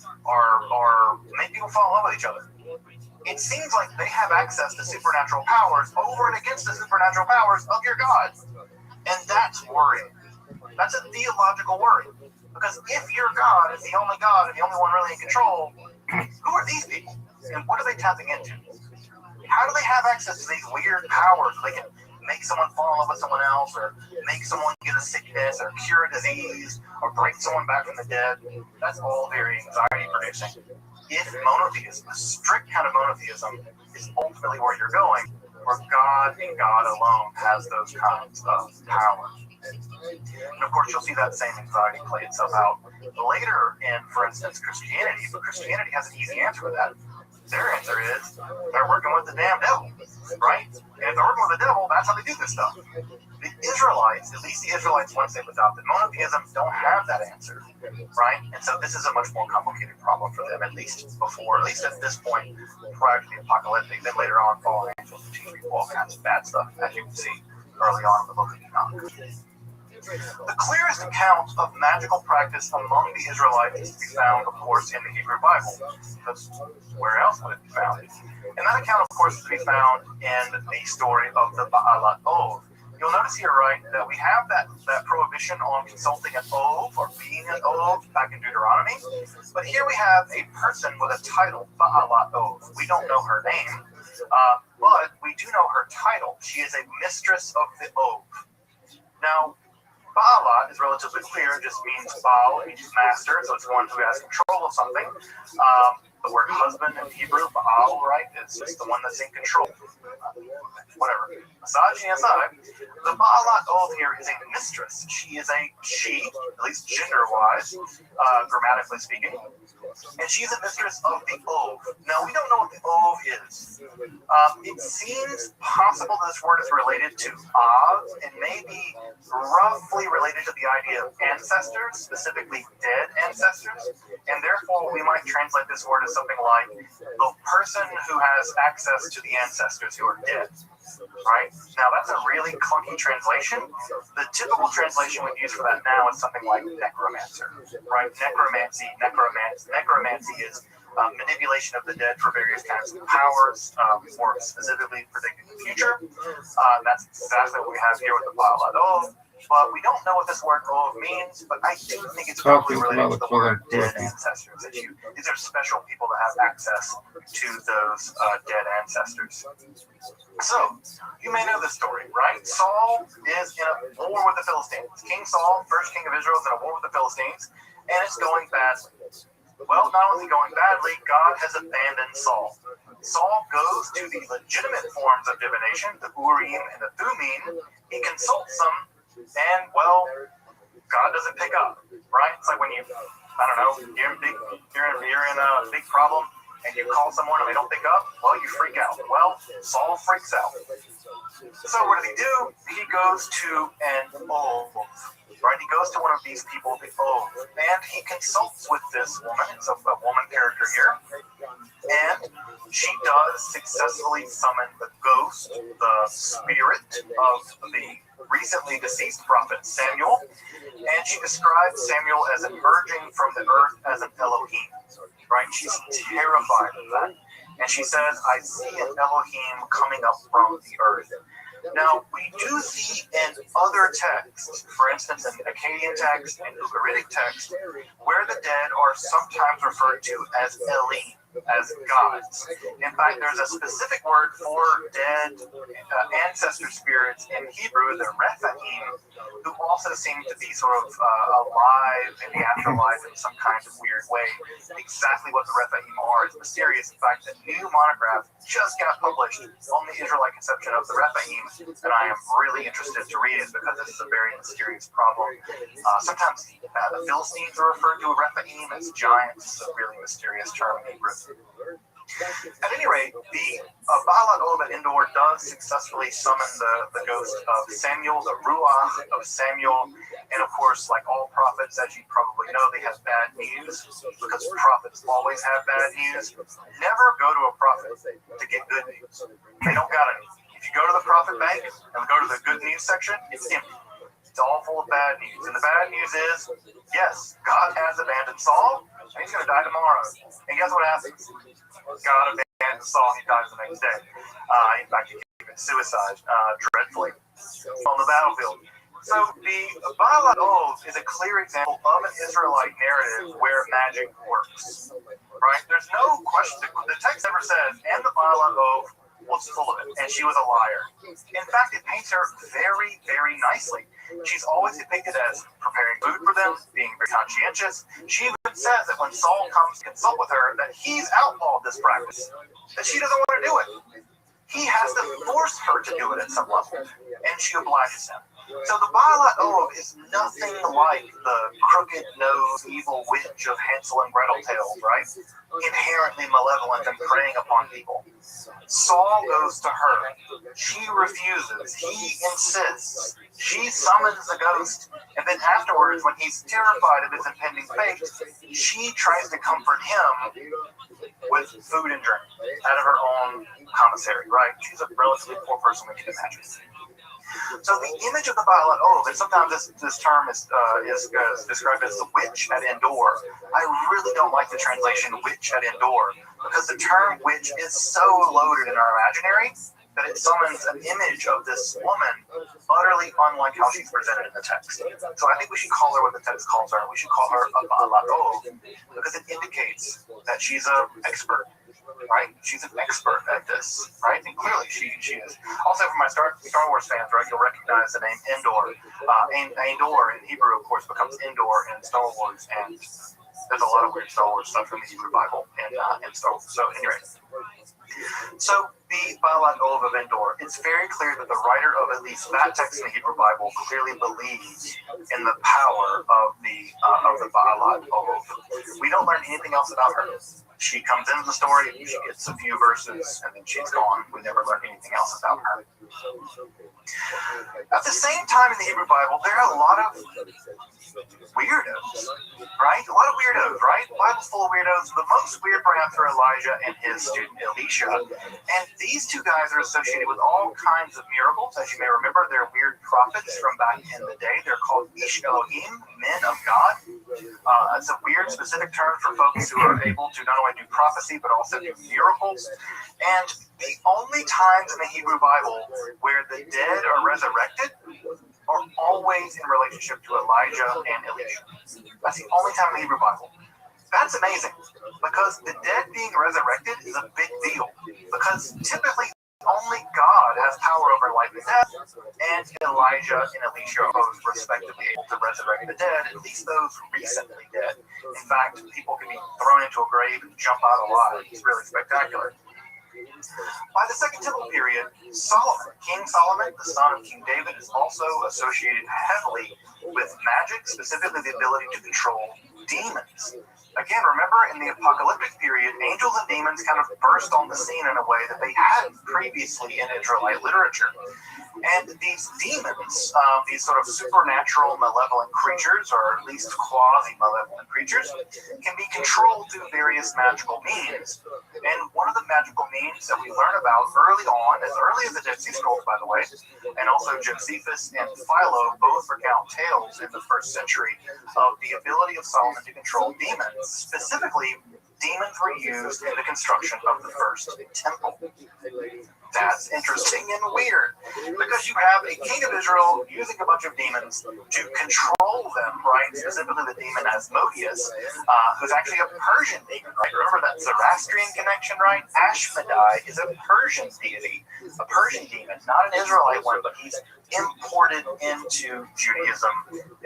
make people fall in love with each other? It seems like they have access to supernatural powers over and against the supernatural powers of your God. And that's worrying. That's a theological worry. Because if your God is the only God and the only one really in control, who are these people? And what are they tapping into? How do they have access to these weird powers? They can make someone fall in love with someone else, or make someone get a sickness, or cure a disease, or bring someone back from the dead. That's all very anxiety producing. If monotheism, a strict kind of monotheism, is ultimately where you're going, where God and God alone has those kinds of powers. And of course, you'll see that same anxiety play itself out later in, for instance, Christianity. But Christianity has an easy answer for that. Their answer is they're working with the damn devil, right? And if they're working with the devil, that's how they do this stuff. The Israelites, at least the Israelites once they've adopted monotheism, don't have that answer, right? And so this is a much more complicated problem for them, at least at this point, prior to the apocalyptic. Then later on, fallen angels and teach people all kinds of bad stuff, as you can see early on in the book of Enoch. The clearest account of magical practice among the Israelites is to be found, of course, in the Hebrew Bible. Because where else would it be found? And that account, of course, is to be found in the story of the Baalat Ov. You'll notice here, right, that we have that prohibition on consulting an Ov or being an Ov back in Deuteronomy. But here we have a person with a title, Baalat Ov. We don't know her name, but we do know her title. She is a mistress of the Ov. Now, Ba'alat is relatively clear. It just means Baal, it means master, so it's one who has control of something. The word husband in Hebrew, Baal, right, is the one that's in control. Whatever. Misogyny aside, the Ba'alat Ov here is a mistress. She is she, at least gender-wise, grammatically speaking. And she's a mistress of the Ov. Now, we don't know what the Ov is. It seems possible that this word is related to Av, and maybe roughly related to the idea of ancestors, specifically dead ancestors. And therefore, we might translate this word as something like the person who has access to the ancestors who are dead. Right? Now, that's a really clunky translation. The typical translation we'd use for that now is something like necromancer, right? Necromancy is manipulation of the dead for various kinds of powers, more specifically predicting the future. That's exactly what we have here with the Ba'alat Ov. but we don't know what this word Ov means, but I do think it's probably related to the word dead ancestors. These are special people that have access to those dead ancestors. So, you may know this story, right? Saul is in a war with the Philistines. King Saul, first king of Israel, is in a war with the Philistines, and it's going badly. Well, not only going badly, God has abandoned Saul. Saul goes to the legitimate forms of divination, the Urim and the Thummim. He consults them, and, well, God doesn't pick up, right? It's like when you, I don't know, you're in a big problem, and you call someone and they don't pick up, well, you freak out. Well, Saul freaks out. So what does he do? He goes to an Ov, right? He goes to one of these people, the Ov, and he consults with this woman. It's a woman character here. And she does successfully summon the ghost, the spirit of the recently deceased prophet Samuel. And she describes Samuel as emerging from the earth as an Elohim, right? She's terrified of that. And she says, I see an Elohim coming up from the earth. Now, we do see in other texts, for instance, in the Akkadian text and Ugaritic text, where the dead are sometimes referred to as Elim, as gods. In fact, there's a specific word for dead ancestor spirits in Hebrew, the Rephaim, who also seem to be sort of alive in the afterlife in some kind of weird way. Exactly what the Rephaim are is mysterious. In fact, the new monograph just got published on the Israelite conception of the Rephaim, and I am really interested to read it because this is a very mysterious problem. Sometimes the Philistines are referred to as Rephaim as giants, a really mysterious term in Hebrew. At any rate, the Baalat Ov at Endor does successfully summon the ghost of Samuel, the Ruach of Samuel, and of course, like all prophets, as you probably know, they have bad news, because prophets always have bad news. Never go to a prophet to get good news. They don't got any. If you go to the prophet bank and go to the good news section, it's empty. It's all full of bad news. And the bad news is, yes, God has abandoned Saul, and he's going to die tomorrow. And guess what happens? God abandons Saul, he dies the next day. In fact, he committed suicide dreadfully on the battlefield. So the Baalat Ov is a clear example of an Israelite narrative where magic works. Right? There's no question. The text never says, and the Baalat Ov was full of it, and she was a liar. In fact, it paints her very, very nicely. She's always depicted as preparing food for them, being very conscientious. She even says that when Saul comes to consult with her, that he's outlawed this practice, that she doesn't want to do it. He has to force her to do it at some level, and she obliges him. So the Baalat Ov is nothing like the crooked-nosed evil witch of Hansel and Gretel tales, right? Inherently malevolent and preying upon people. Saul goes to her. She refuses. He insists. She summons the ghost, and then afterwards, when he's terrified of his impending fate, she tries to comfort him with food and drink out of her own commissary, right? She's a relatively poor person, we can imagine. So the image of the Baalat Ov, and sometimes this term is described as the witch at Endor. I really don't like the translation witch at Endor, because the term witch is so loaded in our imaginary that it summons an image of this woman utterly unlike how she's presented in the text. So I think we should call her what the text calls her. We should call her a Baalat Ov, because it indicates that she's an expert. Right? She's an expert at this, right? And clearly she is. Also, for my Star Wars fans, right, you'll recognize the name Endor. Endor in Hebrew, of course, becomes Endor in Star Wars, and there's a lot of weird Star Wars stuff in the Hebrew Bible and Star Wars. So anyway, so the Baalat Ov of Endor, it's very clear that the writer of at least that text in the Hebrew Bible clearly believes in the power of the Baalat Ov. We don't learn anything else about her. She comes into the story, she gets a few verses, and then she's gone. We never learn anything else about her. At the same time in the Hebrew Bible, there are a lot of weirdos, right? A lot of weirdos, right? The Bible's full of weirdos. The most weird, perhaps, are Elijah and his student Elisha. And these two guys are associated with all kinds of miracles. As you may remember, they're weird prophets from back in the day. They're called Ish Elohim, men of God. It's a weird, specific term for folks who are able to not only do prophecy, but also do miracles. And the only times in the Hebrew Bible where the dead are resurrected are always in relationship to Elijah and Elisha. That's the only time in the Hebrew Bible. That's amazing, because the dead being resurrected is a big deal, because typically only God has power over life and death, and Elijah and Elisha are both respectively able to resurrect the dead, at least those recently dead. In fact, people can be thrown into a grave and jump out alive. It's really spectacular. By the Second Temple period, Solomon, King Solomon, the son of King David, is also associated heavily with magic, specifically the ability to control demons. Again, remember, in the apocalyptic period, angels and demons kind of burst on the scene in a way that they hadn't previously in Israelite literature. And these demons, these sort of supernatural malevolent creatures, or at least quasi-malevolent creatures, can be controlled through various magical means. And one of the magical means that we learn about early on, as early as the Dead Sea Scrolls, by the way, and also Josephus and Philo both recount tales in the 1st century of the ability of Solomon to control demons. Specifically, demons were used in the construction of the first temple. That's interesting and weird, because you have a king of Israel using a bunch of demons to control them, right? Specifically the demon Asmodeus, who's actually a Persian demon, right? Remember that Zoroastrian connection, right? Ashmedai is a Persian deity, a Persian demon, not an Israelite one, but he's imported into Judaism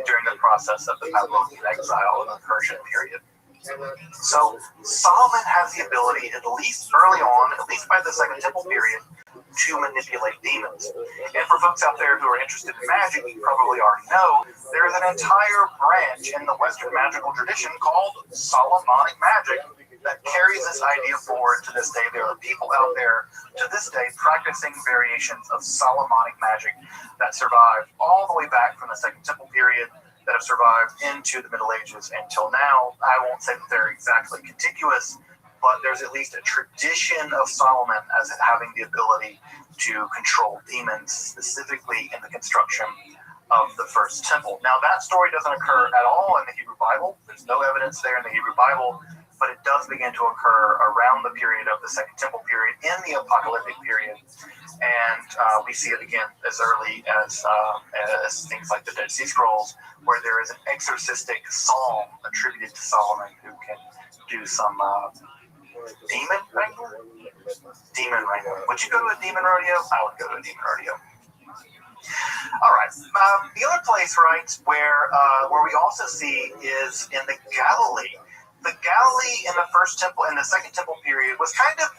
during the process of the Babylonian exile in the Persian period. So Solomon has the ability, at least early on, at least by the Second Temple period, to manipulate demons. And for folks out there who are interested in magic, you probably already know, there's an entire branch in the Western magical tradition called Solomonic magic that carries this idea forward to this day. There are people out there to this day practicing variations of Solomonic magic that survived all the way back from the Second Temple period, that have survived into the Middle Ages until now. I won't say that they're exactly contiguous, but there's at least a tradition of Solomon as having the ability to control demons, specifically in the construction of the first temple. Now, that story doesn't occur at all in the Hebrew Bible. There's no evidence there in the Hebrew Bible, but it does begin to occur around the period of the Second Temple period, in the apocalyptic period. And we see it again as early as things like the Dead Sea Scrolls, where there is an exorcistic psalm attributed to Solomon who can do some demon wrangling. Would you go to a demon rodeo? I would go to a demon rodeo. All right. The other place, right, where we also see is in the Galilee. The Galilee in the first temple, in the Second Temple period, was kind of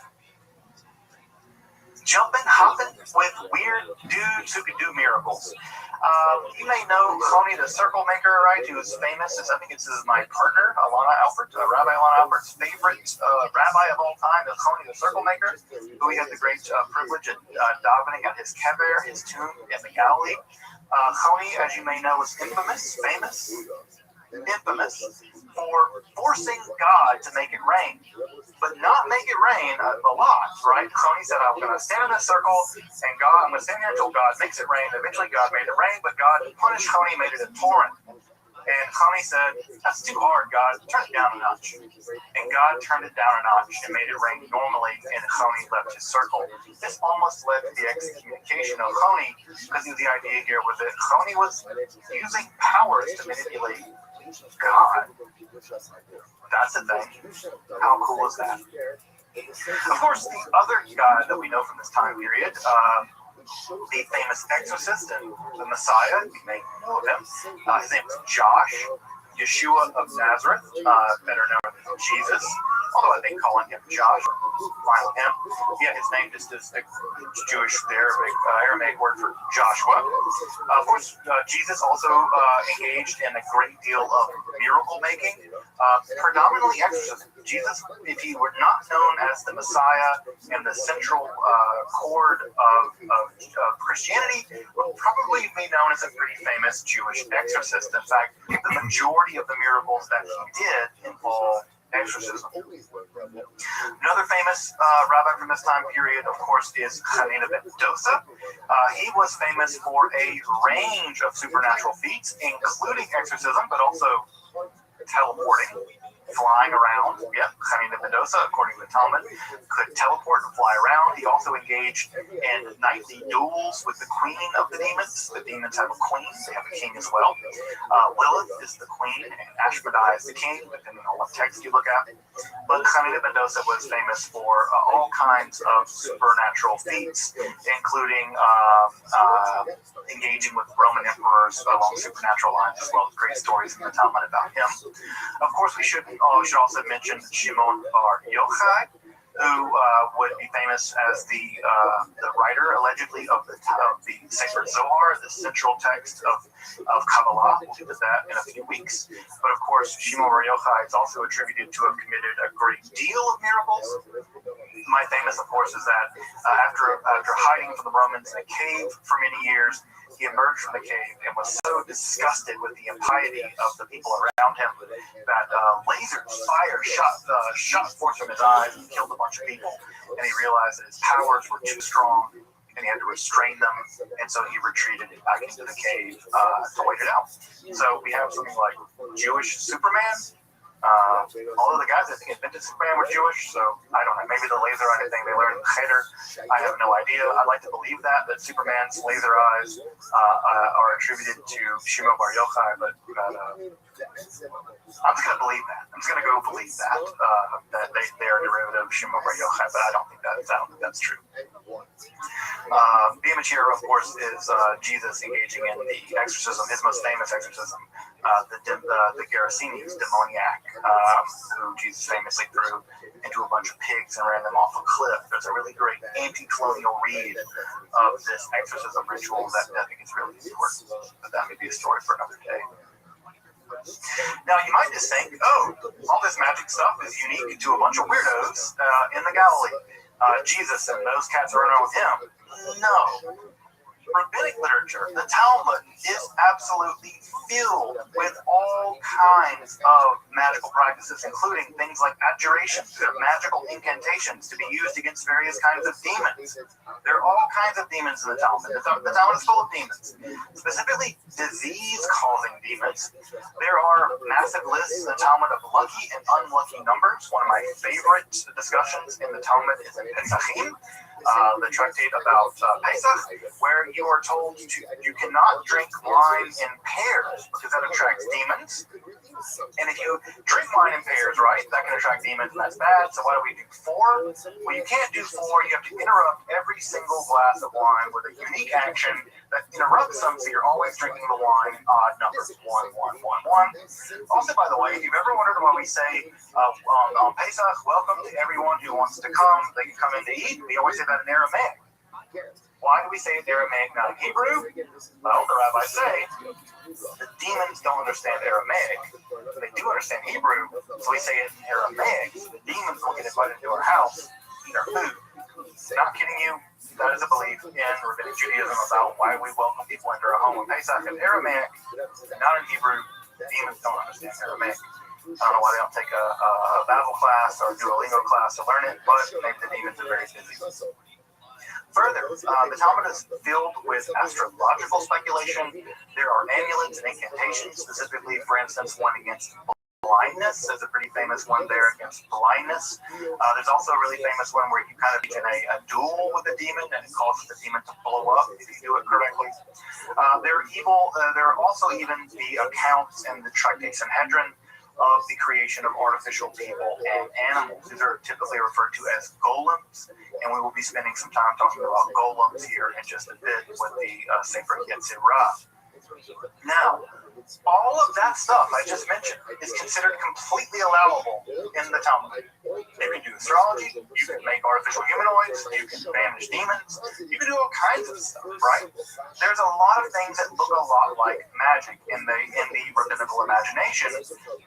jumping, hopping with weird dudes who could do miracles. You may know Choni the Circle Maker, right? Who's famous. I think this is my partner, Alana Alpert, Rabbi Alana Alpert's favorite rabbi of all time is Choni the Circle Maker, who we had the great privilege of davening at his kever, his tomb in the Galilee. Choni, as you may know, is infamous for forcing God to make it rain, but not make it rain a lot, right? Choni said, I'm going to stand in this circle, and I'm going to stand here until God makes it rain. Eventually, God made it rain, but God punished Choni, made it a torrent. And Choni said, that's too hard, God. Turn it down a notch. And God turned it down a notch and made it rain normally, and Choni left his circle. This almost led to the excommunication of Choni, because the idea here was that Choni was using powers to manipulate God. That's a thing. How cool is that? Of course, the other guy that we know from this time period, the famous exorcist and the Messiah, you may know of him. His name is Josh, Yeshua of Nazareth, better known as Jesus. Although I think calling him Josh, fine with him. Yeah, his name is the Jewish, Aramaic word for Joshua. Of course, Jesus also engaged in a great deal of miracle making, predominantly exorcism. Jesus, if he were not known as the Messiah and the central cord of Christianity, would probably be known as a pretty famous Jewish exorcist. In fact, the majority of the miracles that he did involved exorcism. Another famous rabbi from this time period, of course, is Hanina ben Dosa. He was famous for a range of supernatural feats, including exorcism, but also teleporting. flying around. Yep, Hanina Mendoza, according to the Talmud, could teleport and fly around. He also engaged in nightly duels with the queen of the demons. The demons have a queen, they have a king as well. Lilith is the queen, and Ashmedai is the king, depending on what text you look at. But Hanina Mendoza was famous for all kinds of supernatural feats, including engaging with Roman emperors along supernatural lines, as well as great stories in the Talmud about him. Of course, we should also mention Shimon Bar Yochai, who would be famous as the writer, allegedly, of the Sacred Zohar, the central text of Kabbalah. We'll get to that in a few weeks. But of course, Shimon Bar Yochai is also attributed to have committed a great deal of miracles. My famous, of course, is that after hiding from the Romans in a cave for many years, he emerged from the cave and was so disgusted with the impiety of the people around him that fire shot forth from his eyes and killed a bunch of people. And he realized that his powers were too strong and he had to restrain them. And so he retreated back into the cave to wait it out. So we have something like Jewish Superman. Although the guys that invented Superman were Jewish, so I don't know. Maybe the laser eye thing they learned in Cheder, I have no idea. I'd like to believe that Superman's laser eyes are attributed to Shimon Bar Yochai, but I'm just going to believe that. I'm just going to go believe that they are derivative of Shimon Bar Yochai, but I don't think that's true. Bia Machira, of course, is Jesus engaging in the exorcism, his most famous exorcism, the Gerasenes demoniac, who Jesus famously threw into a bunch of pigs and ran them off a cliff. There's a really great anti-colonial read of this exorcism ritual that I think is really important, but that may be a story for another day. Now, you might just think, all this magic stuff is unique to a bunch of weirdos in the Galilee. Jesus and those cats are around with him. No. Rabbinic literature, the Talmud, is absolutely filled with all kinds of magical practices, including things like adjurations, magical incantations to be used against various kinds of demons. There are all kinds of demons in the Talmud. The Talmud is full of demons, specifically disease-causing demons. There are massive lists in the Talmud of lucky and unlucky numbers. One of my favorite discussions in the Talmud is in Pesachim, the tractate about Pesach, where you are told you cannot drink wine in pairs because that attracts demons. And if you drink wine in pairs, right, that can attract demons, and that's bad. So why do we do 4? Well, you can't do 4. You have to interrupt every single glass of wine with a unique action that interrupts them, so you're always drinking the wine in odd numbers, 1, 1, 1, 1. Also, by the way, if you've ever wondered why we say on Pesach, welcome to everyone who wants to come, they can come in to eat, we always say that in Aramaic. Why do we say it in Aramaic, not in Hebrew? Well, the rabbis say the demons don't understand Aramaic. They do understand Hebrew, so we say it in Aramaic. The demons will get invited to our house, eat our food. Not kidding you. That is a belief in Rabbinic Judaism about why we welcome people into our home in Pesach in Aramaic, not in Hebrew. The demons don't understand Aramaic. I don't know why they don't take a Babel class or Duolingo class to learn it, but maybe the demons are very busy. Further, the Talmud is filled with astrological speculation. There are amulets and incantations, specifically, for instance, one against blindness. There's a pretty famous one there against blindness. There's also a really famous one where you kind of begin a duel with a demon, and it causes the demon to blow up if you do it correctly. There are also even the accounts in the Tractate Sanhedrin of the creation of artificial people and animals. These are typically referred to as golems, and we will be spending some time talking about golems here in just a bit with the Sefer Yetzirah. Now, all of that stuff I just mentioned is considered completely allowable in the Talmud. You can do astrology, you can make artificial humanoids, you can banish demons, you can do all kinds of stuff, right? There's a lot of things that look a lot like magic in the rabbinical imagination,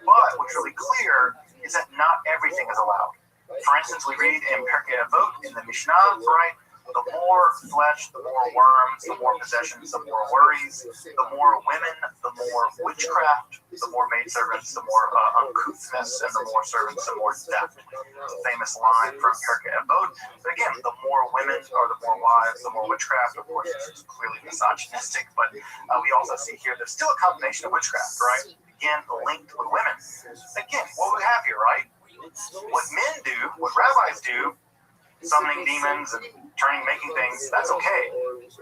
but what's really clear is that not everything is allowed. For instance, we read in Pirkei Avot in the Mishnah, right? The more flesh, the more worms, the more possessions, the more worries, the more women, the more witchcraft, the more maidservants, the more uncouthness, and the more servants, the more theft. It's a famous line from Pirkei Avot. But again, the more women or the more wives, the more witchcraft. Of course, this is clearly misogynistic, but we also see here there's still a combination of witchcraft, right? again, linked with women. Again, what we have here, right? What men do, what rabbis do, summoning demons and making things, that's okay.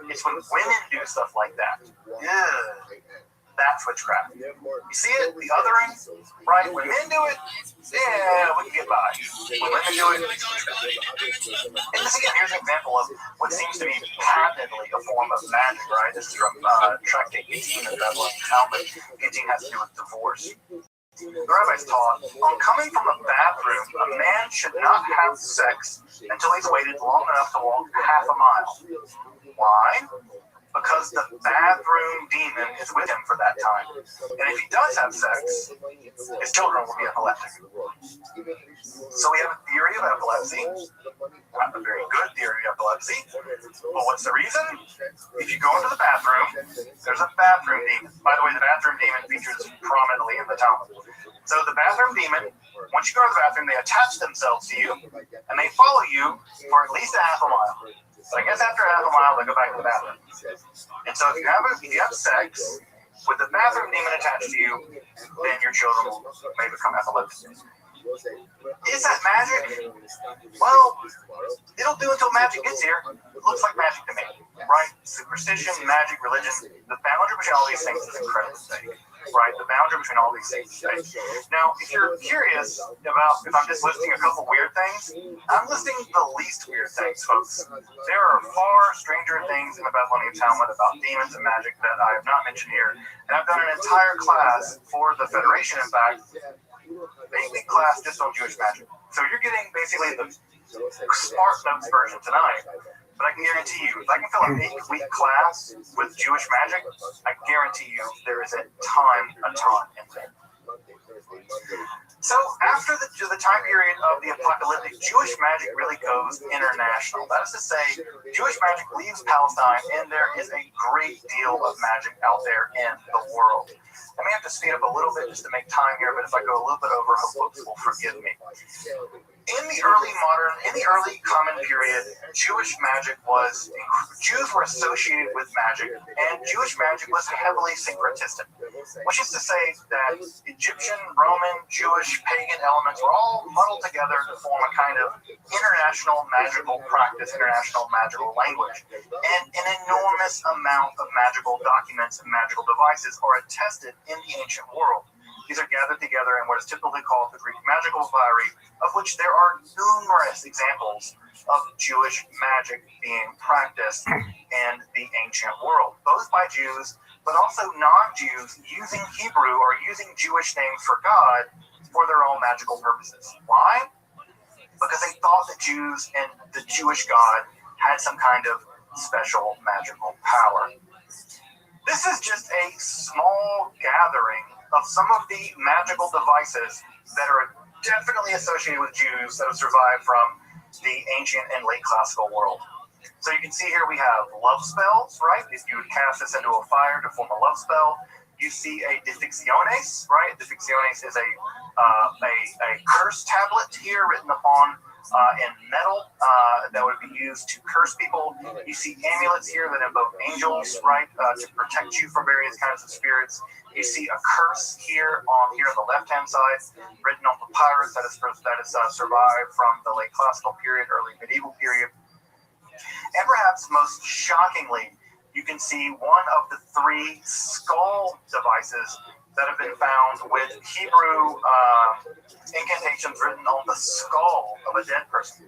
It's when women do stuff like that. Yeah. That's witchcraft. You see it? The othering, right? When men do it, yeah, we can get by. When women do it, and this again, here's an example of what seems to be patently a form of magic, right? This is from Tractate 18 of the Babylonian Talmud. 18 has to do with divorce. The rabbis taught, on coming from a bathroom, a man should not have sex until he's waited long enough to walk half a mile. Why? Because the bathroom demon is with him for that time. And if he does have sex, his children will be epileptic. So we have a theory of epilepsy, not a very good theory of epilepsy. But what's the reason? If you go into the bathroom, there's a bathroom demon. By the way, the bathroom demon features prominently in the Talmud. So the bathroom demon, once you go to the bathroom, they attach themselves to you, and they follow you for at least a half a mile. So I guess after half a mile, they go back to the bathroom. And so if you have sex with the bathroom demon attached to you, then your children may become epileptic. Is that magic? Well, it'll do until magic gets here. It looks like magic to me, right? Superstition, magic, religion, the boundary between all these things is incredibly thin. Right, the boundary between all these things. Now, if you're curious about if I'm just listing a couple weird things, I'm listing the least weird things, folks. There are far stranger things in the Babylonian Talmud about demons and magic that I have not mentioned here. And I've done an entire class for the Federation, in fact, a class just on Jewish magic. So you're getting basically the Smart Notes version tonight. But I can guarantee you, if I can fill an 8-week class with Jewish magic, I guarantee you there is a ton in there. So after the time period of the apocalyptic, Jewish magic really goes international. That is to say, Jewish magic leaves Palestine, and there is a great deal of magic out there in the world. I may have to speed up a little bit just to make time here, but if I go a little bit over, I hope folks will forgive me. In the early common period, Jews were associated with magic, and Jewish magic was heavily syncretistic, which is to say that Egyptian, Roman, Jewish, pagan elements were all muddled together to form a kind of international magical practice, international magical language. And an enormous amount of magical documents and magical devices are attested in the ancient world. These are gathered together in what is typically called the Greek magical papyri, of which there are numerous examples of Jewish magic being practiced in the ancient world, both by Jews, but also non-Jews using Hebrew or using Jewish names for God for their own magical purposes. Why? Because they thought the Jews and the Jewish God had some kind of special magical power. This is just a small gathering of some of the magical devices that are definitely associated with Jews that have survived from the ancient and late classical world. So you can see here we have love spells, right? If you would cast this into a fire to form a love spell, you see a Defixiones, right? Defixiones is a curse tablet here written upon in metal that would be used to curse people. You see amulets here that invoke angels, right, to protect you from various kinds of spirits. You see a curse here on the left-hand side, written on papyrus that is survived from the late classical period, early medieval period. And perhaps most shockingly, you can see one of the 3 skull devices that have been found with Hebrew incantations written on the skull of a dead person.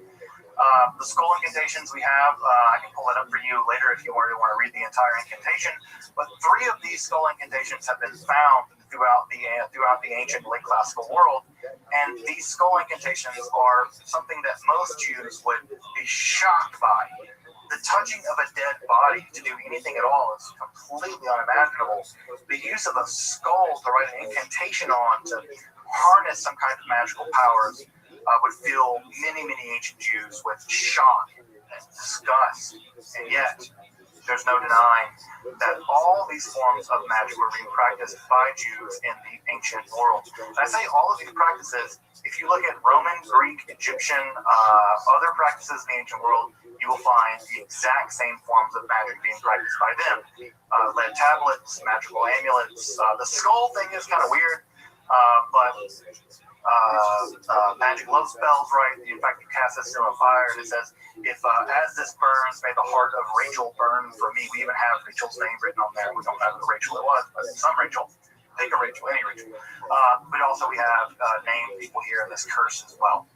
The skull incantations we have, I can pull that up for you later if you want to read the entire incantation. But 3 of these skull incantations have been found throughout the ancient late classical world, and these skull incantations are something that most Jews would be shocked by. The touching of a dead body to do anything at all is completely unimaginable. The use of a skull to write an incantation on to harness some kind of magical powers would fill many, many ancient Jews with shock and disgust. And yet, there's no denying that all these forms of magic were being practiced by Jews in the ancient world. And I say all of these practices If you look at Roman, Greek, Egyptian, other practices in the ancient world, you will find the exact same forms of magic being practiced by them. Lead tablets, magical amulets. The skull thing is kind of weird, but magic love spells, right? In fact, you cast this through a fire, and it says, if as this burns, may the heart of Rachel burn for me. We even have Rachel's name written on there. We don't know who Rachel it was, but some Rachel. Think of Rachel, any Rachel. But also we have named people here in this curse as well.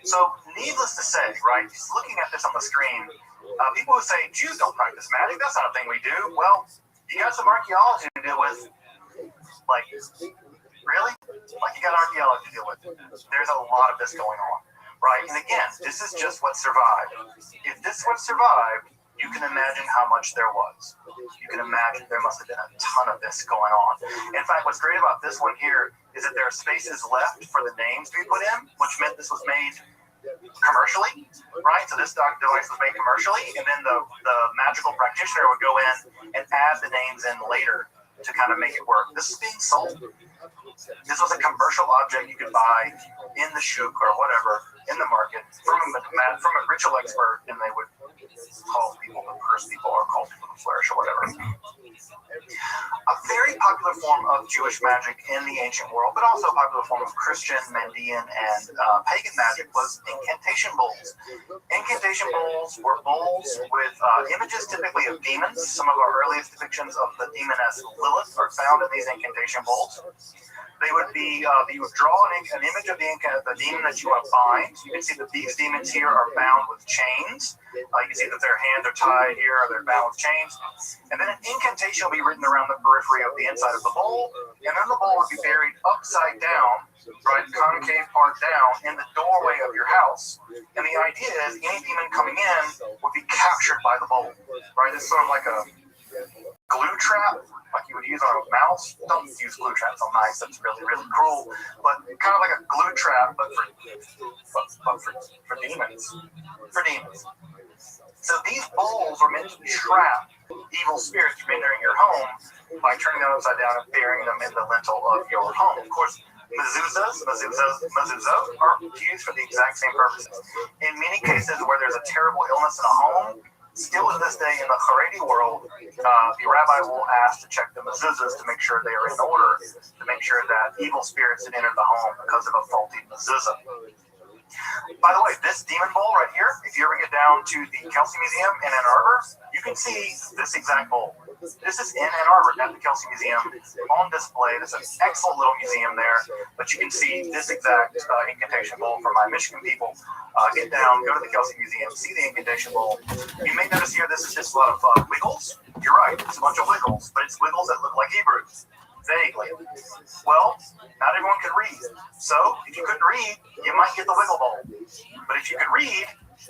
So, needless to say, right, just looking at this on the screen, people who say Jews don't practice magic, that's not a thing we do. Well, you got some archaeology to deal with. Like, really? Like, you got archaeology to deal with. There's a lot of this going on, right? And again, this is just what survived. If this what survived, you can imagine how much there was. You can imagine there must have been a ton of this going on. In fact, what's great about this one here is that there are spaces left for the names to be put in, which meant this was made commercially, right? So this device was made commercially, and then the magical practitioner would go in and add the names in later to kind of make it work. This is being sold. This was a commercial object you could buy in the shuk or whatever in the market from a ritual expert, and they would call people to curse people or call people to flourish or whatever. A very popular form of Jewish magic in the ancient world, but also a popular form of Christian, Mandean, and pagan magic was incantation bowls. Incantation bowls were bowls with images typically of demons. Some of our earliest depictions of the demoness Lilith are found in these incantation bowls. They would be, you would draw an image of the demon that you want to bind. You can see that these demons here are bound with chains. You can see that their hands are tied here, or they're bound with chains. And then an incantation will be written around the periphery of the inside of the bowl, and then the bowl would be buried upside down, right, concave part down, in the doorway of your house. And the idea is any demon coming in would be captured by the bowl, right? It's sort of like a glue trap, like you would use on a mouse. Don't use glue traps on mice, that's really, really cruel. But kind of like a glue trap, but for demons. For demons. So these bowls were meant to trap evil spirits from entering your home by turning them upside down and burying them in the lintel of your home. Of course, mezuzahs are used for the exact same purposes. In many cases where there's a terrible illness in a home, still to this day in the Haredi world, the rabbi will ask to check the mezuzahs to make sure they are in order, to make sure that evil spirits had entered the home because of a faulty mezuzah. By the way, this demon bowl right here, if you ever get down to the Kelsey Museum in Ann Arbor, you can see this exact bowl. This is in Ann Arbor at the Kelsey Museum on display. There's an excellent little museum there, but you can see this exact incantation bowl for my Michigan people. Get down, go to the Kelsey Museum, see the incantation bowl. You may notice here this is just a lot of wiggles. You're right, it's a bunch of wiggles, but it's wiggles that look like Hebrew. Vaguely. Well, not everyone can read. So, if you couldn't read, you might get the wiggle bowl. But if you could read,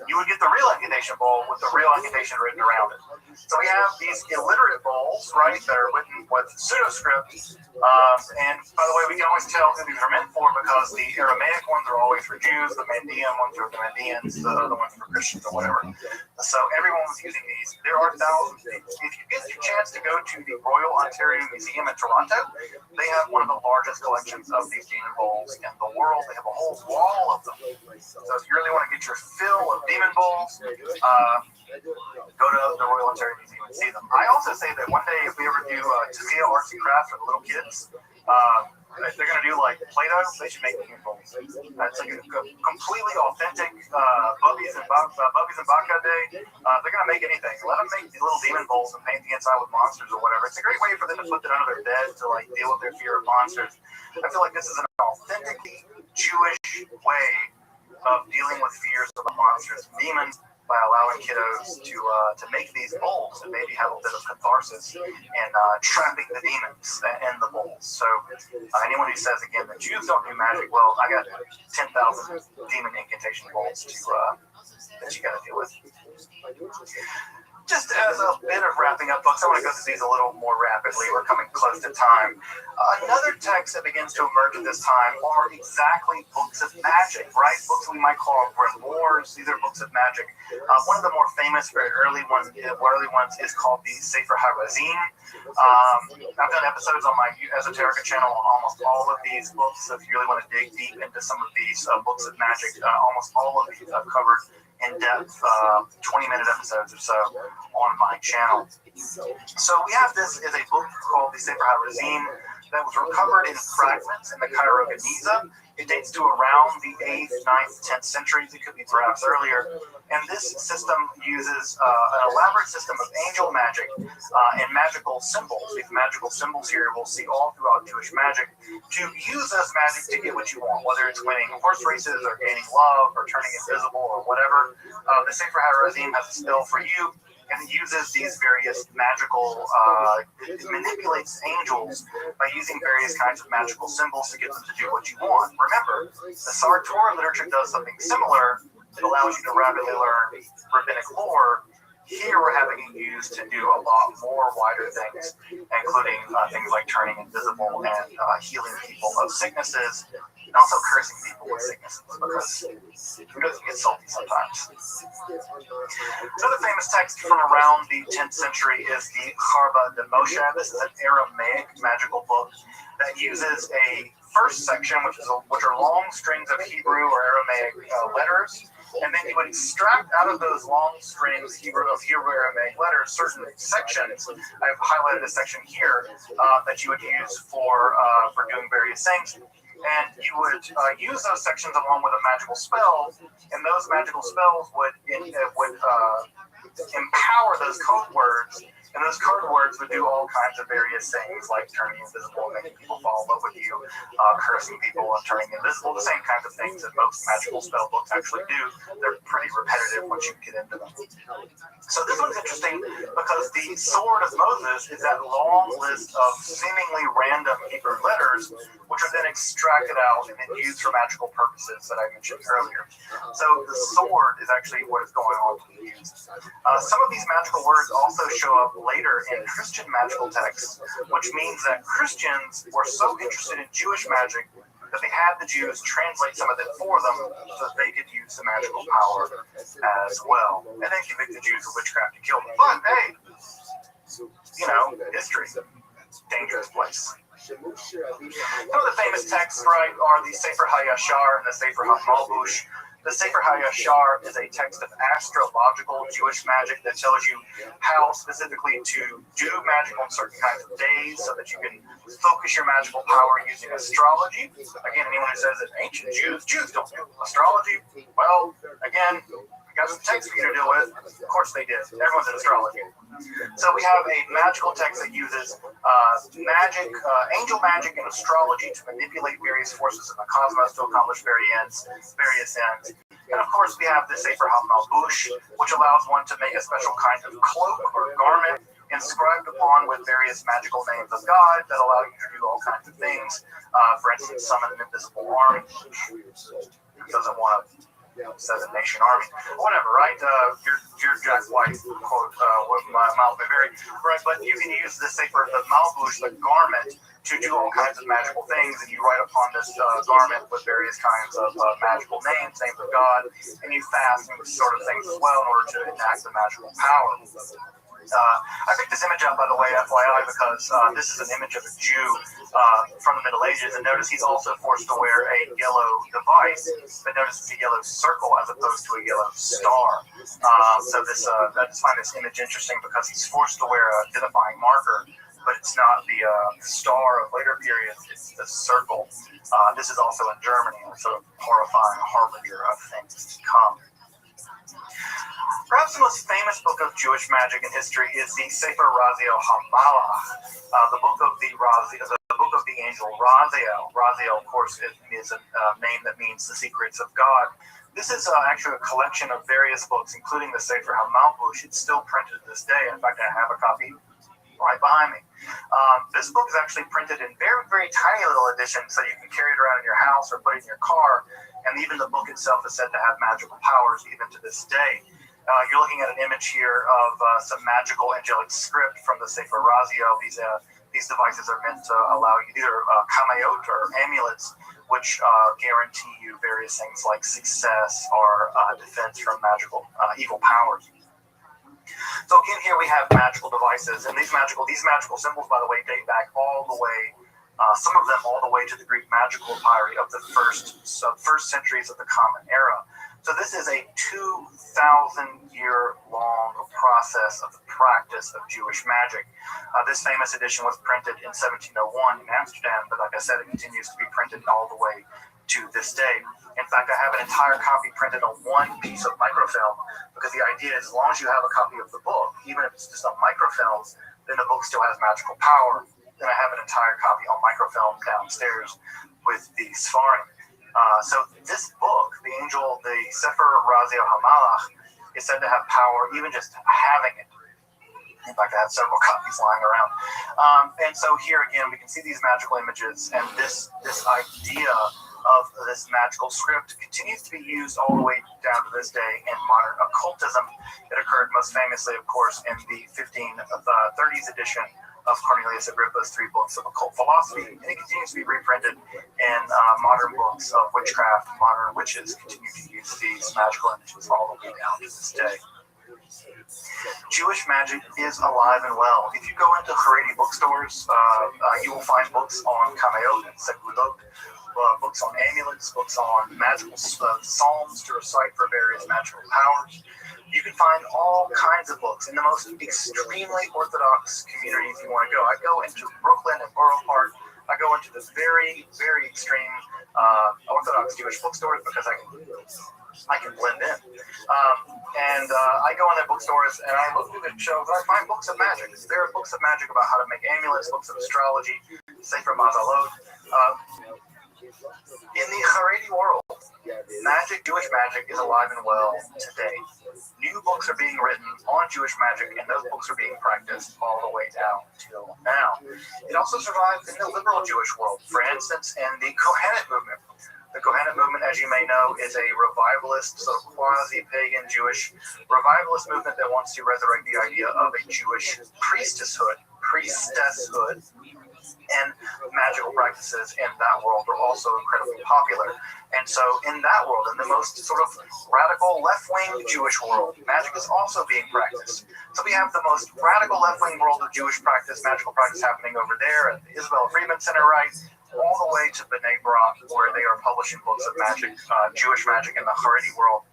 you would get the real incantation bowl with the real incantation written around it. So we have these illiterate bowls, right, that are written with pseudo-script. And by the way, we can always tell who these are meant for because the Aramaic ones are always for Jews, the Mandean ones are for the Mandeans, the other ones for Christians or whatever. So everyone was using these. There are thousands. If you get your chance to go to the Royal Ontario Museum in Toronto, they have one of the largest collections of these demon bowls in the world. They have a whole wall of them. So if you really want to get your fill of demon bowls, go to the Royal Ontario Museum and see them. I also say that one day, if we ever do Tafia Arts and Crafts for the little kids, if they're going to do like Play-Doh, they should make demon bowls. It's like a completely authentic Bubbies and Baka Day. They're going to make anything. Let them make these little demon bowls and paint the inside with monsters or whatever. It's a great way for them to put that under their bed to like deal with their fear of monsters. I feel like this is an authentically Jewish way of dealing with fears of monsters, demons, by allowing kiddos to make these bowls and maybe have a bit of catharsis and trapping the demons in the bowls. So anyone who says again that Jews don't do magic, well, I got 10,000 demon incantation bowls that you got to deal with. just as a bit of wrapping up books, I want to go through these a little more rapidly. We're coming close to time. Another text that begins to emerge at this time are exactly books of magic, right? Books we might call grimoires. These are books of magic. One of the more famous, very early ones is called the Sefer HaRazim. I've done episodes on my Esoterica channel on almost all of these books. So if you really want to dig deep into some of these books of magic, almost all of these I've covered in-depth 20-minute episodes or so on my channel. So we have this is a book called the Sefer HaRazim that was recovered in fragments in the Cairo Geniza. It dates to around the 8th, 9th, 10th centuries. It could be perhaps earlier. And this system uses an elaborate system of angel magic and magical symbols. These magical symbols here we'll see all throughout Jewish magic to use those magic to get what you want, whether it's winning horse races or gaining love or turning invisible or whatever. The Sefer HaRazim has a spell for you. And it uses these various magical, it manipulates angels by using various kinds of magical symbols to get them to do what you want. Remember, the Sar Torah literature does something similar. It allows you to rapidly learn rabbinic lore. Here we're having it used to do a lot more wider things, including things like turning invisible and healing people of sicknesses, and also cursing people with sicknesses, because you get salty sometimes. Another famous text from around the 10th century is the Charba de Moshe. This is an Aramaic magical book that uses a first section, which are long strings of Hebrew or Aramaic letters. And then you would extract out of those long strings of Hebrew Aramaic letters certain sections. I've highlighted a section here that you would use for doing various things. And you would use those sections along with a magical spell, and those magical spells would empower those code words. And those code words would do all kinds of various things, like turning invisible, making people fall in love with you, cursing people, and turning invisible. The same kinds of things that most magical spell books actually do. They're pretty repetitive once you get into them. So this one's interesting because the Sword of Moses is that long list of seemingly random Hebrew letters, which are then extracted out and then used for magical purposes that I mentioned earlier. So the sword is actually what is going on to be used. Some of these magical words also show up later in Christian magical texts, which means that Christians were so interested in Jewish magic that they had the Jews translate some of it for them so that they could use the magical power as well. And then convict the Jews of witchcraft and kill them. But hey, history, dangerous place. Some of the famous texts, right, are the Sefer HaYashar and the Sefer HaMalbush. The Sefer HaYashar is a text of astrological Jewish magic that tells you how specifically to do magic on certain kinds of days so that you can focus your magical power using astrology. Again, anyone who says that ancient Jews don't do astrology, well, again, got some text for you to deal with. Of course they did. Everyone's in astrology. So we have a magical text that uses magic, angel magic and astrology to manipulate various forces in the cosmos to accomplish various ends. And of course we have the Sefer HaMalbush, which allows one to make a special kind of cloak or garment inscribed upon with various magical names of God that allow you to do all kinds of things. For instance, summon an invisible army. Who doesn't want to says a nation army, whatever, right? You're Jack White, quote, with my mouth very, right? But you can use the Sefer, the Malbush, the garment, to do all kinds of magical things, and you write upon this garment with various kinds of magical names of God, and you fast and sort of things as well in order to enact the magical power. I picked this image up, by the way, FYI, because this is an image of a Jew from the Middle Ages, and notice he's also forced to wear a yellow device, but notice it's a yellow circle as opposed to a yellow star. So this, I just find this image interesting because he's forced to wear a identifying marker, but it's not the star of later periods, it's the circle. This is also in Germany, a sort of horrifying harbinger of things to come. Perhaps the most famous book of Jewish magic in history is the Sefer Raziel HaMalach, the book of the angel Raziel. Raziel, of course, is a name that means the secrets of God. This is actually a collection of various books, including the Sefer HaMalbush. It's still printed to this day. In fact, I have a copy right behind me. This book is actually printed in very, very tiny little editions, so you can carry it around in your house or put it in your car. And even the book itself is said to have magical powers even to this day. You're looking at an image here of some magical angelic script from the Sefer Razio. These devices are meant to allow you either kamayot or amulets, which guarantee you various things like success or defense from magical evil powers. So again, here we have magical devices, and these magical symbols, by the way, date back all the way, some of them all the way to the Greek magical papyri of the first centuries of the Common Era. So this is a 2,000-year-long process of the practice of Jewish magic. This famous edition was printed in 1701 in Amsterdam, but like I said, it continues to be printed all the way to this day. In fact, I have an entire copy printed on one piece of microfilm, because the idea is as long as you have a copy of the book, even if it's just on microfilm, then the book still has magical power. Then I have an entire copy on microfilm downstairs with the Sfarim. So this book, the Sefer Razio Hamalach, is said to have power even just having it. In fact, I have several copies lying around. And so here again, we can see these magical images, and this idea of this magical script continues to be used all the way down to this day in modern occultism. It occurred most famously, of course, in the 1530s edition of Cornelius Agrippa's 3 books of occult philosophy, and it continues to be reprinted in modern books of witchcraft. Modern witches continue to use these magical images all the way down to this day. Jewish magic is alive and well. If you go into Haredi bookstores, you will find books on Kamayot and Segulot, books on amulets, books on magical psalms to recite for various magical powers. You can find all kinds of books in the most extremely Orthodox communities you want to go. I go into Brooklyn and Borough Park. I go into the very, very extreme Orthodox Jewish bookstores because I can blend in. And I go in their bookstores and I look through the shelves and I find books of magic. There are books of magic about how to make amulets, books of astrology, Sefer Mazalot. In the Haredi world, Jewish magic is alive and well today. New books are being written on Jewish magic, and those books are being practiced all the way down till now. It also survives in the liberal Jewish world, for instance, in the Kohenet movement. The Kohenet movement, as you may know, is a revivalist, sort of quasi-pagan Jewish revivalist movement that wants to resurrect the idea of a Jewish priestesshood, and magical practices in that world are also incredibly popular. And so in that world, in the most sort of radical left-wing Jewish world, magic is also being practiced. So we have the most radical left-wing world of Jewish practice, magical practice happening over there at the Isabel Friedman Center, right? All the way to B'nai Brak, where they are publishing books of magic, Jewish magic in the Haredi world.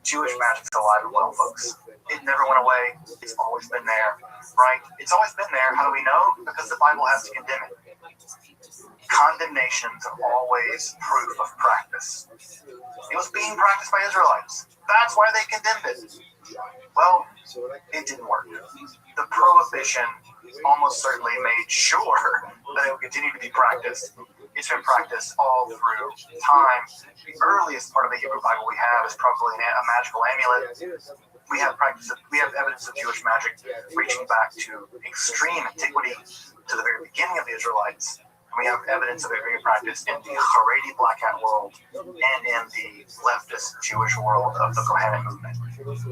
Jewish magic's alive and well, folks. It never went away. It's always been there, right? It's always been there. How do we know? Because the Bible has to condemn it. Condemnations are always proof of practice. It was being practiced by Israelites. That's why they condemned it. Well, it didn't work. The prohibition almost certainly made sure that it would continue to be practiced. It's been practiced all through time. The earliest part of the Hebrew Bible we have is probably a magical amulet. We have evidence of Jewish magic reaching back to extreme antiquity, to the very beginning of the Israelites. And we have evidence of it being practiced in the Haredi Black Hat world and in the leftist Jewish world of the Kohenet movement.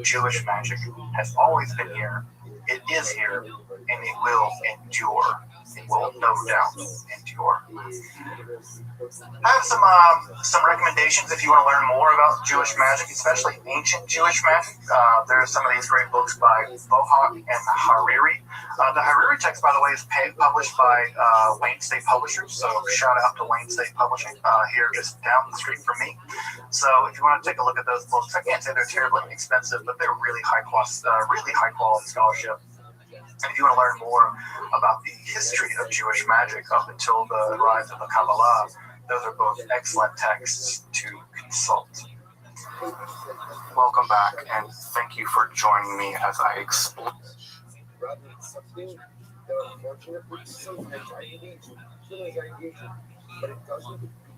Jewish magic has always been here. It is here, and it will endure. It will no doubt endure. I have some recommendations if you want to learn more about Jewish magic, especially ancient Jewish magic. There are some of these great books by Bohak and Hariri. The Hariri text, by the way, is published by Wayne State Publishers, so shout out to Wayne State Publishing here just down the street from me. So if you want to take a look at those books, I can't say they're terribly inexpensive, but they're really high quality scholarship. And if you want to learn more about the history of Jewish magic up until the rise of the Kabbalah, those are both excellent texts to consult. Welcome back, and thank you for joining me as I explore.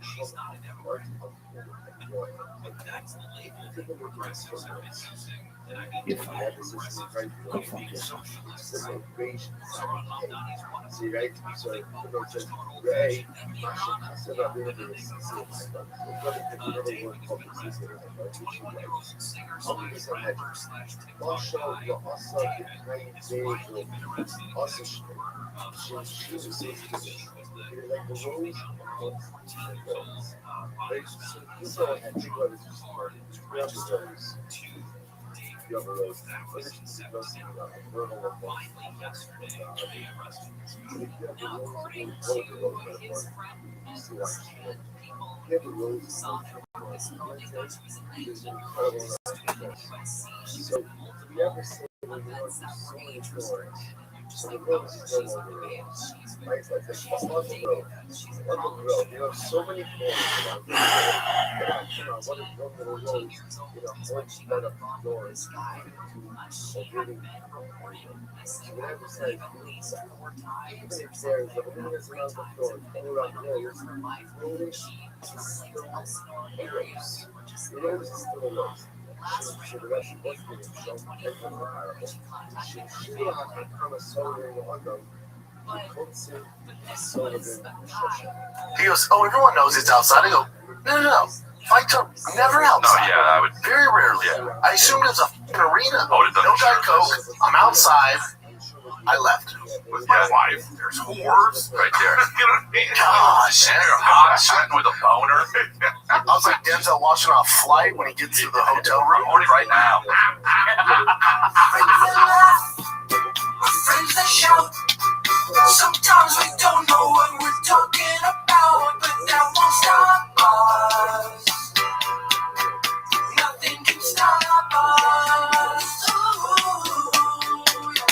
She's not an ever. But that's the label that progressive services. You're fired. Go fuck yourself. See, right? So, Ray, he goes, oh, everyone knows it's outside. I go, no. Fight Club, never outside. No, yeah, I would. Very rarely. Yeah. I assumed it was a f***ing arena. Oh, it doesn't No Diet sure Coke. I'm outside. I left. With my wife, there's whores right there. You know what I mean? Gosh, and they're hot, sweating with a boner. I was like Denzel watching on a flight when he gets to the hotel room. I'm horny right now. Friends that shout. Sometimes we don't know what we're talking about, but that won't stop us. Nothing can stop us. Ooh, yeah.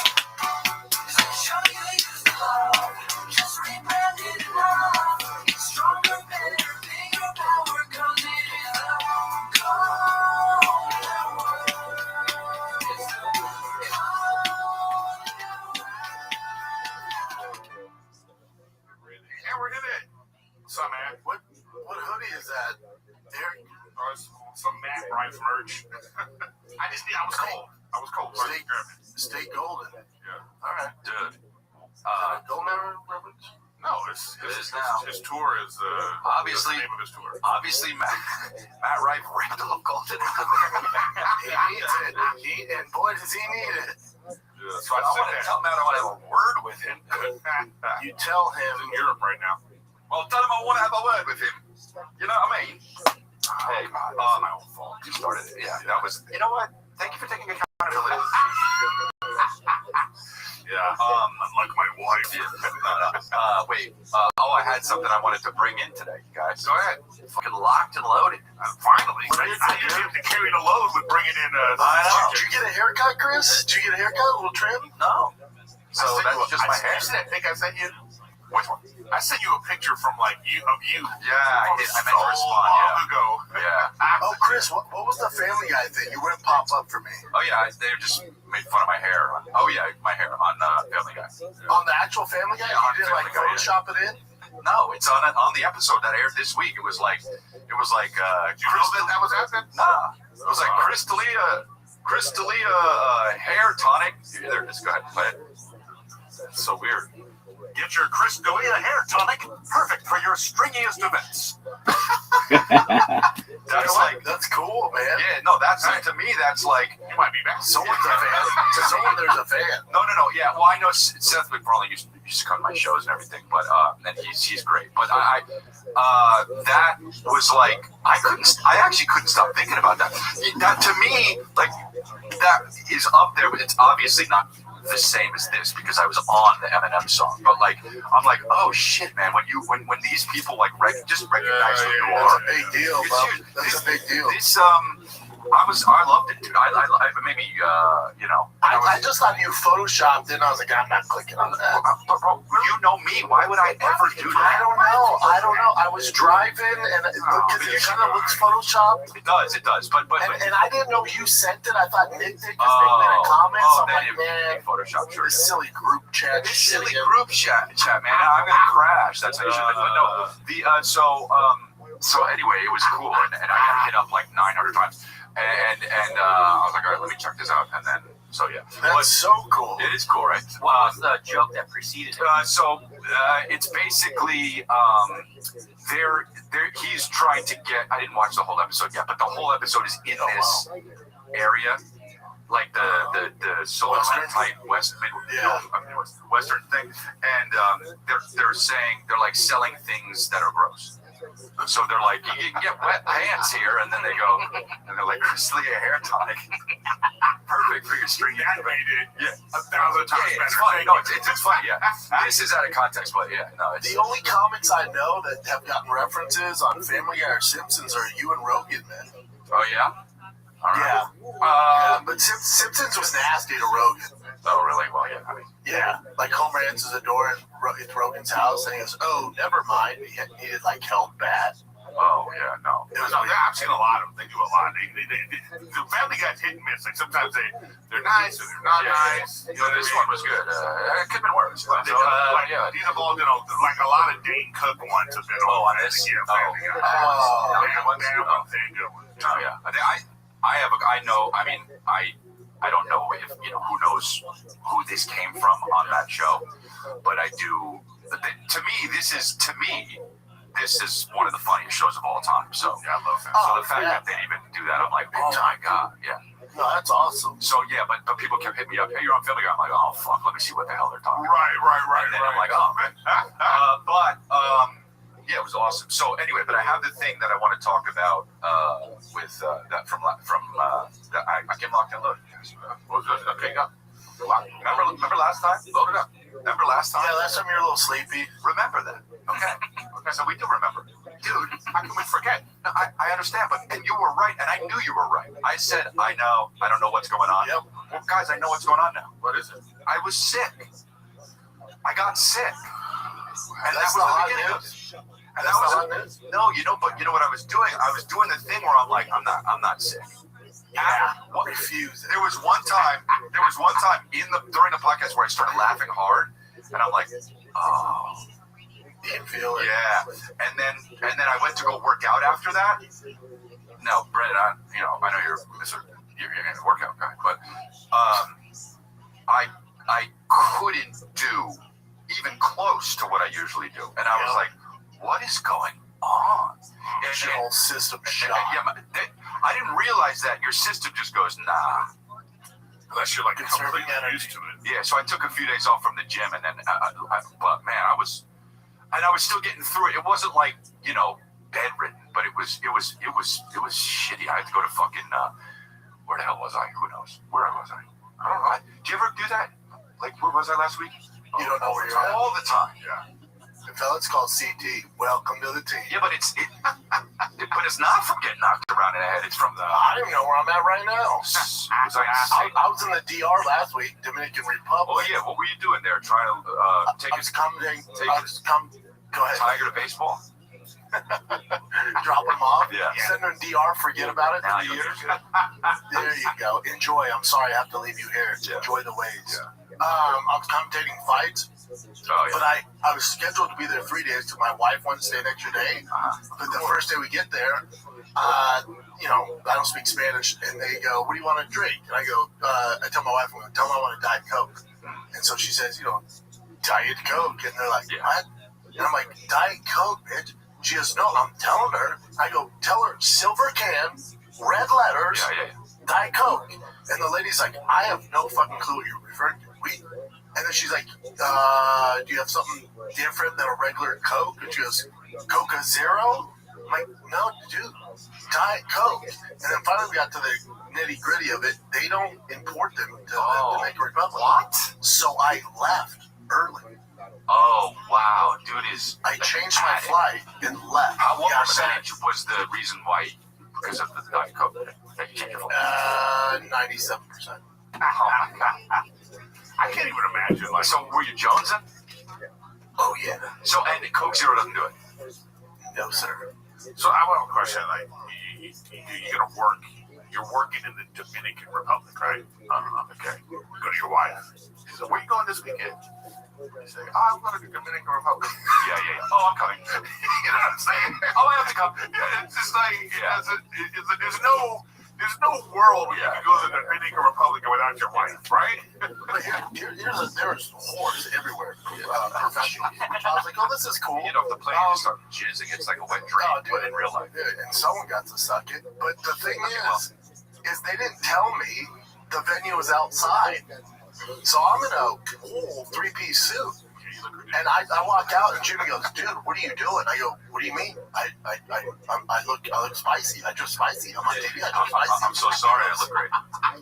Show you use love. Just rebrand it enough. It's stronger, better, bigger power, 'cause it is the golden word. It's the And we're in it. Some man. What hoodie is that? Derek? Or some Matt Rife merch. I was cold. Stay golden. Yeah. All right. Dude. Golden Hour reference? No, it is now. His tour is obviously the name of his tour. Obviously, Matt Rife ripped off Golden. He needs it. And boy, does he need it. Yeah, so I want to tell Matt I want to have a word with him. You tell him. He's in Europe right now. Well, tell him I want to have a word with him. You know what I mean? Hey, my own fault. You started it. Yeah, that was. You know what? Thank you for taking accountability. Yeah. Unlike my wife. Wait. I had something I wanted to bring in today, guys. Go ahead. Fucking locked and loaded. Finally. I usually have to carry the load with bringing in. I know. Did you get a haircut, Chris? Did you get a haircut? A little trim? No. So that's just my hair. I think I sent you. Which one? I sent you a picture from like you of you. Yeah, I did. I meant to respond. Long ago. Yeah. Oh, Chris, what was the Family Guy thing? You wouldn't pop up for me. Oh yeah, they just made fun of my hair. Oh yeah, my hair on Family Guy. Yeah. On the actual Family Guy? Yeah, you didn't like Photoshop it in? No, it's on the episode that aired this week. It was like Did you know that was happening? Nah. It was like Chris D'Elia hair tonic. There it is. Go ahead and play it. It's so weird. Get your Chris D'Elia hair tonic, perfect for your stringiest events. That's cool, man. Yeah, no, that's to me. That's like you might be back. Someone's a fan. To someone, there's a fan. No. Yeah, well, I know Seth MacFarlane used to come to my shows and everything, but and he's great. But that was like I actually couldn't stop thinking about that. That to me, like that is up there, but it's obviously not the same as this because I was on the Eminem song. But like I'm like, oh shit, man, when these people like just recognize who you are, that's a big deal, bro. That's a big deal. This I loved it, dude. I maybe I just thought you photoshopped it and I was like, I'm not clicking on that. But bro, you know me. Why would I ever do that? I don't know. I was driving and because it kind of looks photoshopped. It does. But and I didn't know you sent it. I thought Nick did because they made a comment. So I'm like, man, Photoshop. Sure. This silly group chat. This silly group chat, man. I'm gonna crash. That's how you should have been. But no, so anyway, it was cool, and I got hit up like 900 times. And I was like, all right, let me check this out. And then, so yeah. That's so cool. It is cool, right? What was the joke that preceded it? It's basically he's trying to get. I didn't watch the whole episode yet, but the whole episode is in this area, like the Silicon type western thing, and they're saying they're like selling things that are gross. So they're like, you can get wet pants here, and then they go, and they're like, Crystalia hair tonic, perfect for your string. Yeah, 1,000 times better. It's funny. No, it's funny. Yeah, this is out of context, but yeah, no. The only comics I know that have gotten references on Family Guy or Simpsons are you and Rogan, man. Oh yeah. Yeah. Yeah, but Simpsons was nasty to Rogan. Oh really? Well, yeah. I mean, yeah, like Homer answers the door and it's Rogan's house, and he goes, "Oh, never mind." He needed like held bad. Oh yeah, no. I've seen a lot of them. They do a lot. The Family Guy's hit and miss. Like sometimes they're nice or they're not nice. You know, this one was good. It could have been worse. These have all, like a lot of Dane Cook ones have been on this. Yeah, Family Guy. Oh yeah. I don't know if who knows who this came from on that show, but I do. To me, this is one of the funniest shows of all time. So yeah, I love that. So the fact that they even do that, I'm like, oh my god, yeah. No, that's awesome. So yeah, but people kept hitting me up. Hey, you're on Family Guy. I'm like, oh fuck, let me see what the hell they're talking about. Right. And then I'm like, oh man. Yeah, it was awesome. So anyway, but I have the thing that I want to talk about with that from I get locked and loaded. Okay, go. Remember last time? Load it up. Remember last time? Yeah, last time you were a little sleepy. Remember that. Okay, so we do remember. Dude, how can we forget? No, I understand, and you were right, and I knew you were right. I said, I know, I don't know what's going on. Yep. Well, guys, I know what's going on now. What is it? I was sick. I got sick. And that's that was the beginning of news. And that was no, but you know what I was doing? I was doing the thing where I'm like, I'm not sick. Yeah, refuse. There was one time during the podcast where I started laughing hard, and I'm like, oh, didn't feel it. Yeah, and then I went to go work out after that. No, Brett, I know you're a workout guy, but I couldn't do even close to what I usually do, and I was like, what is going on? And your whole system shot. Yeah, I didn't realize that your system just goes, nah. Unless you're like completely used to it. Yeah, so I took a few days off from the gym, and then, but man, I was still getting through it. It wasn't like, bedridden, but it was shitty. I had to go to fucking, where the hell was I? Who knows? Where was I? I don't know. Do you ever do that? Like, where was I last week? You don't know where you're at. All the time. Yeah. It's called CT. Welcome to the team. Yeah, but it's not from getting knocked around in the head. It's from the. I don't even know where I'm at right now. I was in the DR last week, Dominican Republic. Oh yeah, what were you doing there? Trying to take Go ahead. Tiger to baseball. Drop them off. Yeah. Send them DR. Forget about it. Now There you go. Enjoy. I'm sorry I have to leave you here. Enjoy the waves. Yeah. I was commentating fights. Oh, yeah. But I was scheduled to be there 3 days because my wife wanted to stay an extra day. But the first day we get there, I don't speak Spanish, and they go, "What do you want to drink?" And I go, I tell my wife, I'm going to tell them I want a Diet Coke. And so she says, Diet Coke. And they're like, what? And I'm like, Diet Coke, bitch. She goes, no, I'm telling her. I go, tell her, silver can, red letters, Diet Coke. And the lady's like, I have no fucking clue what you're referring to. And then she's like, do you have something different than a regular Coke? And she goes, Coca Zero? I'm like, no, dude, Diet Coke. And then finally we got to the nitty gritty of it. They don't import them to the Dominican Republic. What? So I left early. Oh, wow. Dude I changed my flight and left. What percentage was the reason why, because of the Diet Coke, that you changed your flight? 97%. Oh, my God. I can't even imagine. So were you jonesing? Oh, yeah. So, and Coke Zero doesn't do it? No, sir. So I have a question. Like, you're going to work, you're working in the Dominican Republic, right? Okay. You go to your wife. She said, where you going this weekend? You say, I'm going to the Dominican Republic. Yeah. Oh, I'm coming. You know what I'm saying? Oh, I have to come. Yeah, it's just like, there's There's no world where you can go to the Dominican Republic without your wife, right? But there's whores everywhere, professionally. I was like, oh, this is cool. You know, if the plane just started jizzing, it's like a wet dream, but in real life. And someone got to suck it. But the thing is they didn't tell me the venue was outside. So I'm in a cool 3-piece suit. And I walk out and Jimmy goes, dude, what are you doing? I go, what do you mean? I look spicy. I dress spicy. I'm on TV. I dress spicy. I'm so sorry. I look great.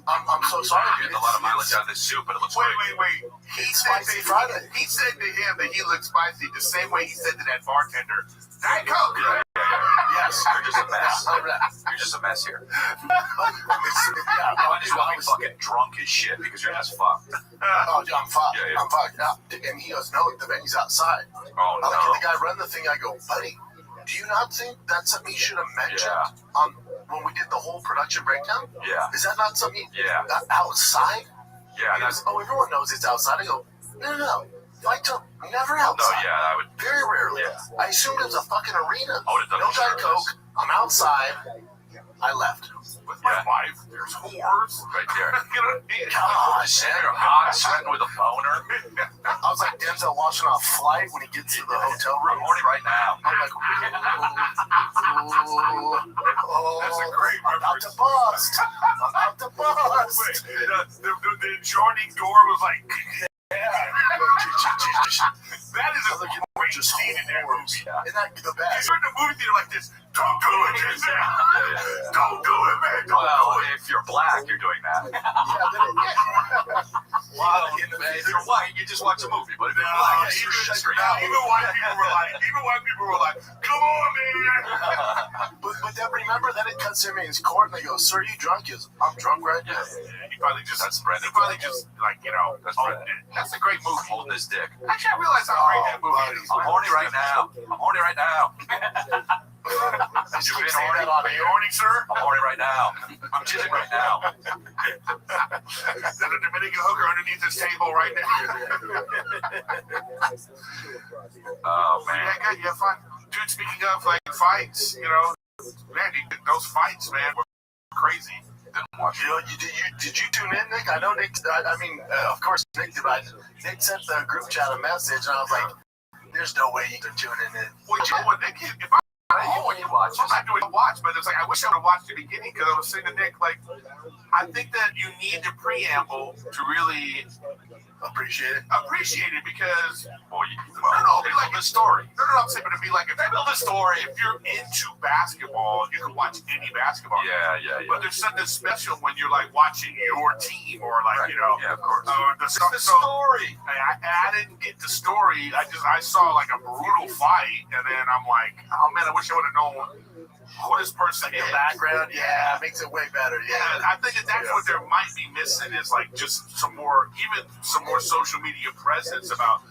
I'm so sorry, You're getting a lot of mileage out of this suit, but it looks great. Wait. He said to him that he looked spicy the same way he said to that bartender, Diet Coke. Yes. You're just a mess. You're just a mess here. Might as well be fucking drunk as shit because you're just fucked. Oh, dude, I'm fucked. Yeah. I'm fucked. And he goes, no, the venue's outside. Oh, no. I look at the guy run the thing. I go, buddy, do you not think that's something you should have mentioned when we did the whole production breakdown? Yeah. Is that not something outside? Yeah. He goes, oh, everyone knows it's outside. I go, no. Fight Club, never outside. No, yeah, I would. Very rarely. Yeah. I assumed it was a fucking arena. Oh, it doesn't no Diet Coke. I'm outside. I left. With my wife, there's whores. Right there. Gosh, and you're hot, sweating with a boner. I was like Denzel watching a flight when he gets to the hotel room. I'm horny right now. I'm like, That's a great I'm about to bust. Wait, the adjoining door was like, that is a great scene in that movie. Isn't that the best? You're in the movie theater like this. Don't do it, Denzel. Don't do it, man. Well, if you're black, you're doing that. Well, if you're white, you just watch a movie. But if you're black, you shoot the screen. Even white people were like, come on, man. But then remember, then it cuts him in his court and they go, sir, you drunk? He goes, I'm drunk right now. He probably just, that's Brendan. He probably just, like, that's Brendan. That's a great movie. Holding his dick. Actually, I realize how great that movie is. I'm horny right now. I'm horny right now. You been horny? Are you horny, sir? I'm horny right now. I'm jizzing right now. There's a Dominican hooker underneath this table right now. Oh, man. Yeah, good. You have fun. Dude, speaking of, like, fights, you know, man, those fights, man, were crazy. You know, did you tune in, Nick? I know Nick. I mean, of course, Nick did. Nick sent the group chat a message, and I was like, "There's no way you can tune in." Well, you know what, Nick? If when you watch, I'm not doing a watch, but it's like I wish I would have watched the beginning because I was saying to Nick, like, I think that you need the preamble to really appreciate it because be like the story. I'm saying, but it'd be like if they build a story, if you're into basketball, you can watch any basketball. Yeah. But there's something special when you're like watching your team or like of course. The story. I didn't get the story. I saw like a brutal fight, and then I'm like, oh man, I wish I would have known who this person is. The background, it makes it way better. Yeah, I think that's what there might be missing is like just some more social media presence about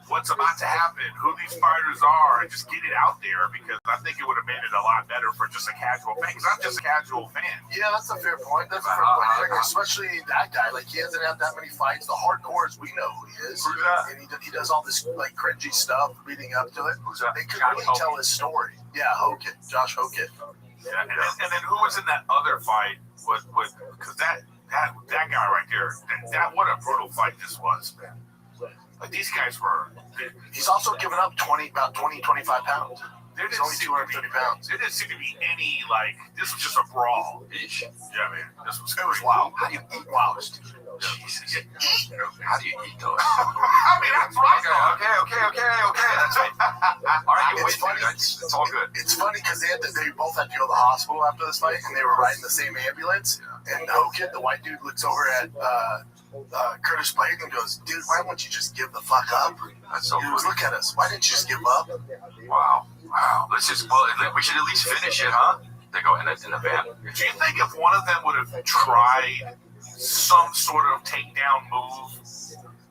what's about to happen, who these fighters are, and just get it out there because I think it would have made it a lot better for just a casual fan. Because I'm just a casual fan. Yeah, that's a fair point. Like, especially that guy. Like, he hasn't had that many fights. The hardcores, we know who he is. Who's that? And he does all this like cringy stuff leading up to it. Who's that? They could really tell his story. Yeah, Josh Hogan. Yeah, and then who was in that other fight? Because that guy right there, that what a brutal fight this was, man. Like these guys were. He's also given up 25 pounds. He's only 230 pounds. There didn't seem to be any like. This was just a brawl. Eesh. Yeah, man. It was wild. How do you eat wild? Jesus. How do you eat those? I mean, that's right. Okay. That's it. All right, you win. It's all good. It's funny because they both had to go to the hospital after this fight, and they were riding the same ambulance. And Hogan, the white dude, looks over at Curtis Blade and goes, "Dude, why won't you just give the fuck up?" That's so funny. Look at us. Why didn't you just give up? Wow. We should at least finish it, huh? They go in the van. Do you think if one of them would have tried some sort of takedown move?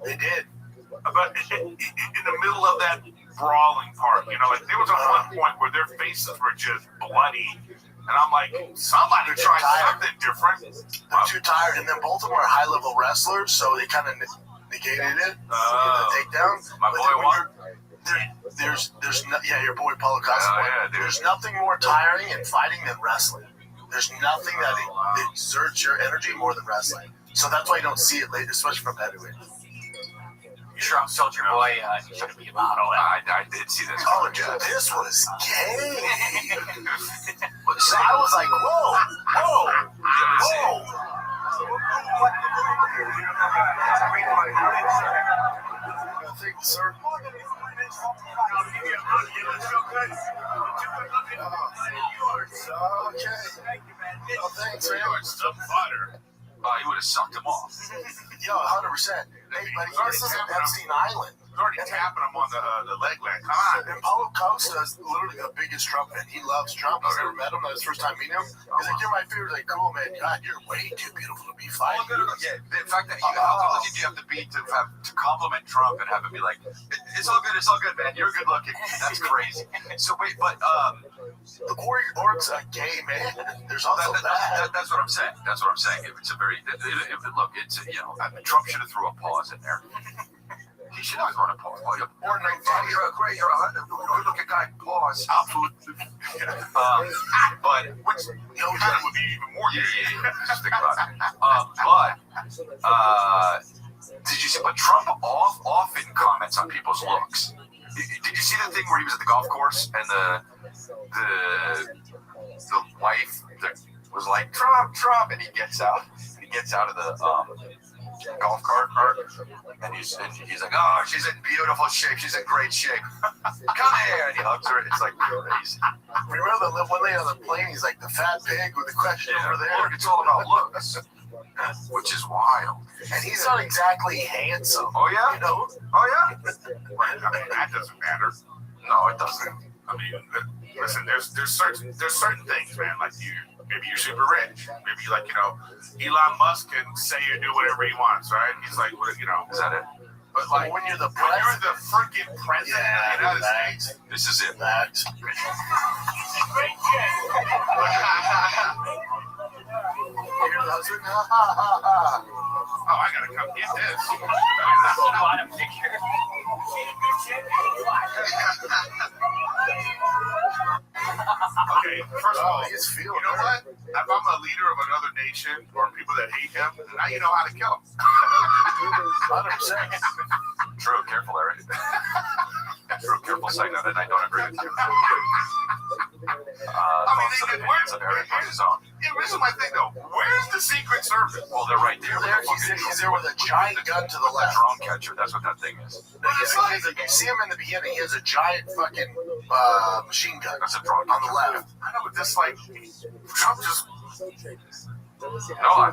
They did. But in the middle of that brawling part, you know, like there was one point where their faces were just bloody. And I'm like, somebody tried something different. They're too tired, and then both of them are high-level wrestlers, so they kind of negated it. The takedown. My boy won. Your boy Paulo Costa. There's nothing more tiring in fighting than wrestling. There's nothing that exerts your energy more than wrestling. So that's why you don't see it late, especially from heavyweight. You sure I'm Soldier Boy? You shouldn't be a model. I did see this. Oh, dude, this was gay. So I was like, whoa. Thank you, sir. Okay. Oh, thanks, man. Some butter. He would have sucked him off. Yo, 100%. Hey, buddy, this isn't Epstein Island. He's already tapping him on the leg land. Come on. And Paulo Costa is literally the biggest Trump fan. He loves Trump. He's never met him. That was his first time meeting him. He's like, you're my favorite. Like, cool, man. God, you're way too beautiful to be fighting. Yeah, the fact that how lucky do you have to be to compliment Trump and have him be like, it's all good, man. You're good looking. That's crazy. So wait, but the Warrior Orc's a gay man. There's also that. That's what I'm saying. That's what I'm saying. It's a very look. It's Trump should have threw a pause in there. He should have thrown a pause. You're a great. You're a good looking guy. Pause. But which would be even more. Yeah. Just think about it. Did you see? But Trump often comments on people's looks. Did you see the thing where he was at the golf course and the wife was like Trump, and he gets out of the golf cart, and he's like, oh, she's in beautiful shape, she's in great shape. Come here, and he hugs her. It's like crazy. Remember the one lady on the plane? He's like the fat pig with the question over there. Look, it's all about looks, which is wild. And he's not exactly handsome. Oh yeah, you know. Oh yeah. I mean, that doesn't matter. No, it doesn't. I mean, listen, there's certain things, man. Like maybe you're super rich. Maybe Elon Musk can say or do whatever he wants, right? He's like, is that it? But like when you're the freaking president of the United States, this is it. That. You're the husband? Oh, I gotta come get this. Bottom picture. Okay, first of all, he's feeling you know what? If I'm a leader of another nation or people that hate him, now you know how to kill him. 100%. True, careful, Eric. True, careful saying that, and I don't agree with you. This is my thing, though. Where's the Secret Service? Well, they're right there. He's there with a giant gun to the left. Drone catcher. That's what that thing is. You see him in the beginning. He has a giant fucking machine gun. That's a drone on the left. I know, but this Trump just. No, I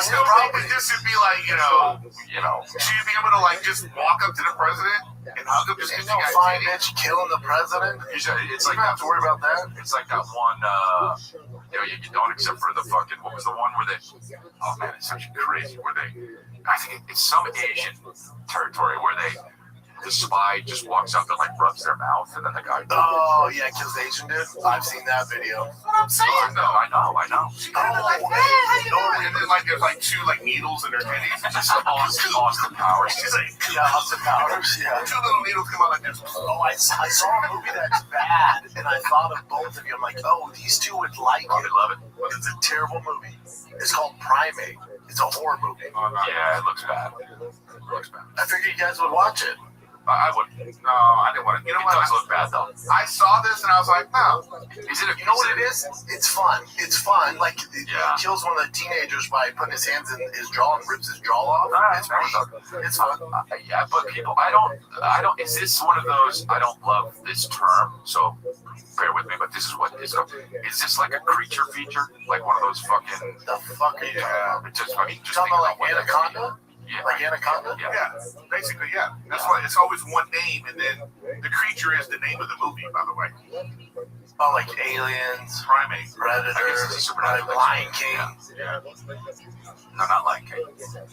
still think that this should be like, should you be able to just walk up to the president and hug him? Just ain't no fine bitch killing the president. It's like you don't have to worry about that. It's like that one. You don't, except for the fucking. What was the one where they? Oh man, it's such crazy. Where they? I think it's some Asian territory where the spy just walks up and rubs their mouth, and then the guy. Oh yeah, kills the Asian dude. I've seen that video. That's what I'm saying. I know. And then there's two needles in her titties. Just Austin Powers. She's like, Austin Powers. Yeah. 2 little needles come out like this. Oh, I saw a movie that's bad, and I thought of both of you. I'm like, oh, these two would like it. They love it. It's a terrible movie. It's called Primate. It's a horror movie. Yeah, it looks bad. I figured you guys would watch it. I wouldn't. No, I didn't want to. You know what? It does look bad, though. I saw this and I was like, no. You know what it is? It's fun. It's fun. He kills one of the teenagers by putting his hands in his jaw and rips his jaw off. It's fun. Yeah, but people, I don't. Is this one of those? I don't love this term, so bear with me. But this is what is. Is this like a creature feature? Like one of those fucking? The fuck are you talking about? Just talking about Anaconda? Yeah. Like Anaconda? Yeah, basically, yeah. That's why it's always one name, and then the creature is the name of the movie, by the way. Oh, like Aliens, Primate, Predator, Lion King. Yeah. No, not Lion King.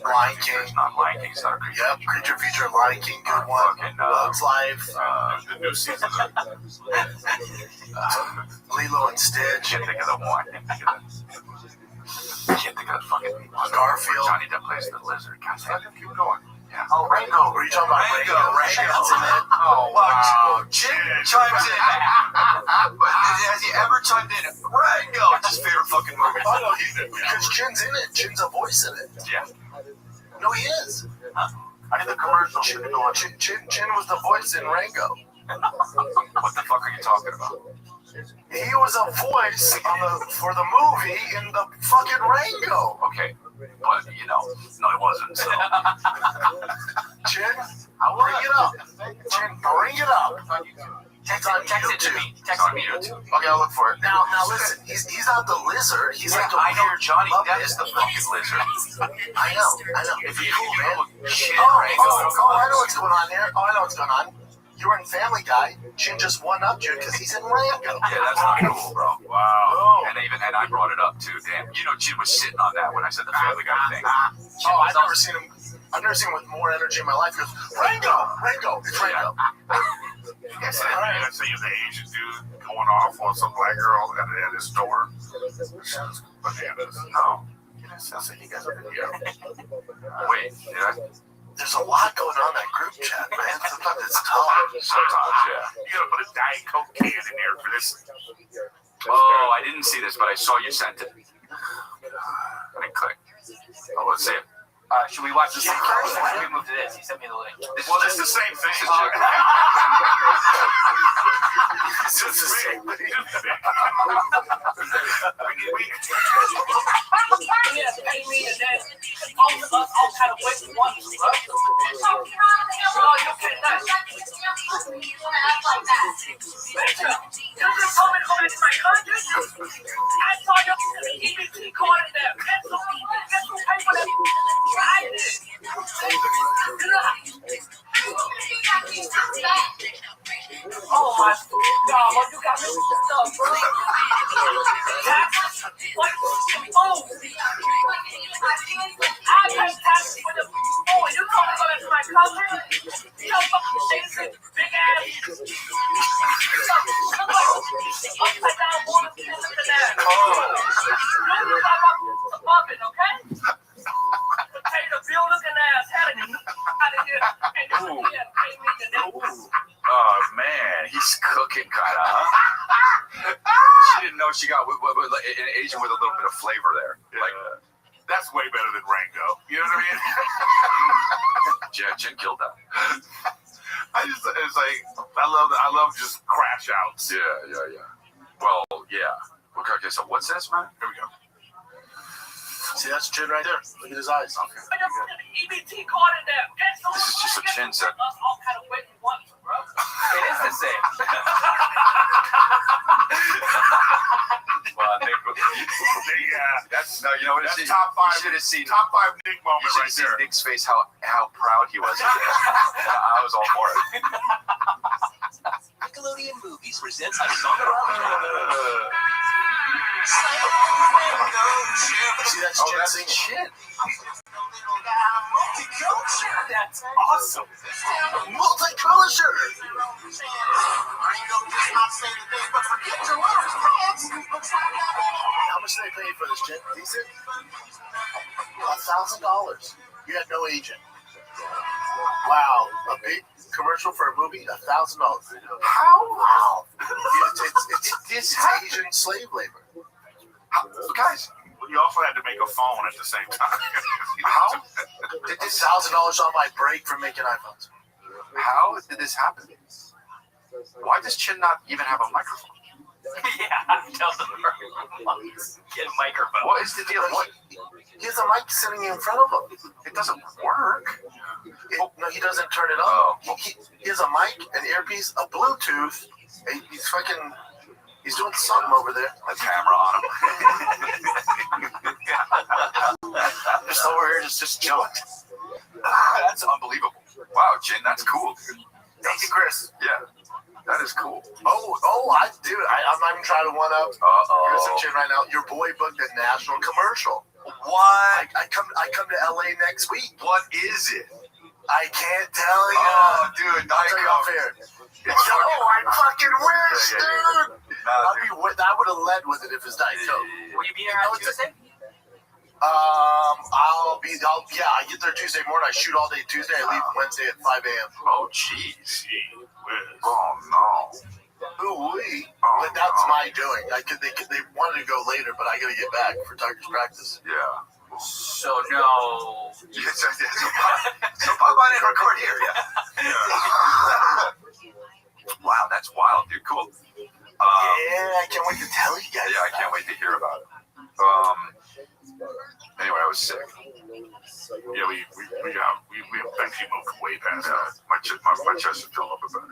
Lion King. It's not Lion King. It's not a creature. Yep, creature feature, Lion King, good one. Bugs Life. The new season. Lilo and Stitch. Can't think of the one. I can't think of the fucking Garfield. Johnny Depp plays the lizard. God damn it, keep going. Yeah. Oh, Rango. Were you talking about Rango? Rango's in it. Oh, wow. Chin chimes in. But has he ever chimed in? Rango. It's his favorite fucking movie. Oh, no, because Chin's in it. Chin's a voice in it. Yeah. No, he is. Huh? I did the commercial. Chin was the voice in Rango. What the fuck are you talking about? He was a voice for the movie in the fucking Rango. Okay, but no, it wasn't. So. Chin, bring it up. Chin, bring it up. Text it to me. Text it to me. Okay, I'll look for it. Now listen. He's not the lizard. He's like a weird Johnny Depp is the fucking lizard. I know. If you cool, man. Shit, I know what's going on there. Oh, I know what's going on. You were in Family Guy. Chin just one-upped you because he's in Rango. Yeah, that's not cool, bro. Wow. And I brought it up too. Damn, Chin was sitting on that when I said the Family Guy thing. Oh, I've never seen him with more energy in my life. He goes, Rango, it's Rango. Yes, I see you the Asian dude going off on some black girl at his store. Bananas. No. Sounds like you guys are video. Wait, there's a lot going on in that group chat, man. Sometimes it's tough. Sometimes, yeah. You gotta put a Diet Coke can in there for this. Oh, I didn't see this, but I saw you sent it. Let me click. Oh, let's see it. Should we watch this first? Or should we move to this? He sent me the link. Well, it's the same thing. It's just the same thing. I'll kind of wait for one. Oh, you cannot. You're just coming to my country. I saw your EBT card in there. That's the paper that I did. Oh my God, well, you got me fucked up, bro. Taxes? What? Oh. I pay taxes for the oh, you told me to go back to my country? You know fucking shit, big ass. Upside down water looking at. You got my bumping, okay? Potato bill looking ass had to get out of here and just pay me the next. Oh man, he's cooking, kinda, huh? She didn't know she got an Asian with a little bit of flavor there. Yeah. Like that's way better than Rango. You know what I mean? Yeah, Chin killed that. It's like I love just crash outs. Yeah. Well, yeah. Okay, so what's this, man? Here we go. See, that's Chin right there. Look at his eyes. Okay. EBT card in there. This is just a Chin set. I'll kind of wait for one, bro. It is the same. Well, that's no, you know what? That's top five. You should have seen top five Nick moment right see there. Nick's face, how proud he was. I was all for it. Nickelodeon Movies presents a song around. See, that's Chin singing. That's awesome. Multiculture. How much did they pay for this, Chin? Decent? $1,000. You had no agent. Wow, a big commercial for a movie, $1,000. How? Wow. It's Asian slave labor. Guys, you also had to make a phone at the same time. How? Did this $1,000 on my break from making iPhones? How did this happen? Why does Chin not even have a microphone? Yeah, tell them. Get a microphone. What is the deal? What? He has a mic sitting in front of him. It doesn't work. No, he doesn't turn it on. He has a mic, an earpiece, a Bluetooth. He's doing something over there. A camera on him. Just over here, just chilling. That's unbelievable. Wow, Chin, that's cool. Thank you, Chris. Yeah, that is cool. I'm not even trying to one up Chris and Chin right now. Your boy booked a national commercial. What? I come to LA next week. What is it? I can't tell you. Oh, dude, I'll tell you off air. I fucking wish, dude. I would have led with it if it's Diet Coke. Will you be here on Tuesday? I get there Tuesday morning. I shoot all day Tuesday. I leave Wednesday at 5 a.m. Oh, jeez. Oh, no. Ooh-wee. But that's my doing. They wanted to go later, but I got to get back for Tigers practice. Yeah. So, no. So Bob, I didn't record here, Wow, that's wild, dude. Cool. I can't wait to tell you guys. Yeah, I can't wait to hear about it. Anyway, I was sick. Yeah, we eventually moved way past that. My chest is filled up a bit.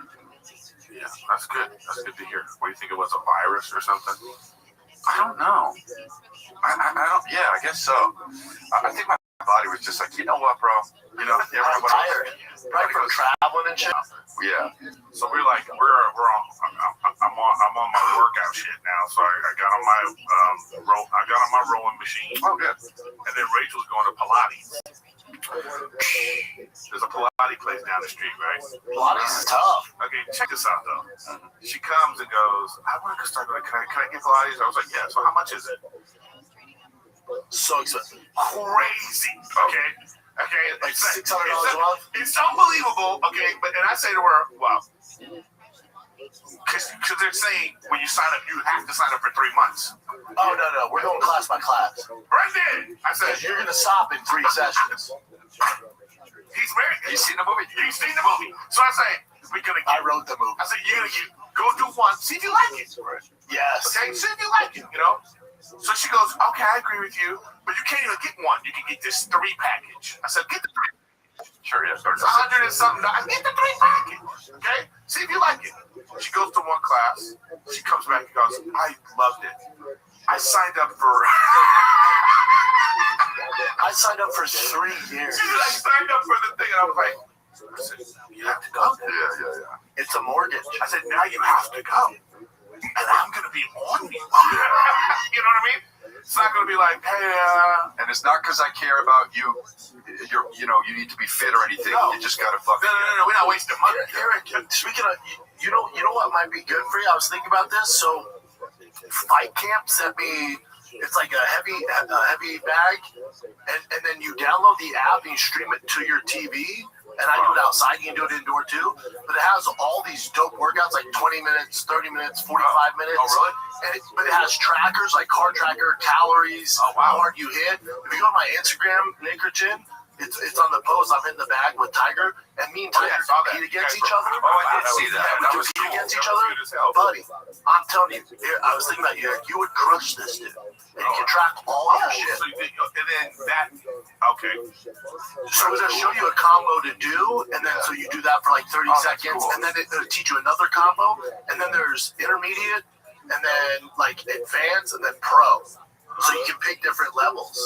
Yeah, that's good. That's good to hear. What do you think it was, a virus or something? I don't know. I don't. Yeah, I guess so. I think my body was just like, you know what, bro? You know, I'm tired. Right from traveling and shit. Yeah. So we're on. I'm on my workout shit now. So I got on my rowing machine. Oh, good. And then Rachel's going to Pilates. There's a Pilates place down the street, right? Pilates is tough. Okay, check this out though. She comes and goes, I want to start going. Can I get Pilates? I was like, yeah. So how much is it? So expensive. Crazy. Okay. Like $600 a month. It's unbelievable. Okay, and I say to her, well, because they're saying when you sign up, you have to sign up for 3 months. Oh no, we're going class by class. Right there. I said you're gonna stop in 3 sessions. He's seen the movie. So I say, I wrote the movie. I said, you go do one, see if you like it. Yes. Okay, see if you like it. So she goes, okay, I agree with you, but you can't even get one. You can get this 3 package. I said, get the 3. Sure, yes. It's $100 and something. I get the 3 package. Okay, see if you like it. She goes to one class. She comes back and goes, I loved it. I signed up for. I signed up for 3 years. I signed up for the thing, and I was like, you have to go. Yeah. It's a mortgage. I said, now you have to go. And I'm going to be on you. You know what I mean? It's not going to be like, hey, and it's not because I care about you. You need to be fit or anything. No. You just got to fucking. No, we're not wasting money. Eric, speaking of, you know what might be good for you? I was thinking about this. So, Fight Camp sent me. It's like a heavy bag, and then you download the app and you stream it to your TV. And I do it outside. You can do it indoor too. But it has all these dope workouts, like 20 minutes, 30 minutes, 45 minutes. Oh, really? But it has trackers, like carb tracker, calories, how hard you hit. If you go to my Instagram, Nickerton, it's on the post. I'm in the bag with Tiger, and me and Tiger compete against each other. Oh, I did see that. Yeah, we compete against each other. Buddy, I'm telling you, I was thinking about you. You would crush this dude. And you can track all your shit. And then that, okay. So it'll show you a combo to do, and then so you do that for like 30 seconds, cool. And then it'll teach you another combo, and then there's intermediate, and then like advanced, and then pro. So you can pick different levels.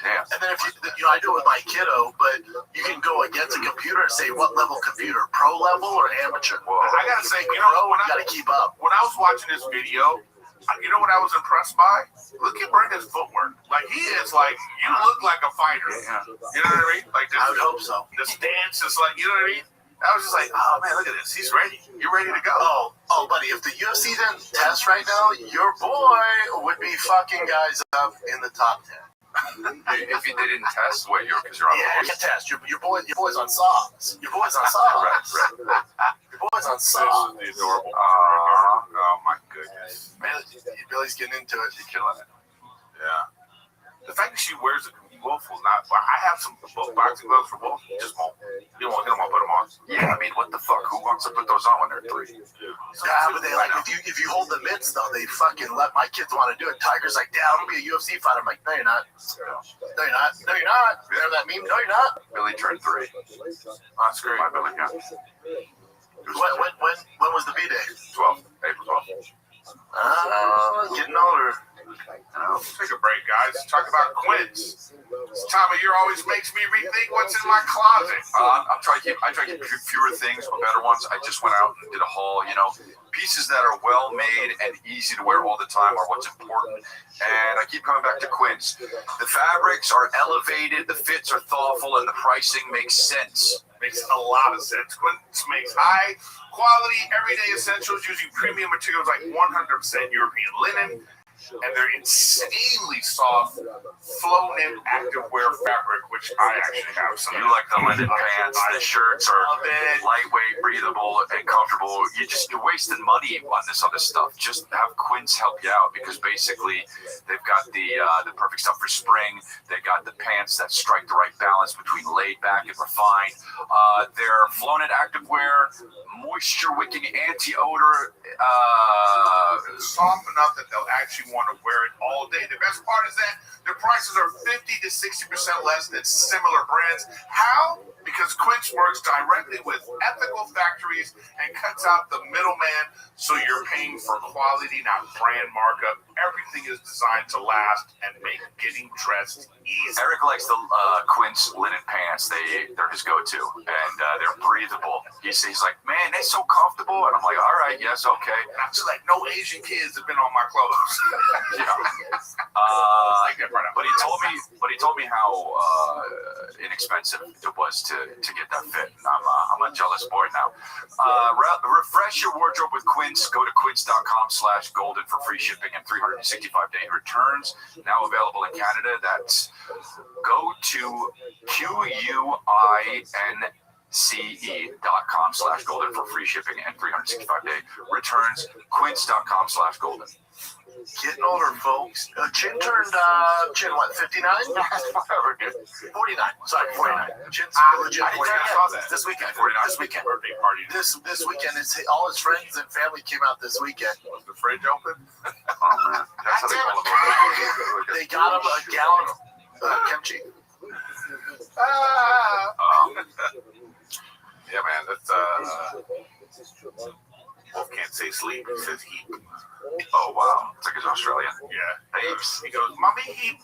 Damn. And then if I do it with my kiddo, but you can go against a computer and say what level computer, pro level or amateur. Whoa. I gotta say, when you gotta keep up. When I was watching this video, you know what I was impressed by? Look at Brendan's footwork. Like he is like, you look like a fighter. Yeah. You know what I mean? Like I would hope so. The stance is like, you know what I mean? I was just like, oh man, look at this. He's ready. You're ready to go. Oh, buddy, if the UFC didn't test right now, your boy would be fucking guys up in the top 10. If you didn't test, because you're on you can test. Your boy's on sauce. Your boy's on sauce. Right. Your boy's on sauce. This is adorable. Oh my goodness. Man, Billy's getting into it. She's killing it. Yeah. The fact that she wears a Wolf will not. I have some boxing gloves for Wolf. He just won't. He don't want to put them on. Yeah, I mean, what the fuck? Who wants to put those on when they're 3? Yeah, but they like if you hold the mitts though, they fucking let my kids want to do it. Tiger's like, Dad, I'm gonna be a UFC fighter. I'm like, no, you're not. No, you're not. No, you're not. You know that meme? No, you're not. Billy turned 3. That's great. My Billy, yeah. When was the B-Day? April 12th. Getting older. Take a break, guys. Talk about Quince. This time of year always makes me rethink what's in my closet. I try to keep fewer things but better ones. I just went out and did a haul. Pieces that are well made and easy to wear all the time are what's important. And I keep coming back to Quince. The fabrics are elevated, the fits are thoughtful, and the pricing makes sense. Makes a lot of sense. Quince makes high quality, everyday essentials using premium materials like 100% European linen. and they're insanely soft, flow-knit activewear fabric, which I actually have some. You like the linen pants, the shirts are lightweight, breathable, and comfortable. You're wasting money on this other stuff. Just have Quince help you out, because basically they've got the perfect stuff for spring. They got the pants that strike the right balance between laid back and refined. Their flow-knit activewear, moisture-wicking anti-odor, soft enough that they'll actually want to wear it all day. The best part is that their prices are 50 to 60% less than similar brands. How? Because Quince works directly with ethical factories and cuts out the middleman, so you're paying for quality, not brand markup. Everything is designed to last and make getting dressed easy. Eric likes the Quince linen pants. They're his go-to, and they're breathable. He's like, man, they're so comfortable. And I'm like, all right, yes, okay. And I'm just like, no Asian kids have been on my clothes. Yeah. But he told me how inexpensive it was to get that fit. And I'm a jealous boy now. Refresh your wardrobe with Quince. Go to quince.com/golden for free shipping and 365-day returns. Now available in Canada. That's go to QUINCE.com/golden for free shipping and 365-day returns. Quince.com/golden. Getting older, folks. Chin turned, what, 59? 49. Sorry, 49. Chin's legit 49. This weekend. 49. This weekend. Birthday party. This weekend, all his friends and family came out this weekend. Was the fridge open? Oh, man. That's how they call it. They got him a gallon of kimchi. Yeah, man, that's, Wolf can't say sleep, he says heap. Oh, wow. It's like he's Australian. Yeah. He goes, mommy heap.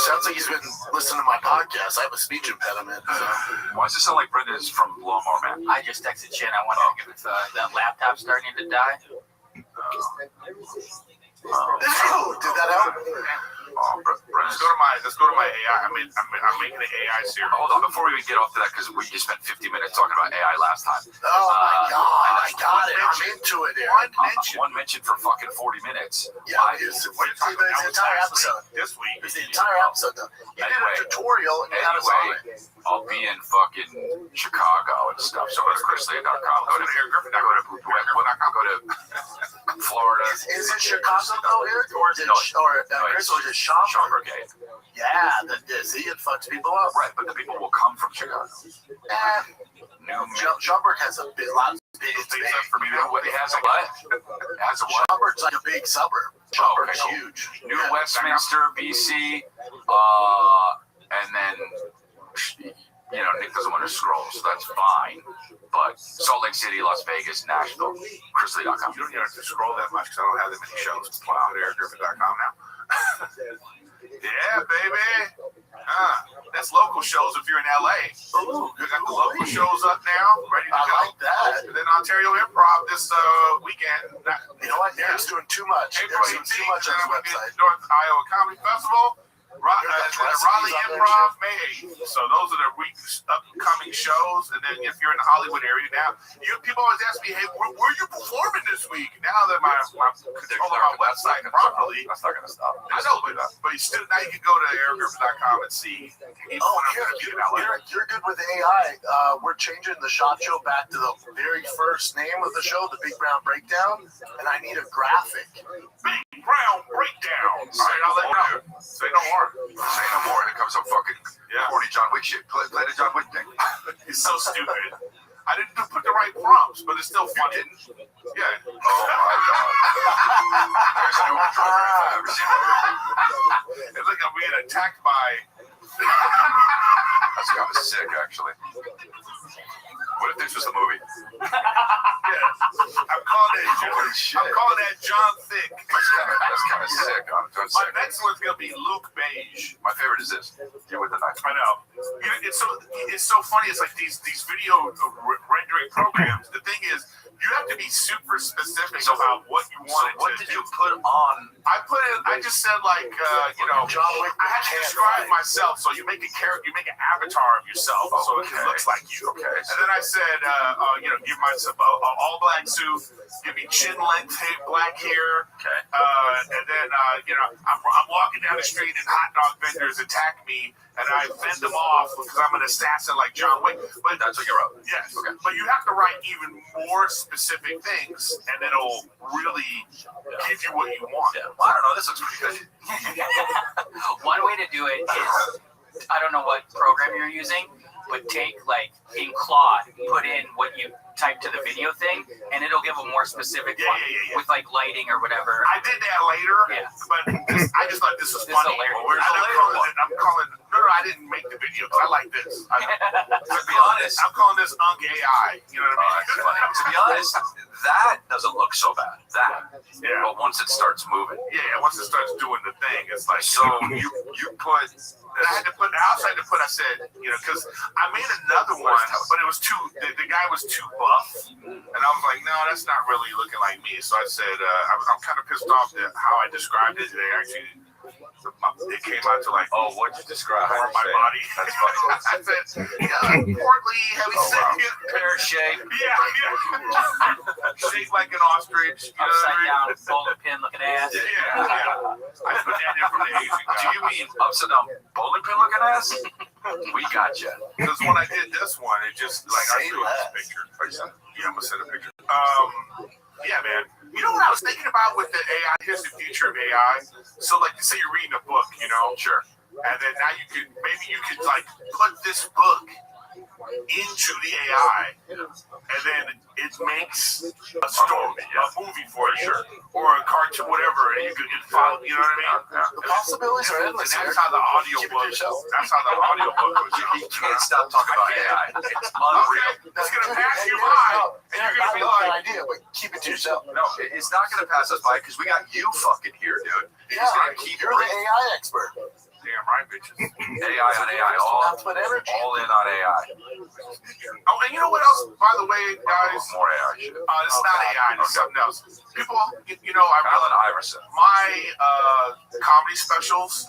Sounds like he's been listening to my podcast. I have a speech impediment. So. Why does it sound like Brenda's from Blowmore, man? I just texted Chin. I wonder if it's that laptop starting to die. Did that out? Let's go to my AI. I'm making an AI series. Hold on, before we get off to that, because we just spent 50 minutes talking about AI last time. Oh my god, I got it. I'm into it. One mention for fucking 40 minutes. Yeah, it's the entire episode. This week. It's the entire episode, though. You did a tutorial and you had us on it. I'll be in fucking Chicago and stuff. So go to chrislea.com. Go to Florida. Is it Chicago though, Eric, or is it Schaumburg? Yeah, see, it fucks people up. Right, but the people will come from Chicago. Schaumburg has a lot of big things for me. It has a what? It has a what? Schaumburg's like a big suburb. Schaumburg's huge. New Westminster, BC, and then Nick doesn't want to scroll, so that's fine. But Salt Lake City, Las Vegas, Nashville, chrislea.com. You don't even have to scroll that much because I don't have that many shows. Wow, at ericgriffin.com now. Yeah, baby. That's local shows if you're in LA. Ooh, we got the local shows up now, ready to go. I like that. And then Ontario Improv this weekend. You know what? Eric's doing too much. April 18th, doing too much on his website. North Iowa Comedy Festival. Raleigh Improv May 8th. So those are the week's upcoming shows. And then if you're in the Hollywood area now, people always ask me, hey, where are you performing this week? Now that I'm controlling my website properly. That's not going to stop. I know, but now you can go to ericgriffin.com and see. Eric, you're good with AI. We're changing the SHOT Show back to the very first name of the show, the Big Brown Breakdown, and I need a graphic. Big Brown Breakdown. All right, I'll let you know. Say no more. Say no more, and it comes up fucking corny John Wick shit. Play the John Wick thing. It's so stupid. I didn't put the right prompts, but it's still funny. Yeah. Oh my god. There's an overdrive I've ever seen. It's like I'm being attacked by. That's kind of sick, actually. What if this was the movie? Yeah. I'm calling that John Thick. That's kind of sick. My next one's gonna be Luke Beige. My favorite is this. Yeah, with the knife. I know. It's so funny. It's like these video rendering programs. The thing is, you have to be super specific about what you want. What did you put on I just said like, John Wick. I had to describe myself. So you make a character, you make an avatar of yourself, so it looks like you. Okay. And then I said, give myself all black suit, give me chin length, black hair. Okay. And then I'm walking down the street and hot dog vendors attack me, and I fend them off because I'm an assassin like John Wick. But that's what you wrote. Yes. Okay. But you have to write even more specific things, and it'll really give you what you want. Yeah. Well, I don't know. This looks pretty good. One way to do it is, I don't know what program you're using, but take like in Claude, put in what you type to the video thing, and it'll give a more specific one with like lighting or whatever. I did that later, but I just thought this was funny. I'm calling. No, I didn't make the video because I like this. To be honest, I'm calling this Unk AI. You know what I mean? To be honest, that doesn't look so bad. But once it starts moving, once it starts doing the thing, it's like so you put. And I had to put. I said, because I made another one, but it was too. The guy was too buff, and I was like, no, that's not really looking like me. So I said, I'm kind of pissed off at how I described it. They actually. It came out to like, what'd you describe? My body. That's funny. I said, portly, heavy set, pear shape. Shaped like an ostrich. Upside down, bowling pin looking ass. I put that in from the Asian guy. Do you mean upside down bowling pin looking ass? We got you. Because when I did this one, it just like I showed this picture. Yeah, I'm gonna send a picture. Yeah, man. You know what I was thinking about with the AI? Here's the future of AI. So, like, you say you're reading a book, sure, and then now you could like put this book into the AI, and then it makes a story, a movie for it, sure, or a cartoon, whatever, and you could follow. You know what I mean? The possibilities are endless. And that's how the audio book. That's how the audio book was. You can't stop talking about AI. It's unreal. It's gonna pass you by, and you're gonna be like, idea, but keep it to yourself. No, it's not gonna pass us by because we got you fucking here, dude. You're the AI expert. Damn right, bitches. AI on AI, all in on AI. Oh, and you know what else, by the way, guys? More AI shit. It's not AI, it's something else. People, Alan Iverson. My comedy specials,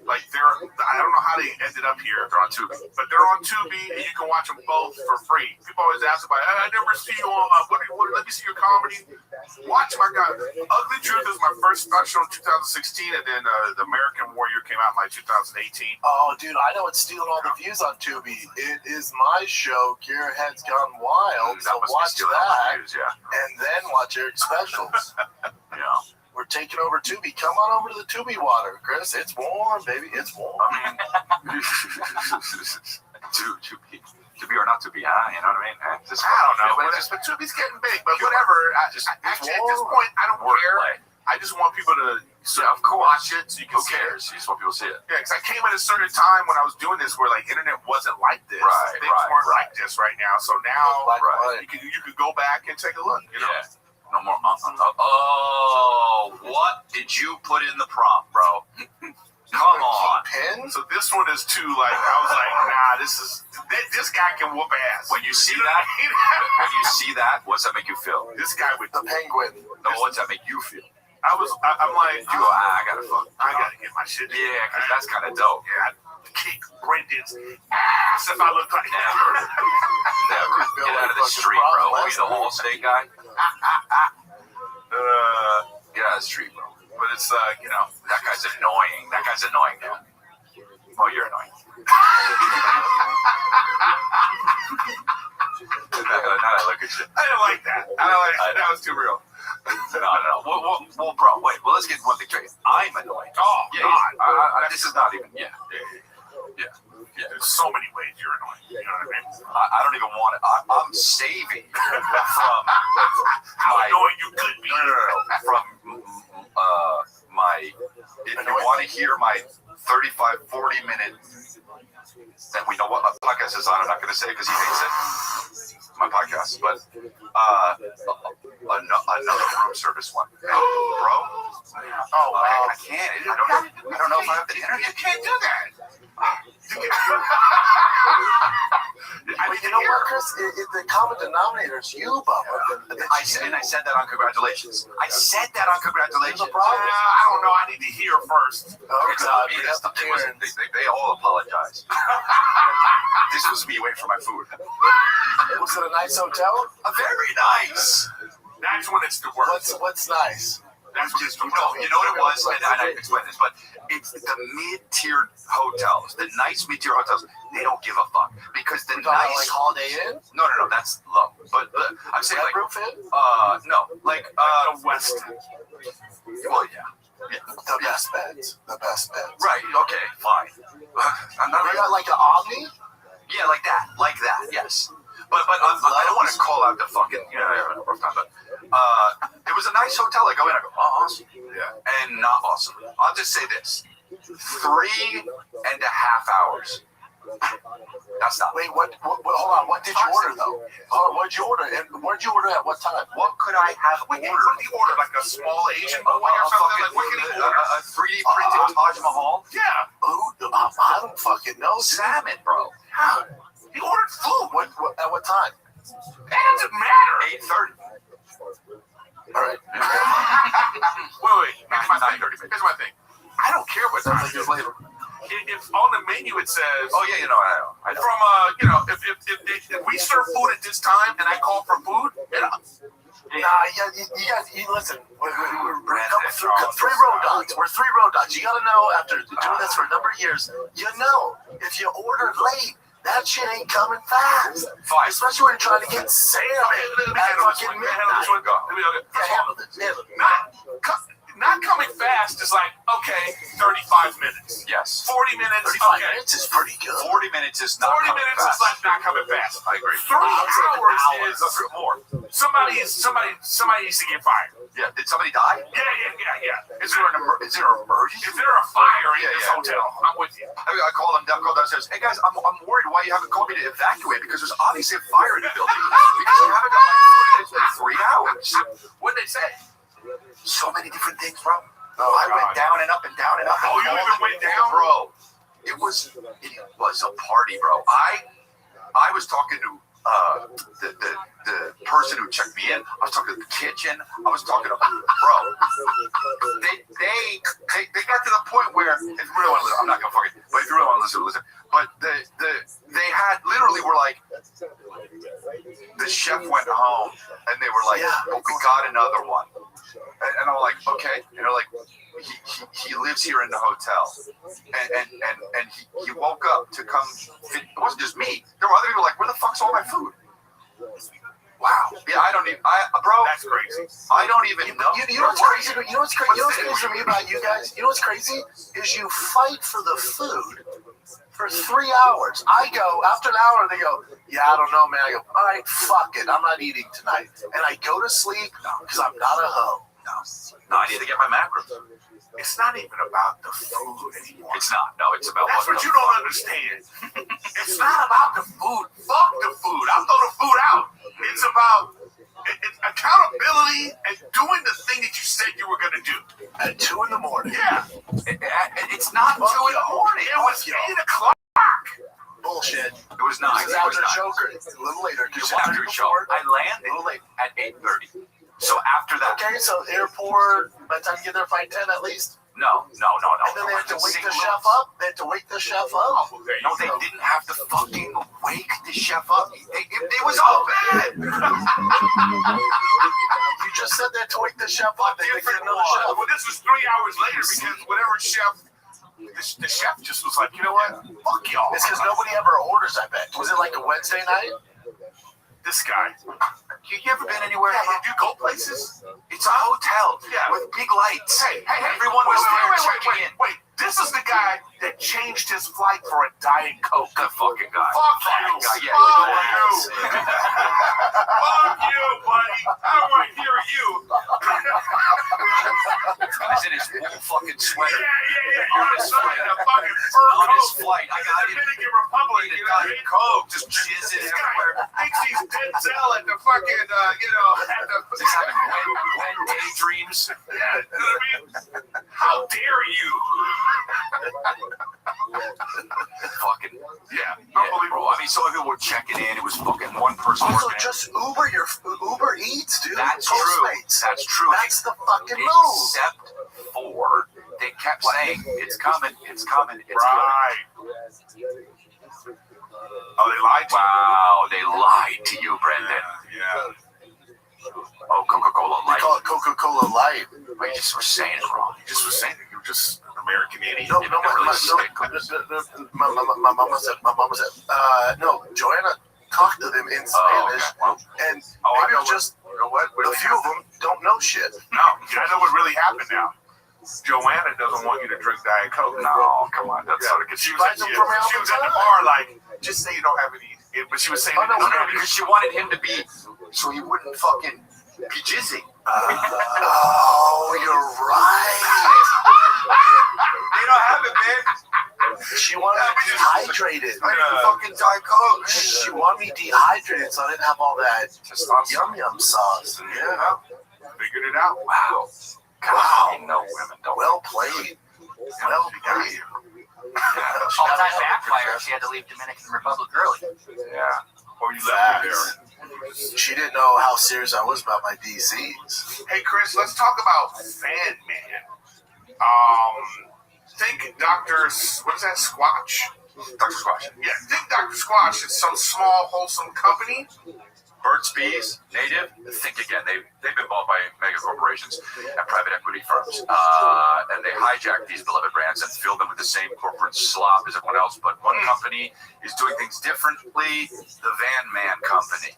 like I don't know how they ended up here. They're on Tubi. But they're on Tubi, and you can watch them both for free. People always ask about, I never see you on, let me see your comedy. Watch my guy. Ugly Truth is my first special in 2016, and then The American Warrior came out in like 2018. Oh, dude, I know it's stealing all the views on Tubi. It is my show, Gearhead's Gone Wild. So watch that, and then watch Eric's specials. We're taking over Tubi. Come on over to the Tubi water, Chris. It's warm, baby. It's warm. I mean, to be or not to be, you know what I mean? I don't know, but Tubi's getting big. But whatever. Actually, at this point, I don't care. I just want people to watch it so you can see it. You just want people to see it. Yeah, because I came at a certain time when I was doing this where like internet wasn't like this. Things weren't like this right now. So now you can go back and take a look. You know. No more. What did you put in the prompt, bro? Come on. So this one is too like I was like, nah, this guy can whoop ass. When you see that, what's that make you feel? This guy with the penguin. No, what's that make you feel? I'm like, you go, I gotta get my shit. Yeah, because that's kind of dope. Yeah, I'd kick Brendan's ass if I look like Never. Get out of the street, bro. Are you the whole state guy? Get out of the street, bro. But it's that guy's annoying. That guy's annoying, man. Oh, you're annoying. Now I look at you. I didn't like that. That was too real. No. Well, bro, wait. Well, let's get one thing straight. I'm annoying. Oh, God. This is not even. Yeah. There's so many ways you're annoying. You know what I mean? I don't even want it. I'm saving you from how annoying you could be. From my. If you want to hear my 35, 40 minute. Then we know what my podcast is on. I'm not going to say it because he hates it. My podcast, but another room service one, bro. I can't. I don't know if I have the internet. You can't do that. But you know what, Chris? The common denominator is you, Bubba. I said that on congratulations. I said that on congratulations. The problem? I don't know. I need to hear first. It's not me. They all apologize. This was me waiting for my food. Was it a nice hotel? Very nice. That's when it's the worst. What's nice? That's when it's the No, you know what it was? And I explained this, but it's the mid-tier hotels, the nice mid-tier hotels. They don't give a fuck because the nice like Holiday Inn. No, that's low. But I'm saying like no, like the West. Well, yeah. The best beds. Right. Okay. Fine. I'm not. We got like an Omni. Yeah, like that. Yes. But I don't want to call out the fucking rough time, but it was a nice hotel. I go in, I go, oh, awesome, yeah, and not awesome. I'll just say this: 3.5 hours. That's not. Wait, what? Hold on. What did you order though? Hold on, what did you order? And where'd you order at what time? What could I have ordered? He ordered like a small Asian boy or something. Like, what can he order? A 3D printed Taj Mahal? Yeah. Ooh, I don't fucking know. Salmon, bro. How? He ordered food. At what time? That doesn't matter. 8:30. All right. Wait. Here's my thing. I don't care what time it is later. If on the menu it says, oh yeah, I know. From if we serve food at this time and I call for food, you guys, listen. We're three road dogs. We're three road dogs. You gotta know after doing this for a number of years. You know, if you ordered late, that shit ain't coming fast. Fine. Especially when you're trying to get salmon at fucking midnight. Handle this. Not coming fast is like, okay, 35 minutes. Yes. 40 minutes. 35 okay. minutes is pretty good. 40 minutes is not 40 coming minutes fast. is like not coming fast. I agree. 3 hours is more. Somebody needs to get fired. Yeah. Did somebody die? Yeah. Is there an emergency? Is there a fire in this hotel? I'm with you. I call them downstairs. Hey guys, I'm worried why you haven't called me to evacuate because there's obviously a fire in the building because you haven't got my food. It's been 3 hours. What'd they say? So many different things, bro. I went down and up and down and up. Oh, you even went down, bro. It was a party, bro. I was talking to the person who checked me in. I was talking to the kitchen. I was talking to bro. They got to the point where if you really want to listen, I'm not gonna fucking. But if you really want to listen. But they had literally were like the chef went home and they were like, oh, we got another one. And I'm like, okay. And they're like, he lives here in the hotel, and he woke up to come. It wasn't just me. There were other people like, where the fuck's all my food? Wow. Yeah, I don't even. Bro, that's crazy. I don't even know. You know what's crazy? You know what's crazy? You know what's crazy for me about you guys? You know what's crazy is you fight for the food for 3 hours. I go after an hour. They go, yeah, I don't know, man. I go, all right, fuck it. I'm not eating tonight, and I go to sleep because I'm not a hoe. No, I need to get my macros. It's not even about the food anymore. It's not. No, it's about. That's what you don't understand. It's not about the food. Fuck the food. I'll throw the food out. It's about accountability and doing the thing that you said you were going to do. At 2 in the morning. Yeah. It's not 2 in the morning. It was 8 o'clock. Bullshit. It was not. It was after Joker. It's a little later. It was after a show. I landed at 8:30. So after that. Okay, so airport, by the time you get there, by 10 at least? No. And then they had to wake the chef up? They had to wake the chef up? No, they didn't have to fucking wake the chef up. It was all bad. You just said they had to wake the chef up. They had to get another chef. Well, this was 3 hours later because whatever chef, the chef just was like, you know what? Fuck y'all. It's because nobody ever orders, I bet. Was it like a Wednesday night? This guy. You ever been anywhere? Yeah, you go places? It's a hotel with big lights. Hey, everyone was there checking in. Wait, this is the guy that changed his flight for a Diet Coke. Good fucking guy. Fuck you. Fuck you. Fuck you, buddy. I don't want to hear you. He's in his wool fucking sweater. Yeah. You're in a fucking fur coat. On his flight. I got it. Dominican Republic. A Diet Coke. Just jizzing everywhere. Thinks he's Denzel at the fucking, at the... Just having wet daydreams. Yeah, you know what I mean? How dare you? Fucking unbelievable. I mean, some of people were checking in. It was fucking one person. Also, working. just Uber Eats, dude. That's Postmates. true. That's true. That's the fucking move. Except for they kept saying it's coming, it's coming, it's Right. Oh, they lied to you. Wow, they lied to you, Brendan. Yeah. Oh, Coca-Cola They Light. call it Coca-Cola Light. But you just were saying it wrong. You just were saying that you were just an American idiot. No, You no, never really my mama said, no, Joanna talked to them in Spanish, and maybe just a few of them don't know shit. No, I know what really happened now. Joanna doesn't want you to drink Diet Coke. No, come on. That's sort of She was at the bar like, just say you don't have any. But she was saying, no, because she wanted him to be, so he wouldn't fucking be jizzy. Oh, you're right. They don't have it, man. She wanted me dehydrated. Fucking Diet Coke. She wanted me dehydrated, so I didn't have all that yum sauce. Yeah, figured it out. Wow. God, no women don't. Well played. Well played. All-time backfire. She had to leave Dominican Republic early. Yeah. Or you left me there. She didn't know how serious I was about my DCs. Hey, Chris, let's talk about Fan Man. Think Doctor's, what is that, Squatch? Dr. Squatch. Yeah, think Dr. Squatch is some small, wholesome company. Burt's Bees, Native, think again. They've been bought by mega corporations and private equity firms. And they hijack these beloved brands and fill them with the same corporate slop as everyone else. But one company is doing things differently, the Van Man Company.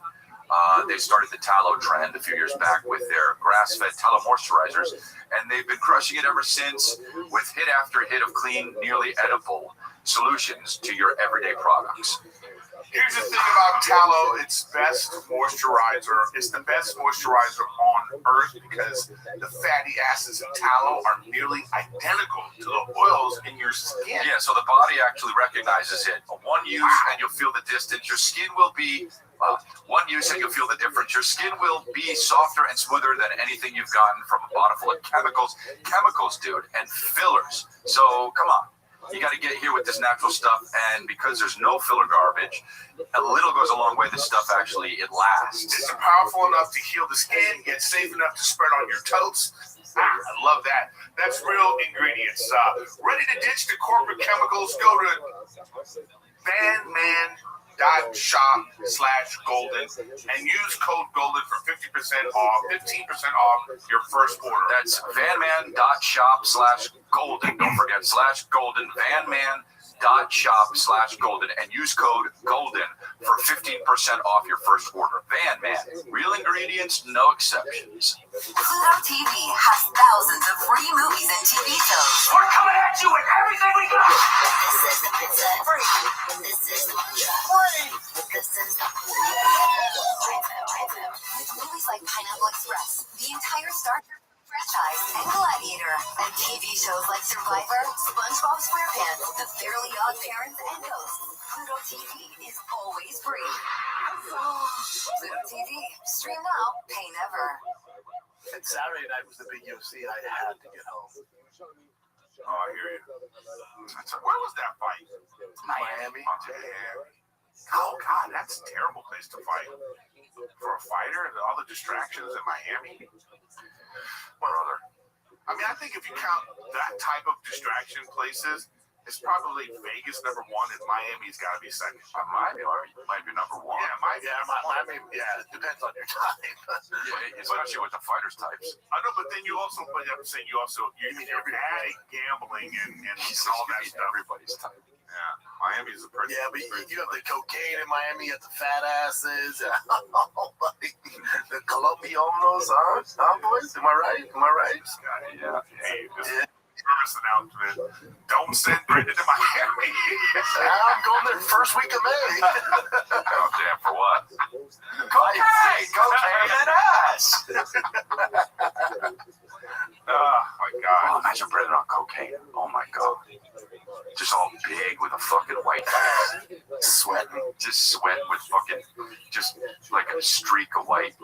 They started the tallow trend a few years back with their grass-fed tallow moisturizers, and they've been crushing it ever since with hit after hit of clean, nearly edible solutions to your everyday products. Here's the thing about tallow, it's best moisturizer. It's the best moisturizer on earth because the fatty acids in tallow are nearly identical to the oils in your skin. Yeah, so the body actually recognizes it. One use and you'll feel the distance. Your skin will be, one use and you'll feel the difference. Your skin will be softer and smoother than anything you've gotten from a bottle full of chemicals. Chemicals, dude, and fillers. So, come on. You got to get here with this natural stuff, and because there's no filler garbage, a little goes a long way. This stuff actually, it lasts. It's powerful enough to heal the skin, yet safe enough to spread on your toast. I love that. That's real ingredients. Ready to ditch the corporate chemicals? Go to vanman.shop/golden and use code golden for 50% off, 15% off your first order. That's vanman.shop/golden. Don't forget /golden. vanman.shop/golden and use code golden for 15% off your first order. Van Man, real ingredients, no exceptions. Pluto TV has thousands of free movies and TV shows. We're coming at you with everything we got. This is free. This is free. This is with movies like Pineapple Express, the entire Star Trek franchise, and Gladiator, and TV shows like Survivor, SpongeBob SquarePants, The Fairly Odd Parents, and Ghosts. Pluto TV is always free. Pluto TV, stream now, pay never. And Saturday night was the big UFC. I had to get home. Oh, I hear you. Where was that fight? Miami. Oh, God, that's a terrible place to fight. For a fighter, and all the distractions in Miami. Brother. I mean, I think if you count that type of distraction places, it's probably Vegas #1 and Miami's got to be second. Miami might be #1. Yeah, Miami. It depends on your time. Yeah, especially with the fighters types. I know, but then you also, but I'm saying you're adding gambling and all that stuff. Everybody's type. Yeah, Miami's a pretty. Yeah, but you have the cocaine in Miami, you have the fat asses, the Colombianos, huh, boys? Am I right? Yeah. Hey, this service announcement. Don't send Brendan to Miami. I'm going there first week of May. Oh, damn, for what? Cocaine and ass. Oh, my God. Oh, imagine Brendan on cocaine. Oh, my God. Just all big with a fucking white face. Sweating. Just sweating with fucking, just like a streak of white.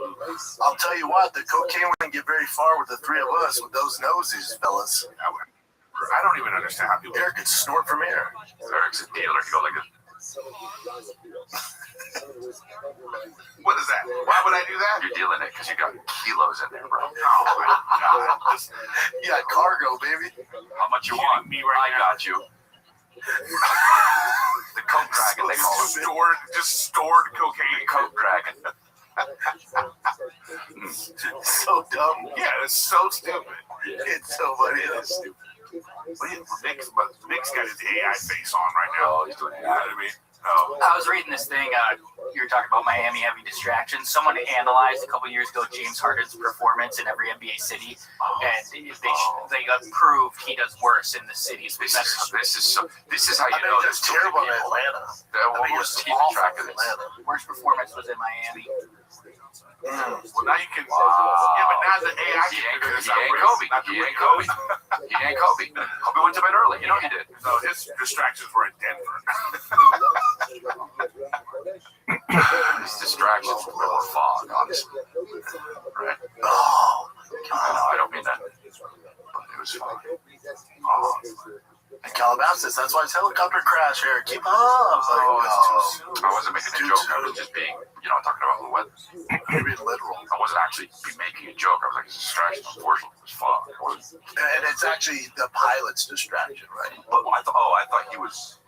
I'll tell you what, the cocaine wouldn't get very far with the three of us with those noses, fellas. I don't don't even understand how people. Eric could snort from air. Eric's a dealer. He go like this. What is that? Why would I do that? You're dealing it because you got kilos in there, bro. Oh my God. You got cargo, baby. How much you want? Me right I got you. The coke dragon, they call it. Just stored cocaine. Coke dragon. So dumb. Yeah, it's so stupid. It's so funny. It's stupid. Nick's got his AI face on right now. Oh, he's doing You know what I mean? Oh. I was reading this thing. You were talking about Miami having distractions. Someone analyzed a couple years ago James Harden's performance in every NBA city, and they proved he does worse in the cities. This is how you I mean, know that's there's terrible in Atlanta. What was keeping track of this? Worst performance was in Miami. Well, now you can. Yeah, but now the AI He can ain't figure this Kobe. out. He ain't Kobe. He ain't Kobe. Kobe went to bed early. You know he did. So his distractions were in Denver. His distractions were more fog, honestly. Right? Oh, I don't mean that. But it was fog. Oh. in Calabasas. That's why it's helicopter crash here. Keep up. It's too soon. I wasn't making a joke. I was just being, talking about the weather. You're being literal. I wasn't actually making a joke. I was like, it's a distraction. Unfortunately, it was fog. And it's actually the pilot's distraction, right? But I thought he was.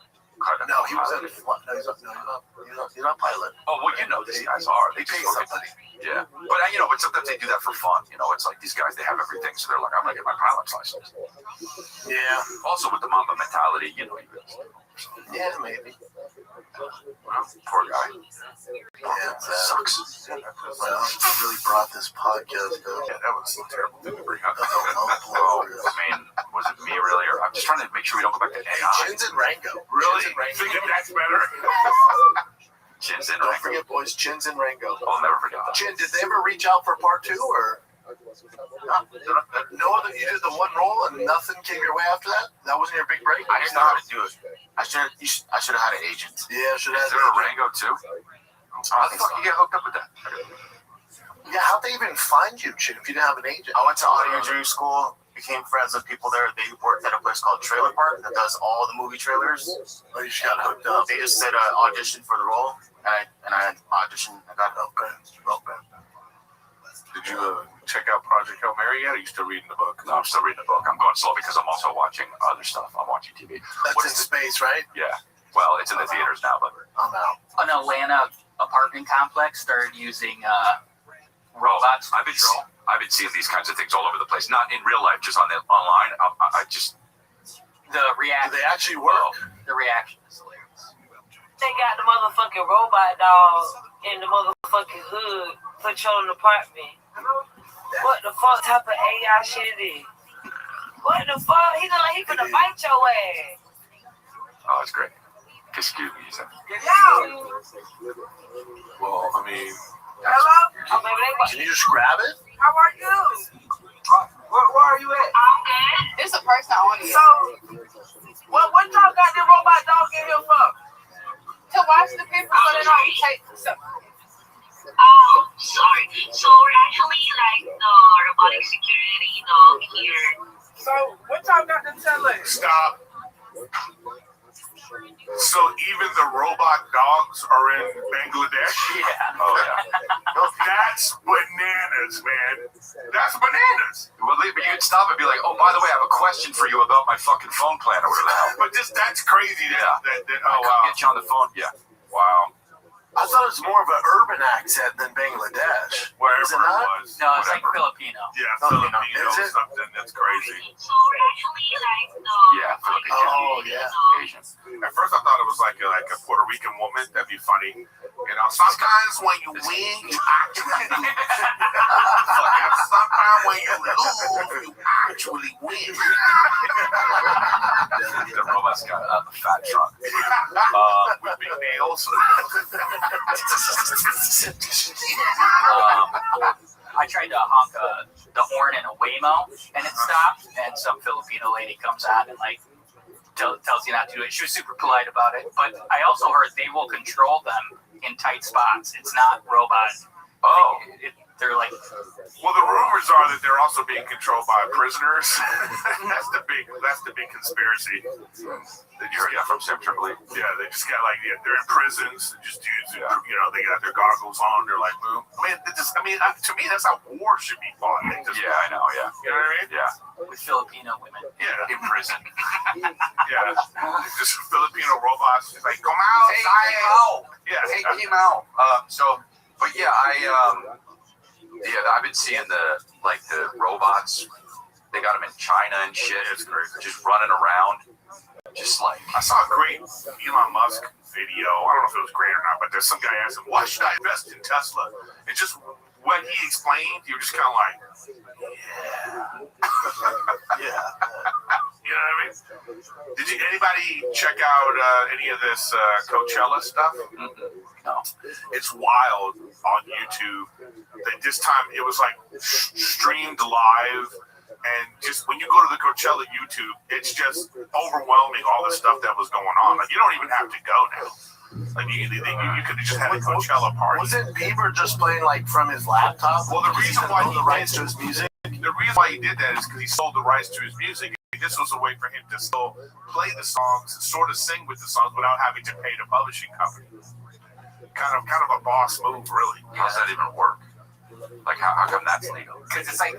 No, he was at a flight. No, he's not pilot. Oh, well, these guys are. They pay somebody. Yeah. But, but sometimes they do that for fun. It's like these guys, they have everything. So they're like, I'm going to get my pilot's license. Yeah. Also with the Mamba mentality, Yeah, maybe. Well, poor guy. Yeah, sucks. Well, you really brought this podcast up. Yeah, that was so terrible to bring up. Oh, was it me really? Or I'm just trying to make sure we don't go back to AI. Chins and Rango. Really? Chins and Rango. Think that's better? Chins and Don't Rango. forget, boys, Chins and Rango. I'll never forget that. Chin, did they ever reach out for part 2, or? No other, you did the one roll and nothing came your way after that? That wasn't your big break? I didn't know how to do it. I should have had an agent. Yeah, should have. Is there a Rango too? How the fuck you get hooked up with that? Yeah, how'd they even find you, Chin, if you didn't have an agent? I went to audio engineering school, became friends with people there. They worked at a place called Trailer Park that does all the movie trailers. Oh, you just got hooked up. They just said audition for the role, and I auditioned. I got okay. Did you check out Project Hail Mary yet? Or are you still reading the book? No, I'm still reading the book. I'm going slow because I'm also watching other stuff. I'm watching TV. That's in space, right? Yeah. Well, it's in the theaters now, but I'm out. An Atlanta apartment complex started using robots. I've been seeing these kinds of things all over the place. Not in real life, just online. I just the reaction. Do they actually work? The reaction is hilarious. They got the motherfucking robot dog in the motherfucking hood patrolling the apartment. What the fuck type of AI shit it is? What the fuck? He look like he finna bite your ass. Oh, it's great. Excuse me, you said. Yo! Well, I mean... Hello? Oh, baby, Can you just grab it? How are you? Where are you at? I'm good. It's a person I want to So, what y'all got the robot dog in here for? to watch the people so they don't take something. Oh, sorry. So we're actually like the robotic security dog here. So what y'all got to tell us? Stop. So even the robot dogs are in Bangladesh? Yeah. Oh, yeah. That's bananas, man. That's bananas. Well, but you could stop and be like, oh, by the way, I have a question for you about my fucking phone plan or whatever. But that's crazy. Yeah. Oh, wow. Get you on the phone. Yeah. Wow. I thought it was more of an urban accent than Bangladesh. Wherever Is it not? was. No, it's like Filipino. Yeah, Filipino. Filipino Is it? something. That's crazy. So we're actually like the Yeah, Filipino. Oh, yeah. Asian. At first, I thought it was like a Puerto Rican woman. That'd be funny. Sometimes when you win, you actually lose. Sometimes when you lose, you actually win. The robot's got a fat trunk. With big nails. I tried to honk the horn in a Waymo, and it stopped. And some Filipino lady comes on and tells you not to do it. She was super polite about it. But I also heard they will control them in tight spots. It's not robot. Oh. They're like, well, the rumors are that they're also being controlled by prisoners. that's the big conspiracy. Did you hear that from Sam Tripoli? Yeah, they just got they're in prisons. Just dudes, they got their goggles on. They're like, boom. To me, that's how war should be fought. I know. Yeah. You know what I mean? Yeah. with Filipino women in prison. Just Filipino robots. Just like, come out, take him out. Yeah, take him out. But yeah, I've been seeing the robots. They got them in China and shit. It's crazy. Just running around. Just like I saw a great Elon Musk video. I don't know if it was great or not, but there's some guy asked him, "Why should I invest in Tesla?" And just when he explained, you were just kind of like, "Yeah." You know what I mean? Did anybody check out any of this Coachella stuff? No. It's wild on YouTube. That this time it was like streamed live. And just when you go to the Coachella YouTube, it's just overwhelming all the stuff that was going on. Like you don't even have to go now. Like you could just have a Coachella party. Wasn't Bieber just playing like from his laptop? Well, the reason why the rights to his music. The reason why he did that is because he sold the rights to his music. This was a way for him to still play the songs, sort of sing with the songs without having to pay the publishing company. Kind of a boss move, really. How does that even work? Like how come that's legal? Because it's like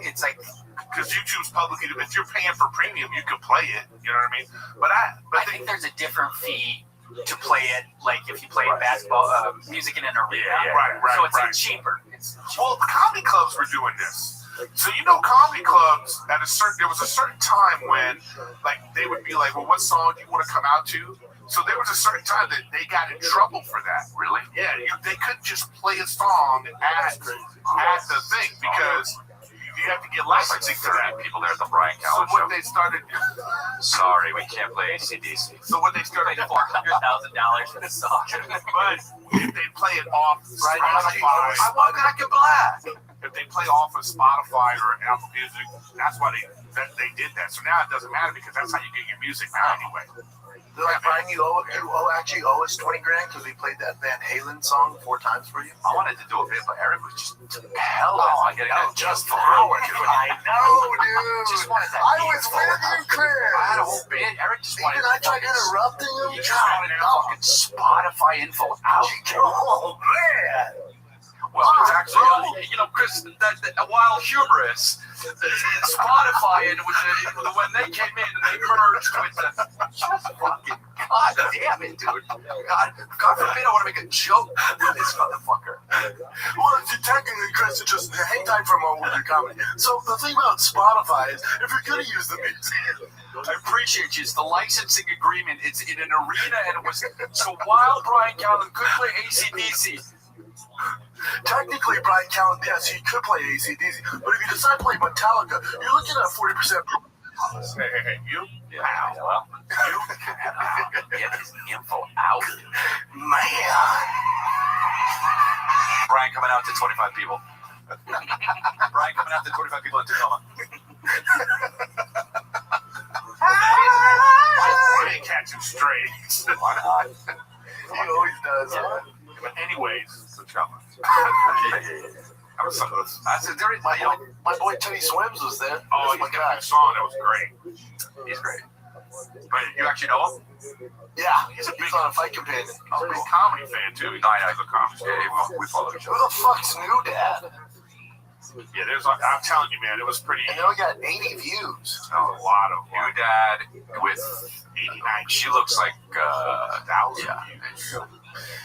because YouTube's publicly, if you're paying for premium, you can play it. You know what I mean? But I think there's a different fee to play it. Like if you play basketball music in an arena, right. So it's like cheaper. Well, comedy clubs were doing this. So comedy clubs there was a certain time when they would be like, well, what song do you want to come out to? So there was a certain time that they got in trouble for that. Really? Yeah, they couldn't just play a song at the thing because you have to get licensing for that. People there at the Brian Callen show. So what they started... Sorry, we can't play AC/DC. So what they started... $400,000 for this song. But if they play it off Spotify... I want that black. If they play off of Spotify or Apple Music, that's why they did that. So now it doesn't matter because that's how you get your music now anyway. They're like, Brian, you actually owe us $20,000 because we played that Van Halen song 4 times for you. I wanted to do a bit, but Eric was just hell on getting that just for hours. I know, dude. Just wanted that. I was with you, Chris. I had a whole bit. Eric just wanted. Even I tried interrupting him. He just wanted fucking Spotify info out. Oh man. Well, it's actually, Chris, that wild hubris, Spotify, and when they came in and they merged with just fucking, God damn it, dude. God forbid I want to make a joke with this motherfucker. Well, technically, Chris, just hang tight for a moment with your comedy. So the thing about Spotify is, if you're going to use the music, I appreciate you. It's the licensing agreement. It's in an arena, and it was so while Brian Callen could play AC/DC. Technically, Brian Callen, yes, he could play AC/DC, but if you decide to play Metallica, you're looking at 40%. Hey, you? Yeah, well, you get his info out. Man. Brian coming out to 25 people. Brian coming out to 25 people in Tacoma. I didn't catch him straight. Why not? He always does. But anyways, I was some of those. I said, my boy Teddy Swims was there. Oh, my God, song that was great. He's great. But you actually know him? Yeah, he's on a Fight Companion. Oh, he's a comedy fan too. He's a comedy fan. Yeah, we follow each other. Who the fuck's New Dad? Yeah, I'm telling you, man, it was pretty. And they only got 80 views. That was a lot of New Dad with 89. She looks like 1,000 views.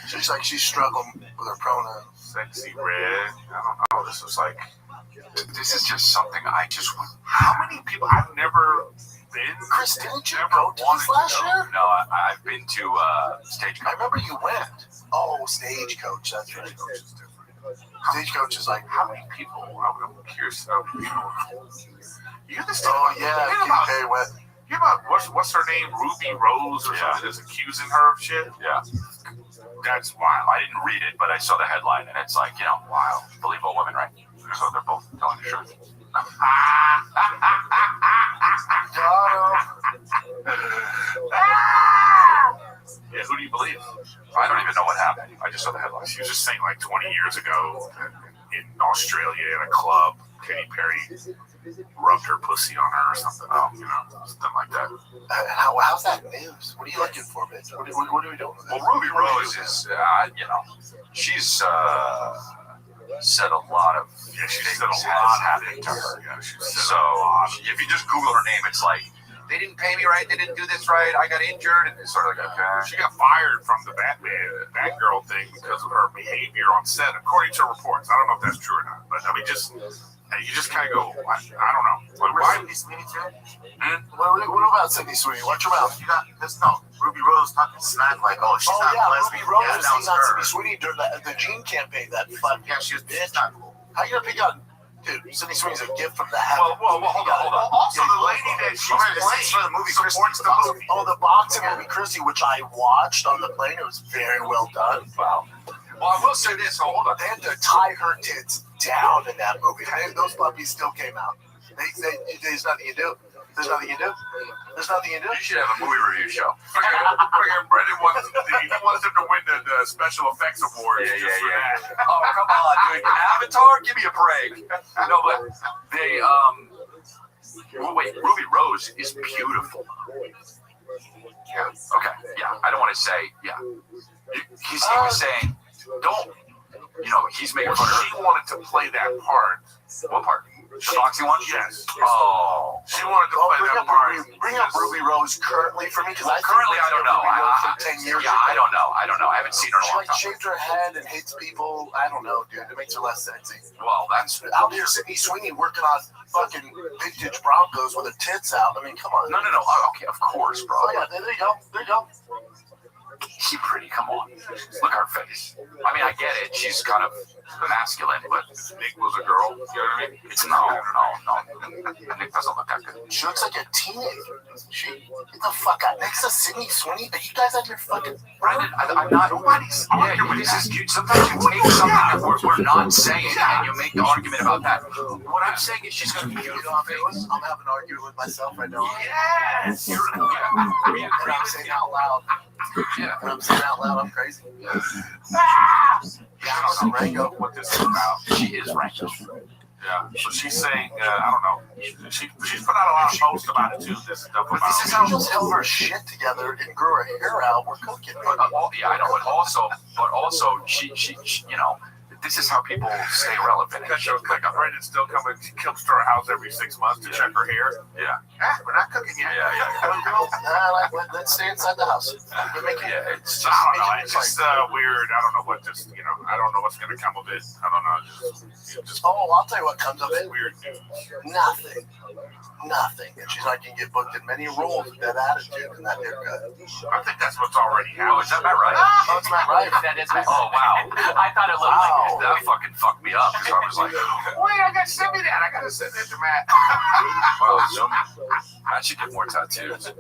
She's like she's struggling with her pronouns. Sexy red. I don't know. This was like. This is just something I just want. How many people? I've never been. Chris, didn't you go to this last year? No, I've been to Stagecoach. I remember you went. Oh, Stagecoach. That's right. Stagecoach is like how many people? I'm curious. You this? Oh yeah, Kim K went. You about what's her name? Ruby Rose or something that's accusing her of shit? Yeah. That's wild. I didn't read it, but I saw the headline, and it's like, wow, believe all women, right? So they're both telling the truth. Yeah, who do you believe? I don't even know what happened. I just saw the headline. She was just saying like 20 years ago. in Australia in a club. Katy Perry rubbed her pussy on her or something. Something like that. How's that news? What are you looking for, bitch? What are we doing? Well, Ruby Rose is, she's said a lot of things has happened to her. So if you just Google her name, it's like, they didn't pay me right, they didn't do this right, I got injured, and it's sort of like, okay. She got fired from the Batgirl thing because of her behavior on set, according to reports. I don't know if that's true or not, but I mean, you just kind of go, I don't know. Why Sydney Sweeney too? What about Sydney Sweeney? Watch your mouth. You got this? No, Ruby Rose talking smack like, she's not a lesbian. Ruby Rose is not Sydney Sweeney during the Gene campaign. That fuck. Yeah, she was bitch. Not cool. How you gonna pick out? Dude, Sydney Sweeney's a gift from the heaven. Well, hold on. Also, the lady that she was playing for the movie supports the movie. Oh, the boxing movie, Chrissy, which I watched on the plane. It was very well done. Wow. Well, I will say this. Hold on. They had to tie her tits down in that movie. Those puppies still came out. There's nothing you do. There's nothing you do. You should have a movie review show. Brendan wants them to win the special effects award. Yeah. Oh, come on, dude. Avatar? Give me a break. No, but they, wait, Ruby Rose is beautiful. Yeah. Okay. Yeah. I don't want to say, yeah. He was saying, don't, he's making fun of her. She wanted to play that part. What part? The boxing one? Yes. Oh. She wanted to play that part. Bring up Ruby Rose currently for me, because currently I don't know. For 10 years ago. I don't know. I haven't seen her in a long time. She shaved her head and hates people. I don't know, dude. It makes her less sexy. Well, that's out here, Sydney Sweeney working on fucking vintage Broncos with her tits out. I mean, come on. No. Oh, okay, of course, bro. Oh yeah, there you go. She pretty, come on. Look at her face. I mean, I get it. She's kind of masculine, but Nick was a girl. You know what I mean? It's no. Nick doesn't look that good. She looks like a teenager. Get the fuck out. Next to Sydney Sweeney, but you guys have your fucking... Brendan, I'm not... Nobody's... Yeah, this is cute. Sometimes you take something that we're not saying, and you make the argument about that. What I'm saying is she's going to be beautiful. I'm having an argument with myself right now. Yes! And I'm saying out loud. Yeah. And I'm saying out loud, I'm crazy. Yeah. I don't know, Rango, what this is about. She is Rango. Yeah. So she's saying, I don't know. She's put out a lot of posts about it too. This stuff about. This is how she'll held her shit together and grew her hair out. We're cooking. But I know. But also, she this is how people stay relevant. Like a friend is still coming, comes to her house every 6 months to check her hair. Yeah. We're not cooking yet. Yeah. Let's stay inside the house. It's just, I don't know. It's just weird. I don't know what this. I don't know what's gonna come of it. I don't know. Just I'll tell you what comes of it. Weird. Nothing. And she's like, you can get booked in many roles with that attitude and that haircut. I think that's what's already happening. Oh, is that Matt Rife? Oh, it's Matt Rife. That is Matt. Oh, wow. I thought it looked like it. That fucking fucked me up because I was like, wait, I got to send me that. I got to send it to Matt. Well, Matt should get more tattoos.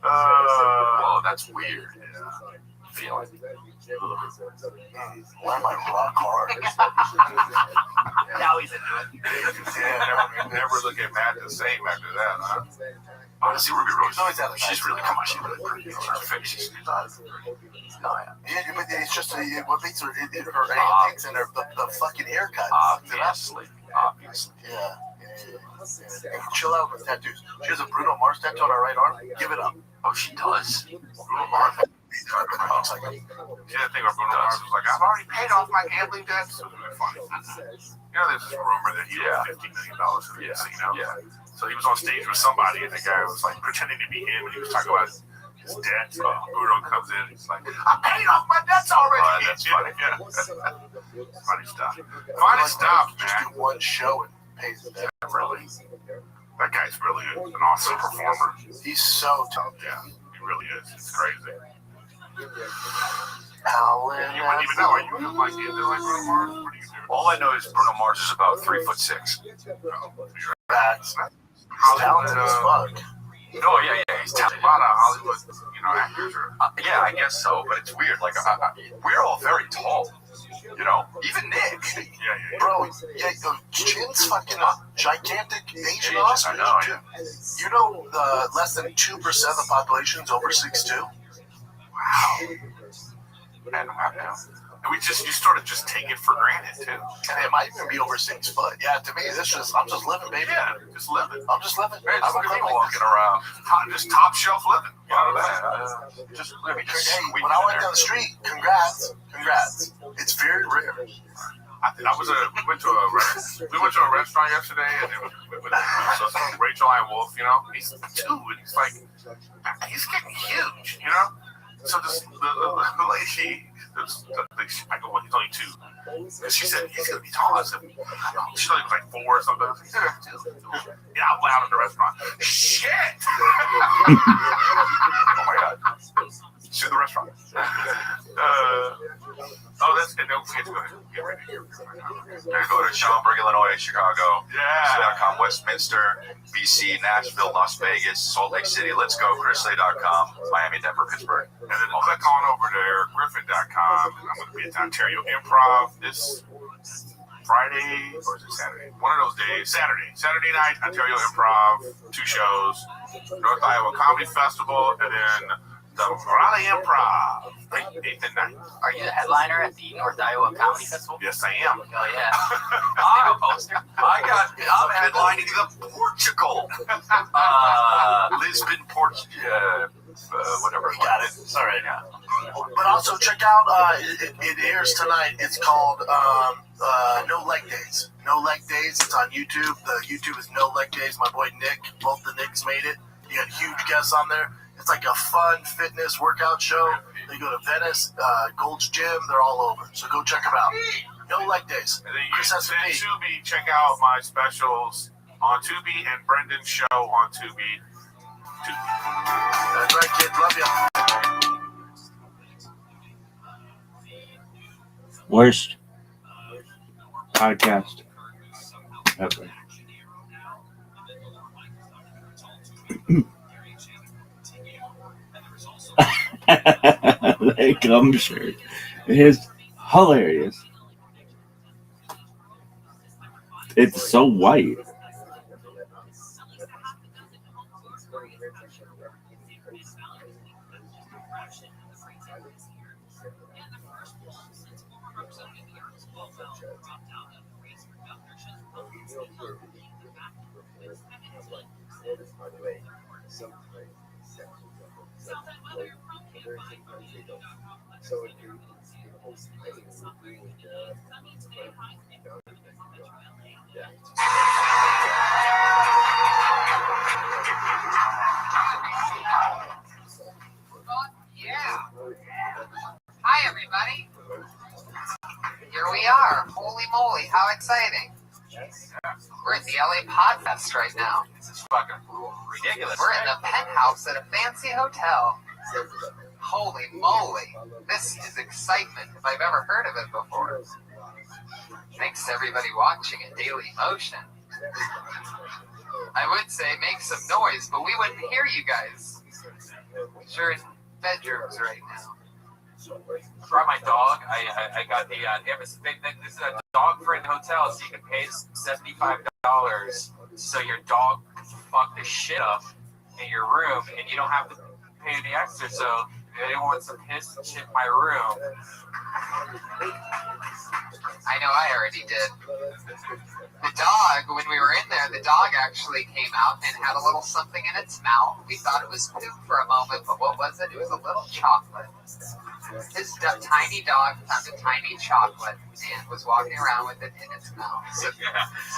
Whoa, that's weird. Feeling. Why am I rock hard? Now he's into it. Yeah, never look at Matt the same after that, huh? Honestly, Ruby Rose, she's really pretty. Her face is Yeah, but it's just what makes her antics and the fucking haircut. Obviously. Yeah. And chill out with tattoos. She has a Bruno Mars tattoo on her right arm. Give it up. Oh, she does. Bruno Mars. Yeah, I think Bruno Mars was like, I've already paid off my gambling debts. Funny. There's this rumor that he had $50 million for the casino. Yeah. So he was on stage with somebody, and the guy was like pretending to be him, and he was talking about his debt. Bruno comes in, he's like, I paid off my debts already. Oh, that's funny. Yeah. Funny stuff. Funny stuff, man. Just do one show and pay the debt. Really. That guy's really an awesome performer. He's so tough. Yeah, he really is. It's crazy. Alan, you wouldn't even know. Are you like into like Bruno Mars? What do you do? All I know is Bruno Mars is about 3'6". That's talented as fuck. No, yeah, he's talented. A lot of Hollywood, actors are. Yeah, I guess so, but it's weird. Like, we're all very tall. Even Nick. Yeah. Bro, Chin's fucking gigantic Asian Oscar. I know, yeah. You know, less than 2% of the population is over 6'2"? Wow. And And you sort of just take it for granted too. And it might even be over 6 foot. Yeah, to me, I'm just living, baby. Yeah, just living. I'm just living. Hey, I'm people walking around, just top shelf living. Just living. Hey, when I went down the street, congrats. It's very rare. We went to a restaurant yesterday, and with Rachel and Wolf. You know, he's 2, and he's like, he's getting huge. You know, so the lady. I go, well, he's only 2. And she said, he's going to be tall. I said, she's only like 4 or something. I said, yeah, out loud at the restaurant. Shit! Oh my God. Sue the restaurant. And don't forget to go ahead and get ready. There you go to Schaumburg, Illinois, Chicago, .com, Westminster, BC, Nashville, Las Vegas, Salt Lake City. Let's go. ChrisLay.com, Miami, Denver, Pittsburgh. And then click on over to EricGriffin.com. I'm going to be at the Ontario Improv this Friday, or is it Saturday? One of those days. Saturday night, Ontario Improv, 2 shows. North Iowa Comedy Festival, and then the Raleigh Improv, 8th and 9th. Are you the headliner at the North Iowa Comedy Festival? Yes, I am. Oh, yeah. I'm headlining the Portugal. Lisbon, Portugal. Whatever. You got it. Sorry. Yeah. But also check out, it airs tonight. It's called No Leg Days. No Leg Days. It's on YouTube. The YouTube is No Leg Days. My boy Nick, both the Nicks made it. You got huge guests on there. It's like a fun fitness workout show. They go to Venice, Gold's Gym. They're all over. So go check them out. No Leg Days. And then Tubi, check out my specials on Tubi and Brendan's show on Tubi. That's right, kid. Love you. Worst podcast ever. That gum shirt is hilarious. It's so white. So if you host things, agree with Yeah. Hi, everybody. Here we are. Holy moly, how exciting. We're at the LA Podfest right now. This is fucking ridiculous. We're in the penthouse at a fancy hotel. Holy moly. This is excitement if I've ever heard of it before. Thanks to everybody watching at Daily Motion. I would say make some noise, but we wouldn't hear you guys. Sure in bedrooms right now. For my dog, I got this is a dog-friendly hotel, so you can pay $75 so your dog can fuck the shit up in your room, and you don't have to pay any extra. So if anyone wants some piss and shit in my room, I know I already did. The dog, when we were in there, the dog actually came out and had a little something in its mouth. We thought it was poop for a moment, but what was it? It was a little chocolate. His tiny dog found a tiny chocolate and was walking around with it in its mouth. So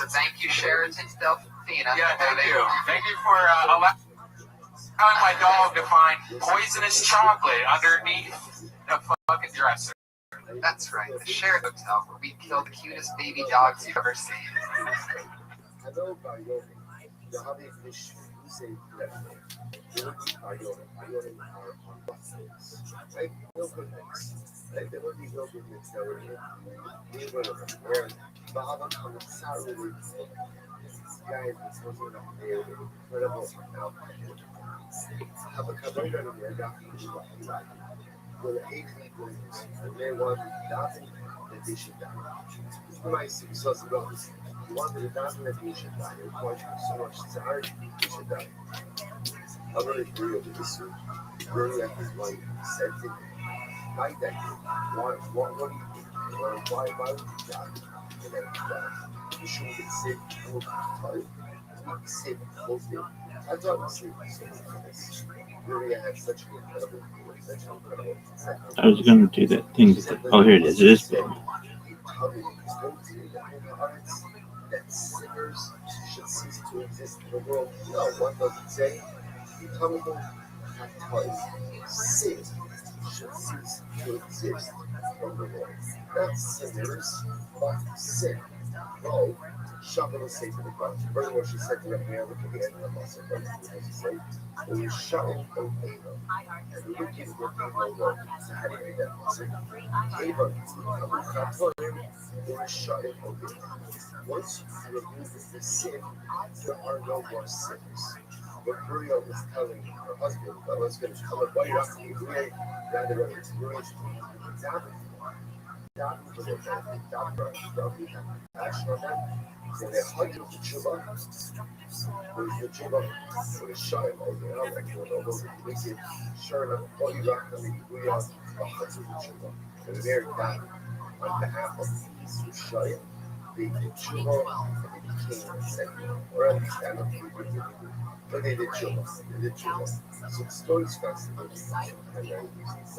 thank you, Sheraton Delphina. yeah, thank you. Thank you for allowing my dog to find poisonous chocolate underneath the fucking dresser. That's right, the Sheraton Hotel where we kill the cutest baby dogs you've ever seen. With 8 people, and they wanted nothing that they should die. Mas só se gosta. You wanted nothing that they should die. It was so much desire they should die. I'm going to agree with this. Bring up his money, sent it. Like that. What do you think? Why would you die? You shouldn't get sick. You will be tired. You will be sick mostly. I thought you sick. Really, I had such an incredible I was going to do that thing. Oh, here it is. It is big. that sinners should cease to exist in the world. No, what does it say? You tell me sin should cease to exist from the world. Not sinners, but sin. No, shovel the Satan the cross. Very well, she said to Rabbi look at the end of the muscle. What does she say? We shut in both Ava. And the wicked will be no more. So how do you read that muscle? Ava, we shut in both Ava. Once you remove the sin, there are no more sinners. What Uriah was telling her husband, I was going to come and bite up to Uriah, rather than it's Uriah's action on that. So they hugged the tshuva. The tshuva was shot him over and out, like going over the wicked. Sure enough, all you rock on the Uriah, the hugs of the tshuva. And there God, on behalf of these who shot him, the tshuva, and they became second. Or at least I don't think they did. But they did tshuva. They did tshuva. So the story starts to go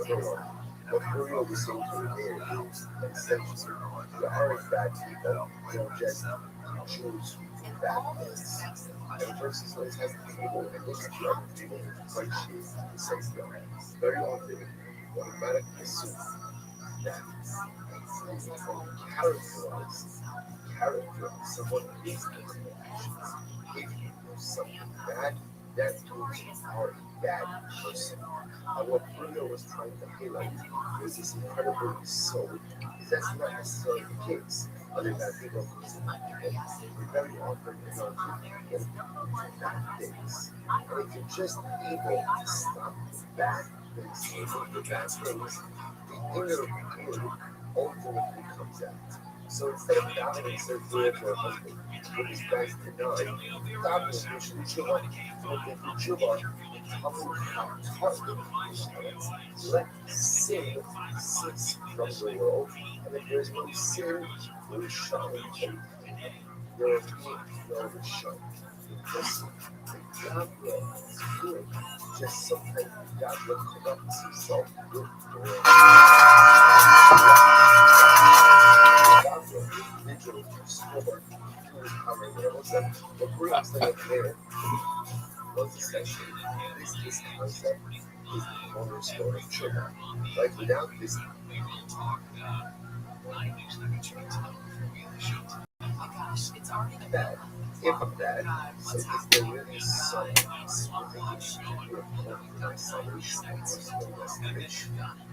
number one. What Uriah was saying to her there is essentially there aren't bad people, they're just choose bad things. And versus always has the people and look at the other people and appreciate the same thing. Very often, automatically assume that character someone is if you do something bad, that means you are a bad person. And what Bruno was trying to highlight was this incredible soul. That's not necessarily the case. Other bad people we very often don't do bad things. And if you're just able to stop bad things, the bad things, the inner good ultimately comes out. So instead of davening surgery for a husband, with his guys denied, davening which the tshuva, with the tshuva, let sin cease from the world, and if there's no sin, we shall take. There is no shun. Because God is good. Just sometimes God will conduct himself with the world. God will individually restore to his power. The great thing there was essentially this concept is the cornerstone of children. Like without this bad, if I'm bad, so is there really some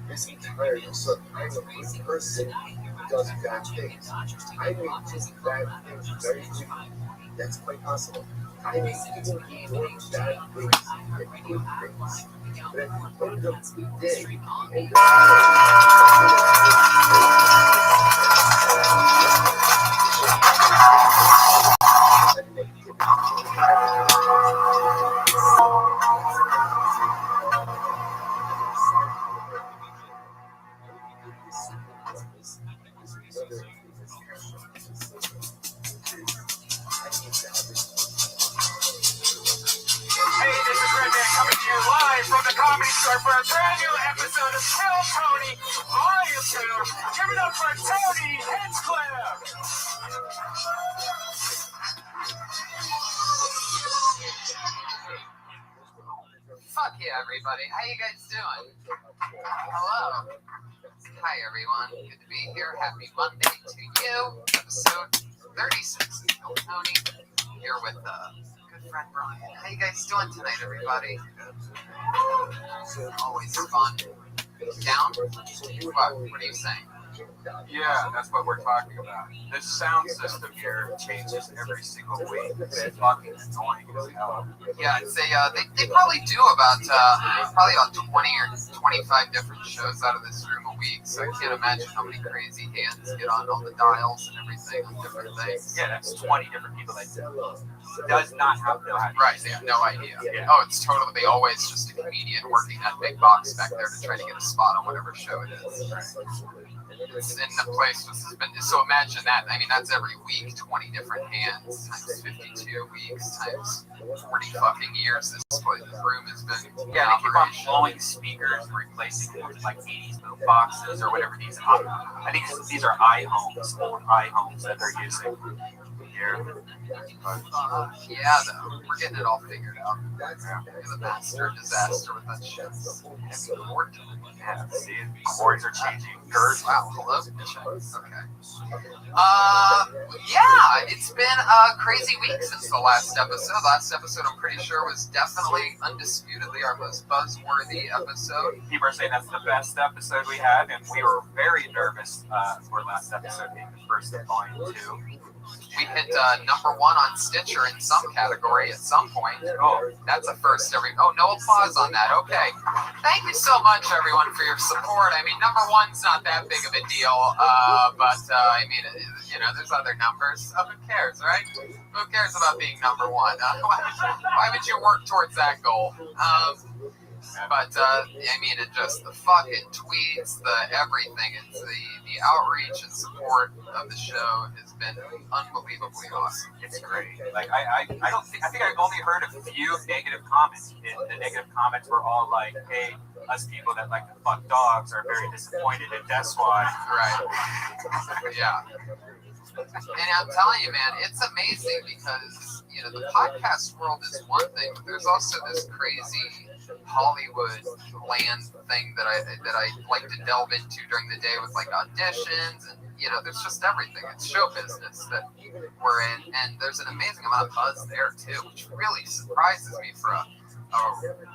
this entire so I'm a good person who does bad things. I may do bad things very quickly. That's quite possible. I may even do more bad things than good things. But at the end of the day, From the Comedy Store for a brand new episode of Kill Tony Volume 2. Give it up for Tony Hinchcliffe. Fuck yeah, everybody. How you guys doing? Hello. Hi, everyone. Good to be here. Happy Monday to you. Episode 36 of Kill Tony. Here with good friend Brian. How you guys doing tonight, everybody? Always fun. Down? What are you saying? Yeah, that's what we're talking about. This sound system here changes every single week. It's fucking annoying as hell. Yeah, I'd say they probably do about 20 or 25 different shows out of this room a week. So I can't imagine how many crazy hands get on all the dials and everything on different things. Yeah, that's 20 different people that does not have no idea. Right, they have no idea. Yeah. Oh, it's totally always just a comedian working that big box back there to try to get a spot on whatever show it is. Right. It's in the place with suspended. So imagine that. I mean, that's every week, 20 different hands times 52 weeks times 40 fucking years. This room has been Yeah, they keep on blowing speakers and replacing them with like 80s boom boxes or whatever these are. I think these are iHomes, old iHomes that they're using here. Yeah, though. We're getting it all figured out. Yeah. The master disaster with that shit. Yeah, see, chords are changing. Girds. Wow, hello. Okay. Yeah, it's been a crazy week since the last episode. Last episode, I'm pretty sure, was definitely, undisputedly, our most buzzworthy episode. People are saying that's the best episode we had, and we were very nervous for last episode being the first of volume 2. We hit number 1 on Stitcher in some category at some point. Oh, that's a first every. Oh, no applause on that. Okay. Thank you so much, everyone, for your support. I mean, number 1's not that big of a deal, but I mean, you know, there's other numbers. Who cares, right? Who cares about being number 1? Why would you work towards that goal? But I mean, it just the fucking tweets, the everything. It's the outreach and support of the show has been unbelievably awesome. It's great. Like I think I only heard a few negative comments. And the negative comments were all like, "Hey, us people that like to fuck dogs are very disappointed in Death Squad." Right. Yeah. And I'm telling you, man, it's amazing because, you know, the podcast world is one thing, but there's also this crazy Hollywood land thing that I like to delve into during the day with like auditions and, you know, there's just everything. It's show business that we're in, and there's an amazing amount of buzz there too, which really surprises me for a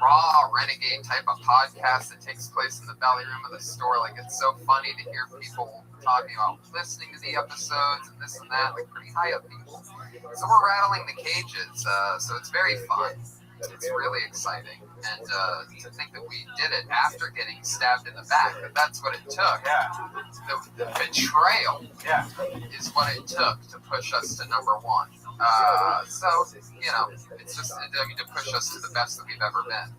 raw renegade type of podcast that takes place in the belly room of the store. Like, it's so funny to hear people talking about listening to the episodes and this and that, like pretty high up people. So we're rattling the cages, so it's very fun. It's really exciting, and to think that we did it after getting stabbed in the back, that's what it took. Yeah. The betrayal is what it took to push us to number 1. So, you know, it's just, I mean, to push us to the best that we've ever been.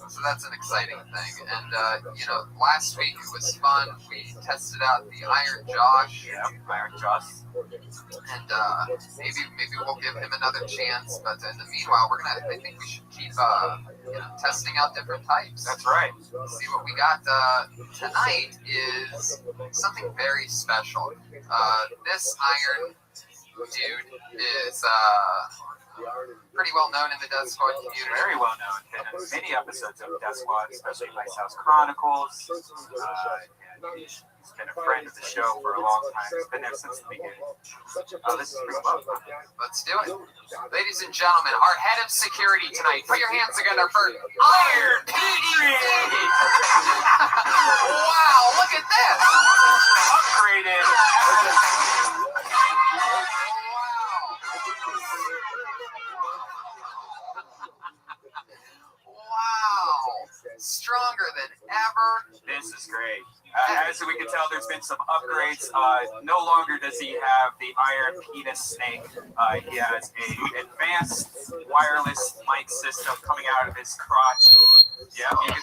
So that's an exciting thing. And, you know, last week it was fun. We tested out the Iron Josh. Yeah, Iron Josh. And maybe we'll give him another chance. But in the meanwhile, I think we should keep, you know, testing out different types. That's right. See what we got tonight is something very special. This Iron dude is pretty well known in the Death Squad community. Very well known. Been in many episodes of Death Squad, especially Ice House Chronicles. And he's been a friend of the show for a long time. He's been there since the beginning. This is pretty well. Let's do it. Ladies and gentlemen, our head of security tonight. Put your hands together for Iron PD. Wow, look at this. Upgraded. Wow, stronger than ever. This is great. As we can tell, there's been some upgrades. No longer does he have the iron penis snake. He has an advanced wireless mic system coming out of his crotch. Yeah, you can